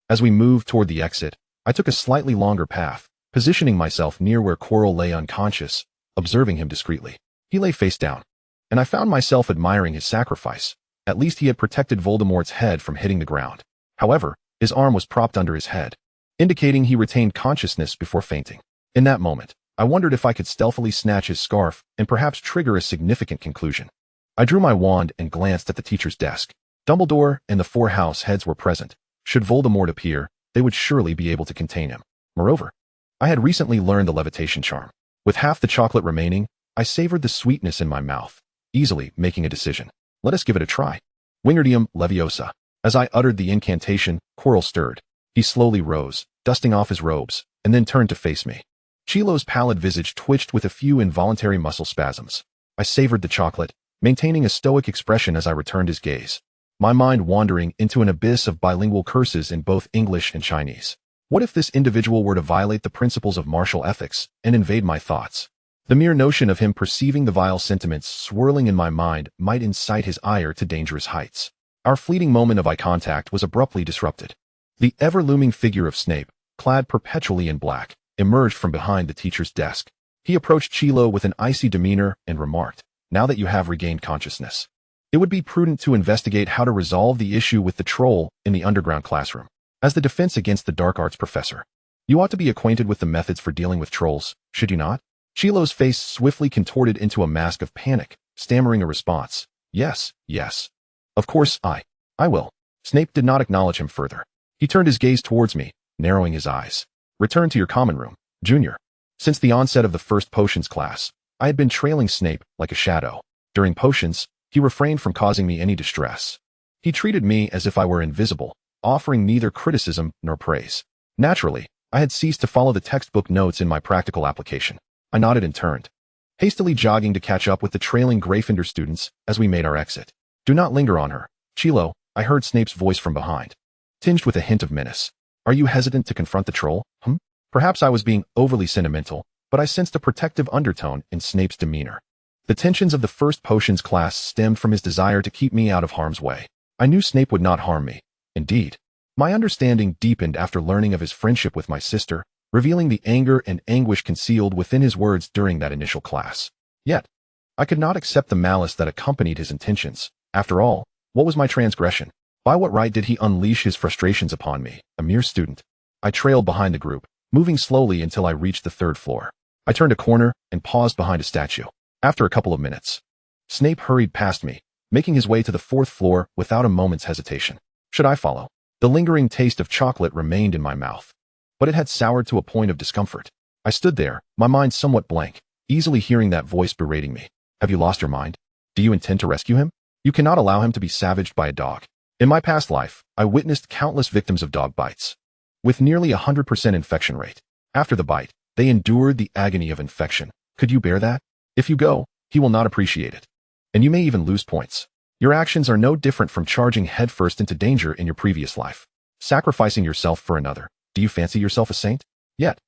As we moved toward the exit, I took a slightly longer path, positioning myself near where Quirrell lay unconscious, observing him discreetly. He lay face down, and I found myself admiring his sacrifice. At least he had protected Voldemort's head from hitting the ground. However, his arm was propped under his head, indicating he retained consciousness before fainting. In that moment, I wondered if I could stealthily snatch his scarf and perhaps trigger a significant conclusion. I drew my wand and glanced at the teacher's desk. Dumbledore and the 4 house heads were present. Should Voldemort appear, they would surely be able to contain him. Moreover, I had recently learned the levitation charm. With half the chocolate remaining, I savored the sweetness in my mouth, easily making a decision. Let us give it a try. Wingardium Leviosa. As I uttered the incantation, Quirrell stirred. He slowly rose, dusting off his robes, and then turned to face me. Chilo's pallid visage twitched with a few involuntary muscle spasms. I savored the chocolate, maintaining a stoic expression as I returned his gaze, my mind wandering into an abyss of bilingual curses in both English and Chinese. What if this individual were to violate the principles of martial ethics and invade my thoughts? The mere notion of him perceiving the vile sentiments swirling in my mind might incite his ire to dangerous heights. Our fleeting moment of eye contact was abruptly disrupted. The ever-looming figure of Snape, clad perpetually in black, emerged from behind the teacher's desk. He approached Chilo with an icy demeanor and remarked, "Now that you have regained consciousness, it would be prudent to investigate how to resolve the issue with the troll in the underground classroom. As the defense against the dark arts professor, you ought to be acquainted with the methods for dealing with trolls, should you not?" Chilo's face swiftly contorted into a mask of panic, stammering a response. Yes. Of course, I will." Snape did not acknowledge him further. He turned his gaze towards me, narrowing his eyes. "Return to your common room, Junior." Since the onset of the first potions class, I had been trailing Snape like a shadow. During potions, he refrained from causing me any distress. He treated me as if I were invisible, offering neither criticism nor praise. Naturally, I had ceased to follow the textbook notes in my practical application. I nodded and turned, hastily jogging to catch up with the trailing Gryffindor students as we made our exit. "Do not linger on her, Chilo," I heard Snape's voice from behind, tinged with a hint of menace. "Are you hesitant to confront the troll? Perhaps I was being overly sentimental, but I sensed a protective undertone in Snape's demeanor. The tensions of the first potions class stemmed from his desire to keep me out of harm's way. I knew Snape would not harm me. Indeed, my understanding deepened after learning of his friendship with my sister, revealing the anger and anguish concealed within his words during that initial class. Yet, I could not accept the malice that accompanied his intentions. After all, what was my transgression? By what right did he unleash his frustrations upon me, a mere student? I trailed behind the group, moving slowly until I reached the third floor. I turned a corner and paused behind a statue. After a couple of minutes, Snape hurried past me, making his way to the fourth floor without a moment's hesitation. Should I follow? The lingering taste of chocolate remained in my mouth, but it had soured to a point of discomfort. I stood there, my mind somewhat blank, easily hearing that voice berating me. "Have you lost your mind? Do you intend to rescue him? You cannot allow him to be savaged by a dog." In my past life, I witnessed countless victims of dog bites, with nearly 100% infection rate. After the bite, they endured the agony of infection. Could you bear that? If you go, he will not appreciate it, and you may even lose points. Your actions are no different from charging headfirst into danger in your previous life, sacrificing yourself for another. Do you fancy yourself a saint? Yet,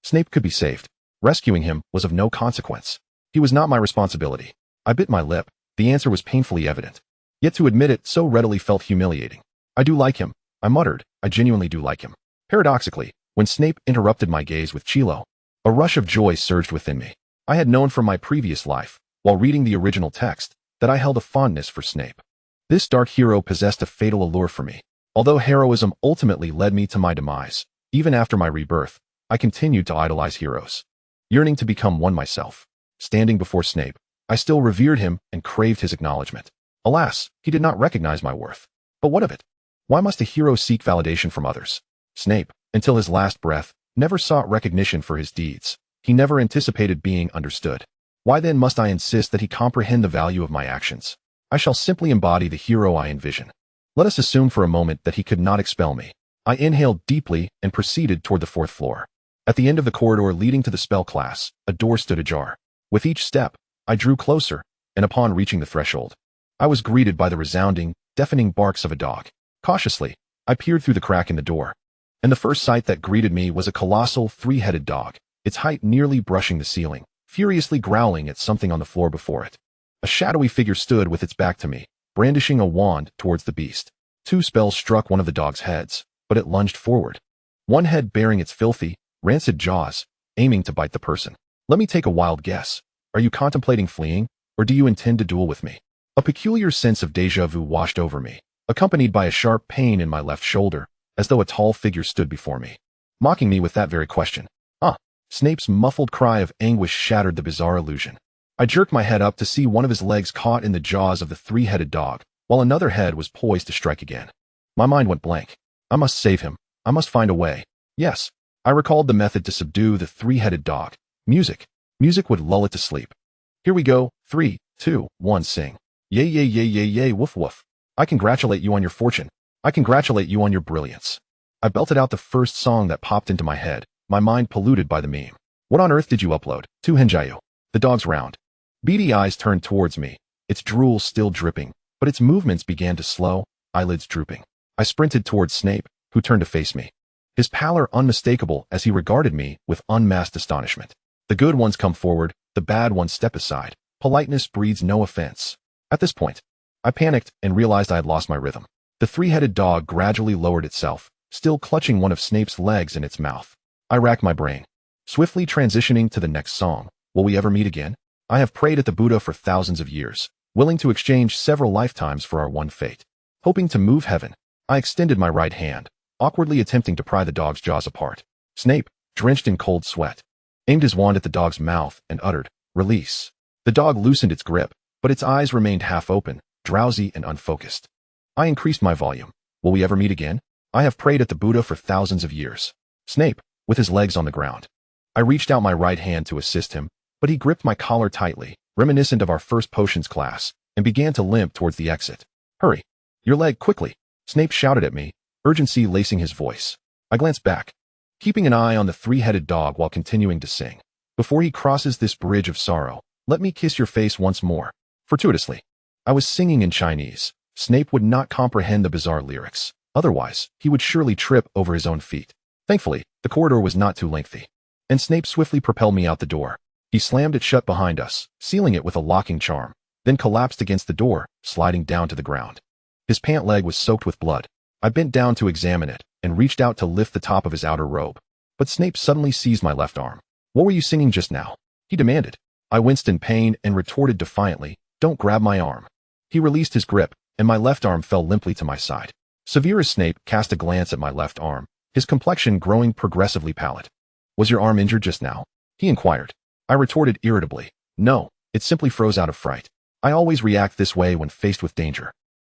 Snape could be saved. Rescuing him was of no consequence. He was not my responsibility. I bit my lip. The answer was painfully evident. Yet to admit it so readily felt humiliating. "I do like him," I muttered. "I genuinely do like him." Paradoxically, when Snape interrupted my gaze with Chilo, a rush of joy surged within me. I had known from my previous life, while reading the original text, that I held a fondness for Snape. This dark hero possessed a fatal allure for me. Although heroism ultimately led me to my demise, even after my rebirth, I continued to idolize heroes, yearning to become one myself. Standing before Snape, I still revered him and craved his acknowledgement. Alas, he did not recognize my worth. But what of it? Why must a hero seek validation from others? Snape, until his last breath, never sought recognition for his deeds. He never anticipated being understood. Why then must I insist that he comprehend the value of my actions? I shall simply embody the hero I envision. Let us assume for a moment that he could not expel me. I inhaled deeply and proceeded toward the fourth floor. At the end of the corridor leading to the spell class, a door stood ajar. With each step, I drew closer, and upon reaching the threshold, I was greeted by the resounding, deafening barks of a dog. Cautiously, I peered through the crack in the door, and the first sight that greeted me was a colossal, three-headed dog, its height nearly brushing the ceiling, furiously growling at something on the floor before it. A shadowy figure stood with its back to me, brandishing a wand towards the beast. Two spells struck one of the dog's heads, but it lunged forward, one head bearing its filthy, rancid jaws, aiming to bite the person. Let me take a wild guess. Are you contemplating fleeing, or do you intend to duel with me? A peculiar sense of déjà vu washed over me, accompanied by a sharp pain in my left shoulder, as though a tall figure stood before me, mocking me with that very question. Snape's muffled cry of anguish shattered the bizarre illusion. I jerked my head up to see one of his legs caught in the jaws of the three-headed dog, while another head was poised to strike again. My mind went blank. I must save him. I must find a way. Yes, I recalled the method to subdue the three-headed dog. Music. Music would lull it to sleep. Here we go. 3, 2, 1, sing. Yay, yay, yay, yay, yay, woof, woof. I congratulate you on your fortune. I congratulate you on your brilliance. I belted out the first song that popped into my head, my mind polluted by the meme. What on earth did you upload? To Henjayu. The dog's round, beady eyes turned towards me, its drool still dripping, but its movements began to slow, eyelids drooping. I sprinted towards Snape, who turned to face me. his pallor unmistakable as he regarded me with unmasked astonishment. The good ones come forward, the bad ones step aside. Politeness breeds no offense. At this point, I panicked and realized I had lost my rhythm. The three-headed dog gradually lowered itself, still clutching one of Snape's legs in its mouth. I racked my brain, swiftly transitioning to the next song. Will we ever meet again? I have prayed at the Buddha for thousands of years, willing to exchange several lifetimes for our one fate. Hoping to move heaven, I extended my right hand, awkwardly attempting to pry the dog's jaws apart. Snape, drenched in cold sweat, aimed his wand at the dog's mouth and uttered, "Release." The dog loosened its grip, but its eyes remained half open, drowsy and unfocused. I increased my volume. Will we ever meet again? I have prayed at the Buddha for thousands of years. Snape, with his legs on the ground. I reached out my right hand to assist him, but he gripped my collar tightly, reminiscent of our first potions class, and began to limp towards the exit. Hurry. Your leg, quickly. Snape shouted at me, urgency lacing his voice. I glanced back, keeping an eye on the three-headed dog while continuing to sing. Before he crosses this bridge of sorrow, let me kiss your face once more. Fortuitously, I was singing in Chinese. Snape would not comprehend the bizarre lyrics. Otherwise, he would surely trip over his own feet. Thankfully, the corridor was not too lengthy, and Snape swiftly propelled me out the door. He slammed it shut behind us, sealing it with a locking charm, then collapsed against the door, sliding down to the ground. His pant leg was soaked with blood. I bent down to examine it and reached out to lift the top of his outer robe. But Snape suddenly seized my left arm. What were you singing just now? He demanded. I winced in pain and retorted defiantly, don't grab my arm. He released his grip, and my left arm fell limply to my side. Severus Snape cast a glance at my left arm, his complexion growing progressively pallid. Was your arm injured just now? He inquired. I retorted irritably. No, it simply froze out of fright. I always react this way when faced with danger.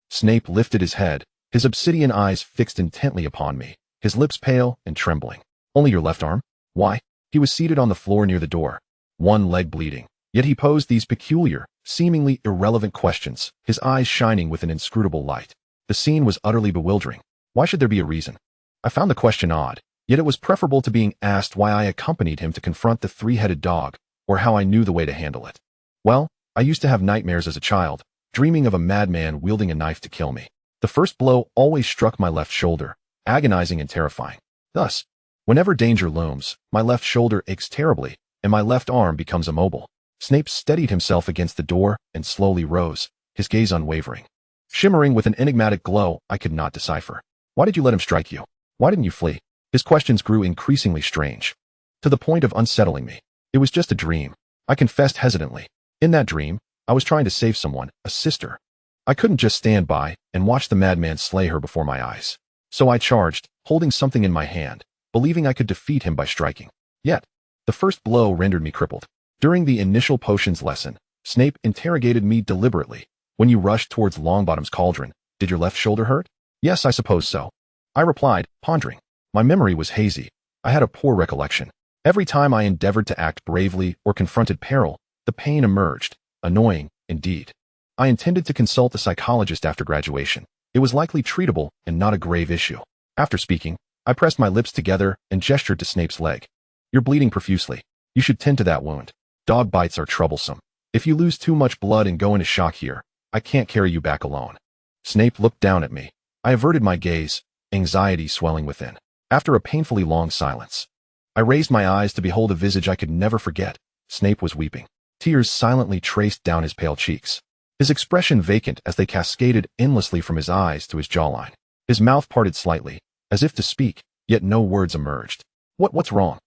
Snape lifted his head, his obsidian eyes fixed intently upon me, his lips pale and trembling. Only your left arm? Why? He was seated on the floor near the door, one leg bleeding. Yet he posed these peculiar, seemingly irrelevant questions, his eyes shining with an inscrutable light. The scene was utterly bewildering. Why should there be a reason? I found the question odd, yet it was preferable to being asked why I accompanied him to confront the three-headed dog, or how I knew the way to handle it. Well, I used to have nightmares as a child, dreaming of a madman wielding a knife to kill me. The first blow always struck my left shoulder, agonizing and terrifying. Thus, whenever danger looms, my left shoulder aches terribly, and my left arm becomes immobile. Snape steadied himself against the door and slowly rose, his gaze unwavering, shimmering with an enigmatic glow I could not decipher. Why did you let him strike you? Why didn't you flee? His questions grew increasingly strange, to the point of unsettling me. It was just a dream, I confessed hesitantly. In that dream, I was trying to save someone, a sister. I couldn't just stand by and watch the madman slay her before my eyes. So I charged, holding something in my hand, believing I could defeat him by striking. Yet, the first blow rendered me crippled. During the initial potions lesson, Snape interrogated me deliberately. When you rushed towards Longbottom's cauldron, did your left shoulder hurt? Yes, I suppose so. I replied, pondering. My memory was hazy. I had a poor recollection. Every time I endeavored to act bravely or confronted peril, the pain emerged. Annoying, indeed. I intended to consult a psychologist after graduation. It was likely treatable and not a grave issue. After speaking, I pressed my lips together and gestured to Snape's leg. You're bleeding profusely. You should tend to that wound. Dog bites are troublesome. If you lose too much blood and go into shock here, I can't carry you back alone. Snape looked down at me. I averted my gaze, anxiety swelling within. After a painfully long silence, I raised my eyes to behold a visage I could never forget. Snape was weeping. Tears silently traced down his pale cheeks, his expression vacant as they cascaded endlessly from his eyes to his jawline. His mouth parted slightly, as if to speak, yet no words emerged. What's wrong?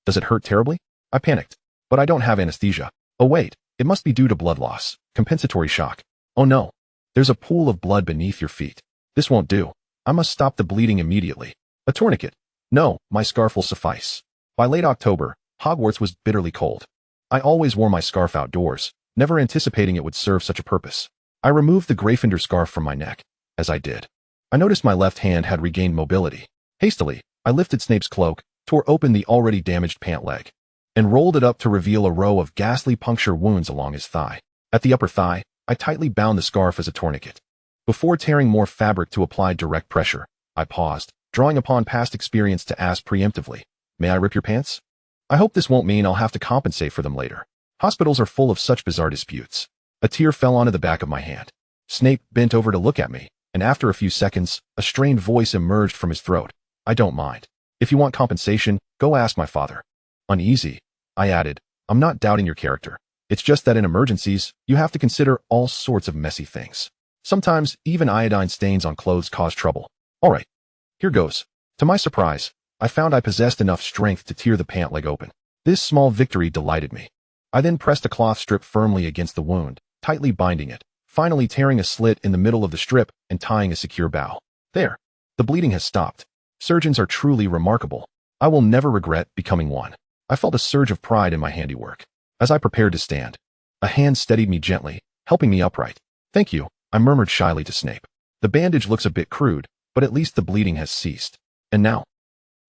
Does it hurt terribly? I panicked. But I don't have anesthesia. Oh wait, it must be due to blood loss, compensatory shock. Oh no, there's a pool of blood beneath your feet. This won't do. I must stop the bleeding immediately. A tourniquet. No, my scarf will suffice. By late October, Hogwarts was bitterly cold. I always wore my scarf outdoors, never anticipating it would serve such a purpose. I removed the Gryffindor scarf from my neck. As I did, I noticed my left hand had regained mobility. Hastily, I lifted Snape's cloak, tore open the already damaged pant leg, and rolled it up to reveal a row of ghastly puncture wounds along his thigh. At the upper thigh, I tightly bound the scarf as a tourniquet. Before tearing more fabric to apply direct pressure, I paused, drawing upon past experience to ask preemptively, may I rip your pants? I hope this won't mean I'll have to compensate for them later. Hospitals are full of such bizarre disputes. A tear fell onto the back of my hand. Snape bent over to look at me, and after a few seconds, a strained voice emerged from his throat. I don't mind. If you want compensation, go ask my father. Uneasy, I added, I'm not doubting your character. It's just that in emergencies, you have to consider all sorts of messy things. Sometimes, even iodine stains on clothes cause trouble. All right, here goes. To my surprise, I found I possessed enough strength to tear the pant leg open. This small victory delighted me. I then pressed a cloth strip firmly against the wound, tightly binding it, finally tearing a slit in the middle of the strip and tying a secure bow. There. The bleeding has stopped. Surgeons are truly remarkable. I will never regret becoming one. I felt a surge of pride in my handiwork. As I prepared to stand, a hand steadied me gently, helping me upright. Thank you, I murmured shyly to Snape. The bandage looks a bit crude, but at least the bleeding has ceased. And now?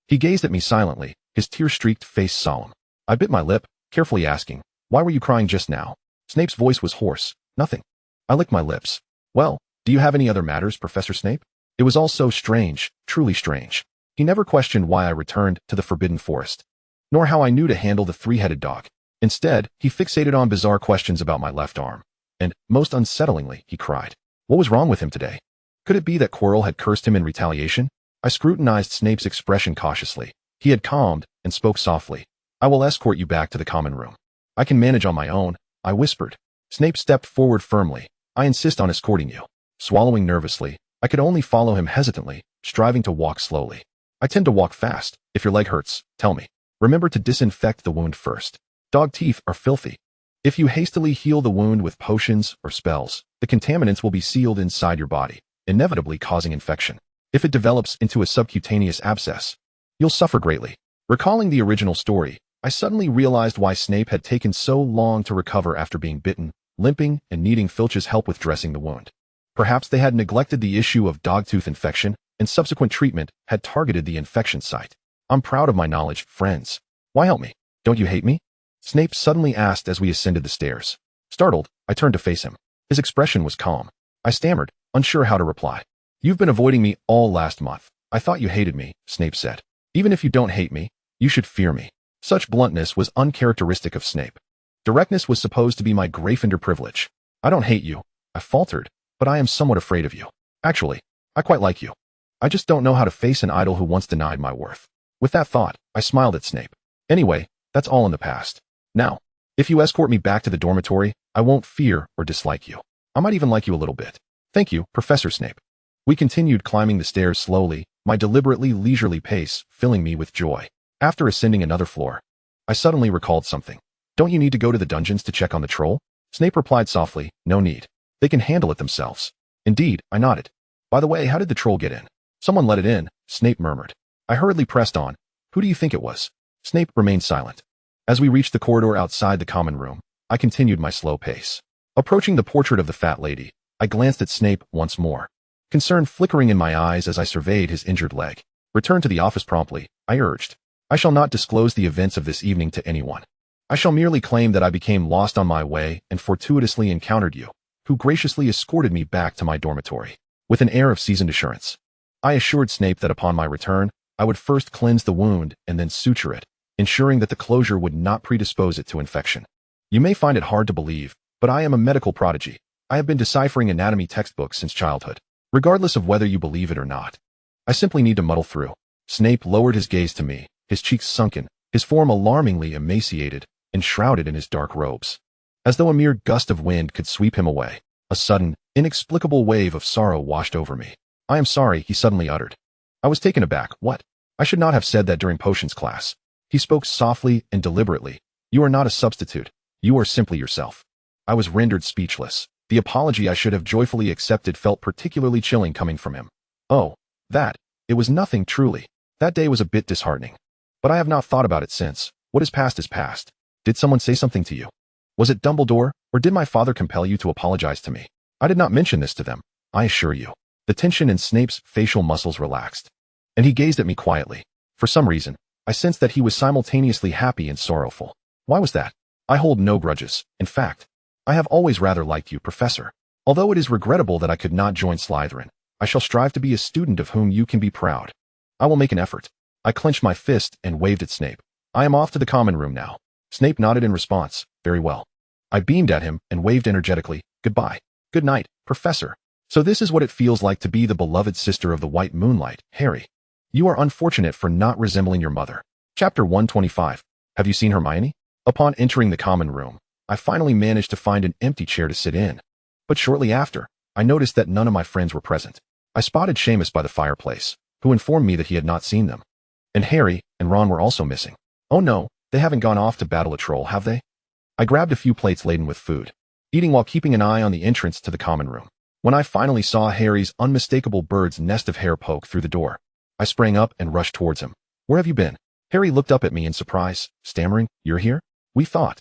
He gazed at me silently, his tear-streaked face solemn. I bit my lip, carefully asking, why were you crying just now? Snape's voice was hoarse. Nothing. I licked my lips. Well, do you have any other matters, Professor Snape? It was all so strange, truly strange. He never questioned why I returned to the Forbidden Forest, nor how I knew to handle the three-headed dog. Instead, he fixated on bizarre questions about my left arm. And, most unsettlingly, he cried. What was wrong with him today? Could it be that Quirrell had cursed him in retaliation? I scrutinized Snape's expression cautiously. He had calmed and spoke softly. I will escort you back to the common room. I can manage on my own, I whispered. Snape stepped forward firmly. I insist on escorting you. Swallowing nervously, I could only follow him hesitantly, striving to walk slowly. I tend to walk fast. If your leg hurts, tell me. Remember to disinfect the wound first. Dog teeth are filthy. If you hastily heal the wound with potions or spells, the contaminants will be sealed inside your body, inevitably causing infection. If it develops into a subcutaneous abscess, you'll suffer greatly. Recalling the original story, I suddenly realized why Snape had taken so long to recover after being bitten, limping, and needing Filch's help with dressing the wound. Perhaps they had neglected the issue of dogtooth infection, and subsequent treatment had targeted the infection site. I'm proud of my knowledge, friends. Why help me? Don't you hate me? Snape suddenly asked as we ascended the stairs. Startled, I turned to face him. His expression was calm. I stammered, unsure how to reply. You've been avoiding me all last month. I thought you hated me, Snape said. Even if you don't hate me, you should fear me. Such bluntness was uncharacteristic of Snape. Directness was supposed to be my Gryffindor privilege. I don't hate you, I faltered, but I am somewhat afraid of you. Actually, I quite like you. I just don't know how to face an idol who once denied my worth. With that thought, I smiled at Snape. Anyway, that's all in the past. Now, if you escort me back to the dormitory, I won't fear or dislike you. I might even like you a little bit. Thank you, Professor Snape. We continued climbing the stairs slowly, my deliberately leisurely pace filling me with joy. After ascending another floor, I suddenly recalled something. Don't you need to go to the dungeons to check on the troll? Snape replied softly, no need. They can handle it themselves. Indeed, I nodded. By the way, how did the troll get in? Someone let it in, Snape murmured. I hurriedly pressed on. Who do you think it was? Snape remained silent. As we reached the corridor outside the common room, I continued my slow pace. Approaching the portrait of the fat lady, I glanced at Snape once more, concern flickering in my eyes as I surveyed his injured leg. Return to the office promptly, I urged. I shall not disclose the events of this evening to anyone. I shall merely claim that I became lost on my way and fortuitously encountered you, who graciously escorted me back to my dormitory. With an air of seasoned assurance, I assured Snape that upon my return, I would first cleanse the wound and then suture it, ensuring that the closure would not predispose it to infection. You may find it hard to believe, but I am a medical prodigy. I have been deciphering anatomy textbooks since childhood, regardless of whether you believe it or not. I simply need to muddle through. Snape lowered his gaze to me, his cheeks sunken, his form alarmingly emaciated, and shrouded in his dark robes. As though a mere gust of wind could sweep him away, a sudden, inexplicable wave of sorrow washed over me. I am sorry, he suddenly uttered. I was taken aback. What? I should not have said that during potions class. He spoke softly and deliberately. You are not a substitute. You are simply yourself. I was rendered speechless. The apology I should have joyfully accepted felt particularly chilling coming from him. Oh, that. It was nothing, truly. That day was a bit disheartening. But I have not thought about it since. What is past is past. Did someone say something to you? Was it Dumbledore, or did my father compel you to apologize to me? I did not mention this to them, I assure you. The tension in Snape's facial muscles relaxed, and he gazed at me quietly. For some reason, I sensed that he was simultaneously happy and sorrowful. Why was that? I hold no grudges. In fact, I have always rather liked you, Professor. Although it is regrettable that I could not join Slytherin, I shall strive to be a student of whom you can be proud. I will make an effort. I clenched my fist and waved at Snape. I am off to the common room now. Snape nodded in response. Very well. I beamed at him and waved energetically. Goodbye. Good night, Professor. So this is what it feels like to be the beloved sister of the White Moonlight, Harry. You are unfortunate for not resembling your mother. Chapter 125. Have you seen Hermione? Upon entering the common room, I finally managed to find an empty chair to sit in. But shortly after, I noticed that none of my friends were present. I spotted Seamus by the fireplace, who informed me that he had not seen them. And Harry and Ron were also missing. Oh no, they haven't gone off to battle a troll, have they? I grabbed a few plates laden with food, eating while keeping an eye on the entrance to the common room. When I finally saw Harry's unmistakable bird's nest of hair poke through the door, I sprang up and rushed towards him. Where have you been? Harry looked up at me in surprise, stammering, You're here? We thought.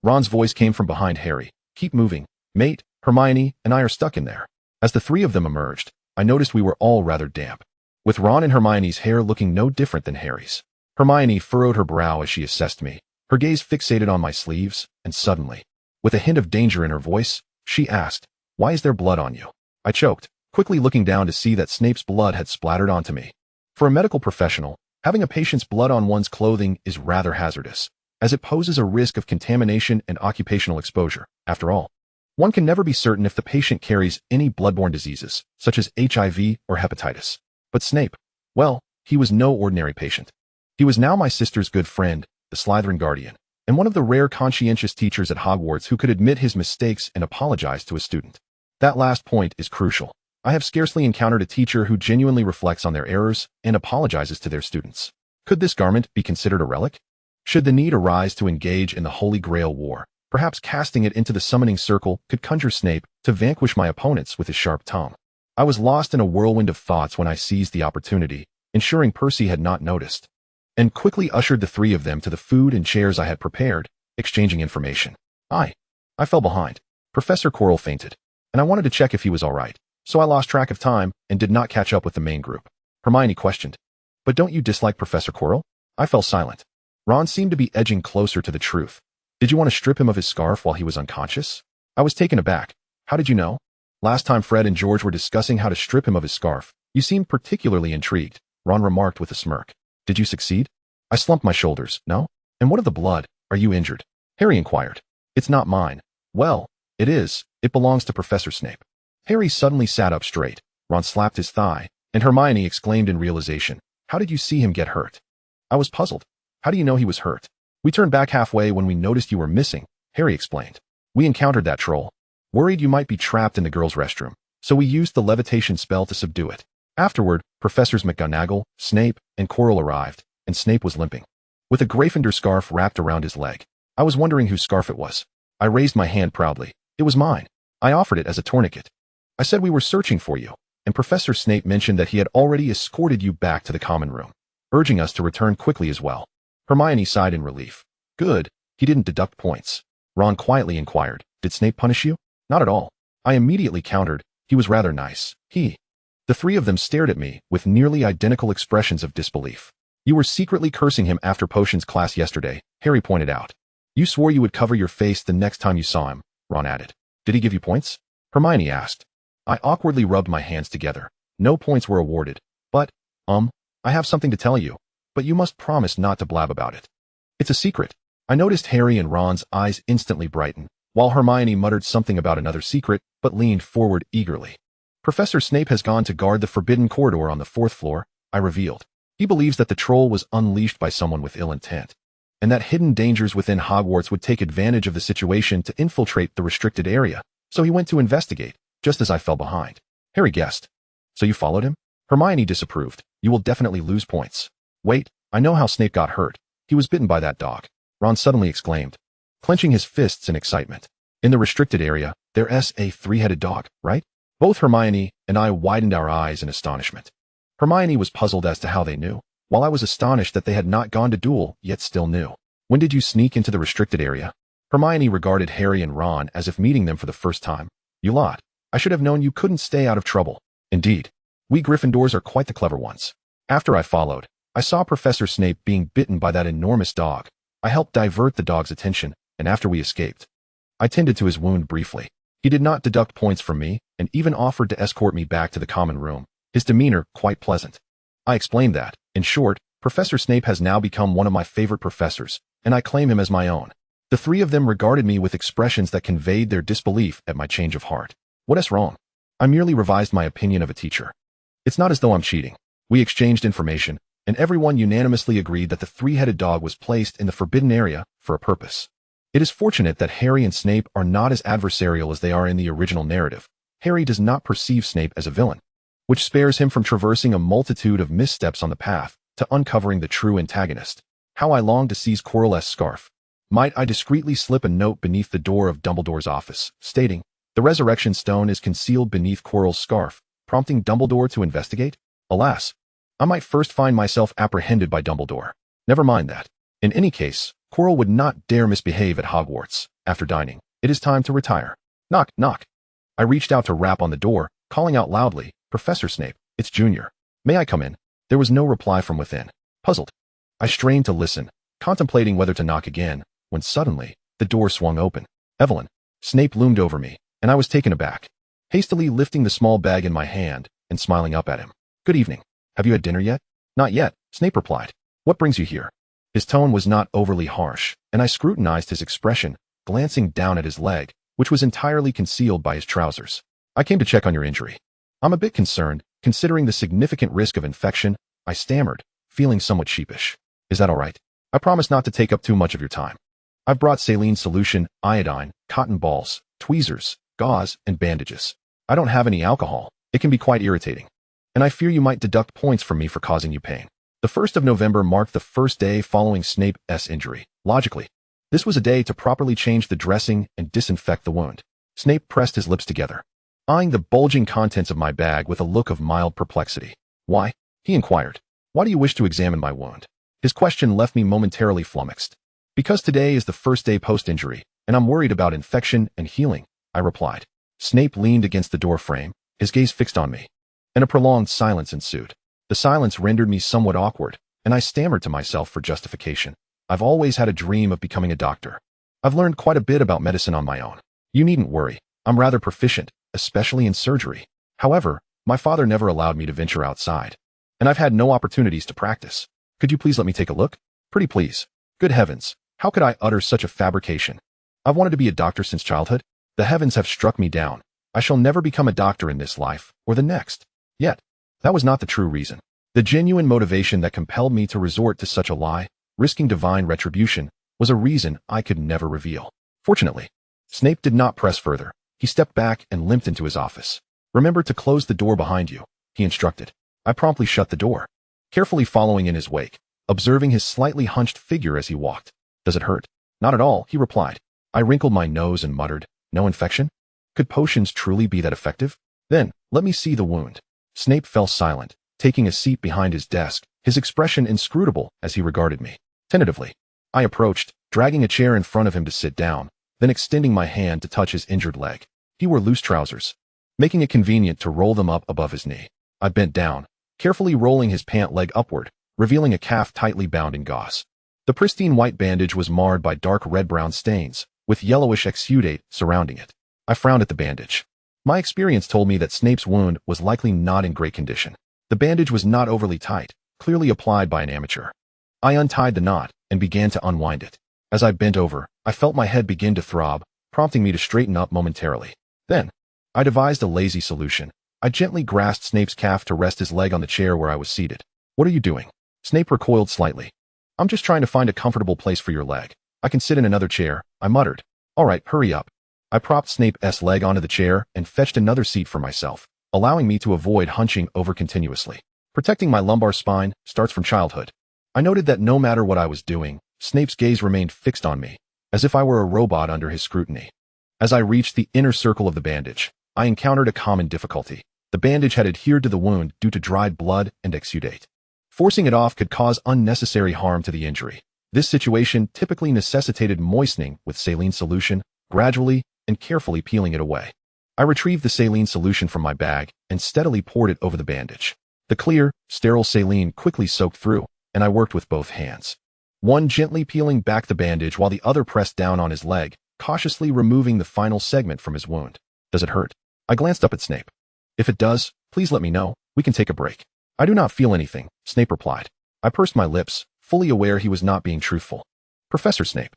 Ron's voice came from behind Harry. Keep moving, mate. Hermione and I are stuck in there. As the three of them emerged, I noticed we were all rather damp, with Ron and Hermione's hair looking no different than Harry's. Hermione furrowed her brow as she assessed me, her gaze fixated on my sleeves, and suddenly, with a hint of danger in her voice, she asked, Why is there blood on you? I choked, quickly looking down to see that Snape's blood had splattered onto me. For a medical professional, having a patient's blood on one's clothing is rather hazardous, as it poses a risk of contamination and occupational exposure. After all, one can never be certain if the patient carries any bloodborne diseases, such as HIV or hepatitis. But Snape, well, he was no ordinary patient. He was now my sister's good friend, the Slytherin guardian, and one of the rare conscientious teachers at Hogwarts who could admit his mistakes and apologize to a student. That last point is crucial. I have scarcely encountered a teacher who genuinely reflects on their errors and apologizes to their students. Could this garment be considered a relic? Should the need arise to engage in the Holy Grail War, perhaps casting it into the summoning circle could conjure Snape to vanquish my opponents with his sharp tongue. I was lost in a whirlwind of thoughts when I seized the opportunity, ensuring Percy had not noticed, and quickly ushered the three of them to the food and chairs I had prepared, exchanging information. I fell behind. Professor Quirrell fainted, and I wanted to check if he was all right, so I lost track of time and did not catch up with the main group. Hermione questioned, But don't you dislike Professor Quirrell? I fell silent. Ron seemed to be edging closer to the truth. Did you want to strip him of his scarf while he was unconscious? I was taken aback. How did you know? Last time Fred and George were discussing how to strip him of his scarf, you seemed particularly intrigued, Ron remarked with a smirk. Did you succeed? I slumped my shoulders. No? And what of the blood? Are you injured? Harry inquired. It's not mine. Well, it is. It belongs to Professor Snape. Harry suddenly sat up straight. Ron slapped his thigh, and Hermione exclaimed in realization, How did you see him get hurt? I was puzzled. How do you know he was hurt? We turned back halfway when we noticed you were missing, Harry explained. We encountered that troll. Worried you might be trapped in the girls' restroom, so we used the levitation spell to subdue it. Afterward, Professors McGonagall, Snape, and Quirrell arrived, and Snape was limping, with a Gryffindor scarf wrapped around his leg. I was wondering whose scarf it was. I raised my hand proudly. It was mine. I offered it as a tourniquet. I said we were searching for you, and Professor Snape mentioned that he had already escorted you back to the common room, urging us to return quickly as well. Hermione sighed in relief. Good, he didn't deduct points. Ron quietly inquired, Did Snape punish you? Not at all. I immediately countered, He was rather nice. The three of them stared at me with nearly identical expressions of disbelief. You were secretly cursing him after potions class yesterday, Harry pointed out. You swore you would cover your face the next time you saw him, Ron added. Did he give you points? Hermione asked. I awkwardly rubbed my hands together. No points were awarded. But, I have something to tell you, but you must promise not to blab about it. It's a secret. I noticed Harry and Ron's eyes instantly brighten, while Hermione muttered something about another secret, but leaned forward eagerly. Professor Snape has gone to guard the forbidden corridor on the 4th floor, I revealed. He believes that the troll was unleashed by someone with ill intent, and that hidden dangers within Hogwarts would take advantage of the situation to infiltrate the restricted area, so he went to investigate, just as I fell behind. Harry guessed. So you followed him? Hermione disapproved. You will definitely lose points. Wait, I know how Snape got hurt. He was bitten by that dog, Ron suddenly exclaimed, clenching his fists in excitement. In the restricted area, there's a 3-headed dog, right? Both Hermione and I widened our eyes in astonishment. Hermione was puzzled as to how they knew, while I was astonished that they had not gone to duel, yet still knew. When did you sneak into the restricted area? Hermione regarded Harry and Ron as if meeting them for the first time. You lot. I should have known you couldn't stay out of trouble. Indeed. We Gryffindors are quite the clever ones. After I followed, I saw Professor Snape being bitten by that enormous dog. I helped divert the dog's attention, and after we escaped, I tended to his wound briefly. He did not deduct points from me, and even offered to escort me back to the common room, his demeanor quite pleasant. I explained that, in short, Professor Snape has now become one of my favorite professors, and I claim him as my own. The three of them regarded me with expressions that conveyed their disbelief at my change of heart. What is wrong? I merely revised my opinion of a teacher. It's not as though I'm cheating. We exchanged information, and everyone unanimously agreed that the three-headed dog was placed in the forbidden area for a purpose. It is fortunate that Harry and Snape are not as adversarial as they are in the original narrative. Harry does not perceive Snape as a villain, which spares him from traversing a multitude of missteps on the path to uncovering the true antagonist. How I long to seize Quirrell's scarf. Might I discreetly slip a note beneath the door of Dumbledore's office, stating, "The resurrection stone is concealed beneath Quirrell's scarf," prompting Dumbledore to investigate? Alas, I might first find myself apprehended by Dumbledore. Never mind that. In any case, Quirrell would not dare misbehave at Hogwarts. After dining, it is time to retire. Knock, knock. I reached out to rap on the door, calling out loudly, "Professor Snape, it's Junior. May I come in?" There was no reply from within. Puzzled, I strained to listen, contemplating whether to knock again, when suddenly, the door swung open. Evelyn. Snape loomed over me, and I was taken aback. Hastily lifting the small bag in my hand and smiling up at him. "Good evening. Have you had dinner yet?" "Not yet," Snape replied. "What brings you here?" His tone was not overly harsh, and I scrutinized his expression, glancing down at his leg, which was entirely concealed by his trousers. "I came to check on your injury." "I'm a bit concerned, considering the significant risk of infection," I stammered, feeling somewhat sheepish. "Is that all right? I promise not to take up too much of your time. I've brought saline solution, iodine, cotton balls, tweezers, gauze, and bandages. I don't have any alcohol. It can be quite irritating. And I fear you might deduct points from me for causing you pain." The 1st of November marked the first day following Snape's injury. Logically, this was a day to properly change the dressing and disinfect the wound. Snape pressed his lips together, eyeing the bulging contents of my bag with a look of mild perplexity. "Why?" he inquired. "Why do you wish to examine my wound?" His question left me momentarily flummoxed. "Because today is the first day post-injury, and I'm worried about infection and healing," I replied. Snape leaned against the door frame, his gaze fixed on me, and a prolonged silence ensued. The silence rendered me somewhat awkward, and I stammered to myself for justification. "I've always had a dream of becoming a doctor. I've learned quite a bit about medicine on my own. You needn't worry, I'm rather proficient, especially in surgery. However, my father never allowed me to venture outside, and I've had no opportunities to practice. Could you please let me take a look? Pretty please. Good heavens, how could I utter such a fabrication? I've wanted to be a doctor since childhood. The heavens have struck me down. I shall never become a doctor in this life, or the next." Yet, that was not the true reason. The genuine motivation that compelled me to resort to such a lie, risking divine retribution, was a reason I could never reveal. Fortunately, Snape did not press further. He stepped back and limped into his office. "Remember to close the door behind you," he instructed. I promptly shut the door, carefully following in his wake, observing his slightly hunched figure as he walked. "Does it hurt?" "Not at all," he replied. I wrinkled my nose and muttered, "No infection? Could potions truly be that effective? Then, let me see the wound." Snape fell silent, taking a seat behind his desk, his expression inscrutable as he regarded me. Tentatively, I approached, dragging a chair in front of him to sit down, then extending my hand to touch his injured leg. He wore loose trousers, making it convenient to roll them up above his knee. I bent down, carefully rolling his pant leg upward, revealing a calf tightly bound in gauze. The pristine white bandage was marred by dark red-brown stains, with yellowish exudate surrounding it. I frowned at the bandage. My experience told me that Snape's wound was likely not in great condition. The bandage was not overly tight, clearly applied by an amateur. I untied the knot and began to unwind it. As I bent over, I felt my head begin to throb, prompting me to straighten up momentarily. Then, I devised a lazy solution. I gently grasped Snape's calf to rest his leg on the chair where I was seated. "What are you doing?" Snape recoiled slightly. "I'm just trying to find a comfortable place for your leg. I can sit in another chair," I muttered. "All right, hurry up." I propped Snape's leg onto the chair and fetched another seat for myself, allowing me to avoid hunching over continuously. Protecting my lumbar spine starts from childhood. I noted that no matter what I was doing, Snape's gaze remained fixed on me, as if I were a robot under his scrutiny. As I reached the inner circle of the bandage, I encountered a common difficulty. The bandage had adhered to the wound due to dried blood and exudate. Forcing it off could cause unnecessary harm to the injury. This situation typically necessitated moistening with saline solution, gradually and carefully peeling it away. I retrieved the saline solution from my bag and steadily poured it over the bandage. The clear, sterile saline quickly soaked through, and I worked with both hands. One gently peeling back the bandage while the other pressed down on his leg, cautiously removing the final segment from his wound. "Does it hurt?" I glanced up at Snape. "If it does, please let me know. We can take a break." "I do not feel anything," Snape replied. I pursed my lips, fully aware he was not being truthful. "Professor Snape."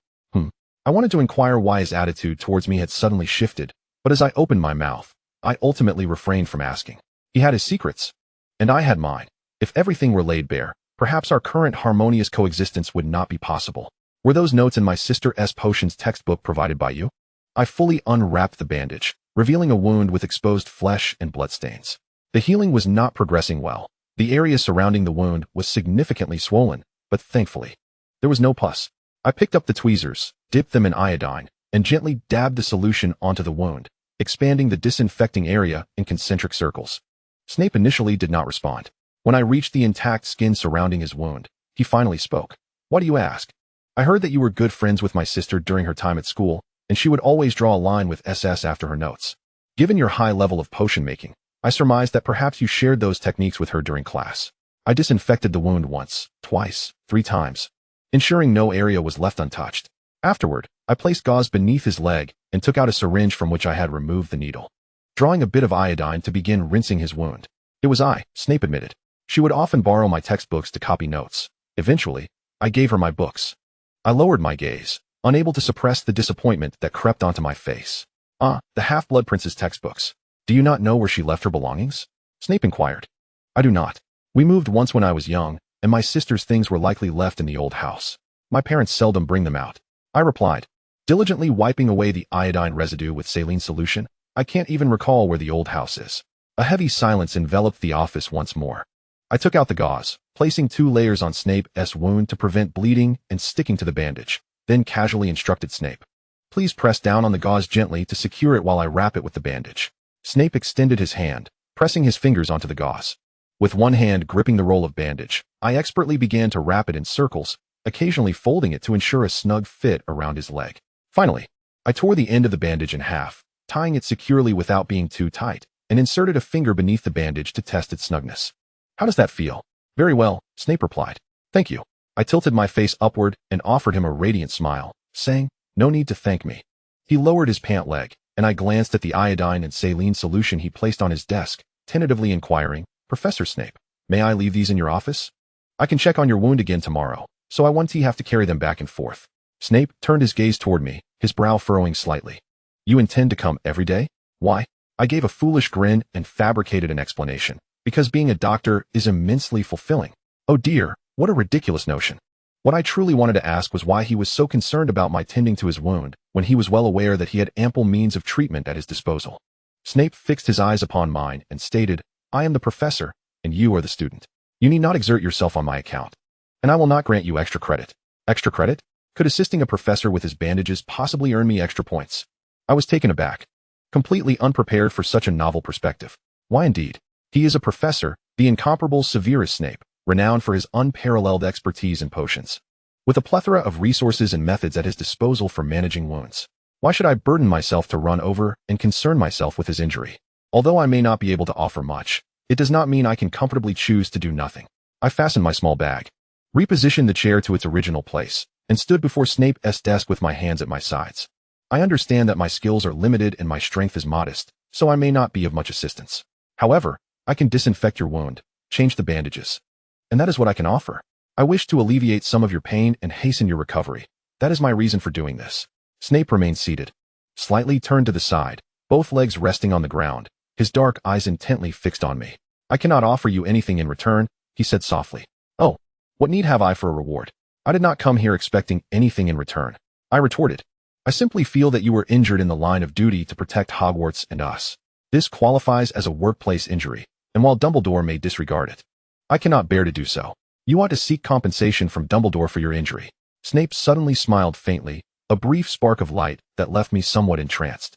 I wanted to inquire why his attitude towards me had suddenly shifted, but as I opened my mouth, I ultimately refrained from asking. He had his secrets, and I had mine. If everything were laid bare, perhaps our current harmonious coexistence would not be possible. Were those notes in my sister's potions textbook provided by you? I fully unwrapped the bandage, revealing a wound with exposed flesh and bloodstains. The healing was not progressing well. The area surrounding the wound was significantly swollen, but thankfully, there was no pus. I picked up the tweezers, dipped them in iodine, and gently dabbed the solution onto the wound, expanding the disinfecting area in concentric circles. Snape initially did not respond. When I reached the intact skin surrounding his wound, he finally spoke. Why do you ask? I heard that you were good friends with my sister during her time at school, and she would always draw a line with SS after her notes. Given your high level of potion making, I surmised that perhaps you shared those techniques with her during class. I disinfected the wound once, twice, 3 times, ensuring no area was left untouched. Afterward, I placed gauze beneath his leg and took out a syringe from which I had removed the needle, drawing a bit of iodine to begin rinsing his wound. It was I, Snape admitted. She would often borrow my textbooks to copy notes. Eventually, I gave her my books. I lowered my gaze, unable to suppress the disappointment that crept onto my face. The Half-Blood Prince's textbooks. Do you not know where she left her belongings? Snape inquired. I do not. We moved once when I was young, and my sister's things were likely left in the old house. My parents seldom bring them out. I replied, diligently wiping away the iodine residue with saline solution. I can't even recall where the old house is. A heavy silence enveloped the office once more. I took out the gauze, placing 2 layers on Snape's wound to prevent bleeding and sticking to the bandage, then casually instructed Snape. Please press down on the gauze gently to secure it while I wrap it with the bandage. Snape extended his hand, pressing his fingers onto the gauze. With one hand gripping the roll of bandage, I expertly began to wrap it in circles, occasionally folding it to ensure a snug fit around his leg. Finally, I tore the end of the bandage in half, tying it securely without being too tight, and inserted a finger beneath the bandage to test its snugness. How does that feel? Very well, Snape replied. Thank you. I tilted my face upward and offered him a radiant smile, saying, no need to thank me. He lowered his pant leg, and I glanced at the iodine and saline solution he placed on his desk, tentatively inquiring, Professor Snape, may I leave these in your office? I can check on your wound again tomorrow, so I won't have to carry them back and forth. Snape turned his gaze toward me, his brow furrowing slightly. You intend to come every day? Why? I gave a foolish grin and fabricated an explanation. Because being a doctor is immensely fulfilling. Oh dear, what a ridiculous notion. What I truly wanted to ask was why he was so concerned about my tending to his wound, when he was well aware that he had ample means of treatment at his disposal. Snape fixed his eyes upon mine and stated, I am the professor, and you are the student. You need not exert yourself on my account. And I will not grant you extra credit. Extra credit? Could assisting a professor with his bandages possibly earn me extra points? I was taken aback, completely unprepared for such a novel perspective. Why indeed? He is a professor, the incomparable Severus Snape, renowned for his unparalleled expertise in potions. With a plethora of resources and methods at his disposal for managing wounds, why should I burden myself to run over and concern myself with his injury? Although I may not be able to offer much, it does not mean I can comfortably choose to do nothing. I fastened my small bag, repositioned the chair to its original place, and stood before Snape's desk with my hands at my sides. I understand that my skills are limited and my strength is modest, so I may not be of much assistance. However, I can disinfect your wound, change the bandages. And that is what I can offer. I wish to alleviate some of your pain and hasten your recovery. That is my reason for doing this. Snape remained seated, slightly turned to the side, both legs resting on the ground, his dark eyes intently fixed on me. I cannot offer you anything in return, he said softly. Oh, what need have I for a reward? I did not come here expecting anything in return. I retorted. I simply feel that you were injured in the line of duty to protect Hogwarts and us. This qualifies as a workplace injury, and while Dumbledore may disregard it, I cannot bear to do so. You ought to seek compensation from Dumbledore for your injury. Snape suddenly smiled faintly, a brief spark of light that left me somewhat entranced.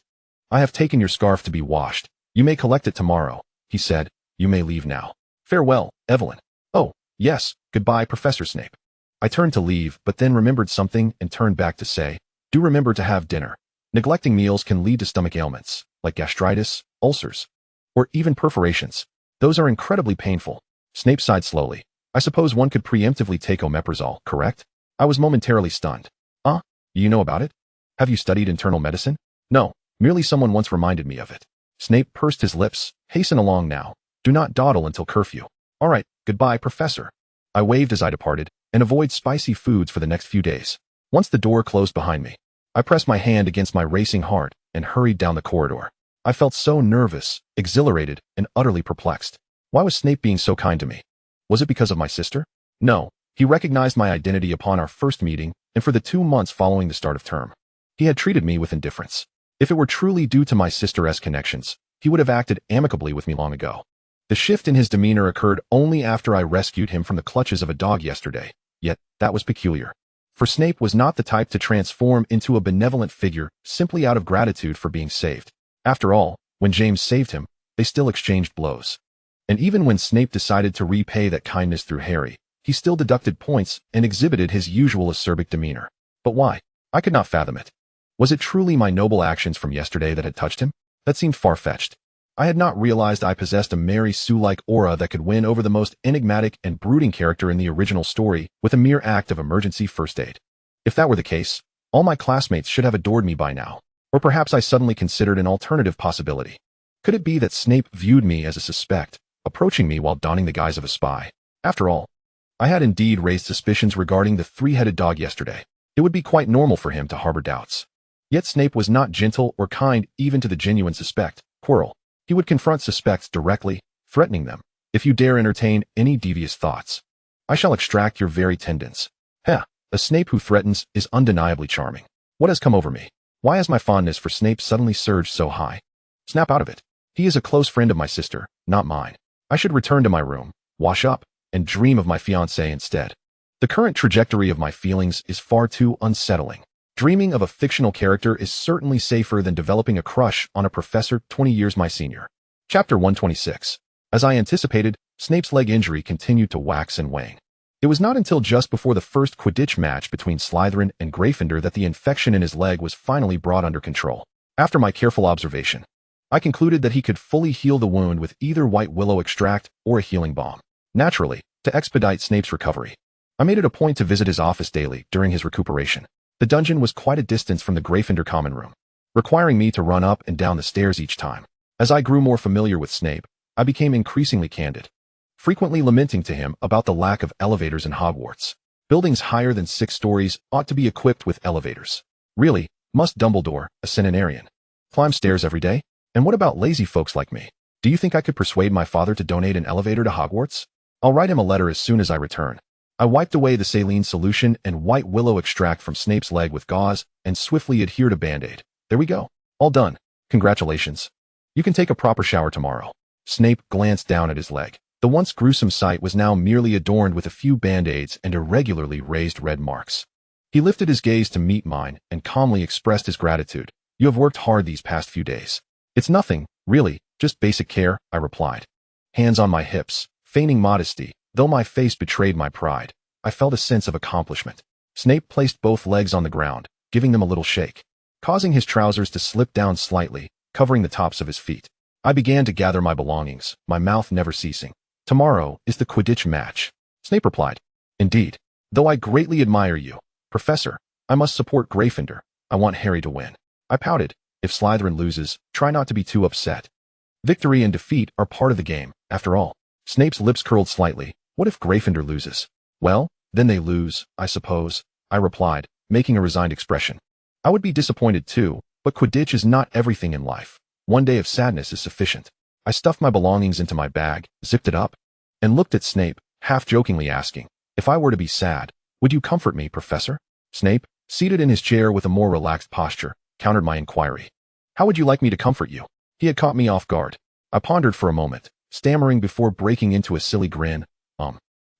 I have taken your scarf to be washed. You may collect it tomorrow, he said. You may leave now. Farewell, Evelyn. Oh, yes, goodbye, Professor Snape. I turned to leave, but then remembered something and turned back to say, do remember to have dinner. Neglecting meals can lead to stomach ailments, like gastritis, ulcers, or even perforations. Those are incredibly painful. Snape sighed slowly. I suppose one could preemptively take omeprazole, correct? I was momentarily stunned. You know about it? Have you studied internal medicine? No, merely someone once reminded me of it. Snape pursed his lips. Hasten along now. Do not dawdle until curfew. All right, goodbye, Professor. I waved as I departed, and avoid spicy foods for the next few days. Once the door closed behind me, I pressed my hand against my racing heart and hurried down the corridor. I felt so nervous, exhilarated, and utterly perplexed. Why was Snape being so kind to me? Was it because of my sister? No. He recognized my identity upon our first meeting and for the 2 months following the start of term. He had treated me with indifference. If it were truly due to my sister's connections, he would have acted amicably with me long ago. The shift in his demeanor occurred only after I rescued him from the clutches of a dog yesterday, yet that was peculiar. For Snape was not the type to transform into a benevolent figure simply out of gratitude for being saved. After all, when James saved him, they still exchanged blows. And even when Snape decided to repay that kindness through Harry, he still deducted points and exhibited his usual acerbic demeanor. But why? I could not fathom it. Was it truly my noble actions from yesterday that had touched him? That seemed far-fetched. I had not realized I possessed a Mary Sue-like aura that could win over the most enigmatic and brooding character in the original story with a mere act of emergency first aid. If that were the case, all my classmates should have adored me by now. Or perhaps I suddenly considered an alternative possibility. Could it be that Snape viewed me as a suspect, approaching me while donning the guise of a spy? After all, I had indeed raised suspicions regarding the three-headed dog yesterday. It would be quite normal for him to harbor doubts. Yet Snape was not gentle or kind even to the genuine suspect, Quirrell. He would confront suspects directly, threatening them. If you dare entertain any devious thoughts, I shall extract your very tendons. A Snape who threatens is undeniably charming. What has come over me? Why has my fondness for Snape suddenly surged so high? Snap out of it. He is a close friend of my sister, not mine. I should return to my room, wash up, and dream of my fiancée instead. The current trajectory of my feelings is far too unsettling. Dreaming of a fictional character is certainly safer than developing a crush on a professor 20 years my senior. Chapter 126. As I anticipated, Snape's leg injury continued to wax and wane. It was not until just before the first Quidditch match between Slytherin and Gryffindor that the infection in his leg was finally brought under control. After my careful observation, I concluded that he could fully heal the wound with either white willow extract or a healing balm. Naturally, to expedite Snape's recovery, I made it a point to visit his office daily during his recuperation. The dungeon was quite a distance from the Gryffindor common room, requiring me to run up and down the stairs each time. As I grew more familiar with Snape, I became increasingly candid, frequently lamenting to him about the lack of elevators in Hogwarts. Buildings higher than 6 stories ought to be equipped with elevators. Really, must Dumbledore, a centenarian, climb stairs every day? And what about lazy folks like me? Do you think I could persuade my father to donate an elevator to Hogwarts? I'll write him a letter as soon as I return. I wiped away the saline solution and white willow extract from Snape's leg with gauze and swiftly adhered a band-aid. There we go. All done. Congratulations. You can take a proper shower tomorrow. Snape glanced down at his leg. The once gruesome sight was now merely adorned with a few band-aids and irregularly raised red marks. He lifted his gaze to meet mine and calmly expressed his gratitude. You have worked hard these past few days. It's nothing, really, just basic care, I replied. Hands on my hips, feigning modesty. Though my face betrayed my pride, I felt a sense of accomplishment. Snape placed both legs on the ground, giving them a little shake, causing his trousers to slip down slightly, covering the tops of his feet. I began to gather my belongings, my mouth never ceasing. Tomorrow is the Quidditch match. Snape replied. Indeed. Though I greatly admire you, Professor, I must support Gryffindor. I want Harry to win. I pouted. If Slytherin loses, try not to be too upset. Victory and defeat are part of the game, after all. Snape's lips curled slightly. What if Gryffindor loses? Well, then they lose, I suppose, I replied, making a resigned expression. I would be disappointed too, but Quidditch is not everything in life. One day of sadness is sufficient. I stuffed my belongings into my bag, zipped it up, and looked at Snape, half-jokingly asking, if I were to be sad, would you comfort me, Professor? Snape, seated in his chair with a more relaxed posture, countered my inquiry. How would you like me to comfort you? He had caught me off guard. I pondered for a moment, stammering before breaking into a silly grin.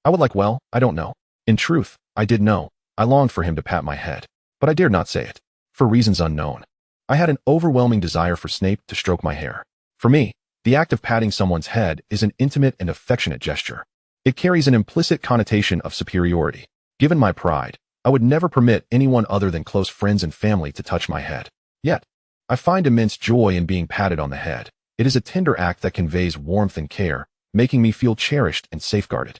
I would like, well, I don't know. In truth, I did know. I longed for him to pat my head, but I dared not say it, for reasons unknown. I had an overwhelming desire for Snape to stroke my hair. For me, the act of patting someone's head is an intimate and affectionate gesture. It carries an implicit connotation of superiority. Given my pride, I would never permit anyone other than close friends and family to touch my head. Yet, I find immense joy in being patted on the head. It is a tender act that conveys warmth and care, making me feel cherished and safeguarded.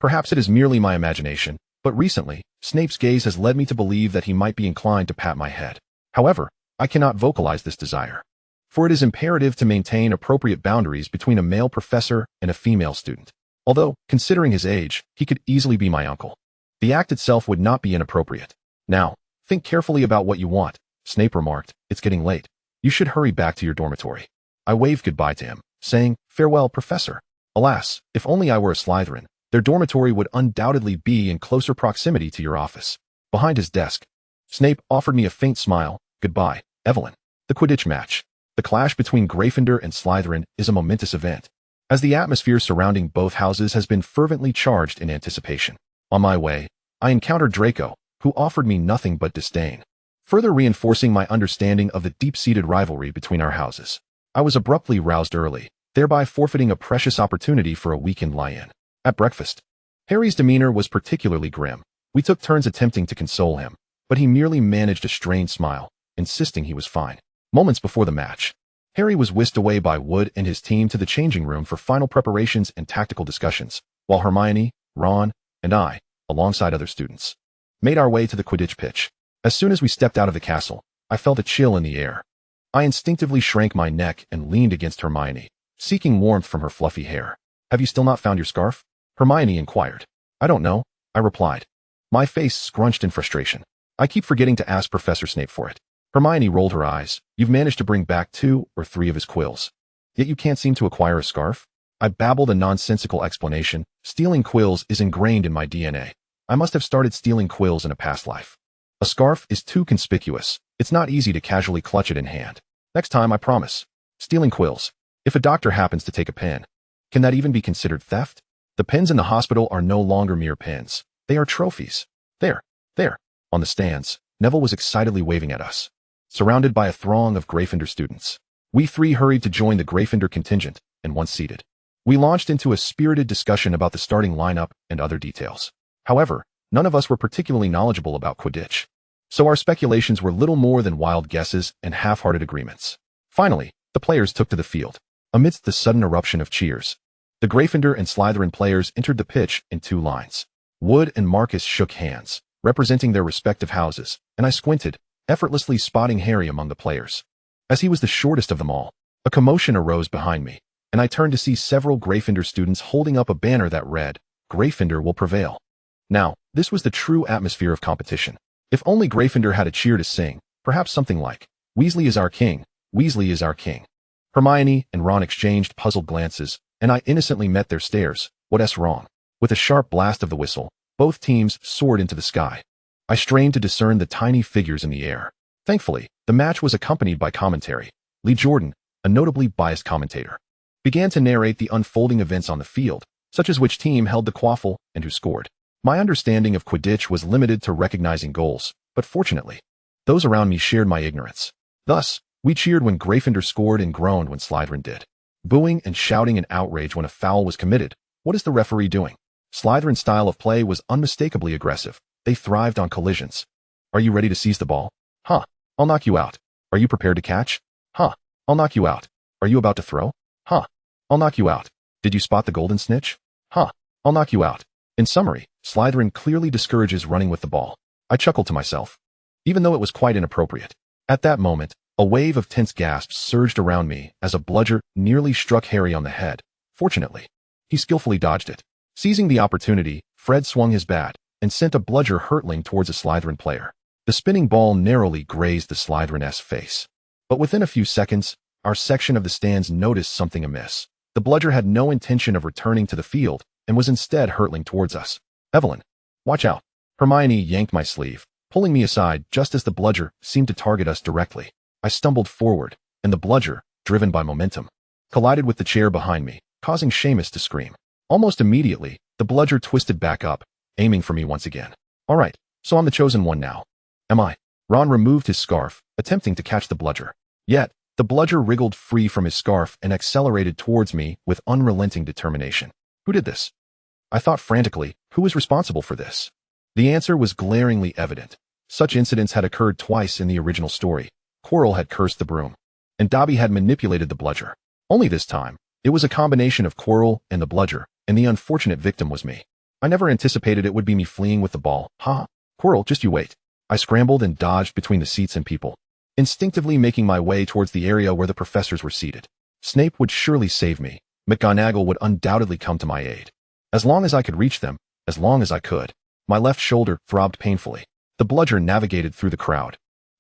Perhaps it is merely my imagination, but recently, Snape's gaze has led me to believe that he might be inclined to pat my head. However, I cannot vocalize this desire, for it is imperative to maintain appropriate boundaries between a male professor and a female student. Although, considering his age, he could easily be my uncle. The act itself would not be inappropriate. Now, think carefully about what you want, Snape remarked. It's getting late. You should hurry back to your dormitory. I waved goodbye to him, saying, farewell, Professor. Alas, if only I were a Slytherin, Their dormitory would undoubtedly be in closer proximity to your office. Behind his desk, Snape offered me a faint smile. Goodbye, Evelyn. The Quidditch match. The clash between Gryffindor and Slytherin is a momentous event, as the atmosphere surrounding both houses has been fervently charged in anticipation. On my way, I encountered Draco, who offered me nothing but disdain, further reinforcing my understanding of the deep-seated rivalry between our houses. I was abruptly roused early, thereby forfeiting a precious opportunity for a weekend lie-in. At breakfast, Harry's demeanor was particularly grim. We took turns attempting to console him, but he merely managed a strained smile, insisting he was fine. Moments before the match, Harry was whisked away by Wood and his team to the changing room for final preparations and tactical discussions, while Hermione, Ron, and I, alongside other students, made our way to the Quidditch pitch. As soon as we stepped out of the castle, I felt a chill in the air. I instinctively shrank my neck and leaned against Hermione, seeking warmth from her fluffy hair. Have you still not found your scarf? Hermione inquired. I don't know, I replied, my face scrunched in frustration. I keep forgetting to ask Professor Snape for it. Hermione rolled her eyes. You've managed to bring back 2 or 3 of his quills, yet you can't seem to acquire a scarf? I babbled a nonsensical explanation. Stealing quills is ingrained in my DNA. I must have started stealing quills in a past life. A scarf is too conspicuous. It's not easy to casually clutch it in hand. Next time, I promise. Stealing quills. If a doctor happens to take a pen, can that even be considered theft? The pens in the hospital are no longer mere pens. They are trophies. There. On the stands, Neville was excitedly waving at us, surrounded by a throng of Gryffindor students. We 3 hurried to join the Gryffindor contingent, and once seated, we launched into a spirited discussion about the starting lineup and other details. However, none of us were particularly knowledgeable about Quidditch, so our speculations were little more than wild guesses and half-hearted agreements. Finally, the players took to the field. Amidst the sudden eruption of cheers, the Gryffindor and Slytherin players entered the pitch in 2 lines. Wood and Marcus shook hands, representing their respective houses, and I squinted, effortlessly spotting Harry among the players. As he was the shortest of them all, a commotion arose behind me, and I turned to see several Gryffindor students holding up a banner that read, Gryffindor will prevail. Now, this was the true atmosphere of competition. If only Gryffindor had a cheer to sing, perhaps something like, Weasley is our king, Weasley is our king. Hermione and Ron exchanged puzzled glances, and I innocently met their stares. What's wrong? With a sharp blast of the whistle, both teams soared into the sky. I strained to discern the tiny figures in the air. Thankfully, the match was accompanied by commentary. Lee Jordan, a notably biased commentator, began to narrate the unfolding events on the field, such as which team held the quaffle and who scored. My understanding of Quidditch was limited to recognizing goals, but fortunately, those around me shared my ignorance. Thus, we cheered when Gryffindor scored and groaned when Slytherin did, booing and shouting in outrage when a foul was committed. What is the referee doing? Slytherin's style of play was unmistakably aggressive. They thrived on collisions. Are you ready to seize the ball? Huh. I'll knock you out. Are you prepared to catch? Huh. I'll knock you out. Are you about to throw? Huh. I'll knock you out. Did you spot the golden snitch? Huh. I'll knock you out. In summary, Slytherin clearly discourages running with the ball. I chuckled to myself, even though it was quite inappropriate. At that moment, a wave of tense gasps surged around me as a bludger nearly struck Harry on the head. Fortunately, he skillfully dodged it. Seizing the opportunity, Fred swung his bat and sent a bludger hurtling towards a Slytherin player. The spinning ball narrowly grazed the Slytherin-esque face. But within a few seconds, our section of the stands noticed something amiss. The bludger had no intention of returning to the field and was instead hurtling towards us. Evelyn, watch out. Hermione yanked my sleeve, pulling me aside just as the bludger seemed to target us directly. I stumbled forward, and the bludger, driven by momentum, collided with the chair behind me, causing Seamus to scream. Almost immediately, the bludger twisted back up, aiming for me once again. All right, so I'm the chosen one now. Am I? Ron removed his scarf, attempting to catch the bludger. Yet, the bludger wriggled free from his scarf and accelerated towards me with unrelenting determination. Who did this? I thought frantically, who was responsible for this? The answer was glaringly evident. Such incidents had occurred twice in the original story. Quirrell had cursed the broom, and Dobby had manipulated the bludger. Only this time, it was a combination of Quirrell and the bludger, and the unfortunate victim was me. I never anticipated it would be me fleeing with the ball. Ha! Quirrell, just you wait. I scrambled and dodged between the seats and people, instinctively making my way towards the area where the professors were seated. Snape would surely save me. McGonagall would undoubtedly come to my aid. As long as I could reach them, as long as I could. My left shoulder throbbed painfully. The bludger navigated through the crowd,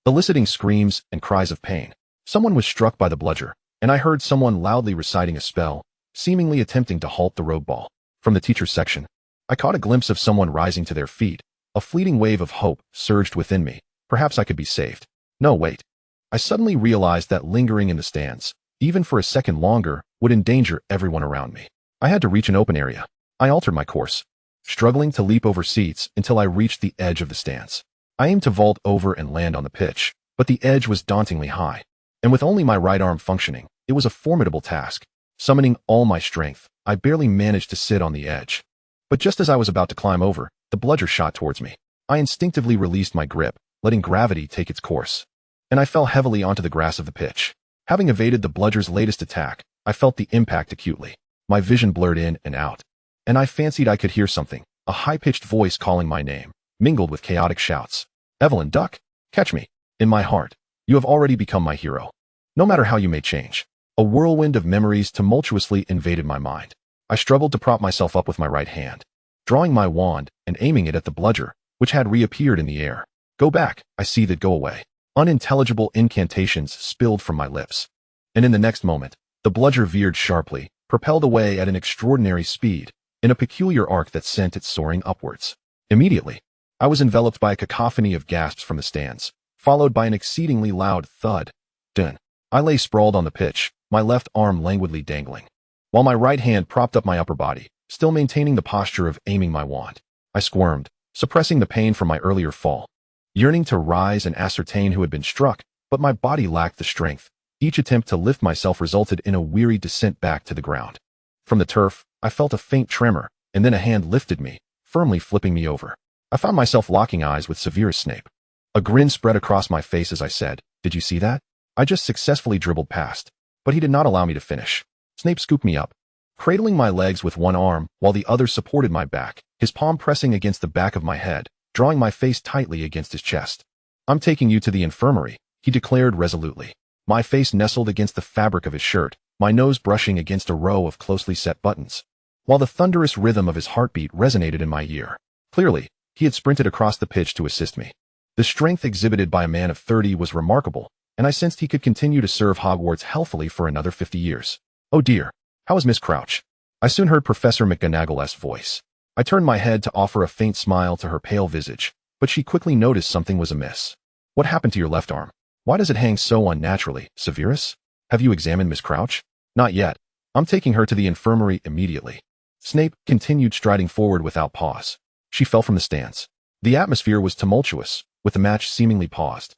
eliciting screams and cries of pain. Someone was struck by the bludger, and I heard someone loudly reciting a spell, seemingly attempting to halt the rogue ball. From the teacher's section, I caught a glimpse of someone rising to their feet. A fleeting wave of hope surged within me. Perhaps I could be saved. No, wait. I suddenly realized that lingering in the stands, even for a second longer, would endanger everyone around me. I had to reach an open area. I altered my course, struggling to leap over seats until I reached the edge of the stands. I aimed to vault over and land on the pitch, but the edge was dauntingly high, and with only my right arm functioning, it was a formidable task. Summoning all my strength, I barely managed to sit on the edge. But just as I was about to climb over, the bludger shot towards me. I instinctively released my grip, letting gravity take its course, and I fell heavily onto the grass of the pitch. Having evaded the bludger's latest attack, I felt the impact acutely. My vision blurred in and out, and I fancied I could hear something, a high-pitched voice calling my name, mingled with chaotic shouts. Evelyn, duck! Catch me! In my heart, you have already become my hero. No matter how you may change. A whirlwind of memories tumultuously invaded my mind. I struggled to prop myself up with my right hand, drawing my wand and aiming it at the bludger, which had reappeared in the air. Go back, I seethed. Go away. Unintelligible incantations spilled from my lips. And in the next moment, the bludger veered sharply, propelled away at an extraordinary speed, in a peculiar arc that sent it soaring upwards. Immediately, I was enveloped by a cacophony of gasps from the stands, followed by an exceedingly loud thud. Dun. I lay sprawled on the pitch, my left arm languidly dangling, while my right hand propped up my upper body, still maintaining the posture of aiming my wand. I squirmed, suppressing the pain from my earlier fall, yearning to rise and ascertain who had been struck, but my body lacked the strength. Each attempt to lift myself resulted in a weary descent back to the ground. From the turf, I felt a faint tremor, and then a hand lifted me, firmly flipping me over. I found myself locking eyes with Severus Snape. A grin spread across my face as I said, "Did you see that?" I just successfully dribbled past, but he did not allow me to finish. Snape scooped me up, cradling my legs with one arm while the other supported my back, his palm pressing against the back of my head, drawing my face tightly against his chest. "I'm taking you to the infirmary," he declared resolutely. My face nestled against the fabric of his shirt, my nose brushing against a row of closely set buttons, while the thunderous rhythm of his heartbeat resonated in my ear. Clearly, he had sprinted across the pitch to assist me. The strength exhibited by a man of 30 was remarkable, and I sensed he could continue to serve Hogwarts healthily for another 50 years. "Oh dear, how is Miss Crouch?" I soon heard Professor McGonagall's voice. I turned my head to offer a faint smile to her pale visage, but she quickly noticed something was amiss. "What happened to your left arm? Why does it hang so unnaturally, Severus? Have you examined Miss Crouch?" "Not yet. I'm taking her to the infirmary immediately." Snape continued striding forward without pause. She fell from the stands. The atmosphere was tumultuous, with the match seemingly paused,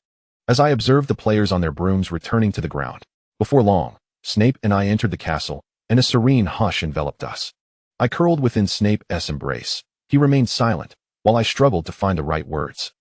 as I observed the players on their brooms returning to the ground. Before long, Snape and I entered the castle, and a serene hush enveloped us. I curled within Snape's embrace. He remained silent, while I struggled to find the right words.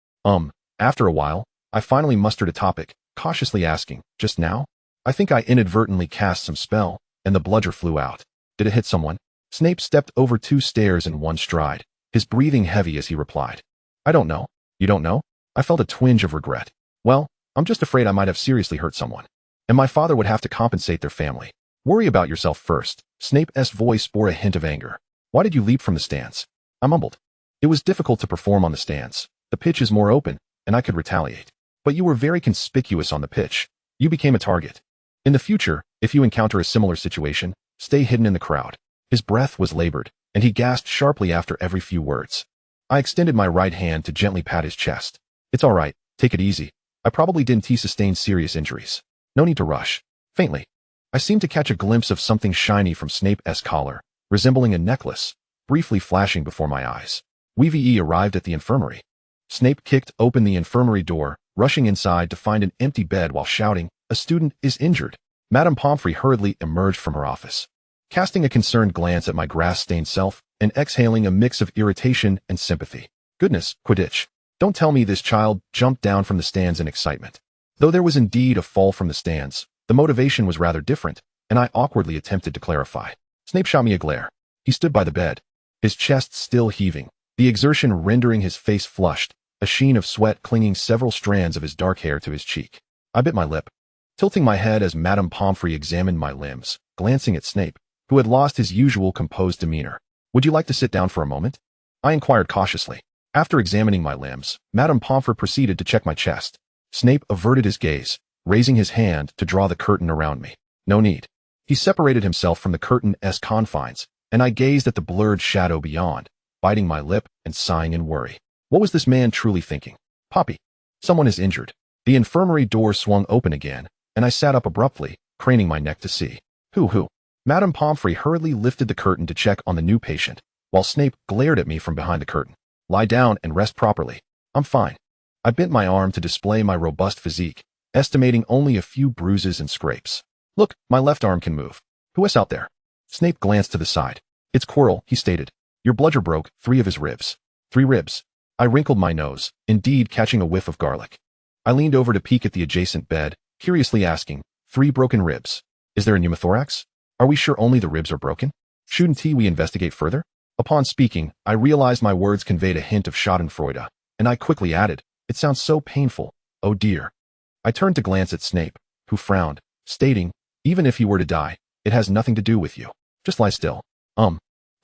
After a while, I finally mustered a topic, cautiously asking, "Just now? I think I inadvertently cast some spell, and the bludger flew out. Did it hit someone?" Snape stepped over 2 stairs in one stride, his breathing heavy as he replied, "I don't know." "You don't know?" I felt a twinge of regret. "Well, I'm just afraid I might have seriously hurt someone, and my father would have to compensate their family." "Worry about yourself first." Snape's voice bore a hint of anger. "Why did you leap from the stands?" I mumbled. "It was difficult to perform on the stands. The pitch is more open, and I could retaliate. But you were very conspicuous on the pitch. You became a target. In the future, if you encounter a similar situation, stay hidden in the crowd." His breath was labored, and he gasped sharply after every few words. I extended my right hand to gently pat his chest. "It's all right. Take it easy. I probably didn't sustain serious injuries. No need to rush." Faintly, I seemed to catch a glimpse of something shiny from Snape's collar, resembling a necklace, briefly flashing before my eyes. We arrived at the infirmary. Snape kicked open the infirmary door, rushing inside to find an empty bed while shouting, "A student is injured." Madame Pomfrey hurriedly emerged from her office, casting a concerned glance at my grass-stained self and exhaling a mix of irritation and sympathy. "Goodness, Quidditch. Don't tell me this child jumped down from the stands in excitement." Though there was indeed a fall from the stands, the motivation was rather different, and I awkwardly attempted to clarify. Snape shot me a glare. He stood by the bed, his chest still heaving, the exertion rendering his face flushed, a sheen of sweat clinging several strands of his dark hair to his cheek. I bit my lip, tilting my head as Madame Pomfrey examined my limbs, glancing at Snape, who had lost his usual composed demeanor. "Would you like to sit down for a moment?" I inquired cautiously. After examining my limbs, Madame Pomfrey proceeded to check my chest. Snape averted his gaze, raising his hand to draw the curtain around me. "No need." He separated himself from the curtain's confines, and I gazed at the blurred shadow beyond, biting my lip and sighing in worry. What was this man truly thinking? Poppy, someone is injured. The infirmary door swung open again, and I sat up abruptly, craning my neck to see. Who? Madame Pomfrey hurriedly lifted the curtain to check on the new patient, while Snape glared at me from behind the curtain. Lie down and rest properly. I'm fine. I bent my arm to display my robust physique, estimating only a few bruises and scrapes. Look, my left arm can move. Who is out there? Snape glanced to the side. It's Quirrell, he stated. Your bludger broke 3 of his ribs. 3 ribs. I wrinkled my nose, indeed catching a whiff of garlic. I leaned over to peek at the adjacent bed, curiously asking, 3 broken ribs. Is there a pneumothorax? Are we sure only the ribs are broken? Shouldn't we investigate further? Upon speaking, I realized my words conveyed a hint of schadenfreude, and I quickly added, it sounds so painful. Oh dear. I turned to glance at Snape, who frowned, stating, even if he were to die, it has nothing to do with you. Just lie still.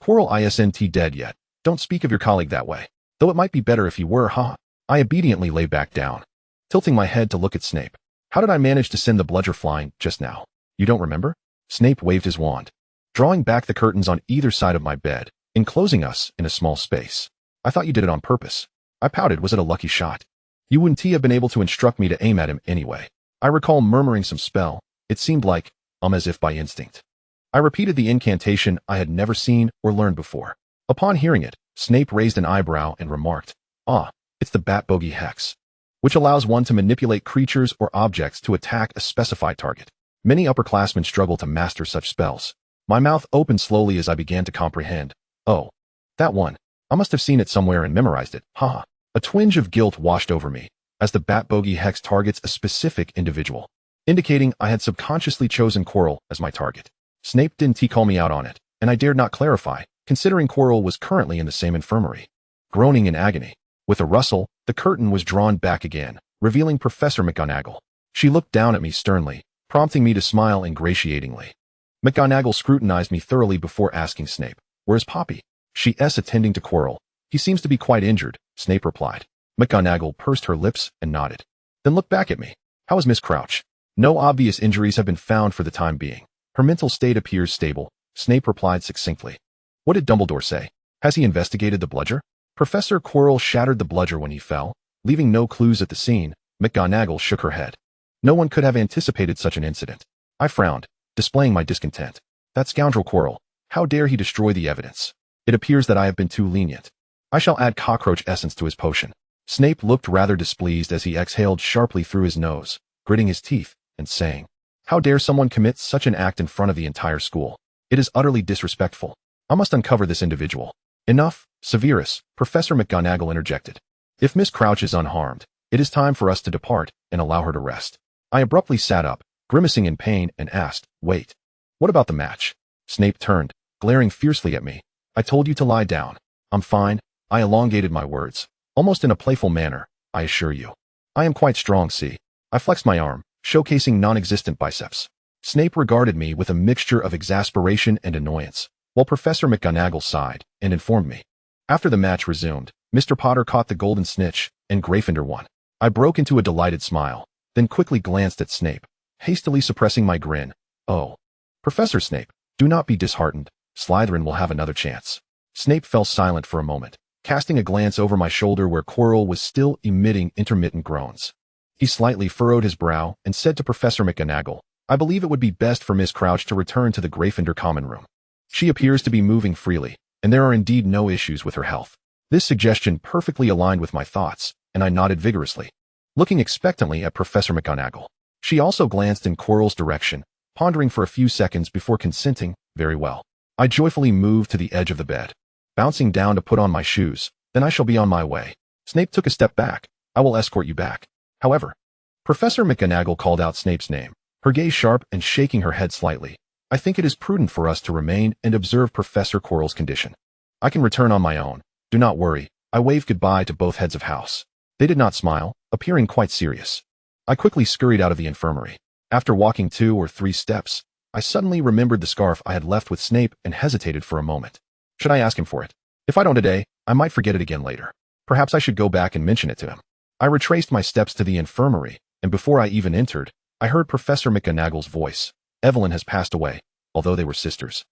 Quirrell isn't dead yet. Don't speak of your colleague that way. Though it might be better if he were, ha. I obediently lay back down, tilting my head to look at Snape. How did I manage to send the bludger flying just now? You don't remember? Snape waved his wand, drawing back the curtains on either side of my bed, enclosing us in a small space. I thought you did it on purpose. I pouted. Was it a lucky shot? You wouldn't have been able to instruct me to aim at him anyway. I recall murmuring some spell. It seemed like, as if by instinct. I repeated the incantation I had never seen or learned before. Upon hearing it, Snape raised an eyebrow and remarked, it's the bat bogey hex, which allows one to manipulate creatures or objects to attack a specified target. Many upperclassmen struggle to master such spells. My mouth opened slowly as I began to comprehend. Oh, that one. I must have seen it somewhere and memorized it. Ha. A twinge of guilt washed over me, as the bat bogey hex targets a specific individual, indicating I had subconsciously chosen Quirrell as my target. Snape didn't call me out on it, and I dared not clarify, considering Quirrell was currently in the same infirmary. Groaning in agony. With a rustle, the curtain was drawn back again, revealing Professor McGonagall. She looked down at me sternly, prompting me to smile ingratiatingly. McGonagall scrutinized me thoroughly before asking Snape, where's Poppy? She's attending to Quirrell. He seems to be quite injured, Snape replied. McGonagall pursed her lips and nodded. Then looked back at me. How is Miss Crouch? No obvious injuries have been found for the time being. Her mental state appears stable, Snape replied succinctly. What did Dumbledore say? Has he investigated the bludger? Professor Quirrell shattered the bludger when he fell, leaving no clues at the scene. McGonagall shook her head. No one could have anticipated such an incident. I frowned, displaying my discontent. That scoundrel Quirrell. How dare he destroy the evidence? It appears that I have been too lenient. I shall add cockroach essence to his potion. Snape looked rather displeased as he exhaled sharply through his nose, gritting his teeth, and saying, how dare someone commit such an act in front of the entire school? It is utterly disrespectful. I must uncover this individual. Enough, Severus, Professor McGonagall interjected. If Miss Crouch is unharmed, it is time for us to depart and allow her to rest. I abruptly sat up, grimacing in pain, and asked, wait. What about the match? Snape turned, glaring fiercely at me. I told you to lie down. I'm fine. I elongated my words, almost in a playful manner, I assure you. I am quite strong, see. I flexed my arm, showcasing non-existent biceps. Snape regarded me with a mixture of exasperation and annoyance, while Professor McGonagall sighed and informed me. After the match resumed, Mr. Potter caught the golden snitch, and Gryffindor won. I broke into a delighted smile, then quickly glanced at Snape, hastily suppressing my grin. Oh. Professor Snape, do not be disheartened. Slytherin will have another chance. Snape fell silent for a moment, casting a glance over my shoulder where Quirrell was still emitting intermittent groans. He slightly furrowed his brow and said to Professor McGonagall, I believe it would be best for Miss Crouch to return to the Gryffindor common room. She appears to be moving freely, and there are indeed no issues with her health. This suggestion perfectly aligned with my thoughts, and I nodded vigorously, looking expectantly at Professor McGonagall. She also glanced in Quirrell's direction, pondering for a few seconds before consenting, very well. I joyfully moved to the edge of the bed, bouncing down to put on my shoes. Then I shall be on my way. Snape took a step back. I will escort you back. However, Professor McGonagall called out Snape's name, her gaze sharp and shaking her head slightly. I think it is prudent for us to remain and observe Professor Quirrell's condition. I can return on my own. Do not worry. I waved goodbye to both heads of house. They did not smile, appearing quite serious. I quickly scurried out of the infirmary. After walking 2 or 3 steps, I suddenly remembered the scarf I had left with Snape and hesitated for a moment. Should I ask him for it? If I don't today, I might forget it again later. Perhaps I should go back and mention it to him. I retraced my steps to the infirmary, and before I even entered, I heard Professor McGonagall's voice. Evelyn has passed away, although they were sisters.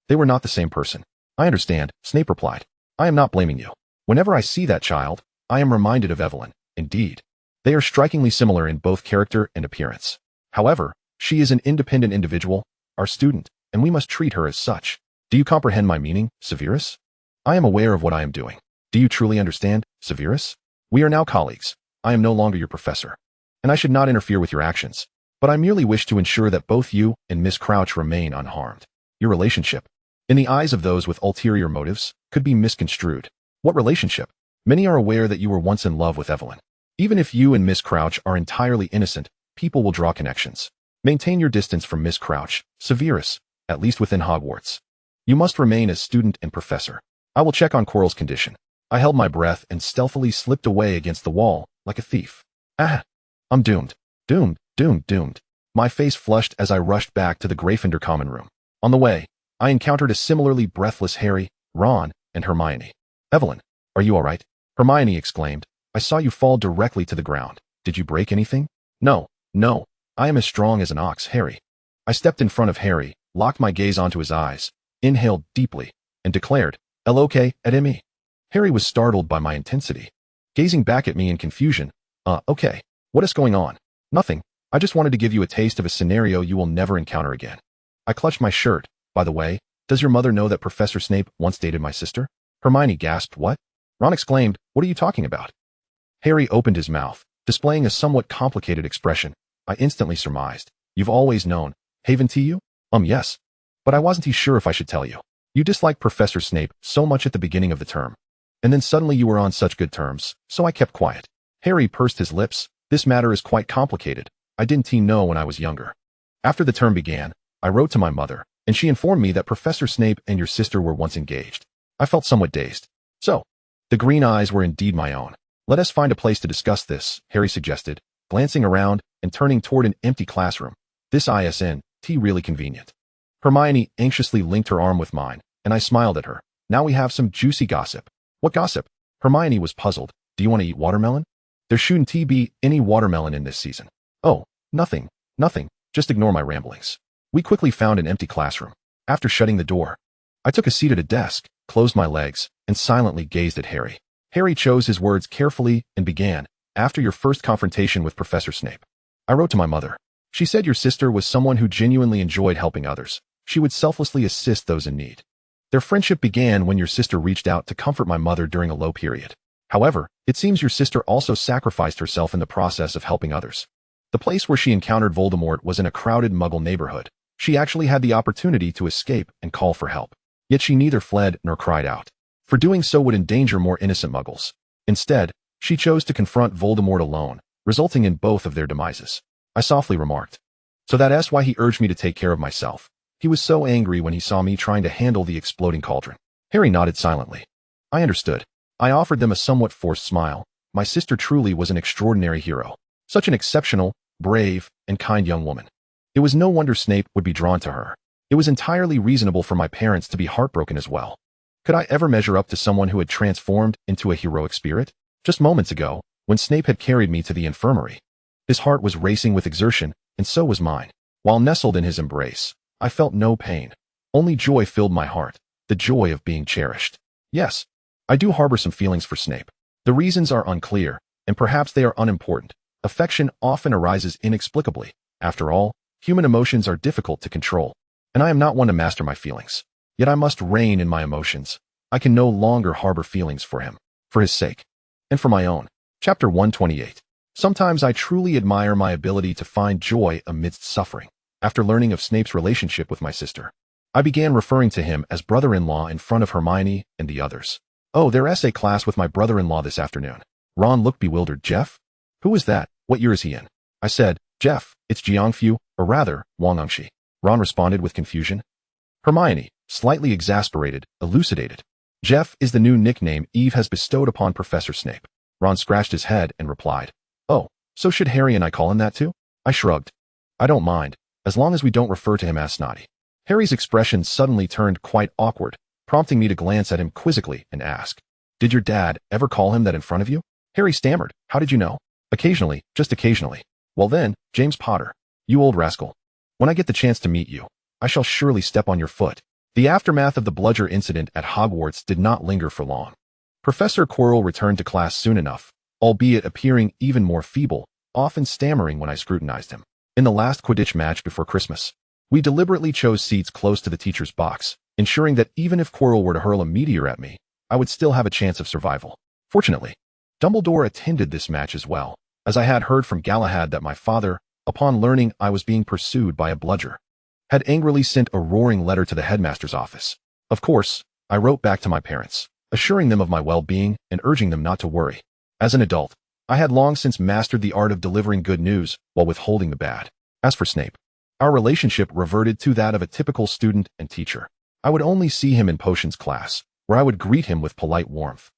They were not the same person. I understand, Snape replied. I am not blaming you. Whenever I see that child, I am reminded of Evelyn. Indeed, they are strikingly similar in both character and appearance. However, she is an independent individual, our student, and we must treat her as such. Do you comprehend my meaning, Severus? I am aware of what I am doing. Do you truly understand, Severus? We are now colleagues. I am no longer your professor, and I should not interfere with your actions, but I merely wish to ensure that both you and Miss Crouch remain unharmed. Your relationship, in the eyes of those with ulterior motives, could be misconstrued. What relationship? Many are aware that you were once in love with Evelyn. Even if you and Miss Crouch are entirely innocent, people will draw connections. Maintain your distance from Miss Crouch, Severus, at least within Hogwarts. You must remain as student and professor. I will check on Quirrell's condition. I held my breath and stealthily slipped away against the wall, like a thief. Ah! I'm doomed. Doomed, doomed, doomed. My face flushed as I rushed back to the Gryffindor common room. On the way, I encountered a similarly breathless Harry, Ron, and Hermione. Evelyn, are you all right? Hermione exclaimed. I saw you fall directly to the ground. Did you break anything? No, no. I am as strong as an ox, Harry. I stepped in front of Harry, locked my gaze onto his eyes, inhaled deeply, and declared, "L-OK, at-me." Harry was startled by my intensity, gazing back at me in confusion. Okay, what is going on? Nothing. I just wanted to give you a taste of a scenario you will never encounter again. I clutched my shirt. By the way, does your mother know that Professor Snape once dated my sister? Hermione gasped. What? Ron exclaimed, what are you talking about? Harry opened his mouth, displaying a somewhat complicated expression. I instantly surmised. You've always known. Haven't you? Yes. But I wasn't sure if I should tell you. You disliked Professor Snape so much at the beginning of the term. And then suddenly you were on such good terms, so I kept quiet. Harry pursed his lips. This matter is quite complicated. I didn't know when I was younger. After the term began, I wrote to my mother, and she informed me that Professor Snape and your sister were once engaged. I felt somewhat dazed. So, the green eyes were indeed my own. Let us find a place to discuss this, Harry suggested, glancing around and turning toward an empty classroom. This isn't really convenient. Hermione anxiously linked her arm with mine, and I smiled at her. Now we have some juicy gossip. What gossip? Hermione was puzzled. Do you want to eat watermelon? There shouldn't be any watermelon in this season. Oh, nothing. Just ignore my ramblings. We quickly found an empty classroom. After shutting the door, I took a seat at a desk, closed my legs, and silently gazed at Harry. Harry chose his words carefully and began, after your first confrontation with Professor Snape. I wrote to my mother. She said your sister was someone who genuinely enjoyed helping others. She would selflessly assist those in need. Their friendship began when your sister reached out to comfort my mother during a low period. However, it seems your sister also sacrificed herself in the process of helping others. The place where she encountered Voldemort was in a crowded Muggle neighborhood. She actually had the opportunity to escape and call for help. Yet she neither fled nor cried out, for doing so would endanger more innocent Muggles. Instead, she chose to confront Voldemort alone, resulting in both of their demises. I softly remarked. So that's why he urged me to take care of myself. He was so angry when he saw me trying to handle the exploding cauldron. Harry nodded silently. I understood. I offered them a somewhat forced smile. My sister truly was an extraordinary hero. Such an exceptional, brave, and kind young woman. It was no wonder Snape would be drawn to her. It was entirely reasonable for my parents to be heartbroken as well. Could I ever measure up to someone who had transformed into a heroic spirit? Just moments ago, when Snape had carried me to the infirmary, his heart was racing with exertion, and so was mine. While nestled in his embrace, I felt no pain. Only joy filled my heart, the joy of being cherished. Yes, I do harbor some feelings for Snape. The reasons are unclear, and perhaps they are unimportant. Affection often arises inexplicably. After all, human emotions are difficult to control, and I am not one to master my feelings. Yet I must rein in my emotions. I can no longer harbor feelings for him, for his sake, and for my own. Chapter 128. Sometimes I truly admire my ability to find joy amidst suffering. After learning of Snape's relationship with my sister, I began referring to him as brother-in-law in front of Hermione and the others. Oh, their essay class with my brother-in-law this afternoon. Ron looked bewildered. Jeff? Who is that? What year is he in? I said, Jeff, it's Jiangfu, or rather, Wang Angshi. Ron responded with confusion. Hermione, slightly exasperated, elucidated. Jeff is the new nickname Eve has bestowed upon Professor Snape. Ron scratched his head and replied, Oh, so should Harry and I call him that too? I shrugged. I don't mind, as long as we don't refer to him as Snotty. Harry's expression suddenly turned quite awkward, prompting me to glance at him quizzically and ask, Did your dad ever call him that in front of you? Harry stammered. How did you know? Occasionally, just occasionally. Well then, James Potter, you old rascal. When I get the chance to meet you, I shall surely step on your foot. The aftermath of the bludger incident at Hogwarts did not linger for long. Professor Quirrell returned to class soon enough, albeit appearing even more feeble, often stammering when I scrutinized him. In the last Quidditch match before Christmas, we deliberately chose seats close to the teacher's box, ensuring that even if Quirrell were to hurl a meteor at me, I would still have a chance of survival. Fortunately, Dumbledore attended this match as well, as I had heard from Galahad that my father, upon learning I was being pursued by a bludger, had angrily sent a roaring letter to the headmaster's office. Of course, I wrote back to my parents, assuring them of my well-being and urging them not to worry. As an adult, I had long since mastered the art of delivering good news while withholding the bad. As for Snape, our relationship reverted to that of a typical student and teacher. I would only see him in potions class, where I would greet him with polite warmth,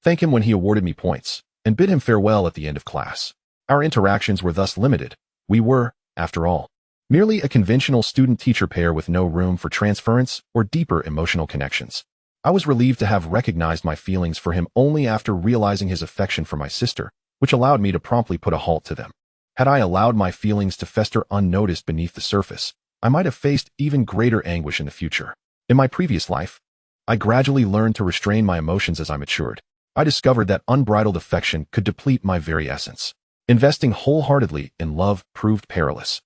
thank him when he awarded me points, and bid him farewell at the end of class. Our interactions were thus limited. We were, after all, merely a conventional student-teacher pair with no room for transference or deeper emotional connections. I was relieved to have recognized my feelings for him only after realizing his affection for my sister, which allowed me to promptly put a halt to them. Had I allowed my feelings to fester unnoticed beneath the surface, I might have faced even greater anguish in the future. In my previous life, I gradually learned to restrain my emotions as I matured. I discovered that unbridled affection could deplete my very essence. Investing wholeheartedly in love proved perilous,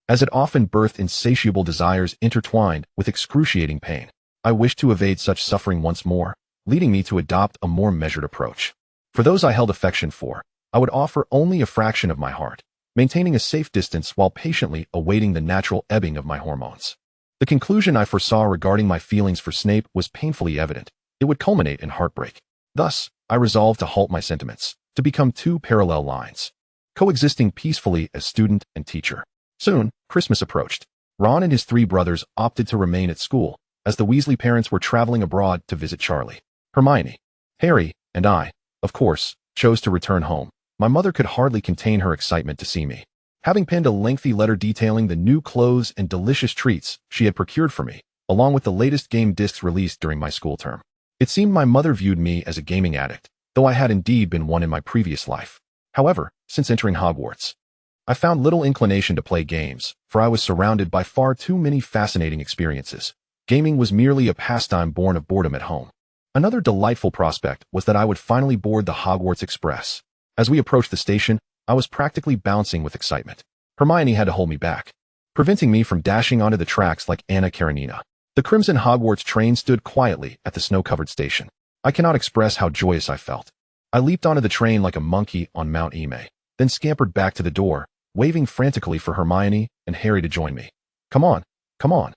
as it often birthed insatiable desires intertwined with excruciating pain. I wished to evade such suffering once more, leading me to adopt a more measured approach. For those I held affection for, I would offer only a fraction of my heart, maintaining a safe distance while patiently awaiting the natural ebbing of my hormones. The conclusion I foresaw regarding my feelings for Snape was painfully evident. It would culminate in heartbreak. Thus, I resolved to halt my sentiments, to become two parallel lines, coexisting peacefully as student and teacher. Soon, Christmas approached. Ron and his three brothers opted to remain at school, as the Weasley parents were traveling abroad to visit Charlie. Hermione, Harry, and I, of course, chose to return home. My mother could hardly contain her excitement to see me. Having penned a lengthy letter detailing the new clothes and delicious treats she had procured for me, along with the latest game discs released during my school term. It seemed my mother viewed me as a gaming addict, though I had indeed been one in my previous life. However, since entering Hogwarts, I found little inclination to play games, for I was surrounded by far too many fascinating experiences. Gaming was merely a pastime born of boredom at home. Another delightful prospect was that I would finally board the Hogwarts Express. As we approached the station, I was practically bouncing with excitement. Hermione had to hold me back, preventing me from dashing onto the tracks like Anna Karenina. The Crimson Hogwarts train stood quietly at the snow-covered station. I cannot express how joyous I felt. I leaped onto the train like a monkey on Mount Eme, then scampered back to the door, waving frantically for Hermione and Harry to join me. Come on, come on.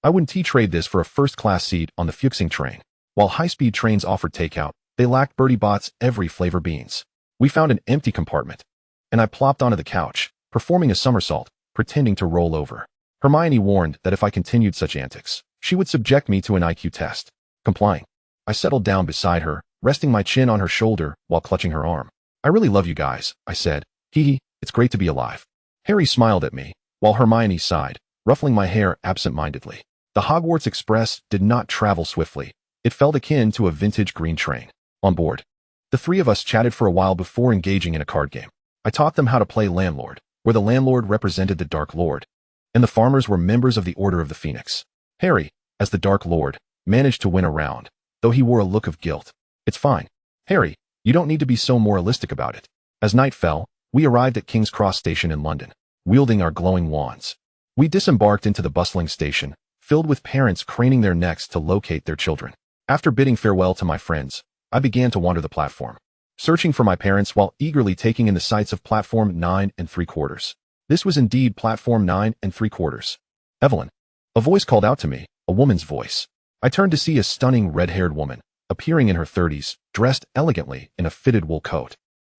I wouldn't trade this for a first-class seat on the Fuchsing train. While high-speed trains offered takeout, they lacked Bertie Bott's every flavor beans. We found an empty compartment, and I plopped onto the couch, performing a somersault, pretending to roll over. Hermione warned that if I continued such antics, she would subject me to an IQ test. Complying, I settled down beside her, resting my chin on her shoulder while clutching her arm. I really love you guys, I said. Hee, it's great to be alive. Harry smiled at me, while Hermione sighed, ruffling my hair absent-mindedly. The Hogwarts Express did not travel swiftly. It felt akin to a vintage green train. On board, the three of us chatted for a while before engaging in a card game. I taught them how to play Landlord, where the landlord represented the Dark Lord, and the farmers were members of the Order of the Phoenix. Harry, as the Dark Lord, managed to win a round, though he wore a look of guilt. It's fine, Harry, you don't need to be so moralistic about it. As night fell, we arrived at King's Cross Station in London, wielding our glowing wands. We disembarked into the bustling station, filled with parents craning their necks to locate their children. After bidding farewell to my friends, I began to wander the platform, searching for my parents while eagerly taking in the sights of platform 9 3/4. This was indeed platform 9 3/4. Evelyn. A voice called out to me, a woman's voice. I turned to see a stunning red-haired woman, appearing in her 30s, dressed elegantly in a fitted wool coat.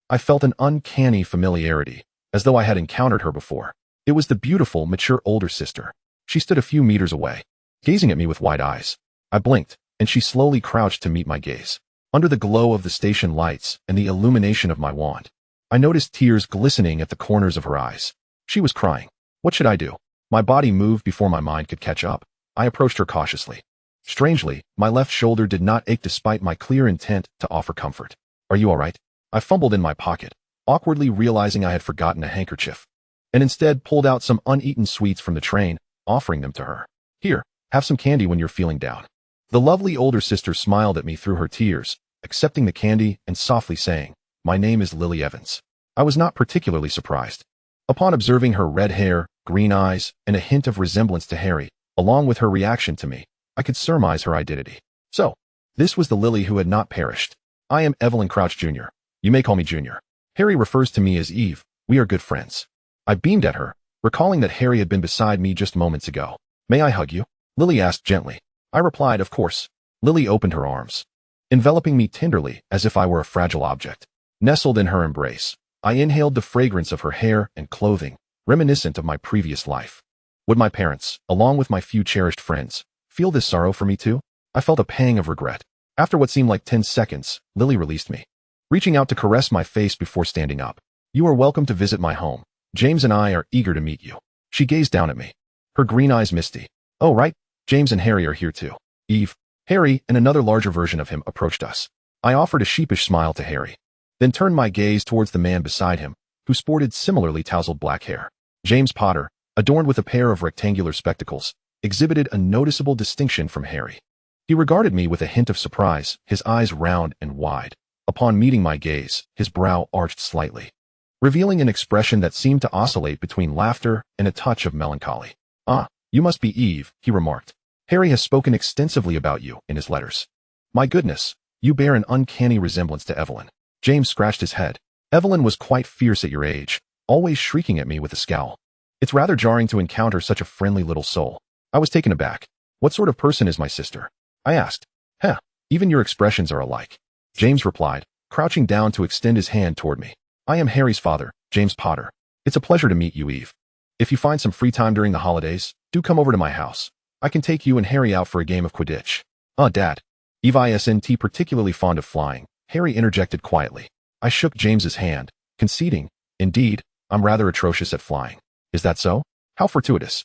I felt an uncanny familiarity, as though I had encountered her before. It was the beautiful, mature older sister. She stood a few meters away, gazing at me with wide eyes. I blinked, and she slowly crouched to meet my gaze. Under the glow of the station lights and the illumination of my wand, I noticed tears glistening at the corners of her eyes. She was crying. What should I do? My body moved before my mind could catch up. I approached her cautiously. Strangely, my left shoulder did not ache despite my clear intent to offer comfort. Are you all right? I fumbled in my pocket, awkwardly realizing I had forgotten a handkerchief, and instead pulled out some uneaten sweets from the train, offering them to her. Here, Have some candy when you're feeling down. The lovely older sister smiled at me through her tears, accepting the candy and softly saying, "My name is Lily Evans." I was not particularly surprised. Upon observing her red hair, green eyes, and a hint of resemblance to Harry, along with her reaction to me, I could surmise her identity. So, this was the Lily who had not perished. I am Evelyn Crouch Jr. You may call me Junior. Harry refers to me as Eve. We are good friends. I beamed at her, recalling that Harry had been beside me just moments ago. May I hug you? Lily asked gently. I replied, of course. Lily opened her arms, enveloping me tenderly as if I were a fragile object. Nestled in her embrace, I inhaled the fragrance of her hair and clothing, reminiscent of my previous life. Would my parents, along with my few cherished friends, feel this sorrow for me too? I felt a pang of regret. After what seemed like 10 seconds, Lily released me, reaching out to caress my face before standing up. You are welcome to visit my home. James and I are eager to meet you. She gazed down at me, her green eyes misty. Oh, right. James and Harry are here too. Eve, Harry, and another larger version of him approached us. I offered a sheepish smile to Harry, then turned my gaze towards the man beside him, who sported similarly tousled black hair. James Potter, adorned with a pair of rectangular spectacles, exhibited a noticeable distinction from Harry. He regarded me with a hint of surprise, his eyes round and wide. Upon meeting my gaze, his brow arched slightly, revealing an expression that seemed to oscillate between laughter and a touch of melancholy. Ah, you must be Eve, he remarked. Harry has spoken extensively about you in his letters. My goodness, you bear an uncanny resemblance to Evelyn. James scratched his head. Evelyn was quite fierce at your age, always shrieking at me with a scowl. It's rather jarring to encounter such a friendly little soul. I was taken aback. What sort of person is my sister? I asked. Heh, even your expressions are alike. James replied, crouching down to extend his hand toward me. I am Harry's father, James Potter. It's a pleasure to meet you, Eve. If you find some free time during the holidays, do come over to my house. I can take you and Harry out for a game of Quidditch. Dad. Eve isn't particularly fond of flying, Harry interjected quietly. I shook James's hand, conceding, indeed, I'm rather atrocious at flying. Is that so? How fortuitous.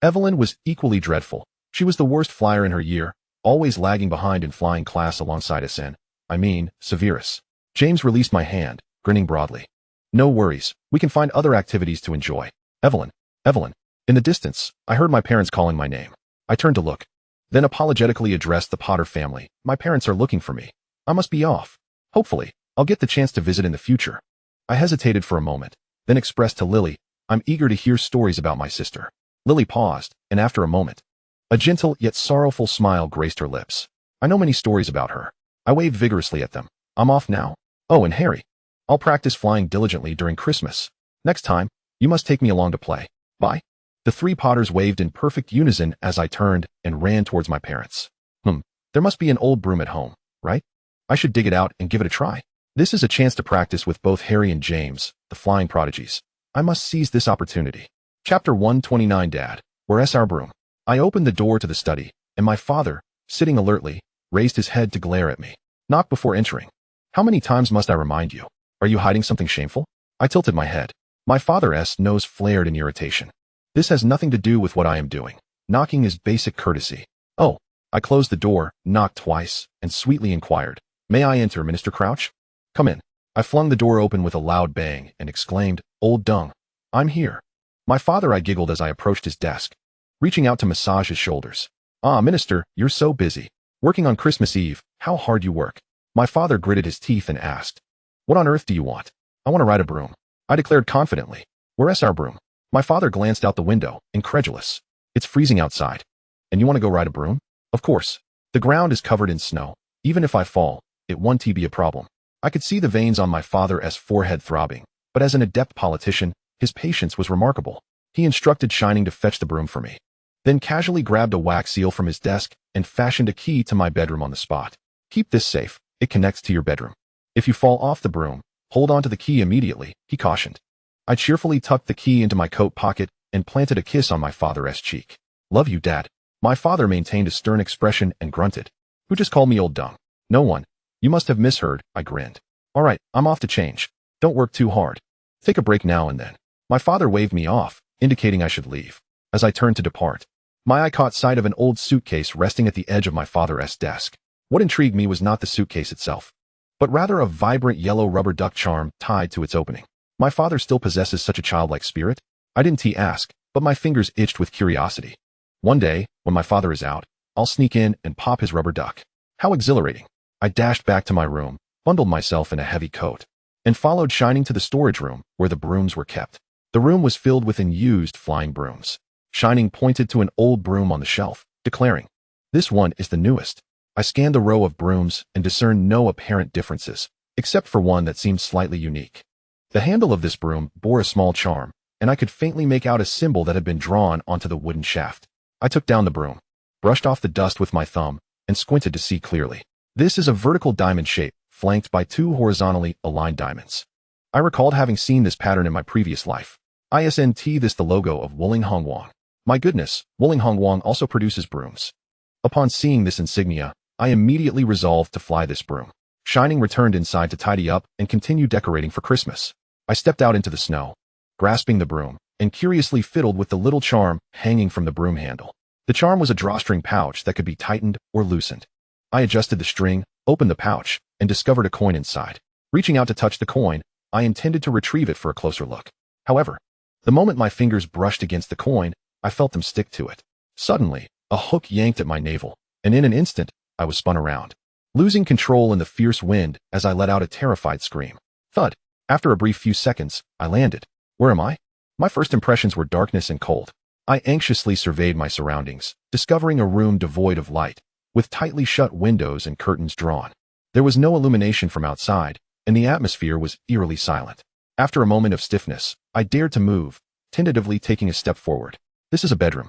Evelyn was equally dreadful. She was the worst flyer in her year, always lagging behind in flying class alongside Severus. James released my hand, grinning broadly. No worries, we can find other activities to enjoy. Evelyn. In the distance, I heard my parents calling my name. I turned to look, then apologetically addressed the Potter family. My parents are looking for me. I must be off. Hopefully, I'll get the chance to visit in the future. I hesitated for a moment, then expressed to Lily, I'm eager to hear stories about my sister. Lily paused, and after a moment, a gentle yet sorrowful smile graced her lips. I know many stories about her. I waved vigorously at them. I'm off now. Oh, and Harry. I'll practice flying diligently during Christmas. Next time, you must take me along to play. Bye. The three Potters waved in perfect unison as I turned and ran towards my parents. There must be an old broom at home, right? I should dig it out and give it a try. This is a chance to practice with both Harry and James, the flying prodigies. I must seize this opportunity. Chapter 129. Dad, where's our broom? I opened the door to the study, and my father, sitting alertly, raised his head to glare at me. Knock before entering. How many times must I remind you? Are you hiding something shameful? I tilted my head. My father's nose flared in irritation. This has nothing to do with what I am doing. Knocking is basic courtesy. Oh. I closed the door, knocked twice, and sweetly inquired, May I enter, Mr. Crouch? Come in. I flung the door open with a loud bang and exclaimed, Old Dung. I'm here. My father, I giggled as I approached his desk, reaching out to massage his shoulders. Minister, you're so busy. Working on Christmas Eve, how hard you work. My father gritted his teeth and asked, What on earth do you want? I want to ride a broom. I declared confidently. Where's our broom? My father glanced out the window, incredulous. It's freezing outside. And you want to go ride a broom? Of course. The ground is covered in snow. Even if I fall, it won't be a problem. I could see the veins on my father's forehead throbbing, but as an adept politician, his patience was remarkable. He instructed Shining to fetch the broom for me, then casually grabbed a wax seal from his desk and fashioned a key to my bedroom on the spot. Keep this safe. It connects to your bedroom. If you fall off the broom, hold on to the key immediately, he cautioned. I cheerfully tucked the key into my coat pocket and planted a kiss on my father's cheek. Love you, Dad. My father maintained a stern expression and grunted. Who just called me Old Dung? No one. You must have misheard, I grinned. All right, I'm off to change. Don't work too hard. Take a break now and then. My father waved me off, indicating I should leave. As I turned to depart, my eye caught sight of an old suitcase resting at the edge of my father's desk. What intrigued me was not the suitcase itself, but rather a vibrant yellow rubber duck charm tied to its opening. My father still possesses such a childlike spirit? I didn't ask, but my fingers itched with curiosity. One day, when my father is out, I'll sneak in and pop his rubber duck. How exhilarating. I dashed back to my room, bundled myself in a heavy coat, and followed Shining to the storage room where the brooms were kept. The room was filled with unused flying brooms. Shining pointed to an old broom on the shelf, declaring, "This one is the newest." I scanned the row of brooms and discerned no apparent differences, except for one that seemed slightly unique. The handle of this broom bore a small charm, and I could faintly make out a symbol that had been drawn onto the wooden shaft. I took down the broom, brushed off the dust with my thumb, and squinted to see clearly. This is a vertical diamond shape, flanked by two horizontally aligned diamonds. I recalled having seen this pattern in my previous life. Isn't this the logo of Wuling Hongwang? My goodness, Wuling Hongwang also produces brooms. Upon seeing this insignia, I immediately resolved to fly this broom. Shining returned inside to tidy up and continue decorating for Christmas. I stepped out into the snow, grasping the broom, and curiously fiddled with the little charm hanging from the broom handle. The charm was a drawstring pouch that could be tightened or loosened. I adjusted the string, opened the pouch, and discovered a coin inside. Reaching out to touch the coin, I intended to retrieve it for a closer look. However, the moment my fingers brushed against the coin, I felt them stick to it. Suddenly, a hook yanked at my navel, and in an instant, I was spun around, losing control in the fierce wind as I let out a terrified scream. Thud. After a brief few seconds, I landed. Where am I? My first impressions were darkness and cold. I anxiously surveyed my surroundings, discovering a room devoid of light, with tightly shut windows and curtains drawn. There was no illumination from outside, and the atmosphere was eerily silent. After a moment of stiffness, I dared to move, tentatively taking a step forward. This is a bedroom.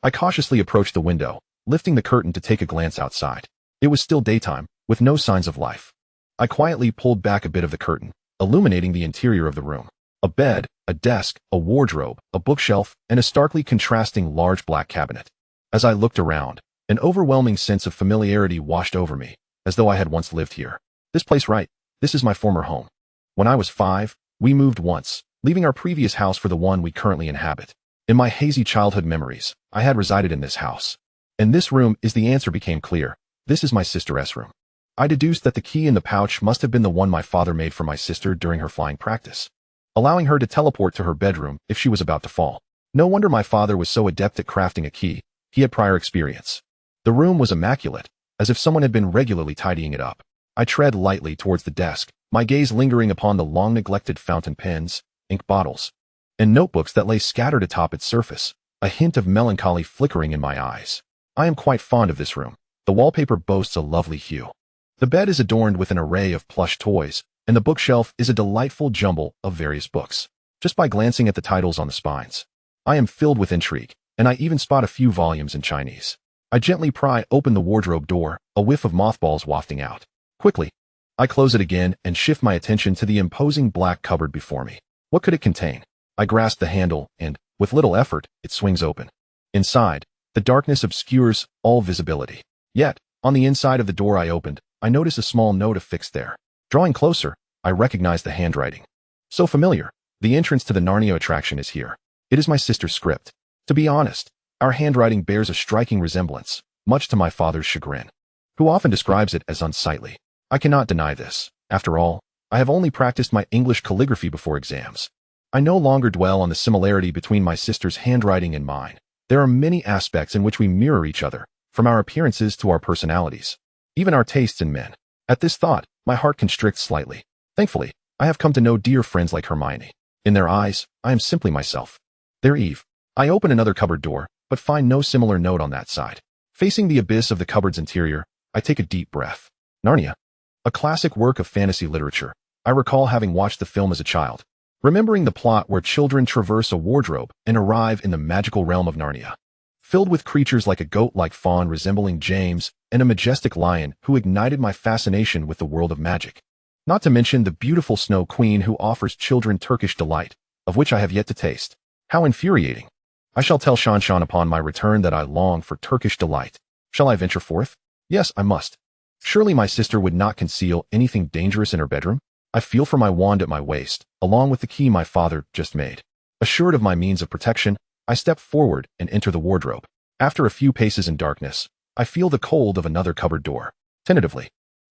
I cautiously approached the window, lifting the curtain to take a glance outside. It was still daytime, with no signs of life. I quietly pulled back a bit of the curtain, illuminating the interior of the room. A bed, a desk, a wardrobe, a bookshelf, and a starkly contrasting large black cabinet. As I looked around, an overwhelming sense of familiarity washed over me, as though I had once lived here. This place, right? This is my former home. When I was 5, we moved once, leaving our previous house for the one we currently inhabit. In my hazy childhood memories, I had resided in this house. And this room is the answer became clear. This is my sister's room. I deduced that the key in the pouch must have been the one my father made for my sister during her flying practice, allowing her to teleport to her bedroom if she was about to fall. No wonder my father was so adept at crafting a key. He had prior experience. The room was immaculate, as if someone had been regularly tidying it up. I tread lightly towards the desk, my gaze lingering upon the long-neglected fountain pens, ink bottles, and notebooks that lay scattered atop its surface, a hint of melancholy flickering in my eyes. I am quite fond of this room. The wallpaper boasts a lovely hue. The bed is adorned with an array of plush toys, and the bookshelf is a delightful jumble of various books. Just by glancing at the titles on the spines, I am filled with intrigue, and I even spot a few volumes in Chinese. I gently pry open the wardrobe door, a whiff of mothballs wafting out. Quickly, I close it again and shift my attention to the imposing black cupboard before me. What could it contain? I grasp the handle, and, with little effort, it swings open. Inside, the darkness obscures all visibility. Yet, on the inside of the door I opened, I notice a small note affixed there. Drawing closer, I recognize the handwriting. So familiar. The entrance to the Narnia attraction is here. It is my sister's script. To be honest, our handwriting bears a striking resemblance, much to my father's chagrin, who often describes it as unsightly. I cannot deny this. After all, I have only practiced my English calligraphy before exams. I no longer dwell on the similarity between my sister's handwriting and mine. There are many aspects in which we mirror each other, from our appearances to our personalities, even our tastes in men. At this thought, my heart constricts slightly. Thankfully, I have come to know dear friends like Hermione. In their eyes, I am simply myself. Their Eve. I open another cupboard door, but find no similar note on that side. Facing the abyss of the cupboard's interior, I take a deep breath. Narnia. A classic work of fantasy literature. I recall having watched the film as a child, remembering the plot where children traverse a wardrobe and arrive in the magical realm of Narnia, filled with creatures like a goat-like faun resembling James and a majestic lion who ignited my fascination with the world of magic. Not to mention the beautiful Snow Queen who offers children Turkish delight, of which I have yet to taste. How infuriating. I shall tell Shan upon my return that I long for Turkish delight. Shall I venture forth? Yes, I must. Surely my sister would not conceal anything dangerous in her bedroom? I feel for my wand at my waist, along with the key my father just made. Assured of my means of protection, I step forward and enter the wardrobe. After a few paces in darkness, I feel the cold of another cupboard door. Tentatively,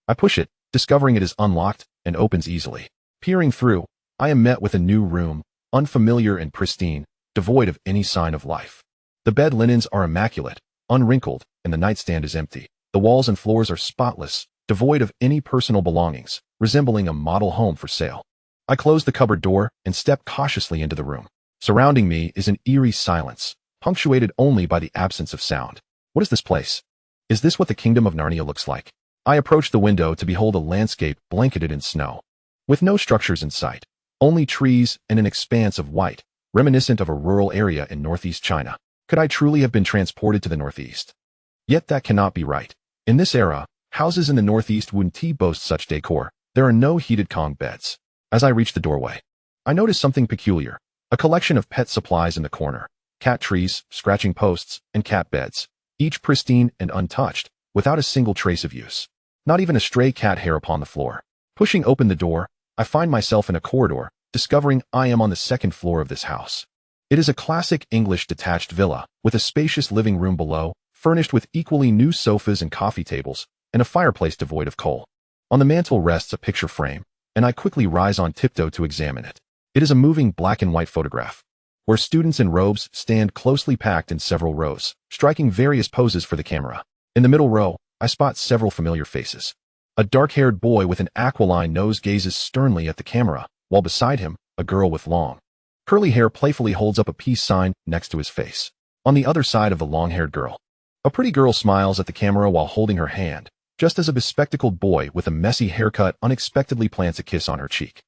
I push it, discovering it is unlocked and opens easily. Peering through, I am met with a new room, unfamiliar and pristine, devoid of any sign of life. The bed linens are immaculate, unwrinkled, and the nightstand is empty. The walls and floors are spotless, devoid of any personal belongings, resembling a model home for sale. I close the cupboard door and step cautiously into the room. Surrounding me is an eerie silence, punctuated only by the absence of sound. What is this place? Is this what the kingdom of Narnia looks like? I approach the window to behold a landscape blanketed in snow. With no structures in sight, only trees and an expanse of white, reminiscent of a rural area in northeast China. Could I truly have been transported to the northeast? Yet that cannot be right. In this era, houses in the northeast wouldn't boast such decor. There are no heated Kong beds. As I reach the doorway, I notice something peculiar. A collection of pet supplies in the corner. Cat trees, scratching posts, and cat beds. Each pristine and untouched, without a single trace of use. Not even a stray cat hair upon the floor. Pushing open the door, I find myself in a corridor, discovering I am on the second floor of this house. It is a classic English detached villa, with a spacious living room below, furnished with equally new sofas and coffee tables, and a fireplace devoid of coal. On the mantel rests a picture frame, and I quickly rise on tiptoe to examine it. It is a moving black and white photograph, where students in robes stand closely packed in several rows, striking various poses for the camera. In the middle row, I spot several familiar faces. A dark-haired boy with an aquiline nose gazes sternly at the camera, while beside him, a girl with long, curly hair playfully holds up a peace sign next to his face. On the other side of the long-haired girl, a pretty girl smiles at the camera while holding her hand, just as a bespectacled boy with a messy haircut unexpectedly plants a kiss on her cheek.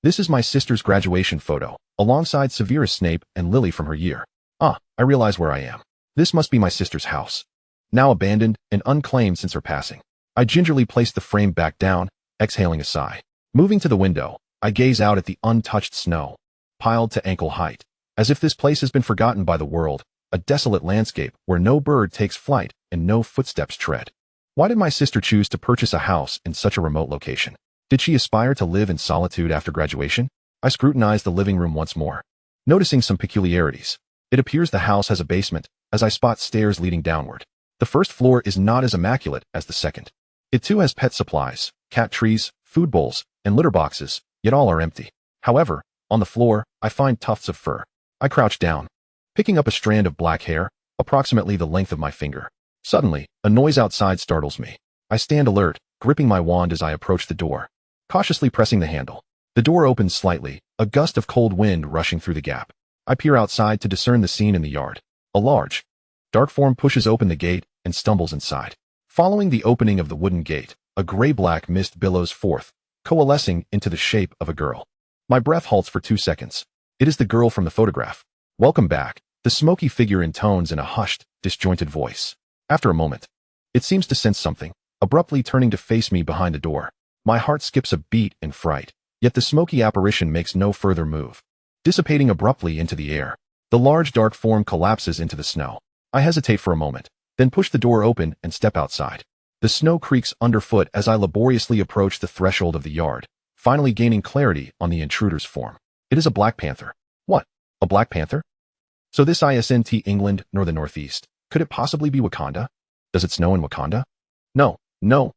This is my sister's graduation photo, alongside Severus Snape and Lily from her year. I realize where I am. This must be my sister's house, now abandoned and unclaimed since her passing. I gingerly place the frame back down, exhaling a sigh. Moving to the window, I gaze out at the untouched snow, piled to ankle height, as if this place has been forgotten by the world, a desolate landscape where no bird takes flight and no footsteps tread. Why did my sister choose to purchase a house in such a remote location? Did she aspire to live in solitude after graduation? I scrutinize the living room once more, noticing some peculiarities. It appears the house has a basement, as I spot stairs leading downward. The first floor is not as immaculate as the second. It too has pet supplies, cat trees, food bowls, and litter boxes, yet all are empty. However, on the floor, I find tufts of fur. I crouch down, picking up a strand of black hair, approximately the length of my finger. Suddenly, a noise outside startles me. I stand alert, gripping my wand as I approach the door, cautiously pressing the handle. The door opens slightly, a gust of cold wind rushing through the gap. I peer outside to discern the scene in the yard. A large, dark form pushes open the gate and stumbles inside. Following the opening of the wooden gate, a gray-black mist billows forth, coalescing into the shape of a girl. My breath halts for 2 seconds. It is the girl from the photograph. "Welcome back," the smoky figure intones in a hushed, disjointed voice. After a moment, it seems to sense something, abruptly turning to face me behind the door. My heart skips a beat in fright, yet the smoky apparition makes no further move. Dissipating abruptly into the air, the large dark form collapses into the snow. I hesitate for a moment, then push the door open and step outside. The snow creaks underfoot as I laboriously approach the threshold of the yard, finally gaining clarity on the intruder's form. It is a black panther. What? A black panther? So this isn't England nor the Northeast. Could it possibly be Wakanda? Does it snow in Wakanda? No,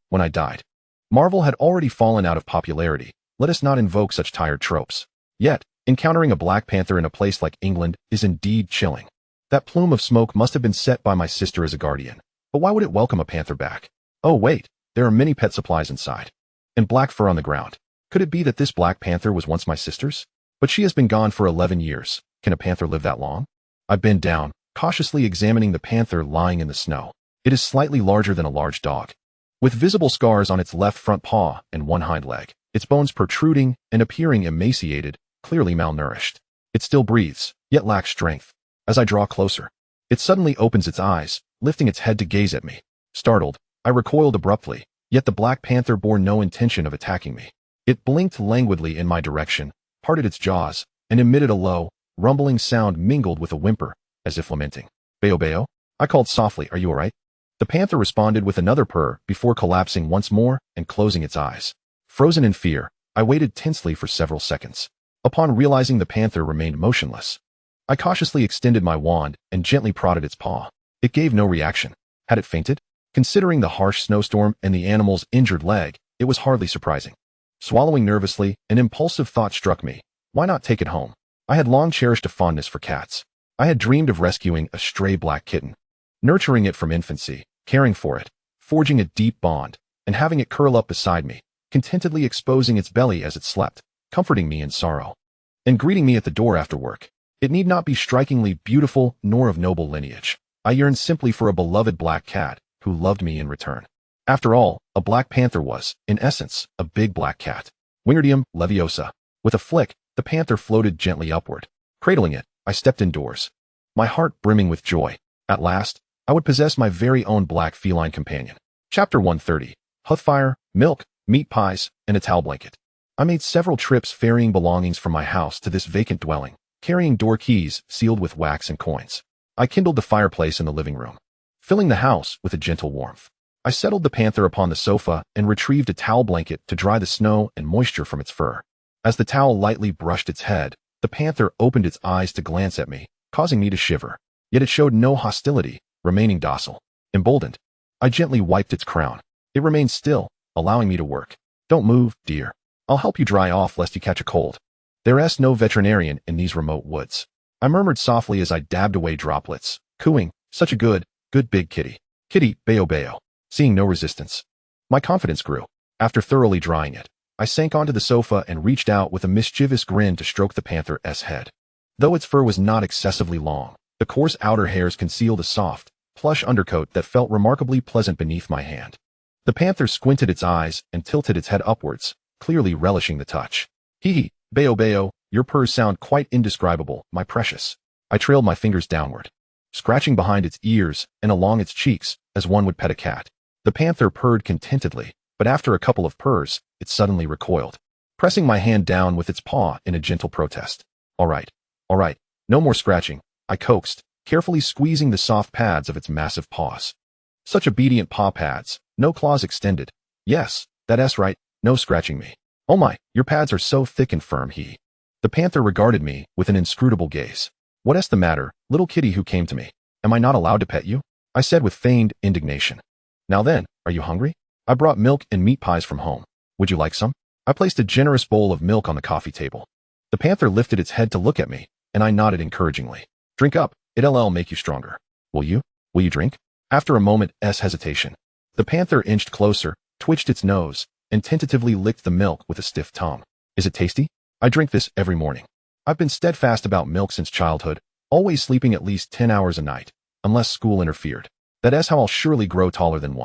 when I died, Marvel had already fallen out of popularity. Let us not invoke such tired tropes. Yet, encountering a black panther in a place like England is indeed chilling. That plume of smoke must have been set by my sister as a guardian. But why would it welcome a panther back? Oh wait, there are many pet supplies inside. And black fur on the ground. Could it be that this black panther was once my sister's? But she has been gone for 11 years. Can a panther live that long? I bend down, cautiously examining the panther lying in the snow. It is slightly larger than a large dog, with visible scars on its left front paw and one hind leg, its bones protruding and appearing emaciated, clearly malnourished. It still breathes, yet lacks strength. As I draw closer, it suddenly opens its eyes, lifting its head to gaze at me. Startled, I recoiled abruptly, yet the black panther bore no intention of attacking me. It blinked languidly in my direction, parted its jaws, and emitted a low, rumbling sound mingled with a whimper, as if lamenting. "Bayo bayo?" I called softly, "Are you alright?" The panther responded with another purr before collapsing once more and closing its eyes. Frozen in fear, I waited tensely for several seconds. Upon realizing the panther remained motionless, I cautiously extended my wand and gently prodded its paw. It gave no reaction. Had it fainted? Considering the harsh snowstorm and the animal's injured leg, it was hardly surprising. Swallowing nervously, an impulsive thought struck me. Why not take it home? I had long cherished a fondness for cats. I had dreamed of rescuing a stray black kitten, nurturing it from infancy, caring for it, forging a deep bond, and having it curl up beside me, contentedly exposing its belly as it slept, comforting me in sorrow, and greeting me at the door after work. It need not be strikingly beautiful nor of noble lineage. I yearned simply for a beloved black cat who loved me in return. After all, a black panther was, in essence, a big black cat. Wingardium Leviosa. With a flick, the panther floated gently upward. Cradling it, I stepped indoors, my heart brimming with joy. At last, I would possess my very own black feline companion. Chapter 130. Hearthfire, milk, meat pies, and a towel blanket. I made several trips ferrying belongings from my house to this vacant dwelling, carrying door keys sealed with wax and coins. I kindled the fireplace in the living room, filling the house with a gentle warmth. I settled the panther upon the sofa and retrieved a towel blanket to dry the snow and moisture from its fur. As the towel lightly brushed its head, the panther opened its eyes to glance at me, causing me to shiver. Yet it showed no hostility, remaining docile. Emboldened, I gently wiped its crown. It remained still, allowing me to work. Don't move, dear. I'll help you dry off lest you catch a cold. There's no veterinarian in these remote woods. I murmured softly as I dabbed away droplets, cooing, such a good big kitty. Kitty, bayo bayo. Seeing no resistance, my confidence grew. After thoroughly drying it, I sank onto the sofa and reached out with a mischievous grin to stroke the panther's head. Though its fur was not excessively long, the coarse outer hairs concealed a soft, plush undercoat that felt remarkably pleasant beneath my hand. The panther squinted its eyes and tilted its head upwards, clearly relishing the touch. Hee, bayo bayo, your purrs sound quite indescribable, my precious. I trailed my fingers downward, scratching behind its ears and along its cheeks, as one would pet a cat. The panther purred contentedly, but after a couple of purrs, it suddenly recoiled, pressing my hand down with its paw in a gentle protest. All right, no more scratching, I coaxed, carefully squeezing the soft pads of its massive paws. Such obedient paw pads, no claws extended. Yes, that's right, no scratching me. Oh my, your pads are so thick and firm, he. The panther regarded me with an inscrutable gaze. What's the matter, little kitty who came to me? Am I not allowed to pet you? I said with feigned indignation. Now then, are you hungry? I brought milk and meat pies from home. Would you like some? I placed a generous bowl of milk on the coffee table. The panther lifted its head to look at me, and I nodded encouragingly. Drink up, it'll make you stronger. Will you? Will you drink? After a moment's hesitation, the panther inched closer, twitched its nose, and tentatively licked the milk with a stiff tongue. Is it tasty? I drink this every morning. I've been steadfast about milk since childhood, always sleeping at least 10 hours a night, unless school interfered. That's how I'll surely grow taller than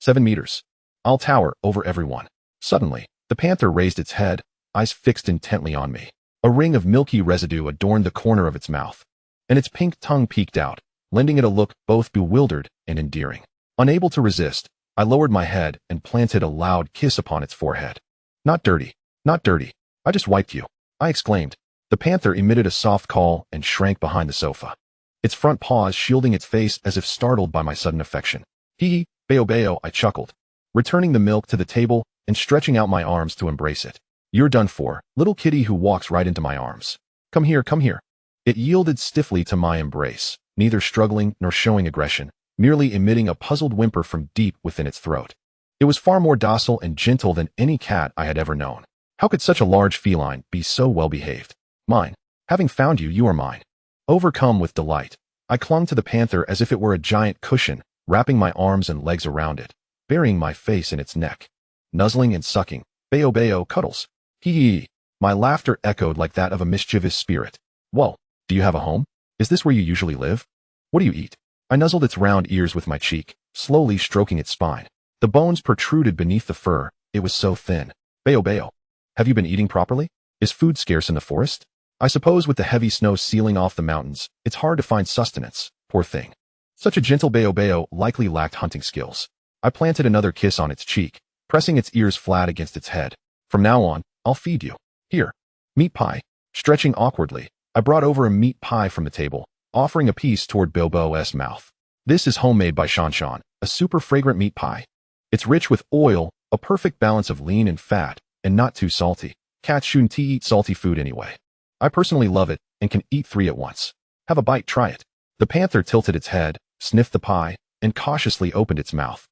7 meters. I'll tower over everyone. Suddenly, the panther raised its head, eyes fixed intently on me. A ring of milky residue adorned the corner of its mouth, and its pink tongue peeked out, lending it a look both bewildered and endearing. Unable to resist, I lowered my head and planted a loud kiss upon its forehead. Not dirty, not dirty. I just wiped you, I exclaimed. The panther emitted a soft call and shrank behind the sofa, its front paws shielding its face as if startled by my sudden affection. Hee, bayo bayo, I chuckled, returning the milk to the table and stretching out my arms to embrace it. You're done for, little kitty who walks right into my arms. Come here, come here. It yielded stiffly to my embrace, neither struggling nor showing aggression, merely emitting a puzzled whimper from deep within its throat. It was far more docile and gentle than any cat I had ever known. How could such a large feline be so well behaved? Mine. Having found you, you are mine. Overcome with delight, I clung to the panther as if it were a giant cushion, wrapping my arms and legs around it, burying my face in its neck, nuzzling and sucking. Bayo bayo cuddles. Hee hee. My laughter echoed like that of a mischievous spirit. Whoa, do you have a home? Is this where you usually live? What do you eat? I nuzzled its round ears with my cheek, slowly stroking its spine. The bones protruded beneath the fur, it was so thin. Bayo bayo. Have you been eating properly? Is food scarce in the forest? I suppose with the heavy snow sealing off the mountains, it's hard to find sustenance, poor thing. Such a gentle bayo bayo likely lacked hunting skills. I planted another kiss on its cheek, pressing its ears flat against its head. From now on, I'll feed you. Here. Meat pie. Stretching awkwardly, I brought over a meat pie from the table, offering a piece toward Bilbo's mouth. This is homemade by Shan Shan, a super fragrant meat pie. It's rich with oil, a perfect balance of lean and fat, and not too salty. Cats shouldn't eat salty food anyway. I personally love it and can eat 3 at once. Have a bite, try it. The panther tilted its head, sniffed the pie, and cautiously opened its mouth,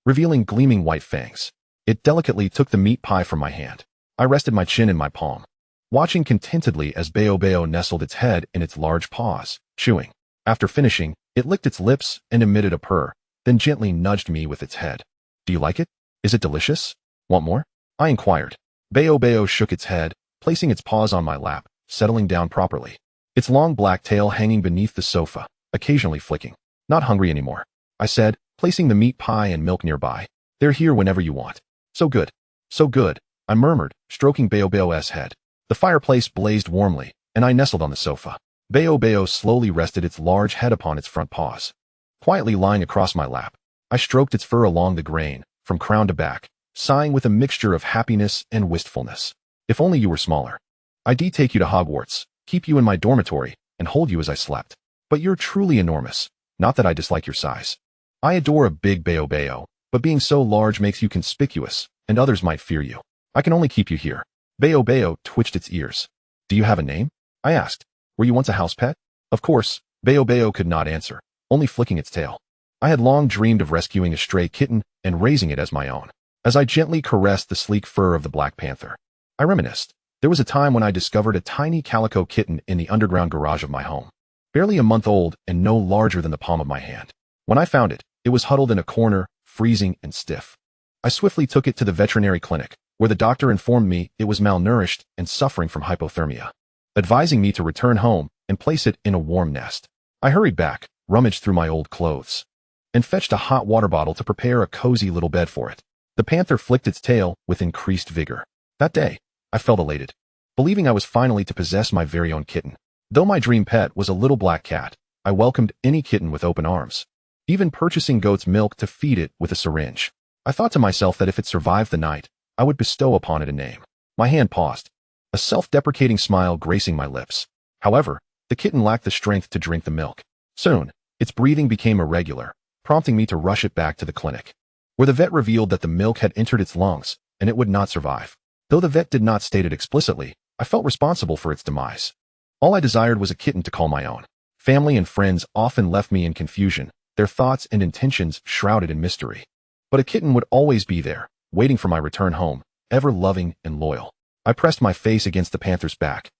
revealing gleaming white fangs. It delicately took the meat pie from my hand. I rested my chin in my palm, watching contentedly as Bao Bao nestled its head in its large paws, chewing. After finishing, it licked its lips and emitted a purr, then gently nudged me with its head. Do you like it? Is it delicious? Want more? I inquired. Bao Bao shook its head, placing its paws on my lap, settling down properly. Its long black tail hanging beneath the sofa, occasionally flicking. Not hungry anymore, I said, placing the meat pie and milk nearby. They're here whenever you want. So good. So good, I murmured, stroking Bao Bao's head. The fireplace blazed warmly, and I nestled on the sofa. Bao Bao slowly rested its large head upon its front paws. Quietly lying across my lap, I stroked its fur along the grain, from crown to back, sighing with a mixture of happiness and wistfulness. If only you were smaller. I'd take you to Hogwarts, keep you in my dormitory, and hold you as I slept. But you're truly enormous. Not that I dislike your size. I adore a big Bao Bao, but being so large makes you conspicuous, and others might fear you. I can only keep you here. Bao Bao twitched its ears. Do you have a name? I asked. Were you once a house pet? Of course, Bao Bao could not answer, only flicking its tail. I had long dreamed of rescuing a stray kitten and raising it as my own. As I gently caressed the sleek fur of the Black Panther, I reminisced. There was a time when I discovered a tiny calico kitten in the underground garage of my home. Barely a month old and no larger than the palm of my hand. When I found it, it was huddled in a corner, freezing and stiff. I swiftly took it to the veterinary clinic, where the doctor informed me it was malnourished and suffering from hypothermia, advising me to return home and place it in a warm nest. I hurried back, rummaged through my old clothes, and fetched a hot water bottle to prepare a cozy little bed for it. The panther flicked its tail with increased vigor. That day, I felt elated, believing I was finally to possess my very own kitten. Though my dream pet was a little black cat, I welcomed any kitten with open arms, even purchasing goat's milk to feed it with a syringe. I thought to myself that if it survived the night, I would bestow upon it a name. My hand paused, a self-deprecating smile gracing my lips. However, the kitten lacked the strength to drink the milk. Soon, its breathing became irregular, prompting me to rush it back to the clinic, where the vet revealed that the milk had entered its lungs, and it would not survive. Though the vet did not state it explicitly, I felt responsible for its demise. All I desired was a kitten to call my own. Family and friends often left me in confusion, their thoughts and intentions shrouded in mystery. But a kitten would always be there, waiting for my return home, ever loving and loyal. I pressed my face against the panther's back,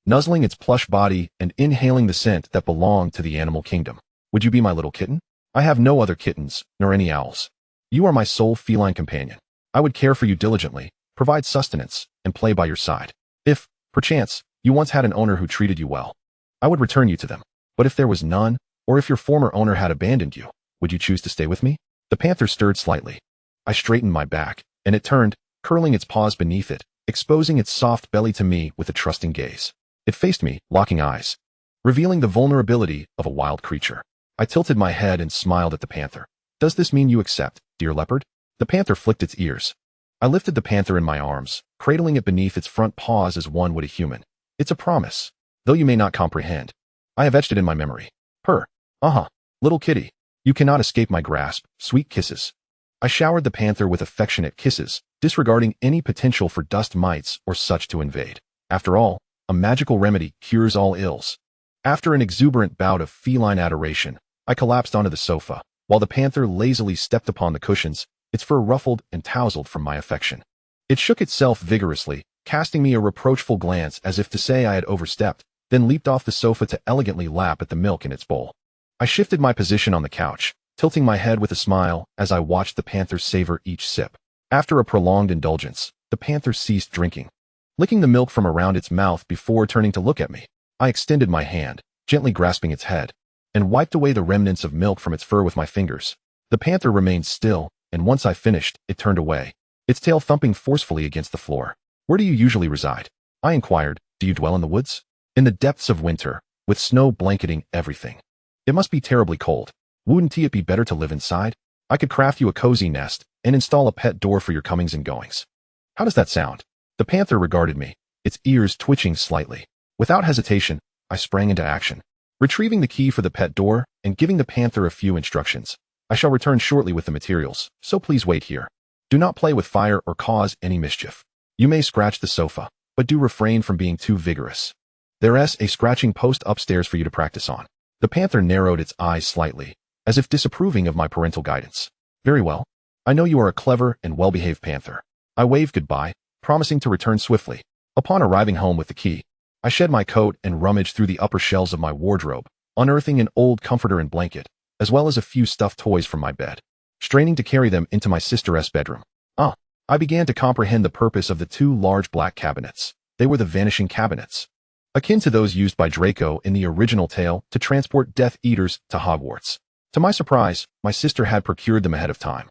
nuzzling its plush body and inhaling the scent that belonged to the animal kingdom. Would you be my little kitten? I have no other kittens, nor any owls. You are my sole feline companion. I would care for you diligently, provide sustenance, and play by your side. If, perchance, you once had an owner who treated you well, I would return you to them. But if there was none, or if your former owner had abandoned you, would you choose to stay with me? The panther stirred slightly. I straightened my back, and it turned, curling its paws beneath it, exposing its soft belly to me with a trusting gaze. It faced me, locking eyes, revealing the vulnerability of a wild creature. I tilted my head and smiled at the panther. Does this mean you accept, dear leopard? The panther flicked its ears. I lifted the panther in my arms, cradling it beneath its front paws as one would a human. It's a promise, though you may not comprehend. I have etched it in my memory. Purr. Little kitty. You cannot escape my grasp. Sweet kisses. I showered the panther with affectionate kisses, disregarding any potential for dust mites or such to invade. After all, a magical remedy cures all ills. After an exuberant bout of feline adoration, I collapsed onto the sofa, while the panther lazily stepped upon the cushions, its fur ruffled and tousled from my affection. It shook itself vigorously, casting me a reproachful glance as if to say I had overstepped, then leaped off the sofa to elegantly lap at the milk in its bowl. I shifted my position on the couch, tilting my head with a smile as I watched the panther savor each sip. After a prolonged indulgence, the panther ceased drinking, licking the milk from around its mouth before turning to look at me. I extended my hand, gently grasping its head, and wiped away the remnants of milk from its fur with my fingers. The panther remained still, and once I finished, it turned away, its tail thumping forcefully against the floor. Where do you usually reside? I inquired. Do you dwell in the woods? In the depths of winter, with snow blanketing everything. It must be terribly cold. Wouldn't it be better to live inside? I could craft you a cozy nest and install a pet door for your comings and goings. How does that sound? The panther regarded me, its ears twitching slightly. Without hesitation, I sprang into action, retrieving the key for the pet door and giving the panther a few instructions. I shall return shortly with the materials, so please wait here. Do not play with fire or cause any mischief. You may scratch the sofa, but do refrain from being too vigorous. There's a scratching post upstairs for you to practice on. The panther narrowed its eyes slightly, as if disapproving of my parental guidance. Very well. I know you are a clever and well-behaved panther. I waved goodbye, promising to return swiftly. Upon arriving home with the key, I shed my coat and rummaged through the upper shelves of my wardrobe, unearthing an old comforter and blanket, as well as a few stuffed toys from my bed, straining to carry them into my sister's bedroom. I began to comprehend the purpose of the two large black cabinets. They were the vanishing cabinets, akin to those used by Draco in the original tale to transport Death Eaters to Hogwarts. To my surprise, my sister had procured them ahead of time,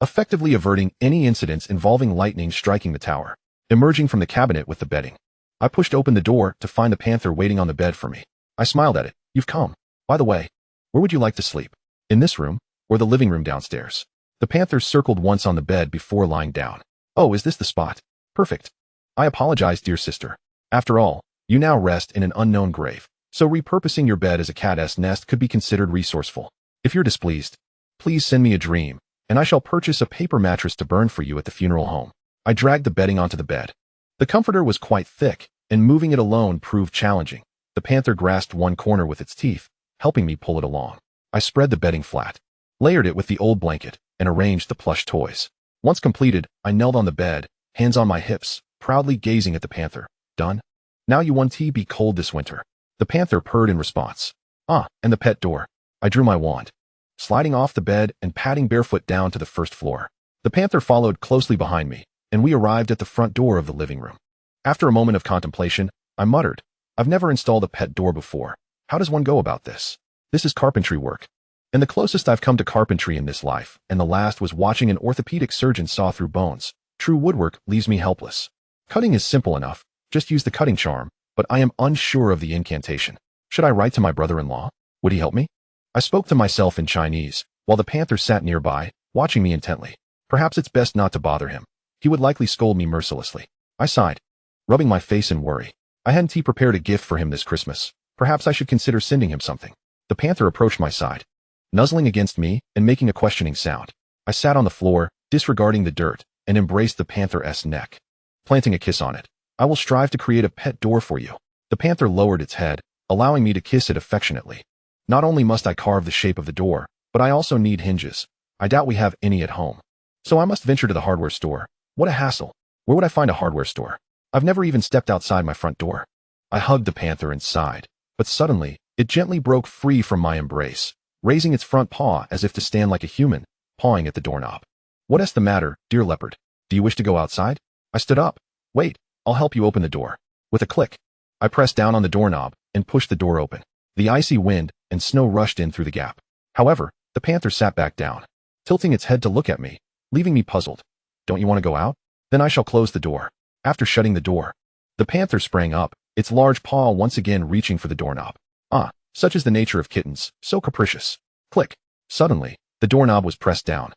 effectively averting any incidents involving lightning striking the tower. Emerging from the cabinet with the bedding, I pushed open the door to find the panther waiting on the bed for me. I smiled at it. "You've come. By the way, where would you like to sleep? In this room, or the living room downstairs?" The panther circled once on the bed before lying down. "Oh, is this the spot? Perfect. I apologize, dear sister. After all, you now rest in an unknown grave, so repurposing your bed as a cat's nest could be considered resourceful. If you're displeased, please send me a dream, and I shall purchase a paper mattress to burn for you at the funeral home." I dragged the bedding onto the bed. The comforter was quite thick, and moving it alone proved challenging. The panther grasped one corner with its teeth, helping me pull it along. I spread the bedding flat, layered it with the old blanket, and arranged the plush toys. Once completed, I knelt on the bed, hands on my hips, proudly gazing at the panther. "Done? Now you want to be cold this winter." The panther purred in response. And the pet door. I drew my wand, sliding off the bed and padding barefoot down to the first floor. The panther followed closely behind me, and we arrived at the front door of the living room. After a moment of contemplation, I muttered, "I've never installed a pet door before. How does one go about this? This is carpentry work. And the closest I've come to carpentry in this life, and the last was watching an orthopedic surgeon saw through bones. True woodwork leaves me helpless. Cutting is simple enough, just use the cutting charm, but I am unsure of the incantation. Should I write to my brother-in-law? Would he help me?" I spoke to myself in Chinese, while the panther sat nearby, watching me intently. Perhaps it's best not to bother him. He would likely scold me mercilessly. I sighed, rubbing my face in worry. I hadn't prepared a gift for him this Christmas. Perhaps I should consider sending him something. The panther approached my side, nuzzling against me and making a questioning sound. I sat on the floor, disregarding the dirt, and embraced the panther's neck, planting a kiss on it. "I will strive to create a pet door for you." The panther lowered its head, allowing me to kiss it affectionately. "Not only must I carve the shape of the door, but I also need hinges. I doubt we have any at home. So I must venture to the hardware store. What a hassle. Where would I find a hardware store? I've never even stepped outside my front door." I hugged the panther and sighed, but suddenly, it gently broke free from my embrace, raising its front paw as if to stand like a human, pawing at the doorknob. "What is the matter, dear leopard? Do you wish to go outside?" I stood up. "Wait, I'll help you open the door." With a click, I pressed down on the doorknob and pushed the door open. The icy wind and snow rushed in through the gap. However, the panther sat back down, tilting its head to look at me, leaving me puzzled. "Don't you want to go out? Then I shall close the door." After shutting the door, the panther sprang up, its large paw once again reaching for the doorknob. Such is the nature of kittens, so capricious. Click. Suddenly, the doorknob was pressed down,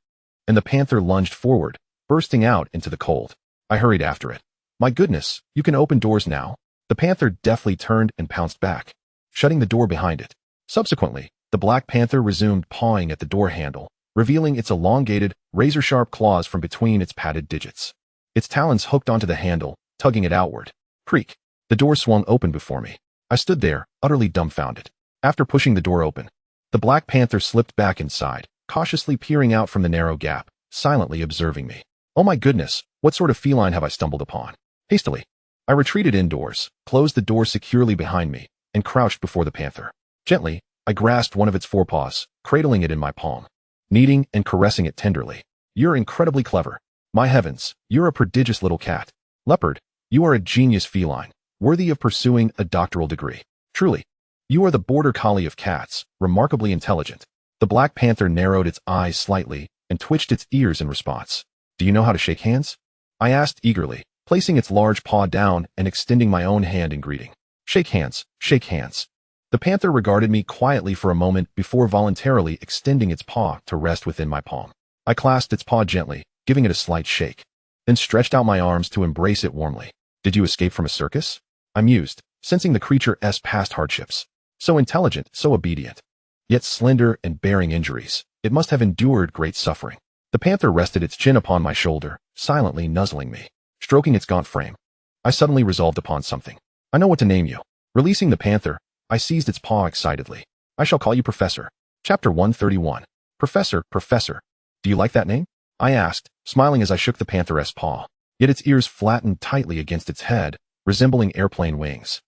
and the panther lunged forward, bursting out into the cold. I hurried after it. "My goodness, you can open doors now." The panther deftly turned and pounced back, shutting the door behind it. Subsequently, the black panther resumed pawing at the door handle, revealing its elongated, razor-sharp claws from between its padded digits. Its talons hooked onto the handle, tugging it outward. Creak. The door swung open before me. I stood there, utterly dumbfounded. After pushing the door open, the black panther slipped back inside, cautiously peering out from the narrow gap, silently observing me. Oh my goodness, what sort of feline have I stumbled upon? Hastily, I retreated indoors, closed the door securely behind me, and crouched before the panther. Gently, I grasped one of its forepaws, cradling it in my palm, kneading and caressing it tenderly. "You're incredibly clever. My heavens, you're a prodigious little cat. Leopard, you are a genius feline, worthy of pursuing a doctoral degree. Truly, you are the border collie of cats, remarkably intelligent." The black panther narrowed its eyes slightly and twitched its ears in response. "Do you know how to shake hands?" I asked eagerly, placing its large paw down and extending my own hand in greeting. "Shake hands, shake hands." The panther regarded me quietly for a moment before voluntarily extending its paw to rest within my palm. I clasped its paw gently, giving it a slight shake, then stretched out my arms to embrace it warmly. "Did you escape from a circus?" I mused, sensing the creature's past hardships. So intelligent, so obedient, yet slender and bearing injuries. It must have endured great suffering. The panther rested its chin upon my shoulder, silently nuzzling me, stroking its gaunt frame. I suddenly resolved upon something. "I know what to name you." Releasing the panther, I seized its paw excitedly. "I shall call you Professor." Chapter 131. Professor, Professor. "Do you like that name?" I asked, smiling as I shook the panther's paw. Yet its ears flattened tightly against its head, resembling airplane wings.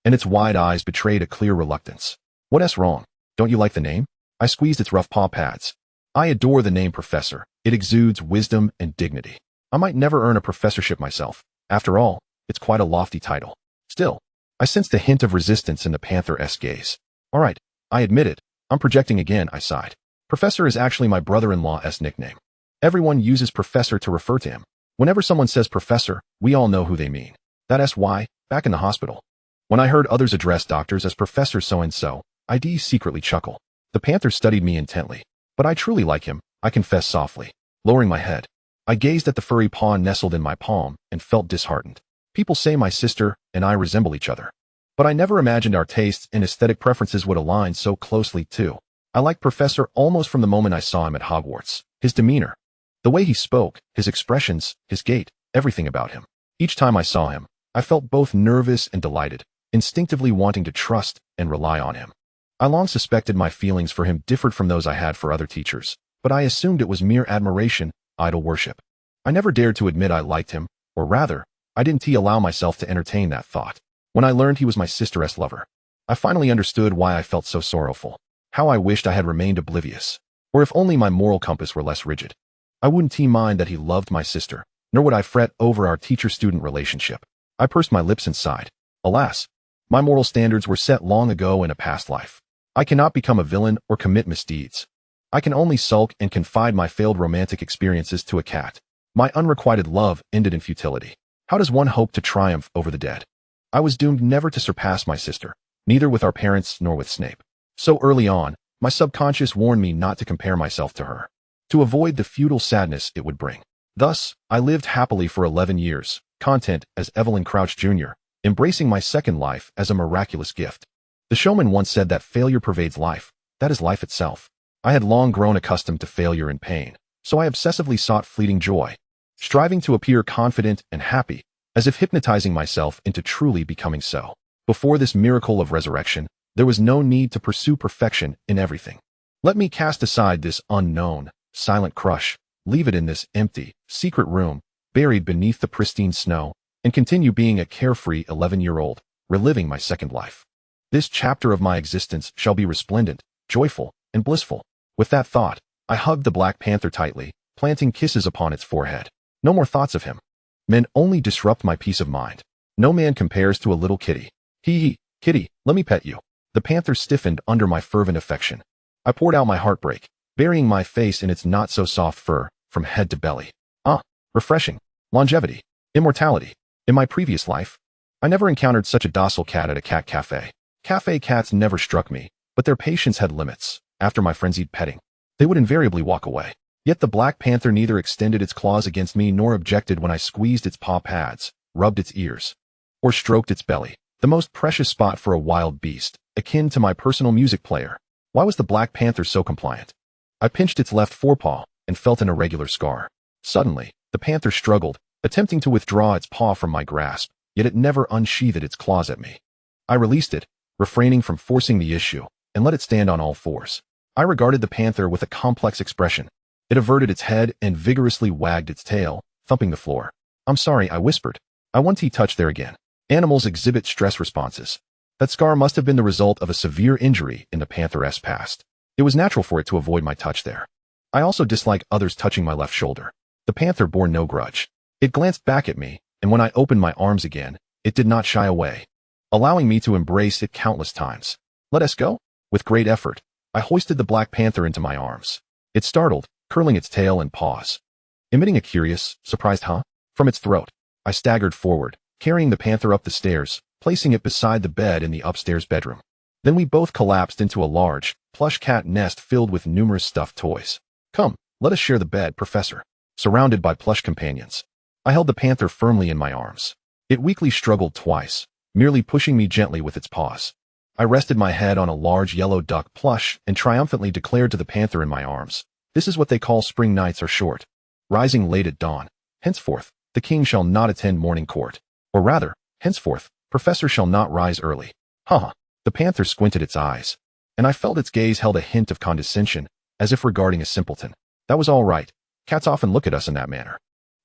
And its wide eyes betrayed a clear reluctance. What's wrong? Don't you like the name? I squeezed its rough paw pads. I adore the name Professor. It exudes wisdom and dignity. I might never earn a professorship myself. After all, it's quite a lofty title. Still, I sensed a hint of resistance in the panther-esque gaze. All right, I admit it. I'm projecting again, I sighed. Professor is actually my brother-in-law's nickname. Everyone uses Professor to refer to him. Whenever someone says Professor, we all know who they mean. That's why, back in the hospital, when I heard others address doctors as Professor so-and-so, I did secretly chuckle. The panther studied me intently. But I truly like him, I confessed softly. Lowering my head, I gazed at the furry paw nestled in my palm and felt disheartened. People say my sister and I resemble each other. But I never imagined our tastes and aesthetic preferences would align so closely too. I liked Professor almost from the moment I saw him at Hogwarts. His demeanor, the way he spoke, his expressions, his gait, everything about him. Each time I saw him, I felt both nervous and delighted, instinctively wanting to trust and rely on him. I long suspected my feelings for him differed from those I had for other teachers, but I assumed it was mere admiration, idol worship. I never dared to admit I liked him, or rather, I didn't allow myself to entertain that thought. When I learned he was my sister's lover, I finally understood why I felt so sorrowful. How I wished I had remained oblivious. Or if only my moral compass were less rigid. I wouldn't mind that he loved my sister, nor would I fret over our teacher-student relationship. I pursed my lips and sighed. Alas, my moral standards were set long ago in a past life. I cannot become a villain or commit misdeeds. I can only sulk and confide my failed romantic experiences to a cat. My unrequited love ended in futility. How does one hope to triumph over the dead? I was doomed never to surpass my sister, neither with our parents nor with Snape. So early on, my subconscious warned me not to compare myself to her, to avoid the futile sadness it would bring. Thus, I lived happily for 11 years, content as Evelyn Crouch Jr., embracing my second life as a miraculous gift. The showman once said that failure pervades life, that is life itself. I had long grown accustomed to failure and pain, so I obsessively sought fleeting joy, striving to appear confident and happy, as if hypnotizing myself into truly becoming so. Before this miracle of resurrection, there was no need to pursue perfection in everything. Let me cast aside this unknown, silent crush, leave it in this empty, secret room, buried beneath the pristine snow, and continue being a carefree 11-year-old, reliving my second life. This chapter of my existence shall be resplendent, joyful, and blissful. With that thought, I hugged the Black Panther tightly, planting kisses upon its forehead. No more thoughts of him. Men only disrupt my peace of mind. No man compares to a little kitty. Hee, kitty, let me pet you. The panther stiffened under my fervent affection. I poured out my heartbreak, burying my face in its not-so-soft fur, from head to belly. Refreshing. Longevity. Immortality. In my previous life, I never encountered such a docile cat at a cat cafe. Cafe cats never struck me, but their patience had limits. After my frenzied petting, they would invariably walk away. Yet the Black Panther neither extended its claws against me nor objected when I squeezed its paw pads, rubbed its ears, or stroked its belly, the most precious spot for a wild beast, akin to my personal music player. Why was the Black Panther so compliant? I pinched its left forepaw and felt an irregular scar. Suddenly, the panther struggled, attempting to withdraw its paw from my grasp, yet it never unsheathed its claws at me. I released it, refraining from forcing the issue, and let it stand on all fours. I regarded the panther with a complex expression. It averted its head and vigorously wagged its tail, thumping the floor. I'm sorry, I whispered. I want to touch there again. Animals exhibit stress responses. That scar must have been the result of a severe injury in the panther's past. It was natural for it to avoid my touch there. I also dislike others touching my left shoulder. The panther bore no grudge. It glanced back at me, and when I opened my arms again, it did not shy away, allowing me to embrace it countless times. Let us go? With great effort, I hoisted the Black Panther into my arms. It startled, curling its tail and paws, emitting a curious, surprised huh from its throat. I staggered forward, carrying the panther up the stairs, placing it beside the bed in the upstairs bedroom. Then we both collapsed into a large, plush cat nest filled with numerous stuffed toys. Come, let us share the bed, Professor. Surrounded by plush companions, I held the panther firmly in my arms. It weakly struggled twice, merely pushing me gently with its paws. I rested my head on a large yellow duck plush and triumphantly declared to the panther in my arms, "This is what they call spring nights are short. Rising late at dawn. Henceforth, the king shall not attend morning court. Or rather, henceforth, Professor shall not rise early." The panther squinted its eyes, and I felt its gaze held a hint of condescension, as if regarding a simpleton. That was all right. Cats often look at us in that manner.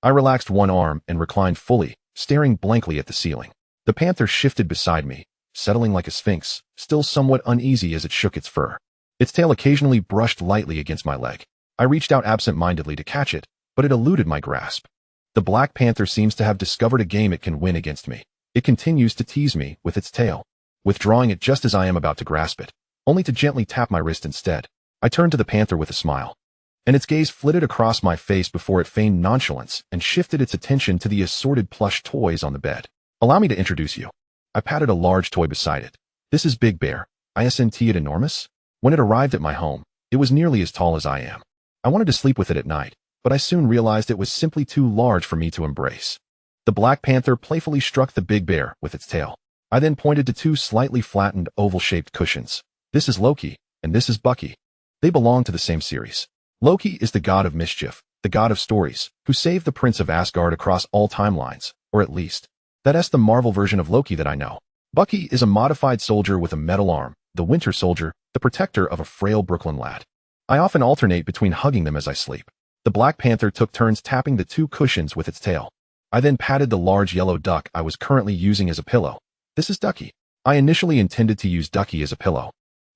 I relaxed one arm and reclined fully, staring blankly at the ceiling. The panther shifted beside me, settling like a sphinx, still somewhat uneasy as it shook its fur. Its tail occasionally brushed lightly against my leg. I reached out absent-mindedly to catch it, but it eluded my grasp. The black panther seems to have discovered a game it can win against me. It continues to tease me with its tail, withdrawing it just as I am about to grasp it, only to gently tap my wrist instead. I turned to the panther with a smile, and its gaze flitted across my face before it feigned nonchalance and shifted its attention to the assorted plush toys on the bed. Allow me to introduce you. I patted a large toy beside it. This is Big Bear. Isn't it enormous? When it arrived at my home, it was nearly as tall as I am. I wanted to sleep with it at night, but I soon realized it was simply too large for me to embrace. The black panther playfully struck the big bear with its tail. I then pointed to two slightly flattened oval-shaped cushions. This is Loki, and this is Bucky. They belong to the same series. Loki is the god of mischief, the god of stories, who saved the Prince of Asgard across all timelines, or at least, that's the Marvel version of Loki that I know. Bucky is a modified soldier with a metal arm, the Winter Soldier, the protector of a frail Brooklyn lad. I often alternate between hugging them as I sleep. The black panther took turns tapping the two cushions with its tail. I then patted the large yellow duck I was currently using as a pillow. This is Ducky. I initially intended to use Ducky as a pillow,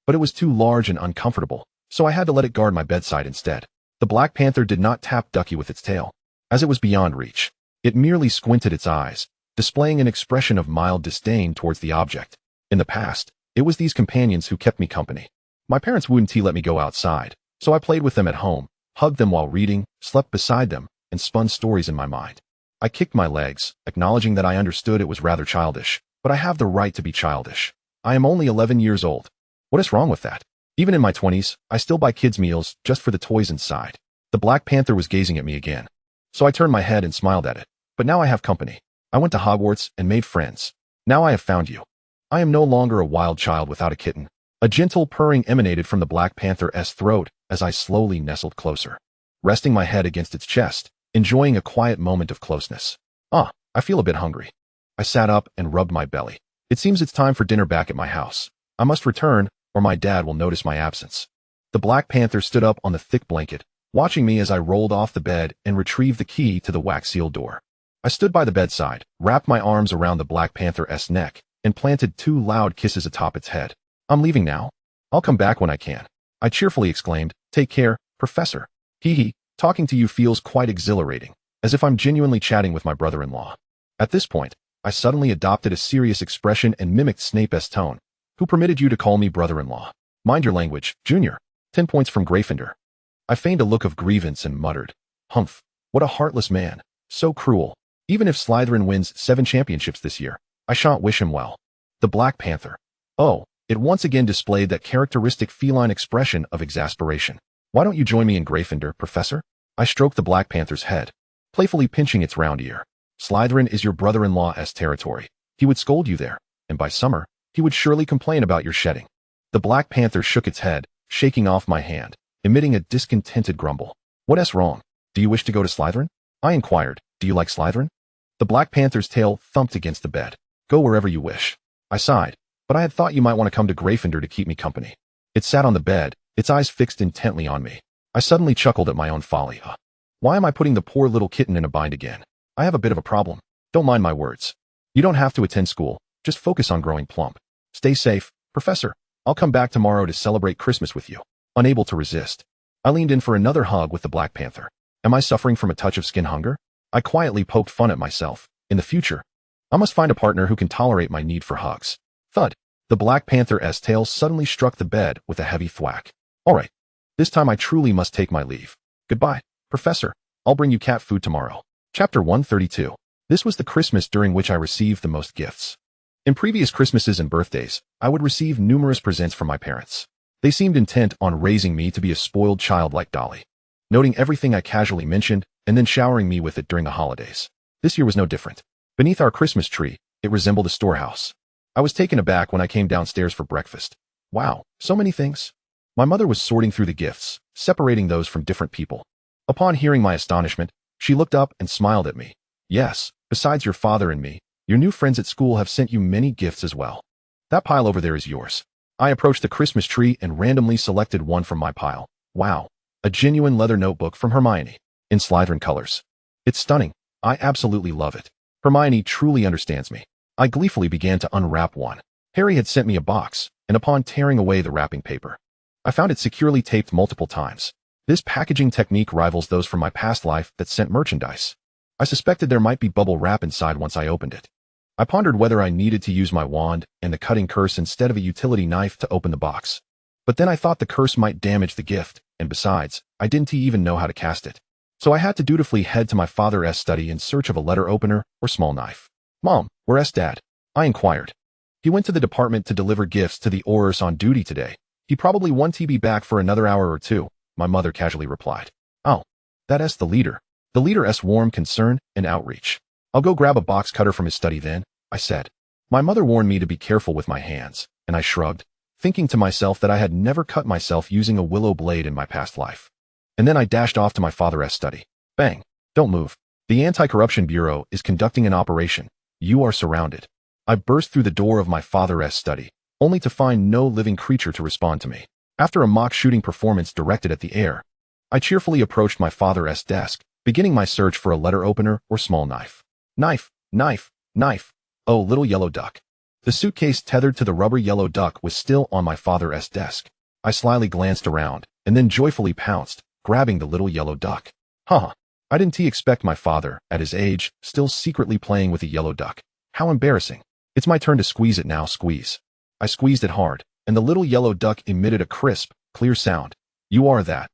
but it was too large and uncomfortable, so I had to let it guard my bedside instead. The black panther did not tap Ducky with its tail, as it was beyond reach. It merely squinted its eyes, displaying an expression of mild disdain towards the object. In the past, it was these companions who kept me company. My parents wouldn't let me go outside, so I played with them at home, hugged them while reading, slept beside them, and spun stories in my mind. I kicked my legs, acknowledging that I understood it was rather childish, but I have the right to be childish. I am only 11 years old. What is wrong with that? Even in my 20s, I still buy kids' meals just for the toys inside. The black panther was gazing at me again, so I turned my head and smiled at it. But now I have company. I went to Hogwarts and made friends. Now I have found you. I am no longer a wild child without a kitten. A gentle purring emanated from the black panther's throat as I slowly nestled closer, resting my head against its chest, enjoying a quiet moment of closeness. I feel a bit hungry. I sat up and rubbed my belly. It seems it's time for dinner back at my house. I must return, or my dad will notice my absence. The black panther stood up on the thick blanket, watching me as I rolled off the bed and retrieved the key to the wax-sealed door. I stood by the bedside, wrapped my arms around the black panther's neck, and planted 2 loud kisses atop its head. I'm leaving now. I'll come back when I can. I cheerfully exclaimed, "Take care, Professor." Hee, talking to you feels quite exhilarating, as if I'm genuinely chatting with my brother-in-law. At this point, I suddenly adopted a serious expression and mimicked Snape's tone. Who permitted you to call me brother-in-law? Mind your language, Junior. 10 points from Gryffindor. I feigned a look of grievance and muttered, "Humph, what a heartless man. So cruel. Even if Slytherin wins 7 championships this year, I shan't wish him well." The black panther. Oh, it once again displayed that characteristic feline expression of exasperation. Why don't you join me in Gryffindor, Professor? I stroked the black panther's head, playfully pinching its round ear. Slytherin is your brother-in-law's territory. He would scold you there, and by summer, he would surely complain about your shedding. The black panther shook its head, shaking off my hand, emitting a discontented grumble. What's wrong? Do you wish to go to Slytherin? I inquired. Do you like Slytherin? The black panther's tail thumped against the bed. Go wherever you wish. I sighed, but I had thought you might want to come to Gryffindor to keep me company. It sat on the bed, its eyes fixed intently on me. I suddenly chuckled at my own folly. Why am I putting the poor little kitten in a bind again? I have a bit of a problem. Don't mind my words. You don't have to attend school. Just focus on growing plump. Stay safe, Professor. I'll come back tomorrow to celebrate Christmas with you. Unable to resist, I leaned in for another hug with the black panther. Am I suffering from a touch of skin hunger? I quietly poked fun at myself. In the future, I must find a partner who can tolerate my need for hugs. Thud. The black panther's tail suddenly struck the bed with a heavy thwack. All right. This time I truly must take my leave. Goodbye, Professor. I'll bring you cat food tomorrow. Chapter 132. This was the Christmas during which I received the most gifts. In previous Christmases and birthdays, I would receive numerous presents from my parents. They seemed intent on raising me to be a spoiled child like Dolly, noting everything I casually mentioned and then showering me with it during the holidays. This year was no different. Beneath our Christmas tree, it resembled a storehouse. I was taken aback when I came downstairs for breakfast. Wow, so many things. My mother was sorting through the gifts, separating those from different people. Upon hearing my astonishment, she looked up and smiled at me. Yes, besides your father and me, your new friends at school have sent you many gifts as well. That pile over there is yours. I approached the Christmas tree and randomly selected one from my pile. Wow, a genuine leather notebook from Hermione, in Slytherin colors. It's stunning. I absolutely love it. Hermione truly understands me. I gleefully began to unwrap one. Harry had sent me a box, and upon tearing away the wrapping paper, I found it securely taped multiple times. This packaging technique rivals those from my past life that sent merchandise. I suspected there might be bubble wrap inside once I opened it. I pondered whether I needed to use my wand and the cutting curse instead of a utility knife to open the box. But then I thought the curse might damage the gift, and besides, I didn't even know how to cast it. So I had to dutifully head to my father's study in search of a letter opener or small knife. "Mom, where's Dad?" I inquired. "He went to the department to deliver gifts to the Aurors on duty today. He probably won't be back for another hour or two," my mother casually replied. "Oh, that's the leader." The leader's warm concern and outreach. "I'll go grab a box cutter from his study then," I said. My mother warned me to be careful with my hands, and I shrugged, thinking to myself that I had never cut myself using a willow blade in my past life. And then I dashed off to my father's study. Bang! "Don't move. The Anti-Corruption Bureau is conducting an operation. You are surrounded." I burst through the door of my father's study, only to find no living creature to respond to me. After a mock shooting performance directed at the air, I cheerfully approached my father's desk, beginning my search for a letter opener or small knife. Knife, knife, knife. Oh, little yellow duck. The suitcase tethered to the rubber yellow duck was still on my father's desk. I slyly glanced around, and then joyfully pounced, grabbing the little yellow duck. Huh. I didn't expect my father, at his age, still secretly playing with a yellow duck. How embarrassing. "It's my turn to squeeze it now, squeeze." I squeezed it hard, and the little yellow duck emitted a crisp, clear sound. "You are that.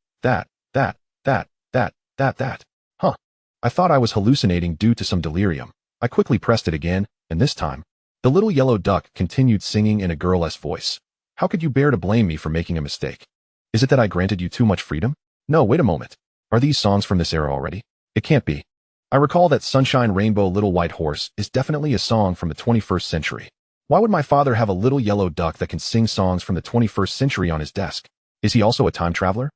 Huh. I thought I was hallucinating due to some delirium. I quickly pressed it again, and this time, the little yellow duck continued singing in a girl's voice. "How could you bear to blame me for making a mistake? Is it that I granted you too much freedom? No, wait a moment. Are these songs from this era already? It can't be. I recall that Sunshine Rainbow Little White Horse is definitely a song from the 21st century. Why would my father have a little yellow duck that can sing songs from the 21st century on his desk? Is he also a time traveler?"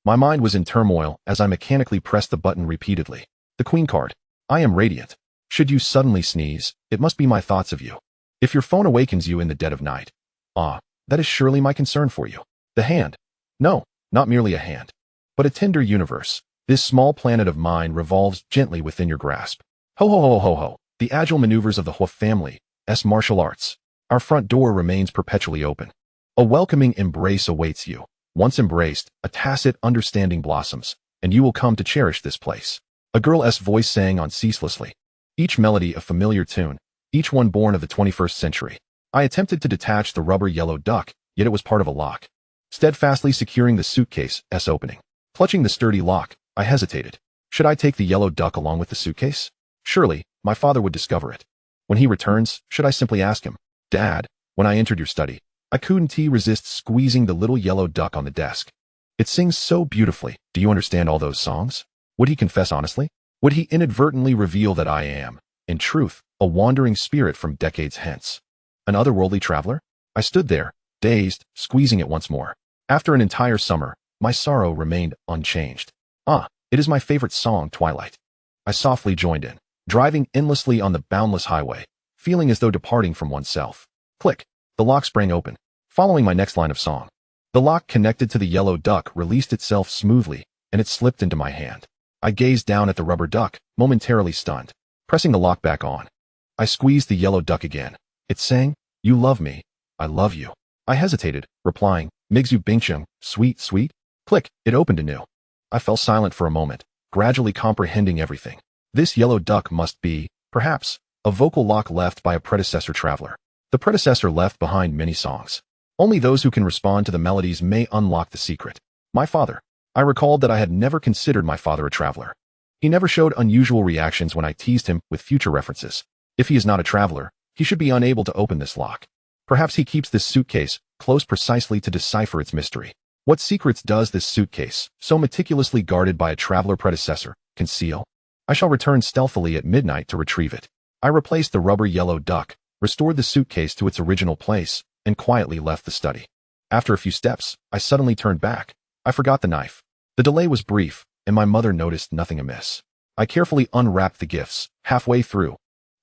My mind was in turmoil as I mechanically pressed the button repeatedly. The Queen card. "I am radiant. Should you suddenly sneeze, it must be my thoughts of you. If your phone awakens you in the dead of night. Ah, that is surely my concern for you. The hand. No, not merely a hand, but a tender universe. This small planet of mine revolves gently within your grasp. Ho ho ho ho ho. The agile maneuvers of the Hoof family, martial arts. Our front door remains perpetually open. A welcoming embrace awaits you. Once embraced, a tacit understanding blossoms, and you will come to cherish this place." A girl's voice sang on ceaselessly, each melody a familiar tune, each one born of the 21st century. I attempted to detach the rubber yellow duck, yet it was part of a lock, steadfastly securing the suitcase's opening. Clutching the sturdy lock, I hesitated. Should I take the yellow duck along with the suitcase? Surely, my father would discover it. When he returns, should I simply ask him, "Dad, when I entered your study, I couldn't resist squeezing the little yellow duck on the desk. It sings so beautifully. Do you understand all those songs?" Would he confess honestly? Would he inadvertently reveal that I am, in truth, a wandering spirit from decades hence? An otherworldly traveler? I stood there, dazed, squeezing it once more. After an entire summer, my sorrow remained unchanged. Ah, it is my favorite song, Twilight. I softly joined in, driving endlessly on the boundless highway, feeling as though departing from oneself. Click. The lock sprang open, following my next line of song. The lock connected to the yellow duck released itself smoothly, and it slipped into my hand. I gazed down at the rubber duck, momentarily stunned, pressing the lock back on. I squeezed the yellow duck again. It sang, "You love me. I love you." I hesitated, replying, "Migzu Bingchung, sweet, sweet." Click, it opened anew. I fell silent for a moment, gradually comprehending everything. This yellow duck must be, perhaps, a vocal lock left by a predecessor traveler. The predecessor left behind many songs. Only those who can respond to the melodies may unlock the secret. My father. I recalled that I had never considered my father a traveler. He never showed unusual reactions when I teased him with future references. If he is not a traveler, he should be unable to open this lock. Perhaps he keeps this suitcase close precisely to decipher its mystery. What secrets does this suitcase, so meticulously guarded by a traveler predecessor, conceal? I shall return stealthily at midnight to retrieve it. I replaced the rubber yellow duck, restored the suitcase to its original place, and quietly left the study. After a few steps, I suddenly turned back. I forgot the knife. The delay was brief, and my mother noticed nothing amiss. I carefully unwrapped the gifts, halfway through,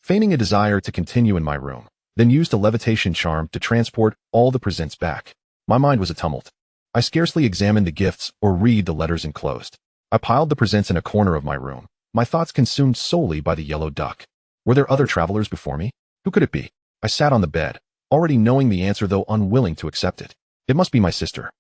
feigning a desire to continue in my room, then used a levitation charm to transport all the presents back. My mind was a tumult. I scarcely examined the gifts or read the letters enclosed. I piled the presents in a corner of my room, my thoughts consumed solely by the yellow duck. Were there other travelers before me? Who could it be? I sat on the bed, already knowing the answer though unwilling to accept it. It must be my sister.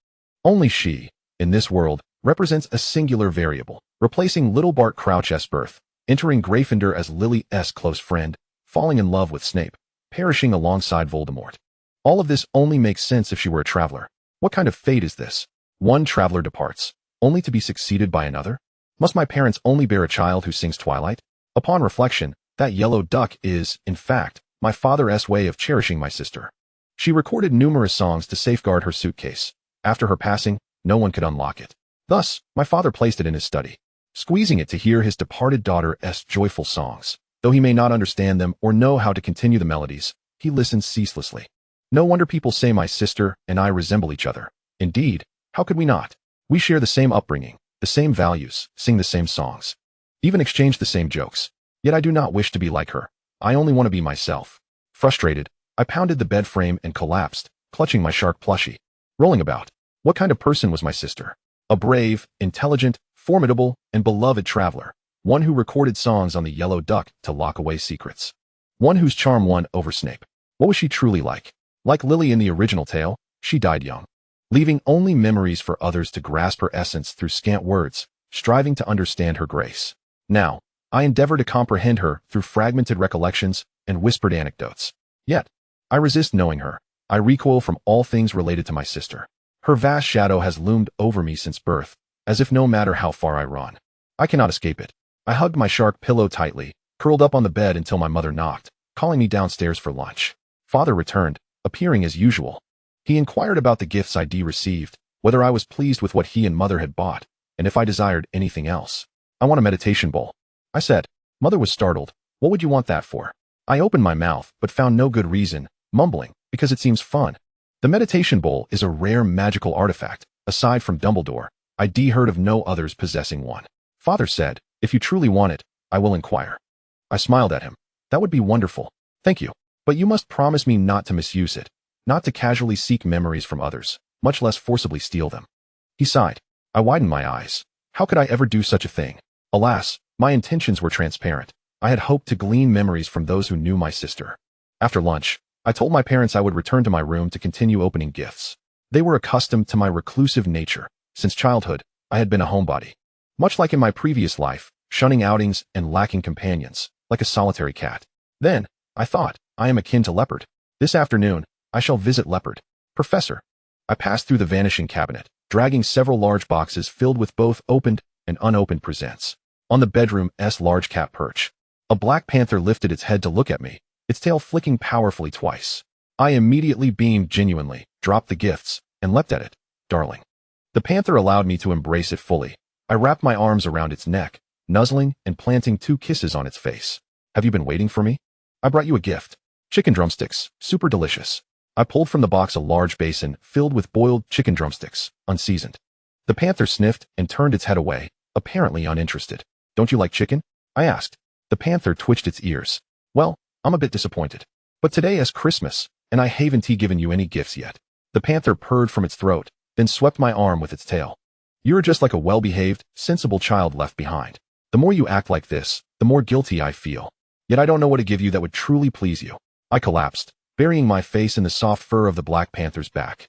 Only she, in this world, represents a singular variable, replacing little Bart Crouch's birth, entering Gryffindor as Lily's close friend, falling in love with Snape, perishing alongside Voldemort. All of this only makes sense if she were a traveler. What kind of fate is this? One traveler departs, only to be succeeded by another? Must my parents only bear a child who sings Twilight? Upon reflection, that yellow duck is, in fact, my father's way of cherishing my sister. She recorded numerous songs to safeguard her suitcase. After her passing, no one could unlock it. Thus, my father placed it in his study, squeezing it to hear his departed daughter's joyful songs. Though he may not understand them or know how to continue the melodies, he listens ceaselessly. No wonder people say my sister and I resemble each other. Indeed, how could we not? We share the same upbringing, the same values, sing the same songs, even exchange the same jokes. Yet I do not wish to be like her. I only want to be myself. Frustrated, I pounded the bed frame and collapsed, clutching my shark plushie. Rolling about. What kind of person was my sister? A brave, intelligent, formidable, and beloved traveler. One who recorded songs on the yellow duck to lock away secrets. One whose charm won over Snape. What was she truly like? Like Lily in the original tale, she died young, leaving only memories for others to grasp her essence through scant words, striving to understand her grace. Now, I endeavor to comprehend her through fragmented recollections and whispered anecdotes. Yet, I resist knowing her. I recoil from all things related to my sister. Her vast shadow has loomed over me since birth, as if no matter how far I run, I cannot escape it. I hugged my shark pillow tightly, curled up on the bed until my mother knocked, calling me downstairs for lunch. Father returned, appearing as usual. He inquired about the gifts I'd received, whether I was pleased with what he and mother had bought, and if I desired anything else. I want a meditation bowl, I said. Mother was startled. What would you want that for? I opened my mouth, but found no good reason, mumbling, because it seems fun. The meditation bowl is a rare magical artifact. Aside from Dumbledore, I'd heard of no others possessing one. Father said, if you truly want it, I will inquire. I smiled at him. That would be wonderful. Thank you. But you must promise me not to misuse it, not to casually seek memories from others, much less forcibly steal them. He sighed. I widened my eyes. How could I ever do such a thing? Alas, my intentions were transparent. I had hoped to glean memories from those who knew my sister. After lunch, I told my parents I would return to my room to continue opening gifts. They were accustomed to my reclusive nature. Since childhood, I had been a homebody. Much like in my previous life, shunning outings and lacking companions, like a solitary cat. Then, I thought, I am akin to Leopard. This afternoon, I shall visit Leopard. Professor. I passed through the vanishing cabinet, dragging several large boxes filled with both opened and unopened presents. On the bedroom's large cat perch, a black panther lifted its head to look at me, its tail flicking powerfully twice. I immediately beamed genuinely, dropped the gifts, and leapt at it. Darling. The panther allowed me to embrace it fully. I wrapped my arms around its neck, nuzzling and planting 2 kisses on its face. Have you been waiting for me? I brought you a gift. Chicken drumsticks, super delicious. I pulled from the box a large basin filled with boiled chicken drumsticks, unseasoned. The panther sniffed and turned its head away, apparently uninterested. Don't you like chicken? I asked. The panther twitched its ears. Well, I'm a bit disappointed. But today is Christmas, and I haven't given you any gifts yet. The panther purred from its throat, then swept my arm with its tail. You're just like a well-behaved, sensible child left behind. The more you act like this, the more guilty I feel. Yet I don't know what to give you that would truly please you. I collapsed, burying my face in the soft fur of the Black Panther's back.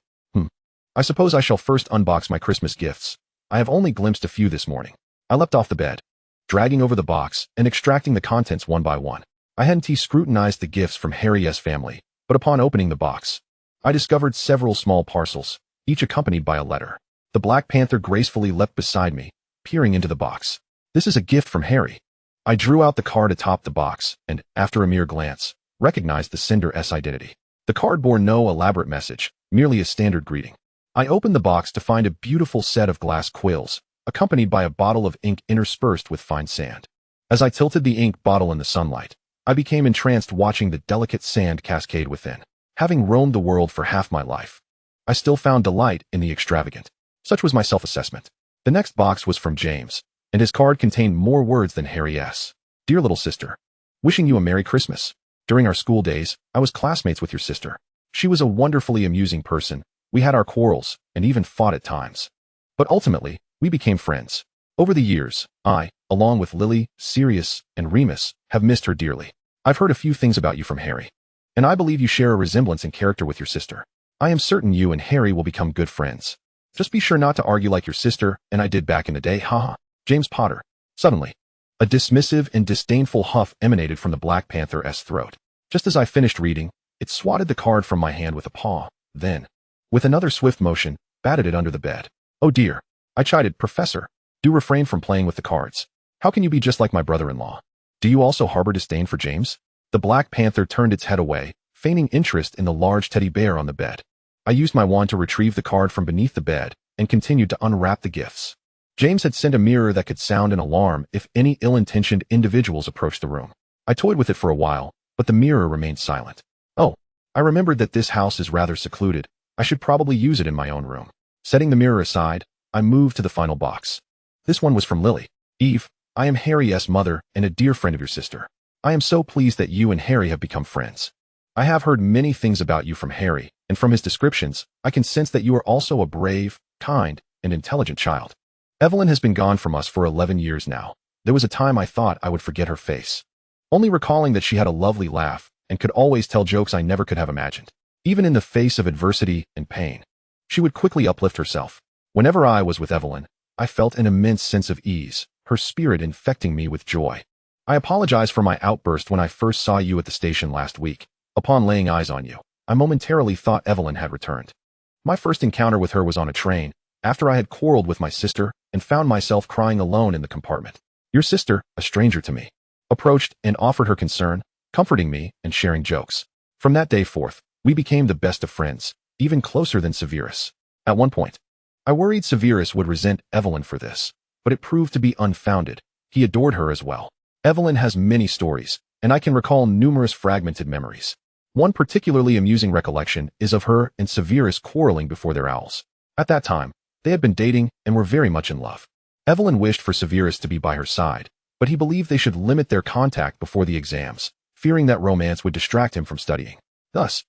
I suppose I shall first unbox my Christmas gifts. I have only glimpsed a few this morning. I leapt off the bed, dragging over the box and extracting the contents one by one. I hadn't scrutinized the gifts from Harry's family, but upon opening the box, I discovered several small parcels, each accompanied by a letter. The Black Panther gracefully leapt beside me, peering into the box. This is a gift from Harry. I drew out the card atop the box and, after a mere glance, recognized the sender's identity. The card bore no elaborate message, merely a standard greeting. I opened the box to find a beautiful set of glass quills, accompanied by a bottle of ink interspersed with fine sand. As I tilted the ink bottle in the sunlight, I became entranced watching the delicate sand cascade within. Having roamed the world for half my life, I still found delight in the extravagant. Such was my self-assessment. The next box was from James, and his card contained more words than Harry's. Dear little sister, wishing you a Merry Christmas. During our school days, I was classmates with your sister. She was a wonderfully amusing person. We had our quarrels, and even fought at times. But ultimately, we became friends. Over the years, I, along with Lily, Sirius, and Remus, have missed her dearly. I've heard a few things about you from Harry. And I believe you share a resemblance in character with your sister. I am certain you and Harry will become good friends. Just be sure not to argue like your sister and I did back in the day, haha. James Potter. Suddenly, a dismissive and disdainful huff emanated from the Black Panther's throat. Just as I finished reading, it swatted the card from my hand with a paw, then, with another swift motion, batted it under the bed. Oh dear, I chided, Professor. Do refrain from playing with the cards. How can you be just like my brother-in-law? Do you also harbor disdain for James? The Black Panther turned its head away, feigning interest in the large teddy bear on the bed. I used my wand to retrieve the card from beneath the bed and continued to unwrap the gifts. James had sent a mirror that could sound an alarm if any ill-intentioned individuals approached the room. I toyed with it for a while, but the mirror remained silent. Oh, I remembered that this house is rather secluded. I should probably use it in my own room. Setting the mirror aside, I moved to the final box. This one was from Lily. Eve, I am Harry's mother and a dear friend of your sister. I am so pleased that you and Harry have become friends. I have heard many things about you from Harry, and from his descriptions, I can sense that you are also a brave, kind, and intelligent child. Evelyn has been gone from us for 11 years now. There was a time I thought I would forget her face. Only recalling that she had a lovely laugh and could always tell jokes I never could have imagined. Even in the face of adversity and pain, she would quickly uplift herself. Whenever I was with Evelyn, I felt an immense sense of ease, her spirit infecting me with joy. I apologize for my outburst when I first saw you at the station last week. Upon laying eyes on you, I momentarily thought Evelyn had returned. My first encounter with her was on a train, after I had quarreled with my sister and found myself crying alone in the compartment. Your sister, a stranger to me, approached and offered her concern, comforting me and sharing jokes. From that day forth, we became the best of friends, even closer than Severus. At one point, I worried Severus would resent Evelyn for this, but it proved to be unfounded. He adored her as well. Evelyn has many stories, and I can recall numerous fragmented memories. One particularly amusing recollection is of her and Severus quarreling before their owls. At that time, they had been dating and were very much in love. Evelyn wished for Severus to be by her side, but he believed they should limit their contact before the exams, fearing that romance would distract him from studying. Thus,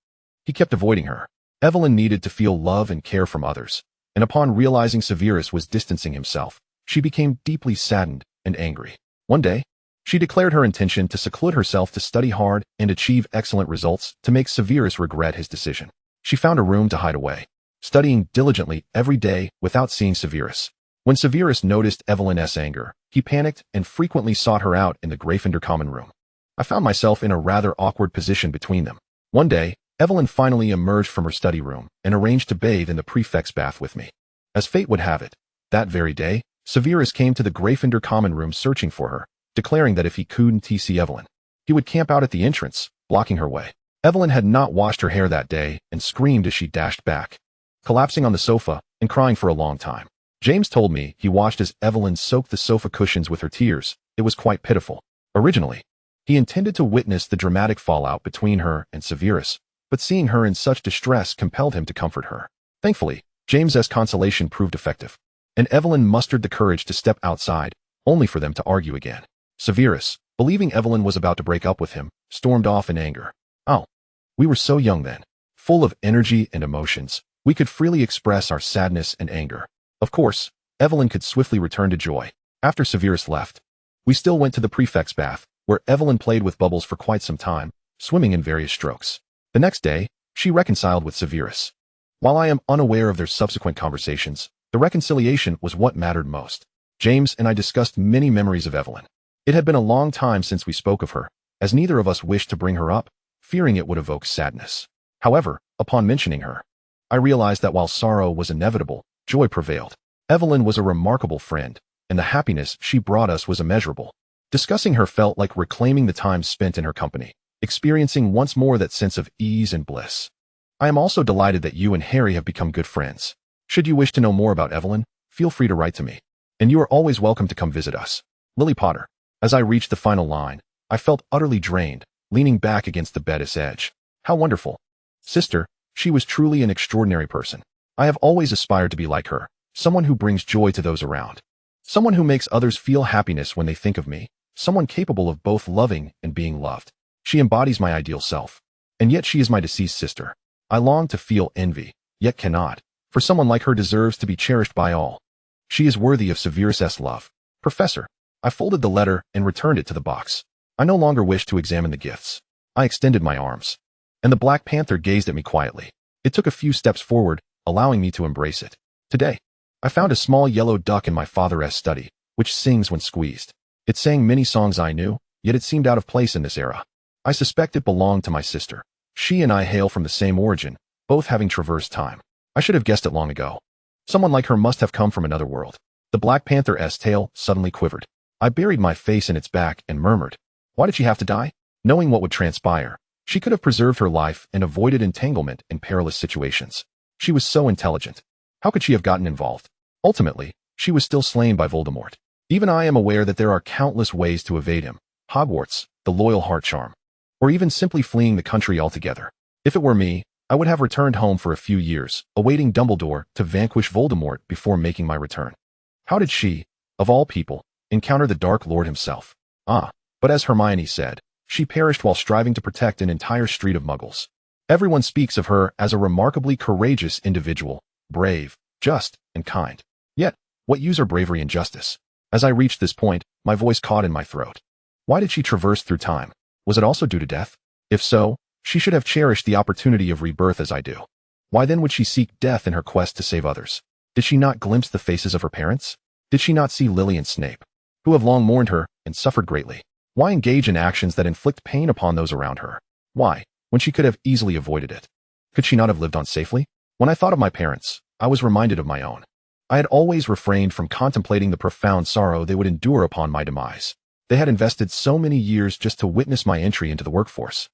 he kept avoiding her. Evelyn needed to feel love and care from others, and upon realizing Severus was distancing himself, she became deeply saddened and angry. One day, she declared her intention to seclude herself to study hard and achieve excellent results to make Severus regret his decision. She found a room to hide away, studying diligently every day without seeing Severus. When Severus noticed Evelyn's anger, he panicked and frequently sought her out in the Gryffindor common room. I found myself in a rather awkward position between them. One day, Evelyn finally emerged from her study room and arranged to bathe in the prefect's bath with me. As fate would have it, that very day, Severus came to the Gryffindor common room searching for her, declaring that if he couldn't see Evelyn, he would camp out at the entrance, blocking her way. Evelyn had not washed her hair that day and screamed as she dashed back, collapsing on the sofa and crying for a long time. James told me he watched as Evelyn soaked the sofa cushions with her tears. It was quite pitiful. Originally, he intended to witness the dramatic fallout between her and Severus, but seeing her in such distress compelled him to comfort her. Thankfully, James's consolation proved effective, and Evelyn mustered the courage to step outside, only for them to argue again. Severus, believing Evelyn was about to break up with him, stormed off in anger. Oh, we were so young then, full of energy and emotions. We could freely express our sadness and anger. Of course, Evelyn could swiftly return to joy. After Severus left, we still went to the prefect's bath, where Evelyn played with bubbles for quite some time, swimming in various strokes. The next day, she reconciled with Severus. While I am unaware of their subsequent conversations, the reconciliation was what mattered most. James and I discussed many memories of Evelyn. It had been a long time since we spoke of her, as neither of us wished to bring her up, fearing it would evoke sadness. However, upon mentioning her, I realized that while sorrow was inevitable, joy prevailed. Evelyn was a remarkable friend, and the happiness she brought us was immeasurable. Discussing her felt like reclaiming the time spent in her company, experiencing once more that sense of ease and bliss. I am also delighted that you and Harry have become good friends. Should you wish to know more about Evelyn, feel free to write to me, and you are always welcome to come visit us. Lily Potter. As I reached the final line, I felt utterly drained, leaning back against the bed's edge. How wonderful. Sister, she was truly an extraordinary person. I have always aspired to be like her, someone who brings joy to those around. Someone who makes others feel happiness when they think of me, someone capable of both loving and being loved. She embodies my ideal self, and yet she is my deceased sister. I long to feel envy, yet cannot, for someone like her deserves to be cherished by all. She is worthy of Severus's love. Professor. I folded the letter and returned it to the box. I no longer wished to examine the gifts. I extended my arms. and the Black Panther gazed at me quietly. It took a few steps forward, allowing me to embrace it. Today, I found a small yellow duck in my father's study, which sings when squeezed. It sang many songs I knew, yet it seemed out of place in this era. I suspect it belonged to my sister. She and I hail from the same origin, both having traversed time. I should have guessed it long ago. Someone like her must have come from another world. The Black Panther's tail suddenly quivered. I buried my face in its back and murmured, "Why did she have to die?" Knowing what would transpire, she could have preserved her life and avoided entanglement in perilous situations. She was so intelligent. How could she have gotten involved? Ultimately, she was still slain by Voldemort. Even I am aware that there are countless ways to evade him. Hogwarts, the loyal heart charm, or even simply fleeing the country altogether. If it were me, I would have returned home for a few years, awaiting Dumbledore to vanquish Voldemort before making my return. How did she, of all people, encounter the Dark Lord himself? But as Hermione said, she perished while striving to protect an entire street of Muggles. Everyone speaks of her as a remarkably courageous individual, brave, just, and kind. Yet, what use are bravery and justice? As I reached this point, my voice caught in my throat. Why did she traverse through time? Was it also due to death? If so, she should have cherished the opportunity of rebirth as I do. Why then would she seek death in her quest to save others? Did she not glimpse the faces of her parents? Did she not see Lily and Snape, who have long mourned her and suffered greatly? Why engage in actions that inflict pain upon those around her? Why, when she could have easily avoided it? Could she not have lived on safely? When I thought of my parents, I was reminded of my own. I had always refrained from contemplating the profound sorrow they would endure upon my demise. They had invested so many years just to witness my entry into the workforce.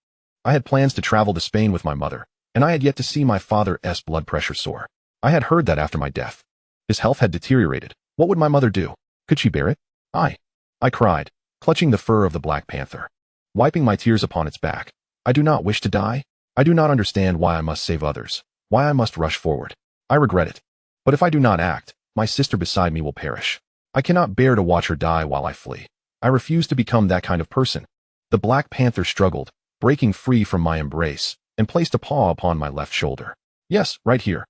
I had plans to travel to Spain with my mother, and I had yet to see my father's blood pressure soar. I had heard that after my death, his health had deteriorated. What would my mother do? Could she bear it? I cried, clutching the fur of the Black Panther, wiping my tears upon its back. I do not wish to die. I do not understand why I must save others, why I must rush forward. I regret it. But if I do not act, my sister beside me will perish. I cannot bear to watch her die while I flee. I refuse to become that kind of person. The Black Panther struggled, breaking free from my embrace, and placed a paw upon my left shoulder. Yes, right here.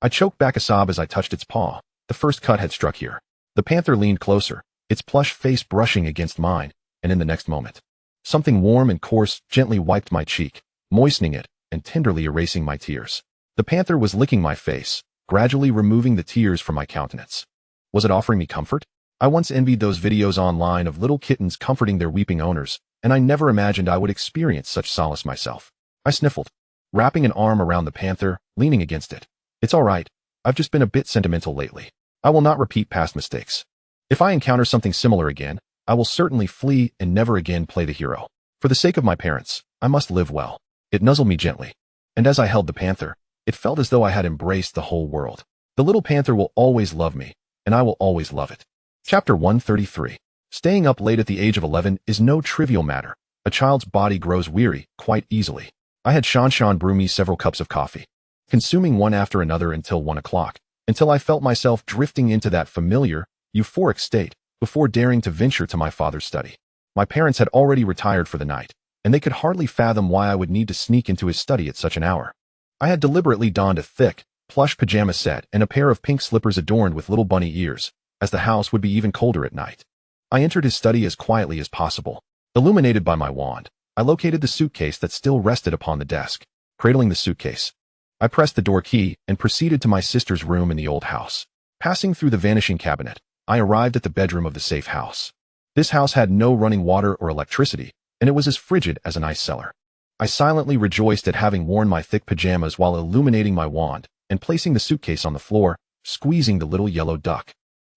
I choked back a sob as I touched its paw. The first cut had struck here. The panther leaned closer, its plush face brushing against mine, and in the next moment, something warm and coarse gently wiped my cheek, moistening it and tenderly erasing my tears. The panther was licking my face, gradually removing the tears from my countenance. Was it offering me comfort? I once envied those videos online of little kittens comforting their weeping owners, and I never imagined I would experience such solace myself. I sniffled, wrapping an arm around the panther, leaning against it. It's all right. I've just been a bit sentimental lately. I will not repeat past mistakes. If I encounter something similar again, I will certainly flee and never again play the hero. For the sake of my parents, I must live well. It nuzzled me gently, and as I held the panther, it felt as though I had embraced the whole world. The little panther will always love me, and I will always love it. Chapter 133. Staying up late at the age of 11 is no trivial matter. A child's body grows weary quite easily. I had Shanshan brew me several cups of coffee, consuming one after another until 1 o'clock, until I felt myself drifting into that familiar, euphoric state before daring to venture to my father's study. My parents had already retired for the night, and they could hardly fathom why I would need to sneak into his study at such an hour. I had deliberately donned a thick, plush pajama set and a pair of pink slippers adorned with little bunny ears, as the house would be even colder at night. I entered his study as quietly as possible. Illuminated by my wand, I located the suitcase that still rested upon the desk. Cradling the suitcase, I pressed the door key and proceeded to my sister's room in the old house. Passing through the vanishing cabinet, I arrived at the bedroom of the safe house. This house had no running water or electricity, and it was as frigid as an ice cellar. I silently rejoiced at having worn my thick pajamas while illuminating my wand and placing the suitcase on the floor, squeezing the little yellow duck.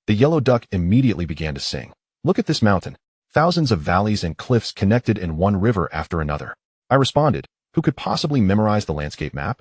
The yellow duck immediately began to sing. Look at this mountain. Thousands of valleys and cliffs connected in one river after another. I responded, who could possibly memorize the landscape map?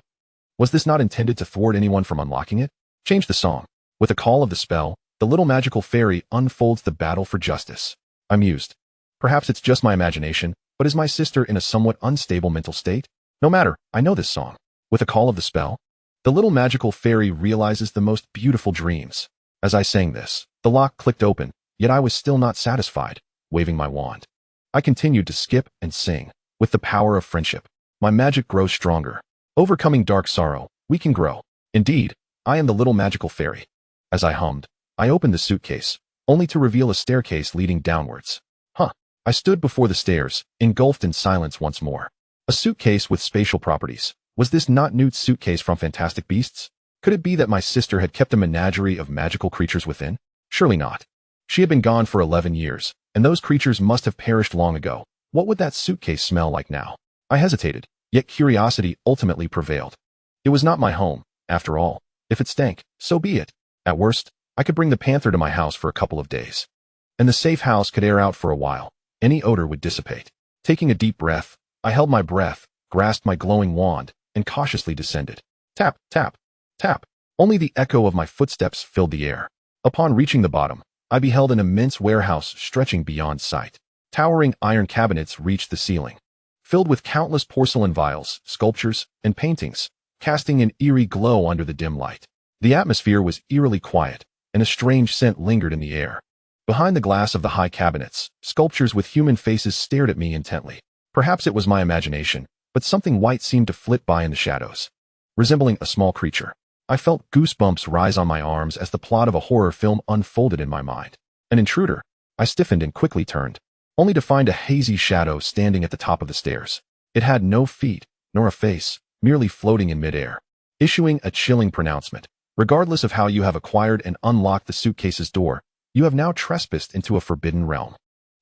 Was this not intended to thwart anyone from unlocking it? Change the song. With a call of the spell, the little magical fairy unfolds the battle for justice. I mused. Perhaps it's just my imagination, but is my sister in a somewhat unstable mental state? No matter, I know this song. With a call of the spell, the little magical fairy realizes the most beautiful dreams. As I sang this, the lock clicked open, yet I was still not satisfied, waving my wand. I continued to skip and sing. With the power of friendship, my magic grows stronger. Overcoming dark sorrow, we can grow. Indeed, I am the little magical fairy. As I hummed, I opened the suitcase, only to reveal a staircase leading downwards. I stood before the stairs, engulfed in silence once more. A suitcase with spatial properties. Was this not Newt's suitcase from Fantastic Beasts? Could it be that my sister had kept a menagerie of magical creatures within? Surely not. She had been gone for 11 years, and those creatures must have perished long ago. What would that suitcase smell like now? I hesitated, yet curiosity ultimately prevailed. It was not my home, after all. If it stank, so be it. At worst, I could bring the panther to my house for a couple of days. And the safe house could air out for a while. Any odor would dissipate. Taking a deep breath, I held my breath, grasped my glowing wand, and cautiously descended. Tap, tap, tap. Only the echo of my footsteps filled the air. Upon reaching the bottom, I beheld an immense warehouse stretching beyond sight. Towering iron cabinets reached the ceiling, filled with countless porcelain vials, sculptures, and paintings, casting an eerie glow under the dim light. The atmosphere was eerily quiet, and a strange scent lingered in the air. Behind the glass of the high cabinets, sculptures with human faces stared at me intently. Perhaps it was my imagination, but something white seemed to flit by in the shadows, resembling a small creature. I felt goosebumps rise on my arms as the plot of a horror film unfolded in my mind. An intruder. I stiffened and quickly turned, only to find a hazy shadow standing at the top of the stairs. It had no feet, nor a face, merely floating in midair, issuing a chilling pronouncement. Regardless of how you have acquired and unlocked the suitcase's door, you have now trespassed into a forbidden realm.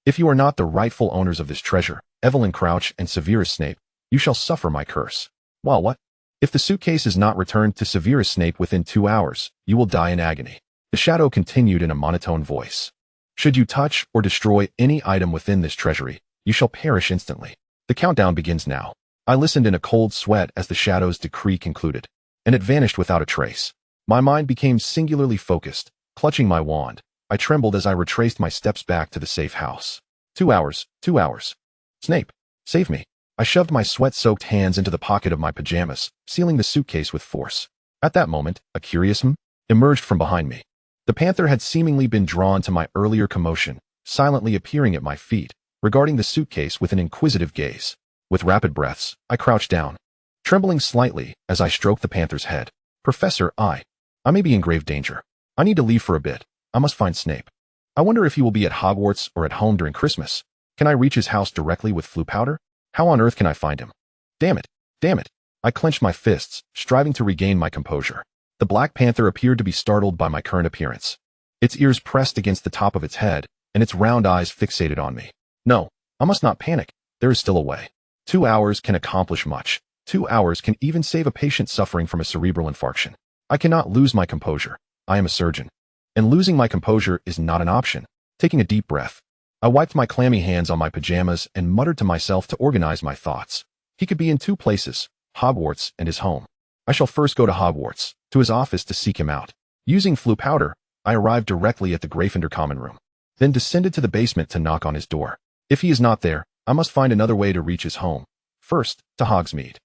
If you are not the rightful owners of this treasure, Evelyn Crouch and Severus Snape, you shall suffer my curse. Well, what? If the suitcase is not returned to Severus Snape within 2 hours, you will die in agony. The shadow continued in a monotone voice. Should you touch or destroy any item within this treasury, you shall perish instantly. The countdown begins now. I listened in a cold sweat as the shadow's decree concluded, and it vanished without a trace. My mind became singularly focused. Clutching my wand, I trembled as I retraced my steps back to the safe house. 2 hours, 2 hours. Snape, save me. I shoved my sweat-soaked hands into the pocket of my pajamas, sealing the suitcase with force. At that moment, a curious emerged from behind me. The panther had seemingly been drawn to my earlier commotion, silently appearing at my feet, regarding the suitcase with an inquisitive gaze. With rapid breaths, I crouched down, trembling slightly as I stroked the panther's head. Professor, I may be in grave danger. I need to leave for a bit. I must find Snape. I wonder if he will be at Hogwarts or at home during Christmas. Can I reach his house directly with flue powder? How on earth can I find him? Damn it! Damn it! I clenched my fists, striving to regain my composure. The Black Panther appeared to be startled by my current appearance. Its ears pressed against the top of its head, and its round eyes fixated on me. No, I must not panic. There is still a way. 2 hours can accomplish much. 2 hours can even save a patient suffering from a cerebral infarction. I cannot lose my composure. I am a surgeon. And losing my composure is not an option. Taking a deep breath, I wiped my clammy hands on my pajamas and muttered to myself to organize my thoughts. He could be in 2 places, Hogwarts and his home. I shall first go to Hogwarts, to his office to seek him out. Using flue powder, I arrived directly at the Gryffindor common room, then descended to the basement to knock on his door. If he is not there, I must find another way to reach his home. First, to Hogsmeade.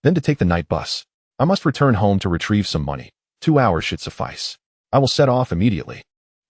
Then to take the night bus. I must return home to retrieve some money. 2 hours should suffice. I will set off immediately.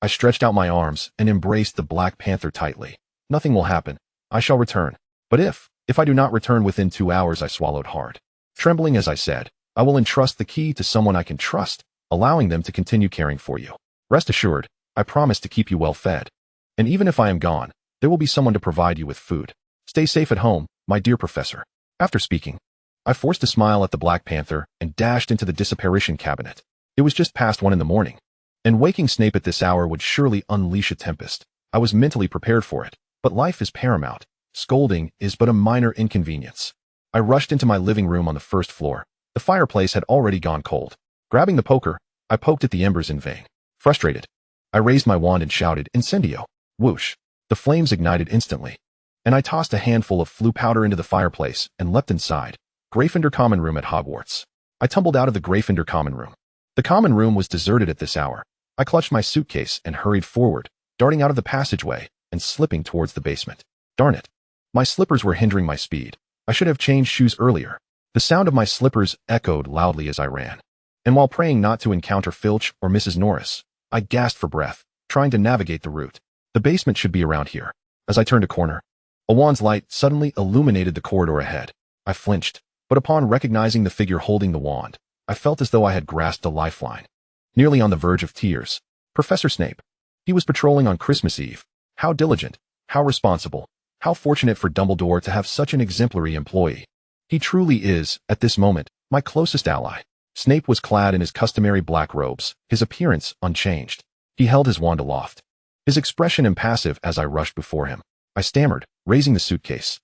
I stretched out my arms and embraced the Black Panther tightly. Nothing will happen. I shall return. But if I do not return within 2 hours, I swallowed hard. Trembling as I said, I will entrust the key to someone I can trust, allowing them to continue caring for you. Rest assured, I promise to keep you well fed. And even if I am gone, there will be someone to provide you with food. Stay safe at home, my dear professor. After speaking, I forced a smile at the Black Panther and dashed into the disapparition cabinet. It was just past 1 in the morning, and waking Snape at this hour would surely unleash a tempest. I was mentally prepared for it, but life is paramount. Scolding is but a minor inconvenience. I rushed into my living room on the first floor. The fireplace had already gone cold. Grabbing the poker, I poked at the embers in vain. Frustrated, I raised my wand and shouted, "Incendio!" Whoosh! The flames ignited instantly, and I tossed a handful of flue powder into the fireplace and leapt inside. Gryffindor common room at Hogwarts. I tumbled out of the Gryffindor common room. The common room was deserted at this hour. I clutched my suitcase and hurried forward, darting out of the passageway and slipping towards the basement. Darn it! My slippers were hindering my speed. I should have changed shoes earlier. The sound of my slippers echoed loudly as I ran. And while praying not to encounter Filch or Mrs. Norris, I gasped for breath, trying to navigate the route. The basement should be around here. As I turned a corner, a wand's light suddenly illuminated the corridor ahead. I flinched, but upon recognizing the figure holding the wand, I felt as though I had grasped a lifeline. Nearly on the verge of tears, Professor Snape. He was patrolling on Christmas Eve. How diligent, how responsible, how fortunate for Dumbledore to have such an exemplary employee. He truly is, at this moment, my closest ally. Snape was clad in his customary black robes, his appearance unchanged. He held his wand aloft, his expression impassive as I rushed before him. I stammered, raising the suitcase.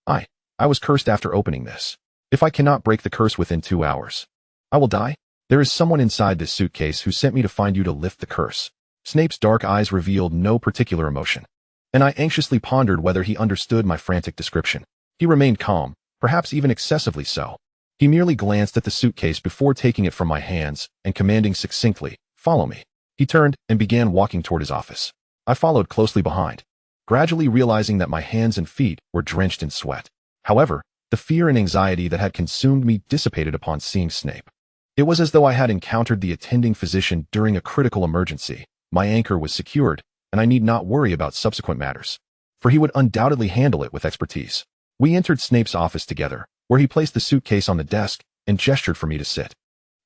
I was cursed after opening this. If I cannot break the curse within 2 hours, I will die. There is someone inside this suitcase who sent me to find you to lift the curse. Snape's dark eyes revealed no particular emotion, and I anxiously pondered whether he understood my frantic description. He remained calm, perhaps even excessively so. He merely glanced at the suitcase before taking it from my hands and commanding succinctly, "Follow me." He turned and began walking toward his office. I followed closely behind, gradually realizing that my hands and feet were drenched in sweat. However, the fear and anxiety that had consumed me dissipated upon seeing Snape. It was as though I had encountered the attending physician during a critical emergency. My anchor was secured, and I need not worry about subsequent matters, for he would undoubtedly handle it with expertise. We entered Snape's office together, where he placed the suitcase on the desk and gestured for me to sit.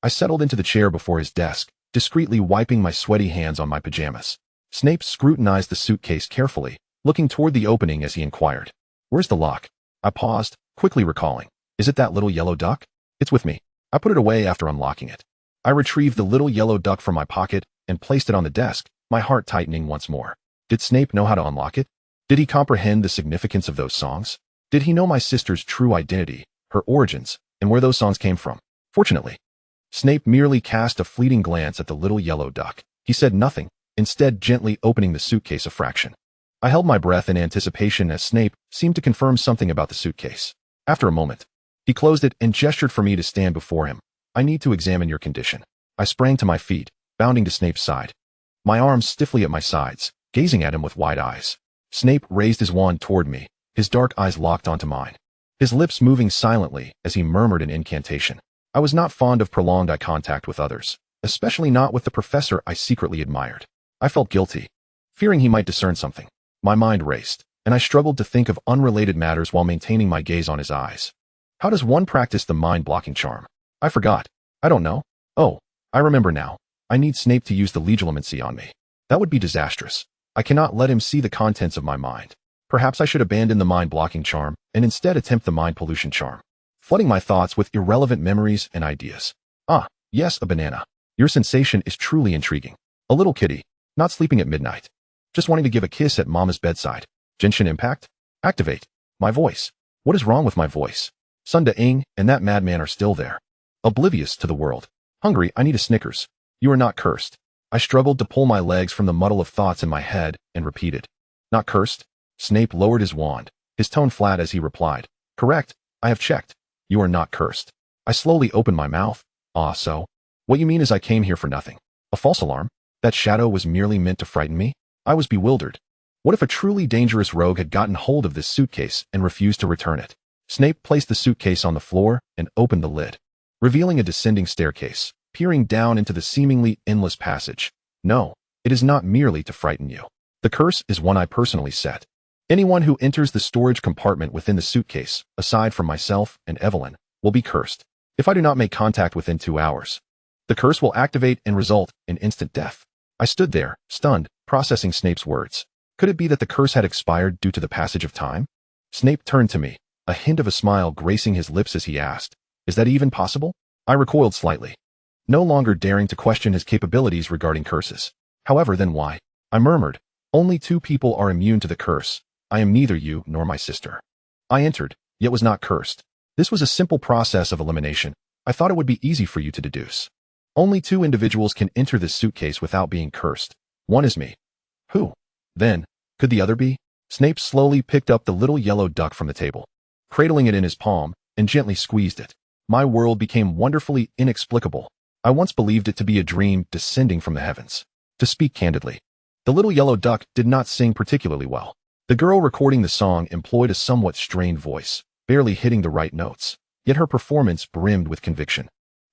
I settled into the chair before his desk, discreetly wiping my sweaty hands on my pajamas. Snape scrutinized the suitcase carefully, looking toward the opening as he inquired, "Where's the lock?" I paused, quickly recalling. "Is it that little yellow duck?" "It's with me." I put it away after unlocking it. I retrieved the little yellow duck from my pocket and placed it on the desk, my heart tightening once more. Did Snape know how to unlock it? Did he comprehend the significance of those songs? Did he know my sister's true identity, her origins, and where those songs came from? Fortunately, Snape merely cast a fleeting glance at the little yellow duck. He said nothing, instead gently opening the suitcase a fraction. I held my breath in anticipation as Snape seemed to confirm something about the suitcase. After a moment, he closed it and gestured for me to stand before him. "I need to examine your condition." I sprang to my feet, bounding to Snape's side, my arms stiffly at my sides, gazing at him with wide eyes. Snape raised his wand toward me, his dark eyes locked onto mine, his lips moving silently as he murmured an incantation. I was not fond of prolonged eye contact with others, especially not with the professor I secretly admired. I felt guilty, fearing he might discern something. My mind raced, and I struggled to think of unrelated matters while maintaining my gaze on his eyes. How does one practice the mind-blocking charm? I forgot. I don't know. Oh, I remember now. I need Snape to use the legilimency on me. That would be disastrous. I cannot let him see the contents of my mind. Perhaps I should abandon the mind-blocking charm and instead attempt the mind pollution charm, flooding my thoughts with irrelevant memories and ideas. Ah, yes, a banana. Your sensation is truly intriguing. A little kitty, not sleeping at midnight, just wanting to give a kiss at mama's bedside. Genshin impact? Activate. My voice. What is wrong with my voice? Sun Da-ing and that madman are still there, oblivious to the world. Hungry, I need a Snickers. You are not cursed. I struggled to pull my legs from the muddle of thoughts in my head and repeated, "Not cursed?" Snape lowered his wand, his tone flat as he replied, "Correct, I have checked. You are not cursed." I slowly opened my mouth. "Ah, so? What you mean is I came here for nothing? A false alarm? That shadow was merely meant to frighten me?" I was bewildered. What if a truly dangerous rogue had gotten hold of this suitcase and refused to return it? Snape placed the suitcase on the floor and opened the lid, revealing a descending staircase, peering down into the seemingly endless passage. "No, it is not merely to frighten you. The curse is one I personally set. Anyone who enters the storage compartment within the suitcase, aside from myself and Evelyn, will be cursed. If I do not make contact within 2 hours, the curse will activate and result in instant death." I stood there, stunned, processing Snape's words. Could it be that the curse had expired due to the passage of time? Snape turned to me, a hint of a smile gracing his lips as he asked, "Is that even possible?" I recoiled slightly, no longer daring to question his capabilities regarding curses. "However, then why?" I murmured, "Only 2 people are immune to the curse. I am neither you nor my sister." I entered, yet was not cursed. This was a simple process of elimination. I thought it would be easy for you to deduce. Only 2 individuals can enter this suitcase without being cursed. One is me. Who, then, could the other be? Snape slowly picked up the little yellow duck from the table, cradling it in his palm, and gently squeezed it. My world became wonderfully inexplicable. I once believed it to be a dream descending from the heavens. To speak candidly, the little yellow duck did not sing particularly well. The girl recording the song employed a somewhat strained voice, barely hitting the right notes, yet her performance brimmed with conviction,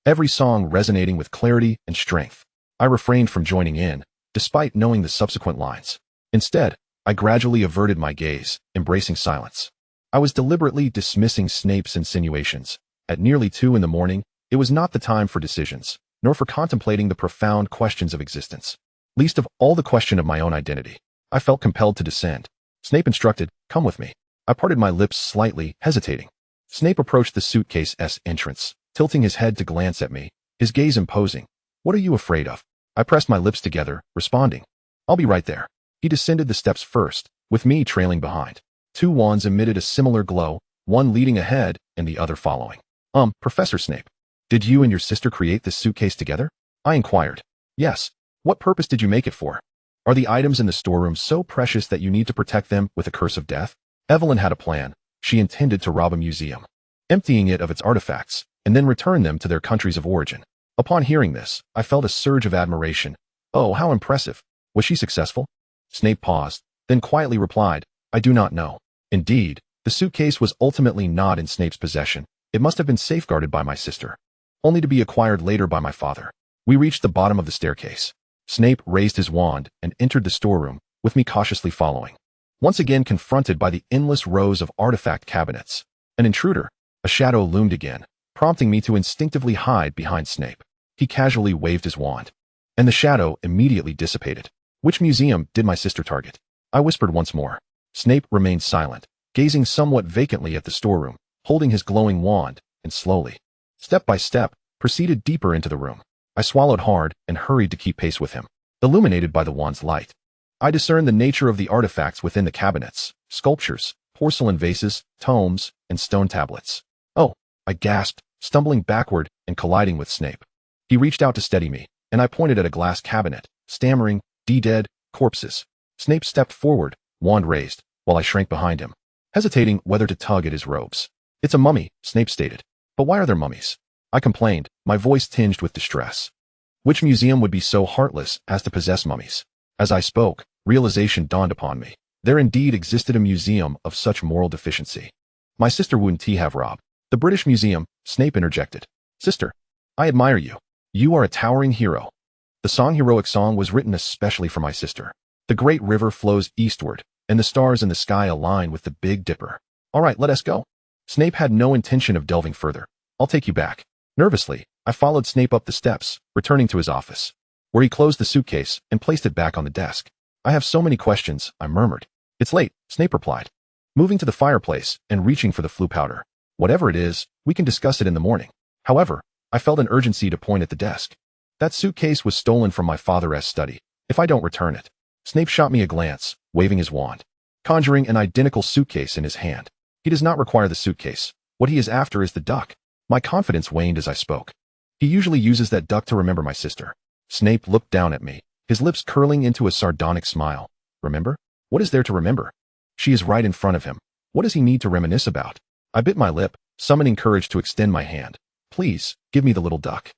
every song resonating with clarity and strength. I refrained from joining in, despite knowing the subsequent lines. Instead, I gradually averted my gaze, embracing silence. I was deliberately dismissing Snape's insinuations. At nearly 2 in the morning, it was not the time for decisions, nor for contemplating the profound questions of existence, least of all the question of my own identity. I felt compelled to descend. Snape instructed, "Come with me." I parted my lips slightly, hesitating. Snape approached the suitcase's entrance, tilting his head to glance at me, his gaze imposing. What are you afraid of? I pressed my lips together, responding. I'll be right there. He descended the steps first, with me trailing behind. Two wands emitted a similar glow, one leading ahead and the other following. Professor Snape, did you and your sister create this suitcase together? I inquired. Yes. What purpose did you make it for? Are the items in the storeroom so precious that you need to protect them with a curse of death? Evelyn had a plan. She intended to rob a museum, emptying it of its artifacts, and then return them to their countries of origin. Upon hearing this, I felt a surge of admiration. Oh, how impressive. Was she successful? Snape paused, then quietly replied, I do not know. Indeed, the suitcase was ultimately not in Snape's possession. It must have been safeguarded by my sister, only to be acquired later by my father. We reached the bottom of the staircase. Snape raised his wand and entered the storeroom, with me cautiously following. Once again confronted by the endless rows of artifact cabinets. An intruder. A shadow loomed again, prompting me to instinctively hide behind Snape. He casually waved his wand, and the shadow immediately dissipated. Which museum did my sister target? I whispered once more. Snape remained silent, gazing somewhat vacantly at the storeroom, holding his glowing wand, and slowly, step by step, proceeded deeper into the room. I swallowed hard and hurried to keep pace with him. Illuminated by the wand's light, I discerned the nature of the artifacts within the cabinets, sculptures, porcelain vases, tomes, and stone tablets. Oh, I gasped, stumbling backward and colliding with Snape. He reached out to steady me, and I pointed at a glass cabinet, stammering, dead corpses. Snape stepped forward, wand raised, while I shrank behind him, hesitating whether to tug at his robes. It's a mummy, Snape stated. But why are there mummies? I complained, my voice tinged with distress. Which museum would be so heartless as to possess mummies? As I spoke, realization dawned upon me. There indeed existed a museum of such moral deficiency. My sister wouldn't have Rob. The British Museum, Snape interjected. Sister, I admire you. You are a towering hero. The heroic song was written especially for my sister. The great river flows eastward, and the stars in the sky align with the Big Dipper. All right, let us go. Snape had no intention of delving further. I'll take you back. Nervously, I followed Snape up the steps, returning to his office, where he closed the suitcase and placed it back on the desk. I have so many questions, I murmured. It's late, Snape replied, moving to the fireplace and reaching for the flue powder. Whatever it is, we can discuss it in the morning. However, I felt an urgency to point at the desk. That suitcase was stolen from my father's study. If I don't return it. Snape shot me a glance, waving his wand, conjuring an identical suitcase in his hand. He does not require the suitcase. What he is after is the duck. My confidence waned as I spoke. He usually uses that duck to remember my sister. Snape looked down at me, his lips curling into a sardonic smile. Remember? What is there to remember? She is right in front of him. What does he need to reminisce about? I bit my lip, summoning courage to extend my hand. Please, give me the little duck.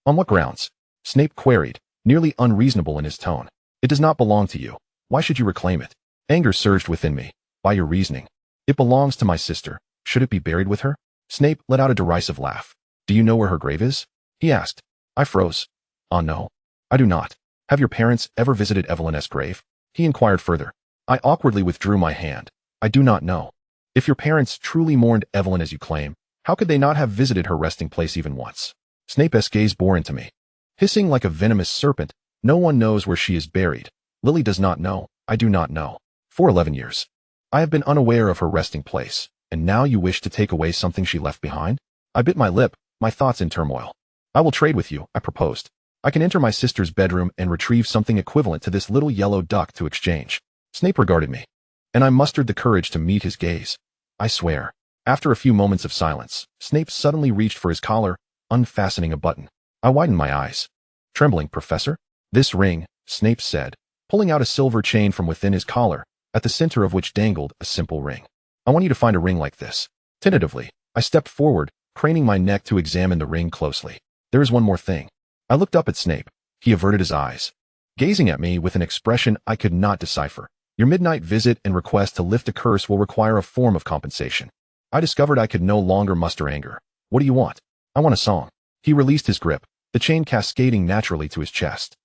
On what grounds? Snape queried, nearly unreasonable in his tone. It does not belong to you. Why should you reclaim it? Anger surged within me. By your reasoning. It belongs to my sister. Should it be buried with her? Snape let out a derisive laugh. Do you know where her grave is? He asked. I froze. Oh no. I do not. Have your parents ever visited Evelyn's grave? He inquired further. I awkwardly withdrew my hand. I do not know. If your parents truly mourned Evelyn as you claim, how could they not have visited her resting place even once? Snape's gaze bore into me. Hissing like a venomous serpent, no one knows where she is buried. Lily does not know. I do not know. For 11 years. I have been unaware of her resting place, and now you wish to take away something she left behind? I bit my lip, my thoughts in turmoil. I will trade with you, I proposed. I can enter my sister's bedroom and retrieve something equivalent to this little yellow duck to exchange. Snape regarded me, and I mustered the courage to meet his gaze. I swear. After a few moments of silence, Snape suddenly reached for his collar, unfastening a button. I widened my eyes. Trembling, Professor? This ring, Snape said, pulling out a silver chain from within his collar, at the center of which dangled a simple ring. I want you to find a ring like this. Tentatively, I stepped forward, craning my neck to examine the ring closely. There is one more thing. I looked up at Snape. He averted his eyes, gazing at me with an expression I could not decipher. Your midnight visit and request to lift a curse will require a form of compensation. I discovered I could no longer muster anger. What do you want? I want a song. He released his grip, the chain cascading naturally to his chest.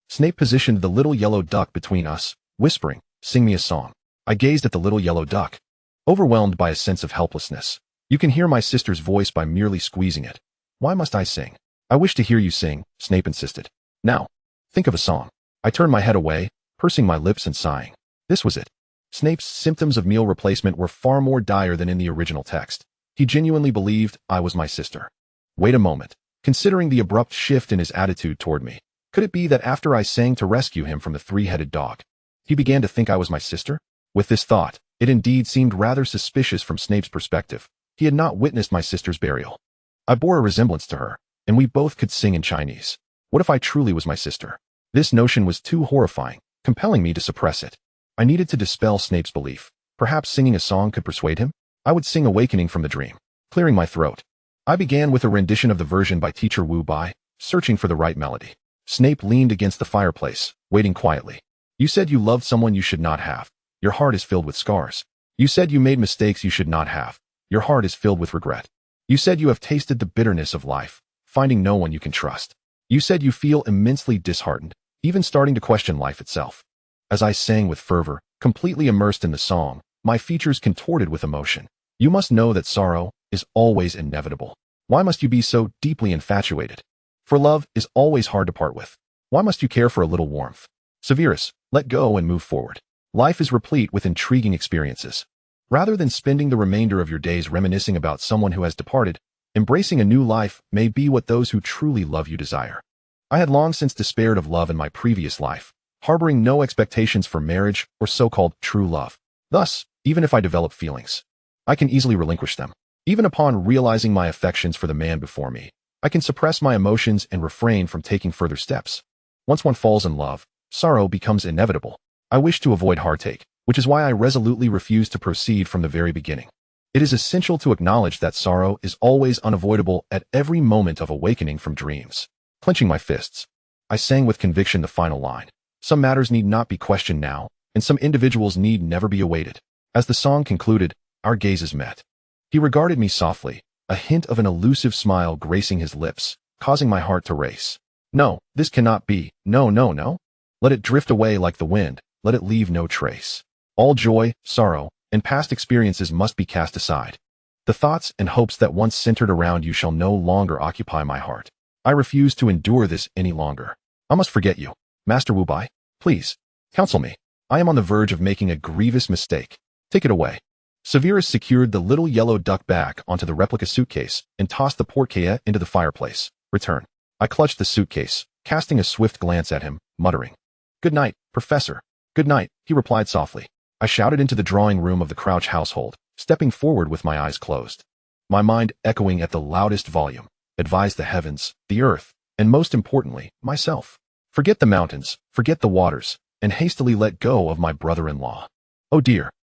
Snape positioned the little yellow duck between us, whispering, Sing me a song. I gazed at the little yellow duck, overwhelmed by a sense of helplessness. You can hear my sister's voice by merely squeezing it. Why must I sing? I wish to hear you sing, Snape insisted. Now, think of a song. I turned my head away, pursing my lips and sighing. This was it. Snape's symptoms of meal replacement were far more dire than in the original text. He He genuinely believed I was my sister. Wait a moment. Considering the abrupt shift in his attitude toward me, could it be that after I sang to rescue him from the three-headed dog, he began to think I was my sister? With this thought, it indeed seemed rather suspicious from Snape's perspective. He had not witnessed my sister's burial. I bore a resemblance to her, and we both could sing in Chinese. What if I truly was my sister? This notion was too horrifying, compelling me to suppress it. I needed to dispel Snape's belief. Perhaps singing a song could persuade him? I would sing Awakening from the Dream, clearing my throat. I began with a rendition of the version by Teacher Wu Bai, searching for the right melody. Snape leaned against the fireplace, waiting quietly. You said you loved someone you should not have. Your heart is filled with scars. You said you made mistakes you should not have. Your heart is filled with regret. You said you have tasted the bitterness of life, finding no one you can trust. You said you feel immensely disheartened, even starting to question life itself. As I sang with fervor, completely immersed in the song, my features contorted with emotion. You must know that sorrow is always inevitable. Why must you be so deeply infatuated? For love is always hard to part with. Why must you care for a little warmth? Severus, let go and move forward. Life is replete with intriguing experiences. Rather than spending the remainder of your days reminiscing about someone who has departed, embracing a new life may be what those who truly love you desire. I had long since despaired of love in my previous life, harboring no expectations for marriage or so-called true love. Thus, even if I develop feelings, I can easily relinquish them. Even upon realizing my affections for the man before me, I can suppress my emotions and refrain from taking further steps. Once one falls in love, sorrow becomes inevitable. I wish to avoid heartache, which is why I resolutely refuse to proceed from the very beginning. It is essential to acknowledge that sorrow is always unavoidable at every moment of awakening from dreams. Clenching my fists, I sang with conviction the final line. Some matters need not be questioned now, and some individuals need never be awaited. As the song concluded, our gazes met. He regarded me softly, a hint of an elusive smile gracing his lips, causing my heart to race. No, this cannot be. No, no, no. Let it drift away like the wind. Let it leave no trace. All joy, sorrow, and past experiences must be cast aside. The thoughts and hopes that once centered around you shall no longer occupy my heart. I refuse to endure this any longer. I must forget you. Master Wu Bai, please, counsel me. I am on the verge of making a grievous mistake. Take it away. Severus secured the little yellow duck back onto the replica suitcase and tossed the portfolio into the fireplace. Return. I clutched the suitcase, casting a swift glance at him, muttering, "Good night, Professor." "Good night," he replied softly. I shouted into the drawing room of the Crouch household, stepping forward with my eyes closed. My mind echoing at the loudest volume, advised the heavens, the earth, and most importantly, myself. Forget the mountains, forget the waters, and hastily let go of my brother-in-law. Oh dear,